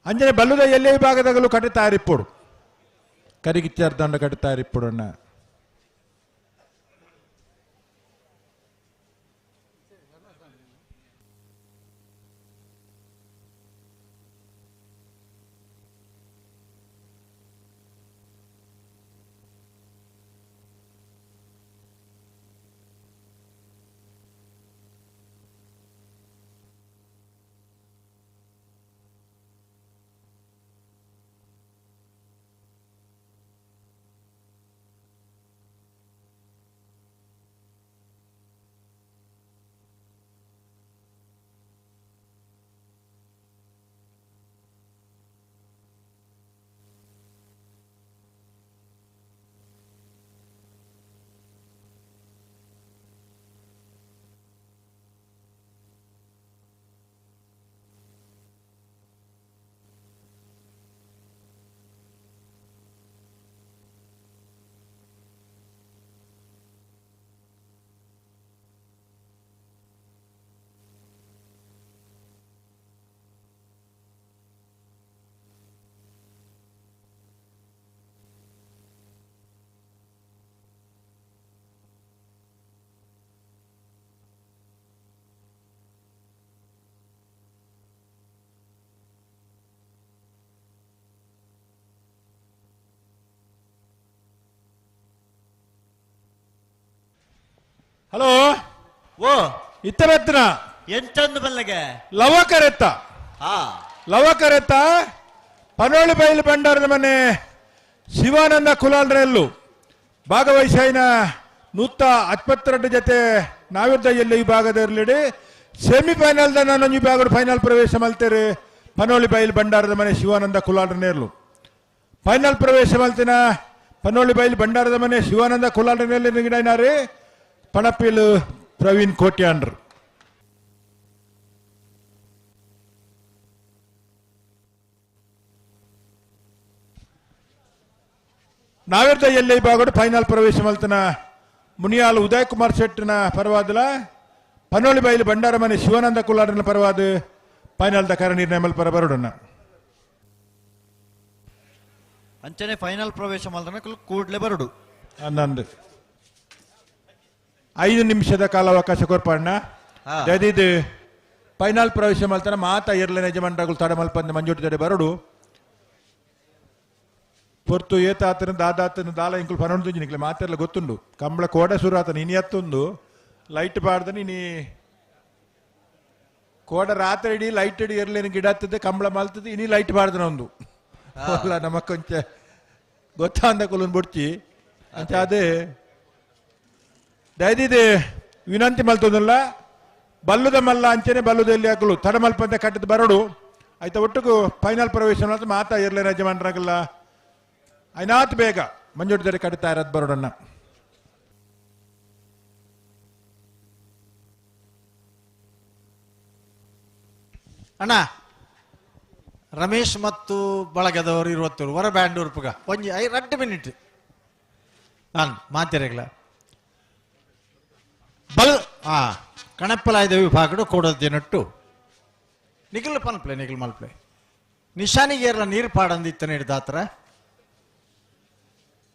ಅಂಜನೆ ಬಲ್ಲುದ ಎಲ್ಲೇ ವಿಭಾಗದಾಗಲು ಕಟ್ಟುತ್ತಾರಿಪ್ಪಡು ಕರಿಗಿಚ್ಚಾರ್ದಂಡ ಕಟ್ಟುತ್ತಾರಿಪ್ಪಡು ಅಣ್ಣ ಹಲೋ ಓ ಇತ್ತ ಬೆತ್ತನ ಎಂಟೊಂದು ಬಲ್ಲೆಗೆ ಲವಕರೆತ್ತ ಹಾ ಲವಕರೆತ್ತ ಪನೋಳಿ ಬೈಲು ಭಂಡಾರದ ಮನೆ ಶಿವಾನಂದ ಕುಲಾಲ್ರೆಲ್ಲು ಭಾಗವಹಿಸಿನ ನೂತ 72 ಜೊತೆ ನಾವಿದ್ದ ಎಲ್ಲ ಈ ಭಾಗದಲ್ಲಿ ಸೆಮಿಫೈನಲ್ ನಾನು ಈ ಭಾಗದ ಫೈನಲ್ ಪ್ರವೇಶ ಮಲ್ತೇರಿ ಪನೋಳಿ ಬೈಲು ಭಂಡಾರದ ಮನೆ ಶಿವಾನಂದ ಕುಲಾಲ್ರನೇರ್ಲು ಫೈನಲ್ ಪ್ರವೇಶ ಮಲ್ತಿನ ಪನೋಳಿ ಬೈಲು ಭಂಡಾರದ ಮನೆ ಶಿವಾನಂದ ಕುಲಾಲ್ರನೇರ್ಲಿ ನಿಗಡಾರಿ ಪಣಪಿಲು ಪ್ರವೀಣ್ ಕೋಟ್ಯಾನ್ರು ನಾವಿರ್ದ ಎಲ್ಲ ಈ ಭಾಗದ ಫೈನಲ್ ಪ್ರವೇಶ ಮಲ್ತನ ಮುನಿಯಾಲ್ ಉದಯ್ ಕುಮಾರ್ ಶೆಟ್ಟಿನ ಪರವಾದಲ ಪನೋಳಿ ಬೈಲು ಭಂಡಾರ ಮನೆ ಶಿವಾನಂದ ಕುಲಾರನ ಪರವಾದ ಫೈನಲ್ ದಕಾರ ನಿರ್ಣಯ ಪರ ಬರೋಡನ್ನ ಅಂಚನೆ ಫೈನಲ್ ಪ್ರವೇಶ ಮಲ್ತನ ಕೂಡ್ಲೆ ಬರೋಡು ಅನ್ನೊಂದು 5 ನಿಮಿಷದ ಕಾಲಾವಕಾಶ ಕೊರ್ಪಣ್ಣ ಇದು ಫೈನಲ್ ಪ್ರವೇಶ ಮಲ್ತನ ಮಾತಾ ಇರ್ಲೇನ ಯಜಮಾನರಾಗಲು ತಡ ಮಲ್ಪಂದ ಮಂಜೂಟಿ ತಡೆ ಬರೋಡು ಪೊರ್ತು ಏತಾತನ ದಾದಾತನ ದಾಲ ಇಂಕುಲು ಪನೊಂದು ತುಂಜಿ ನಿಕ್ಲೆ ಮಾತೆಲ್ಲ ಗೊತ್ತುಂಡು ಕಂಬಳ ಕೋಡ ಸುರು ಆತನ ಇನಿ ಎತ್ತೊಂದು ಲೈಟ್ ಬಾರ್ದನಿ ಇನಿ ಕೋಡ ರಾತ್ರಿ ಇಡೀ ಲೈಟ್ ಇಡಿ ಇರ್ಲೇನ ಗಿಡ ಹತ್ತದೆ ಕಂಬಳ ಮಲ್ತದೆ ಇನಿ ಲೈಟ್ ಬಾರ್ದನ ಒಂದು ಅಲ್ಲ ನಮ್ಮ ಕೊಂಚ ಗೊತ್ತಾಂದ ಕುಲನ್ ಬುಡ್ಚಿ ಅಂತ ಅದೇ ದಯದಿದೆ ವಿನಂತಿ ಮಲ್ತದಲ್ಲ ಬಲ್ಲುದ ಮಲ್ಲ ಅಂಚನೆ ಬಲ್ಲುದಲ್ಲಿ ಹಾಕಲು ತಡ ಮಲ್ಪಂತೆ ಕಟ್ಟದ ಬರೋಡು ಆಯ್ತಾ ಒಟ್ಟಿಗೂ ಫೈನಲ್ ಪ್ರವೇಶ ಮಾತಾ ಇರ್ಲೇನ ಯಜಮಾನರಾಗಲ್ಲ ಐನಾತ್ ಬೇಗ ಮಂಜೂಟಿ ದರೆ ಕಡಿತಾ ಇರೋದು ಬರೋಡನ್ನ ಅಣ್ಣ ರಮೇಶ್ ಮತ್ತು ಬಳಗದವರು 20 ಹೊರ ಬ್ಯಾಂಡ್ ಉರುಪುಗ ಒಂಜಿ 2 ಮಿನಿಟ್ ನಾನು ಮಾತಿರಗ್ಲ ಬಲ್ ಕಣಪ್ಪಲಾಯ್ದ ವಿಭಾಗಡು ಕೊಡೋದೇನಟ್ಟು ನಿಖಿಲ್ ಪನ್ಪ್ಲೆ ನಿಖಿಲ್ ಮಲ್ಪ್ಲೆ ನಿಶಾನಿಗೇರ್ಲ ನೀರು ಪಾಡಂದಿತ್ತ ನೀಡಿದಾತ್ರ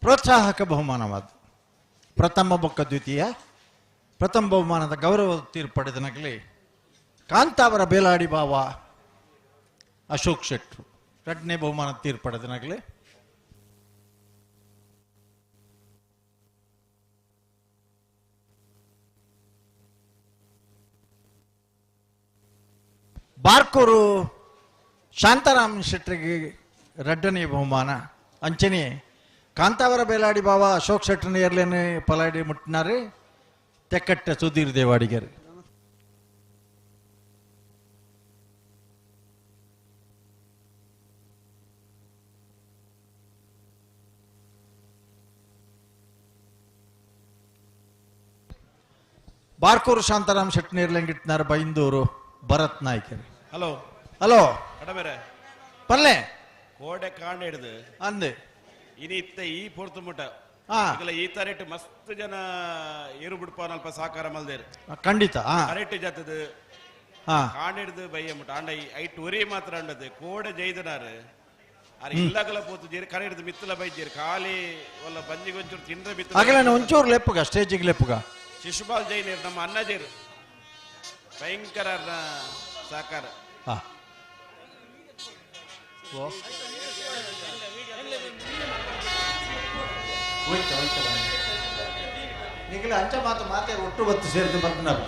ಪ್ರೋತ್ಸಾಹಕ ಬಹುಮಾನವಾದ ಪ್ರಥಮ ಬೊಕ್ಕ ದ್ವಿತೀಯ ಪ್ರಥಮ ಬಹುಮಾನದ ಗೌರವ ತೀರ್ಪಡೆದ ನಗಲಿ ಕಾಂತಾವರ ಬೇಲಾಡಿ ಬಾವ ಅಶೋಕ್ ಶೆಟ್ರು 2ನೇ ಬಹುಮಾನ ತೀರ್ಪಡೆದ ನಗಲಿ ಬಾರ್ಕೂರು ಶಾಂತಾರಾಮ್ ಶೆಟ್ರಿಗೆ 2ನೇ ಬಹುಮಾನ ಅಂಚನೆ ಕಾಂತಾವರ ಬೇಲಾಡಿ ಬಾವ ಅಶೋಕ್ ಶೆಟ್ಟರ್ನ ಏರ್ಲೇನೆ ಪಲಾಡಿ ಮುಟ್ಟಿನಾರೆ ತೆಕ್ಕಟ್ಟ ಸುಧೀರ್ ದೇವಾಡಿಗರು ಬಾರ್ಕೂರು ಶಾಂತಾರಾಮ್ ಶೆಟ್ಟಿ ಏರ್ಲೆಂಗಿಟ್ಟಿನಾರ ಬೈಂದೂರು ಭರತ್ ನಾಯ್ಕರು ಹಲೋ ಹಲೋ ಕಡಮೇರೆ ಪಲ್ಲೆ ಕೋಡೆ ಕಾಂಡ ಹಿಡ್ದು ಅಂದೆ ಇನಿ ಇತ್ತ ಈ ಪೊರ್ತು ಮುಟ ಹಾ ಈ ತರೆಟ್ ಮಸ್ತ್ ಜನ ಏರು ಬಿಡ್ಪ ಅಲ್ಪ ಸಾಕಾರ ಮಲ್ದೇರು ಖಂಡಿತ ಕರೆಕ್ಟ್ ಜತ್ತದು ಕಾಂಡ ಹಿಡ್ದು ಬೈಯ ಮುಟ ಅಂಡ ಐಟ್ ಒರಿ ಮಾತ್ರ ಅಂಡದು ಕೋಡೆ ಜೈದನಾರು ಅರೆ ಇಲ್ಲಗಲ ಪೋತು ಜೇರಿ ಕರೆ ಹಿಡ್ದು ಮಿತ್ತಲ ಬೈಜೇರಿ ಖಾಲಿ ಒಲ್ಲ ಬಂಜಿಗೆ ಒಂಚೂರು ತಿಂದ್ರೆ ಬಿತ್ತು ಆಗಲೇ ಒಂಚೂರು ಲೆಪ್ಪುಗ ಸ್ಟೇಜಿಗೆ ಲೆಪ್ಪುಗ ಶಿಶುಪಾಲ್ ಜೈನೇರು ನಮ್ಮ ಅಣ್ಣಜೇರು ಭಯಂಕರ ಸಾಕಾರ ನಿಖಿಲ ಅಂಚ ಮಾತೆ ಒಟ್ಟು ಹೊತ್ತು ಸೇರಿದು ಬರ್ತಾರೆ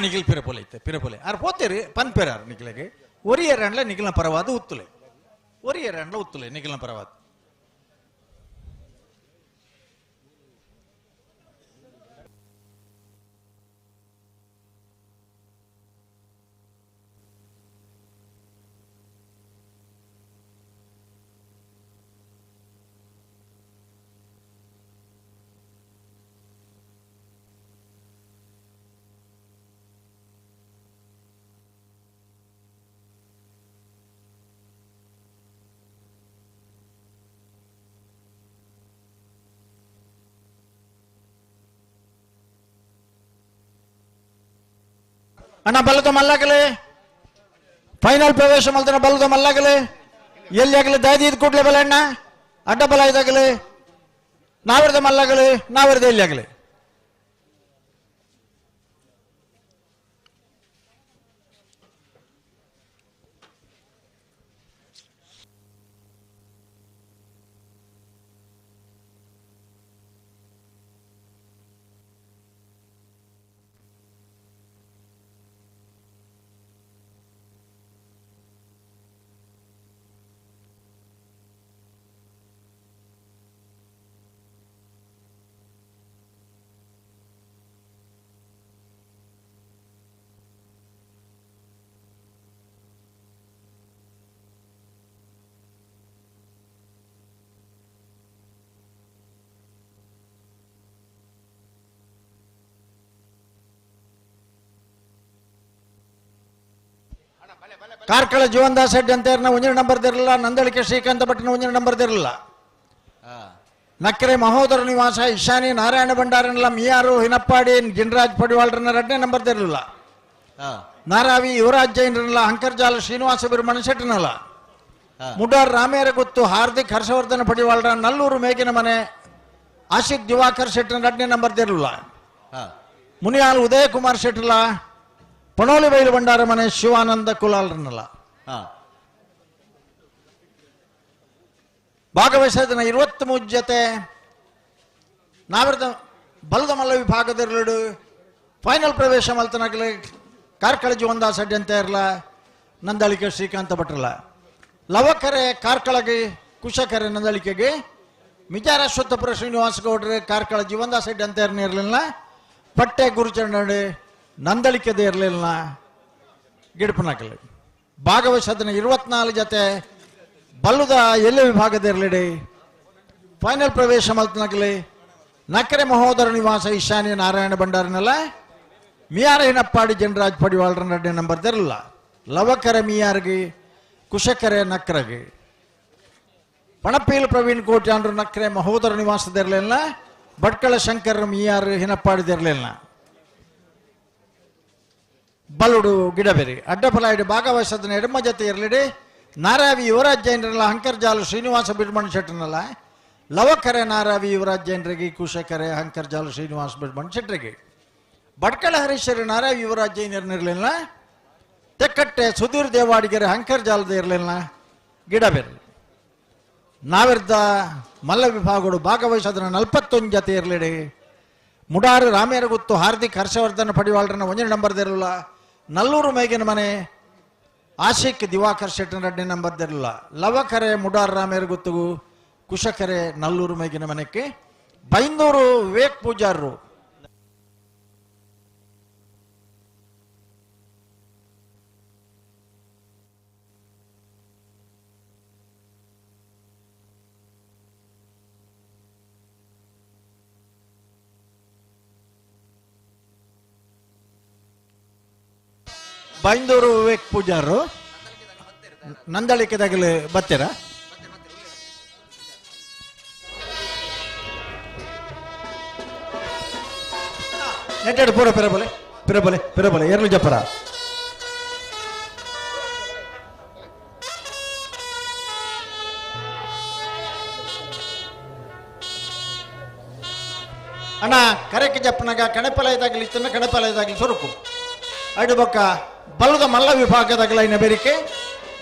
ನಿಖಿಲ್ ಪಿರಪೊಲೆ ಇತ್ತೆ ಪಿರಪೊಲೆ ಆರ್ ಪೋತೇರಿ ಪನ್ಪೆರಾರ್ ನಿಖಿಲೆಗೆ ಒರಿಯರಂಡ್ಲ ನಿಖಿಲ್ನ ಪರವಾದ ಉತ್ತುಲೆ ಒರಿಯರಂಡ್ಲ ಉತ್ತುಲೆ ನಿಖಿಲ್ನ ಪರವಾದ ಅಣ್ಣ ಬಲ್ಲದ ಮಲ್ಲಾಗಲೇ ಫೈನಲ್ ಪ್ರವೇಶ ಮಾಡ್ತಾನೆ ಬಲ್ಲದ ಮಲ್ಲಾಗಲೇ ಎಲ್ಲಿ ಆಗಲಿ ದಾದಿ ಇದು ಕೊಡ್ಲೇ ಬಲ ಅಣ್ಣ ಅಡ್ಡ ಬಲ ಇದಾಗಲಿ ನಾವಿರ್ದ ಮಲ್ಲಾಗಲಿ ನಾವಿರ್ದ ಎಲ್ಲಿ ಆಗಲಿ ಕಾರ್ಕಳ ಜೀವನ್ದಾಸ್ ಹೆಡ್ ಅಂತ ಒಂಜಿನ ನಂಬರ್ ಇರಲಿಲ್ಲ ನಂದಳಿಕೆ ಶ್ರೀಕಾಂತ ಭಟ್ನ ಒಂಜಿನ ನಂಬರ್ ಇರಲಿಲ್ಲ ನಕ್ಕರೆ ಮಹೋದರ ನಿವಾಸ ಇಶಾನಿ ನಾರಾಯಣ ಭಂಡಾರನಲ್ಲ ಮಿಯಾರು ಹಿನಪ್ಪಾಡಿ ಗಿನ್ರಾಜ್ ಪಡಿವಾಳ್ರನ್ನ 2ನೇ ನಂಬರ್ ಇರಲಿಲ್ಲ ನಾರಾವಿ ಯುವರಾಜ್ ಜೈನ್ರಲ್ಲ ಅಂಕರ್ಜಾಲ ಶ್ರೀನಿವಾಸ ಬಿರ್ಮಣ ಶೆಟ್ಟನಲ್ಲ ಮುಡಾರ್ ರಾಮೇರ ಗೊತ್ತು ಹಾರ್ದಿಕ್ ಹರ್ಷವರ್ಧನ ಪಡಿವಾಳ್ರ ನಲ್ಲೂರು ಮೇಗಿನ ಮನೆ ಆಶಿಕ್ ದಿವಾಕರ್ ಶೆಟ್ಟನ 2ನೇ ನಂಬರ್ ಇರಲಿಲ್ಲ ಮುನಿಯಾಲ್ ಉದಯ ಕುಮಾರ್ ಶೆಟ್ಟಲ್ಲ ಪಣೋಲಿ ಬೈಲು ಭಂಡಾರ ಮನೆ ಶಿವಾನಂದ ಕುಲಾಲ್ರನ್ನಲ್ಲ ಭಾಗವಹಿಸಿದ 23 ಜೊತೆ ನಾವಿರ್ದ ಬಲದ ಮಲ್ಲ ವಿಭಾಗದೆರಡು ಫೈನಲ್ ಪ್ರವೇಶ ಮಲ್ತನಾಗಲಿ ಕಾರ್ಕಳ ಜೀವನ್ದಾಸ್ ಅಡ್ಡಿ ಅಂತ ಇರಲ್ಲ ನಂದಳಿಕೆ ಶ್ರೀಕಾಂತ ಭಟ್ರಲ್ಲ ಲವಕರೆ ಕಾರ್ಕಳಗೆ ಕುಶಕರೆ ನಂದಳಿಕೆಗೆ ಮಿಜಾರಾಶ್ವತ್ಥಪುರ ಶ್ರೀನಿವಾಸ ಗೌಡ್ರೆ ಕಾರ್ಕಳ ಜೀವನ್ದಾಸ್ ಅಡ್ಡಿ ಅಂತ ಇರಲಿಲ್ಲ ಪಟ್ಟೆ ಗುರುಚಂಡಿ ನಂದಳಿಕೆದೇ ಇರಲಿಲ್ಲ ಗಿಡಪನಾಕಲಿ ಭಾಗವಹಿಸಿದ 24 ಜೊತೆ ಬಲ್ಲುದ ಎಲ್ಲ ವಿಭಾಗದ ಇರಲಿ ಫೈನಲ್ ಪ್ರವೇಶ ಮಲ್ತನಾಗಲಿ ನಕ್ಕರೆ ಮಹೋದರ ನಿವಾಸ ಈಶಾನ್ಯ ನಾರಾಯಣ ಭಂಡಾರನಲ್ಲ ಮಿಯಾರ ಹಿನಪ್ಪಾಡಿ ಜನರಾಜ್ ಪಡಿವಾಳ್ರ 2ನೇ ನಂಬರ್ ಇರಲಿಲ್ಲ ಲವಕರೆ ಮಿಯಾರ್ಗೆ ಕುಶಕರೆ ನಕ್ಕರಗೆ ಪಣಪೀಲ್ ಪ್ರವೀಣ್ ಕೋಟ್ಯಾಂಡ್ರು ನಕ್ಕರೆ ಮಹೋದರ ನಿವಾಸದ ಇರಲಿಲ್ಲ ಭಟ್ಕಳ ಶಂಕರ್ ಮಿಯಾರ್ ಹಿನಪ್ಪಾಡಿದಿರಲಿಲ್ಲ ಬಲ್ಲುಡು ಗಿಡಬೇರಿ ಅಡ್ಡಫಲಾಯಿಡು ಭಾಗವಹಿಸಿದ ಎಡಮ ಜೊತೆ ಇರಲಿಡಿ ನಾರಾವಿ ಯುವರಾಜ್ ಜೈನರಲ್ಲ ಅಂಕರ್ಜಾಲು ಶ್ರೀನಿವಾಸ ಬಿಡ್ಮಣ್ ಶೆಟ್ಟನಲ್ಲ ಲವಕರೆ ನಾರಾವಿ ಯುವರಾಜ್ ಜೈನರಿಗೆ ಕುಶಕರೆ ಅಂಕರ್ಜಾಲು ಶ್ರೀನಿವಾಸ ಬಿಡ್ಮಣ್ ಶೆಟ್ಟರಿಗೆ ಭಟ್ಕಳ ಹರೀಶ್ವರಿ ನಾರಾವಿ ಯುವರಾಜ್ ಜೈನರ್ನಿರಲಿಲ್ಲ ತೆಕ್ಕಟ್ಟೆ ಸುಧೀರ್ ದೇವಾಡಿಗೆರೆ ಅಂಕರ್ಜಾಲದ ಇರಲಿಲ್ಲ ಗಿಡಬೇರಿ ನಾವಿರ್ದ ಮಲ್ಲ ವಿಭಾಗಗಳು ಭಾಗವಹಿಸಿದ 41 ಜೊತೆ ಇರಲಿಡಿ ಮುಡಾರು ರಾಮೇರ ಗೊತ್ತು ಹಾರ್ದಿಕ್ ಹರ್ಷವರ್ಧನ ಪಡಿವಾಳ್ರನ್ನ 1ನೇ ನಂಬರ್ ಇರಲಿಲ್ಲ ನಲ್ಲೂರು ಮೇಗಿನ ಮನೆ ಆಶಿಕ್ ದಿವಾಕರ್ ಶೆಟ್ಟನ 2ನೇ ನಂಬರ್ ಇರಲಿಲ್ಲ ಲವಕರೆ ಮುಡಾರ್ ರಾಮೇರ ಗೊತ್ತು ಕುಶಕರೆ ನಲ್ಲೂರು ಮೇಗಿನ ಮನೆಗೆ ಬೈಂದೂರು ವಿವೇಕ್ ಪೂಜಾರರು ಬೈಂದೂರು ವಿವೇಕ್ ಪೂಜಾರರು ನಂದಳಿಕೆದಾಗಲೇ ಬರ್ತೀರಾ ನೆಟ್ಟೆಡು ಪೂರ ಪಿರಬಲೆ ಪಿರಬಲೆ ಪಿರಬಲೆ ಎರಲು ಜಪ್ಪರ ಅಣ್ಣ ಕರೆಕ್ಕೆ ಜಪ್ಪನಾಗ ಕಣೆಪಲಯದಾಗಲಿ ಇತ್ತನ್ನ ಕಣೆಪಲಯದಾಗಲಿ ಸ್ವರೂಪು ಅಡು ಬೊಕ್ಕ ಬಲ್ಲದ ಮಲ್ಲ ವಿಭಾಗದಾಗಲಿನ ಬೆರಿಕೆ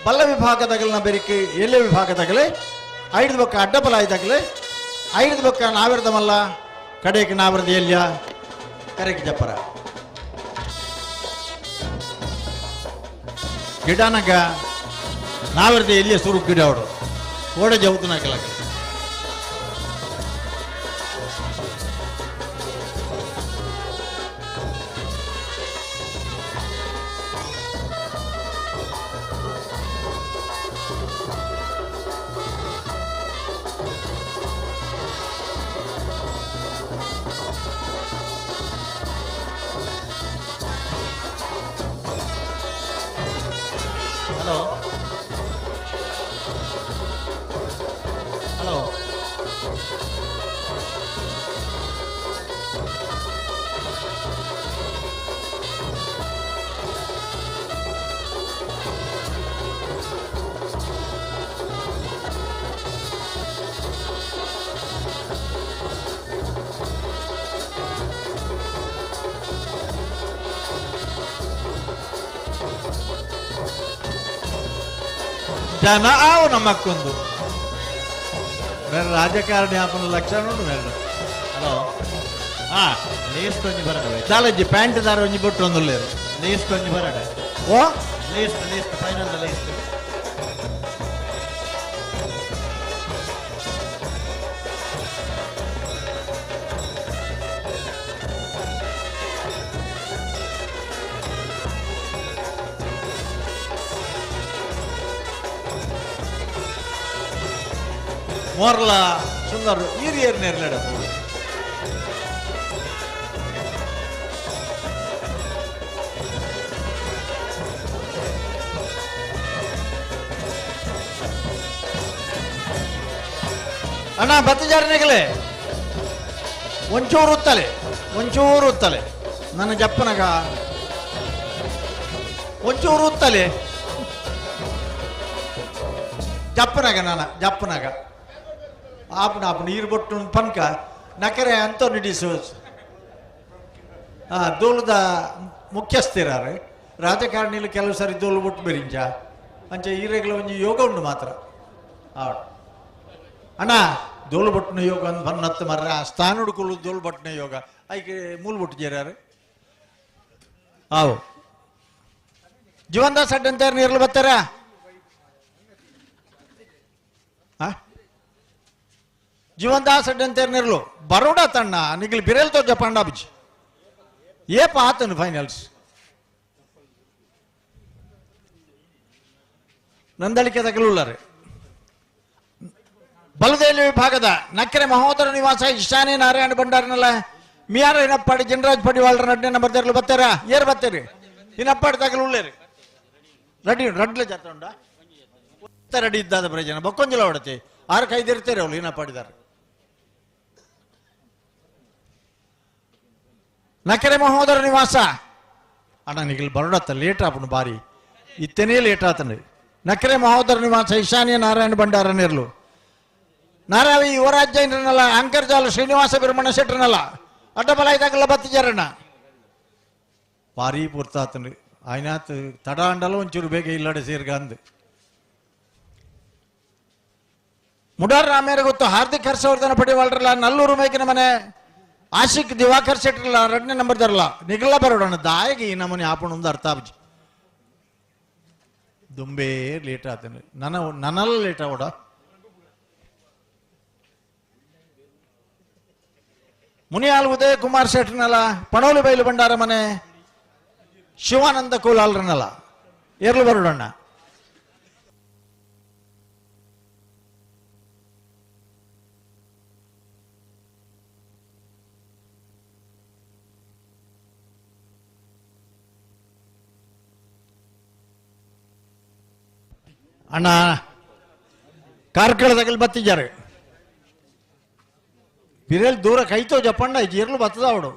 ಬಲ್ಲ ವಿಭಾಗದಾಗಲಿನ ಬೆರಿಕೆ ಎಲೆ ವಿಭಾಗದಾಗಲಿ 5 ಬೊಕ್ಕ ಅಡ್ಡಬಲಾಯದಾಗಲಿ 5 ಬೊಕ್ಕ ನಾವಿರ್ದ ಮಲ್ಲ ಕಡೆಗೆ ನಾವಿರ್ದ ಎಲ್ಯ ಕರೆಗೆ ಜಪ್ಪರ ಗಿಡನಗ ನಾವಿರ್ದೆ ಎಲ್ಲಿಯ ಸುರು ಗಿಡ ಅವಡು ಓಡೆ ಜವುತನ ಕೆಳಗೆ ಹಲೋ ಹಲೋ ಜನ ಆವು ನಮ್ಮಕ್ಕೊಂದು ಬೇರೆ ರಾಜಕಾರಣಿ ಆಪನ ಲಕ್ಷಣ ಉಂಟು ಬೇರೆ ಹಲೋ ಹಾ ಲೇಸ್ಟ್ ಒಂಜಿ ಬರಡೆ ಚಾಲಜ್ಜಿ ಪ್ಯಾಂಟ್ ದಾರ ಒಂಜಿ ಬೊಟ್ಟು ಒಂದುಲ್ಲೇರು ಲೇಸ್ಟ್ ಒಂಜಿ ಬರಡೆ ಓ ಲೇಸ್ಟ್ ಫೈನಲ್ ಲೇಸ್ಟ್ ಮೋರ್ಲ ಸುಂದರ ಹಿರಿಯರ್ ನೇರ್ಲೆಡ ಅಣ್ಣ ಬತ್ತಜಾರನೆಗಲೇ ಒಂಚೂರು ಉತ್ತಲೆ ನನ್ನ ಜಪ್ಪನಗ ಒಂಚೂರು ಉತ್ತಲೆ ಜಪ್ಪನಗ ಆಪನ ನೀರು ಬೊಟ್ಟು ಪನ್ಕ ನಕರೆ ಅಂತ ನಿಡಿಸು ದೋಲದ ಮುಖ್ಯಸ್ಥಿರಾರು ರಾಜಕಾರಣಿಲು ಕೆಲವು ಸಾರಿ ದೋಲು ಬೊಟ್ಟು ಬೆರಿಂಚ ಅಂಚೆ ಈರೆಗ್ಲ ಒಂಜಿ ಯೋಗ ಉಂಡು ಮಾತ್ರ ಅಣ್ಣ ದೋಲು ಬೊಟ್ಟಿನ ಯೋಗ ಅಂತ ಬನ್ನತ್ತು ಮರ್ರ ಸ್ಥಾನ ಹುಡುಕಲು ದೋಲು ಬೊಟ್ಟಿನ ಯೋಗ ಐಕೆ ಮೂಲ ಬೊಟ್ಟು ಜೇರಾರು ಆವು ಜೀವನ್ದಾಸ್ ಅಡ್ಡ ಅಂತ ನೀರ್ಲು ಬರ್ತಾರ ಜೀವನ್ದಾಸ್ ಅಡ್ಡ ಅಂತ ನೀರ್ಲು ಬರೋಡ ತಣ್ಣ ನಿಗಲ್ ಬಿರೇಲ್ ತೋಜ ಪಾಂಡಾಬಿಜ್ ಏ ಪಾತನು ಫೈನಲ್ಸ್ ನಂದಳಿಕೆ ತಗಲುಳ್ಳಾರೆ ಬಲದೇಲಿ ವಿಭಾಗದ ನಕ್ಕರೆ ಮಹೋದರ ನಿವಾಸ ಇಶಾನಿ ನಾರಾಯಣ ಭಂಡಾರನಲ್ಲ ಮಿಯಾರ ಇನಪ್ಪಾಡಿ ಜನರಾಜ್ ಪಡಿವಾಳ್ರ ನಡ್ನೆ ನಂಬರ್ದಾರ್ಲು ಬರ್ತಾರ ಏರ್ ಬರ್ತೀರಿ ಇನಪ್ಪಾಡಿ ತಗಲುಳ್ಳೇರಿ ರಡ್ಲೆ ಜಾತ್ರೆ ಉಂಡ ರೆಡಿ ಇದ್ದಾದ ಪ್ರಯೋಜನ ಬಕ್ಕೊಂಜಲ ಹೊಡತಿ 6-5 ಇರ್ತಾರೆ ಅವಳು ಇನಪ್ಪಾಡಿದಾರೆ ನಕರೆ ಮಹೋದರ ನಿವಾಸ ಅಣ್ಣ ನಿಗಲ್ ಬರೋಡತ್ತ ಲೇಟ್ ಆಪನು ಬಾರಿ ಇತ್ತನೇ ಲೇಟ್ ಆತನ ನಕರೆ ಮಹೋದರ ನಿವಾಸ ಈಶಾನ್ಯ ನಾರಾಯಣ ಭಂಡಾರ ನಿರ್ಲು ನಾರಾವಿ ಯುವರಾಜ್ಯನಲ್ಲ ಅಂಕರ್ಜಾಲ ಶ್ರೀನಿವಾಸ ಬಿರಮಣ ಶೆಟ್ರನಲ್ಲ ಅಡ್ಡಬಲ ಇದಾಗಲ್ಲ ಬತ್ತಿಜಾರಣ್ಣ ಭಾರಿ ಪೂರ್ತಾತನು ಆಯ್ನಾತ್ ತಡ ಅಂಡಲ್ಲ ಒಂಚೂರು ಬೇಗ ಇಲ್ಲಡೆ ಸೇರ್ಗಂದು ಮುಡಾರ್ ರಾಮೇರ ಗೊತ್ತು ಹಾರ್ದಿಕ್ ಹರ್ಷವರ್ಧನ ಪಡಿವಾಳ್ರಲ್ಲ ನಲ್ಲೂರು ಮೇಕಿನ ಮನೆ ಆಶಿಕ್ ದಿವಾಕರ್ ಶೆಟ್ರಲ್ಲ 2ನೇ ನಂಬರ್ ದರಲ್ಲ ನಿಗಲ್ಲ ಬರೋಣ ದಾಯಿಗೆ ಈ ನಮ್ಮನೆ ಆಪಣ ಒಂದು ಅರ್ಥ ಆಬ್ಜಿ ದುಂಬೇ ಲೇಟ್ ಆತನು ನನ್ನಲ್ಲ ಲೇಟ್ ಆವಡ ಮುನಿಯಾಲ್ ಉದಯ ಕುಮಾರ್ ಶೆಟ್ರನಲ್ಲ ಪಣೋಲಿ ಬೈಲು ಭಂಡಾರ ಮನೆ ಶಿವಾನಂದ ಕೋಲಾಲ್ರನಲ್ಲ ಏರ್ಲು ಬರೋಣ ಅಣ್ಣ ಕಾರ್ಕಳದಲ್ಲಿ ಬತ್ತಿದ್ದಾರೆ ಬಿರೇಲ್ ದೂರ ಕೈತೋ ಜಪ್ಪಣ್ಣ ಜೀರ್ಲು ಬತ್ತದ ಅವಡು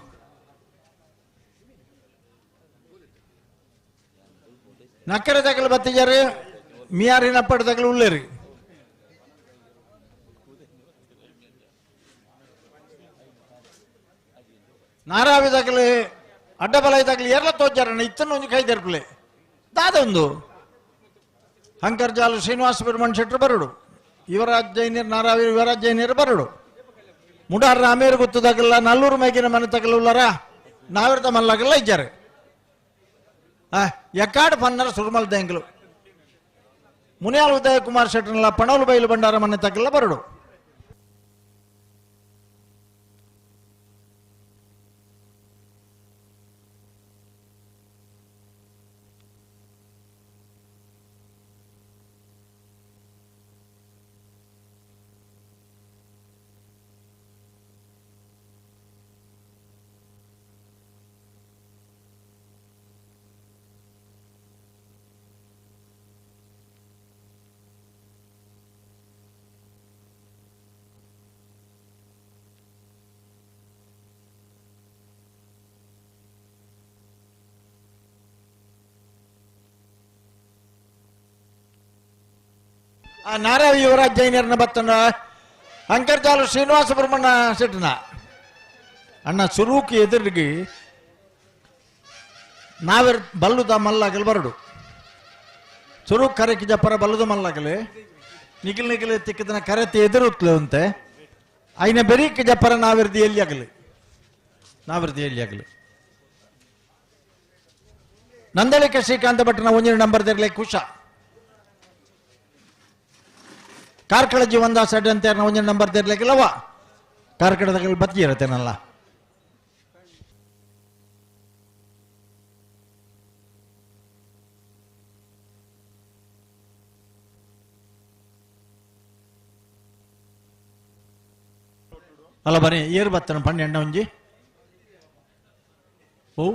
ನಕ್ಕರೆ ತಗಲು ಬತ್ತಿದ್ದಾರೆ ಮಿಯಾರಿನ ಪಡ ತಗಲು ಉಳ್ಳೇರಿ ನಾರಾವಿ ತಗಲು ಅಡ್ಡಬಲ ತಗಲು ಏರ್ಲ ತೋಜಾರಣ್ಣ ಇತ್ತನ್ನು ಒಂದು ಕೈ ಜರ್ಪಲೆ ದಾದೊಂದು ಅಂಕರ್ಜಾಲ ಶ್ರೀನಿವಾಸ ಬಿರಮಣ ಶೆಟ್ರು ಬರಡು ಯುವರಾಜ್ ಜೈನೀರ್ ನಾರಾವಿ ಯುವರಾಜ್ ಜೈನೀರ್ ಬರಡು ಮುಡಾರ್ ರಾಮೇರು ಗೊತ್ತದಾಗಲ್ಲ ನಲ್ಲೂರು ಮೇಗಿನ ಮನೆ ತಗಲುಳ್ಳಾರ ನಾವಿರ್ದ ಮಲ್ಲಾಗಲ್ಲ ಇದ್ದಾರೆ ಎಕ್ಕಾಡು ಪನ್ನರ ಸುರ್ಮಲ್ ದೆಂಗ್ಲು ಮುನಿಯಾಲ್ ಉದಯ ಕುಮಾರ್ ಶೆಟ್ಟರ್ನಲ್ಲ ಪಣೋಲು ಬೈಲು ಬಂಡಾರ ಮನೆ ತಕ್ಕಲ್ಲ ಬರಡು. ನಾರಾಯಣ ಯುವರಾಜ್ ಜೈನರ್ನ ಬತ್ತನ ಅಂಕರ್ಜಾಲು ಶ್ರೀನಿವಾಸ ಸುಬ್ರಹ್ಮಣ್ಯ ಶೆಟ್ಟನ ಅಣ್ಣ ಸುರೂಕಿ ಎದುರಿಗೆ ನಾವೆರ್ ಬಲ್ಲುದ ಮಲ್ಲಾಗಲು ಬರಡು ಸುರೂಕ್ ಕರೆಕಿ ಜಪ್ಪರ ಬಲ್ಲುದ ಮಲ್ಲಾಗಲಿ ನಿಖಿಲ್ ನಿಖಿಲ್ ತಿಕ್ಕದನ ಕರೆತಿ ಎದುರುತ್ತಲೆ ಅಂತೆ ಐನ ಬೆರೀಕ್ ಜಪ್ಪರ ನಾವೆರ್ದಿ ಎಲ್ಲಿ ಆಗಲಿ ನಂದಳಿಕೆ ಶ್ರೀಕಾಂತ ಭಟ್ನ ಒಂಜಿನ ನಂಬರ್ ತೆರಲೆ ಕುಶ ಕಾರ್ಕಳ ಜೀವನದಾಸ್ ಅಡ್ಡ ಅಂತ ಒಂಜಿನ ನಂಬರ್ ತೆರಲಿಕ್ಕಿಲ್ಲವ ಕಾರ್ಕಳದಾಗ ಬತ್ತಿ ಇರತ್ತೇನಲ್ಲ. ಅಲ್ಲ ಬರೀ ಏರು ಬತ್ತನ ಪನ್ನೆಂಡ ಒಂಜಿ ಓ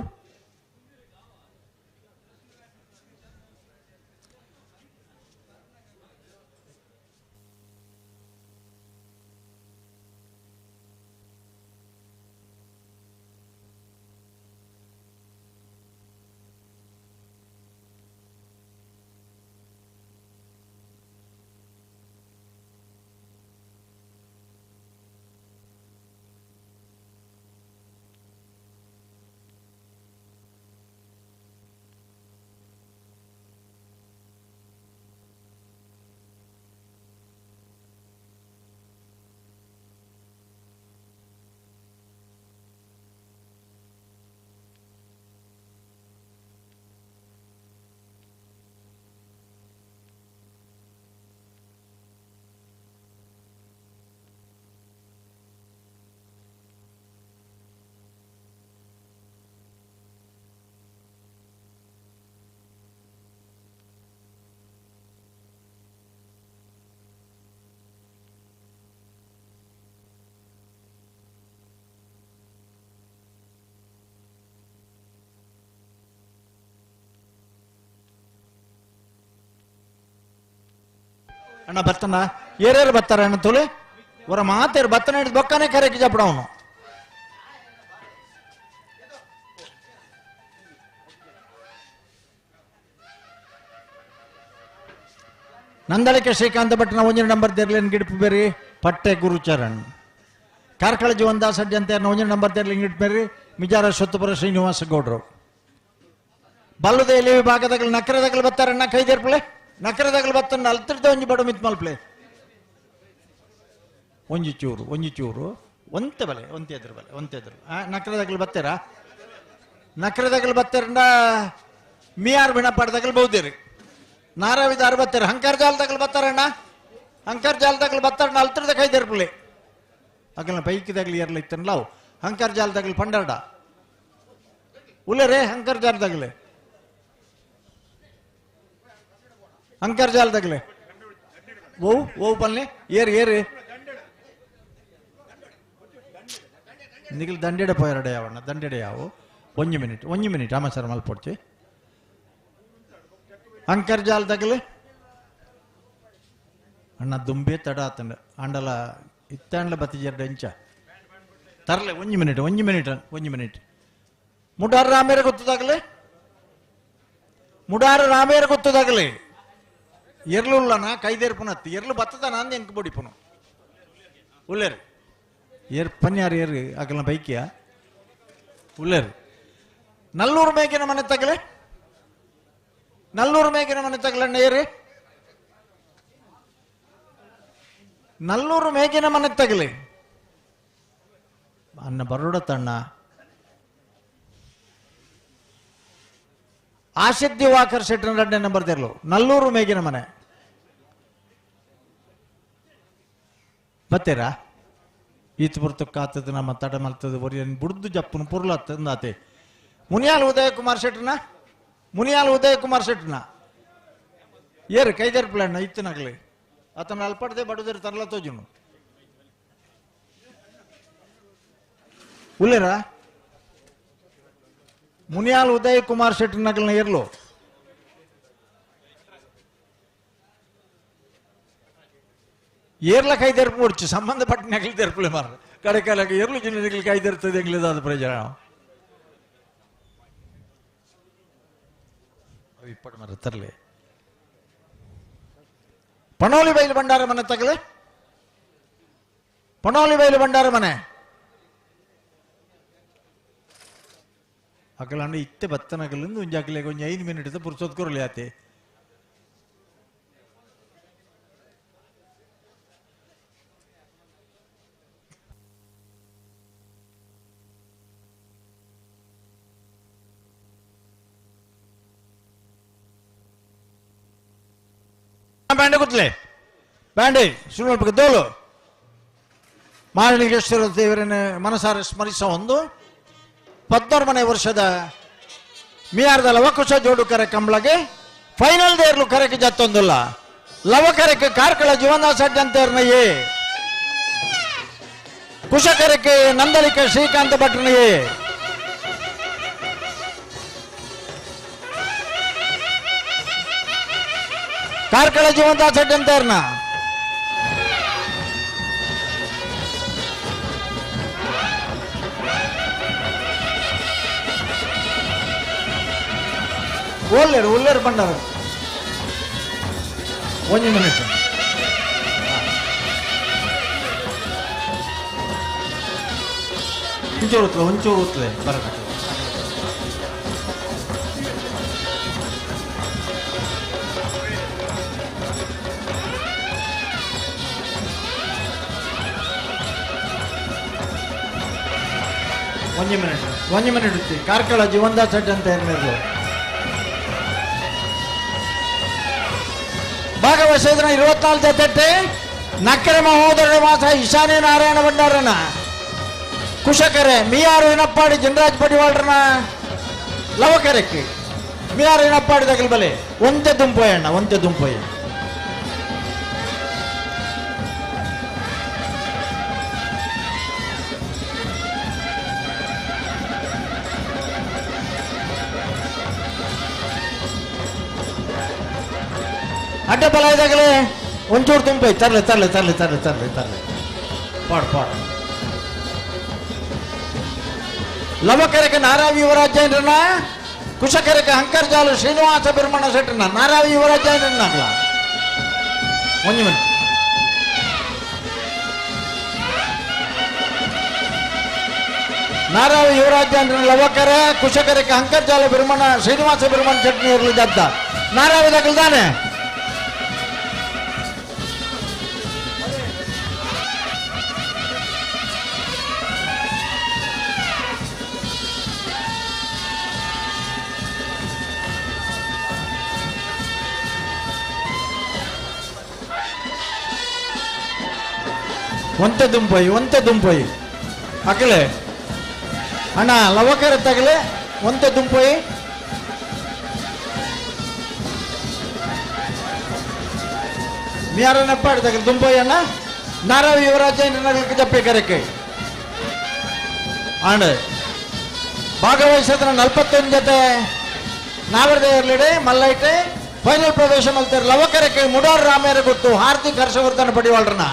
ಅಣ್ಣ ಬತ್ತನ ಏರೇರು ಬತ್ತಾರ ಅಣ್ಣ ತೋಲೆ ಅವರ ಮಾತೇರು ಬತ್ತನ ಹಿಡಿದು ಬೊಕ್ಕನೆ ಕರೆಕಿ ಜಪ್ಪಡ ಅವನು ನಂದಳಿಕೆ ಶ್ರೀಕಾಂತ ಭಟ್ನ ಒಂಜಿನ ನಂಬರ್ ತೆರಲಿನ ಗಿಡಪು ಬೇರಿ ಪಟ್ಟೆ ಗುರುಚರಣ್ ಕಾರ್ಕಳ ಜೀವನದಾಸ್ ಅಡ್ಡಿ ಅಂತ ಒಂಜಿನ ನಂಬರ್ ತೆರಲಿನ ಗಿಡಪು ಬೇರಿ ಮಿಜಾರ ಸೊತ್ತುಪುರ ಶ್ರೀನಿವಾಸ ಗೌಡ್ರು ಬಲ್ಲುದೇಲಿ ವಿಭಾಗದಾಗ ನಕರದಾಗ ಬತ್ತಾರಣ್ಣ ಕೈದೇರ್ಪಳೆ ನಕರದಾಗ ಬತ್ತನ್ನ ಅಲ್ತಿರ್ದ ಒಂಜಿ ಬಡ ಮಿತ್ ಮಲ್ಪಲೆ ಒಂಜಿ ಚೂರು ಒಂತೆ ಬಲೆ ಒಂತೆ ಎದುರು ನಕರದಾಗ ಬತ್ತಾರ ನಕರದಾಗ ಬತ್ತಾರಂಡ ಮಿಯಾರ್ ಬಿಣಪಾಡದಾಗ ಬಹುದೇರಿ ನಾರಾವಿದಾರು ಬತ್ತಾರ ಹಂಕಾರ ಜಾಲದಾಗ ಬತ್ತಾರಣ್ಣ ಹಂಕಾರ ಜಾಲದಾಗ ಬತ್ತಾರಣ್ಣ ಅಲ್ತಿರ್ದ ಕೈದೇರ್ಪಲೆ ಅಗಲ್ನ ಪೈಕಿದಾಗ್ಲಿ ಏರ್ಲ ಇತ್ತನ್ಲ ಅವು ಹಂಕಾರ ಜಾಲದಾಗ್ಲಿ ಪಂಡಾಡ ಉಲ್ಲರೇ ಹಂಕಾರ ಜಾಲದಾಗ್ಲೆ ಅಂಕರ್ಜಾಲದಾಗಲೇ ಓ ಪಲ್ಲೆ ಏರು ನಿಖಿಲ್ ದಂಡೆಡೆ ಪೋಯರಡೆ ಯಾವಣ್ಣ ದಂಡೆಡೆ ಯಾವು ಒಂಜಿ ಮಿನಿಟ್ ಆಮ ಸರ್ ಮಲ್ಪೊಡ್ಚಿ ಅಂಕರ್ಜಾಲದಾಗಲೇ ಅಣ್ಣ ದುಂಬೆ ತಡ ಆತಂಡ ಅಂಡಲ ಇತ್ತಂಡ್ಲ ಬತ್ತಿಜರ್ಡ ಇಂಚ ತರಲೆ ಒಂಜಿ ಮಿನಿಟ್ ಮುಡಾರ ರಾಮೇರ ಗೊತ್ತದಾಗಲೇ ಎರ್ಲುಲ್ಲನ ಕೈದೇರ್ಪುನತ್ತು ಎರ್ಲು ಬತ್ತದ ನಂದು ಎಂಕ್ ಬೊಡಿಪುನು ಉಲ್ಲೇರು ಪನ್ಯಾರು ಏರು ಅಗಲ ಬೈಕಿಯ ಉಲ್ಲೇರು ನಲ್ಲೂರು ಮೇಗಿನ ಮನೆ ತಗಲಣ್ಣ ಏರಿ ನಲ್ಲೂರು ಮೇಗಿನ ಮನೆ ತಗಲಿ ಅನ್ನ ಬರೋಡತಣ್ಣ ಆಶಿಕ್ ದಿವಾಕರ್ ಶೆಟ್ಟರ್ 2ನೇ ನಂಬರ್ ತೆರಲು ನಲ್ಲೂರು ಮೇಗಿನ ಮನೆ ಬತ್ತೇರಾ ಈತ ಬರ್ತಕ್ಕ ಆತದ ನಮ್ಮ ತಡ ಮಲ್ತದ ಬರೀ ಬುಡ್ದು ಜಪ್ಪನ ಪುರ್ಲ ತಂದಾತೆ ಮುನಿಯಾಲ್ ಉದಯ ಕುಮಾರ್ ಶೆಟ್ನ ಏರು ಕೈದೇರ್ ಪ್ಲಾನ್ ಇತ್ತನಾಗ್ಲಿ ಆತನ ಅಲ್ಪಡ್ದೆ ಬಡದೇರು ತರಲ ತೋಜುನು ಉಲ್ಲೇರ ಮುನಿಯಾಲ್ ಉದಯ ಕುಮಾರ್ ಶೆಟ್ನಗಲ್ನ ಏರ್ಲು ಏರ್ಲ ಕೈದೇರ್ಪು ಮುಡ್ಚು ಸಂಬಂಧಪಟ್ಟ ನಗಲಿ ತೆರ್ಪಲೆ ಮಾರ ಕಡೆ ಕಾಲಕ್ಕೆ ಏರ್ಲು ಜಿಲ್ಲೆಗಳು ಕೈದೇರ್ತದೆ ಎಂಗ್ಲಿದಾದ ಪ್ರಯೋಜನ ಇಪ್ಪಟ್ಟು ಮರ ತರಲಿ ಪಣೋಲಿ ಬೈಲು ಭಂಡಾರ ಮನೆ ತಗಲೆ ಪಣೋಲಿ ಬೈಲು ಭಂಡಾರ ಮನೆ ಅಕಲಂಡು ಇತ್ತೆ ಬತ್ತನಗಲಿಂದ ಒಂಜಿ ಅಕಲೆಗೆ ಒಂಜಿ 5 ಮಿನಿಟ್ ಪುರ್ಸೋದ್ ಕೊರಲಿ ಆತೆ ಬ್ಯಾಂಡೆ ಗೊತ್ತಲೆ ಬ್ಯಾಂಡೆ ಸುಳ್ಳು ದೋಲು ಮಾರಲಿಂಗೇಶ್ವರ ದೇವರನ್ನ ಮನಸಾರ ಸ್ಮರಿಸೋ ಒಂದು 14ನೇ ವರ್ಷದ ಮಿಯಾರ್ದ ಲವಕುಶ ಜೋಡುಕರ ಕಂಬಳಗೆ ಫೈನಲ್ ದೇರ್ಲು ಕರೆಗೆ ಜತ್ತೊಂದಿಲ್ಲ ಲವಕರಕ್ಕೆ ಕಾರ್ಕಳ ಜೀವನ ಸಡ್ಡಂತೇರ್ನಯೇ ಕುಶಕರಕ್ಕೆ ನಂದಲಿಕ ಶ್ರೀಕಾಂತ ಭಟ್ರನಯೇ ಕಾರ್ಕಳ ಜೀವಂತ ಸಡ್ಡಂತೇರ್ನ ಉಲ್ಲೇರು ಬಂಡಾರ 1 ಮಿನಿಟ್ ಒಂಚೂರು ಉತ್ತಲೆ ಬರಕ 1 ಮಿನಿಟ್ ಕಾರ್ಕಳ ಜೀವಂತ ಸಡ್ಡಂತ ಏನಿರಲು ಭಾಗವಹಿಸಿದ್ರ 24 ಜೊತೆ ನಕ್ಕರೆ ಮಹೋದರ ಮಾಸ ಈಶಾನ್ಯ ನಾರಾಯಣ ಭಂಡಾರನ ಕುಶಕರೆ ಮಿಯಾರು ಇನಪ್ಪಾಡಿ ಜನರಾಜ್ ಪಡಿವಾಳ್ರನ ಲವಕರಕ್ಕೆ ಮಿಯಾರು ಇನಪ್ಪಾಡಿ ತಗಲ್ ಬಲೆ ಒಂತೆ ದುಂಪೋಯ್ ಅಡ್ಡ ಬಲ ಇದಾಗಲೇ ಒಂಚೂರು ತುಂಬೈ ತರ್ಲೆ ಪಾಡ್ ಲವಕರಕ್ಕೆ ನಾರಾವಿ ಯುವರಾಜೇಂದ್ರನ ಕುಶಕರಕ್ಕೆ ಹಂಕರ್ಜಾಲು ಶ್ರೀನಿವಾಸ ಬಿರ್ಮಣ ಶೆಟ್ಟನ ನಾರಾವಿ ಯುವರಾಜೇಂದ್ರನಾಗ್ಲ 1 ಮಿನಿಟ್ ನಾರಾವಿ ಯುವರಾಜೇಂದ್ರನ ಲವಕರ ಕುಶಕರಕ್ಕೆ ಹಂಕರ್ಜಾಲು ಬಿರ್ಮಣ ಶ್ರೀನಿವಾಸ ಬಿರ್ಮಣ ಶೆಟ್ಟನ ಇರಲಿದ್ದ ನಾರಾವಿ ತಗಲ್ದಾನೆ ಒಂತೆ ದುಂಪೋಯಿ ಅಕಲೆ ಅಣ್ಣ ಲವಕರ ತಗಲೆ ಒಂತೆ ದುಂಪೋಯಿ ಮಿಯಾರನಪ್ಪಾಡಿ ತಗಲೆ ದುಂಪೋಯಿ ಅಣ್ಣ ನಾರಾವಿ ಯುವರಾಜೇಂದ್ರ ಜಪ್ಪೆ ಕರೆಕೆ ಆಂಡ್ ಭಾಗವಹಿಸಿದ್ರ 41 ಜೊತೆ ನಾವರದೇ ಇರಲಿಡೆ ಮಲ್ಲೈಟೆ ಫೈನಲ್ ಪ್ರವೇಶ ಮಲ್ತಾರೆ ಲವಕರಕ್ಕೆ ಮುಡಾರ್ ರಾಮೇರ ಗೊತ್ತು ಹಾರ್ದಿಕ್ ಹರ್ಷವರ್ಧನ ಪಡಿವಾಳ್ರನ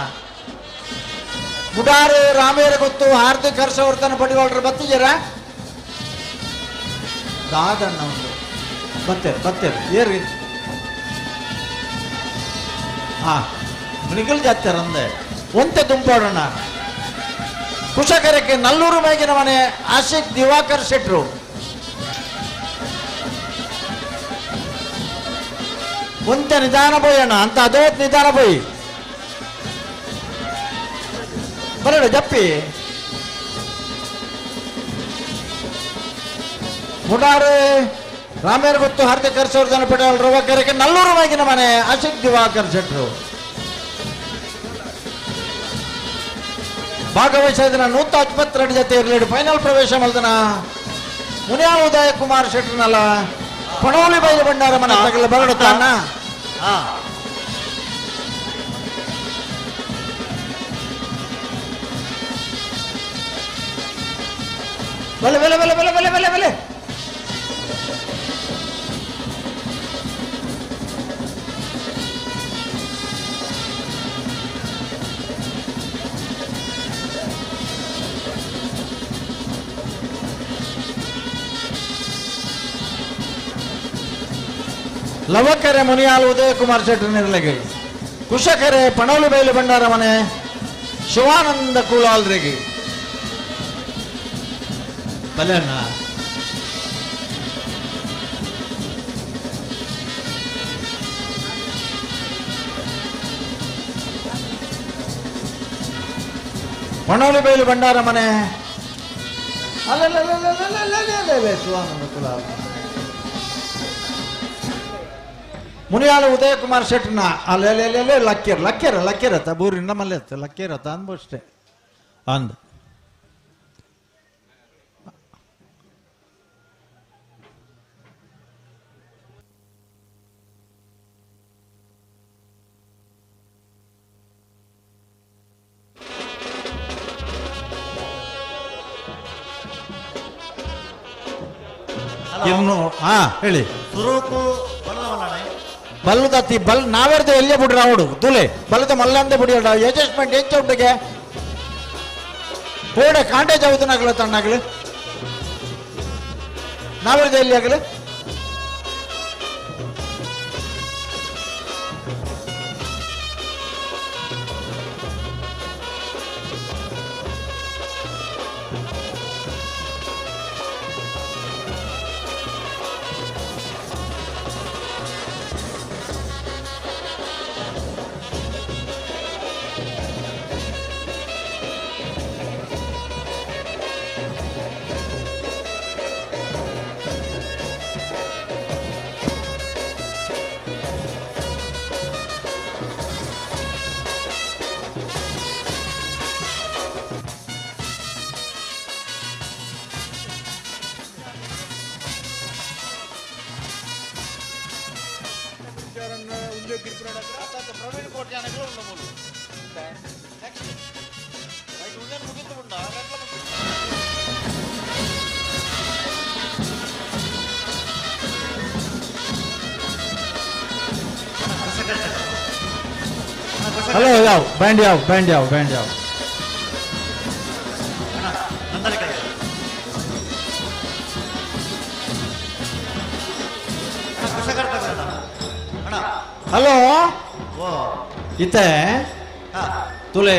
ಮುಡಾರು ರಾಮೇರ ಗೊತ್ತು ಹಾರ್ದಿಕ್ ಹರ್ಷವರ್ಧನ ಪಡಿವಾಳ್ರ ಬತ್ತಿದ್ದೀರ ದಾದಣ್ಣ ಒಂದು ಬತ್ತೇರು ಏರಿ ಮಿನಿಗಲ್ ಜಾತ್ಯಾರ ಅಂದೆ ಒಂತೆ ದುಂಪಾಡೋಣ ಕುಶಕರಕ್ಕೆ ನಲ್ಲೂರು ಮೇಗಿನ ಮನೆ ಆಶಿಕ್ ದಿವಾಕರ್ ಶೆಟ್ರು ಒಂತೆ ನಿಧಾನ ಬೋಯಣ್ಣ ಅಂತ ಅದೋತ್ ನಿಧಾನ ಬೋಯಿ ಬರಡ ಜಪ್ಪಿ ಮುಡಾರು ರಾಮೇರ್ ಗೊತ್ತು ಹಾರ್ದಿಕ್ ಹರ್ಷವರ್ಧನ ಪಟೇಲ್ ರವಕರಕ್ಕೆ ನಲ್ಲೂರು ಮೇಗಿನ ಮನೆ ಆಶಿಕ್ ದಿವಾಕರ್ ಶೆಟ್ರು ಭಾಗವಹಿಸಿದ 152 ಜೊತೆ ಇರಲಿ ಫೈನಲ್ ಪ್ರವೇಶ ಮಲ್ದನ ಮುನಿಯಾಳ ಉದಯ ಕುಮಾರ್ ಶೆಟ್ರನಲ್ಲ ಪಣೋಲಿ ಬೈಲು ಬಂಡಾರ ಮನ ತಗಲ ಬರಡುತ್ತಾನ ಬಲೆ ಬಲೆ ಬಲೆ ಬಲೆ ಬಲೆ ಬಲೆ ಬಲೆ ಲವಕೆರೆ ಮುನಿಯಾಲ್ ಉದಯ ಕುಮಾರ್ ಶೆಟ್ಟಿ ನಿರ್ಲಗೆ ಕುಶಕೆರೆ ಪಣೋಲಿ ಬೈಲು ಬಂಡಾರ ಮನೆ ಶಿವಾನಂದ ಕೂಲಾಲ್ರಿಗೆ ಬಲೆಯನ್ನ ಪಣೋಲಿ ಬೈಲು ಬಂಡಾರ ಮನೆ ಅಲ್ಲ ಶಿವಾನಂದ ಕೂಲಾಲ್ ಮುನಿಯಾಳ ಉದಯ ಕುಮಾರ್ ಶೆಟ್ನ ಅಲ್ಲೆಲ್ಲೆಲ್ಲೆ ಲಕ್ಕೇರತ್ತ ಬೂರಿನ ಮಲ್ಲೆತ್ತ ಲಕ್ಕೇರತ್ತ ಅನ್ಬೋಷ್ಟೆ ಅಂದ ಇನ್ನು ಹೇಳಿ ಸುರೂಕು ಬಲ್ಲುದತ್ತಿ ಬಲ್ ನಾವೆರ್ದು ಎಲ್ಲೇ ಬಿಡ್ರ ಅವಡು ತುಲೆ ಬಲ್ಲದ ಮಲ್ಲಂದೆ ಬಿಡಿಯಡ ಅಡ್ಜಸ್ಟ್ಮೆಂಟ್ ಹೆಚ್ಚು ಉಂಟಿಗೆ ಕೋಡೆ ಕಾಂಟೇಜ್ ಆಗುತ್ತನಾಗಲ ತಣ್ಣಾಗಲು ನಾವೆರ್ದು ಎಲ್ಲಿ ಆಗಲು ಹಲೋ ಯಾವ ಬ್ಯಾಂಡ್ ಯಾವ ಹಲೋ ಇತ್ತೆ ತುಲೆ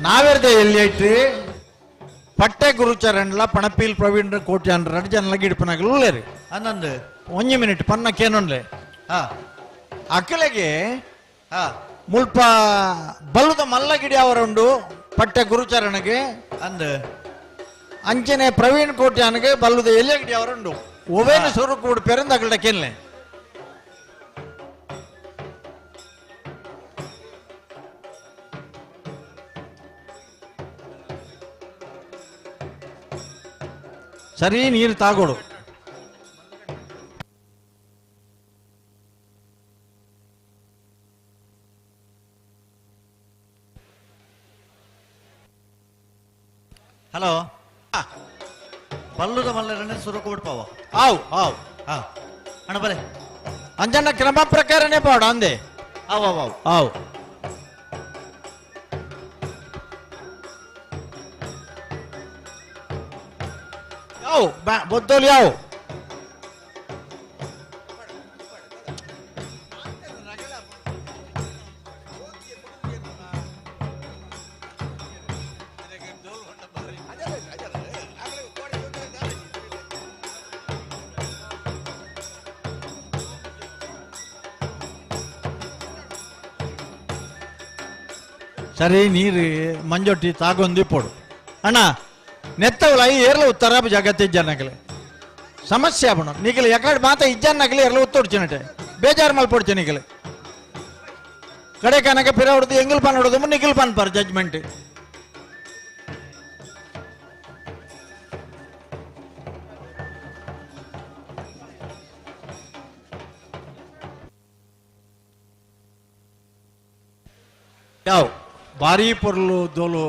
ನಾವೆರ್ದೆ ಎಲ್ಲಿ ಐಟ್ರಿ ಪಟ್ಟೆ ಗುರುಚರಣ್ಲ ಪಣಪೀಲ್ ಪ್ರವೀಣ್ ಕೋಟಿ ಅನ್ 2 ಜನಲ ಗಿಡಪನಾಗಲೇ ರೀ ಅನ್ನೊಂದು 1 ಮಿನಿಟ್ ಪನ್ನಕ್ಕೇನೊಂದ್ಲೆ ಅಕ್ಕಲೆಗೆ ಮುಲ್ಪ ಬಲ್ಲುದ ಮಲ್ಲಗಿಡಿ ಅವರುಂಡು ಪಟ್ಟೆ ಗುರುಚರಣಗೆ ಅಂದು ಅಂಚನೆ ಪ್ರವೀಣ್ ಕೋಟ್ಯಾನ್ಗೆ ಬಲ್ಲುದ ಎಲೆಗಿಡಿ ಅವರುಂಡು ಒವೇನು ಸ್ವರೂಪ ಕೂಡ ಪೆರಂದಾಗಲ್ಡ ಕೇನ್ಲೆ ಸರಿ ನೀರು ತಾಗೋಡು ಹಲೋ ಬಲ್ಲುದ ಮಲ್ಲರನ್ನೇ ಸುರುಕು ಬಿಡ್ಪಾವ ಆವ್ ಅಣ್ಣ ಬಲೆ ಅಂಜನ ಕ್ರಮ ಪ್ರಕಾರನೇ ಪಾಡ ಅಂದೆ ಆವ್ ಬೊದ್ದೋಲಿ ಯಾವ ಸರಿ ನೀರು ಮಂಜೊಟ್ಟಿ ತಾಗೊಂದು ಪೋಡು ಅಣ್ಣ ನೆತ್ತವಲ ಏರ್ಲ ಉತ್ತರ ಜಗತ್ತಿನ ಜನಗಲೆ ಸಮಸ್ಯೆ ಆವಣ ನೀಗಲೆ ಯಾಕಡೆ ಮಾತಾ ಇಜ್ಜನ್ನಾಗಲಿ ಎರಲ ಉತ್ತೋಡ್ಚಿನಟೆ ಬೇಜಾರು ಮಲ್ಪೊಡ್ಚೆ ನೀಗಲೆ ಕಡೆ ಕನಕ ಪಿರ ಹೊಡೆದು ಎಂಗಿಲ್ ಪಾನ್ ಹೊಡೆದು ನಿಗಿಲ್ ಪಾನ್ ಪಾರ್ ಜಡ್ಜ್ಮೆಂಟ್ ಯಾವ ಭಾರಿ ಪೊರ್ಲು ದೋಲು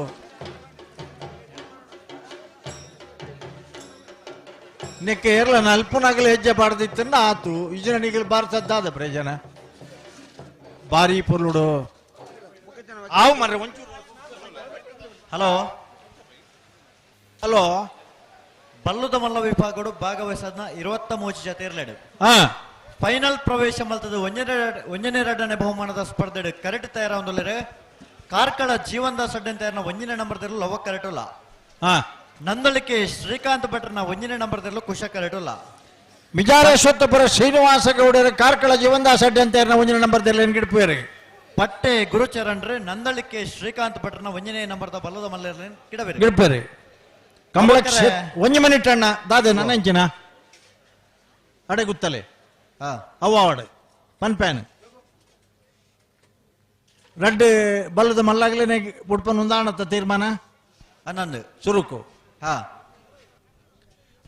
ನೆಕ್ಕೆ ಏರ್ಲ ನಲ್ಪುನಾಗಲಿ ಹೆಜ್ಜೆ ಬಾರ್ದಿತ್ತಂದ ಆತು ಇಜನಿಗೆ ಬಾರ್ಸದ್ದಾದ ಪ್ರಯೋಜನ ಭಾರಿ ಪೊರ್ಲುಡು ಆವು ಮರ್ರೆ ಒಂಚೂರು ಹಲೋ ಹಲೋ ಬಲ್ಲುದ ಮಲ್ಲ ವಿಭಾಗಗಳು ಭಾಗವಹಿಸದ್ನ 23 ಜೊತೆ ಇರ್ಲೇಡು ಹಾ ಫೈನಲ್ ಪ್ರವೇಶ ಮಲ್ತದ ಒಂಜನೇ ಎರಡನೇ ಬಹುಮಾನದ ಸ್ಪರ್ಧೆ ಕರೆಕ್ಟ್ ತಯಾರೊಂದುಲ್ಲರೆ ಕಾರ್ಕಳ ಜೀವನದ ಸಡ್ಡನ್ ತಯಾರನ ಒಂಜನೇ ನಂಬರ್ ತೆರಲು ಲವ ಕರೆಕ್ಟುಲ್ಲ ಹಾ ನಂದಳಿಕೆ ಶ್ರೀಕಾಂತ್ ಭಟ್ರನ ಒಂಜನೇ ನಂಬರ್ ತೆರಲು ಕುಶ ಕರೆಕ್ಟುಲ್ಲ ಮಿಜಾರೇಶ್ವತ್ತಪುರ ಶ್ರೀನಿವಾಸ ಗೌಡರ ಕಾರ್ಕಳ ಜೀವನದಾಸ ಅಡ್ಡಿ ಅಂತ ಒಂಜನೇ ನಂಬರ್ ಗಿಡ್ಪೇರಿ ಪಟ್ಟೆ ಗುರುಚರಣ್ರೆ ನಂದಳಿಕೆ ಶ್ರೀಕಾಂತ್ ಭಟ್ರನ ಒಂಜನೇ ನಂಬರ್ದ ಬಲ್ಲದ ಮಲ್ಲ ಗಿಡಬೇರಿ ಗಿಡ್ಪೇರಿ ಕಂಬಳ ಒಂಜಿ ಮಿನಿಟ್ ಅಣ್ಣ ದಾದೆ ನನ್ನ ಅಂಚಿನ ಅಡೆ ಗುತ್ತಲೆ ಅವಾರ್ಡ್ ಪನ್ಪ್ಯಾನ್ ರಡ್ ಬಲ್ಲದ ಮಲ್ಲಾಗ್ಲೇನೆ ಬುಡ್ಪನ್ ಉಂದಾಣತ್ತ ತೀರ್ಮಾನ ಅನ್ನೊಂದು ಸುರುಕು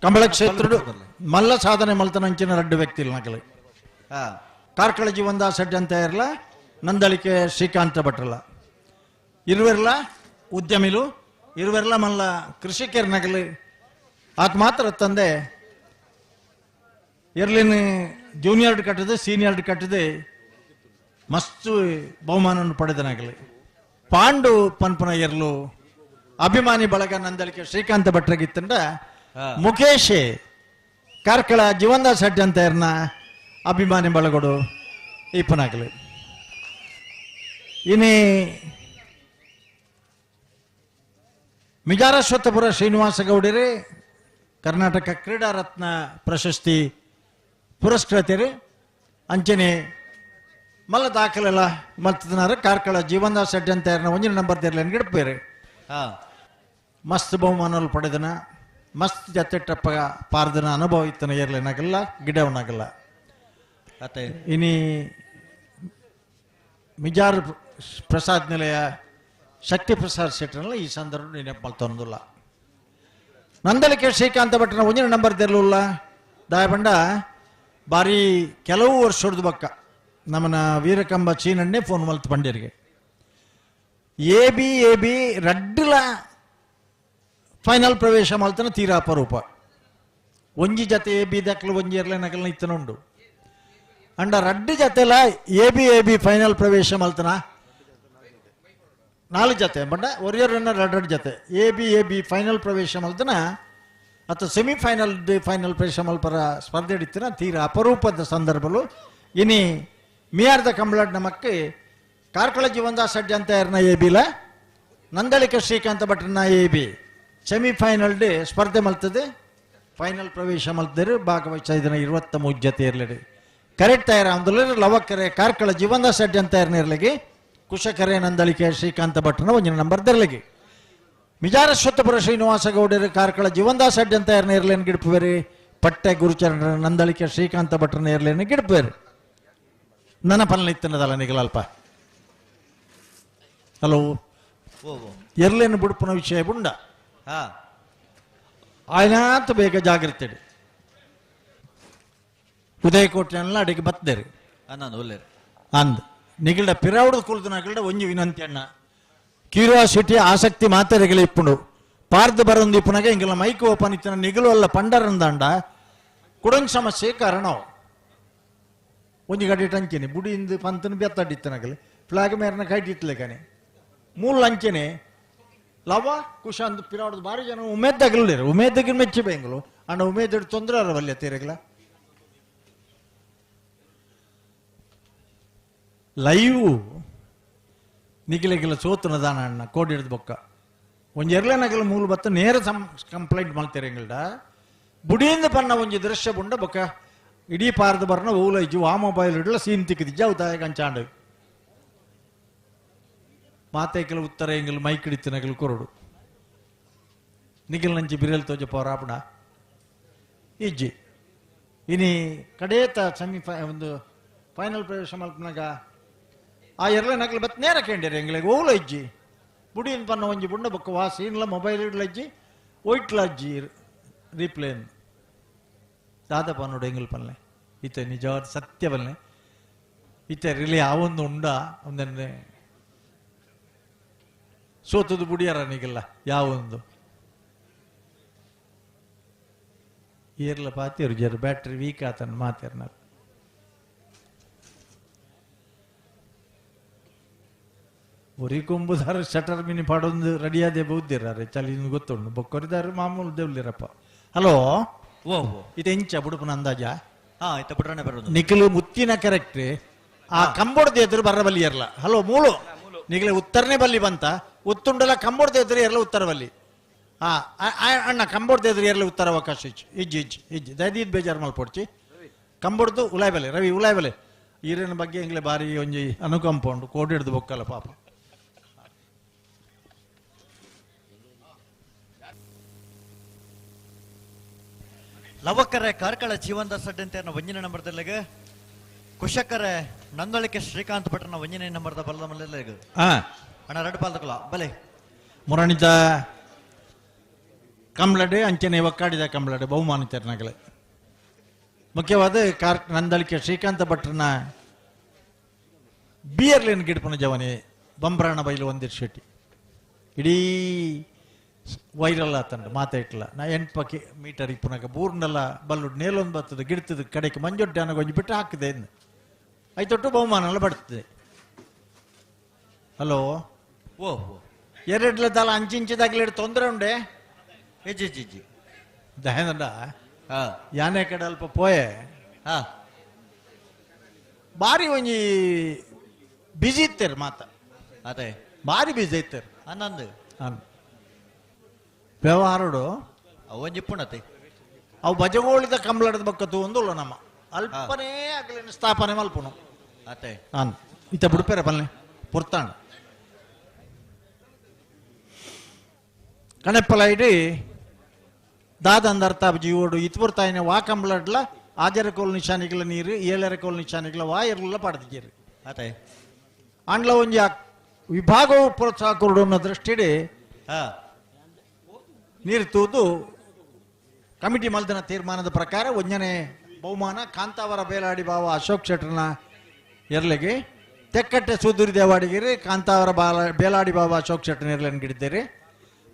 ಕಂಬಳ ಕ್ಷೇತ್ರ ಮಲ್ಲ ಸಾಧನೆ ಮಲ್ತನಂಚಿನ ರಡ್ಡು ವ್ಯಕ್ತಿ ನಕಲಿ ಕಾರ್ಕಳ ಜೀವನದಾಸ ಅಡ್ಡಿ ಅಂತ ಇರಲ್ಲ ನಂದಳಿಕೆ ಶ್ರೀಕಾಂತ ಭಟ್ರಲ್ಲ ಇರುವೆರ್ಲ ಉದ್ಯಮಿಲು ಇರುವೆರ್ಲ ಮಲ್ಲ ಕೃಷಿಕರ ನಗಲಿ ಆತ ಮಾತ್ರ ತಂದೆ ಎರ್ಲಿನ ಜೂನಿಯರ್ ಕಟ್ಟದೆ ಸೀನಿಯರ್ ಕಟ್ಟದೆ ಮಸ್ತು ಬಹುಮಾನವನ್ನು ಪಡೆದನಾಗಲಿ ಪಾಂಡು ಪನ್ಪನ ಎರ್ಲು ಅಭಿಮಾನಿ ಬಳಗ ನಂದಳಿಕೆ ಶ್ರೀಕಾಂತ ಭಟ್ರಗಿತ್ತಂಡ ಮುಖೇಶ್ ಕಾರ್ಕಳ ಜೀವನದಾಸ ಅಡ್ಡಿ ಅಂತ ಇರ್ನ ಅಭಿಮಾನಿ ಬಳಗಡು ಈಪನಾಗಲಿ ಇನಿ ಮಿಜಾರಶ್ವತ್ತಪುರ ಶ್ರೀನಿವಾಸ ಗೌಡರೇ ಕರ್ನಾಟಕ ಕ್ರೀಡಾ ರತ್ನ ಪ್ರಶಸ್ತಿ ಪುರಸ್ಕೃತರು ಅಂಚನೆ ಮಲ್ಲ ದಾಖಲೆಲ್ಲ ಮಲ್ತನಾರ ಕಾರ್ಕಳ ಜೀವನದಾಸ ಅಡ್ಡಿ ಅಂತ ಒಂಜನೇ ನಂಬರ್ ತೆರಲಿ ಗಿಡಪೇರಿ ಮಸ್ತ್ ಬಹುಮಾನಗಳು ಪಡೆದನ ಮಸ್ತ್ ಜತೆಟ್ಟಪ್ಪ ಪಾರ್ದನ ಅನುಭವ ಇತ್ತನ ಏರ್ಲೇನಾಗಲ್ಲ ಗಿಡವನಾಗಲ್ಲ ಇನಿ ಮಿಜಾರ್ ಪ್ರಸಾದ್ ನಿಲಯ ಶಕ್ತಿ ಪ್ರಸಾದ್ ಶೆಟ್ಟರ್ನಲ್ಲ ಈ ಸಂದರ್ಭ ನೆನಪು ಮಲ್ತೊಂದಿಲ್ಲ ನಂದಳಿಕೆ ಶ್ರೀಕಾಂತ ಭಟ್ರನ ಒಂಜನೇ ನಂಬರ್ ತೆರಲಿಲ್ಲ ದಾಯಬಂಡ ಬಾರಿ ಕೆಲವು ವರ್ಷದ ಬಕ್ಕ ನಮ್ಮನ ವೀರಕಂಬ ಚೀನಣ್ಣೆ ಫೋನ್ ಮಲ್ತು ಬಂಡಿಯರಿಗೆ ಎ ಬಿ ರಡ್ಡುಲ ಫೈನಲ್ ಪ್ರವೇಶ ಮಲ್ತನ ತೀರಾ ಅಪರೂಪ ಒಂಜಿ ಜತೆ ಎ ಬಿ ದಕ್ಲು ಒಂಜಿ Earle ನಕಲ್ನ ಇತ್ತನುಂಡು and ರಡ್ಡು ಜತೆಲ A B final ಪ್ರವೇಶ ಮಲ್ತನ 4 ಜತೆ ಬಂಡ ಒರಿಯರ್ನ ರಡ್ಡು ಜತೆ ಎ ಬಿ ಫೈನಲ್ ಪ್ರವೇಶ ಮಲ್ತನ ಅಥವಾ ಸೆಮಿಫೈನಲ್ ಫೈನಲ್ ಪ್ರವೇಶ ಮಲ್ಪರ ಸ್ಪರ್ಧೆ ಹಿಡಿತಿನ ತೀರಾ ಅಪರೂಪದ ಸಂದರ್ಭಲು ಇನಿ ಮಿಯಾರ್ದ ಕಂಬಳಡ್ ನಮಕ್ಕೆ ಕಾರ್ಕಳ ಜೀವನದಾಸ ಅಡ್ಡಿ ಅಂತ ಇರ್ನ ಎ ಬಿಲ ನಂದಳಿಕೆ ಶ್ರೀಕಾಂತ ಭಟ್ರನ ಎ ಬಿ ಸೆಮಿಫೈನಲ್ ಡೇ ಸ್ಪರ್ಧೆ ಮಲ್ತದೆ ಫೈನಲ್ ಪ್ರವೇಶ ಮಲ್ತರು ಭಾಗವಹಿಸಿದ 23 ಜತೆ ಇರ್ಲಿ ಕರೆಕ್ಟ್ ತಯಾರ ಅಂದಲ್ಲ ಲವಕರೆ ಕಾರ್ಕಳ ಜೀವನದಾಸ ಅಡ್ಡಿ ಅಂತ ಇರ್ನಿರ್ಲಿಗೆ ಕುಶಕರೆ ನಂದಳಿಕೆ ಶ್ರೀಕಾಂತ ಭಟ್ರನ ಒಂಜನೇ ನಂಬರ್ ತೆರಲಿಗೆ ಮಿಜಾರಶ್ವತ್ತಪುರ ಶ್ರೀನಿವಾಸ ಗೌಡರು ಕಾರ್ಕಳ ಜೀವನದಾಸ ಅಡ್ಡಿ ಅಂತ ಇರ್ಲೇನು ಗಿಡ್ಪುವೇರಿ ಪಟ್ಟೆ ಗುರುಚರಣ ನಂದಳಿಕೆ ಶ್ರೀಕಾಂತ ಭಟ್ರನ ಇರ್ಲೇನು ಗಿಡ್ಪುವೇರಿ ನನ್ನ ಪಲ್ನ ಇತ್ತನದಲ್ಲ ನಿಗಲಲ್ಪ ಹಲೋ ಎರ್ಲೇನು ಬುಡ್ಪುನ ವಿಷಯ ಬುಂಡ ಆಯ್ನಾತ ಬೇಗ ಜಾಗ್ರತೆ ಉದಯಕೋಟೆಲ್ಲ ಅಡಿಗೆ ಬತ್ತೇರಿ ಅಂದ್ ನಿಗಲ್ಡ ಪಿರಾವಡು ಕುಲ್ದು ನಗಲ್ಡ ಒಂಜಿ ವಿನಂತಿ ಅಣ್ಣ ಕ್ಯೂರಿಯಾಸಿಟಿ ಆಸಕ್ತಿ ಮಾತೆರೆಗಳ ಇಪ್ಪುಂಡು ಪಾರ್ದು ಬರೊಂದು ಇಪ್ಪುನಾಗ ಇಂಗೆಲ್ಲ ಮೈಕ್ ಓಪನ್ ಇತ್ತಿನ ನಿಗಲು ಅಲ್ಲ ಪಂಡರಂದಾಂಡ ಕುಡಂಗ್ ಸಮಸ್ಯೆ ಕಾರಣ ಒಂಜಿ ಗಡಿ ಟಂಚೆನೆ ಬುಡಿಯಿಂದ ಪಂತನ ಬೆತ್ತಡಿತ್ತನಗಲಿ ಫ್ಲಾಗ್ ಮೇರ್ನ ಕೈಟಿಟ್ಲೆ ಕಾನೆ ಮೂಲ ಅಂಚೆನೆ ಲವ ಕುಶಾಂತ್ ಪಿರಾವಡು ಬಾರಿ ಜನ ಉಮೇದ್ದಾಗಲಿರು ಉಮೇದಗಿನ ಮೆಚ್ಚಿ ಬೇಂಗಲು ಅಣ್ಣ ಉಮೇದ ತೊಂದರೆ ಅರವಲ್ಯ ತೀರೆಗಳ ಲೈವ್ ನಿಗಿಲೆಗೆಲ್ಲ ಸೋತನ ದಾನ ಅಣ್ಣ ಕೋಡಿ ಹಿಡಿದು ಬೊಕ್ಕ ಒಂಜಿ ಎರ್ಲೆನಗಲ ಮೂಲ ಬತ್ತ ನೇರ ಕಂಪ್ಲೇಂಟ್ ಮಾಡ್ತೀರೆಂಗಲ್ಡ ಬುಡಿಯಿಂದ ಪನ್ನ ಒಂಜಿ ದೃಶ್ಯ ಬುಂಡ ಬೊಕ್ಕ ಇಡೀ ಪಾರ್ದು ಬರ್ನ ಓಲೈಜು ಆ ಮೊಬೈಲ್ ಇಡಲ ಸೀನ್ ತಿಕ್ಕಿದ್ಜ ಅವತಾಯ ಕಂಚಾಂಡು ಮಾತೇಕಲ ಉತ್ತರ ಎಂಗಲ್ ಮೈಕ್ ಹಿಡಿತಿನಗಲ್ ಕೊರಡು ನಿಗಿಲ್ ನಂಚಿ ಬಿರಲ್ ತೋಜ ಪೌರಾಪಣ ಇಜ್ಜಿ ಇನಿ ಕಡೇತ ಒಂದು ಫೈನಲ್ ಪ್ರವೇಶ ಮಲ್ಪನಾಗ ಆ ಎರ್ಲೆ ನಗಲು ಬತ್ ನೇರ ಕೇಂಡಿರಿ ಎಂಗ್ಲಿಗೆ ಓಲ ಇಜ್ಜಿ ಬುಡಿಯಿಂದ ಪನ್ನ ಒಂಜಿ ಬುಂಡ ಬೊಕ್ಕ ವಾಸಿ ಇನ್ಲ ಮೊಬೈಲ್ ಇಡ್ಲ ಇಜ್ಜಿ ಒಯ್ಟ್ಲ ಅಜ್ಜಿ ರೀಪ್ಲೇನ್ ದಾದಪ್ಪ ನೋಡು ಎಂಗಲ್ ಪಲ್ಲೆ ಈತ ನಿಜವಾದ ಸತ್ಯ ಬಲ್ಲೆ ಈತ ರಿಲಿ ಆ ಒಂದು ಉಂಡ ಒಂದನ್ನೇ ಸೋತದು ಬುಡಿಯಾರ ನಿಗಲ್ಲ ಯಾವೊಂದು ಏರ್ಲ ಪಾತಿರು ಜರ ಬ್ಯಾಟ್ರಿ ವೀಕ್ ಆತನ ಮಾತೇರ್ನಾರ ಒರಿಕೊಂಬುದಾರ ಶಟರ್ ಮಿನಿ ಪಾಡೊಂದು ರೆಡಿಯಾದೆ ಬೌದ್ದಿರಾರೆ ಚಲಿನ ಗೊತ್ತುಂಡು ಬೊಕ್ಕೊರಿದಾರು ಮಾಮೂಲು ದೇವ್ಲಿರಪ್ಪ. ಹಲೋ ಓ ಇದು ಎಂಚ ಬುಡುಪನ ಅಂದಾಜ ಆಯ್ತಾ ಬಿಟ್ರನೆ ಬರೋದು ನಿಖಲು ಮುತ್ತಿನ ಕರೆಕ್ಟ್ ಆ ಕಂಬೊಡ್ದು ಎದುರು ಬರ ಬಲ್ಲಿ ಇರಲ್ಲ. ಹಲೋ ಮೂಳು ನಿಖಲೆ ಉತ್ತರನೇ ಬಲ್ಲಿ ಬಂತ ಉತ್ತುಂಡಲ ಕಂಬೊಡ್ದು ಎದುರು ಇರಲ್ಲ ಉತ್ತರ ಬಲ್ಲಿ ಅಣ್ಣ ಕಂಬೊಡ್ದು ಎದುರು ಇರಲ್ಲ ಉತ್ತರ ಅವಕಾಶ ಇಜ್ಜಿ ದಯದೀದ್ ಬೇಜಾರು ಮಲ್ಪೊಡ್ಚಿ ಕಂಬೊಡ್ದು ಉಲಾಯ್ ಬಲೆ ರವಿ ಉಲಾಯ್ ಬಲೆ ಈರಿನ ಬಗ್ಗೆ ಎಂಗ್ಲೆ ಬಾರಿ ಒಂಜಿ ಅನುಕಂಪ ಉಂಡು ಕೋಡಿ ಹಿಡ್ದು ಬೊಕ್ಕಲ್ಲ ಪಾಪ. ಲವಕರೆ ಕಾರ್ಕಳ ಜೀವಂತ ಸಡ್ಡಂತೆ ವಂಜನೆ ನಂಬರ್ದಲ್ಲಿಗೆ ಕುಶಕರೆ ನಂದಳಿಕೆ ಶ್ರೀಕಾಂತ್ ಭಟ್ರನ ವಂಜನೆ ನಂಬರ್ದ ಬಲದ ಮಲ್ಲೆಲ್ಲಿಗೆ ಅಣ್ಣ ಎರಡು ಪಾಲ್ದಕಲ ಬಲೆ ಮುರಣಿತ ಕಂಬ್ಲಡೆ ಅಂಚನೆ ಒಕ್ಕಾಡಿದ ಕಂಬ್ಲಡೆ ಬಹುಮಾನ ತೆರನಗಲೆ ಮುಖ್ಯವಾದ ನಂದಳಿಕೆ ಶ್ರೀಕಾಂತ ಭಟ್ರನ ಬಿಯರ್ಲೇನ್ ಗಿಡ್ಪನ ಜವನೆ ಬಂಬ್ರಾಣ ಬೈಲು ಒಂದಿರ್ ಶೆಟ್ಟಿ ಇಡೀ ವೈರಲ್ ಆತಂಡ ಮಾತಾಡ್ಲ ನಾ 8 ಮೀಟರ್ ಇಪ್ಪನಾಗ ಬೂರ್ನೆಲ್ಲ ಬಲ್ಲು ನೇಲೊಂದು ಬರ್ತದೆ ಗಿಡ್ತದ ಕಡೆಗೆ ಮಂಜೊಡ್ಡೆ ಅನಗೊಂಜಿ ಬಿಟ್ಟು ಹಾಕಿದೆ ಐತೊಟ್ಟು ಬಹುಮಾನ ಎಲ್ಲ ಬರ್ತದೆ. ಹಲೋ ಓ ಎರಡ್ಲ ತಲ ಅಂಚಿಂಚಿದಾಗ್ಲಿ ತೊಂದರೆ ಉಂಡೆ ಹೆಜ್ಜಿ ದಹನಂಡ ಯಾನೆ ಕಡೆ ಅಲ್ಪ ಪೋಯೆ ಬಾರಿ ಒಂಜಿ ಬಿಜಿ ಇತ್ತೇರ್ ಮಾತ ಅದೇ ಬಾರಿ ಬಿಜಿ ಇತ್ತೇರ್ ಅನ್ನಂದು ವ್ಯವಹಾರಡು ಅವೊಂಜಿ ಪುಣತೆ ಅವು ಬಜಗೋಳಿದ ಕಂಬಳದ ಬಕ್ಕತ್ತು ಒಂದುಲ್ಲ ನಮ್ಮ ಅಲ್ಪನೇ ಆಗಲಿನ ಸ್ಥಾಪನೆ ಮಲ್ಪುನು ಅತೆ ನಾನು ಇತ್ತ ಬಿಡ್ಪೇರೆ ಬಲ್ಲೆ ಪುರ್ತಾಣ ಕಣೆಪ್ಪಲ ಇಡಿ ದಾದಂದ ಜೀವೋಡು ಇತ್ಬರ್ತಾಯಿನ ವಾ ಕಂಬಳಡ್ಲ ಆಜರ ಕೋಲ್ ನಿಶಾನಿಗಳ ನೀರು ಏಳರ ಕೋಲ್ ನಿಶಾನಿಗಳ ವಾ ಇರಲಿಲ್ಲ ಪಡೆದಿದ್ದೀರಿ ಅತೆ ಆಂಡ್ಲ ಒಂಜಿ ವಿಭಾಗವು ಪ್ರೋತ್ಸಾಹ ಕೊರಡು ಅನ್ನೋ ದೃಷ್ಟಿಡಿ ನೀರು ತೂದು ಕಮಿಟಿ ಮಲ್ದನ ತೀರ್ಮಾನದ ಪ್ರಕಾರ ಒಂಜನೆ ಬಹುಮಾನ ಕಾಂತಾವರ ಬೇಲಾಡಿ ಬಾವ ಅಶೋಕ್ ಶೆಟ್ರನ ಎರಲೆಗೆ ತೆಕ್ಕಟ್ಟೆ ಸೂದೂರಿ ದೇವಾಡಿಗಿರಿ ಕಾಂತಾವರ ಬೇಲಾಡಿ ಬಾವ ಅಶೋಕ್ ಶೆಟ್ರನ ಎರಲನ್ನು ಗಿಡಿದ್ದೀರಿ.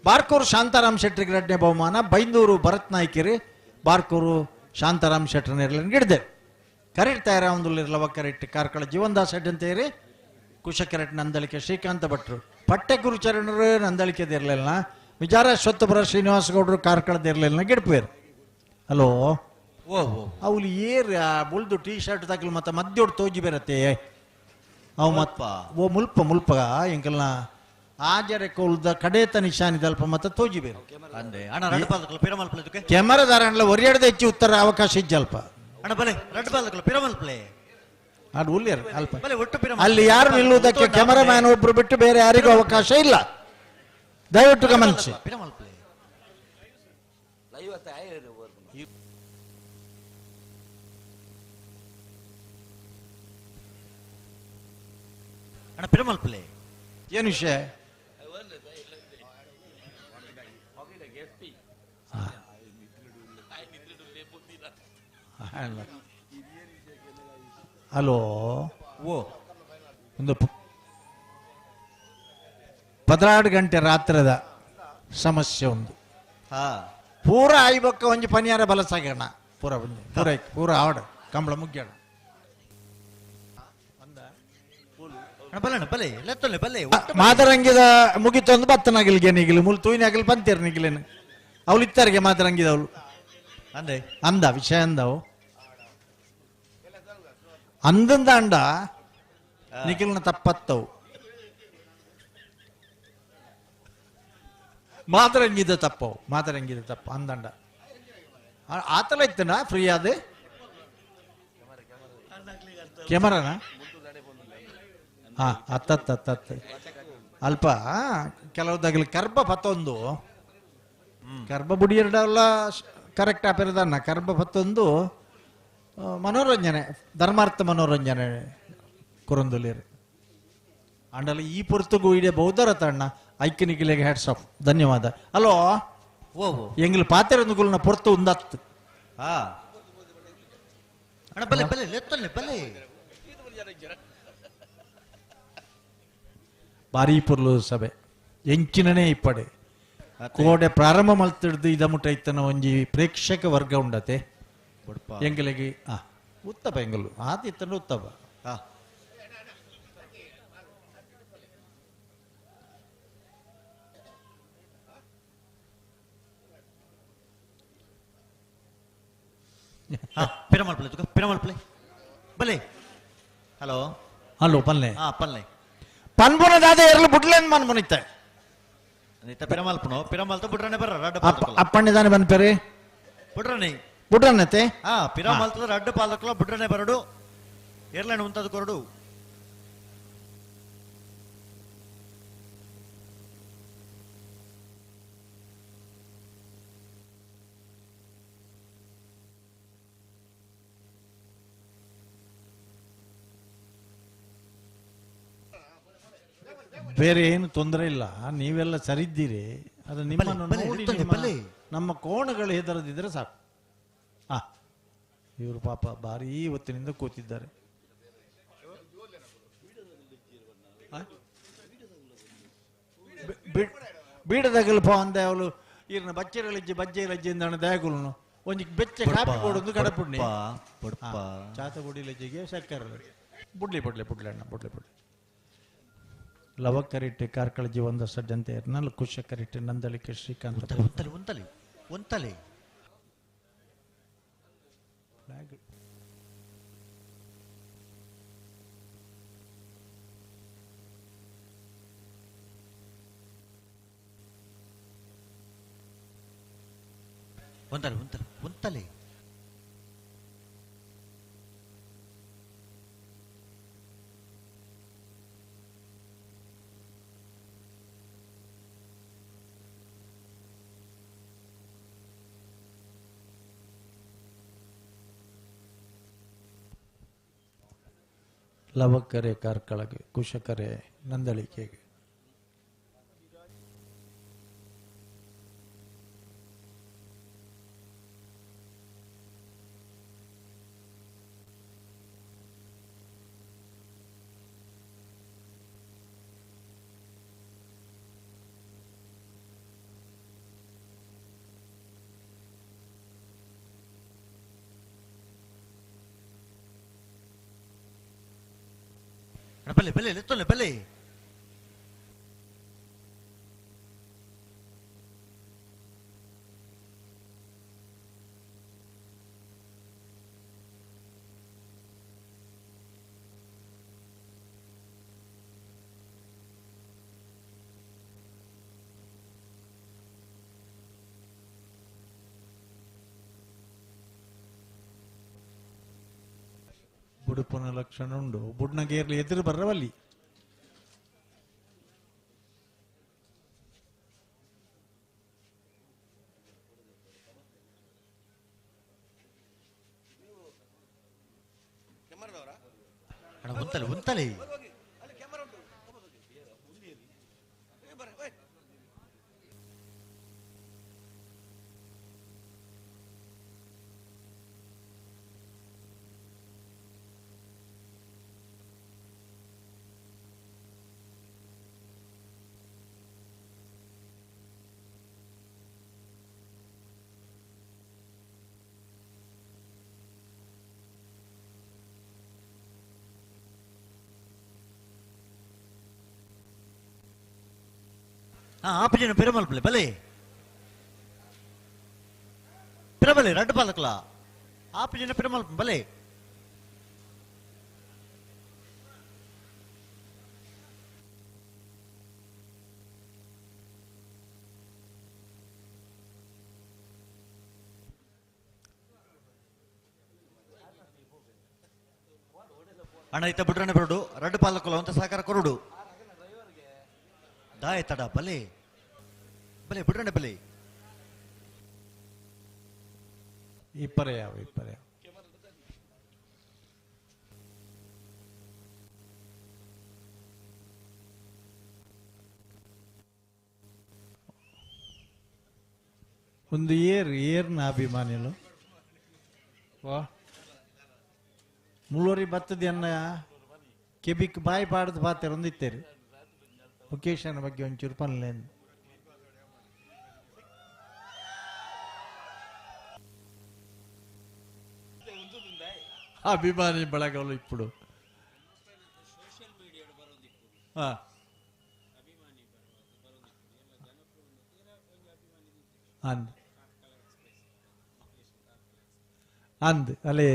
ಬಾರ್ಕೂರು ಶಾಂತಾರಾಮ್ ಶೆಟ್ರಿಗೆ ಎರಡನೇ ಬಹುಮಾನ ಬೈಂದೂರು ಭರತ್ ನಾಯ್ಕಿರಿ ಬಾರ್ಕೂರು ಶಾಂತಾರಾಮ್ ಶೆಟ್ರನ ಎರಲನ್ನು ಗಿಡಿದೇವೆ. ಕರೆಕ್ಟ್ ತಯಾರ ಒಂದುಲ್ಲಿರಲವ ಕರೆಕ್ಟ್ ಕಾರ್ಕಳ ಜೀವನ್ದಾಸ್ ಶೆಡ್ ಅಂತೇರಿ ಕುಶ ಕರೆಕ್ಟ್ ನಂದಳಿಕೆ ಶ್ರೀಕಾಂತ ಭಟ್ರು ಪಟ್ಟೆ ಗುರುಚರಣರು ನಂದಳಿಕೆದಿರಲಿಲ್ಲ ವಿಚಾರ ಸ್ವತ್ತಪುರ ಶ್ರೀನಿವಾಸ ಗೌಡರು ಕಾರ್ಕಳದ ಇರಲಿಲ್ಲ ಗಿಡ್ಪೇರು. ಹಲೋ ಓ ಅವ್ಲು ಏರ್ ಬುಲ್ದು ಟೀ ಶರ್ಟ್ ತಗಲು ಮತ್ತೆ ಮದ್ದೊಡ್ ತೋಜಿ ಬೇರತ್ತೆ ಅವು ಮತ್ತ ಓ ಮುಲ್ಪ ಎಂಕಲ್ನ ಆಜರೆ ಕೋಲ್ದ ಕಡೇತ ನಿಶಾನಿದಲ್ಪ ಮತ್ತೆ ತೋಜಿ ಬೇರು ಅಂದೆ ಅಣ್ಣ ಎರಡು ಪಾಲ್ದಕಲ ಪಿರಮಲ್ ಪ್ಲೇ ಇದಕ್ಕೆ ಕ್ಯಾಮರಾದಾರ ಅಂಡ್ಲ ಒರಿಯಾಡದ ಹೆಚ್ಚು ಉತ್ತರ ಅವಕಾಶ ಇಜ್ಜಲ್ಪ ಅಣ್ಣ ಬಲೆ ಎರಡು ಪಾಲ್ದಕಲ ಪಿರಮಲ್ ಪ್ಲೇ ಅದು ಉಲ್ಲೇರ್ ಅಲ್ಪ ಬಲೆ ಒಟ್ಟು ಪಿರಮಲ್ ಅಲ್ಲಿ ಯಾರು ನಿಲ್ಲುವುದಕ್ಕೆ ಕ್ಯಾಮರಾಮ್ಯಾನ್ ಒಬ್ರು ಬಿಟ್ಟು ಬೇರೆ ಯಾರಿಗೂ ಅವಕಾಶ ಇಲ್ಲ. ದಯವಿಟ್ಟು ಗಮನಿಸಿ. ಪಿರಮಲ್ ಪ್ಲೇ ಅಣ್ಣ ಪಿರಮಲ್ ಪ್ಲೇ ಏನು ವಿಷಯ ಹಲೋ ಓ ಒಂದು 12 ಗಂಟೆ ರಾತ್ರದ ಸಮಸ್ಯೆ ಒಂದು ಪೂರ ಆಯ್ಬಕ್ಕ ಒಂಜಿ ಪನಿಯಾರ ಬಲಸಾಗ್ಯಾಣ ಪೂರ ಆವಡ ಕಂಬಳ ಮುಗ್ಯಾಣ ಬಲೆ ಲೆತ್ತಲೆ ಬಲೆ ಮಾದರಂಗಿದ ಮುಗಿತೊಂದು ಬತ್ತನಾಗಿಲ್ಗೆ ನಿಗಿಲು ಮುಲ್ ತೂಯಿನಾಗಿಲ್ ಬಂತೀರ್ ನಿಗಿಲೇನು ಅವ್ಳು ಇತ್ತಾರಿಗೆ ಮಾದರಂಗಿದವಳು ಅಂದೆ ಅಂದ ವಿಷಯ ಅಂದವು ಅಂದಂದ ಅಂಡ ನಿಖಿಲ್ನ ತಪ್ಪತ್ತವು ಮಾದರಂಗಿದ ತಪ್ಪು ಅಂದಂಡ ಆತಲ ಇತ್ತನ ಫ್ರೀ ಆದ ಕ್ಯಾಮರಾನ ಅತ್ತ ಅಲ್ಪ ಕೆಲವುದಾಗಲಿ ಕರ್ಬ ಪತ್ತೊಂದು ಕರ್ಬ ಬುಡಿ ಎರಡಲ್ಲ ಕರೆಕ್ಟ್ ಆಪಿರದನ್ನ ಕರ್ಬ ಪತ್ತೊಂದು ಮನೋರಂಜನೆ ಧರ್ಮಾರ್ಥ ಮನೋರಂಜನೆ ಕೊರೊಂದುಲಿರು ಅಂಡಲ್ಲ ಈ ಪೊರ್ತುಗೂ ಇಡೀ ಬೌದ್ಧರ ತಣ್ಣ ಐಕ್ಯನಿಗಿಲೆಗೆ ಹ್ಯಾಟ್ಸ್ ಆಫ್ ಧನ್ಯವಾದ. ಹಲೋ ಓ ಎಂಗ್ಲು ಪಾತೆರೊಂದುಗುಲ್ನ ಪೊರ್ತು ಉಂದತ್ತು ಅಣ್ಣ ಬಲೆ ಬಲೆ ಲೆತ್ತಲೆ ಬಲೆ ಭಾರಿ ಪುರ್ಲು ಸಭೆ ಎಂಚಿನನೇ ಇಪ್ಪಡೆ ಕೋಡೆ ಪ್ರಾರಂಭ ಮಲ್ತಿಡ್ದು ಇದ ಮುಟ್ಟ ಇತ್ತನ ಒಂಜಿ ಪ್ರೇಕ್ಷಕ ವರ್ಗ ಉಂಡತೆ ಎಂಗಲಿಗೆ ಉತ್ತಪ ಎಂಗಲು ಆದಿತ್ತನ ಉತ್ತಪ ಪಿರಮಲ್ ಪ್ಲೇ ತುಕ ಪಿರಮಲ್ ಪ್ಲೇ ಬಲೆ ಹಲೋ ಹಲೋ ಪಲ್ಲೆ ಪಲ್ಲೆ ಪನ್ಪುನದಾದ ಎರಲು ಬುಡ್ಲೇನ್ ಮನ್ ಮುನಿತ್ತೆ ನೀತ ಪಿರಮಲ್ ಪುನೋ ಪಿರಮಲ್ ತ ಬುಡ್ರನೆ ಬರ್ರ ರಡ್ಡ ಅಪ್ಪಣ್ಣಿದಾನೆ ಬನ್ಪೇರಿ ಬುಡ್ರನೆ ಬುಡ್ರನ್ನತೆ ಪಿರಮಲ್ ತ ರಡ್ಡ ಪಾಲಕಲ ಬುಡ್ರನೆ ಬರಡು ಏರ್ಲೈನ್ ಉಂತದ ಕೊರಡು ಬೇರೆ ಏನು ತೊಂದರೆ ಇಲ್ಲ, ನೀವೆಲ್ಲ ಸರಿದ್ದೀರಿ. ಅದು ನಿಮ್ಮನ್ನು ನೋಡಿ ನಮ್ಮ ಕೋಣಗಳು ಹೆದರದಿದ್ರೆ ಸಾಕು. ಇವರು ಪಾಪ ಭಾರಿ ಹೊತ್ತಿನಿಂದ ಕೂತಿದ್ದಾರೆ. ಬೀಡದಾಗಲು ಪಾ ಅಂದೆ ಅವಳು ಇರ್ನ ಬಚ್ಚೆರಳಿಜ್ಜೆ ಬಜ್ಜೆಲಜ್ಜೆ ಎಂದಾಣ ದಯಗುಲು ಒಂಜಿ ಬೆಚ್ಚ ಕಾಪಿ ಕೊಡೊಂದು ಕಡಪುಣ್ಣಿ ಚಾತ ಬುಡಿಲಜ್ಜೆಗೆ ಸಕ್ಕರೆ ಬುಡ್ಲಿ ಬುಡ್ಲೆ ಬುಡ್ಲೆ ಅಣ್ಣ ಬುಡ್ಲೆ ಬುಡ್ಲೆ ಲವಕರಿಟ್ಟೆ ಕಾರ್ಕಳಜಿ ಒಂದ ಸಡ್ಡಂತೆ ನಲ್ ಕುಶಕರಿಟ್ಟೆ ನಂದಳಿಕೆ ಶ್ರೀಕಾಂತ ಒಂತಲೆ ಒಂತಲೆ ಒಂತಲೆ ಒಂತಲೆ ಒಂತಲೆ ಲವಕರೆ ಕಾರ್ಕಳಗೆ ಕುಶಕರೆ ನಂದಳಿಕೆಗೆ ಬಲ್ಲೆ ಬಲ್ಲೆ ಎತ್ತೊಲ್ಲೆ ಬಲ್ಲೆ ಬುಡುಪನ ಲಕ್ಷಣ ಉಂಡು ಬುಡ್ನಗೇರ್ಲಿ ಎದುರು ಬರ್ರವಲ್ಲಿ ಒಂತಲೆ ಒಂತಲೆ ఆపజన పిరమల్పలే భలే పిరబలే రెడ్ పాలకల ఆపజన పిరమల్ప భలే ಅಣ್ಣ ಇತ್ತ ಬಿಡ್ರನೆ ಬರಡು రెడ్ ಪಾಲಕಲ ಅಂತ ಸಹಕಾರ ಕೊರಡು ದಾಯ ತಡ ಬಲೆ ಬಲೆ ಬಿಡ್ರಣ್ಣ ಬಲೆ ಇಪ್ಪರೆಯಾವ ಇಪ್ಪರೆಯಾವ ಒಂದು ಏರ್ನ ಅಭಿಮಾನಿಲು ವಾ ಮುಳ್ಳೂರಿ ಬತ್ತದ ಅನ್ನ ಕೆಬಿಕ್ ಬಾಯಿ ಪಾಡದು ಪಾತ್ರ ಒಂದಿತ್ತೇರಿ ಮುಖೇಶನ ಬಗ್ಗೆ ಒಂಚೂರು ಪನ್ಲೇನು ಅಭಿಮಾನಿ ಬಳಗಗಳು ఇప్పుడు ಅಂದ್ ಅಲ್ಲೇ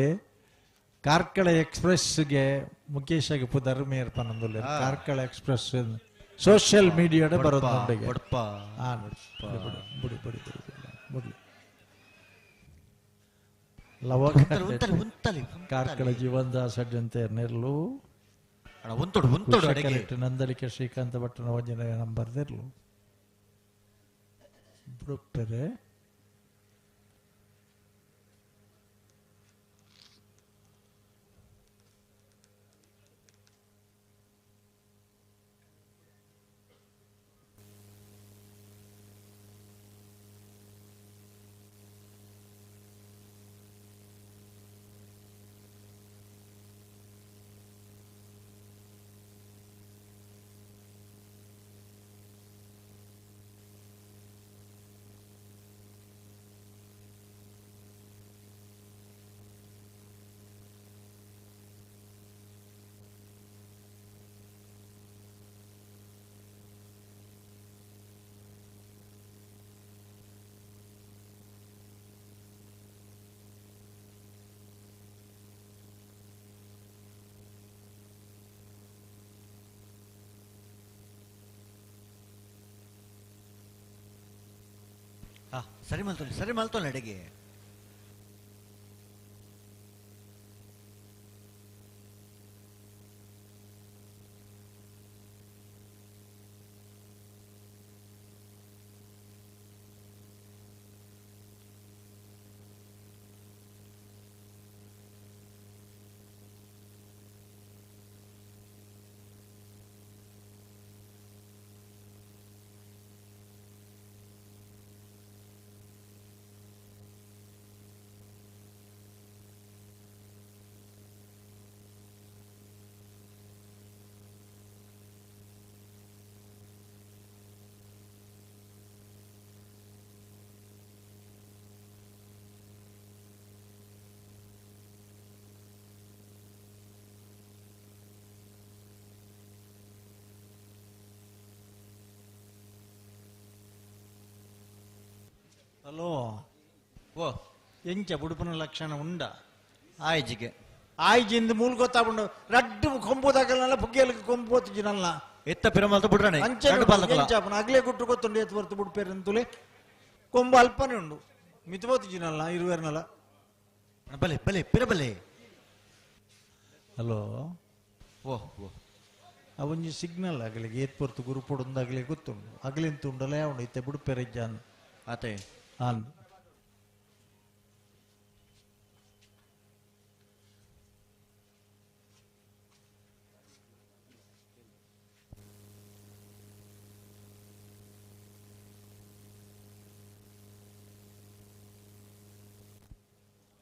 ಕಾರ್ಕಳ ಎಕ್ಸ್ಪ್ರೆಸ್ಗೆ ಮುಖೇಶಗೆ ಧರ್ಮ ಏರ್ಪನಂದುಲ್ಲ ಕಾರ್ಕಳ ಎಕ್ಸ್ಪ್ರೆಸ್ ಸೋಷಿಯಲ್ ಮೀಡಿಯಾದ ಬರೋದು ನೊಂದಿಗೆ ಕಾರ್ಕಳ ಜೀವನದಾಸ್ ಅಡ್ಡಂತೆ ನೆರಳು ನಂದಲಿಕೆ ಶ್ರೀಕಾಂತ ಭಟ್ಟನ ವಂಜನೆ ನಂಬರ್ದಿರ್ಲು ಬಿಡುತ್ತರೆ ಸರಿ ಮಲ್ತೋಲ್ಲ ಅಡಿಗೆ ಹಲೋ ಓ ಎಂಚ ಬುಡುಪನ ಲಕ್ಷಣ ಉಂಡ ಆಯ್ಜಿಗೆ ಆಯ್ಜಿಂದ ಮೂಲ ಗೊತ್ತಾಗ್ಬಿಟ್ಟು ರಡ್ಡು ಕೊಂಬೋದಾಗಲ್ಲ ಬುಗ್ಗೆಲ್ಗೆ ಕೊಂಬೋತಿಜಿನಲ್ಲ ಎತ್ತ ಪಿರಮಲ್ತ ಬಿಡ್ರಾಣೆ ಎಂಚಾಪನ ಅಗ್ಲೇ ಗುಟ್ಟು ಗೊತ್ತುಂಡು ಎತ್ತು ಬರ್ತು ಬಿಡ್ಪೇರು ಅಂತಲೇ ಕೊಂಬ ಅಲ್ಪನೇ ಉಂಡು ಮಿತಬೋತಿಜಿನಲ್ಲ ಇರುವೇರ್ನಲ್ಲ ಬಲೆ ಬಲೆ ಪಿರಬಲೆ ಹಲೋ ಓ ಓ ಅವೊಂಜಿ ಸಿಗ್ನಲ್ ಆಗಲಿಗೆ ಏತ್ ಪೊರ್ತು ಗುರುಪೊಡೊಂದಾಗಲೇ ಗೊತ್ತುಂಡು ಅಗ್ಲಿಂತ ಉಂಡಲ್ಲ ಉಂಡು ಇತ್ತೆ ಬಿಡ್ಪೇರಜ್ಜಾನ್ ಆತೆ ಆನ್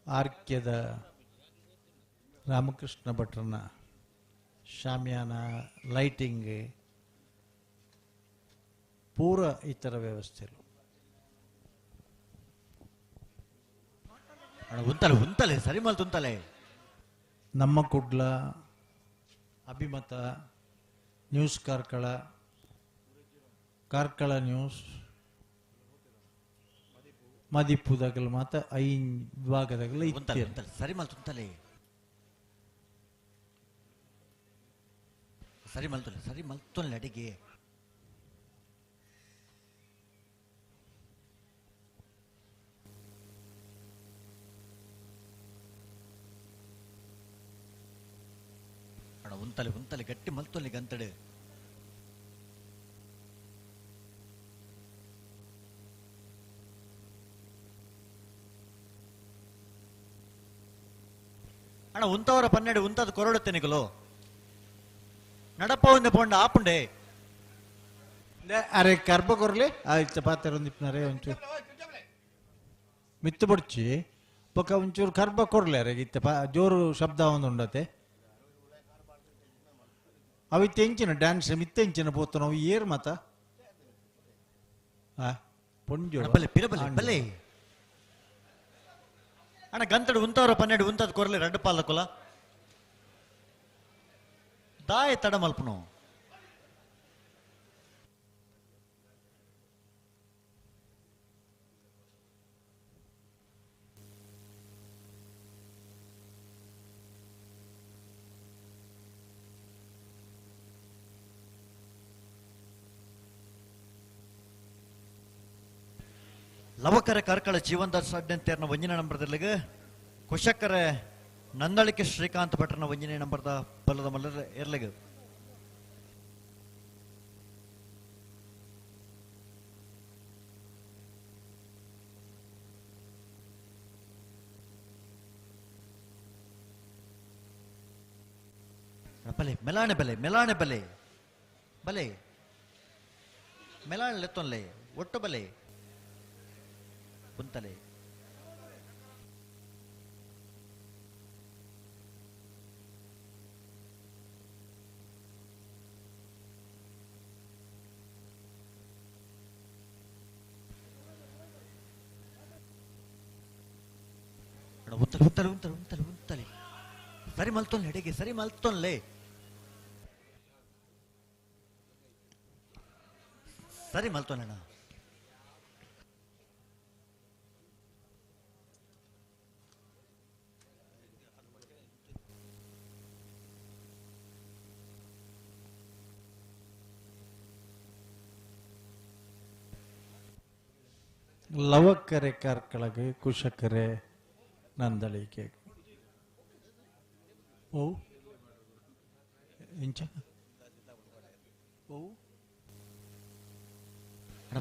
ಆರ್ಕ್ಯದ ರಾಮಕೃಷ್ಣ ಭಟ್ರನ ಶಾಮಿಯಾನ ಲೈಟಿಂಗ್ ಪೂರ ಇತರ ವ್ಯವಸ್ಥೆಗಳು ಉಂತಲೆ ಸರಿ ಮಲ್ತು ಉಂತಲೆ ನಮ್ಮ ಕುಡ್ಲ ಅಭಿಮತ ನ್ಯೂಸ್ ಕಾರ್ಕಳ ನ್ಯೂಸ್ ಮದಿಪುದಾಗಲು ಮಾತ ಐನ್ ವಿಭಾಗದಾಗಲ ಸರಿ ಮಲ್ತು ಉಂತಲೆ ಸರಿ ಮಲ್ತೊಲ್ಲ ಅಡಿಗೆ ಉಂತಲೆ ಗಟ್ಟಿ ಮಲ್ತೊಲ್ಲಿ ಗಂತಡೆ ಅಣ್ಣ ಉಂತವರ ಪನ್ನೆಡು ಉಂತದ ಕೊರಡುತ್ತೆ ನಿಗಲು ನಡಪ ಒಂದು ಪೊಂಡ ಆಪುಂಡೆ ಅರೆ ಕರ್ಬ ಕೊರ್ಲೆ ಆಯ್ತು ಪಾತ್ರೊಂದಿಪ್ಪನರೆ ಒಂಚೂರು ಮಿತ್ತು ಬಡ್ಚಿ ಪಕ್ಕ ಒಂಚೂರು ಕರ್ಬ ಕೊರ್ಲೆ ಅರೆ ಇತ್ತ ಜೋರು ಶಬ್ದ ಒಂದು ಉಂಡತೆ ಅವಿತ್ತೆ ಎಂಚಿನ ಡ್ಯಾನ್ಸ್ ಮಿತ್ತೆಂಚಿನ ಪೋತು ನಾವು ಏರ್ ಮತ ಪೊಂಜು ಬಲೆ ಪಿರಬಲೆ ಬಲೆ ಅಣ್ಣ ಗಂತಡು ಉಂತವ್ರ 12 ಉಂತದ ಕೊರಲೆ 2 ಪಾಲ ಕುಲ ದಾಯ ತಡ ಮಲ್ಪನು ಲವಕರ ಕಾರ್ಕಳ ಜೀವನದ ಸಾಧ್ಯಂತೇರ್ನ ವಂಜನೆ ನಂಬರ್ದಲ್ಲಿಗೆ ಕುಶಕರ ನಂದಳಿಕೆ ಶ್ರೀಕಾಂತ್ ಭಟ್ರನ ವಂಜನೆ ನಂಬರ್ದ ಬಲದ ಮಲ್ಲರ ಇರ್ಲಿಗೆ ಬಲೆ ಮೆಲಾಣೆ ಬಲೆ ಮೆಲಾಣೆ ಬಲೆ ಬಲೆ ಮೆಲಾಣೆ ಲೆತ್ತೊನ್ಲೆ ಒಟ್ಟು ಬಲೆ ಕುಂತಲೆ ಉಂತಲೆ ಉಂತಲೆ ಉಂತಲೆ ಉಂತಲೆ ಸರಿ ಮಲ್ತೊನ್ಲೆ ಎಡೆಗೆ ಸರಿ ಮಲ್ತೊನ್ಲೆ ಸರಿ ಮಲ್ತೊನ್ನೆಣ್ಣ ಲವಕರೆ ಕಾರ್ಕಳಗೆ ಕುಶಕರೆ ನಂದಳಿಕೆ ಓ ಇಂಚ ಓ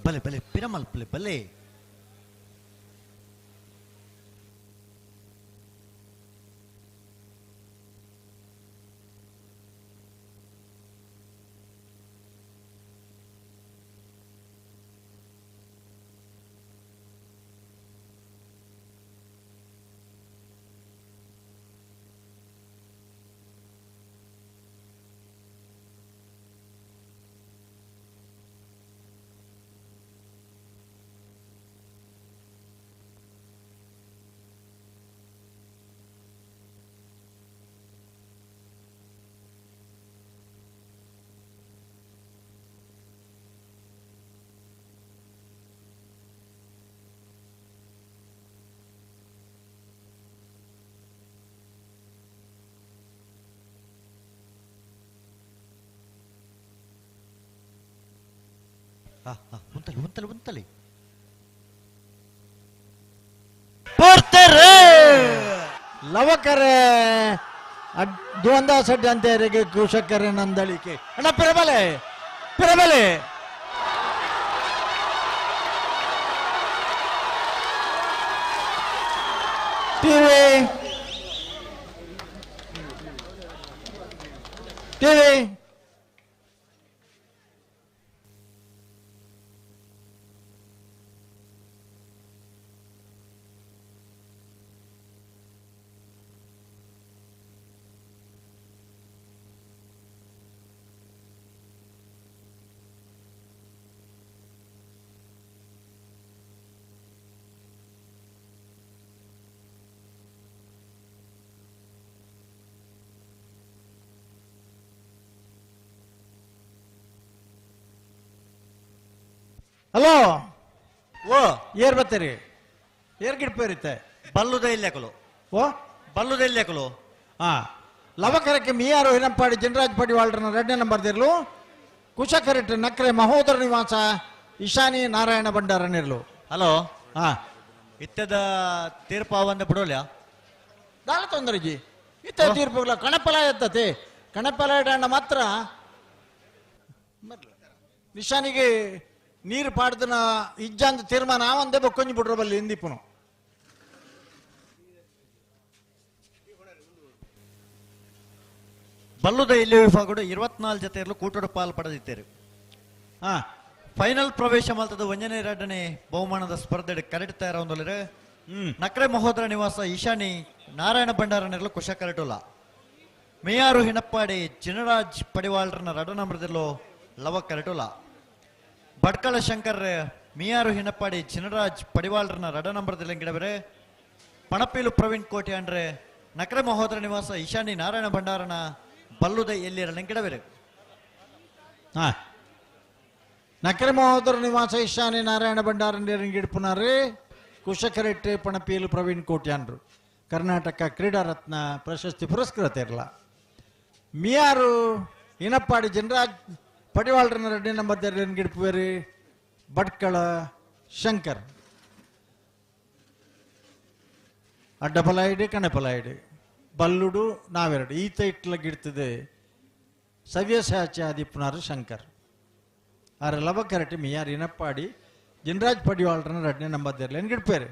ಬಲೆ ಬಲೆ ಪಿರಮಲ್ ಬಲೆ ಬಲೆ ಉಂತಲೆ ಉಂತಲೆ ಉಂತಲೆ ಲವಕರೆ ದ್ವಂದ ಸಡ್ಡಂತೆಯರಿಗೆ ಕುಶಕರೆ ನಂದಳಿಕೆ ಅಣ್ಣ ಪಿರಬಲೆ ಪಿರಬಲೆ ಟಿವಿ ಟಿವಿ ಹಲೋ ಓ ಏರ್ ಬರ್ತೀರಿ ಏರ್ ಗಿಡ್ಪೇರಿತ್ತೆ ಬಲ್ಲುದ ಇಲ್ಲೇಕಲು ಓ ಬಲ್ಲುದ ಇಲ್ಲೇಕಲು ಹಾ ಲವಕರಕ್ಕೆ ಮಿಯಾರು ಹಿರಂಪಾಡಿ ಜನರಾಜ್ ಪಡಿವಾಳ್ರನ್ನ 2ನೇ ನಂಬರ್ ದಿರ್ಲು ಕುಶಕರಿಟ್ ನಕ್ರೆ ಮಹೋದರ ನಿವಾಸ ಈಶಾನಿ ನಾರಾಯಣ ಭಂಡಾರನಿರ್ಲು ಹಲೋ ಹಾ ಇತ್ತದ ತೀರ್ಪಾವಂದ ಬಿಡೋಲ್ಯಾ ದಾಳ ತೊಂದರೆಜಿ ಇತ್ತ ತೀರ್ಪುಗಳ ಕಣಪಲ ಎತ್ತತೆ ಕಣಪಲ ಇಡಣ್ಣ ಮಾತ್ರ ನಿಶಾನಿಗೆ ನೀರು ಪಾಡ್ದನ ಇಜ್ಜಂದ ತೀರ್ಮಾನ ಆವಂದೇ ಬೊಕ್ಕೊಂಜಿ ಬಿಡ್ರ ಬಲ್ಲಿ ಎಂದಿಪ್ಪನು ಬಲ್ಲುದ ಇಲ್ಲಿ ವಿಭಾಗಡು 24 ಜೊತೆಯಲ್ಲೂ ಕೂಟೋಡು ಪಾಲು ಪಡೆದಿದ್ದೇವೆ ಹಾ ಫೈನಲ್ ಪ್ರವೇಶ ಮಲ್ತದ 1ನೇ 2ನೇ ಬಹುಮಾನದ ಸ್ಪರ್ಧೆ ಕರೆಕ್ಟ್ ತಯಾರೊಂದೊಲಿರೆ ನಕ್ರೆ ಮಹೋದರ ನಿವಾಸ ಈಶಾನಿ ನಾರಾಯಣ ಭಂಡಾರನಿರಲು ಕುಶ ಕರೆಟುಲ್ಲ ಮೇಯಾರು ಹಿನಪ್ಪಾಡಿ ಚಿನರಾಜ್ ಪಡಿವಾಳ್ರನ ರಡ ನಂಬರ್ದಿಲ್ಲೋ ಲವ ಕರೆಟುಲ ಬಡ್ಕಳ ಶಂಕರ್ ಮಿಯಾರು ಹಿನಪ್ಪಾಡಿ ಚಿನರಾಜ್ ಪಡಿವಾಳ್ರನ ರಡ ನಂಬರ್ದಿಲ್ಲ ಗಿಡಬರೆ ಪಣಪೀಲು ಪ್ರವೀಣ್ ಕೋಟೆ ಅಂದ್ರೆ ನಕರೆ ಮಹೋದರ ನಿವಾಸ ಈಶಾನಿ ನಾರಾಯಣ ಭಂಡಾರನ ಬಲ್ಲುದ ಎಲ್ಲಿರಲ್ಲ ಗಿಡಬೇರೆ ಹಾ ನಕರೆ ಮಹೋದರ ನಿವಾಸ ಈಶಾನಿ ನಾರಾಯಣ ಭಂಡಾರನ್ ಗಿಡ್ಪುನಾರಿ ಕುಶಕರೆಟ್ಟೆ ಪಣಪೀಲು ಪ್ರವೀಣ್ ಕೋಟ್ಯಾನ್ರು ಕರ್ನಾಟಕ ಕ್ರೀಡಾ ರತ್ನ ಪ್ರಶಸ್ತಿ ಪುರಸ್ಕೃತ ಇರಲ್ಲ ಮಿಯಾರು ಹಿನಪ್ಪಾಡಿ ಜನರಾಜ್ ಪಡಿವಾಳ್ರನ ರೆಡ್ಡಿ ನಂಬರ್ ಗಿಡ್ಪುವೇರಿ ಬಡ್ಕಳ ಶಂಕರ್ ಅಡ್ಡಪಲಾಯಿಡು ಕಣಪಲಾಯಿಡು ಬಲ್ಲುಡು ನಾವೆರಡು ಈತ ಇಟ್ಲಗಿಡ್ತದೆ ಸವ್ಯಸಾಚಿ ಆದಿಪ್ಪನಾರು ಶಂಕರ್ ಆರ ಲವ ಕರೆಕ್ಟ್ ಮಿಯಾರ್ ಇನಪ್ಪಾಡಿ ಜನರಾಜ್ ಪಡಿವಾಳ್ರನ ರೆಡ್ಡಿ ನಂಬರ್ ಗಿಡ್ಪೇರು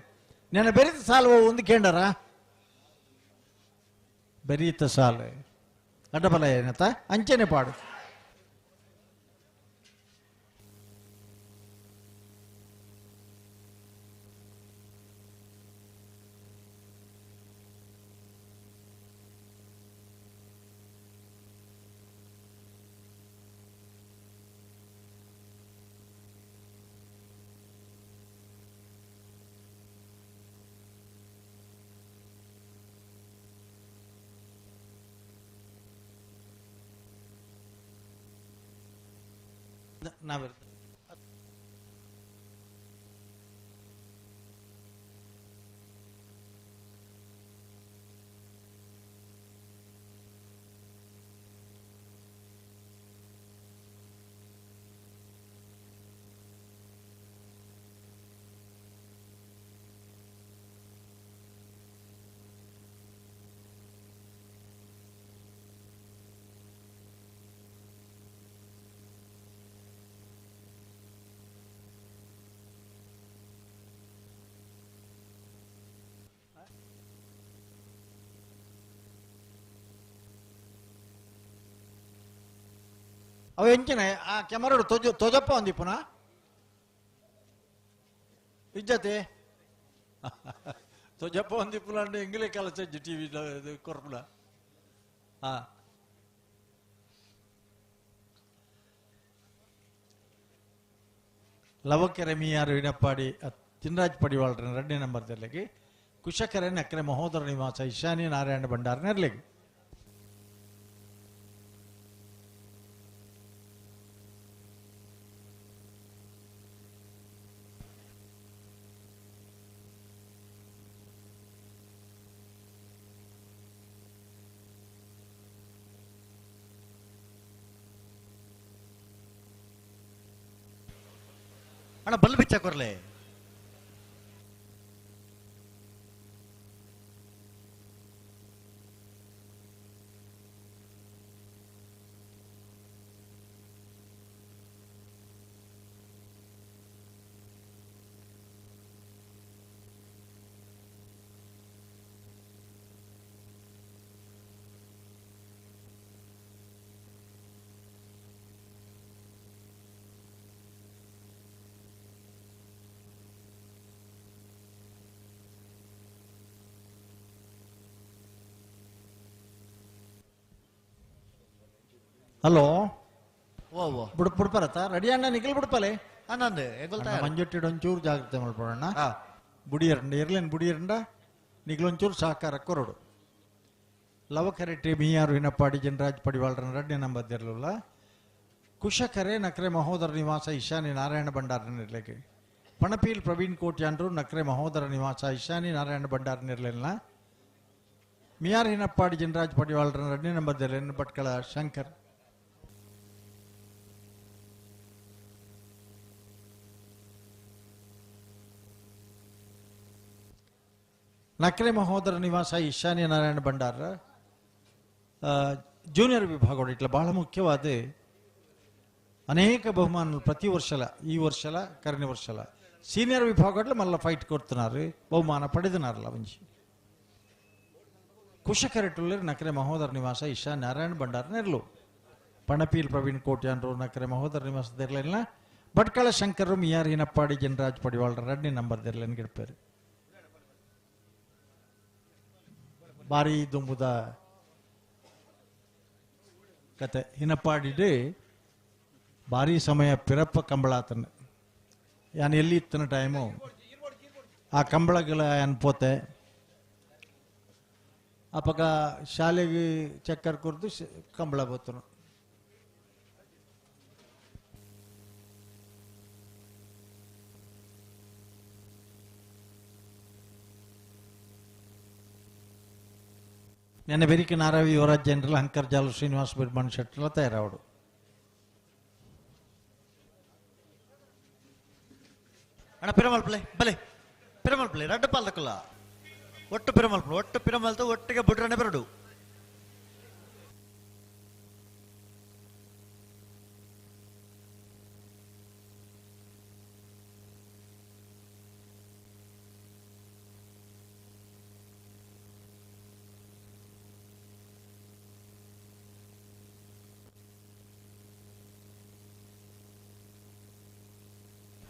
నేను బెరీత సాల్ ఉంది కేండరా బెరీత సాల్ అడ్డపలయనత అంచెనే పాడు ನಾವಿರ್ತೀವಿ ಅವು ಎಂಚಿನ ಆ ಕೆಮರಾಡು ತೊಜಪ್ಪ ಒಂದಿಪ್ಪುನ ಇಜ್ಜತೆ ತೊಜಪ್ಪ ಒಂದಿಪ್ಪುಲ ಅಂದ್ರೆ ಎಂಗಿಲೆ ಕೆಲಸ ಟಿವಿ ಕೊರ್ಪುಲ ಹಾ ಲವಕೆರೆ ಮಿಯಾರು ಇನಪ್ಪಾಡಿ ಚಿನರಾಜ್ ಪಡಿವಾಳ್ರ ರೆಡ್ಡಿ ನಂಬರ್ ತೆರ್ಲಿಕ್ಕೆ ಕುಶಕೆರೆ ನಕರೆ ಮಹೋದರ ನಿವಾಸ ಈಶಾನಿ ನಾರಾಯಣ ಭಂಡಾರನ ಇರ್ಲಿಕ್ಕೆ ಅಣ್ಣ ಬಲ್ ಬಿಚ್ಚ ಕೊರ್ಲೆ ಹಲೋ ಓ ಓ ಬಿಡ್ಪರತ್ತ ರೆಡಿ ಅಣ್ಣ ನಿಖಿಲ್ ಬಿಡ್ಪಲೆ ಅನ್ನಂದು ಹೆಂಗೊಲ್ತಾ ಮಂಜೊಟ್ಟಿಡ್ ಒಂಚೂರು ಜಾಗ್ರತೆ ಮಾಡ್ಬೋಣ ಬುಡಿಯರಂಡ ಇರ್ಲೇನ್ ಬುಡಿಯರಂಡ ನಿಖಿಲೊಂಚೂರು ಸಹಕಾರ ಕೊರಡು ಲವಕರೆಟ್ಟಿ ಮಿಯಾರು ಹಿನಪ್ಪಾಡಿ ಜನರಾಜ್ ಪಡಿವಾಳ್ರನ ರೆಡ್ಡಿ ನಂಬರ್ ಇರಲಿಲ್ಲ ಕುಶಕರೆ ನಕರೆ ಮಹೋದರ ನಿವಾಸ ಈಶಾನಿ ನಾರಾಯಣ ಭಂಡಾರನ ಇರ್ಲಿಕ್ಕೆ ಪಣಪೀಲ್ ಪ್ರವೀಣ್ ಕೋಟ್ಯಾನ್ರು ನಕರೆ ಮಹೋದರ ನಿವಾಸ ಈಶಾನಿ ನಾರಾಯಣ ಭಂಡಾರನ ಇರಲಿಲ್ಲ ಮಿಯಾರ್ ಹಿನಪ್ಪಾಡಿ ಜನರಾಜ್ ಪಡಿವಾಳ್ರನ ರೆಡ್ಡಿ ನಂಬರ್ ಇರಲಿಲ್ಲ ಭಟ್ಕಳ ಶಂಕರ್ ನಕರೆ ಮಹೋದರ ನಿವಾಸ ಈಶಾನ್ಯ ನಾರಾಯಣ ಭಂಡಾರ ಜೂನಿಯರ್ ವಿಭಾಗ ಇಟ್ಲ ಬಹಳ ಮುಖ್ಯವಾದ ಅನೇಕ ಬಹುಮಾನ ಪ್ರತಿ ವರ್ಷಲ ಈ ವರ್ಷಲ ಕರನೇ ವರ್ಷಲ ಸೀನಿಯರ್ ವಿಭಾಗ ಮಲ್ಲ ಫೈಟ್ ಕೊಡ್తున్నారు ಬಹುಮಾನ ಪಡೆದನಾರಲ್ಲ ಒಂಜಿ ಕುಶಕರೆಟ್ಟುಲ್ಲಿ ನಕರೆ ಮಹೋದರ ನಿವಾಸ ಈಶಾನ್ಯ ನಾರಾಯಣ ಭಂಡಾರ ನೆರಲು ಪಣಪೀಲ್ ಪ್ರವೀಣ್ ಕೋಟ್ಯಾನ್ರು ನಕರೆ ಮಹೋದರ ನಿವಾಸದಿರಲಿಲ್ಲ ಭಟ್ಕಳ ಶಂಕರ್ ಮಿಯಾರ್ ಹಿನಪ್ಪಾಡಿ ಜನರಾಜ್ ಪಡಿವಾಳ್ರ ರೆಡ್ಡಿ ನಂಬರ್ ದಿರಲಿನ ಗಿಡ್ಪೇರು ಭಾರಿ ದುಂಬುದ ಕತೆ ಹಿನಪಾಡಿಡು ಭಾರಿ ಸಮಯ ಪಿರಪ್ಪ ಕಂಬಳಾತನ ಯಾನ್ ಎಲ್ಲಿ ಇತ್ತನ ಟೈಮು ಆ ಕಂಬಳಗಳ ಅನ್ಪೋತೆ ಅಪಗ ಶಾಲೆಗೆ ಚಕ್ಕರ್ ಕುರ್ದು ಕಂಬಳ ಬತ್ತನು ನೆನ್ನೆ ಬೆರಿಕೆ ನಾರಾವಿ ಯುವರಾಜ್ ಜನರಲ್ ಅಂಕರ್ ಜಾಲು ಶ್ರೀನಿವಾಸ್ ಬಿರ್ಮನ್ ಶೆಟ್ಟರ್ಲ ತಯಾರಾವಡು ಅಣ್ಣ ಪಿರಮಲ್ಪಲೆ ಬಲೆ ಪಿರಮಲ್ಪಲೆ ರಡ್ಡು ಪಾಲ್ದಕ್ಕಲ್ಲ ಒಟ್ಟು ಪಿರಮಲ್ಪಲು ಒಟ್ಟು ಪಿರಮಲ್ತು ಒಟ್ಟಿಗೆ ಬಿಡ್ರನೆ ಬರಡು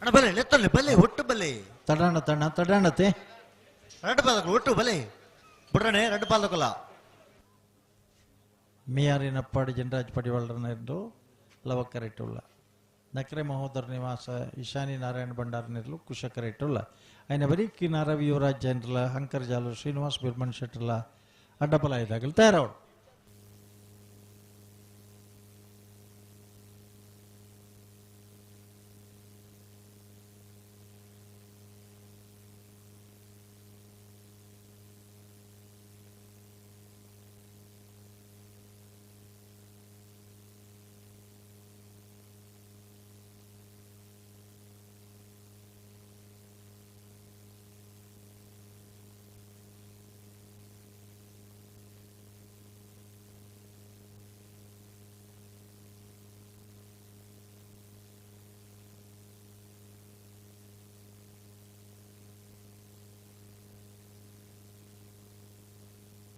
ಅಣ್ಣ ಬಲೆ ಲೆತ್ತಲ್ಲಿ ಬಲೆ ಒಟ್ಟು ಬಲೆ ತಡಾಣತೆ ரெண்டு பாதக்குள்ள ஒட்டு பலே புடனே ரெண்டு பாதக்குள்ள ಮಿಯಾರಿನಪ್ಪಾಡಿ ಜನರಾಜ್ ಪಡಿವಾಳರನ್ನೆರಡು ಲವಕರೆಟ್ಟುಳ್ಳ ನಕರೆ ಮಹೋದರ ನಿವಾಸ ಈಶಾನಿ ನಾರಾಯಣ ಭಂಡಾರನಿರ್ಲು ಕುಶಕರೆಟ್ಟುಳ್ಳ ఆయన ಬರೀಕಿ ನಾರಾವಿ ಯುವರಾಜ್ ಜನರಲ ಅಂಕರ್ ಜಾಲು ಶ್ರೀನಿವಾಸ್ ಬಿರ್ಮನ್ ಶೆಟ್ಟರ್ಲ ಅಡ್ಡಪಲ ಇದಾಗಲು ತಯಾರವಡು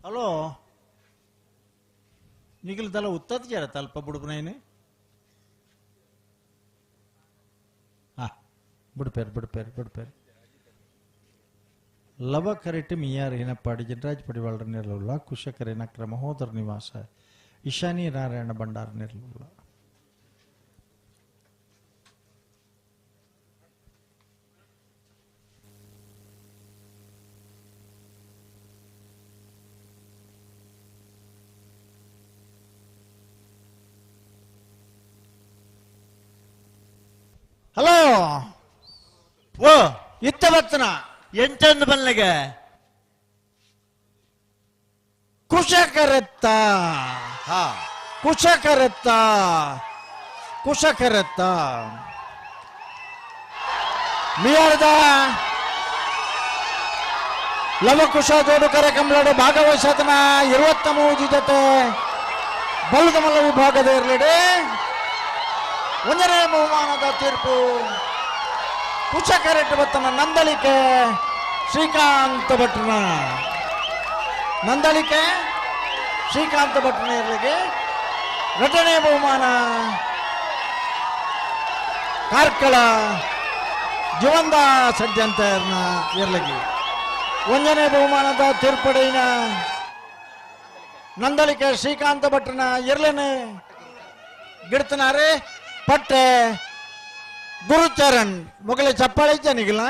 ಹಲೋ ನಿಖಿಲ್ ತಲ ಉತ್ತದ ಜರ ತಲ್ಪ ಬುಡುಪುನೈನೆ ಹಾ ಬಿಡ್ಪೇರು ಲವ ಕರೆಟ್ ಮಿಯಾರ್ ಹಿನಪ್ಪಾಡಿ ಜನರಾಜ್ ಪಡಿವಾಳರ ನಿರ್ಲುಲ್ಲ ಕುಶಕರೆ ನಕ್ರ ಮಹೋದರ ನಿವಾಸ ಈಶಾನಿ ನಾರಾಯಣ ಭಂಡಾರ ನಿರ್ಲುಲ್ಲ ಹಲೋ ಓ ಇತ್ತ ಬತ್ತನ ಎಂಟಂದು ಬಲ್ಲೆಗೆ ಕುಶಕರೆತ್ತ ಹಾ ಕುಶಕರೆತ್ತ ಮಿಯಾರದ ಲವಕುಶ ಜೋಡುಕರ ಕಂಬಳಡು ಭಾಗವಹಿಸತನ 23 ಜೊತೆ ಬಲದ ಮಲ್ಲ ವಿಭಾಗದ ಇರಲಿಡೆ ಒಂದನೇ ಬಹುಮಾನದ ತೀರ್ಪು ಕುಶಕರೆಟ್ಟು ಬತ್ತನ ನಂದಳಿಕೆ ಶ್ರೀಕಾಂತ ಭಟ್ರನ ಇರಲಿಗೆ ಎರಡನೇ ಬಹುಮಾನ ಕಾರ್ಕಳ ಜೀವಂದ ಷಡ್ಯಂತರ್ನ ಇರಲಿಗೆ ಒಂದನೇ ಬಹುಮಾನದ ತೀರ್ಪಡೆಯಿನ ನಂದಳಿಕೆ ಶ್ರೀಕಾಂತ ಭಟ್ರನ ಇರ್ಲೇನೆ ಗಿಡ್ತನಾರೆ ಪಟ್ಟೆ ಗುರುಚರಣ್ ಮೊಗಲೆ ಚಪ್ಪಾಳೆ ನಿಗಿಲ್ಲ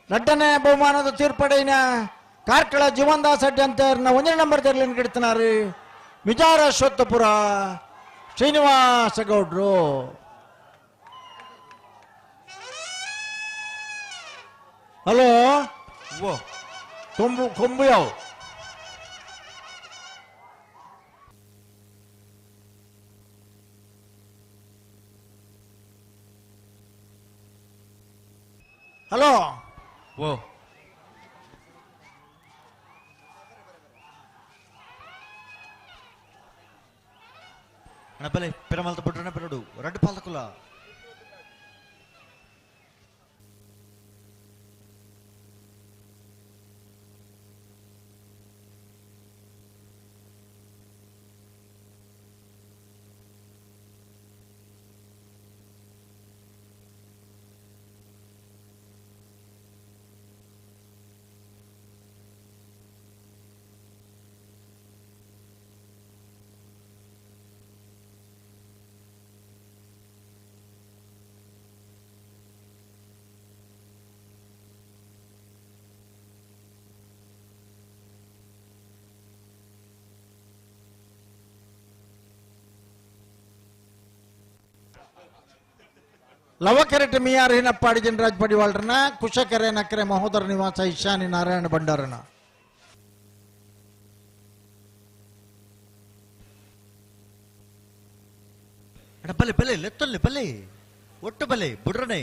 ಎರಡನೇ ಬಹುಮಾನದ ತೀರ್ಪಡೆಯಿನ ಕಾರ್ಕಳ ಜೀವನ್ದಾಸ್ ಷಡ್ಯಂತರ್ನ ಒಂದನೇ ನಂಬರ್ ತೆರಲಿನ ಗಿಡ್ತನಾರು ವಿಚಾರ ಅಶ್ವತ್ಥಪುರ ಶ್ರೀನಿವಾಸ ಗೌಡ್ರು ಹಲೋ ಓ ಕೊಂಬು ಯಾವ ಹಲೋ ಓ ಅಣ್ಣ ಬಲೆ ಪಿರಮಲ್ತ ಬಿಟ್ರನೆ ಬಿರಡು ರಡ್ಡು ಪಾಲ್ದಕ್ಕಲ್ಲ ಲವಕೆರೆಟ್ ಮಿಯಾರ್ ಹಿನಪ್ಪಾಡಿ ಜನರಾಜ್ ಪಡಿವಾಳ್ರನ ಕುಶಕೆರೆ ನಕರೆ ಮಹೋದರ ನಿವಾಸ ಇಶಾನಿ ನಾರಾಯಣ ಭಂಡಾರನ ಬಲೆ ಬಲೆ ಲೆತ್ತಲ್ಲಿ ಬಲೆ ಒಟ್ಟು ಬಲೆ ಬುಡ್ರನೆ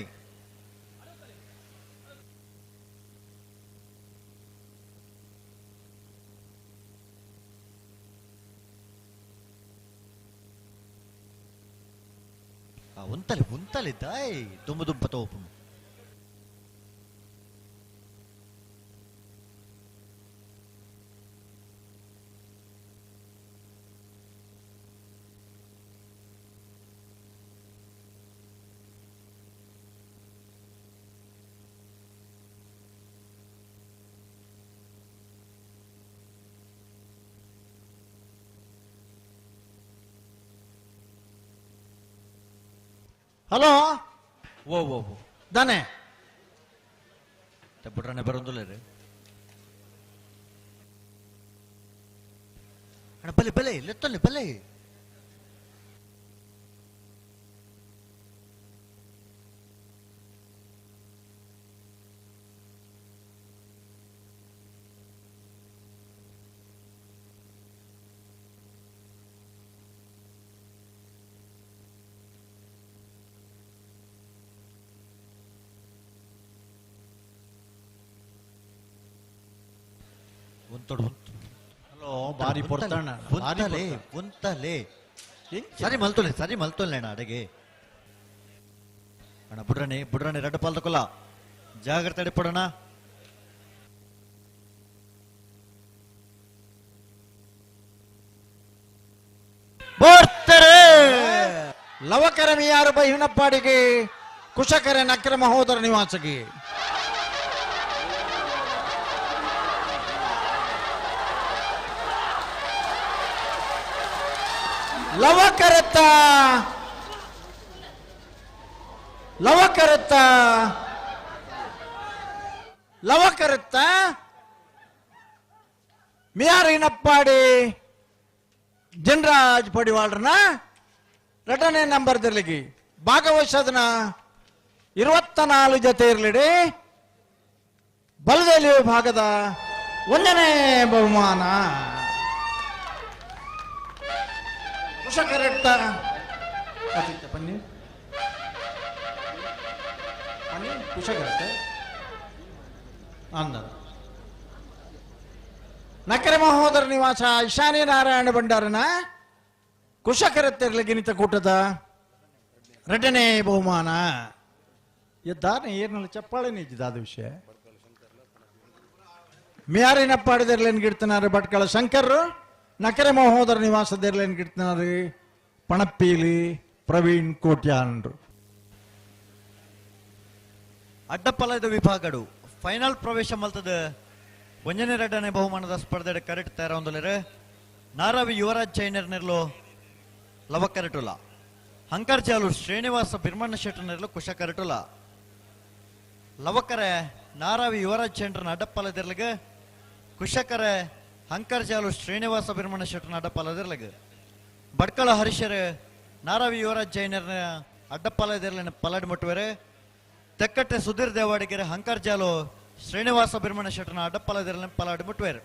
ఉంతలి ఉంతలి దాయ్ దుమ్ము దుంప తోపు ಹಲೋ ಓ ಓ ಓ ದಾನೆ ಬುಡ್ರನೆ ಬರೋದಿಲ್ಲ ರೀ ಅಣ್ಣ ಬಲೆ ಬಲೆ ಲೆತ್ತಲ್ಲಿ ಬಲೆ ಹಲೋ ಬಾರಿ ಪೊರ್ತಣ್ಣ ಒಂತಲೆ ಒಂತಲೆ ಸರಿ ಮಲ್ತೊಲ್ಲೆ ಅಣ್ಣ ಅಡಗೆ ಅಣ್ಣ ಬುಡ್ರನೆ ರೆಡ್ ಪಾಲ್ ತಕೊಲ್ಲ ಜಾಗ್ರತೆ ಅಡಿ ಪಡೋಣ ಬರ್ತಾರೆ ಲವಕೆರೆ ಮಿಯಾರು ಬೈ ಹಿನಪ್ಪಾಡಿಗೆ ಕುಶಕೆರೆ ನಕರೆ ಮಹೋದರ ನಿವಾಸಗೆ ಲವಕರತ್ತ ಲವಕರತ್ತ ಲವಕರತ್ತ ಮಿಯಾರಿನಪ್ಪಾಡಿ ಜನರಾಜ್ ಪಡಿವಾಳ್ರನ 2ನೇ ನಂಬರ್ದಲ್ಲಿ ಭಾಗವಹಿಸೋದನ್ನ 24 ಜೊತೆ ಇರಲಿಡಿ ಬಲದಲ್ಲಿ ವಿಭಾಗದ 1ನೇ ಬಹುಮಾನ ಕುಶಕೆರೆಟ್ಟ ಬನ್ನಿ ಬನ್ನಿ ಕುಶಕೆರೆಟ್ಟ ಅಂದ ನಕರೆ ಮಹೋದರ ನಿವಾಸ ಇಶಾನಿ ನಾರಾಯಣ ಭಂಡಾರನ ಕುಶಕೆರೆತ್ತೆರ್ಲೆ ಗಿನಿತ ಕೂಟದ 2ನೇ ಬಹುಮಾನ ಎದ್ದಾನೆ ಏನಲ್ಲಿ ಚಪ್ಪಾಳೆ ನಿಜ್ಜಿದ ವಿಷಯ ಮಿಯಾರಿನಪ್ಪಾಡಿದೆರ್ಲೇನ್ ಗಿಡ್ತನಾರೆ ಭಟ್ಕಳ ಶಂಕರ್ ನಕರೆ ಮಹೋದರ ನಿವಾಸದೆರ್ಲೇನ್ ಗಿಡ್ತನಾರೆ ಪಣಪ್ಪೀಲಿ ಪ್ರವೀಣ್ ಕೋಟ್ಯಾನ್ರು ಅಡ್ಡಪಲದ ವಿಭಾಗಡು ಫೈನಲ್ ಪ್ರವೇಶ ಮಲ್ತದ 1ನೇ 2ನೇ ಬಹುಮಾನದ ಸ್ಪರ್ಧೆ ಕರೆಕ್ಟ್ ತಯಾರೊಂದಲರೆ ನಾರಾವಿ ಯುವರಾಜ್ ಚೈನರ್ ನಿರ್ಲು ಲವಕರೆಟುಲ ಹಂಕರ್ ಚಾಲು ಶ್ರೀನಿವಾಸ ಬಿರ್ಮಣ್ಣ ಶೆಟ್ಟಿ ನಿರ್ಲು ಕುಶ ಕರೆಟುಲ ಲವಕರೆ ನಾರಾವಿ ಯುವರಾಜ್ ಚೈನರ್ನ ಅಡ್ಡಪಲದಿರ್ಲಿಗೆ ಕುಶಕರೆ ಹಂಕರ್ ಚಾಲು ಶ್ರೀನಿವಾಸ ಬಿರ್ಮಣ್ಣ ಶೆಟ್ಟನ ಅಡ್ಡಪಲದಿರ್ಲಿಗೆ ಬಡ್ಕಳ ಹರೀಶರ್ ನಾರಾವಿ ಯುವರಾಜ್ ಜೈನರ್ನ ಅಡ್ಡಪಲದಿರ್ಲಿನ ಪಲಡ್ ಮುಟ್ಟುವರೆ ತೆಕ್ಕಟ್ಟೆ ಸುಧೀರ್ ದೇವಾಡಿಗೆರೆ ಹಂಕರ್ ಜಾಲು ಶ್ರೀನಿವಾಸ ಬಿರ್ಮಣ್ಣ ಶೆಟ್ಟನ ಅಡ್ಡಪಲದಿರ್ಲಿನ ಪಲಾಡ್ ಮುಟ್ಟುವೆರು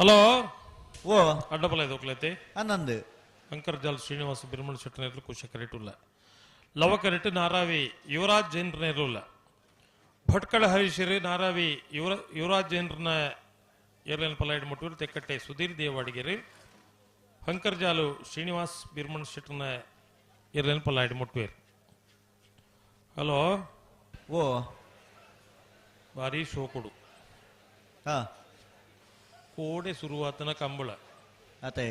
ಹಲೋ ಓ ಅಡ್ಡಪಲ ಇದು ಒಕ್ಲೈತೆ ಅನ್ನಂದು ಅಂಕರ್ಜಾಲ್ ಶ್ರೀನಿವಾಸ ಬಿರ್ಮಣ ಶೆಟ್ಟನೇರ್ಲು ಕುಶ ಕರೆಟುಲ್ಲ ಲವಕರೆಟ್ಟು ನಾರಾವಿ ಯುವರಾಜ್ ಜೈನ್ರನೇರುಲ್ಲ ಭಟ್ಕಳ ಹರೀಶರು ನಾರಾವಿ ಯುವರಾಜ್ ಜೈನ್ರನ ಏರ್ಲೈನ್ ಪಲಾಯ್ಡ್ ಮುಟ್ಟೂರು ತೆಕ್ಕಟ್ಟೆ ಸುಧೀರ್ ದೇವಾಡಿಗೆರೆ ಅಂಕರ್ಜಾಲು ಶ್ರೀನಿವಾಸ್ ಬಿರ್ಮಣ ಶೆಟ್ಟನ ಏರ್ಲೈನ್ ಪಲಾಯ್ಡ್ ಮುಟ್ಟುವೇರು ಹಲೋ ಓ ಭಾರಿ ಶೋಕೊಡು ಹಾ ಕೋಡೆ ಶುರುವಾತನ ಕಂಬಳ ಅತೆ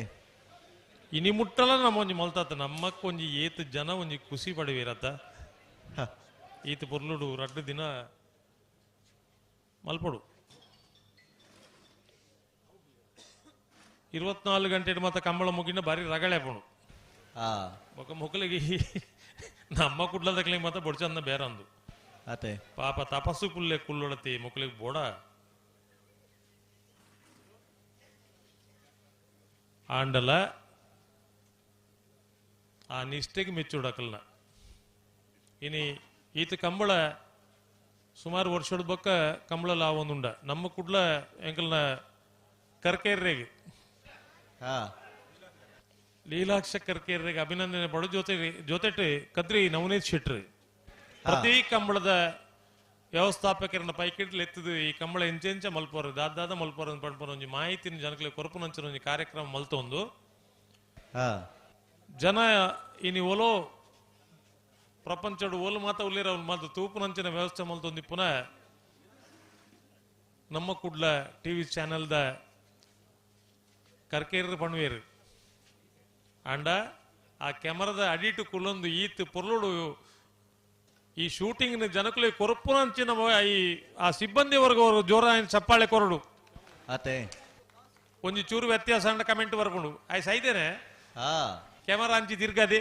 ಇನಿ ಮುಟ್ಟಲ ನಮ್ಮ ಒಂಜಿ ಮಲ್ತಾತ ನಮ್ಮಕ್ಕ ಒಂಜಿ ಏತ್ ಜನ ಒಂಜಿ ಖುಷಿ ಪಡಿವೇರತ್ತ ಈತ ಪೊರ್ಲುಡು 2 ದಿನ ಮಲ್ಪಡು 24 ಗಂಟೆ ಮಾತ ಕಂಬಳ ಮುಗಿನ ಬಾರಿ ರಗಳೆ ಪೋಣು ಮೊಕಲಿಗೆ ನಮ್ಮ ಕುಡ್ಲದಕ್ಲಿಗೆ ಮಾತ ಬೊಡ್ಚಂದ ಬೇರಂದು ಅತೆ ಪಾಪ ತಪಸ್ಸು ಕುಲ್ಲೆ ಕುಲ್ಲೊಡತಿ ಮುಕ್ಲಿಗೆ ಬೋಡ ಆಂಡಲ ಆ ನಿಷ್ಠೆಗೆ ಮೆಚ್ಚುಡಕಲ್ನ ಇನಿ ಈತ ಕಂಬಳ ಸುಮಾರು ವರ್ಷದ ಬೊಕ್ಕ ಕಂಬಳಲ್ಲ ಒಂದುಂಡ ನಮ್ಮ ಕುಡ್ಲ ಎಂಕಲ್ನ ಕರ್ಕೇರ್ರೆಗೆ ಲೀಲಾಕ್ಷ ಕರ್ಕೇರ್ರೆಗೆ ಅಭಿನಂದನೆ ಪಡು ಜೊತೆ ಕದ್ರಿ ನವನೀತ್ ಶೆಟ್ರಿ ಪ್ರತಿ ಕಂಬಳದ ವ್ಯವಸ್ಥಾಪಕರನ್ನ ಪೈಕಿಡ್ಲಿ ಎತ್ತದು ಈ ಕಂಬಳ ಎಂಚೆಂಚ ಮಲ್ಪೋರು ದಾದ ಮಲ್ಪೋರು ಪಡ್ಪೋರು ಒಂಜಿ ಮಾಹಿತಿನ ಜನಕ್ಕೆ ಕೊರಪುನಂಚಿನ ಒಂಜಿ ಕಾರ್ಯಕ್ರಮ ಮಲ್ತೊಂದು ಜನ ಇನಿ ಒಲೋ ಪ್ರಪಂಚಡು ಓಲು ಮಾತ ಉಲ್ಲಿರ ಅವ್ರು ಮಾತು ತೂಪುನಂಚಿನ ವ್ಯವಸ್ಥೆ ಮಲ್ತೊಂದಿ ಪುನಃ ನಮ್ಮ ಕುಡ್ಲ ಟಿವಿ ಚಾನೆಲ್ದ ಕರ್ಕೇರ ಪಣ್ವೇರು ಅಂಡ ಆ ಕ್ಯಾಮರಾದ ಅಡಿಟು ಕುಲ್ಲೊಂದು ಈತ್ ಪೊರ್ಲುಡು ಈ ಶೂಟಿಂಗ್ ಜನಕುಲೆ ಕೊರಪುನಂಚಿನ ಈ ಆ ಸಿಬ್ಬಂದಿ ವರ್ಗ ಅವರು ಜೋರ ಚಪ್ಪಾಳೆ ಕೊರಡು ಅತೆ ಒಂಜಿ ಚೂರು ವ್ಯತ್ಯಾಸ ಅಂಡ ಕಮೆಂಟ್ ಬರ್ಕೊಂಡು ಆಯ್ತು ಸೈದೇನೆ ಕ್ಯಾಮರಾ ಅಂಚಿ ತಿರ್ಗದೆ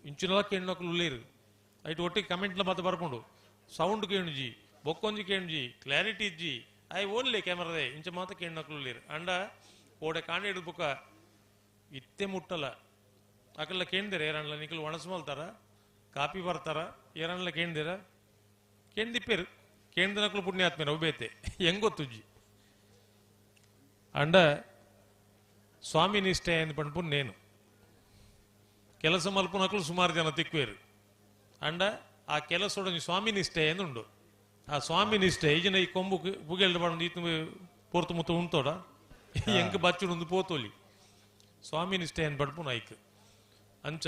ಇಂಚಿನ ಕೇಣಕ್ಲು ಉಳ್ಳೇರು ಐಟ್ ಒಟ್ಟಿಗೆ ಕಮೆಂಟ್ಲ ಮತ್ತೆ ಬರ್ಕೊಂಡು ಸೌಂಡ್ ಕೇಣುಜಿ ಬೊಕ್ಕೊಂಜಿ ಕೇಣುಜಿ ಕ್ಲಾರಿಟಿ ಇಜ್ಜಿ ಐ ಓನ್ಲಿ ಕ್ಯಾಮರಾದೆ ಇಂಚ ಮಾತ ಕೇಣಕ್ಲು ಉಳ್ಳೇರು ಅಂಡ ಓಡೆ ಕಾಣೆ ಹಿಡಿದು ಬುಕ್ಕ ಇತ್ತೆ ಮುಟ್ಟಲ್ಲ ಅಕಲ್ಲ ಕೇಂದಿರ ಏರಣ್ಣ ನಿಖಲ್ ಒಣಸ್ಮಲ್ತಾರ ಕಾಪಿ ಬರ್ತಾರ ಏರಣ್ಣ ಕೇಂದಿರ ಕೇಂದಿಪ್ಪೇರು ಕೇಂದ್ರನಕ್ಲು ಪುಣ್ಯಾತ್ಮೇರ ಉಬೇತೆ ಹೆಂಗ್ ಗೊತ್ತುಜ್ಜಿ ಅಂಡ ಸ್ವಾಮಿ ನಿಷ್ಠೆ ಎಂದು ಪಂಡ್ಪು ನೇನು ಕೆಲಸ ಮಲ್ಪನಕ್ಲು ಸುಮಾರು ಜನ ತಿಕ್ವೇರು ಅಂಡ ಆ ಕೆಲಸೋಡ ಸ್ವಾಮಿ ನಿಷ್ಠೆ ಎಂದುಂಡು ಆ ಸ್ವಾಮಿ ನಿಷ್ಠೆ ಈಜಿನ ಈ ಕೊಂಬು ಪುಗೆಲ್ಡು ಪಂಡು ಈತ ಪೋರ್ತು ಮುತ್ತ ಉಂಟೋಡ ಎಂಕ್ ಬಚ್ಚುಡು ಪೋತೋಲಿ ಸ್ವಾಮಿ ನಿಷ್ಠೆ ಎಂದು ಪಡ್ಪು ನಾಯ್ಕ ಅಂಚ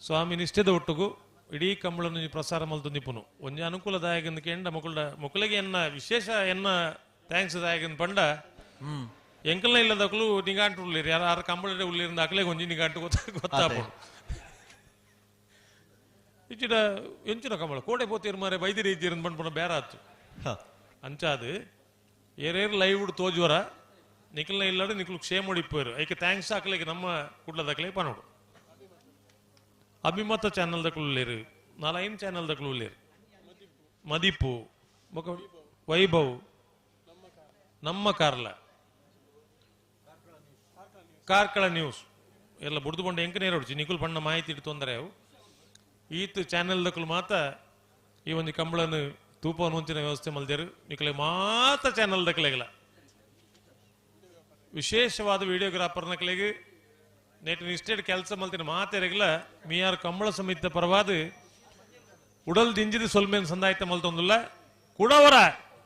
ಸ್ವಾಮಿ ನಿಷ್ಠೆದ ಒಟ್ಟಿಗೂ ಇಡೀ ಕಂಬಳನ್ನು ಪ್ರಸಾರ ಮಲ್ತೊಂದಿಪ್ಪುನು ಒಂಜಿ ಅನುಕೂಲದಾಯಕಂದು ಕೆಂಡ ಮಕ್ಕಳಿಗೆ ಎನ್ನ ವಿಶೇಷ ಎನ್ನ ಥ್ಯಾಂಕ್ಸ್ ದಾಯಕಂದು ಪಂಡ ಎಂಕಲ್ನ ಇಲ್ಲದಕ್ಕೂ ನಿಗಾಂಟು ಉಳ್ಳೇರು ಯಾರು ಕಂಬಳ ಉಳ್ಳೇರಿಂದ ಅಕಲೆ ಕೊಂಚಿ ನಿಗಾಂಟು ಗೊತ್ತಾಪು ಇಚ್ಚಿಡ ಎಂಚಿನ ಕಂಬಳ ಕೋಟೆ ಪೋತೀರು ಮಾರೆ ಬೈದಿರಿ ಇದ್ದೀರ ಪಂಡ್ಪುಣ ಬೇರೆ ಆತು ಅಂಚಾದು ಏರೇರು ಲೈವ್ ಉಡು ತೋಜುವರ ನಿಖಲ್ನ ಇಲ್ಲಾಡು ನಿಖಲು ಕ್ಷೇಮ ಹೊಡಿಪ್ಪೋರು ಐಕೆ ಥ್ಯಾಂಕ್ಸ್ ಹಾಕ್ಲಿಕ್ಕೆ ನಮ್ಮ ಕುಡ್ಲದಕ್ಲೆ ಪನೋಡು ಅಭಿಮತ ಚಾನಲ್ ದಕ್ಕಲು ಉಳ್ಳೇರು 4 ಚಾನಲ್ ದಕ್ಕಲು ಉಳ್ಳೇರು ಮದಿಪು ವೈಭವ್ ನಮ್ಮ ಕಾರ್ಲ ಕಾರ್ಕಳ ನ್ಯೂಸ್ ಎಲ್ಲ ಬುಡ್ದು ಬಂಡ ಎಂಕನೇ ಹೊಡ್ಚಿ ನಿಖುಲ್ ಪಣ್ಣ ಮಾಹಿತಿ ಇಟ್ಟು ತೊಂದರೆ ಅವು ಈತ್ ಚಾನೆಲ್ ದಕ್ಕಲು ಮಾತ ಈ ಒಂದು ಕಂಬಳನ್ನು ತೂಪವನ್ನು ಹೊಂಚಿನ ವ್ಯವಸ್ಥೆ ಮಲ್ದೇರು ನಿಖಲೆ ಮಾತ ಚಾನೆಲ್ ದಕ್ಕಲೆಗಲ ವಿಶೇಷವಾದ ವಿಡಿಯೋಗ್ರಾಫರ್ ನಕಲೆಗೆ ನೆಟ್ ಇಸ್ಟೇಟ್ ಕೆಲಸ ಮಲ್ತಿನ ಮಾತೆರೆಗಲ ಮೀಯಾರ್ ಕಂಬಳ ಸಮಿತ ಪರವಾದ ಉಡಲ್ ದಿಂಜಿದ ಸೊಲ್ಮೇನ್ ಸಂದಾಯಿತ ಮಲ್ತೊಂದುಲ್ಲ ಕುಡವರ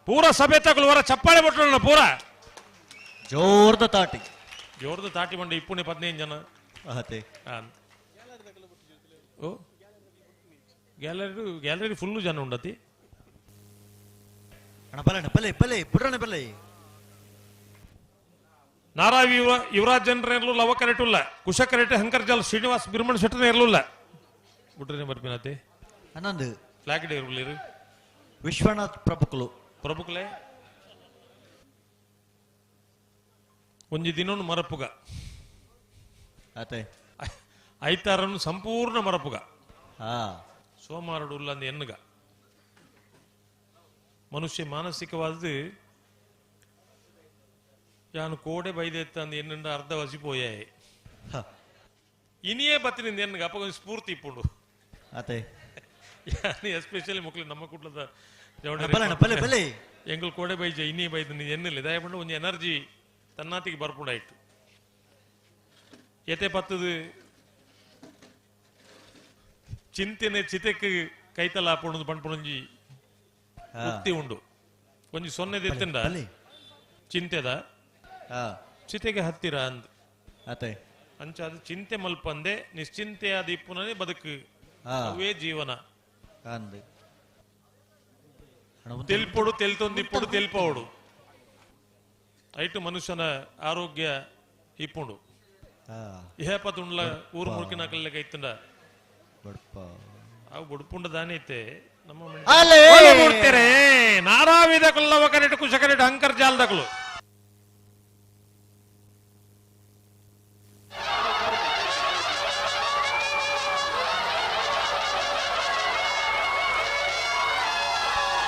ಪೂರ ಸಭೆ ತಗೊಳ್ಳುವರ ಚಪ್ಪಾಳೆ ಬಟ್ಟಣ ಪೂರ ಜೋರ್ದ ತಾಟಿ ಬಂಡ ಇಪ್ಪುಣೆ 15 ಜನ ಓ ಗ್ಯಾಲರಿ ಫುಲ್ಲು ಜನ ಉಂಡತಿ ನಾರಾ ಯುವರಾಜ್ ಜನರ ಇರಲು ಲವ ಕರೆಟುಲ್ಲ ಕುಶ ಕರೆಟೆ ಹಂಕರ್ಜಾಲ್ ಶ್ರೀನಿವಾಸ್ ಬಿರ್ಮಣ್ ಶೆಟ್ಟನ ಇರಲಿಲ್ಲ ಬಿಟ್ರೆ ಬರ್ಪಿನತೆ ಅನ್ನೊಂದು ಫ್ಲಾಗ್ ಡೇ ಇರಲಿರು ವಿಶ್ವನಾಥ್ ಪ್ರಭುಕುಲೆ ಒಂಜಿ ದಿನವನ್ನು ಮರಪುಗ ಅತೆ ಐತಾರನ್ನು ಸಂಪೂರ್ಣ ಮರಪುಗ ಸೋಮಾರಡು ಉಲ್ಲ ಅಂದ ಎನ್ನುಗ ಮನುಷ್ಯ ಮಾನಸಿಕವಾದದು ಯಾನು ಕೋಡೆ ಬೈದೆತ್ತ ಅಂದ ಎನ್ನುಂಡ ಅರ್ಧ ವಸಿಪೋಯೇ ಇನಿಯೇ ಬತ್ತಿನಿಂದ ಎನ್ನುಗ ಅಪ್ಪ ಕೊಂಚ ಸ್ಫೂರ್ತಿ ಇಪ್ಪುಂಡು ಅತೆ ಎಸ್ಪೆಷಲಿ ಮಕ್ಕಳು ನಮ್ಮ ಕುಟ್ಲದ ಎಂಗಲ್ ಕೋಡೆ ಬೈಜ ಇನ್ನೇ ಬೈದ ನೀ ಎನ್ನಿಲ್ಲ ದಯಪಂಡು ಒಂಜಿ ಎನರ್ಜಿ ತನ್ನಾತಿಗೆ ಬರ್ಪುಂಡಾಯ್ತು ಎತೆ ಪತ್ತದು ಚಿಂತೆನೆ ಚಿತೆಕ್ ಕೈತಲ ಹಾಪುಣದು ಪಂಡ್ಪುಣಂಜಿ ಮುಕ್ತಿ ಉಂಡು ಒಂಜಿ ಸೊನ್ನೆದೆತ್ತಂಡ ಚಿಂತೆದ ಚಿತೆಗೆ ಹತ್ತಿರ ಅಂದ್ ಅತೆ ಅಂಚ ಅದು ಚಿಂತೆ ಮಲ್ಪಂದೆ ನಿಶ್ಚಿಂತೆಯಾದ ಇಪ್ಪುನೇ ಬದುಕು ಅವೇ ಜೀವನ ತೆಲ್ಪೊಡು ತೆಲ್ತೊಂದಿಪ್ಪುಡು ತೆಲ್ಪೋಡು ಐಟು ಮನುಷ್ಯನ ಆರೋಗ್ಯ ಇಪ್ಪುಂಡು ಇಹಪತುಂಡ್ಲ ಊರು ಮುರುಕಿನ ಕಲ್ಲ ಕೈತಂಡ ಅವು ಬುಡ್ಪುಂಡ ದಾನೈತೆ ನಮ್ಮ ನಾರಾವಿದ ಕೊಲ್ಲವ ಕರೆಟ್ ಕುಶ ಕರೆಟ್ ಅಂಕರ್ಜಾಲದಗಳು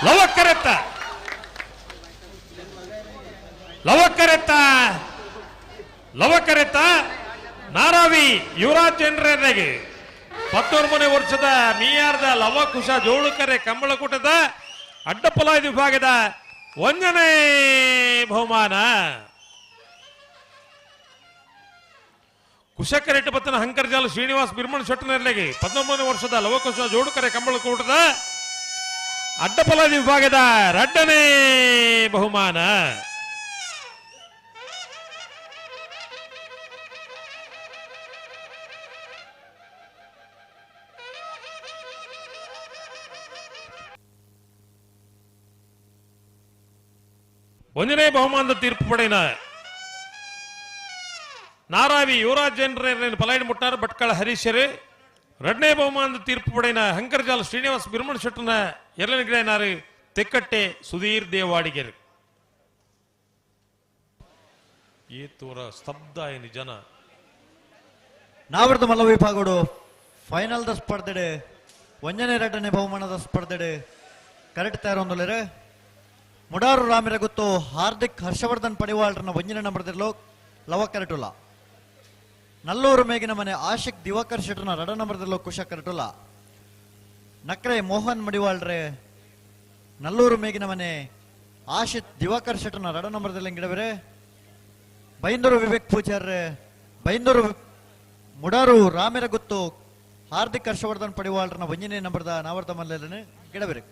ಲವಕರೆತ್ತ ನಾರಾವಿ ಯುವರಾಜ್ ಜನರಿಗೆ 19ನೇ ವರ್ಷದ ಮೀಯಾರ್ದ ಲವಕುಶ ಜೋಳುಕರೆ ಕಂಬಳಕೂಟದ ಅಡ್ಡಪಲಾಯದ ವಿಭಾಗದ 1ನೇ ಬಹುಮಾನ ಕುಶಕರೆಟ್ಟು ಪತ್ತನ ಹಂಕರ್ಜಾಲ ಶ್ರೀನಿವಾಸ್ ಬಿರ್ಮಣ್ ಶೆಟ್ಟನರ್ಲೆಗೆ 19ನೇ ವರ್ಷದ ಲವಕುಶ ಜೋಡುಕರೆ ಕಂಬಳಕೂಟದ ಅಡ್ಡಪಲಾಯದ ವಿಭಾಗದ 2ನೇ ಬಹುಮಾನ ಒಂದನೇ ಬಹುಮಾನದ ತೀರ್ಪು ಪಡೆಯಿನ ನಾರಾವಿ ಯುವರಾಜ್ ಜನರ ಪಲಾಯನ ಮುಟ್ಟಾರ ಭಟ್ಕಳ ಹರೀಶರು 2ನೇ ಬಹುಮಾನದ ತೀರ್ಪು ಪಡೆಯಿನ ಹಂಕರ್ಜಾಲ ಶ್ರೀನಿವಾಸ್ ಬಿರ್ಮಣ್ ಶೆಟ್ಟನ ಎರಲನಗಿಡನಾರು ತೆಕ್ಕಟ್ಟೆ ಸುಧೀರ್ ದೇವಾಡಿಗೆರು ಈ ತೋರ ಸ್ತಬ್ಧ ಏನು ಜನ ನಾವರ್ದ ಮಲ್ಲ ವಿಭಾಗಡು ಫೈನಲ್ದ ಸ್ಪರ್ಧೆಡೆ 1ನೇ 2ನೇ ಬಹುಮಾನದ ಸ್ಪರ್ಧೆಡೆ ಕರೆಕ್ಟ್ ತಯಾರೊಂದುಲೇರೆ ಮುಡಾರು ರಾಮಿರ ಗೊತ್ತು ಹಾರ್ದಿಕ್ ಹರ್ಷವರ್ಧನ್ ಪಡಿವಾಳ್ರನ್ನ 1ನೇ ನಂಬರ್ದಿರ್ಲು ಲವ ಕರೆಟುಲ ನಲ್ಲೂರು ಮೇಗಿನ ಮನೆ ಆಶಿಕ್ ದಿವಾಕರ್ ಶೆಟ್ರನ 2 ನಂಬರ್ದಿರ್ಲು ಕುಶ ಕರೆಟುಲ ನಕ್ರೆ ಮೋಹನ್ ಮಡಿವಾಳ್ರೆ ನಲ್ಲೂರು ಮೇಗಿನ ಮನೆ ಆಶಿತ್ ದಿವಾಕರ್ ಶೆಟ್ರನ 2 ನಂಬರ್ದಲ್ಲಿ ಗಿಡಬೇರೆ ಬೈಂದೂರು ವಿವೇಕ್ ಪೂಜಾರ್ರೆ ಬೈಂದೂರು ಮುಡಾರು ರಾಮಿರ ಗೊತ್ತು ಹಾರ್ದಿಕ್ ಹರ್ಷವರ್ಧನ್ ಪಡಿವಾಳ್ರನ್ನ 1ನೇ ನಂಬರ್ದ ನಾವರ್ದ ಮಲ್ಲೇನೆ ಗಿಡಬೇರೆ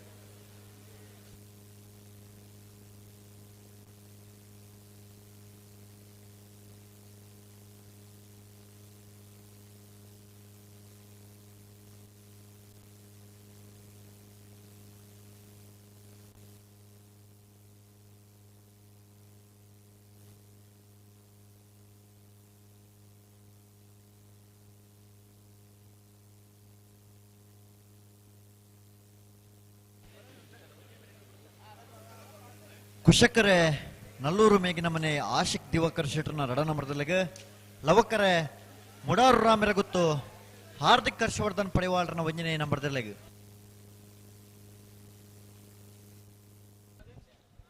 ಕುಶಕರೆ ನಲ್ಲೂರು ಮೇಗಿನ ಮನೆ ಆಶಿಕ್ ದಿವಾಕರ್ ಶೆಟ್ರನ 2 ನಂಬರ್ದಲ್ಲಿಗೆ ಲವಕರೆ ಮುಡಾರು ರಾಮಿರ ಗೊತ್ತು ಹಾರ್ದಿಕ್ ಹರ್ಷವರ್ಧನ್ ಪಡಿವಾಳ್ರನ 1ನೇ ನಂಬರ್ದಲ್ಲಿಗೆ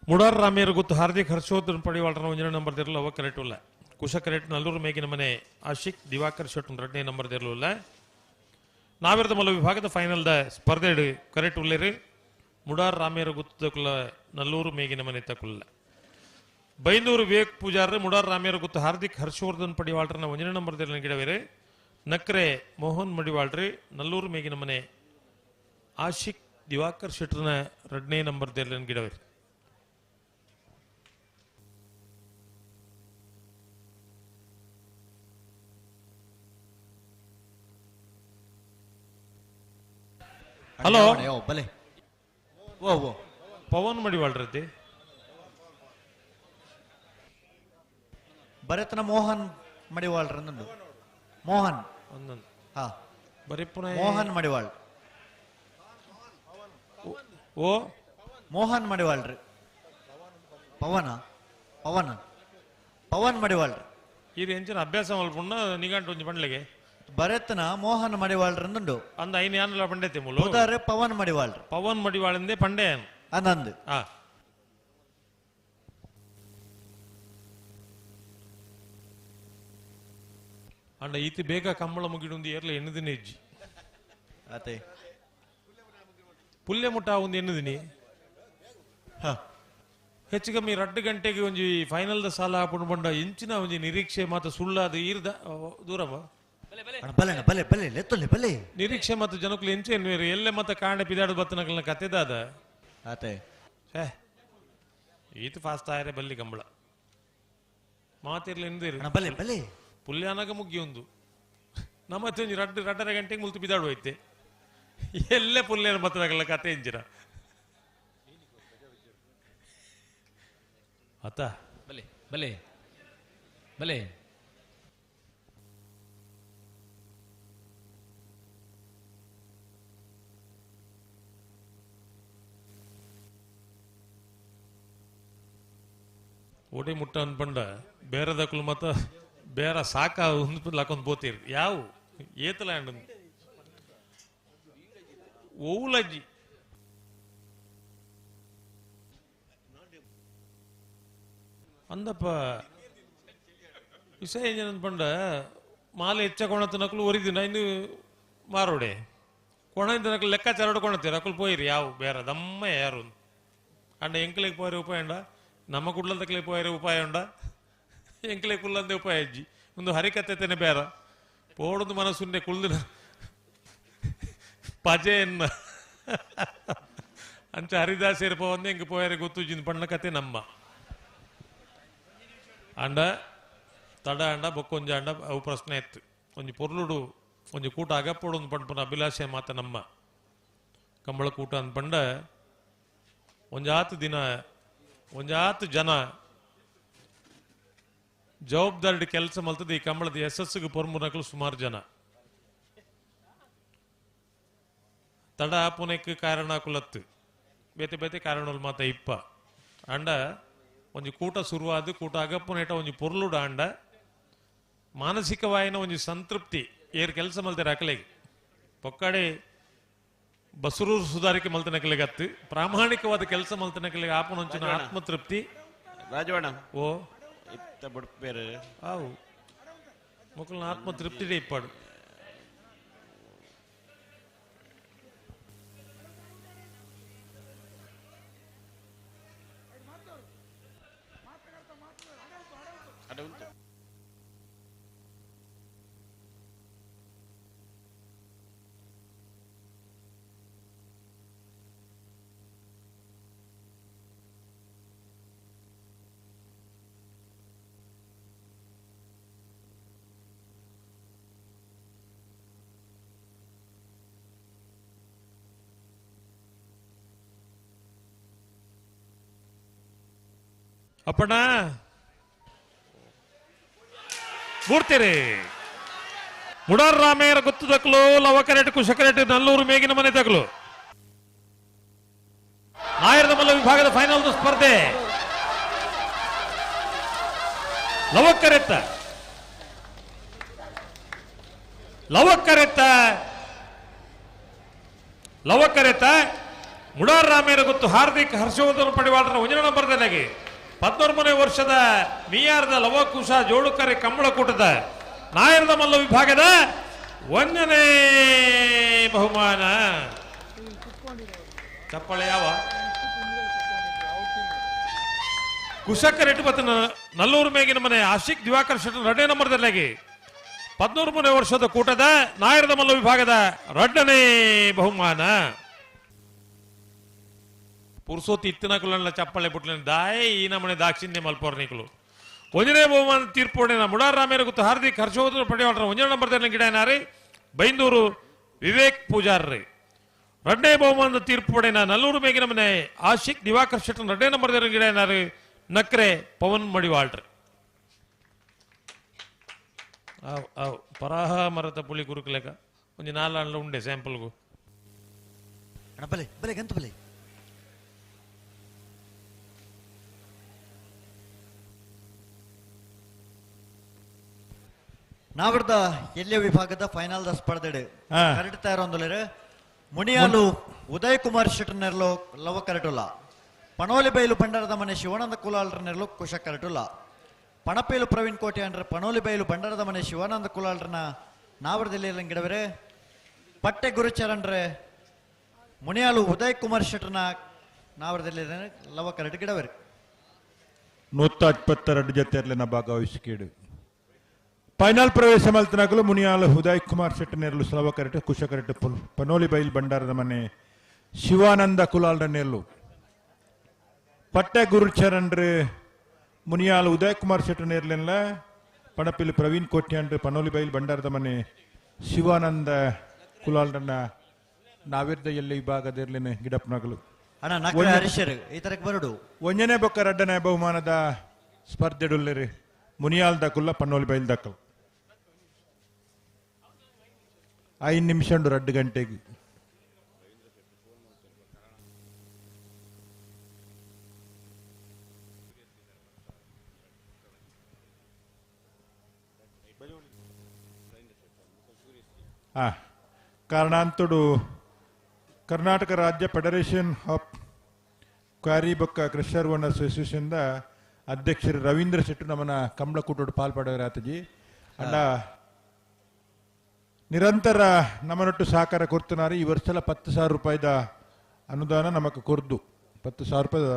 ಮುಡಾರ್ ರಾಮೇರ್ ಗೊತ್ತು ಹಾರ್ದಿಕ್ ಹರ್ಷವರ್ಧನ್ ಪಡಿವಾಳ್ರನ 1ನೇ ನಂಬರ್ದಿರಲು ಅವ ಕರೆಕ್ಟ್ ಇಲ್ಲ ಕುಶ ಕರೆಕ್ಟ್ ನಲ್ಲೂರು ಮೇಗಿನ ಮನೆ ಆಶಿಕ್ ದಿವಾಕರ್ ಶೆಟ್ರನ 2ನೇ ನಂಬರ್ದಿರಲಿಲ್ಲ ನಾವಿರದ ಮಲ್ಲ ವಿಭಾಗದ ಫೈನಲ್ದ ಸ್ಪರ್ಧೆ ಕರೆಕ್ಟ್ ಉಳ್ಳೇರಿ ಮುಡಾರ್ ರಾಮೇರ ಗುತ್ತಕುಲ್ಲ ನಲ್ಲೂರು ಮೇಗಿನ ಮನೆ ತಕುಲ್ಲ ಬೈಂದೂರು ವಿವೇಕ್ ಪೂಜಾರ್ರೆ ಮುಡಾರ್ ರಾಮೇರ ಗುತ್ತು ಹಾರ್ದಿಕ್ ಹರ್ಷವರ್ಧನ್ ಪಡಿವಾಳ್ರನ 1ನೇ ನಂಬರ್ದಲ್ಲಿ ಗಿಡವೇರೆ ನಕ್ರೆ ಮೋಹನ್ ಮಡಿವಾಳ್ರಿ ನಲ್ಲೂರು ಮೇಗಿನ ಮನೆ ಆಶಿಕ್ ದಿವಾಕರ್ ಶೆಟ್ರನ 2ನೇ ನಂಬರ್ದಲ್ಲಿ ಗಿಡವೇರೆ ಹಲೋ ಬಲೆ ಓ ಪವನ್ ಮಡಿವಾಳ್ರತಿ ಬರೆತನ ಮೋಹನ್ ಮಡಿವಾಳ್ರ ಮೋಹನ್ ಒಂದೊಂದು ಹಾ ಬರೀ ಪುನಃ ಮೋಹನ್ ಮಡಿವಾಳ್ ಓ ಮೋಹನ್ ಮಡಿವಾಳ್ರಿ ಪವನ ಪವನ್ ಪವನ್ ಮಡಿವಾಳ್ರಿ ಇದು ಎಂಚಿನ ಅಭ್ಯಾಸ ಮಲ್ಪುಣ್ಣ ನಿಘಂಟು ಒಂಜಿ ಪಂಡ್ಲೆಗೆ ಬರೆತನ ಮೋಹನ್ ಮಡಿವಾಳ್ರಂದು ಅಂದ ಐನ್ ಯಾನಲ್ಲ ಪಂಡೈತೆ ಮೂಲು ಉದಾರೆ ಪವನ್ ಮಡಿವಾಳ್ರಿ ಪವನ್ ಮಡಿವಾಳಂದೆ ಪಂಡೆ ಅಂದಂದು ಆ ಅಂಡ ಈತಿ ಬೇಗ ಕಂಬಳ ಮುಗಿಡುಂದು ಏರ್ಲ ಎಣ್ಣದಿನ ಹೆಜ್ಜಿ ಅದೇ ಪುಲ್ಯ ಮುಟ್ಟ ಒಂದು ಎಣ್ಣದಿನಿ ಹೆಚ್ಚು ಕಮ್ಮಿ 2 ಗಂಟೆಗೆ ಒಂಜಿ ಫೈನಲ್ದ ಸಾಲ ಹಾಕೊಂಡು ಬಂಡ ಇಂಚಿನ ಒಂಜಿ ನಿರೀಕ್ಷೆ ಮಾತ್ರ ಸುಳ್ಳಾದ ಈರ್ದ ದೂರವ ಬಲೆ ಬಲೆ ಬಲೆ ಲೆತ್ತೊಲ್ಲೆ ಬಲೆ ನಿರೀಕ್ಷೆ ಮತ್ತು ಜನಕ್ಕೂ ಎಂಚೇನು ಎಲ್ಲೆ ಮತ್ತೆ ಕಾಂಡೆ ಪಿದಾಡ ಬತ್ತನಕಲ್ನ ಕತೆದಾದ ಆತೆ ಛೇ ಈತ ಫಾಸ್ಟ್ ಆಯ್ರೆ ಬಲ್ಲಿ ಕಂಬಳ ಮಾತಿರ್ಲಿ ಎಂದಿರಿ ಬಲೆ ಬಲೆ ಪುಲ್ಯಾನಾಗ ಮುಗ್ಗಿ ಒಂದು ನಮ್ಮತ್ತೆ ಒಂಜಿ 2 ಗಂಟೆಗೆ ಮುಲ್ತು ಬಿದಾಡು ಹೋಯ್ತೆ ಎಲ್ಲೇ ಪುಲ್ಯನ ಬತ್ತನಕಲ್ನ ಕತೆ ಎಂಜಿರ ಅತ್ತ ಬಲೆ ಬಲೆ ಬಲೆ ಓಡಿ ಮುಟ್ಟ ಅನ್ಪಂಡ ಬೇರೆದಕ್ಕಲು ಮತ್ತ ಬೇರೆ ಸಾಕ ಹಾಕೊಂಡ್ ಬೋತೀರಿ ಯಾವ ಏತಲ್ಯಾಂಡ್ ಓಲಜ್ಜಿ ಅಂದಪ್ಪ ವಿಷಯ ಏನಂತ ಪಂಡ ಮಾಲೆ ಹೆಚ್ಚ ಕೊಣತನಕಲು ಒರಿದಿನ ಇನ್ನು ಮಾರೋಡೆ ಕೊಣದಿನಕಲು ಲೆಕ್ಕಾಚಾರ ಕೊಣತೀರ ಅಕಲು ಪೋಯಿರಿ ಯಾವ ಬೇರೆ ದಮ್ಮ ಯಾರು ಅಂಡ ಎಂಕಲಿಗೆ ಪೋಯರೆ ಉಪಾಯ ಉಂಡ ನಮ್ಮ ಕುಡ್ಲದಕ್ಕೆ ಪೋಯರೆ ಉಪಾಯ ಉಂಡ ಎಂಕಲೆ ಕುಲ್ಲಂದೆ ಉಪಾಯ ಅಜ್ಜಿ ಒಂದು ಹರಿಕತೆನೆ ಬೇರೆ ಪೋಡೊಂದು ಮನಸ್ಸುಂಡೆ ಕುಳ್ದಿನ ಪಜೆಯನ್ನ ಅಂಚ ಹರಿದಾಸೇರು ಪೋವಂದೆ ಎಂಗೆ ಪೋಯರೆ ಗೊತ್ತುಜಿನ ಪಣ್ಣ ಕತೆ ನಮ್ಮ ಅಂಡ ತಡ ಅಂಡ ಬೊಕ್ಕೊಂಜ ಅಂಡ ಅವು ಪ್ರಶ್ನೆ ಇತ್ತು ಒಂಜಿ ಪೊರ್ಲುಡು ಒಂಜಿ ಕೂಟ ಅಗಪ್ಪೋಡು ಒಂದು ಪಂಡ ಅಭಿಲಾಷೆ ಮಾತ ನಮ್ಮ ಕಂಬಳ ಕೂಟ ಅಂದ್ ಪಂಡ ಒಂಜಾತು ದಿನ ಒಂಜಾತು ಜನ ಜವಾಬ್ದಾರಿ ಕೆಲಸ ಮಲ್ತದ ಈ ಕಂಬಳದ ಯಶಸ್ಸಿಗೆ ಪೊರ್ಮುನಕಲು ಸುಮಾರು ಜನ ತಡ ಪುನಕ್ಕೆ ಕಾರಣ ಕುಲತ್ತು ಬೇತೆ ಬೇತೆ ಕಾರಣಗಳು ಮಾತ ಇಪ್ಪ ಅಂಡ ಒಂಜಿ ಕೂಟ ಶುರುವಾದ ಕೂಟ ಅಗಪ್ಪನೇಟ ಒಂಜಿ ಪೊರ್ಲುಡ ಅಂಡ ಮಾನಸಿಕವಾಯಿನ ಒಂಜಿ ಸಂತೃಪ್ತಿ ಏರ್ ಕೆಲಸ ಮಲ್ತಾರೆ ಅಕಲೆಗೆ ಪೊಕ್ಕಡೆ ಬಸರೂರು ಸುಧಾರಿಕೆ ಮಲ್ತನಕಲೆಗೆ ಅತ್ತು ಪ್ರಾಮಾಣಿಕವಾದ ಕೆಲಸ ಮಲ್ತನಕಲೆಗೆ ಆಪನೊಂಚಿನ ಆತ್ಮತೃಪ್ತಿ ರಾಜವಣ್ಣ ಓ ಇತ್ತ ಬುಡ್ಪೇರು ಆವು ಮಕ್ಕಳನ್ನ ಆತ್ಮತೃಪ್ತಿಡೆ ಇಪ್ಪಾಡು ಅಡೆ ಉಂಟು ಅಪ್ಪಣ್ಣ ಮೂಡ್ತೀರಿ ಮುಡಾರ್ ರಾಮೇರ ಗೊತ್ತು ತಕ್ಲು ಲವಕರೆಟ್ ಕುಶಕರೆಟ್ ನಲ್ಲೂರು ಮೇಗಿನ ಮನೆ ತಕ್ಲು ನಾಯರದ ಮಲ್ಲ ವಿಭಾಗದ ಫೈನಲ್ ಸ್ಪರ್ಧೆ ಲವಕರೆತ್ತ ಮುಡಾರ್ ರಾಮೇರ ಗೊತ್ತು ಹಾರ್ದಿಕ್ ಹರ್ಷವರ್ಧನ್ ಪಡಿವಾಳರ 1 ನಂಬರ್ದಲ್ಲಿ 14ನೇ ವರ್ಷದ ಮೀಯಾರದ ಲವಕುಶ ಜೋಡುಕರೆ ಕಂಬಳಕೂಟದ ನಾಯರದ ಮಲ್ಲ ವಿಭಾಗದ 1ನೇ ಬಹುಮಾನ ಚಪ್ಪಳೆ ಯಾವ ಕುಶಕರೆಟ್ಟು ಮತ್ತು ನಲ್ಲೂರು ಮೇಗಿನ ಮನೆ ಆಶಿಕ್ ದಿವಾಕರ್ ಶೆಟ್ಟರ್ 2ನೇ ನಂಬರ್ದಲ್ಲಿ 13ನೇ ವರ್ಷದ ಕೂಟದ ನಾಯರದ ಮಲ್ಲ ವಿಭಾಗದ 2ನೇ ಬಹುಮಾನ ಪುರುಸೋತಿ ಇತ್ತಿನಕುಲ ಚಪ್ಪಳೆ ಪುಟ್ಲ ದಾಯ ಈ ನಮನೆ ದಾಕ್ಷಿಣ್ಯ ಮಲ್ಪೋರ್ನಿಕಲು 1ನೇ ಬಹುಮಾನ ತೀರ್ಪೋಡಿನ ಮುಡಾರ್ ರಾಮೇರ ಗೊತ್ತು ಹಾರ್ದಿಕ್ ಹರ್ಷವರ್ಧನ್ ಪಡಿವಾಳರ 1ನೇ ನಂಬರ್ದಲ್ಲಿ ಗಿಡನಾರಿ ಬೈಂದೂರು ವಿವೇಕ್ ಪೂಜಾರ್ರಿ 2ನೇ ಬಹುಮಾನದ ತೀರ್ಪೋಡಿನ ನಲ್ಲೂರು ಮೇಗಿನ ಮನೆ ಆಶಿಕ್ ದಿವಾಕರ್ ಶೆಟ್ಟರ್ 2ನೇ ನಂಬರ್ದಲ್ಲಿ ಗಿಡನಾರಿ ನಕ್ರೆ ಪವನ್ ಮಡಿವಾಳ್ರಿ ಪರಾಹ ಮರತ ಪುಳಿ ಗುರುಕಲೆಕ ಒಂದು 4 ಅಂಡ್ಲ ಉಂಡೆ ಸ್ಯಾಂಪಲ್ಗೂ ಬಲೆ ಬಲೆ ಗಂತ ಬಲೆ ನಾವಿಡ್ದ ಎಲ್ಲಿಯ ವಿಭಾಗದ ಫೈನಲ್ ದ ಸ್ಪರ್ಧೆ ಕರೆಡ್ತಾ ಇರೋಂದ್ರೆ ಮುನಿಯಾಲು ಉದಯ್ ಕುಮಾರ್ ಶೆಟ್ಟರ್ ನೆರಲು ಲವ ಕರೆಟುಲ್ಲ ಪಣೋಲಿ ಬೈಲು ಬಂಡಾರದ ಮನೆ ಶಿವಾನಂದ ಕುಲಾಲ್ರ ನೆರಲು ಕುಶ ಕರೆಟುಲ್ಲ ಪಣಪೇಲು ಪ್ರವೀಣ್ ಕೋಟೆ ಅಂದ್ರೆ ಪಣೋಲಿ ಬೈಲು ಬಂಡಾರದ ಮನೆ ಶಿವಾನಂದ ಕುಲಾಲ್ರನ ನಾವರದಲ್ಲಿ ಗಿಡವರೆ ಪಟ್ಟೆ ಗುರುಚರಣ್ರೆ ಮುನಿಯಾಲು ಉದಯ್ ಕುಮಾರ್ ಶೆಟ್ಟರ್ನ ನಾವರದಲ್ಲಿ ಲವ ಕರೆಟ್ ಗಿಡವರೆ 172 ಜೊತೆಯರ್ಲಿನ ಭಾಗವಹಿಸಿಕೇಡು ಫೈನಲ್ ಪ್ರವೇಶ ಮಲ್ತನಗಲು ಮುನಿಯಾಲು ಉದಯ್ ಕುಮಾರ್ ಶೆಟ್ಟರ್ ನೆರಲು ಸಲವ ಕರೆಟ್ ಕುಶ ಕರೆಟ್ ಪನೋಲಿ ಬೈಲ್ ಬಂಡಾರದ ಮನೆ ಶಿವಾನಂದ ಕುಲಾಲ್ರ ನೆರಲು ಪಟ್ಟೆ ಗುರುಚರಣ್ರೆ ಮುನಿಯಾಲು ಉದಯ್ ಕುಮಾರ್ ಶೆಟ್ಟರ್ ನೇರ್ಲೆಲ್ಲ ಪಣಪಿಲ್ ಪ್ರವೀಣ್ ಕೋಟ್ಯಾಂಡ್ರೆ ಪನೋಲಿ ಬೈಲ್ ಬಂಡಾರದ ಮನೆ ಶಿವಾನಂದ ಕುಲಾಲ್ರನ್ನ ನಾವಿರ್ದ ಎಲ್ಲ ವಿಭಾಗದಿರ್ಲೇನೆ ಗಿಡಪ್ಪನಗಲು ಈ ತರಕ್ಕೆ ಬರಡು 1ನೇ ಬೊಕ್ಕ 2ನೇ ಬಹುಮಾನದ ಸ್ಪರ್ಧೆಡುಲ್ಲೆರಿ ಮುನಿಯಾಲ್ ದಕುಲ್ಲ ಪನ್ನೋಲಿ ಬೈಲ್ ದಕ್ಕಲ್ 5 ನಿಮಿಷ 2 ಗಂಟೆಗೆ ಕಾರಣಾಂತಡು ಕರ್ನಾಟಕ ರಾಜ್ಯ ಫೆಡರೇಷನ್ ಆಫ್ ಕ್ವಾರಿ ಬೊಕ್ಕ ಕ್ರಷರ್ ಓನರ್ಸ್ ಅಸೋಸಿಯೇಷನ್ ಅಧ್ಯಕ್ಷರು ರವೀಂದ್ರ ಶೆಟ್ಟು ನಮ್ಮನ ಕಂಬಳ ಕೂಟೋಡು ಪಾಲ್ಪಡೋರು ಆತಜಿ ಅಂಡ ನಿರಂತರ ನಮ್ಮನೊಟ್ಟು ಸಹಕಾರ ಕೊಡ್ತಿನಾರು ಈ ವರ್ಷಲ 10,000 ರೂಪಾಯಿದ ಅನುದಾನ ನಮಕ್ ಕೊರ್ದು 10,000 ರೂಪಾಯಿದ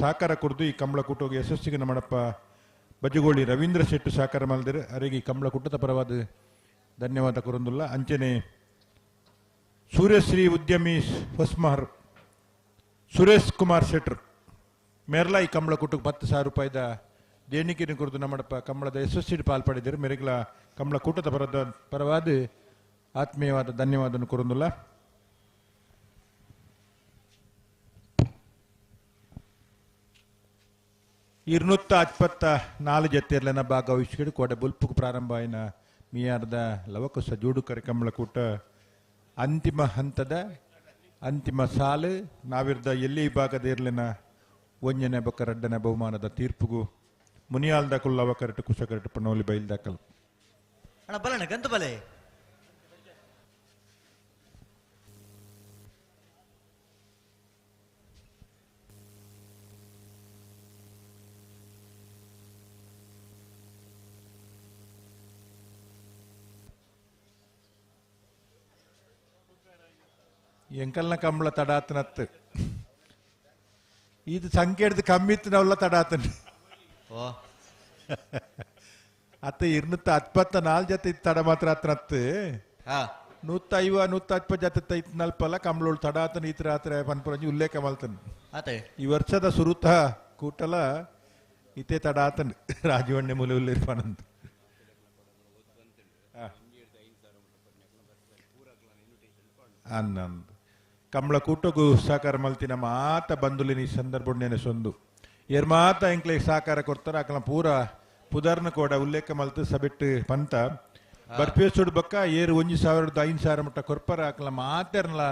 ಸಹಕಾರ ಕೊರ್ದು ಈ ಕಂಬಳ ಕೂಟೋಗಿ ಯಶಸ್ಸಿಗೆ ನಮ್ಮಡಪ್ಪ ಬಜಗೋಳಿ ರವೀಂದ್ರ ಶೆಟ್ಟು ಸಹಕಾರ ಮಲ್ದಿರು ಅವರಿಗೆ ಈ ಕಂಬಳ ಕೂಟದ ಪರವಾದ ಧನ್ಯವಾದ ಕೊರೊಂದುಲ್ಲ ಅಂಚನೆ ಸೂರ್ಯಶ್ರೀ ಉದ್ಯಮಿ ಹೊಸ್ಮಹರ್ ಸುರೇಶ್ ಕುಮಾರ್ ಶೆಟ್ರ್ ಮೇರ್ಲ ಈ ಕಂಬಳ ಕೂಟಕ್ಕೆ 10,000 ರೂಪಾಯಿದ ದೇಣಿಗೆಯನ್ನು ಕುರಿತು ನಮ್ಮಡಪ್ಪ ಕಂಬಳದ ಯಶಸ್ವಿ ಪಾಲ್ಪಡಿದ್ದಾರೆ ಮೇರೆಗಳ ಕಂಬಳ ಕೂಟದ ಪರವಾದ ಆತ್ಮೀಯವಾದ ಧನ್ಯವಾದವನ್ನು ಕೊರೊಂದುಲ್ಲ 274 ಜತೆಯರ್ಲೆನ ಭಾಗವಹಿಸಿಕೊಂಡು ಕೋಡೆ ಬುಲ್ಪುಕು ಪ್ರಾರಂಭ ಆಯ್ನ ಮಿಯಾರ್ದ ಲವಕುಸ ಜೋಡುಕರೆ ಕಂಬಳ ಕೂಟ ಅಂತಿಮ ಹಂತದ ಅಂತಿಮ ಸಾಲು ನಾವಿರ್ದ ಎಲ್ಲಿ ಭಾಗದ ಇರ್ಲಿನ ಒಂಜನೆ ಬೊಕ್ಕ ರಡ್ಡನೆ ಬಹುಮಾನದ ತೀರ್ಪುಗೂ ಮುನಿಯಾಲ್ದ ಕುಲ್ಲವ ಕರೆಟು ಕುಶ ಕರೆಟು ಪಣೋಲಿ ಬೈಲ್ದಾಕಲ್ ಅಣ್ಣ ಬಲಣ್ಣ ಗಂತ ಬಲೆ ಎಂಕಲ್ನ ಕಂಬಳ ತಡಾತನತ್ತು ಇದು ಸಂಖ್ಯೆ ಹಿಡಿದು ಕಮ್ಮಿ ಇತ್ತು ನಾವೆಲ್ಲ ತಡಾತನ ಅತ್ತ 274 ಜೊತೆ ಇತ್ತು ತಡ ಮಾತ್ರ ಹತ್ರತ್ತು 150 ಜೊತೆ ಇತ್ತು ನಲ್ಪಲ್ಲ ಕಂಬಳೋಳು ತಡಾತನ ಈ ರಾತ್ರಿ ಪನ್ಪುರಂಜಿ ಉಲ್ಲೇಖ ಮಲ್ತನ ಈ ವರ್ಷದ ಸುರುತ ಕೂಟಲ ಇತೇ ತಡಾತನ ರಾಜವಣ್ಣೆ ಮೂಲೆ ಉಲ್ಲೇಖನಂತ ಅನ್ನಂದು ಕಂಬಳ ಕೂಟಗೂ ಸಹಕಾರ ಮಲ್ತಿನ ಮಾತ ಬಂದುಲಿನ ಈ ಸಂದರ್ಭ ನೆನೆಸೊಂದು ಏರ್ ಮಾತ ಎಂಕ್ಲೆ ಸಹಕಾರ ಕೊಡ್ತಾರ ಅಕಲ ಪೂರ ಪುದರ್ನ ಕೂಡ ಉಲ್ಲೇಖ ಮಲ್ತು ಸಬಿಟ್ಟು ಪಂತ ಬರ್ಪೇಸುಡು ಬಕ್ಕ ಏರು 1,500 ಮಟ್ಟ ಕೊರ್ಪರ ಅಕಲ ಮಾತೇರ್ನಲ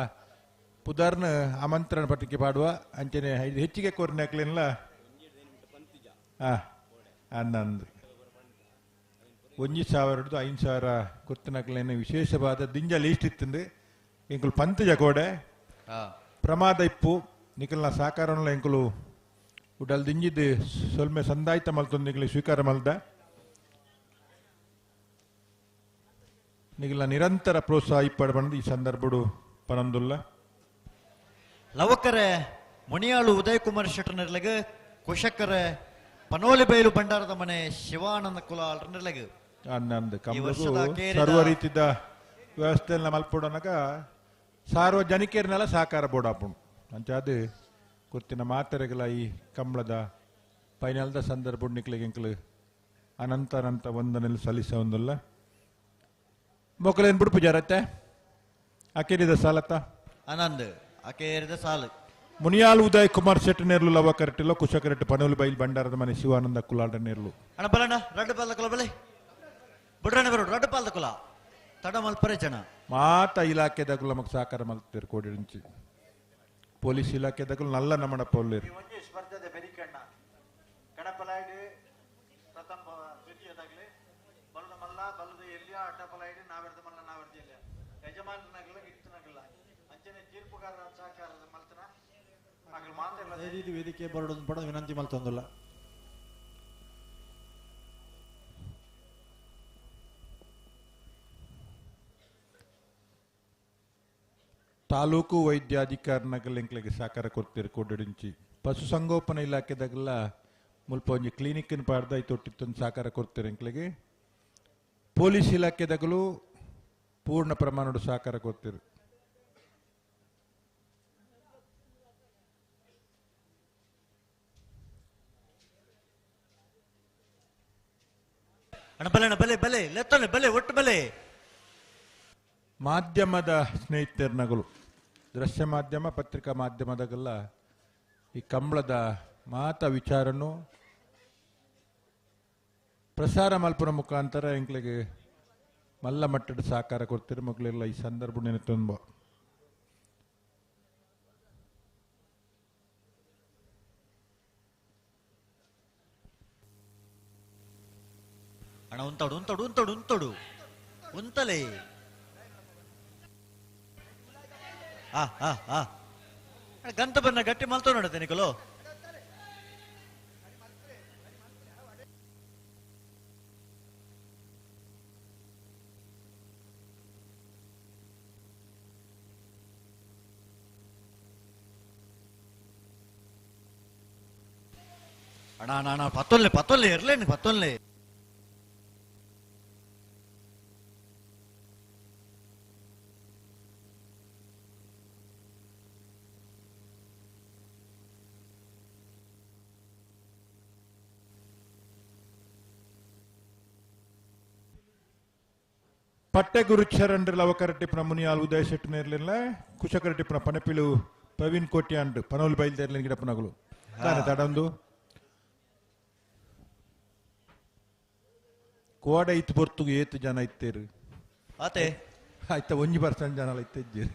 ಪುದರ್ನ ಆಮಂತ್ರಣ ಪಟ್ಟಿಗೆ ಪಾಡುವ ಅಂಚನೆ ಹೆಚ್ಚಿಗೆ ಕೊರ್ನೆ ಅಕ್ಲೆನ್ಲ ಅನ್ನಂದು 1,500 ಕೊರ್ತನಕ್ಲೇನ ವಿಶೇಷವಾದ ದಿಂಜ ಲೀಸ್ಟ್ ಇತ್ತಂದು ಎಂಕುಲು ಪಂತಜ ಕೋಡೆ ಪ್ರಮಾದ ಇಪ್ಪು ನಿಕಲ್ನ ಸಹಕಾರನ ಎಂಕುಲು ಉಡಲ್ ದಿಂಜಿದ್ದು ಸೊಲ್ಮೆ ಸಂದಾಯಿತ ಮಲ್ತೊಂದು ನಿಕಲಿ ಸ್ವೀಕಾರ ಮಲ್ದ ನಿಕಲ್ನ ನಿರಂತರ ಪ್ರೋತ್ಸಾಹ ಇಪ್ಪಡ ಬಂದು ಈ ಸಂದರ್ಭಡು ಪನಂದುಲ್ಲ ಲವಕರೆ ಮುನಿಯಾಳು ಉದಯ್ ಕುಮಾರ್ ಶೆಟ್ಟರ್ನರ್ಲೆಗ್ ಕುಶಕರೆ ಪನೋಲಿ ಬೈಲು ಭಂಡಾರದ ಮನೆ ಶಿವಾನಂದ ಕುಲ ಅಲ್ರನರ್ಲೆಗ್ ಅನ್ನಂದು ಕಂಬಳಗೂ ಸರ್ವ ರೀತಿದ ವ್ಯವಸ್ಥೆಯನ್ನ ಮಲ್ಪಡೋನಾಗ ಸಾರ್ವಜನಿಕರನ್ನೆಲ್ಲ ಸಹಕಾರ ಬೋಡಾಪುಣ್ ಅಂಚಾದು ಕುರ್ತಿನ ಮಾತೆರೆಗಳ ಈ ಕಂಬಳದ ಫೈನಲ್ದ ಸಂದರ್ಭ ನಿಕ್ಲಿಗೆ ಎಂಕ್ಲು ಅನಂತ ವಂದನೆಲ್ಲ ಸಲ್ಲಿಸ ಒಂದಲ್ಲ ಮೊಕಲೇನ್ ಬಿಡು ಪೂಜಾರತ್ತೆ ಅಕೇರಿದ ಸಾಲತ್ತ ಆನಂದ್ ಅಕೇರಿದ ಸಾಲು ಮುನಿಯಾಲ್ ಉದಯ್ ಕುಮಾರ್ ಶೆಟ್ಟಿ ನೇರ್ಲು ಲವ ಕರೆಟ್ಟಿಲ್ಲ ಕುಶ ಕರೆಟ್ಟು ಪನೋಲಿ ಬೈಲ್ ಭಂಡಾರದ ಮನೆ ಶಿವಾನಂದ ಕುಲಾಡ ನೇರ್ಲು ಅಣ್ಣ ಬಲಣ್ಣ ರಡ್ಡು ಪಾಲ್ದ ಕುಲ ಬಲೆ ಬಿಡ್ರಣ್ಣ ಬರೋಡು ರಡ್ಡು ಪಾಲ್ದ ಕುಲ ತಡ ಮಲ್ಪರೆ ಜನ ಮಾತ ಇಲಾಖೆದಾಗಲು ನಮಗೆ ಸಹಕಾರ ಮಲ್ತೀರಿ ಕೋಡಿ ಇಂಚಿ ಪೊಲೀಸ್ ಇಲಾಖೆದಾಗಲು ನಲ್ಲ ನಮ್ಮನ ಪೊಲ್ಲೇರು ಸ್ಪರ್ಧೆ ಬೆರಿಕಣ್ಣ ಕಡಪಲಾಯ್ಡು ಪ್ರಥಮ ದ್ವಿತೀಯದಾಗಲಿ ಬಲದ ಮಲ್ಲ ಬಲದ ಎಲ್ಲಿಯ ಅಡ್ಡಪಲಾಯ್ಡು ನಾವೆರ್ದ ಮಲ್ಲ ನಾವೆರ್ದ ಇಲ್ಲ ಯಜಮಾನನಾಗಲ್ಲ ಇಟ್ಟನಾಗಲ್ಲ ಅಂಚನೆ ತೀರ್ಪುಗಾರರ ಸಹಕಾರದ ಮಲ್ತನ ಆಗಲು ಮಾತ್ರ ವೇದಿಕೆ ಬರೋದು ಪಡ ವಿನಂತಿ ಮಲ್ತೊಂದಿಲ್ಲ ತಾಲೂಕು ವೈದ್ಯಾಧಿಕಾರಿನಾಗಲಿಂಕ್ಲಿಗೆ ಸಹಕಾರ ಕೊಡ್ತೀರಿ ಕೋಡಿಂಚಿ ಪಶುಸಂಗೋಪನಾ ಇಲಾಖೆದಾಗೆಲ್ಲ ಮುಲ್ಪ ಒಂಜಿ ಕ್ಲಿನಿಕ್ ಪಾಡ್ದ ತೊಟ್ಟಿತ್ತೊಂದು ಸಹಕಾರ ಕೊಡ್ತೀರಿ ಎಂಕ್ಲಿಗೆ ಪೊಲೀಸ್ ಇಲಾಖೆದಾಗಲೂ ಪೂರ್ಣ ಪ್ರಮಾಣದ ಸಹಕಾರ ಕೊಡ್ತೀರಿ ಬಲೆ ಬಲೆ ಲೆತ್ತನೆ ಬಲೆ ಒಟ್ಟು ಬಲೆ ಮಾಧ್ಯಮದ ಸ್ನೇಹಿತರನಗಳು ದೃಶ್ಯ ಮಾಧ್ಯಮ ಪತ್ರಿಕಾ ಮಾಧ್ಯಮದಾಗೆಲ್ಲ ಈ ಕಂಬಳದ ಮಾತ ವಿಚಾರನು ಪ್ರಸಾರ ಮಲ್ಪನ ಮುಖಾಂತರ ಎಂಕ್ಲಿಗೆ ಮಲ್ಲ ಮಟ್ಟದ ಸಹಕಾರ ಕೊಡ್ತೀರಿ ಮಕ್ಕಳೆಲ್ಲ ಈ ಸಂದರ್ಭ ನೆನೆ ತುಂಬ ಅಣ್ಣ ಉಂತಡು ಉಂತಡು ಉಂತಡು ಉಂತಡು ಉಂತಲೇ ಗಂತ ಬನ್ನ ಗಟ್ಟಿ ಮಲ್ತೋ ನೋಡತ್ತೆ ನಿಕಲು ಅಣ್ಣ ಅಣ್ಣ ಅಣ್ಣ ಪತ್ತೊಲ್ಲೆ ಇರ್ಲೇನು ಪತ್ತೊಲ್ಲೆ ಪಟ್ಟೆ ಗುರುಚರಂಡ್ರ ಲವಕರಟಿಪ್ನ ಮುನಿಯಾಲ್ ಉದಯ ಶೆಟ್ಟಿ ನೇರ್ಲಿಲ್ಲ ಕುಶಕರಟಿಪ್ನ ಪನಪಿಲು ಪ್ರವೀಣ್ ಕೋಟ್ಯಾಂಡ್ ಪನೋಲ್ ಬೈಲ್ದೇರ್ಲಿನ ಗಿಡಪನಗಳು ತಾನೆ ತಡಂದು ಕೋಡ ಇತ್ತು ಬರ್ತುಗು ಏತು ಜನ ಇತ್ತೇರು ಆತೆ ಆಯ್ತಾ 1% ಜನ ಇತ್ತಿದ್ದೀರಿ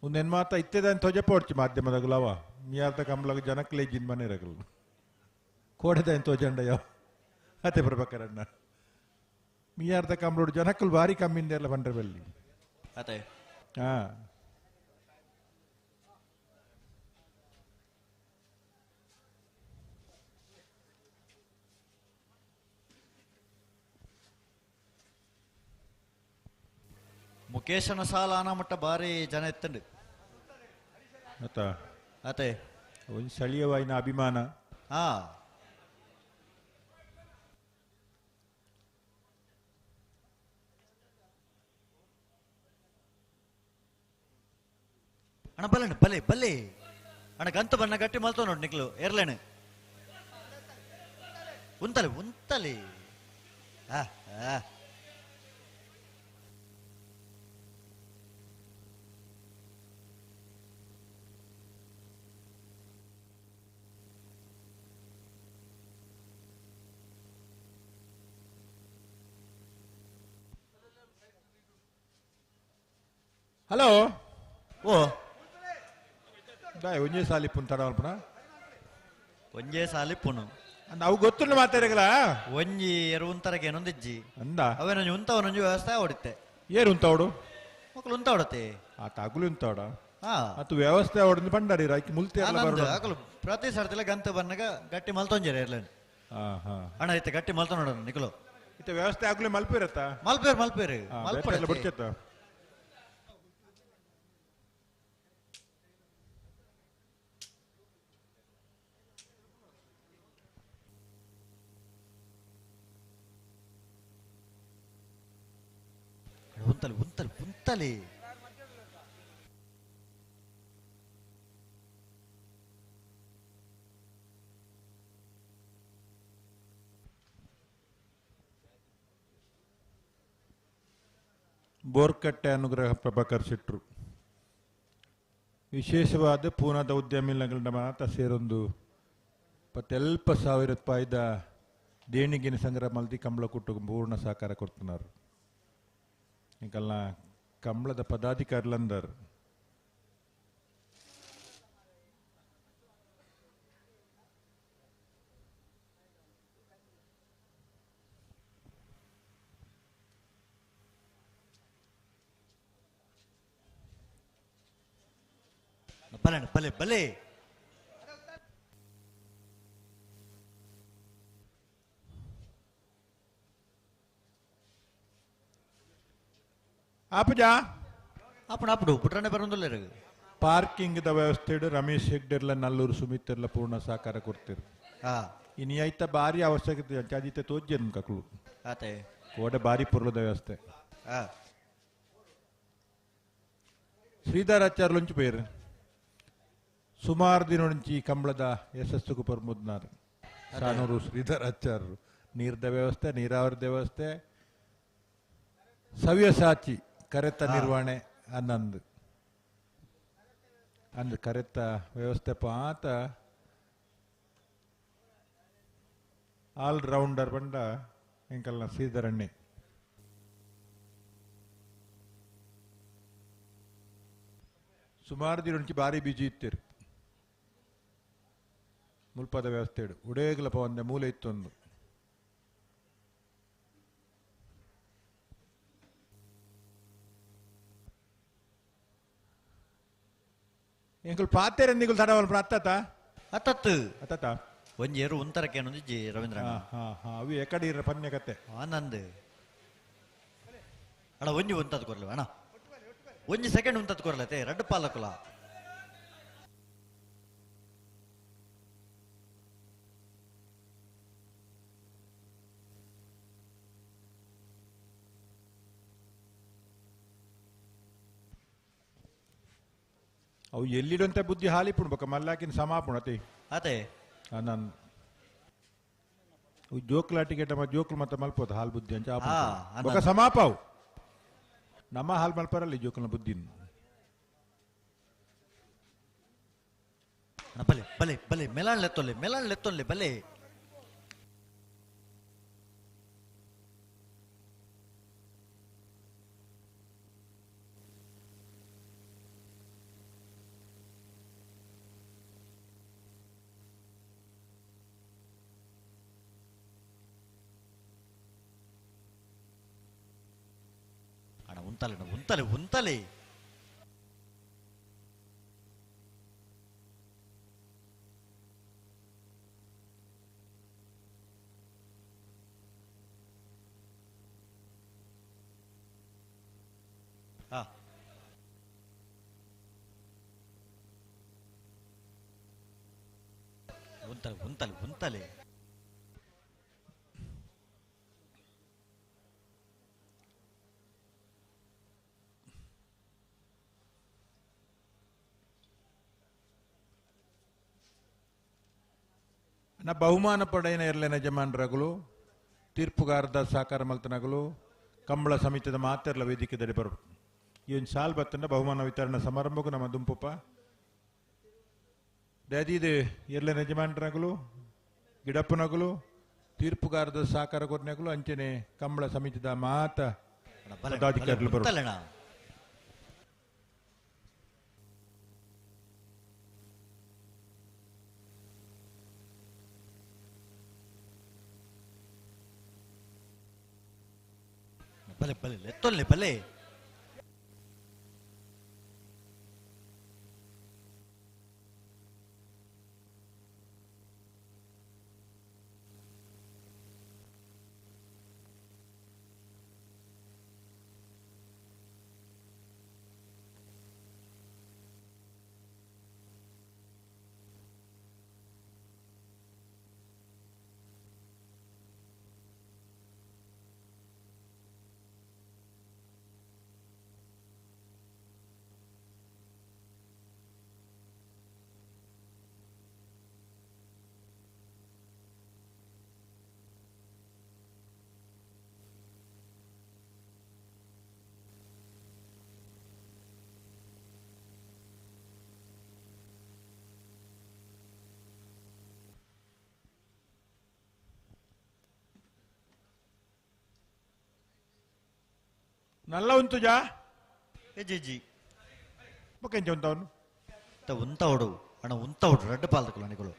ಒಂದೇನು ಮಾತಾ ಇತ್ತದ ಅಂತ ಹೊಜೆ ಪೋಡ್ಚಿ ಮಾಧ್ಯಮದಾಗಲವ ಮಿಯಾರ್ದ ಕಂಬಲಾಗ ಜನಕ್ಕೆ ಲೇಜಿನ ಮನೆ ಇರಗಲ್ಲ ಕೋಡೆದ ಅಂತ ಹೊಜಂಡ ಯಾವ ಅದೇ ಬರ್ಬೇಕರಣ್ಣ ಮಿಯಾರ್ದ ಕಂಬಳೋಡು ಜನಕ್ಕಲ್ಲಿ ಭಾರಿ ಕಮ್ಮಿಂದ ಎಲ್ಲ ಬಂದ್ರೆ ಬಲ್ಲಿ ಅದೇ ಹಾ ಮುಖೇಶನ ಸಾಲ ಆನಮಟ್ಟ ಭಾರಿ ಜನ ಎತ್ತಂಡು ಆತ ಅತೆ ಒಂದು ಸ್ಥಳೀಯವಾಯಿನ ಅಭಿಮಾನ ಹಾ ಅಣ್ಣ ಬಲ್ಲೆಣ್ಣ ಬಲ್ಲೆ ಅಣ್ಣ ಗಂತು ಬಣ್ಣ ಗಟ್ಟಿ ಮಲ್ತವ ನೋಡಿ ನಿಕ್ಲು ಏರ್ಲೇನು ಉಂತಲೆ ಹಾ ಹಾ ಹಲೋ ಓ ದಾಯ್ ಒಂಜೇ ಸಾಲಿ ಪುಂತಾಡ ಅಲ್ಪಣ ಒಂಜೇ ಸಾಲಿ ಪುನು ನಾವು ಗೊತ್ತಿಲ್ಲ ಮಾತಾಡಗಲ ಒಂಜಿ ಉಂತರಗೆ ಏನೊಂದಿಜ್ಜಿ ಅಂದ ಅವನ ಉಂತವನೊಂಜಿ ವ್ಯವಸ್ಥೆ ಹೊಡಿತೆ ಏರು ಉಂತಾವಡು ಮಕ್ಕಳು ಉಂತ ಹೊಡತೆ ಆ ತಗುಲು ಉಂತಾವಡ ಹಾ ಅದು ವ್ಯವಸ್ಥೆ ಹೊಡೆದು ಬಂಡಾರಿ ರಾಕಿ ಮುಲ್ತಿ ಎಲ್ಲ ಆನಂದ್ ಬರೋಣ ಆಕಲು ಪ್ರತಿ ಸರ್ತಿಲ ಗಂತ ಬನ್ನಗ ಗಟ್ಟಿ ಮಲ್ತೊಂಜೇರಿ ಇರ್ಲೇನು ಹಾ ಹಾ ಅಣ್ಣ ಐತೆ ಗಟ್ಟಿ ಮಲ್ತ ನೋಡೋಣ ನಿಕ್ಲು ಇತ್ತ ವ್ಯವಸ್ಥೆ ಆಗ್ಲೇ ಮಲ್ಪಿರತ್ತ ಮಲ್ಪೇರು ಬಿಡ್ಚತ್ತ ಉಂತಲೆ ಬೋರ್ಕಟ್ಟೆ ಅನುಗ್ರಹ ಪ್ರಭಾಕರ್ ಶೆಟ್ರು ವಿಶೇಷವಾದ ಪೂನಾದ ಉದ್ಯಮಿಗಳನ್ನ ಮಾತ್ರ ಸೇರೊಂದು 40,000 ರೂಪಾಯಿದ ದೇಣಿಗೆನ ಸಂಗ್ರಹ ಮಲ್ದಿ ಕಂಬಳ ಕುಟ್ಟು ಪೂರ್ಣ ಸಹಕಾರ ಕೊಡ್తున్నారు ಇಂಕಲ್ನ ಕಂಬಳದ ಪದಾಧಿಕಾರಿಲಂದರ್ ಬಲೆ ಆಪಜಾ ಅಪ್ಪಡು ಪುಟ್ರನೆ ಬರೋದಿಲ್ಲ ಪಾರ್ಕಿಂಗ್ ದ ವ್ಯವಸ್ಥೆ ರಮೇಶ್ ಹೆಗ್ಡೆರ್ಲ ನಲ್ಲೂರು ಸುಮಿತ್ರೆಲ್ಲ ಪೂರ್ಣ ಸಹಕಾರ ಕೊಡ್ತಿರು ಇನ್ನು ಐತ ಭಾರಿ ಅವಶ್ಯಕತೆ ಜಾಜಿತೆ ತೋಜ್ಜನ್ ಕಕ್ಳು ಆತೆ ಕೋಡೆ ಭಾರಿ ಪುರ್ಲದ ವ್ಯವಸ್ಥೆ ಶ್ರೀಧರಾಚಾರ್ಯುಂಚು ಪೇರು ಸುಮಾರು ದಿನ నుంచి ಕಂಬಳದ ಯಶಸ್ಸುಗೂ ಪರ್ಮುದ್ನಾರು ಸಾನೂರು ಶ್ರೀಧರಾಚಾರ್ಯರು ನೀರ್ದ ವ್ಯವಸ್ಥೆ ನೀರಾವರಿ ವ್ಯವಸ್ಥೆ ಸವ್ಯಸಾಚಿ ಕರೆತ ನಿರ್ವಹಣೆ ಅನ್ನಂದು ಅಂದ್ ಕರೆತ ವ್ಯವಸ್ಥೆ ಪಾತ ಆಲ್ ರೌಂಡರ್ ಬಂಡ ಎಂಕಲ್ನ ಶ್ರೀಧರಣ್ಣೆ ಸುಮಾರು ದಿನ నుంచి ಭಾರಿ ಬಿಜಿ ಇತ್ತಿರು ಮುಲ್ಪದ ವ್ಯವಸ್ಥೆ ಉಡೇಗಲ ಪವಂದೆ ಮೂಲೆ ಇತ್ತೊಂದು ಎಂಕಲ್ ಪಾತೆರ ನಿಗುಲ್ ತಡ ಮಲ್ಪನ ಅತ್ತತ್ತ ಒಂಜೇರು ಉಂತರಕ್ಕೆ ಜಿ ರವೀಂದ್ರ ಅವು ಎಕಡೆ ಇರ ಪನ್ಯ ಕತೆ ಆನಂದ್ ಅಣ್ಣ ಒಂಜಿ ಉಂತದ್ ಕೊರ್ಲಿ ಅಣ್ಣ ಒಂಜಿ ಸೆಕೆಂಡ್ ಉಂತದ್ ಕೊರ್ಲತೆ ರಡ್ಡು ಪಾಲಕುಲ ಅವು ಎಲ್ಲಿಡಂತ ಬುದ್ಧಿ ಹಾಲಿಪುಣ್ ಬಕ ಮಲ್ಲಾಕಿನ ಸಮಾಪುಣತೆ ಅದೇ ನಾನು ಜೋಕ್ಲ ಟಿಕೆಟ್ ಜೋಕ್ಲು ಮತ್ತೆ ಮಲ್ಪೋದು ಹಾಲ್ ಬುದ್ಧಿ ಅಂತ ಬಕ ಸಮಾಪವು ನಮ್ಮ ಹಾಲ್ ಮಲ್ಪರಲ್ಲಿ ಜೋಕ್ಲ ಬುದ್ಧಿ ಬಲೆ ಬಲೆ ಬಲೆ ಮೆಲಾನ್ ಲೆತ್ತೊಲ್ಲೆ ಬಲೆ ಉಂತಲೆ ಉಂತಲೆ ಬಹುಮಾನ ಪಡೆಯನ ಇರಲಿನ ಯಜಮಾನರಾಗಲು ತೀರ್ಪುಗಾರದ ಸಹಕಾರ ಮಲ್ತನಾಗಲು ಕಂಬಳ ಸಮಿತಿದ ಮಾತೆರ್ಲ ವೇದಿಕೆದಲ್ಲಿ ಬರು ಈ ಒಂದು ಸಾಲ್ ಬತ್ತಂಡ ಬಹುಮಾನ ವಿತರಣಾ ಸಮಾರಂಭಕ್ಕೂ ನಮ್ಮ ದುಂಪುಪ ಡ್ಯಾದಿದು ಇರಲಿನ ಯಜಮಾನರಾಗಲು ಗಿಡಪ್ಪನಗಲು ತೀರ್ಪುಗಾರದ ಸಹಕಾರ ಕೊರನಾಗಲು ಅಂಚನೆ ಕಂಬಳ ಸಮಿತಿದ ಮಾತ ಪದಾಧಿಕಾರಿಗಳು ಬರು ಬಲೆ ಬಲೆ ಲೆತ್ತೊಲ್ಲೆ ಬಲೆ నల్ల ఉంతుజా ఎజి బొకెంచ ఉంతవను ఉంతవుడు ಅಣ್ಣ ಉಂತವುಡು ರಡ್ಡು ಪಾಲ್ದಕಲು ಅಣಿಗಳು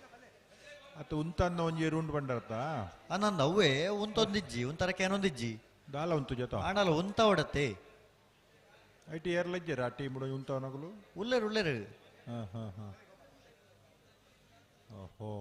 ಅತ್ತ ಉಂತ ಅನ್ನೋ ಒಂಜಿ ಎರುಂಡು ಬಂಡರ್ತ ನಂದು ಅವೇ ಉಂತೊಂದಿಜ್ಜಿ ಉಂತರಕ್ಕೆ ಏನೊಂದಿಜ್ಜಿ ದಾಲ ಉಂತು ಜತ ಅಣ್ಣಲ್ಲ ಉಂತವಡತ್ತೆ ಐಟಿ ಏರ್ಲಜ್ಜರ ಆ ಟೀಮ್ ಉಂತವನಗಲು ಉಲ್ಲೇರು ಹಾ ಹಾ ಹಾ ಓಹೋ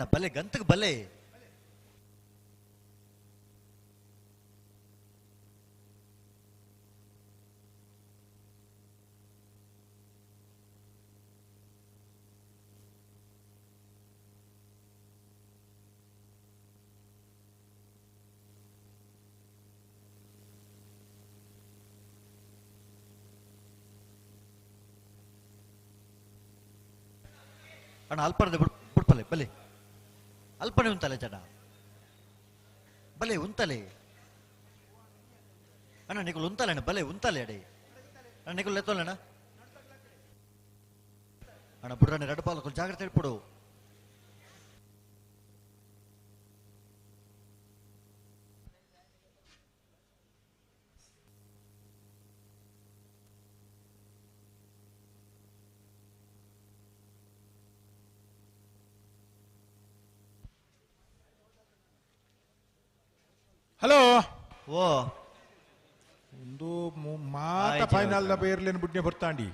ಬಲೆ ಗಂತಕ್ಕೆ ಬಲೆ ಅಣ್ಣ ಅಲ್ಪರದೆ ಬಿಡ್ಪಲೆ ಬಲೆ ಅಲ್ಪನೆ ಉಂತಲೆ ಜನ ಬಲೆ ಉಂತಲೆ ಅಣ್ಣ ನಿಕುಲು ಉಂತಲೆಣ್ಣ ಬಲೆ ಉಂತಲೆ ಅಡೆ ಅಣ್ಣ ನಿಕುಲು ಎತ್ತೋಲೆಣ್ಣ ಅಣ್ಣ ಬಿಡ್ರಣ್ಣ ಎರಡು ಪಾಲಕಲು ಜಾಗ್ರತೆ ಹೇಳ್ಬಿಡು ಹಲೋ ಓ ಒಂದು ಮಾತ ಆಯ್ತು, ಫೈನಲ್ ಬೇರ್ಲೇನು ಬಿಡ್ನೆ ಬರ್ತಾಂಡಿ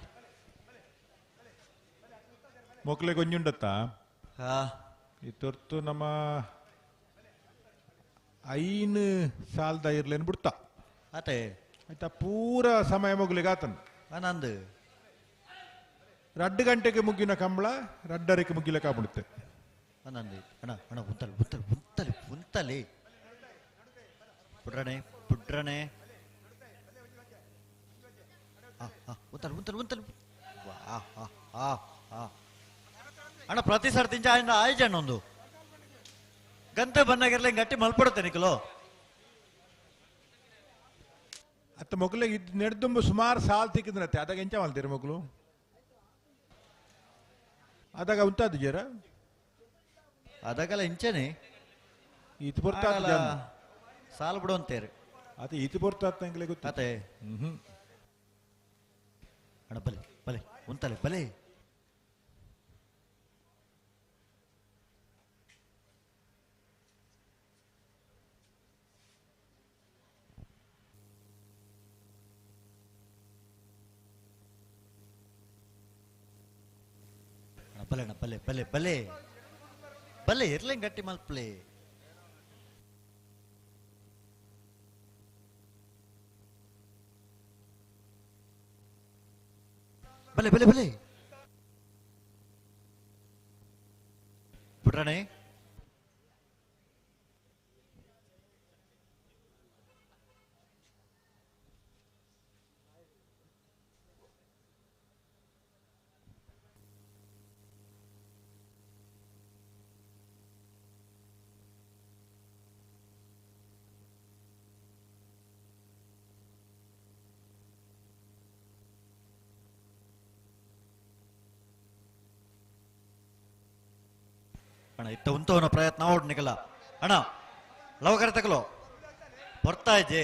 ಮೊಕ್ಲೆ ಗೊಂಜುಂಡತ್ತ ಹಾ ಈ ತೊರ್ತು ನಮ್ಮ ಐನು ಸಾಲದ ಇರ್ಲೇನು ಬಿಡ್ತಾ ಆತೆ ಆಯ್ತಾ ಪೂರ ಸಮಯ ಮುಗ್ಲಿಗೆ ಆತನ್ ನಂದು 2 ಗಂಟೆಗೆ ಮುಗಿನ ಕಂಬಳ 2:30ಕ್ಕೆ ಮುಗಿಲಕ್ಕೆ ಆಗ್ಬಿಡುತ್ತೆ ನಂದು ಅಣ್ಣ ಅಣ್ಣ ಉಂತಲಿ ಪುಡ್ರಣೆ ಪುಡ್ರಣೆ ಉಂತಲಿ ಅಣ್ಣ ಪ್ರತಿ ಸರ್ತಿಂಚ ಆಯ್ಜಣ್ಣ ಒಂದು ಗಂಟೆ ಬಂದಾಗಿರ್ಲಿ ಗಟ್ಟಿ ಮಲ್ಪಡುತ್ತೆ ನಿಖಲು ಅತ್ತ ಮೊಗ್ಲೆ ಇದು ನೆಡ್ದುಂಬ ಸುಮಾರು ಸಾಲ್ ತಿಕ್ಕಿದ್ರತ್ತೆ ಅದಾಗ ಎಂಚ ಮಲ್ತೀರ ಮಗ್ಳು ಅದಾಗ ಉಂಟಾದ ಜರ ಅದಕ್ಕೆಲ್ಲ ಇಂಚೆನೆ ಇದು ಬರ್ತಾ ಸಾಲ್ ಬಿಡು ಅಂತೇರಿ ಅದು ಇದು ಬರ್ತಾ ನಂಗೆ ಗೊತ್ತ ಆತೆ ಅಣ್ಣ ಬಲೆ ಬಲೆ ಉಂತಲೆ ಬಲೆ ಬಲೆ ಬಲೆ ಬಲೆ ಬಲೆ ಬಲೆ ಇರ್ಲಿ ಗಟ್ಟಿ ಮಲ್ಪಲೆ ಬಲೆ ಬಲೆ ಬಲೆ ಬಿಡ್ರಣೆ ಅಣ್ಣ ಇತ್ತ ಉಂತವನ ಪ್ರಯತ್ನ ಓಡ್ನಿಕಲ್ಲ ಅಣ್ಣ ಲವಕರ ತಗಲೋ ಬರ್ತಾ ಇದ್ದೆ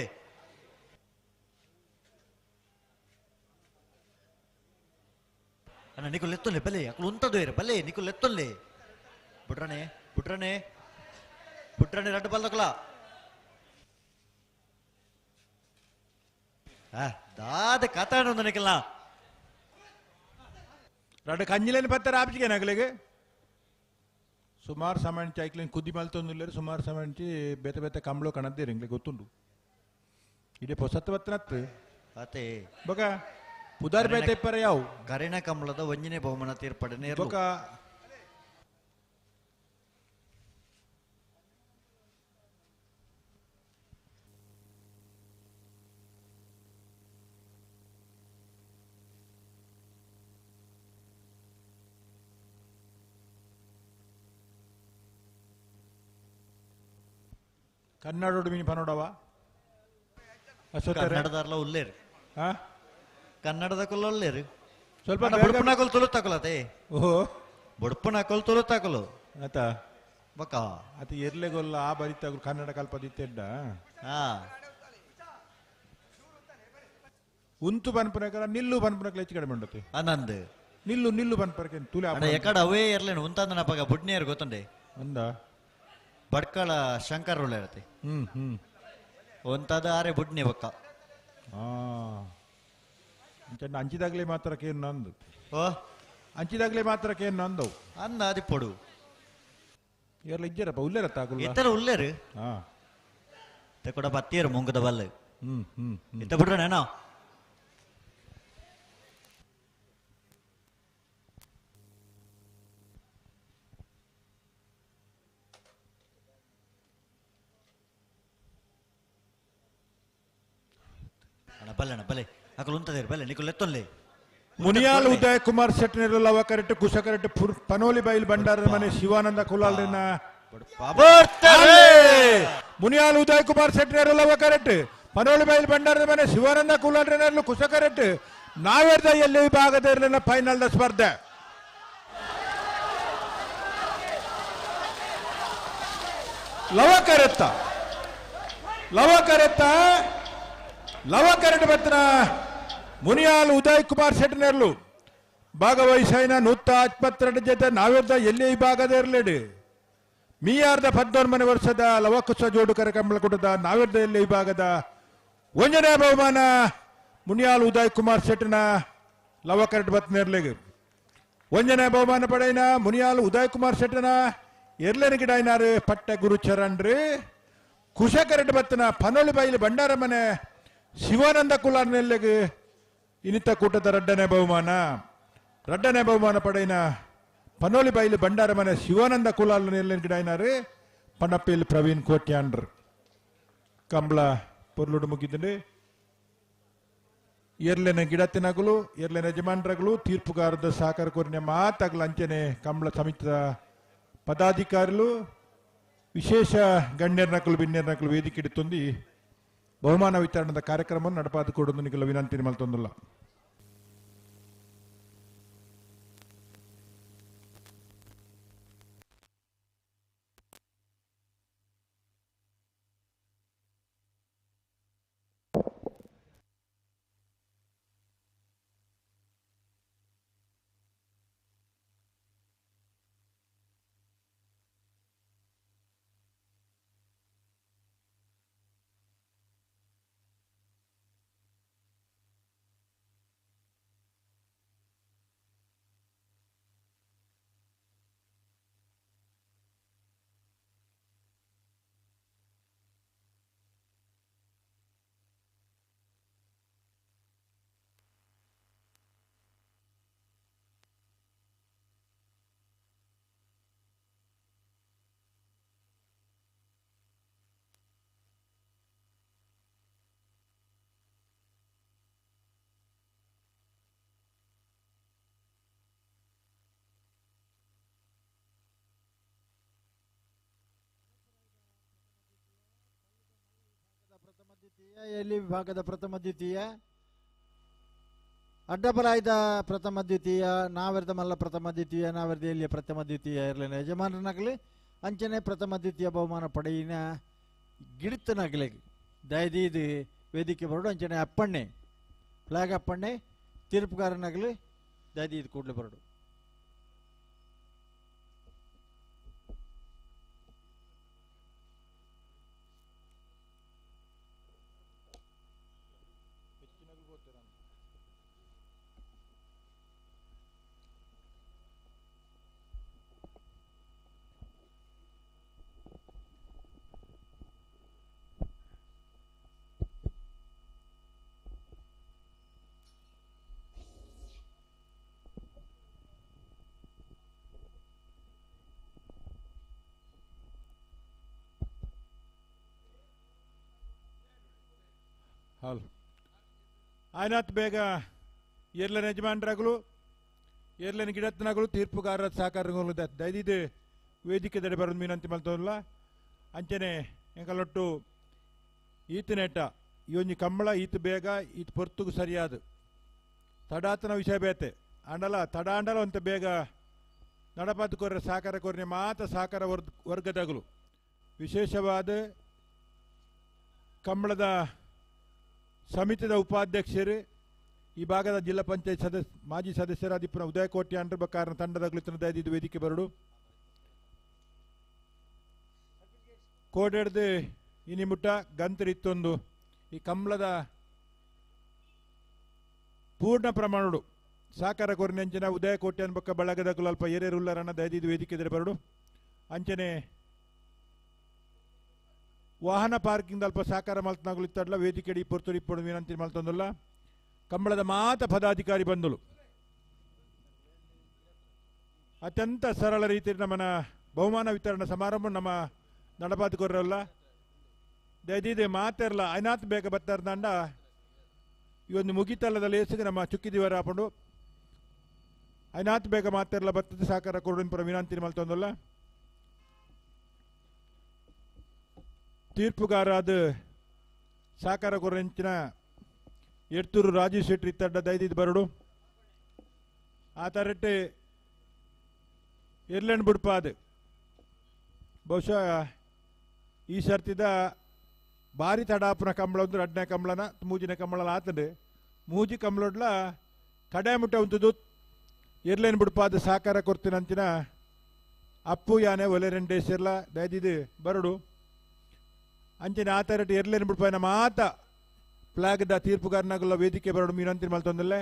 ಅಣ್ಣ ನಿಕುಲ್ ಎತ್ತೊಲ್ಲೆ ಬಲೆ ಅಕ್ಕಳು ಉಂತದು ಇರ ಬಲೆ ನಿಕುಲ್ ಎತ್ತೊಲ್ಲೆ ಬಿಡ್ರಣೆ ಬಿಡ್ರಣೆ ಬಿಡ್ರಣೆ ರಡ್ಡು ಬಲ್ ತಗಲ ದಾದ ಕಥಾಣ ನಿಕಲ್ನ ರಡ್ಡು ಕಂಜಿಲೇನು ಬರ್ತಾರೆ ಆಪ್ಜಿಗೆ ನಗಲಿಗೆ ಸುಮಾರು ಸಮಯ ಚೈಕ್ಲಿನ ಕುದಿ ಮಲ್ತೊಂದಿಲ್ಲ ಸುಮಾರು ಸಮಯ ಬೇತೆ ಬೇತೆ ಕಂಬಳು ಕಣದ್ದೀರಿ ಇಂಗ್ಲಿಗೆ ಗೊತ್ತುಂಡು ಇಡೀ ಹೊಸತ್ತು ಬತ್ತನತ್ತು ಅತೆ ಬೊಕ ಪುದಾರ್ ಬೇತೆ ಇಪ್ಪರ ಯಾವು ಕರಿಣ ಕಂಬಳದ ಒಂಜನೇ ಬಹುಮಾನ ತೀರ್ಪಡೆ ಬೊಕ ಕನ್ನಡೋಡು ಮೀನು ಪನೋಡವ ಕನ್ನಡದಾರ್ಲ ಉಲ್ಲೇರು ಕನ್ನಡದ ಕೊಲ್ಲ ಉಲ್ಲೇರು ಸ್ವಲ್ಪ ಬುಡ್ಪುನ ಕೊಲ್ ತುಳು ತಕೊಲತೆ ಓಹೋ ಬುಡ್ಪುನ ಕೊಲ್ ತುಳು ತಕೊಲು ಆತ ಬಕ ಅದು ಎರ್ಲೆಗೊಲ್ಲ ಆ ಬರಿತಾಗ ಕನ್ನಡ ಕಲ್ಪದಿತ್ತೆಡ್ಡ ಉಂತು ಪನ್ಪನಕರ ನಿಲ್ಲು ಪನ್ಪನಕಲ ಹೆಚ್ಚು ಕಡಿಮೆ ಉಂಡತೆ ಆನಂದ್ ನಿಲ್ಲು ನಿಲ್ಲು ಪನ್ಪನಕ ತುಲೆ ಎಕಡ ಅವೇ ಇರ್ಲೇನು ಉಂತಾಂದ ನಪಗ ಬುಡ್ನಿಯರ್ ಗೊತ್ತುಂಡೆ ಅಂದ ಬಡ್ಕಳ ಶಂಕರ್ ರೋಲ್ ಇರತ್ತೆ ಒಂತದ ಆರೆ ಬುಡ್ನಿ ಬಕ್ಕ ಅಂಚಿದಾಗ್ಲೇ ಮಾತ್ರ ಕೇನು ನಂದು ಓ ಅಂಚಿದಾಗ್ಲೇ ಮಾತ್ರ ಕೇನು ನಂದವು ಅಂದ ಅದಿ ಪೊಡು ಎಲ್ಲ ಇಜ್ಜರಪ್ಪ ಉಲ್ಲೇರತ್ತ ಆಗುಲ್ಲ ಇತರ ಉಲ್ಲೇರು ಹಾ ಕೂಡ ಬತ್ತಿಯರು ಮುಂಗದ ಬಲ್ಲ ಇತ್ತ ಬಿಡ್ರನೇನೋ ಬಲ್ಲೆಣ ಬಲೆ ಅಕಲು ಉಂತದೇರು ಬಲ್ಲೆ ನಿಕುಲ್ ಎತ್ತೊಲ್ಲೆ ಮುನಿಯಾಲ್ ಉದಯ್ ಕುಮಾರ್ ಶೆಟ್ಟಿ ಲವ ಕರೆಕ್ಟ್ ಕುಸ ಕರೆಕ್ಟ್ ಪನೋಲಿ ಬೈಲ್ ಬಂಡಾರ ಮನೆ ಶಿವಾನಂದ ಕುಲಾಲ್ರಿನ ಮುನಿಯಾಲ್ ಉದಯ್ ಕುಮಾರ್ ಶೆಟ್ಟಿ ಲವ ಕರೆಕ್ಟ್ ಪನೋಲಿ ಬೈಲ್ ಬಂಡಾರದ ಮನೆ ಶಿವಾನಂದ ಕುಲಾಲ್ರಿನ ಕುಸ ಕರೆಕ್ಟ್ ನಾವೆರ್ದ ಎಲ್ಲಿ ಭಾಗದ ಇರಲಿನ ಫೈನಲ್ ದ ಸ್ಪರ್ಧೆ ಲವ ಕರೆತ್ತ ಲವ ಕರೆಕ್ಟ್ ಬತ್ತನ ಮುನಿಯಾಲ್ ಉದಯ್ ಕುಮಾರ್ ಶೆಟ್ಟಿನೆರ್ಲು ಭಾಗವಹಿಸೈನ 152 ಜೊತೆ ನಾವೆರ್ದ ಎಲ್ಲಿ ಭಾಗದ ಇರಲೇಡಿ ಮೀಯಾರ್ದ 14 ವರ್ಷದ ಲವಕುಶ ಜೋಡುಕರ ಕಂಬಳಕೂಟದ ನಾವಿರ್ದಲ್ಲಿ ವಿಭಾಗದ 1ನೇ ಬಹುಮಾನ ಮುನಿಯಾಲ್ ಉದಯ್ ಕುಮಾರ್ ಶೆಟ್ಟನ ಲವಕರಟ್ ಬತ್ನೇರ್ಲೆಗೆ 1ನೇ ಬಹುಮಾನ ಪಡೆಯಿನ ಮುನಿಯಾಲ್ ಉದಯ್ ಕುಮಾರ್ ಶೆಟ್ಟನ ಎರ್ಲೆನ ಗಿಡಾಯಿನಾರು ಪಟ್ಟೆ ಗುರುಚರಣ್ ರೀ ಕುಶಕರಟ್ ಬತ್ತನ ಪನೋಳಿ ಬೈಲಿ ಬಂಡಾರ ಮನೆ ಶಿವಾನಂದ ಕುಲಾರ್ ನೆಲ್ಲೆಗೆ ಇನಿತ ಕೂಟದ 2ನೇ ಬಹುಮಾನ ಪಡೆಯಿನ ಪನೋಳಿ ಬೈಲಿ ಬಂಡಾರ ಮನೆ ಶಿವಾನಂದ ಕುಲಾಲ್ ನೆಲ್ಲೆನ ಗಿಡಾಯಿನಾರು ಪಣಪ್ಪೇಲಿ ಪ್ರವೀಣ್ ಕೋಟ್ಯಾಂಡ್ರ್ ಕಂಬಳ ಪೊರ್ಲುಡು ಮುಗಿದ್ರೆ ಎರ್ಲೆನ ಗಿಡತ್ತಿನಗಳು ಎರ್ಲೆನ ಯಜಮಾನರಗಳು ತೀರ್ಪುಗಾರದ ಸಹಕಾರ ಕೋರಿನ ಮಾತಾಗಲ ಅಂಚನೆ ಕಂಬಳ ಸಮಿತಿಯ ಪದಾಧಿಕಾರಿಗಳು ವಿಶೇಷ ಗಣ್ಯರ್ನಕಲು ಬಿನ್ಯರ್ನಕಲು ವೇದಿಕೆ ಇಡುತ್ತೊಂದಿ ಬಹುಮಾನ ವಿತರಣದ ಕಾರ್ಯಕ್ರಮವನ್ನು ನಡಪಾದು ಕೊಡೋದು ನಿಗಲ ವಿನಂತಿ ಮಲ್ತೊಂದಿಲ್ಲ. ಪ್ರಥಮ ದ್ವಿತೀಯ ಎಲ್ಲಿ ವಿಭಾಗದ ಪ್ರಥಮ ದ್ವಿತೀಯ ಅಡ್ಡಪರಾಯ್ದ ಪ್ರಥಮ ದ್ವಿತೀಯ ನಾವೆರ್ದ ಮಲ್ಲ ಪ್ರಥಮ ದ್ವಿತೀಯ ನಾವೆರ್ದ ಎಲ್ಲಿಯ ಪ್ರಥಮ ದ್ವಿತೀಯ ಇರಲಿನ ಯಜಮಾನನಾಗಲಿ ಅಂಚನೆ ಪ್ರಥಮ ದ್ವಿತೀಯ ಬಹುಮಾನ ಪಡೆಯಿನ ಗಿಡತನಾಗಲಿ ದಯದೀದು ವೇದಿಕೆ ಬರಡು ಅಂಚನೆ ಅಪ್ಪಣ್ಣೆ ಫ್ಲಾಗ್ ಅಪ್ಪಣ್ಣೆ ತೀರ್ಪುಗಾರನಾಗಲಿ ದಯದೀದು ಕೂಡಲೇ ಬರಡು. ಹಾಲ್ ಆಯ್ನಾತ್ ಬೇಗ ಎರ್ಲನ ಯಜಮಾನರಾಗಲು ಎರ್ಲನ ಗಿಡತ್ತನಾಗಲು ತೀರ್ಪುಗಾರರ ಸಹಕಾರಗಳು ದಯದಿದೆ ವೇದಿಕೆ ದಡೆ ಬರೋದು ವಿನಂತಿ ಮಲ್ತವಲ್ಲ ಅಂಚನೆ ಎಂಕಲೊಟ್ಟು ಈತನೇಟ ಇವೊಂಜಿ ಕಂಬಳ ಈತ ಬೇಗ ಈತ ಪೊರ್ತುಗು ಸರಿಯಾದ ತಡಾತನ ವಿಷಯ ಬೇತೆ ಅಂಡಲ ತಡ ಅಂಡಲ ಅಂತ ಬೇಗ ನಡಪಾತು ಕೊರ್ರೆ ಸಹಕಾರ ಕೊರ್ರೆ ಮಾತ ಸಹಕಾರ ವರ್ಗದಗಳು ವಿಶೇಷವಾದ ಕಂಬಳದ ಸಮಿತಿಯ ಉಪಾಧ್ಯಕ್ಷರು ಈ ಭಾಗದ ಜಿಲ್ಲಾ ಪಂಚಾಯತ್ ಮಾಜಿ ಸದಸ್ಯರಾದ ಉದಯ ಕೋಟ್ಯಾಂಡ್ರ ಬಕಾರನ ತಂಡದಾಗಲು ದಯದಿದ್ದು ವೇದಿಕೆ ಬರಡು ಕೋಡೆಡ್ದು ಇನಿಮುಟ್ಟ ಗಂತರಿತ್ತೊಂದು ಈ ಕಂಬಳದ ಪೂರ್ಣ ಪ್ರಮಾಣಡು ಸಹಕಾರ ಕೊರನೆಂಚಿನ ಉದಯ ಕೋಟ್ಯಾನ್ ಬಕ್ಕ ಬಳಗದಾಗಲು ಅಲ್ಪ ಏರೇರುಲ್ಲರನ್ನ ದಯದಿದ್ದು ವೇದಿಕೆ ಬರಡು ಅಂಚನೆ ವಾಹನ ಪಾರ್ಕಿಂಗ್ ಅಲ್ಪ ಸಹಕಾರ ಮಲ್ತನಾಗಲು ಇತ್ತಡ್ಲ ವೇದಿಕೆ ಪೊರ್ತುಡಿ ಪೊಡು ವಿನಂತಿ ಮಲ್ತೊಂದಲ್ಲ ಕಂಬಳದ ಮಾತ ಪದಾಧಿಕಾರಿ ಬಂದಳು ಅತ್ಯಂತ ಸರಳ ರೀತಿಯಲ್ಲಿ ನಮ್ಮನ ಬಹುಮಾನ ವಿತರಣಾ ಸಮಾರಂಭ ನಮ್ಮ ನಡಪಾತು ಕೊರ್ರಲ್ಲ ದಯದಿದೆ ಮಾತಿರಲ್ಲ ಐನಾತ್ ಬೇಗ ಬತ್ತಾರ್ದಂಡ ಈ ಒಂದು ಮುಗಿತಲ್ಲದ ಲೇಸಿಗೆ ನಮ್ಮ ಚುಕ್ಕಿದಿವರ ಹಾಕೊಂಡು ಐನಾತ್ ಬೇಗ ಮಾತಿರಲ್ಲ ಬರ್ತದೆ ಸಹಕಾರ ಕೊರಡಿನ ಪರ ವಿನಂತಿ ಮಲ್ತೊಂದಲ್ಲ ತೀರ್ಪುಗಾರಾದ ಸಹಕಾರ ಕೊರಂಚಿನ ಎಡ್ತೂರು ರಾಜೀವ್ ಶೆಟ್ಟಿ ಇತ್ತಡ್ಡ ದಯದಿದ್ದು ಬರಡು ಆ ತರಟ್ಟೆ ಎರ್ಲೆಣ್ ಬುಡ್ಪಾದ ಬಹುಶಃ ಈ ಸರ್ತಿದ ಭಾರಿ ತಡಾಪುನ ಕಂಬಳ ಒಂದು 2ನೇ ಕಂಬಳನ ಮೂಜಿನ ಕಂಬಳ ಆತಂಡೆ ಮೂಜಿ ಕಂಬಳಡ್ಲ ಕಡೆ ಮುಟ್ಟ ಉಂಟು ಎರ್ಲೆಣ್ ಬುಡ್ಪಾದ ಸಹಕಾರ ಕೊಡ್ತೀನಂತಿನ ಅಪ್ಪು ಯಾನೆ ಒಲೆ ರೆಂಡೆ ಸೇರ್ಲ ದಯದಿದು ಬರಡು ಅಂಚನೆ ಆ ಥರ ಎರ್ಲೇನು ಬಿಡ್ಪಾಯಿನ ಮಾತ ಫ್ಲಾಗ್ದ ತೀರ್ಪುಗಾರನಾಗಲ್ಲ ವೇದಿಕೆ ಬರಡು ಮೀನಂತೀನಿ ಮಲ್ತೊಂದಲ್ಲೇ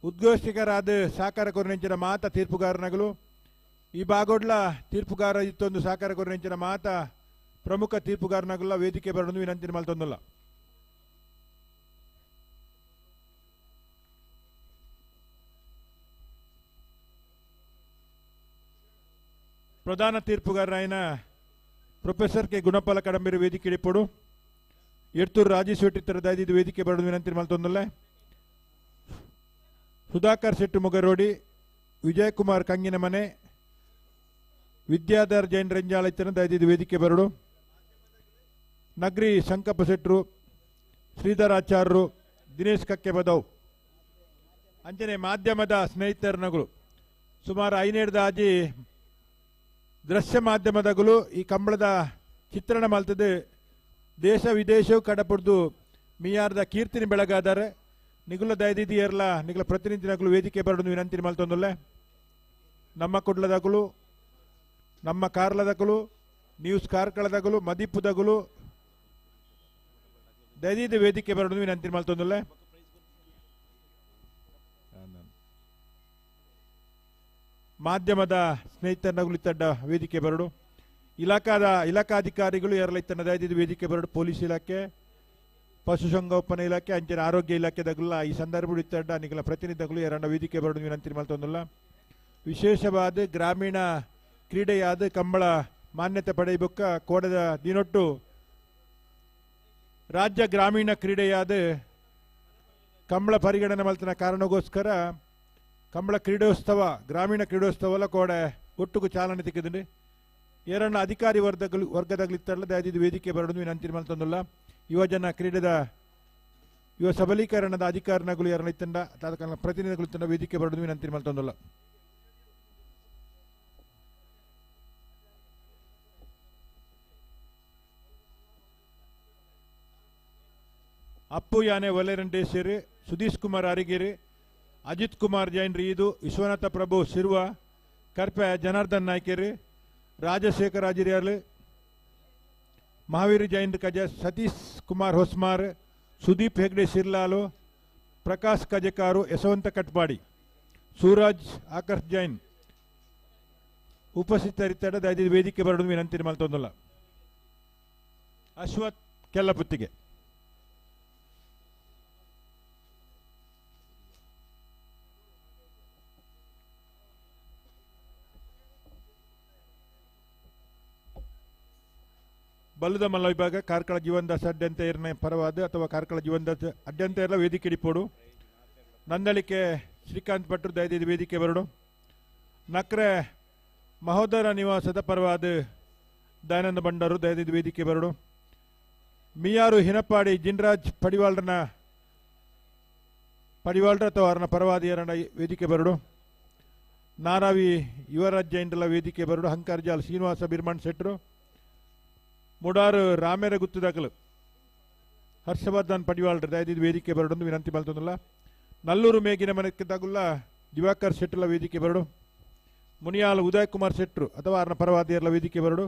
ಉದ್ಘೋಷಕರಾದ ಸಾಕಾರ ಕೊರನೆಂಚಿನ ಮಾತ ತೀರ್ಪುಗಾರನಾಗಲು ಈ ಬಾಗೋಡ್ಲ ತೀರ್ಪುಗಾರ ಇತ್ತೊಂದು ಸಾಕಾರ ಕೊರನೆಂಚಿನ ಮಾತ ಪ್ರಮುಖ ತೀರ್ಪುಗಾರನಾಗಲ್ಲ ವೇದಿಕೆ ಬರಡು ವಿನಂತಿನ ಮಲ್ತೊಂದಲ್ಲ ಪ್ರಧಾನ ತೀರ್ಪುಗಾರರಾಯನ ಪ್ರೊಫೆಸರ್ ಕೆ ಗುಣಪಾಲ ಕಡಂಬೆರು ವೇದಿಕೆ ಇಡಿಪೋಡು ಎಡ್ತೂರು ರಾಜೇಶ್ ಶೆಟ್ಟಿತ್ತರ ದಾಯ್ದಿದ್ದು ವೇದಿಕೆ ಬರಡು ವಿನಂತಿ ಮಲ್ತೊಂದಲ್ಲ ಸುಧಾಕರ್ ಶೆಟ್ಟು ಮುಗರೋಡಿ ವಿಜಯಕುಮಾರ್ ಕಂಗಿನ ಮನೆ ವಿದ್ಯಾಧರ್ ಜೈನ್ ರಂಜಾಳ ಇತ್ತನ ದಾಯ್ದಿದ್ದು ವೇದಿಕೆ ಬರಡು ನಗರಿ ಶಂಕಪ್ಪ ಶೆಟ್ರು ಶ್ರೀಧರಾಚಾರ್ಯರು ದಿನೇಶ್ ಕಕ್ಕೆ ಬದವ್ ಅಂಚನೆ ಮಾಧ್ಯಮದ ಸ್ನೇಹಿತರನಗಳು ಸುಮಾರು 5 ಆಜಿ ದೃಶ್ಯ ಮಾಧ್ಯಮದಗಳು ಈ ಕಂಬಳದ ಚಿತ್ರಣ ಮಲ್ತದೆ ದೇಶ ವಿದೇಶವು ಕಡಪಡ್ದು ಮಿಯಾರ್ದ ಕೀರ್ತಿನಿ ಬೆಳಗಾದರೆ ನಿಗುಲ ದಯದಿದಿ ಏರ್ಲ ನಿಗುಲ ಪ್ರತಿನಿಧಿನಗಳು ವೇದಿಕೆ ಬರಡು ವಿನಂತಿ ಮಲ್ತೊಂದಲ್ಲೇ ನಮ್ಮ ಕುಡ್ಲದಗಳು ನಮ್ಮ ಕಾರ್ಲದಗಳು ನ್ಯೂಸ್ ಕಾರ್ಕಳದಗಳು ಮದಿಪುದಗಳು ದಯದಿದ ವೇದಿಕೆ ಬರಡು ವಿನಂತಿ ಮಲ್ತೊಂದಲ್ಲೇ ಮಾಧ್ಯಮದ ಸ್ನೇಹಿತರನಗಳು ಇತ್ತಡ್ಡ ವೇದಿಕೆ ಬರಡು ಇಲಾಖಾಧಿಕಾರಿಗಳು ಯಾರೆಲ್ಲ ಇತ್ತನ್ನ ದಯದಿದ್ದು ವೇದಿಕೆ ಬರಡು ಪೊಲೀಸ್ ಇಲಾಖೆ ಪಶುಸಂಗೋಪನಾ ಇಲಾಖೆ ಅಂಚನೆ ಆರೋಗ್ಯ ಇಲಾಖೆದಾಗಲ್ಲ ಈ ಸಂದರ್ಭ ಇತ್ತಡ್ಡ ನಿಗಲ ಪ್ರತಿನಿಧಿಗಳು ಎರಡ ವೇದಿಕೆ ಬರಡು ವಿನಂತಿ ಮಲ್ತೊಂದಲ್ಲ ವಿಶೇಷವಾದ ಗ್ರಾಮೀಣ ಕ್ರೀಡೆಯಾದ ಕಂಬಳ ಮಾನ್ಯತೆ ಪಡೆಯಬೇಕ ಕೋಡದ ದಿನೊಟ್ಟು ರಾಜ್ಯ ಗ್ರಾಮೀಣ ಕ್ರೀಡೆಯಾದ ಕಂಬಳ ಪರಿಗಣನೆ ಮಲ್ತನ ಕಾರಣಗೋಸ್ಕರ ಕಂಬಳ ಕ್ರೀಡೋತ್ಸವ ಗ್ರಾಮೀಣ ಕ್ರೀಡೋತ್ಸವ ಕೋಡೆ ಒಟ್ಟುಗೂ ಚಾಲನೆ ತೆಗೆದು ಎರಡ ಅಧಿಕಾರಿ ವರ್ಗದಾಗಲಿತ್ತಲ್ಲ ದಯದಿದ್ದು ವೇದಿಕೆ ಬರಡು ವಿನಂತಿ ಮಲ್ತೊಂದಲ್ಲ ಯುವಜನ ಕ್ರೀಡೆದ ಯುವ ಸಬಲೀಕರಣದ ಅಧಿಕಾರಿಗಳು ಎರಡ ಇತ್ತಂಡ ಪ್ರತಿನಿಧಿಗಳು ಇತ್ತಂಡ ವೇದಿಕೆ ಬರಡು ವಿನಂತಿ ಮಲ್ತೊಂದಲ್ಲ ಅಪ್ಪು ಯಾನೆ ಒಲೆರಂಡೇಶ್ವರಿ ಸುಧೀಶ್ ಕುಮಾರ್ ಅರಿಗೇರಿ ಅಜಿತ್ ಕುಮಾರ್ ಜೈನ್ ರೀದು ವಿಶ್ವನಾಥ ಪ್ರಭು ಶಿರ್ವ ಕರ್ಪೆ ಜನಾರ್ದನ್ ನಾಯ್ಕೇರಿ ರಾಜಶೇಖರ್ ಅಜಿರಿಯಾಲ್ ಮಹಾವೀರ್ ಜೈನ್ ಕಜ ಸತೀಶ್ ಕುಮಾರ್ ಹೊಸ್ಮಾರ್ ಸುದೀಪ್ ಹೆಗ್ಡೆ ಶಿರ್ಲಾಲು ಪ್ರಕಾಶ್ ಕಜಕಾರು ಯಶವಂತ ಕಟ್ಪಾಡಿ ಸೂರಜ್ ಆಕರ್ಷ್ ಜೈನ್ ಉಪಸ್ಥಿತರಿದ್ದ ದಯವಿಟ್ಟು ವೇದಿಕೆ ಬರಡು ವಿನಂತಿ ಮಲ್ತೊಂದಲ್ಲ ಅಶ್ವಥ್ ಕೆಲ್ಲಪುತ್ತಿಗೆ ಬಲ್ಲದ ಮಲ್ಲ ವಿಭಾಗ ಕಾರ್ಕಳ ಜೀವನದಾಸ ಅಡ್ಡಂತ ಏರ್ನೆ ಪರವಾದ ಅಥವಾ ಕಾರ್ಕಳ ಜೀವನದಾಸ ಅಡ್ಡಂತ ಎಲ್ಲ ವೇದಿಕೆ ಇಡಿಪೋಡು ನಂದಳಿಕೆ ಶ್ರೀಕಾಂತ್ ಭಟ್ರು ದಯದಿದ್ದು ವೇದಿಕೆ ಬರಡು ನಕ್ರೆ ಮಹೋದರ ನಿವಾಸದ ಪರವಾದ ದಯಾನಂದ ಭಂಡಾರು ದಯದಿದ್ದು ವೇದಿಕೆ ಬರಡು ಮಿಯಾರು ಹಿನಪಾಡಿ ಜಿನ್ರಾಜ್ ಪಡಿವಾಳ್ರ ಅಥವಾ ಅವರನ್ನ ಪರವಾದ ಎರಡ ವೇದಿಕೆ ಬರಡು ನಾರಾವಿ ಯುವರಾಜ್ ಜೈನ್ರಲ್ಲ ವೇದಿಕೆ ಬರಡು ಹಂಕಾರ್ಜಾಲ್ ಶ್ರೀನಿವಾಸ ಬಿರ್ಮಣ್ ಶೆಟ್ರು ಮುಡಾರು ರಾಮೇರ ಗುತ್ತದಾಗಲು ಹರ್ಷವರ್ಧನ್ ಪಡಿವಾಳ್ರ ದಯದಿದ್ದು ವೇದಿಕೆ ಬರಡು ವಿನಂತಿ ಮಲ್ತೊಂದಲ್ಲ ನಲ್ಲೂರು ಮೇಗಿನ ಮನೆದಾಗುಲ್ಲ ದಿವಾಕರ್ ಶೆಟ್ರಲ್ಲ ವೇದಿಕೆ ಬರಡು ಮುನಿಯಾಲ್ ಉದಯ್ ಕುಮಾರ್ ಶೆಟ್ರು ಅಥವಾ ಅವರನ್ನ ಪರವಾದಿಯರ್ಲ ವೇದಿಕೆ ಬರಡು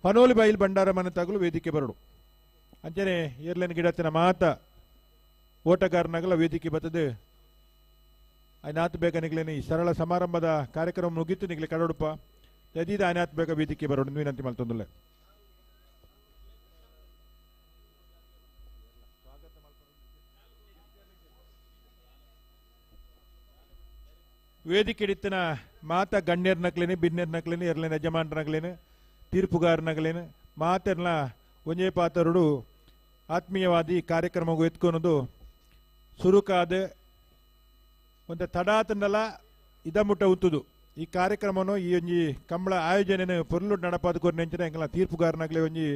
ಪನೋಲಿ ಬೈಲ್ ಭಂಡಾರ ಮನೆತಾಗಲು ವೇದಿಕೆ ಬರಡು ಅಂಚನೆ ಏರ್ಲೇನ್ ಗಿಡತ್ತಿನ ಮಾತ ಓಟಗಾರನಾಗಲ ವೇದಿಕೆ ಬರ್ತದೆ ಆಯ್ನಾತ್ ಬೇಗ ನಿಗ್ಲೇನೆ ಈ ಸರಳ ಸಮಾರಂಭದ ಕಾರ್ಯಕ್ರಮ ಮುಗಿತು ನಿಗ್ಲೆ ಕಡೋಡಪ್ಪ ದಯದಿದ್ದು ಆಯ್ನಾತ್ ಬೇಗ ವೇದಿಕೆ ಬರೋಡು ವಿನಂತಿ ಮಲ್ತೊಂದಲ್ಲ ವೇದಿಕೆ ಇಡಿತ್ತಿನ ಮಾತ ಗಣ್ಯರ್ನಕ್ಲೇನೆ ಬಿನ್ಯರ್ನಕ್ಲೇನೆ ಎರಲೇನ ಯಜಮಾನರನಕ್ಲೇನೆ ತೀರ್ಪುಗಾರನಕ್ಲೇನೆ ಮಾತೆರ್ನ ಒಂಜೇ ಪಾತರುಡು ಆತ್ಮೀಯವಾದಿ ಕಾರ್ಯಕ್ರಮವು ಎತ್ಕೊನದು ಸುರುಕಾದ ಒಂದು ತಡಾತನಲ್ಲ ಇದಮುಟ್ಟ ಉತ್ತುದು ಈ ಕಾರ್ಯಕ್ರಮನು ಈ ಒಂಜಿ ಕಂಬಳ ಆಯೋಜನೆ ಪೊರ್ಲು ನಡಪಾದ ಕೊರ್ನೆಂಚಿನ ಎಂಕಲ ತೀರ್ಪುಗಾರನಾಗ್ಲೆ ಒಂಜಿ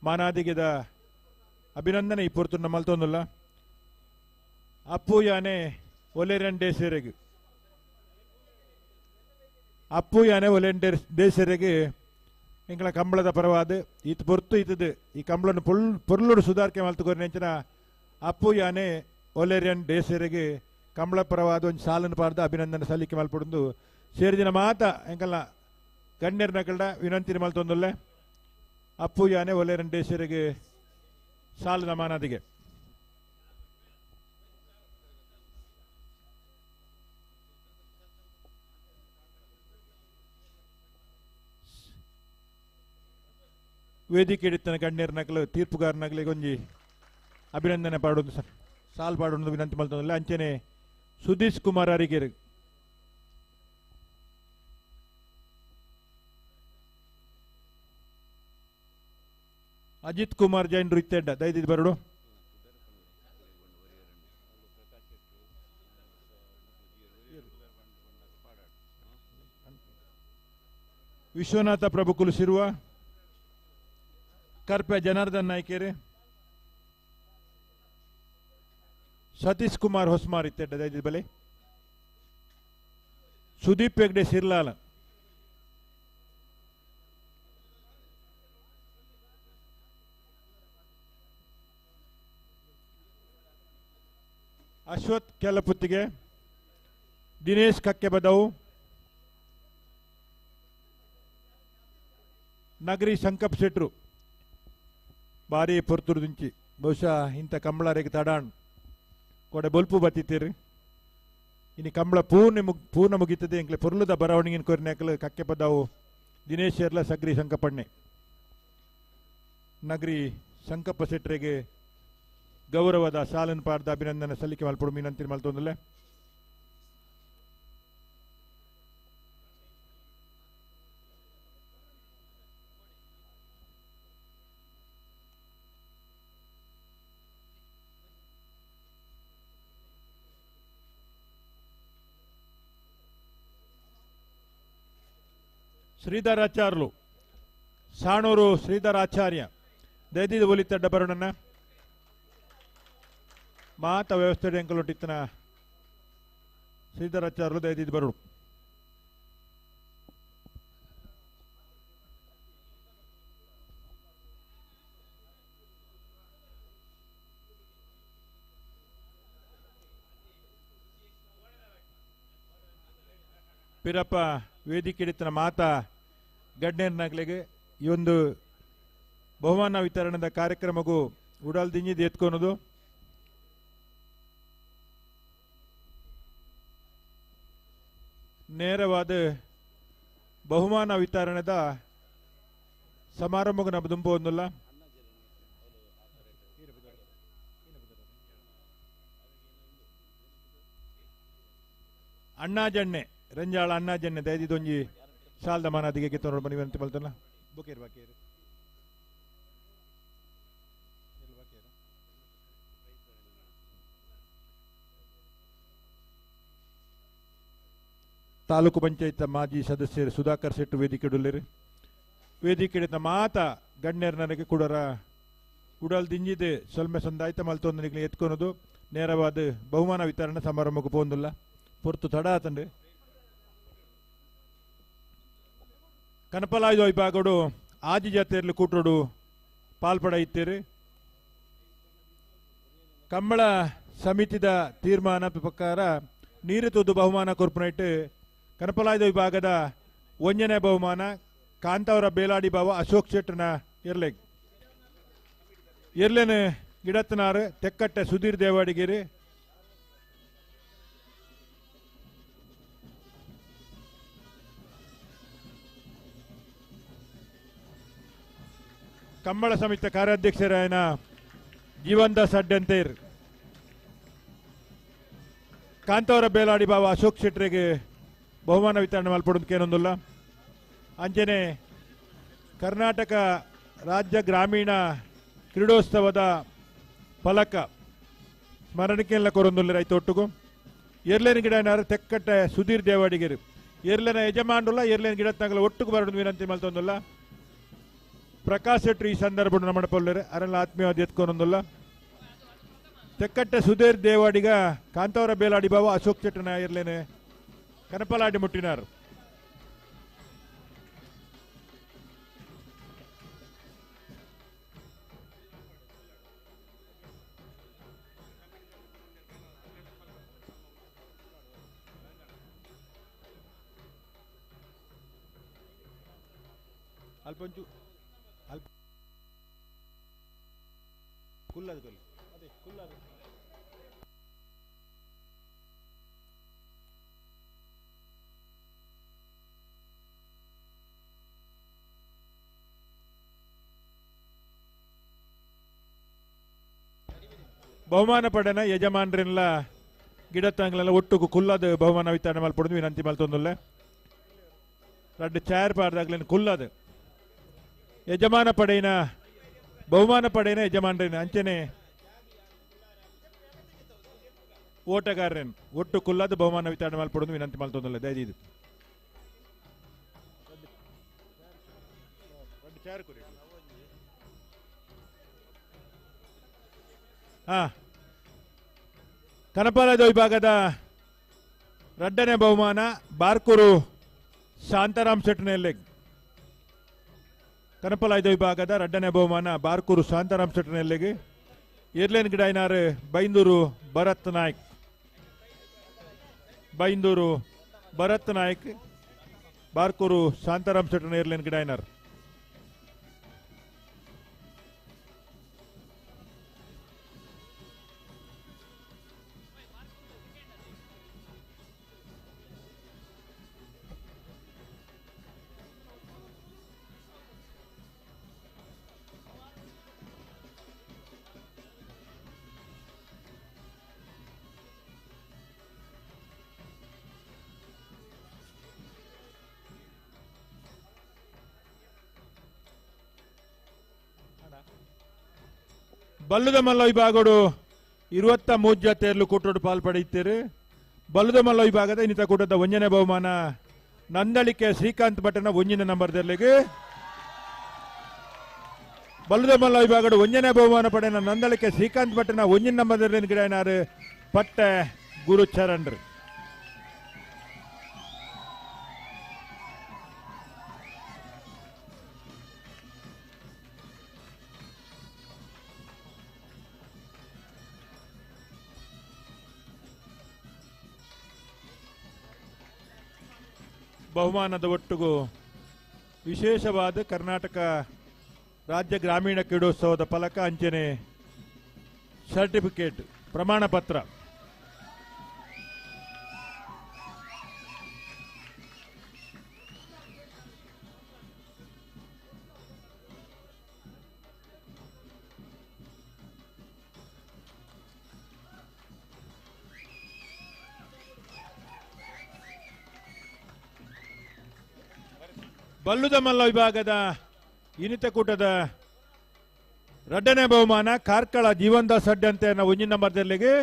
ಮಾನಾದಿಗೆದ ಅಭಿನಂದನೆ ಈ ಪೊರ್ತುನ ಮಲ್ತೊಂದುಲ್ಲ ಅಪ್ಪು ಯಾನೆ ಒಲೆರೆಂಡೆ ಸೇರೆಗೆ ಅಪ್ಪು ಯಾನೆ ಒಲೆಂಡೆ ದೇಶರೆಗೆ ಎಂಕಲ ಕಂಬಳದ ಪರವಾದ ಈತ್ ಪೊರ್ತು ಇತ್ತದು ಈ ಕಂಬಳನ್ನು ಪೊರ್ಲುಡು ಸುಧಾರಿಕೆ ಮಲ್ತುಕೊರಿ ನೆಂಚಿನ ಅಪ್ಪು ಯಾನೆ ಒಲೆರೆನ್ ದೇಶರೆಗೆ ಕಂಬಳ ಪರವಾದ ಒಂದು ಸಾಲನ್ನು ಪಾರ್ದು ಅಭಿನಂದನೆ ಸಲ್ಲಿಕೆ ಮಲ್ಪಡುದು ಸೇರಿದಿನ ಮಾತ ಎಂಕಲ್ಲ ಗಣ್ಯರ ಕಲ್ಡ ವಿನಂತಿ ಮಲ್ತೊಂದುಲ್ಲೆ ಅಪ್ಪು ಯಾನೆ ಒಲೆ ರಂಡೇಶ್ವರಿಗೆ ಸಾಲದ ಮಾನದಿಗೆ ವೇದಿಕೆ ಇಡಿತನ ಗಣ್ಯರ ನಕಲು ತೀರ್ಪುಗಾರ ನಕಲಿಗೆ ಒಂಜಿ ಅಭಿನಂದನೆ ಪಾಡೋದು ಸರ್ ಸಾಲ್ ಪಾಡೋದು ವಿನಂತಿ ಮಲ್ತೊಂದುಲ್ಲೆ ಅಂಚನೆ ಸುದೀಶ್ ಕುಮಾರ್ ಅರಿಗೇರಿ ಅಜಿತ್ ಕುಮಾರ್ ಜೈನ್ ಇತ್ತೆಡ್ಡ ದಯದಿದ್ದು ಬರಡು ವಿಶ್ವನಾಥ ಪ್ರಭು ಕುಲಸಿರುವ ಕರ್ಪೆ ಜನಾರ್ದನ್ ನಾಯ್ಕೇರಿ ಸತೀಶ್ ಕುಮಾರ್ ಹೊಸ್ಮಾರ್ ಇತ್ತೆಡ್ಡ ದಯದಿದ್ದು ಬಲೆ ಸುದೀಪ್ ಹೆಗ್ಡೆ ಸಿರ್ಲಾಲ ಅಶ್ವಥ್ ಕೆಲಪುತ್ತಿಗೆ ದಿನೇಶ್ ಕಕ್ಕೆ ಬದವು ನಗರಿ ಸಂಕಪ್ ಶೆಟ್ರು ಬಾರಿ ಪೊರ್ತುರ್ದಿಂಚಿ ಬಹುಶಃ ಇಂಥ ಕಂಬಳರಿಗೆ ತಡಾಣ್ ಕೊಡೆ ಬೊಲ್ಪು ಬತ್ತಿತ್ತೀರಿ ಇನ್ನು ಕಂಬಳ ಪೂರ್ಣ ಮುಗಿತದೆ ಎಂಕ್ಲೆ ಪೊರ್ಲುದ ಬರವಣಿಗಿನ ಕೊರಿನಾಕಲು ಕಕ್ಕೆ ಬದವು ದಿನೇಶ್ ಎರ್ಲ ಸಗ್ರಿ ಸಂಕಪಣ್ಣೆ ನಗರಿ ಸಂಕಪ್ಪ ಶೆಟ್ರಿಗೆ ಗೌರವದ ಸಾಲನ್ನು ಪಾರ್ದ ಅಭಿನಂದನೆ ಸಲ್ಲಿಕೆ ಮಲ್ಪಡು ವಿನಂತಿ ಮಲ್ತೊಂದಲ್ಲ ಶ್ರೀಧರಾಚಾರ್ಲು ಸಾಣೂರು ಶ್ರೀಧರಾಚಾರ್ಯ ದಯದಿದ್ದು ಒಲಿತಡ್ಡ ಬರೋಣ ಮಾತ ವ್ಯವಸ್ಥೆ ಎಂಕಲೊಟ್ಟಿತ್ತನ ಶ್ರೀಧರಾಚಾರ್ಯರು ದಯದಿದ್ದು ಬರೋಡು ಪಿರಪ್ಪ ವೇದಿಕೆ ಹಿಡಿತನ ಮಾತ ಗಡ್ನೇರ್ನಾಗ್ಲಿಗೆ ಈ ಒಂದು ಬಹುಮಾನ ವಿತರಣದ ಕಾರ್ಯಕ್ರಮಗೂ ಉಡಾಲ್ ದಿಂಜಿದ್ ಎತ್ಕೊನೋದು ನೇರವಾದ ಬಹುಮಾನ ವಿತರಣದ ಸಮಾರಂಭಕ್ಕೆ ನಮ್ಮ ದುಂಬು ಒಂದಿಲ್ಲ ಅಣ್ಣಾಜಣ್ಣೆ ರಂಜಾಳ ಅಣ್ಣಾಜಣ್ಣೆ ದಯದಿದೊಂಜಿ ಸಾಲದ ಮಾನದಿಗೆ ಗೆತ್ತೋರು ಬನ್ನಿ ವಿನಂತಿ ಮಲ್ತಲ್ಲ ಬುಕೇರ್ ಬಾಕೇರು ತಾಲೂಕು ಪಂಚಾಯತ್ ಮಾಜಿ ಸದಸ್ಯರು ಸುಧಾಕರ್ ಶೆಟ್ಟು ವೇದಿಕೆ ವೇದಿಕೆ ಮಾತ ಗಣ್ಯರ ನನಗೆ ಕೂಡರ ಉಡಲ್ ದಿಂಜಿದೆ ಸೊಲ್ಮೆ ಸಂದಾಯ್ತ ಮಲ್ತೊಂದು ಎತ್ಕೊನೋದು ನೇರವಾದ ಬಹುಮಾನ ವಿತರಣೆ ಸಮಾರಂಭಕ್ಕೆ ಪೋಂದಿಲ್ಲ ಪೊರ್ತು ತಡ ಆತಂಡೆ ಕನಪಲಾಯ್ದು ವಿಭಾಗಡು ಆದಿ ಜಾತ್ರೆಯಲ್ಲಿ ಕೂಟೋಡು ಪಾಲ್ಪಡ ಇತ್ತೇರಿ ಕಂಬಳ ಸಮಿತಿದ ತೀರ್ಮಾನ ಪ್ರಕಾರ ನೀರು ತೂದು ಬಹುಮಾನ ಕೊರ್ಪೊರೇಟ್ ಕನಪಲಾಯ್ದ ವಿಭಾಗದ ಒಂಜನೇ ಬಹುಮಾನ ಕಾಂತಾವರ ಬೇಲಾಡಿ ಬಾವ ಅಶೋಕ್ ಶೆಟ್ಟನ ಎರ್ಲೆನ ಗಿಡತ್ತನಾರು ತೆಕ್ಕಟ್ಟೆ ಸುಧೀರ್ ದೇವಾಡಿಗೇರಿ ಕಂಬಳ ಸಮಿತಿ ಕಾರ್ಯಾಧ್ಯಕ್ಷರಾಯನ ಜೀವನ್ದಾಸ್ ಅಡ್ಡಂತೇರ್ ಕಾಂತವರ ಬೇಲಾಡಿ ಬಾವ ಅಶೋಕ್ ಶೆಟ್ಟರಿಗೆ ಬಹುಮಾನ ವಿತರಣೆ ಮಲ್ಪಡೋದಕ್ಕೆ ಏನೊಂದಿಲ್ಲ ಅಂಚನೆ ಕರ್ನಾಟಕ ರಾಜ್ಯ ಗ್ರಾಮೀಣ ಕ್ರೀಡೋತ್ಸವದ ಫಲಕ ಸ್ಮರಣಿಕೆಲ್ಲ ಕೊರೊಂದುಲ್ಲ ರೈತೊಟ್ಟಿಗೂ ಎರ್ಲೇನ ಗಿಡ ಏನಾರು ತೆಕ್ಕಟ್ಟೆ ಸುಧೀರ್ ದೇವಾಡಿಗೇರಿ ಎರ್ಲೇನ ಯಜಮಾನ್ರುಲ್ಲ ಎರ್ಲೇನ ಗಿಡ ತಂಗಲ ಒಟ್ಟಿಗೆ ಬರೋದು ವಿನಂತಿ ಮಲ್ತೊಂದಿಲ್ಲ ಪ್ರಕಾಶ್ ಶೆಟ್ಟಿ ಈ ಸಂದರ್ಭ ನಮ್ಮಡಪೊಲ್ಲರೆ ಅರೆಲ್ಲ ಆತ್ಮೀಯವಾದ ಎತ್ಕೊನೊಂದಿಲ್ಲ ತೆಕ್ಕಟ್ಟೆ ಸುಧೀರ್ ದೇವಾಡಿಗ ಕಾಂತವರ ಬೇಲಾಡಿ ಬಾವ ಅಶೋಕ್ ಶೆಟ್ಟನ ಇರ್ಲೇನೆ ಕನಪಲಾಡಿ ಮುಟ್ಟಿನಾರು ಅಲ್ಪಂಚು ಅಲ್ಪ ಕುಲ್ಲದು ಕೊಲ್ಲಿ ಅದೇ ಕುಲ್ಲದು ಬಹುಮಾನ ಪಡೆನ ಯಜಮಾನ್ರೆಲ್ಲ ಗಿಡತ್ತಂಗಲೆಲ್ಲ ಒಟ್ಟು ಕುಲ್ಲದು ಬಹುಮಾನ ವಿತರಣೆ ಮಲ್ಪಡುದು ವಿನಂತಿ ಮಲ್ತೊಂದುಲ್ಲೆ ರಡ್ಡು ಚೇರ್ ಪಾಡ್ದಾಗ್ಲೇನು ಕುಲ್ಲದು ಯಜಮಾನ ಪಡೆಯಿನ ಬಹುಮಾನ ಪಡೆಯಿನ ಯಜಮಾನ್ರೇನ ಅಂಚನೆ ಓಟಗಾರರೇನು ಒಟ್ಟು ಕುಲ್ಲದು ಬಹುಮಾನ ವಿತರಣೆ ಮಲ್ಪಡುದು ವಿನಂತಿ ಮಲ್ತೊಂದುಲ್ಲೆ ದಯದಿದು ಕನಪಾಲದ ವಿಭಾಗದ ರಡ್ಡನೇ ಬಹುಮಾನ ಬಾರ್ಕೂರು ಶಾಂತಾರಾಮ್ ಶೆಟ್ನೆಲ್ಲೆ ಕನಪಾಲದ ವಿಭಾಗದ ರಡ್ಡನೇ ಬಹುಮಾನ ಬಾರ್ಕೂರು ಶಾಂತಾರಾಮ್ ಶೆಟ್ನೆಲ್ಲೆಗೆ ಏರ್ಲೇನ್ ಗಿಡೈನಾರ್ ಬೈಂದೂರು ಭರತ್ ನಾಯ್ಕ್ ಬೈಂದೂರು ಭರತ್ ನಾಯ್ಕ್ ಬಾರ್ಕೂರು ಶಾಂತಾರಾಮ್ ಶೆಟ್ನ ಏರ್ಲೇನ್ ಗಿಡೈನಾರ್ ಬಲ್ಲುದ ಮಲ್ಲ ವಿಭಾಗಡು 23 ಜತೆಯಲ್ಲೂ ಕೂಟೋಡು ಪಾಲ್ಪಡೆಯುತ್ತಾರೆ. ಬಲ್ಲುದ ಮಲ್ಲ ವಿಭಾಗದ ಇನ್ನಿತ ಕೂಟದ ಒಂದನೇ ಬಹುಮಾನ ನಂದಳಿಕೆ ಶ್ರೀಕಾಂತ್ ಭಟ್ಟನ ಒಂಜಿನ ನಂಬರ್ದಲ್ಲಿಗೆ ಬಲ್ಲುದ ಮಲ್ಲ ವಿಭಾಗಡು ಒಂದನೇ ಬಹುಮಾನ ಪಡೆನ ನಂದಳಿಕೆ ಶ್ರೀಕಾಂತ್ ಭಟ್ಟನ ಒಂಜಿನ ನಂಬರ್ದಲ್ಲಿ ಗಿಡನಾರು ಪಟ್ಟೆ ಗುರುಚರಣ್ರು. ಬಹುಮಾನದ ಒಟ್ಟಿಗೂ ವಿಶೇಷವಾದ ಕರ್ನಾಟಕ ರಾಜ್ಯ ಗ್ರಾಮೀಣ ಕ್ರೀಡೋತ್ಸವದ ಫಲಕ ಅಂಚನೆ ಸರ್ಟಿಫಿಕೇಟ್ ಪ್ರಮಾಣ ಪತ್ರ ಬಲ್ಲುದ ಮಲ್ಲ ವಿಭಾಗದ ಇನ್ನಿತ ಕೂಟದ ರಡ್ಡನೇ ಬಹುಮಾನ ಕಾರ್ಕಳ ಜೀವನ್ದಾಸ್ ಅಡ್ಡೆ ಅಂತ ಒಂಜಿನ ನಂಬರ್ದಲ್ಲಿಗೆ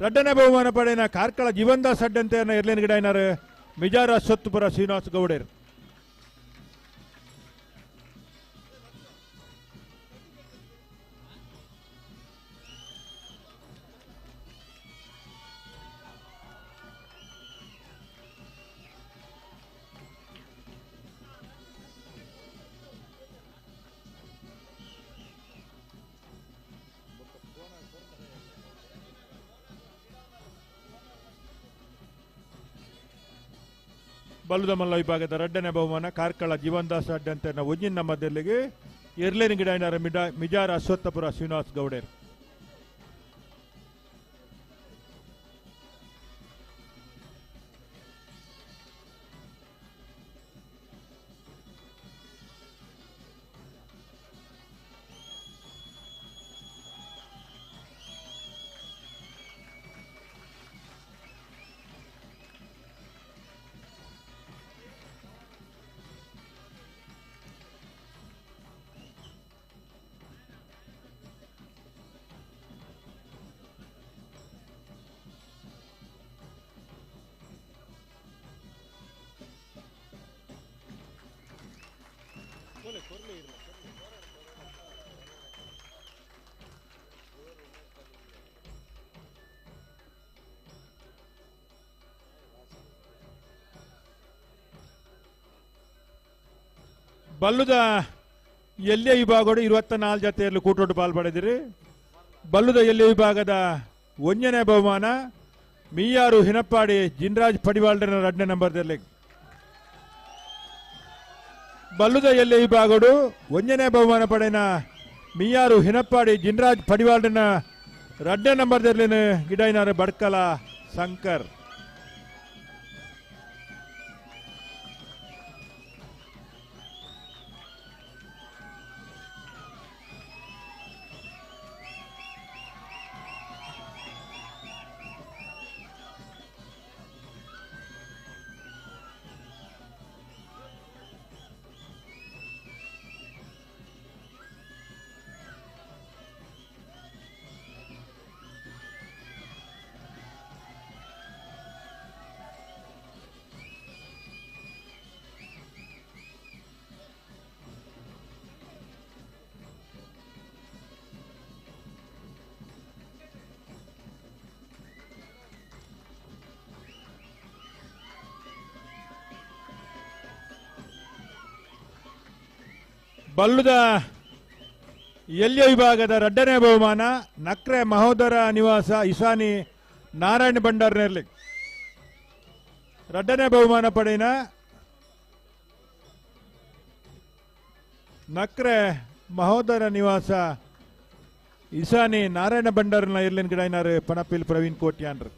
ರಡ್ಡನೇ ಬಹುಮಾನ ಪಡೆನ ಕಾರ್ಕಳ ಜೀವನ್ದಾಸ್ ಅಡ್ಡೆ ಅಂತ ಇರ್ಲೇನ್ ಗಿಡ ಏನಾರು ಮಿಜಾರ ಸೊತ್ತುಪುರ ಶ್ರೀನಿವಾಸ ಗೌಡರ್. ಬಲ್ಲುದ ಮಲ್ಲ ವಿಭಾಗದ ರಡ್ಡನೇ ಬಹುಮಾನ ಕಾರ್ಕಳ ಜೀವನ್ದಾಸ್ ಅಡ್ಡೆ ಅಂತ ಒಂಜಿನ ನಂಬರ್ದಲ್ಲಿಗೆ ಇರ್ಲೇನ್ ಗಿಡ ಏನಾರು ಮಿಜಾರ ಅಶ್ವತ್ಥಪುರ ಶ್ರೀನಿವಾಸ ಗೌಡರ್. ಬಲ್ಲುದ ಎಲ್ಲೆ ವಿಭಾಗಗಳು 24 ಜತೆಯಲ್ಲಿ ಕೂಟೋಟು ಪಾಲ್ಪಡೆದಿರಿ. ಬಲ್ಲುದ ಎಲ್ಲೆ ವಿಭಾಗದ ಒಂದನೇ ಬಹುಮಾನ ಮೀಯಾರು ಹಿನಪ್ಪಾಡಿ ಜಿನ್ರಾಜ್ ಪಡಿವಾಲ್ಡನ ರಡ್ಡನೇ ನಂಬರ್ದಲ್ಲಿ. ಬಲ್ಲುದ ಎಲ್ಲೆ ವಿಭಾಗಡು ಒಂದನೇ ಬಹುಮಾನ ಪಡೆನ ಮಿಯಾರು ಹಿನಪ್ಪಾಡಿ ಜಿನ್ರಾಜ್ ಪಡಿವಾಲ್ನ 2ನೇ ನಂಬರ್ದಲ್ಲಿನ ಗಿಡೈನಾರ ಬಡ್ಕಲ ಶಂಕರ್. ಬಲ್ಲುದ ಎಲ್ಯ ವಿಭಾಗದ 2ನೇ ಬಹುಮಾನ ನಕ್ರೆ ಮಹೋದರ ನಿವಾಸ ಇಸಾನಿ ನಾರಾಯಣ ಭಂಡಾರ್ನಲ್ಲಿ 2ನೇ ಬಹುಮಾನ ಪಡೆಯಿನ ನಕ್ರೆ ಮಹೋದರ ನಿವಾಸ ಇಸಾನಿ ನಾರಾಯಣ ಭಂಡಾರ್ನ ಇರ್ಲಿನ ಗಿಡೈನಾರು ಪಣಪಿಲ್ ಪ್ರವೀಣ್ ಕೋಟ್ಯಾನ್ರು.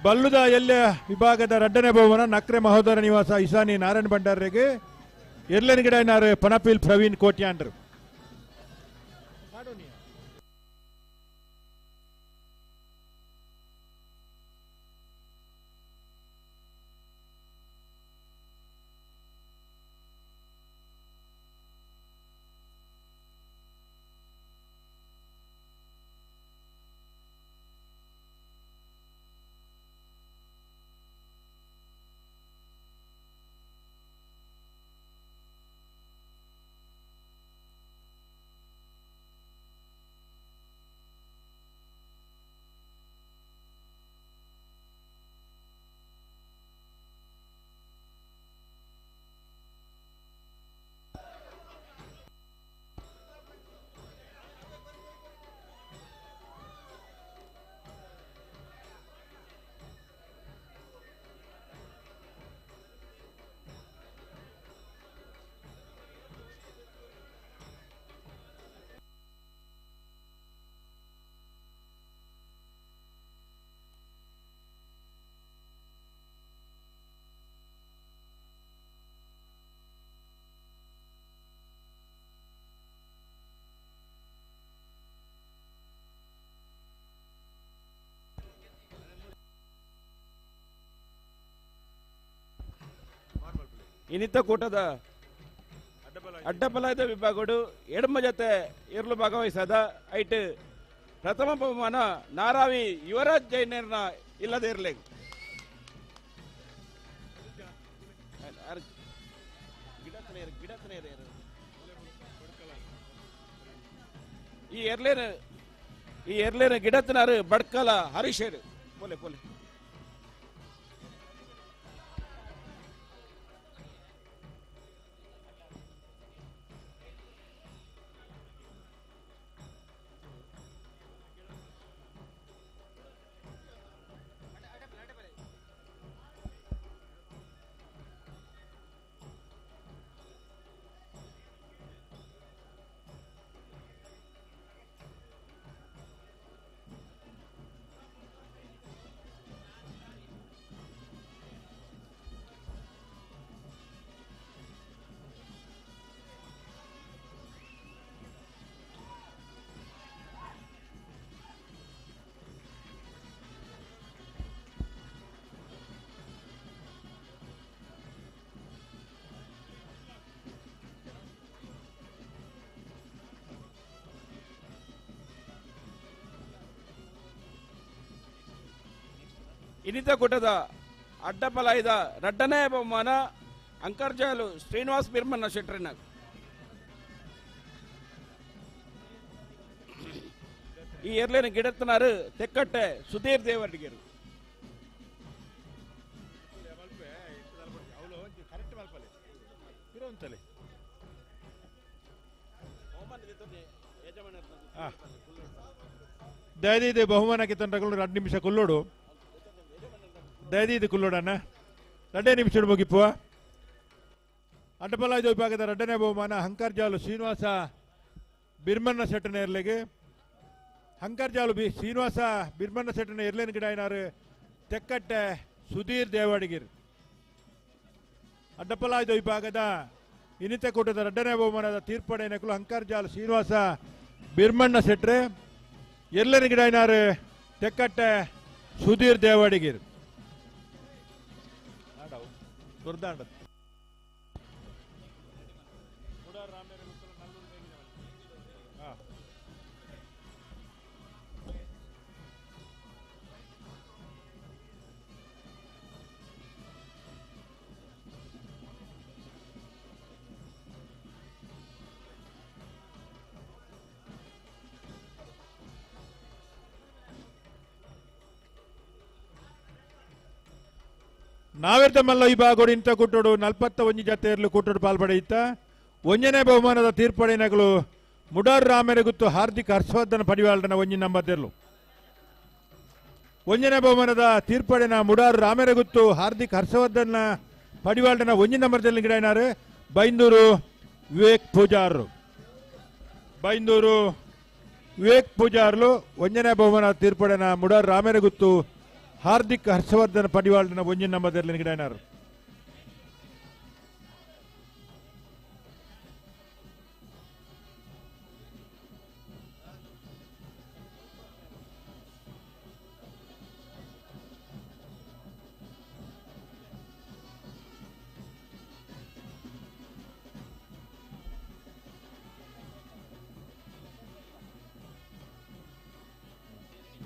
ಬಲ್ಲುದ ಎಲ್ಲ ವಿಭಾಗದ 2ನೇ ಬಹುಮಾನ ನಕ್ರೆ ಮಹೋದರ ನಿವಾಸ ಇಸಾನಿ ನಾರಾಯಣ ಭಂಡಾರಿಗೆ ಎರ್ಲೆನ ಗಿಡನಾರು ಪಣಪಿಲ್ ಪ್ರವೀಣ್ ಕೋಟ್ಯಾಂಡ್ರು. ಇನ್ನಿತ ಕೂಟದ ಅಡ್ಡಬಲದ ವಿಭಾಗಗಳು ಎಡಮ ಜೊತೆ ಇರಲು ಭಾಗವಹಿಸದ ಐಟ್ ಪ್ರಥಮ ಬಹುಮಾನ ನಾರಾವಿ ಯುವರಾಜ್ ಜೈನೇರ್ನ ಇಲ್ಲದೆ ಇರಲಿ. ಈ ಎರ್ಲೇನ ಗಿಡತನಾರು ಬಡ್ಕಲ ಹರೀಶೇರು ಪೋಲೆ ಪೋಲೆ ಇನ್ನಿತ ಕೂಟದ ಅಡ್ಡಬಲಾಯದ 2ನೇ ಬಹುಮಾನ ಅಂಕರ್ಜಾಲು ಶ್ರೀನಿವಾಸ್ ಬಿರ್ಮನ್ನ ಶೆಟ್ರಿನ ಈ ಏರ್ಲೇನ ಗಿಡತ್ತನಾರು ತೆಕ್ಕಟ್ಟೆ ಸುಧೀರ್ ದೇವಡಿಗೆರು ದಯದೀದು ಬಹುಮಾನಕ್ಕೆ ತಂಡಗಳು 2 ನಿಮಿಷ ಕುಲ್ಲೋಡು ದಯದೀದು ಕುಲ್ಲೋಡಣ್ಣ 2 ನಿಮಿಷ ಮುಗಿಪುವ ಅಡ್ಡಪಲಾಜು ವಿಭಾಗದ 2ನೇ ಬಹುಮಾನ ಹಂಕರ್ಜಾಲು ಶ್ರೀನಿವಾಸ ಬಿರ್ಮನ್ನ ಸೆಟ್ಟನ ಎರ್ಲೆಗೆ ಹಂಕರ್ಜಾಲು ಶ್ರೀನಿವಾಸ ಬಿರ್ಮನ್ನ ಸೆಟ್ಟನ ಎರ್ಲೇನ ಗಿಡ ಏನಾರು ತೆಕ್ಕಟ್ಟೆ ಸುಧೀರ್ ದೇವಾಡಿಗಿರ್ ಅಡ್ಡಪಲಾಜು ವಿಭಾಗದ ಇನ್ನಿತ ಕೂಟದ 2ನೇ ಬಹುಮಾನದ ತೀರ್ಪಡೆ ನಕಲು ಹಂಕರ್ಜಾಲು ಶ್ರೀನಿವಾಸ ಬಿರ್ಮಣ್ಣ ಸೆಟ್ರೆ ಎರ್ಲೇನ ಗಿಡ ಏನಾರು ತೆಕ್ಕಟ್ಟೆ ಸುಧೀರ್ ದೇವಾಡಿಗಿರ್ ದುರ್ದಾಂಡ ನಾವೆರ್ದ ಮಲ್ಲ ವಿಭಾಗೋಡು ಇಂಥ ಕೂಟೋಡು 41 ಜತೆಯರ್ಲು ಕೂಟೋಡು ಪಾಲ್ಪಡೆಯಿತ್ತ 1ನೇ ಬಹುಮಾನದ ತೀರ್ಪಡೆನಗಳು ಮುಡಾರ್ ರಾಮೆರಗುತ್ತು ಹಾರ್ದಿಕ್ ಹರ್ಷವರ್ಧನ್ ಪಡಿವಾಲ್ಡನ 1 ನಂಬರ್ ತೆರ್ಲು 1ನೇ ಬಹುಮಾನದ ತೀರ್ಪಡೆನ ಮುಡಾರ್ ರಾಮೆರಗುತ್ತು ಹಾರ್ದಿಕ್ ಹರ್ಷವರ್ಧನ್ ಪಡಿವಾಲ್ಡನ 1 ನಂಬರ್ ತೆರ್ಲು ಗಿಡ ಏನಾರು ಬೈಂದೂರು ವಿವೇಕ್ ಪೂಜಾರ್ಲು 1ನೇ ಬಹುಮಾನದ ತೀರ್ಪಡೆನ ಮುಡಾರ್ ರಾಮೆರಗುತ್ತು ಹಾರ್ದಿಕ್ ಹರ್ಷವರ್ಧನ್ ಪಡಿವಾಲ್ಡನ 1 ನಂಬರ್ ತೆರ್ಲಿನ ಗಿಡ ಏನಾರು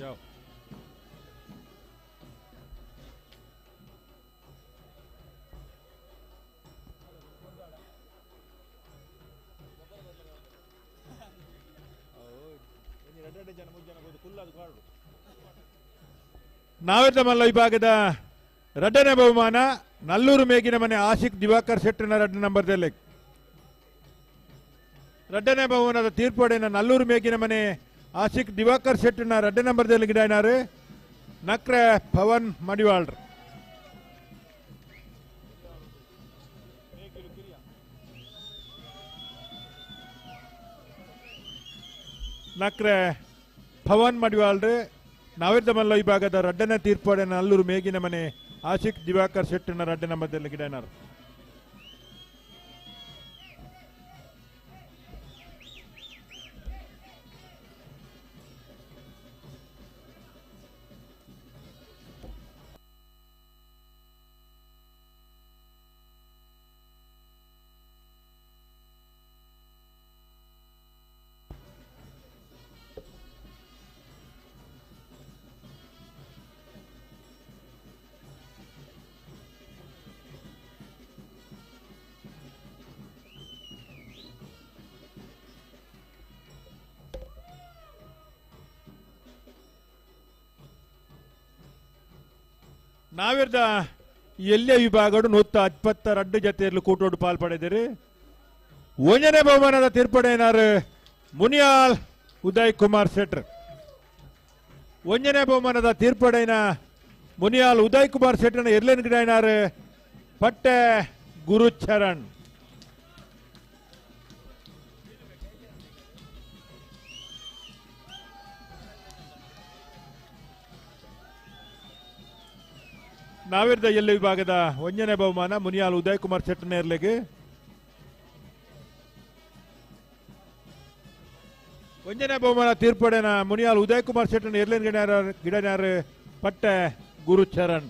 जाओ ನಾವೆರ್ದ ಮಲ್ಲ ವಿಭಾಗದ 2ನೇ ಬಹುಮಾನ ನಲ್ಲೂರು ಮೇಗಿನ ಮನೆ ಆಶಿಕ್ ದಿವಾಕರ್ ಶೆಟ್ಟನ 2 ನಂಬರ್ ತೆರ್ಲೆ 2ನೇ ಬಹುಮಾನದ ತೀರ್ಪಡೆನ ನಲ್ಲೂರು ಮೇಗಿನ ಮನೆ ಆಶಿಕ್ ದಿವಾಕರ್ ಶೆಟ್ಟನ 2 ನಂಬರ್ ತೆರ್ಲಿ ಗಿಡ ಏನಾರು ನಕ್ರೆ ಪವನ್ ಮಡಿವಾಳ್ರ ನಕ್ರೆ ಪವನ್ ಮಡಿವಾಳ್ರೆ ನಾವೆರ್ದ ಮಲ್ಲ ವಿಭಾಗದ 2ನೇ ತೀರ್ಪಡೆ ನಲ್ಲೂರು ಮೇಗಿನ ಮನೆ ಆಶಿಕ್ ದಿವಾಕರ್ ಶೆಟ್ಟನ 2 ನಂಬರ್ ತೆರ್ಲಿ ಗಿಡ ಏನಾರು ನಾವೆರ್ದ ಎಲ್ಲೇ ವಿಭಾಗಡು 172 ಜತೆಯರ್ಲು ಕೂಟೋಡು ಪಾಲ್ಪಡೆದಿರಿ 1ನೇ ಬಹುಮಾನದ ತೀರ್ಪಡೆ ಏನಾರು ಮುನಿಯಾಲ್ ಉದಯ್ ಕುಮಾರ್ ಶೆಟ್ರ್ 1ನೇ ಬಹುಮಾನದ ತೀರ್ಪಡೆನ ಮುನಿಯಾಲ್ ಉದಯ್ ಕುಮಾರ್ ಶೆಟ್ರನ ಎರ್ಲೇನ್ ಗಿಡ ಏನಾರು ಪಟ್ಟೆ ಗುರುಚರಣ್ ನಾವೆರ್ದ ಎಲ್ಲ ವಿಭಾಗದ 1ನೇ ಬಹುಮಾನ ಮುನಿಯಾಲ್ ಉದಯ್ ಕುಮಾರ್ ಶೆಟ್ಟನ ಎರ್ಲೆಗೆ 1ನೇ ಬಹುಮಾನ ತೀರ್ಪಡೆನ ಮುನಿಯಾಲ್ ಉದಯ್ ಕುಮಾರ್ ಶೆಟ್ಟನ ಎರ್ಲೇನ್ ಗಿಡನಾರು ಪಟ್ಟೆ ಗುರುಚರಣ್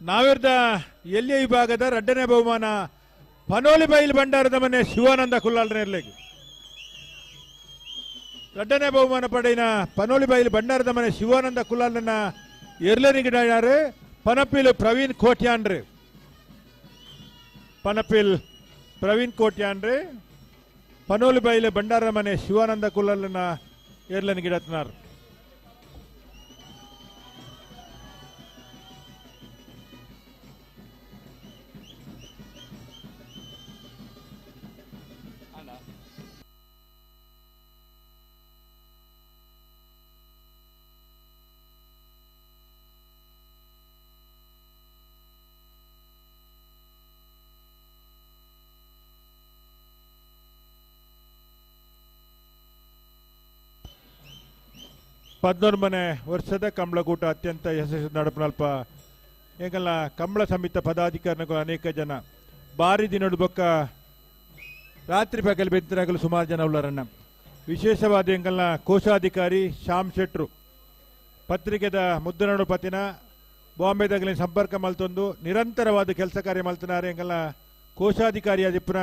ನಾವಿರ್ದ ಎಲ್ಲಿಯ ವಿಭಾಗದ 2ನೇ ಬಹುಮಾನ ಪನೋಲಿ ಬೈಲ್ ಭಂಡಾರದ ಮನೆ ಶಿವಾನಂದ ಕುಲ್ಲಾಲ್ನೇರ್ಲೆಗೆ 2ನೇ ಬಹುಮಾನ ಪಡೆಯಿನ ಪನೋಲಿ ಬೈಲ್ ಭಂಡಾರದ ಮನೆ ಶಿವಾನಂದ ಕುಲ್ಲಾಲ್ನ ಎರ್ಲನಿಗಿಡಾರು ಪನಪಿಲ್ ಪ್ರವೀಣ್ ಕೋಟ್ಯಾನ್ರಿ ಪನಪಿಲ್ ಪ್ರವೀಣ್ ಕೋಟ್ಯಾನ್ರಿ ಪನೋಲಿ ಬೈಲ್ ಭಂಡಾರದ ಮನೆ ಶಿವಾನಂದ ಕುಲ್ಲಾಲ್ನ ಎರ್ಲನಿಗಿಡತ್ನಾರ್ ಪದ್ನೊಂಬನೇ ವರ್ಷದ ಕಂಬಳಕೂಟ ಅತ್ಯಂತ ಯಶಸ್ವಿ ನಡಪನಲ್ಪ ಎಂಕಲ್ನ ಕಂಬಳ ಸಮಿತ ಪದಾಧಿಕಾರಿಗಳು ಅನೇಕ ಜನ ಬಾರಿ ದಿನಡು ಬೊಕ್ಕ ರಾತ್ರಿ ಪಗಲು ಬೆತ್ತನಾಗಲು ಸುಮಾರು ಜನ ಉಳ್ಳರನ್ನ ವಿಶೇಷವಾದ ಎಂಕಲ್ನ ಕೋಶಾಧಿಕಾರಿ ಶ್ಯಾಮ್ ಶೆಟ್ರು ಪತ್ರಿಕೆದ ಮುದ್ದನಡು ಪತಿನ ಬಾಂಬೆದಾಗಲಿ ಸಂಪರ್ಕ ಮಲ್ತೊಂದು ನಿರಂತರವಾದ ಕೆಲಸ ಕಾರ್ಯ ಮಲ್ತನಾರೆ ಎಂಕಲ್ನ ಕೋಶಾಧಿಕಾರಿಯಾದಿಪ್ಪುನ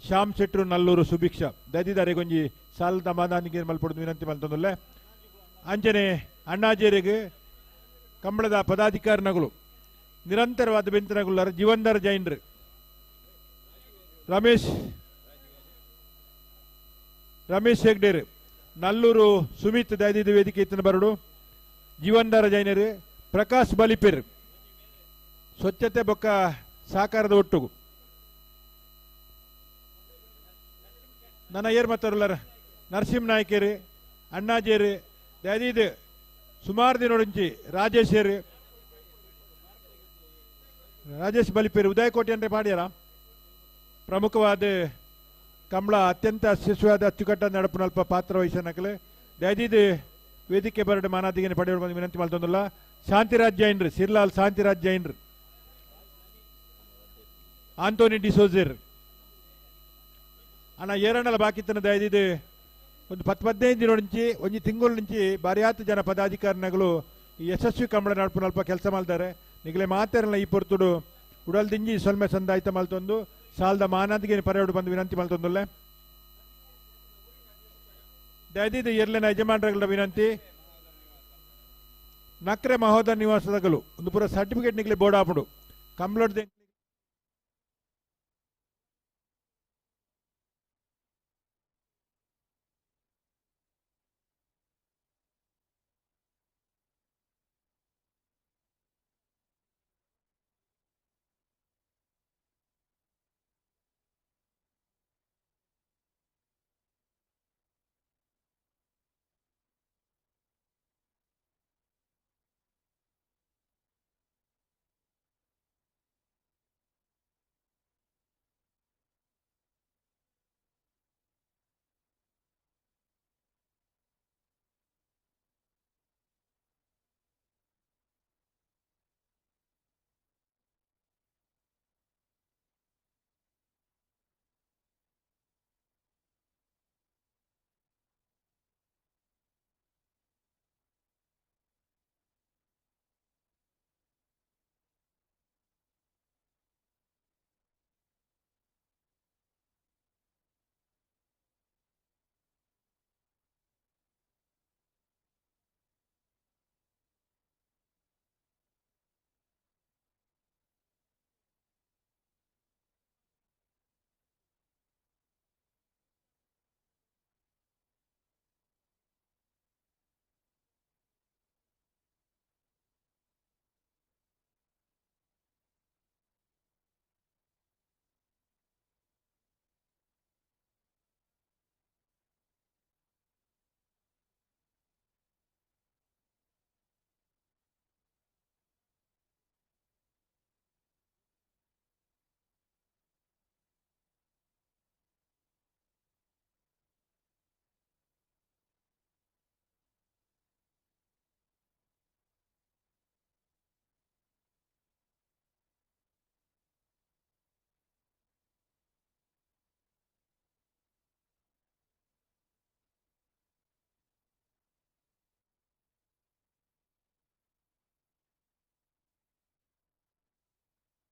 ಶ್ಯಾಮ್ ಶೆಟ್ರು ನಲ್ಲೂರು ಸುಭಿಕ್ಷ ದದಿದಾರೆಗೊಂಜಿ ಸಾಲದ ಮಾದಾನಿಗೆ ಮಲ್ಪಡುದು ವಿನಂತಿ ಮಲ್ತೊಂದುಲ್ಲೆ ಅಂಜನೆ ಅಣ್ಣಾಜೇರಿಗೆ ಕಂಬಳದ ಪದಾಧಿಕಾರಿಗಳು ನಿರಂತರವಾದ ಬೆಂತನಗುಳ್ಳರ ಜೀವಂದರ್ ಜೈನ್ರು ರಮೇಶ್ ಹೆಗ್ಡೇರ್ ನಲ್ಲೂರು ಸುಮಿತ್ ದೈದಿದ ವೇದಿಕೆ ಇತ್ತನ ಬರಡು ಜೀವಂದರ ಜೈನರು ಪ್ರಕಾಶ್ ಬಲಿಪೇರ್ ಸ್ವಚ್ಛತೆ ಬೊಕ್ಕ ಸಾಕಾರದ ಒಟ್ಟುಗು ನನ್ನ ಏರ್ ಮತ್ತವರಲ್ಲರ ನರಸಿಂಹ ನಾಯ್ಕರು ಅಣ್ಣಾಜೇರು ದೈದಿದ ಸುಮಾರು ದಿನೊಂಚಿ ರಾಜೇಶ್ ಬಲಿಪೇರು ಉದಯ ಕೋಟೆ ಅಂದ್ರೆ ಮಾಡ್ಯಾರ ಪ್ರಮುಖವಾದ ಕಂಬಳ ಅತ್ಯಂತ ಯಶಸ್ವಿಯಾದ ಅಚ್ಚುಕಟ್ಟಾದ ನಡಪನಲ್ಪ ಪಾತ್ರ ವಹಿಸನಕಲೆ ದೈದಿದ ವೇದಿಕೆ ಬರಡು ಮಾನಾದಿಗೆ ಪಡೆಯುವ ಬಂದು ವಿನಂತಿ ಮಾಡ್ತೊಂದಲ್ಲ ಶಾಂತಿರಾಜ್ ಜೈನ್ರು ಸಿರ್ಲಾಲ್ ಶಾಂತಿರಾಜ್ ಜೈನ್ರು ಆಂಟೋನಿ ಡಿಸೋಜರ್ ಅಣ್ಣ ಏರಣ್ಣಲ ಬಾಕಿತ್ತನ ದೈದಿದ ಒಂದು 10-15 ದಿನ నుంచి ಒಂದು ತಿಂಗಳ నుంచి ಬಾರಿಯಾತ ಜನ ಪದಾಧಿಕಾರಿಗಳು ಈ ಯಶಸ್ವಿ ಕಂಬಳ ನಡಪನಲ್ಪ ಕೆಲಸ ಮಾಡ್ತಾರೆ ನಿಗಲೆ ಮಾತಾರಲ್ಲ ಈ ಪೊರ್ತುಡು ಉಡಲ್ದಿಂಜಿ ಸೊಲ್ಮೆ ಸಂದಾಯಿತ ಮಲ್ತೊಂದು ಸಾಲದ ಮಾನಾದಿಗೆ ಪರೆಯಡು ಬಂದು ವಿನಂತಿ ಮಲ್ತೊಂದುಲ್ಲೆ ದೈದಿದ ಎರ್ಲಿನ ಯಜಮಾನರುಗಳ ವಿನಂತಿ ನಕ್ರೆ ಮಹೋದಯ ನಿವಾಸದಗಳು ಒಂದು ಪೂರ ಸರ್ಟಿಫಿಕೇಟ್ ನಿಗಲೆ ಬೋರ್ಡ್ ಹಾಪುಡು ಕಂಬಳದ